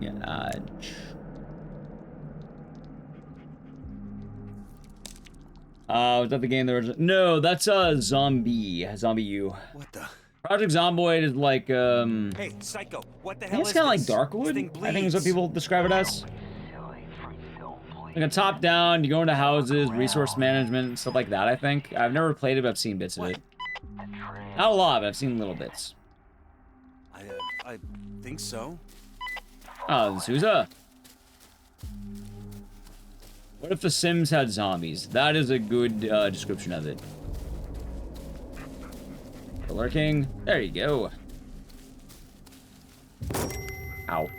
was that the game there was? No, that's Zombie U. What the? Project Zomboid is like, Hey, Psycho, what the I hell think it's is kind of like this? Darkwood, I think is what people describe it as. Like a top-down, you go into houses, resource management, stuff like that, I think. I've never played it, but I've seen bits of it. Not a lot, but I've seen little bits. I think so. Oh, Sousa. What if The Sims had zombies? That is a good description of it. Lurking. There you go. Ow.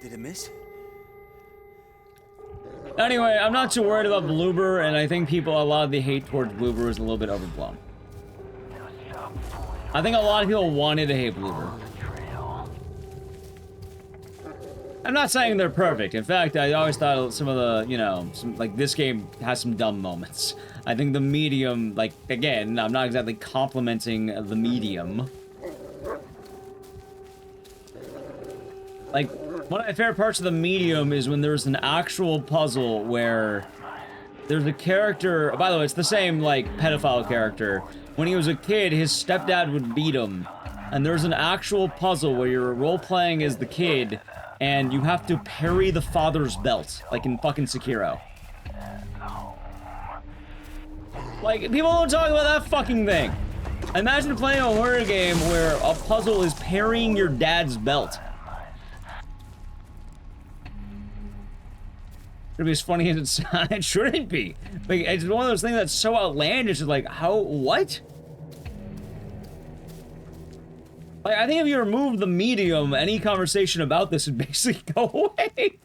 Did it miss? Anyway, I'm not too worried about Bloober, and I think a lot of the hate towards Bloober is a little bit overblown. I think a lot of people wanted to hate Bloober. I'm not saying they're perfect. In fact, I always thought some of the, you know, like this game has some dumb moments. I think the medium, like, again, I'm not exactly complimenting the medium. Like, one of my favorite parts of the medium is when there's an actual puzzle where there's a character, by the way, it's the same, like, pedophile character. When he was a kid, his stepdad would beat him. And there's an actual puzzle where you're role-playing as the kid, and you have to parry the father's belt, like in fucking Sekiro. Like, people don't talk about that fucking thing. Imagine playing a horror game where a puzzle is parrying your dad's belt. It'd be as funny as it shouldn't be. Like, it's one of those things that's so outlandish. It's like, how, what? Like, I think if you remove the medium, any conversation about this would basically go away.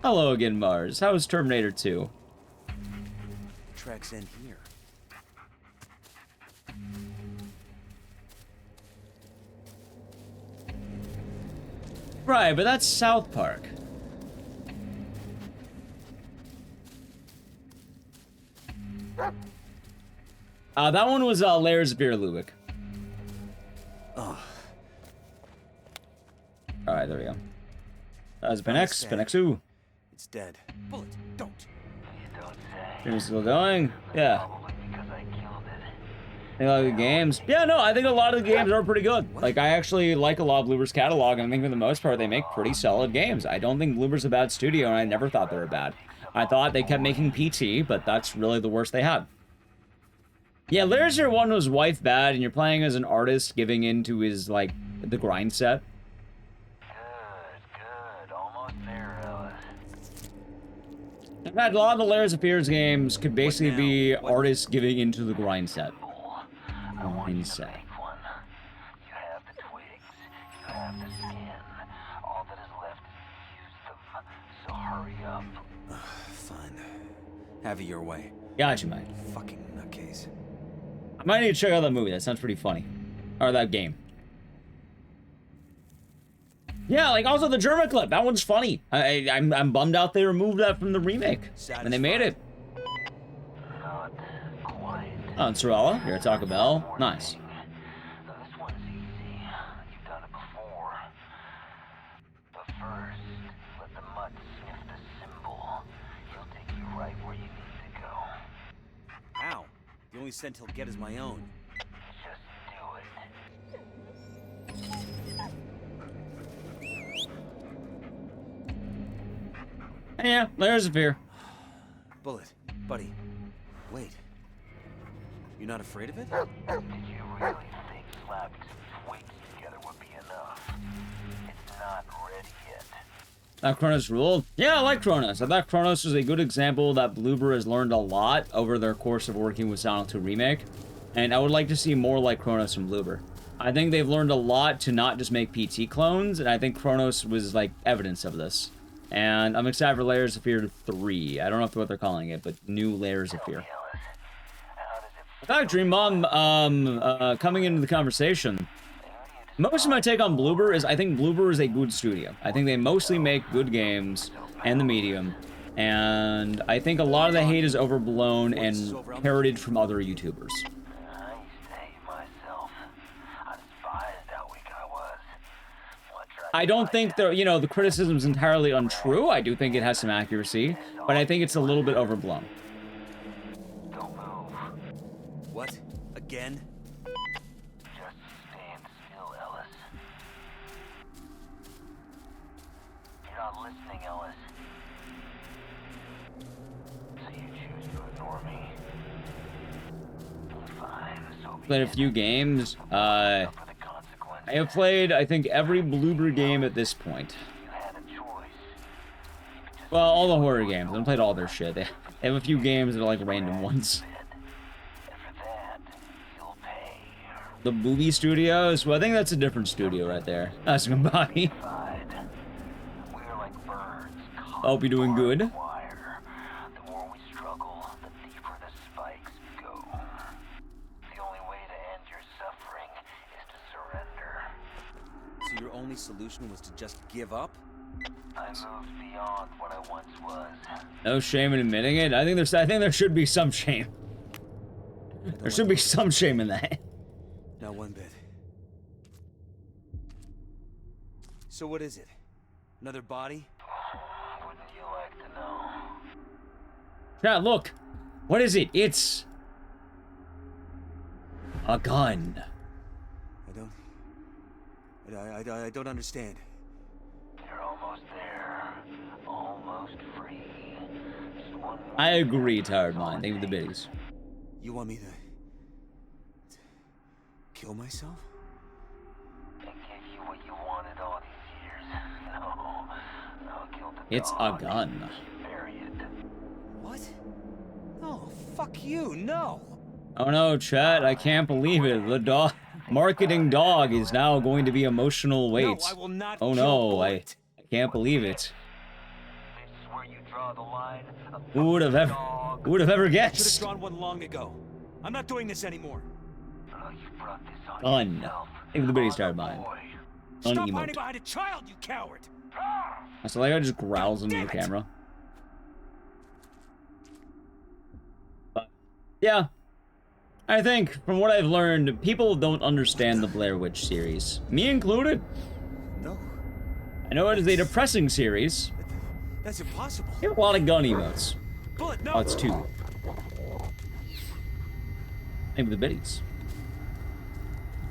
Hello again, Mars. How was Terminator 2? Tracks end here. Right, but that's South Park. That one was Layers of Beer Lubick. Oh. Alright, there we go. That was Benex, Benexu. It's dead. Bullet, don't. Stream's still going? Yeah. Think a lot of the games? Yeah, no, I think a lot of the games are pretty good. Like, I actually like a lot of Bloober's catalog, and I think for the most part, they make pretty solid games. I don't think Bloober's a bad studio, and I never thought they were bad. I thought they kept making PT, but that's really the worst they had. Yeah, Layers of 1 was wife bad, and you're playing as an artist giving into his, like, the grind set. Good. Almost there, Ellis. In fact, a lot of the Layers of Fears games could basically be artists giving into the grind set. Grind set. You have the twigs. You have the skin. All that is left is to use them. So hurry up. Fine. Have it your way. Gotcha, mate. Fucking nutcase. I might need to check out that movie. That sounds pretty funny. Or that game. Yeah, like also the German clip. That one's funny. I'm bummed out they removed that from the remake when they made it. Not quite. Oh, and Sorella, you're at Taco Bell. Nice. This one's easy. You've done it before. But first, let the mud sniff the symbol. He'll take you right where you need to go. Ow. The only scent he'll get is my own. Just do it. Yeah, layers of fear. Bullet, buddy, wait. You're not afraid of it? Did you really think slapping some twigs together would be enough? It's not ready yet. That Kronos ruled? Yeah, I like Kronos. I thought Kronos was a good example that Bloober has learned a lot over their course of working with Silent 2 Remake. And I would like to see more like Kronos from Bloober. I think they've learned a lot to not just make PT clones, and I think Kronos was like evidence of this. And I'm excited for Layers of Fear 3. I don't know what they're calling it, but new Layers of Fear. In fact, Dream Mom, coming into the conversation, most of my take on Bloober is I think Bloober is a good studio. I think they mostly make good games and the medium, and I think a lot of the hate is overblown and parroted from other YouTubers. I don't think the criticism is entirely untrue. I do think it has some accuracy, but I think it's a little bit overblown. What? Again? Just stand still, Ellis. You're not listening, Ellis. So you choose to ignore me. Fine, so be Played a few games. I have played, I think, every Bloober game at this point. Well, all the horror games. I've played all their shit. They have a few games that are like random ones. The Booby Studios? Well, I think that's a different studio right there. That's Bobby. Hope you're doing good. the more we struggle, the deeper the spikes go. The only way to end your suffering is to surrender. So your only solution was to just give up? I moved beyond what I once was. No shame in admitting it. I think there should be some shame. There should be some shame in that. Not one bit. So what is it? Another body? Wouldn't you like to know? Chat, look. What is it? It's a gun. I don't understand. You're almost there. Almost free. Just one more. I agree, Tired Mind. Thank you for the biddies. You want me to kill myself? I gave you what you wanted all these years. No, kill the It's a dog. gun. Bury it. What? No, fuck you, no! Oh no, chat, I can't believe it. The dog marketing dog is now going to be emotional weight. No, I will not oh kill no, Bullet. I can't believe it. This is where you draw the line. Who would have ever Should have guessed? drawn one long ago. I'm not doing this anymore. Oh, you brought this on Gun. yourself. Think of the biddies, Tired Mind. Stop Unemote. hiding behind a child, you coward! So like I just growls into the camera. But yeah. I think, from what I've learned, people don't understand the Blair Witch series. Me included. No. I know it is a depressing series. That's impossible. You have a lot of gun emotes. Bullet, no! Oh, it's 2. Maybe the biddies.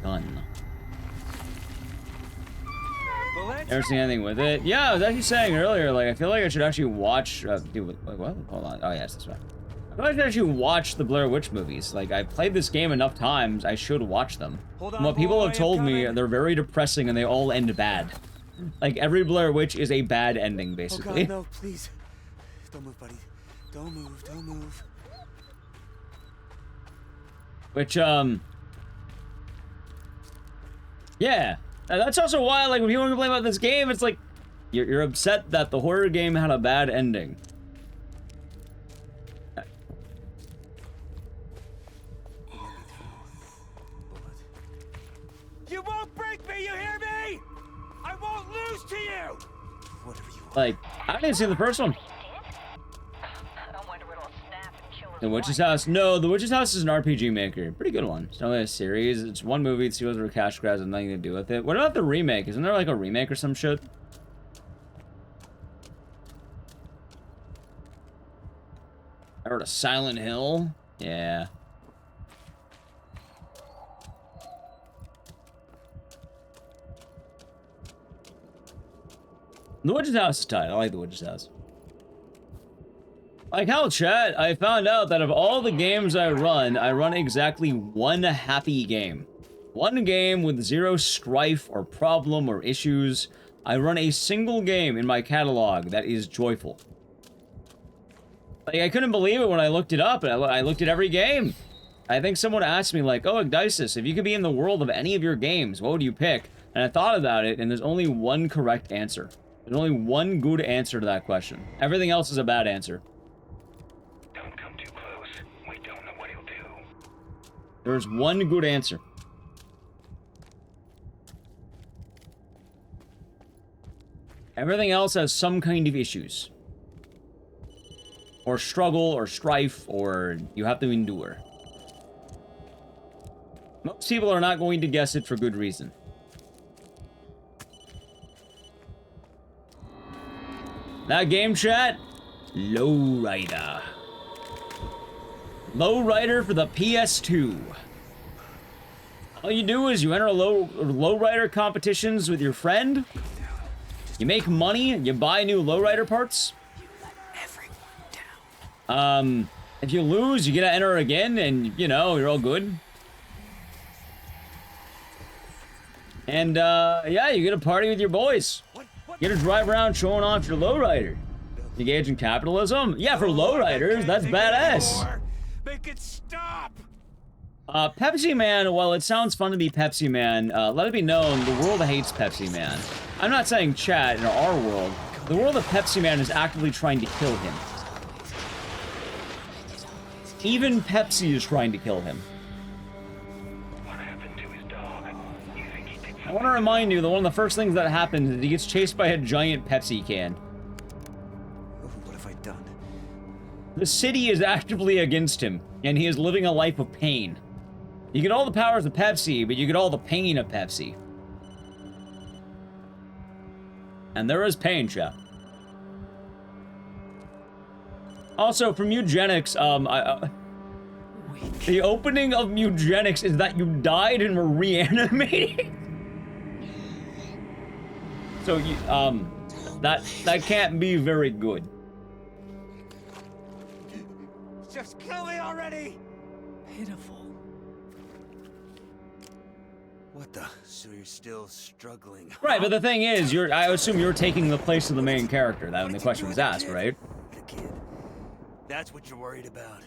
Gun. Bullet? Never seen anything with it. Yeah, I was actually saying earlier, like, I feel like I should actually watch... wait, what? Hold on. Oh, yes, that's right. I feel like I should actually watch the Blair Witch movies. Like, I've played this game enough times, I should watch them. From what people have told me, they're very depressing and they all end bad. Like, every Blair Witch is a bad ending, basically. Oh god, no, please. Don't move, buddy. Don't move, don't move. Which, yeah. That's also why, like, when people complain about this game, it's like, you're upset that the horror game had a bad ending. You won't break me, you hear me? I won't lose to you! Whatever you want. Like, I didn't see the first one. The Witch's House. No, The Witch's House is an RPG maker. Pretty good one. It's not really a series. It's one movie. It sequels were cash grabs and nothing to do with it. What about the remake? Isn't there like a remake or some shit? I heard a Silent Hill. Yeah. The Witch's House is tight. I like The Witch's House. Like hell, chat, I found out that of all the games I run exactly one happy game. One game with zero strife or problem or issues. I run a single game in my catalog that is joyful. Like, I couldn't believe it when I looked it up, and I looked at every game. I think someone asked me, like, oh, Igdisis, if you could be in the world of any of your games, what would you pick? And I thought about it, and there's only one correct answer. There's only one good answer to that question. Everything else is a bad answer. Don't come too close. We don't know what he'll do. There's one good answer. Everything else has some kind of issues. Or struggle, or strife, or you have to endure. Most people are not going to guess it for good reason. That game, chat? Lowrider. Lowrider for the PS2. All you do is you enter lowrider competitions with your friend. You make money, you buy new lowrider parts. If you lose, you get to enter again, and, you know, you're all good. And, yeah, you get to party with your boys. You get to drive around showing off your lowrider. Engage in capitalism? Yeah, for lowriders, that's badass. Make it stop! Pepsi Man, while it sounds fun to be Pepsi Man, let it be known, the world hates Pepsi Man. I'm not saying chat in our world. The world of Pepsi Man is actively trying to kill him. Even Pepsi is trying to kill him. I want to remind you that one of the first things that happens is he gets chased by a giant Pepsi can. What have I done? The city is actively against him, and he is living a life of pain. You get all the powers of Pepsi, but you get all the pain of Pepsi. And there is pain, chat. Also, from Eugenics, the opening of Eugenics is that you died and were reanimated. So, that can't be very good. Just kill me already! Pitiful. What the? So you're still struggling? Right, but the thing is, I assume you're taking the place of the main character. That when the question was asked, right? The kid. That's what you're worried about?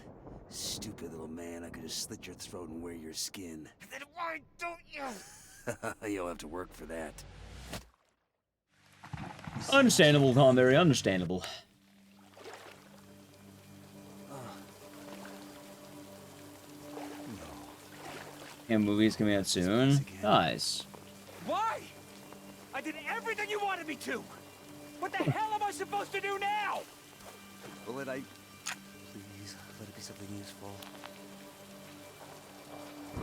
Stupid little man, I could just slit your throat and wear your skin. Then why don't you? You'll have to work for that. Understandable, Tom, very understandable. And movies coming out soon. Nice. Why? I did everything you wanted me to! What the hell am I supposed to do now? Please, let it be something useful. Oh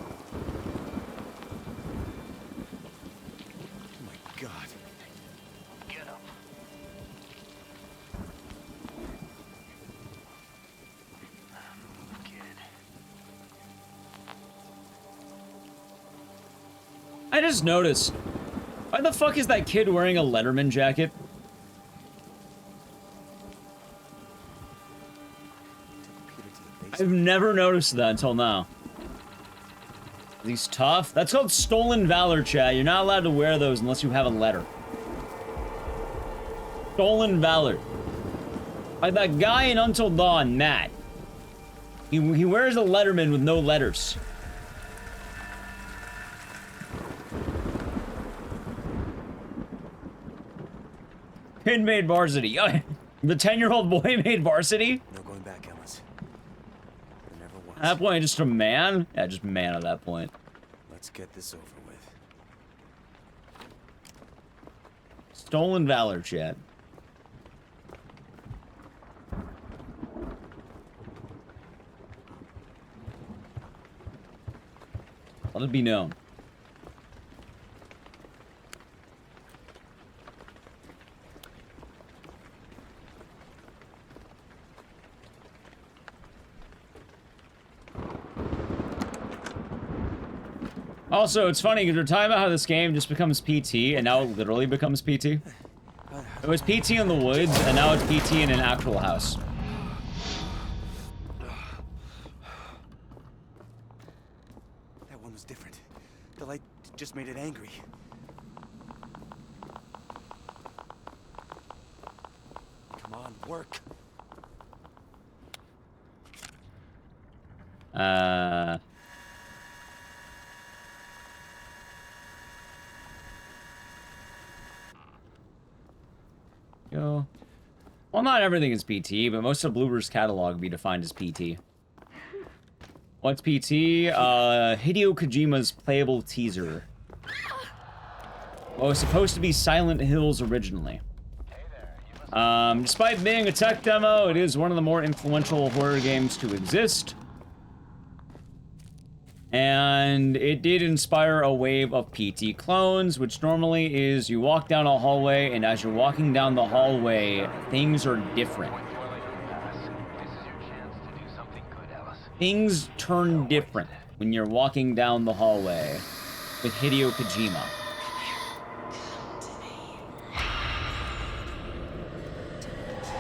my god. Get up. I just noticed. Why the fuck is that kid wearing a Letterman jacket? I've never noticed that until now. He's tough. That's called stolen valor, chat. You're not allowed to wear those unless you have a letter. Stolen valor. Like that guy in Until Dawn, Matt. He wears a Letterman with no letters. Kid made varsity. The 10-year-old boy made varsity? No going back, Ellis. There never was. At that point, just a man? Yeah, just man at that point. Let's get this over with. Stolen valor, chat. Let it be known. Also, it's funny because we're talking about how this game just becomes PT, and now it literally becomes PT. It was PT in the woods, and now it's PT in an actual house. was different. The light just made it angry. Come on, work. Go. Well, not everything is PT, but most of Bloober's catalog would be defined as PT. What's PT? Hideo Kojima's playable teaser. Well, it was supposed to be Silent Hills originally. Despite being a tech demo, it is one of the more influential horror games to exist. And it did inspire a wave of PT clones, which normally is you walk down a hallway, and as you're walking down the hallway, things are different. Things turn different when you're walking down the hallway with Hideo Kojima.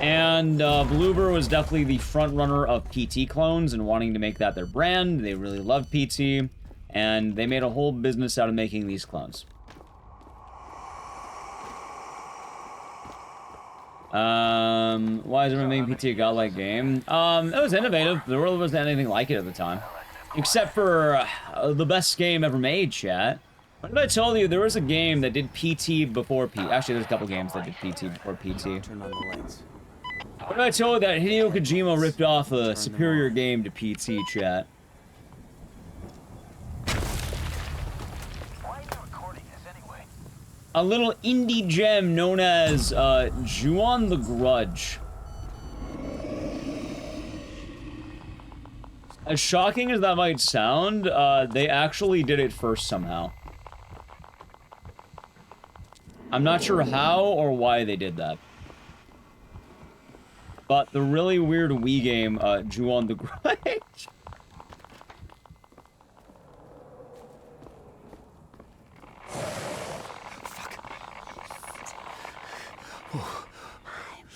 And Bloober was definitely the front runner of PT clones and wanting to make that their brand. They really loved PT, and they made a whole business out of making these clones. Why is everyone making PT a godlike game? It was innovative. There really wasn't anything like it at the time. Except for the best game ever made, chat. What if I told you there was a game that did PT before PT? Actually, there's a couple games that did PT before PT. Turn on the lights. What if I told you that Hideo Kojima ripped off a superior game to PT, chat? Why are you recording this anyway? A little indie gem known as Ju-on the Grudge. As shocking as that might sound, they actually did it first somehow. I'm not sure how or why they did that. But the really weird Wii game, Ju-on the Grudge.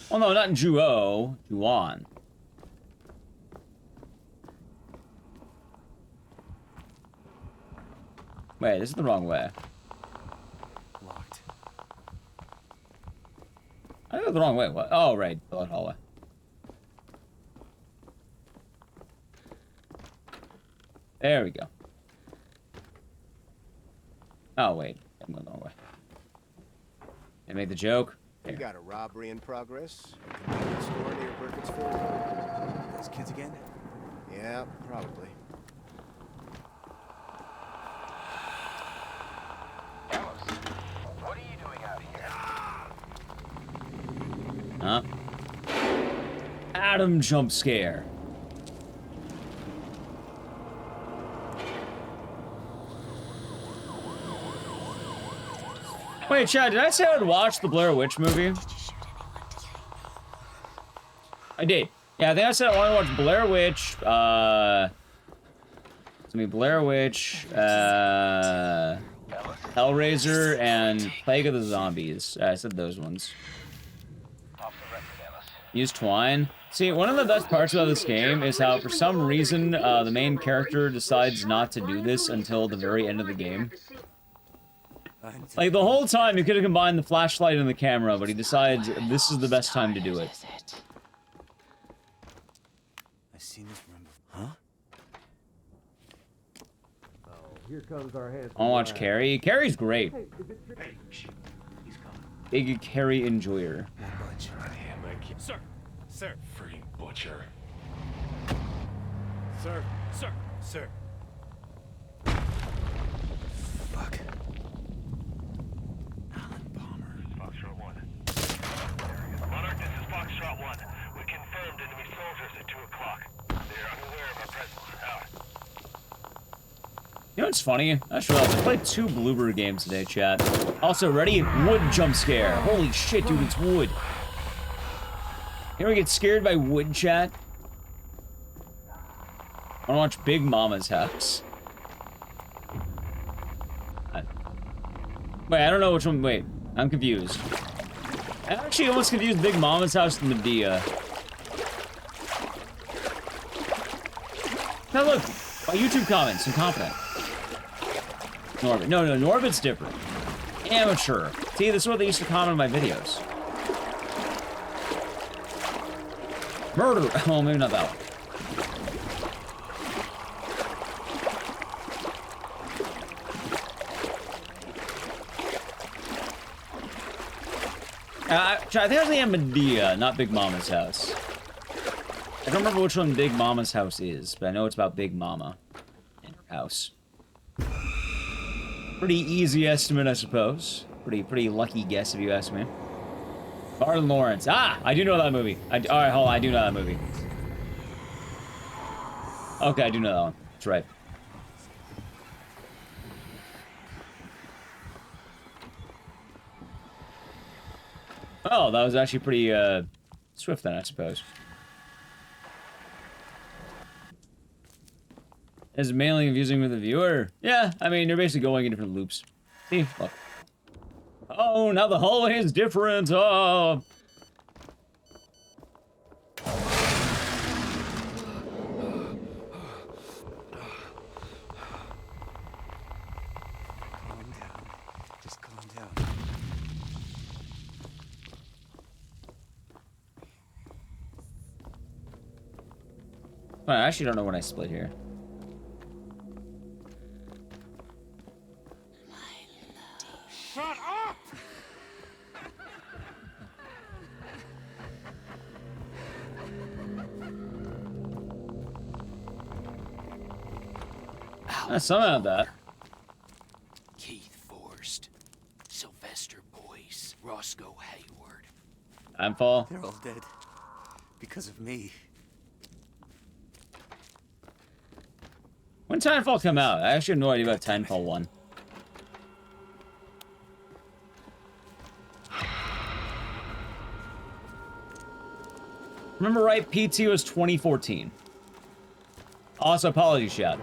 Well, no, not Ju-o, Ju-on. Wait, this is the wrong way. Locked. I go the wrong way. What? Oh, right. The hallway. There we go. Oh, wait. I'm going the wrong way. I made the joke. You got a robbery in progress? Convenience store near Burkittsville? Those kids again? Yeah, probably. What are you doing out here? Huh? Adam jump scare. Wait, Chad, did I say I'd watch the Blair Witch movie? I did. Yeah, I think I said I want to watch Blair Witch, it's gonna be Blair Witch, Hellraiser, and Plague of the Zombies. I said those ones. Use twine. See, one of the best parts about this game is how, for some reason, the main character decides not to do this until the very end of the game. Like, the whole time, he could have combined the flashlight and the camera, but he decides this is the best time to do it. I've seen this room before. Huh? Oh, here comes our handsome. I want to watch Carrie. Carrie's great. Hey, he's coming. Big Carrie enjoyer. Sir! Sir! Freaking butcher. Sir! Sir! Sir! Fuck. Foxtrot 1. Monarch, this is Foxtrot 1. We confirmed enemy soldiers at 2 o'clock. They're unaware of our presence. Out. You know what's funny? I just realized I played 2 Bloober games today, chat. Also, ready? Wood jump scare. Holy shit, dude, it's wood. You ever get scared by wood, chat? I wanna watch Big Mama's house. Wait, I don't know which one. Wait, I'm confused. I actually almost confused Big Mama's house and Medea. Now look, my YouTube comments, I'm confident. Norbit. No, Norbit's different. Amateur. See, this is what they used to comment on my videos. Murder. Oh, maybe not that one. I think I was at Medea, not Big Mama's house. I don't remember which one Big Mama's house is, but I know it's about Big Mama and her house. Pretty easy estimate, I suppose. Pretty lucky guess, if you ask me. Martin Lawrence. Ah! I do know that movie. Alright, hold on. I do know that movie. Okay, I do know that one. That's right. Oh, that was actually pretty, swift then, I suppose. Is mailing confusing with the viewer? Yeah, I mean, you're basically going in different loops. See? Look. Oh, now the hallway is different! Oh! Calm down. Just calm down. I actually don't know when I split here. Shut up! Somehow that. Keith Forrest, Sylvester Boyce, Roscoe Hayward. Timefall. They're all dead. Because of me. When did Timefall come out? I actually have no idea about Timefall 1. Remember right, PT was 2014. Also, apologies, chat.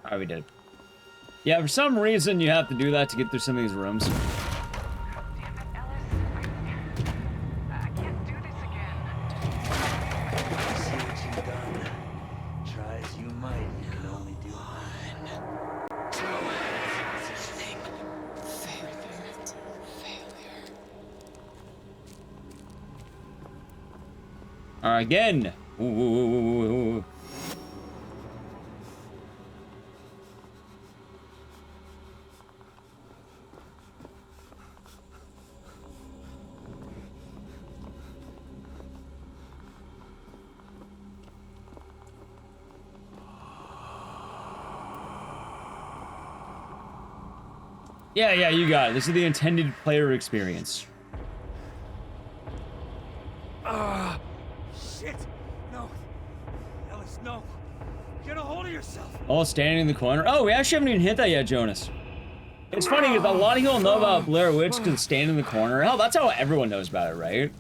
Alright, we did. Yeah, for some reason you have to do that to get through some of these rooms. Again. Ooh. Yeah, you got it. This is the intended player experience. Shit! No. Ellis, no. Get a hold of yourself. Oh, standing in the corner. Oh, we actually haven't even hit that yet, Jonas. It's funny because a lot of people know about Blair Witch because it's standing in the corner. Hell, that's how everyone knows about it, right?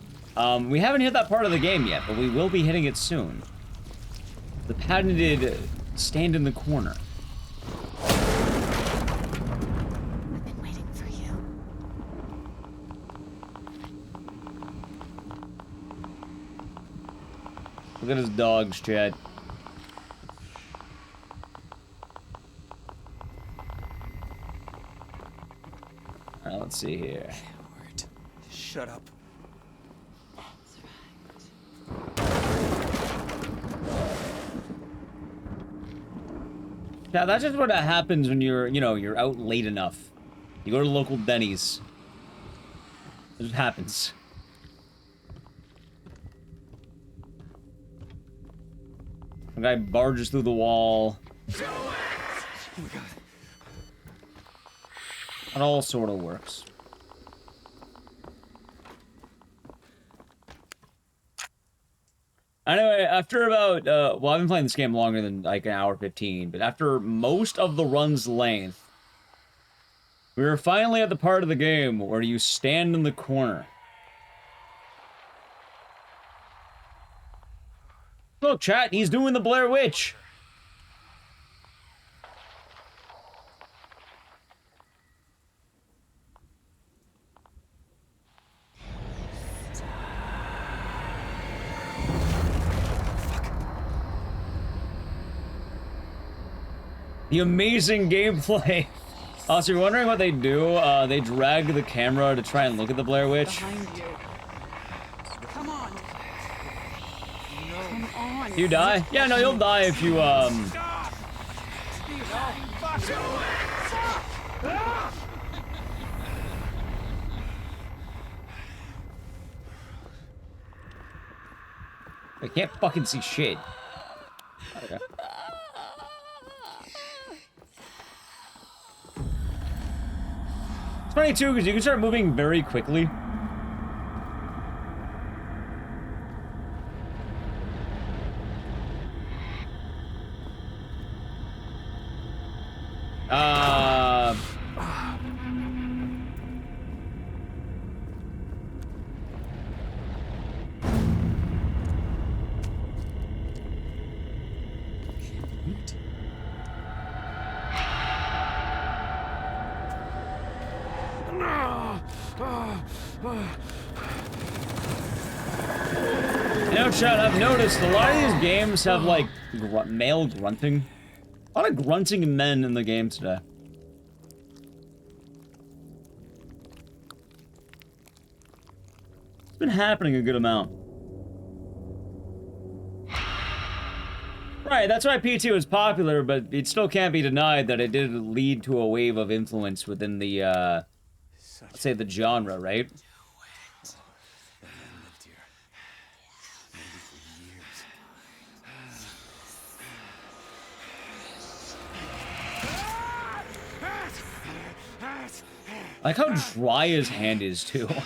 We haven't hit that part of the game yet, but we will be hitting it soon. The patented stand in the corner. Look at his dogs, Chad. Alright, let's see here. Shut up. Yeah, that's just what happens when you're, you're out late enough. You go to local Denny's. It just happens. The guy barges through the wall. Oh my God. It all sort of works. Anyway, after about, well, I've been playing this game longer than like an hour 15, but after most of the run's length, we were finally at the part of the game where you stand in the corner. Look, chat, he's doing the Blair Witch. The amazing gameplay. Also, you're wondering what they do? They drag the camera to try and look at the Blair Witch. Behind you. Come on. Come on. You die? Yeah, no, you'll die if you, I can't fucking see shit. Okay. It's funny too, because you can start moving very quickly. You know, Chad, I've noticed a lot of these games have, like, male grunting. A lot of grunting men in the game today. It's been happening a good amount. Right, that's why PT was popular, but it still can't be denied that it did lead to a wave of influence within the, let's say the genre, right? I like how dry his hand is, too. Kill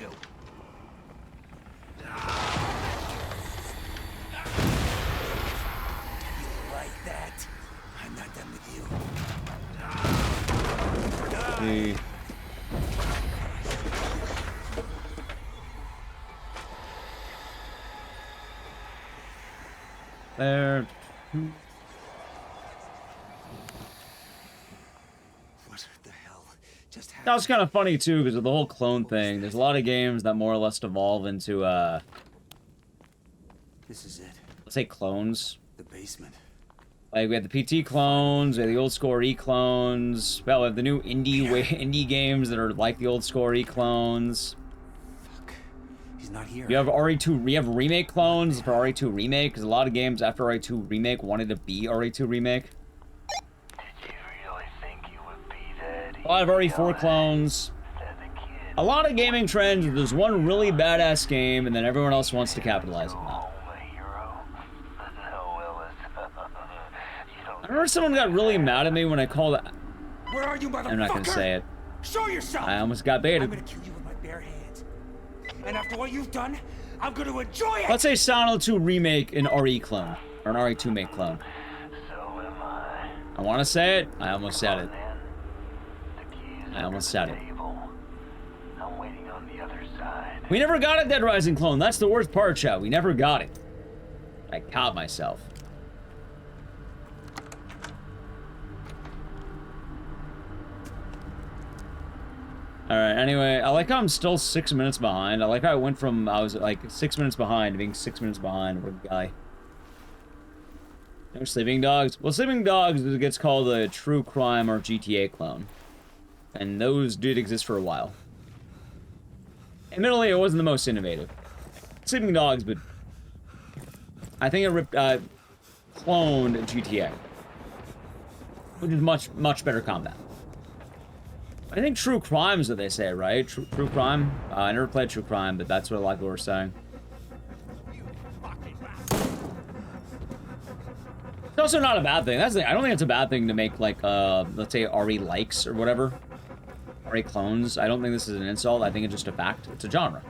you. Like that? I'm not done with you. There. What the hell just happened? That was kind of funny too, because of the whole clone thing. There's a lot of games that more or less devolve into, This is it. let's say clones. The basement. Like, we have the PT clones, we have the old score E clones. Well, we have the new indie games that are like the old score E clones. He's not here. You have RE2, we have remake clones for RE2 Remake, because a lot of games after RE2 Remake wanted to be RE2 Remake. A lot of RE4 clones. A lot of gaming trends, there's one really badass game, and then everyone else wants to capitalize on that. I remember someone got really mad at me when I called it. Where are you, motherfucker? I'm not gonna say it. Show yourself. I almost got baited. I'm gonna kill you with my bare hands. And after what you've done, I'm gonna enjoy it. Let's say Silent 2 Remake an RE clone. Or an RE2 make clone. I want to say it. I almost said it. I almost said it. We never got a Dead Rising clone. That's the worst part, chat. We never got it. I caught myself. Alright, anyway, I like how I'm still 6 minutes behind. I like how I went from, I was like 6 minutes behind to being 6 minutes behind with a guy. No Sleeping Dogs? Well, Sleeping Dogs gets called a true crime or GTA clone. And those did exist for a while. Admittedly, it wasn't the most innovative. Sleeping Dogs, but I think it cloned GTA. Which is much better combat. I think True Crime is what they say, right? True Crime? I never played True Crime, but that's what a lot of people were saying. It's also not a bad thing. That's the thing. I don't think it's a bad thing to make, like, let's say RE likes or whatever. RE clones. I don't think this is an insult. I think it's just a fact. It's a genre.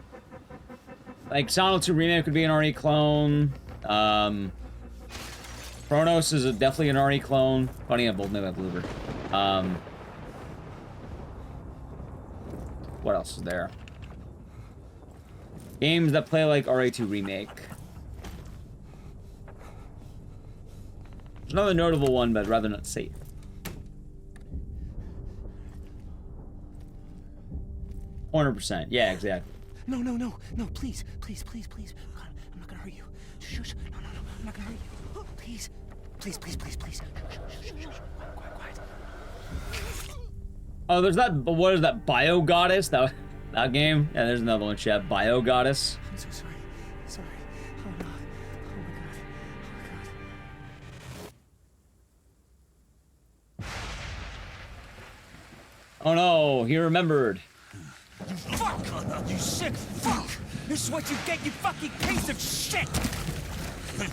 Like, Silent 2 Remake could be an RE clone. Chronos is definitely an RE clone. Funny, I both know that Bloober. What else is there? Games that play like RE2 Remake. There's another notable one, but I'd rather not say it. $100%. Yeah, exactly. No, please. God, I'm not gonna hurt you. shh. No, I'm not gonna hurt you. Please. Please. Shh. Quiet. Oh, there's that. What is that? Bio Goddess? That game? Yeah, there's another one, chat. Bio Goddess. I'm so sorry. Oh no. Oh my god. Oh no, he remembered. You fuck! You sick fuck! This is what you get, you fucking piece of shit!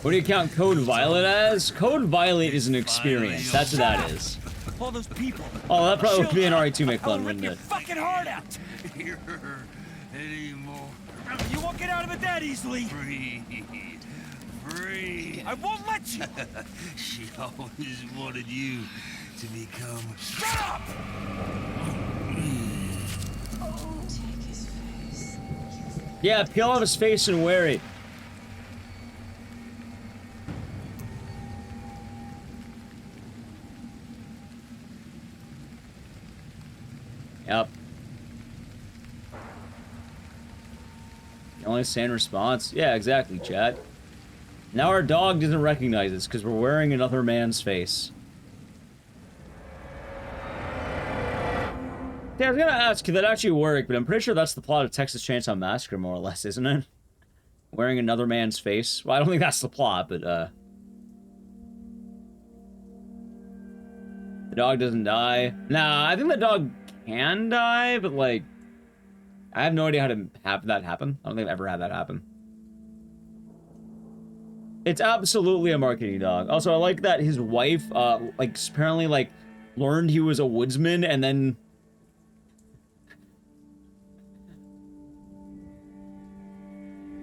What do you count Code Violet as? Code Violet is an experience. That's what that is. All those people. Oh, that probably would be an RE2 make fun, wouldn't it? Fucking heart out! Here anymore. You won't get out of it that easily! Free. I won't let you! She always wanted you to become... Shut up! Take his face. Yeah, peel off his face and wear it. Yep. Only sane response? Yeah, exactly, chat. Now our dog doesn't recognize us because we're wearing another man's face. Yeah, I was gonna ask, could that actually work? But I'm pretty sure that's the plot of Texas Chainsaw Massacre, more or less, isn't it? Wearing another man's face. Well, I don't think that's the plot, but, The dog doesn't die. Nah, I think the dog can die, but, like... I have no idea how to have that happen. I don't think I've ever had that happen. It's absolutely a marketing dog. Also, I like that his wife, like, apparently, like, learned he was a woodsman, and then...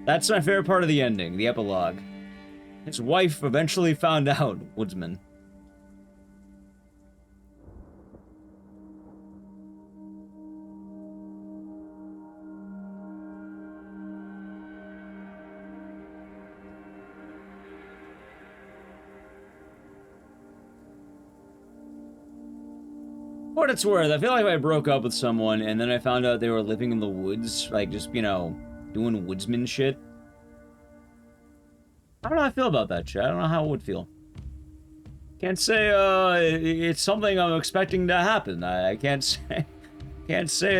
That's my favorite part of the ending, the epilogue. His wife eventually found out, woodsman. What it's worth, I feel like if I broke up with someone and then I found out they were living in the woods, like just, you know, doing woodsman shit. I don't know how I feel about that shit. I don't know how it would feel. Can't say, it's something I'm expecting to happen. I can't say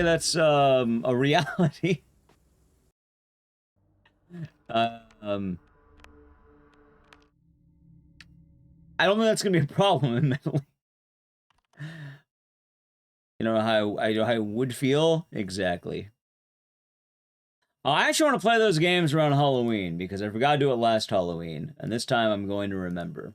that's, a reality. I don't think that's gonna be a problem admittedly. You know how I would feel? Exactly. I actually want to play those games around Halloween, because I forgot to do it last Halloween, and this time I'm going to remember.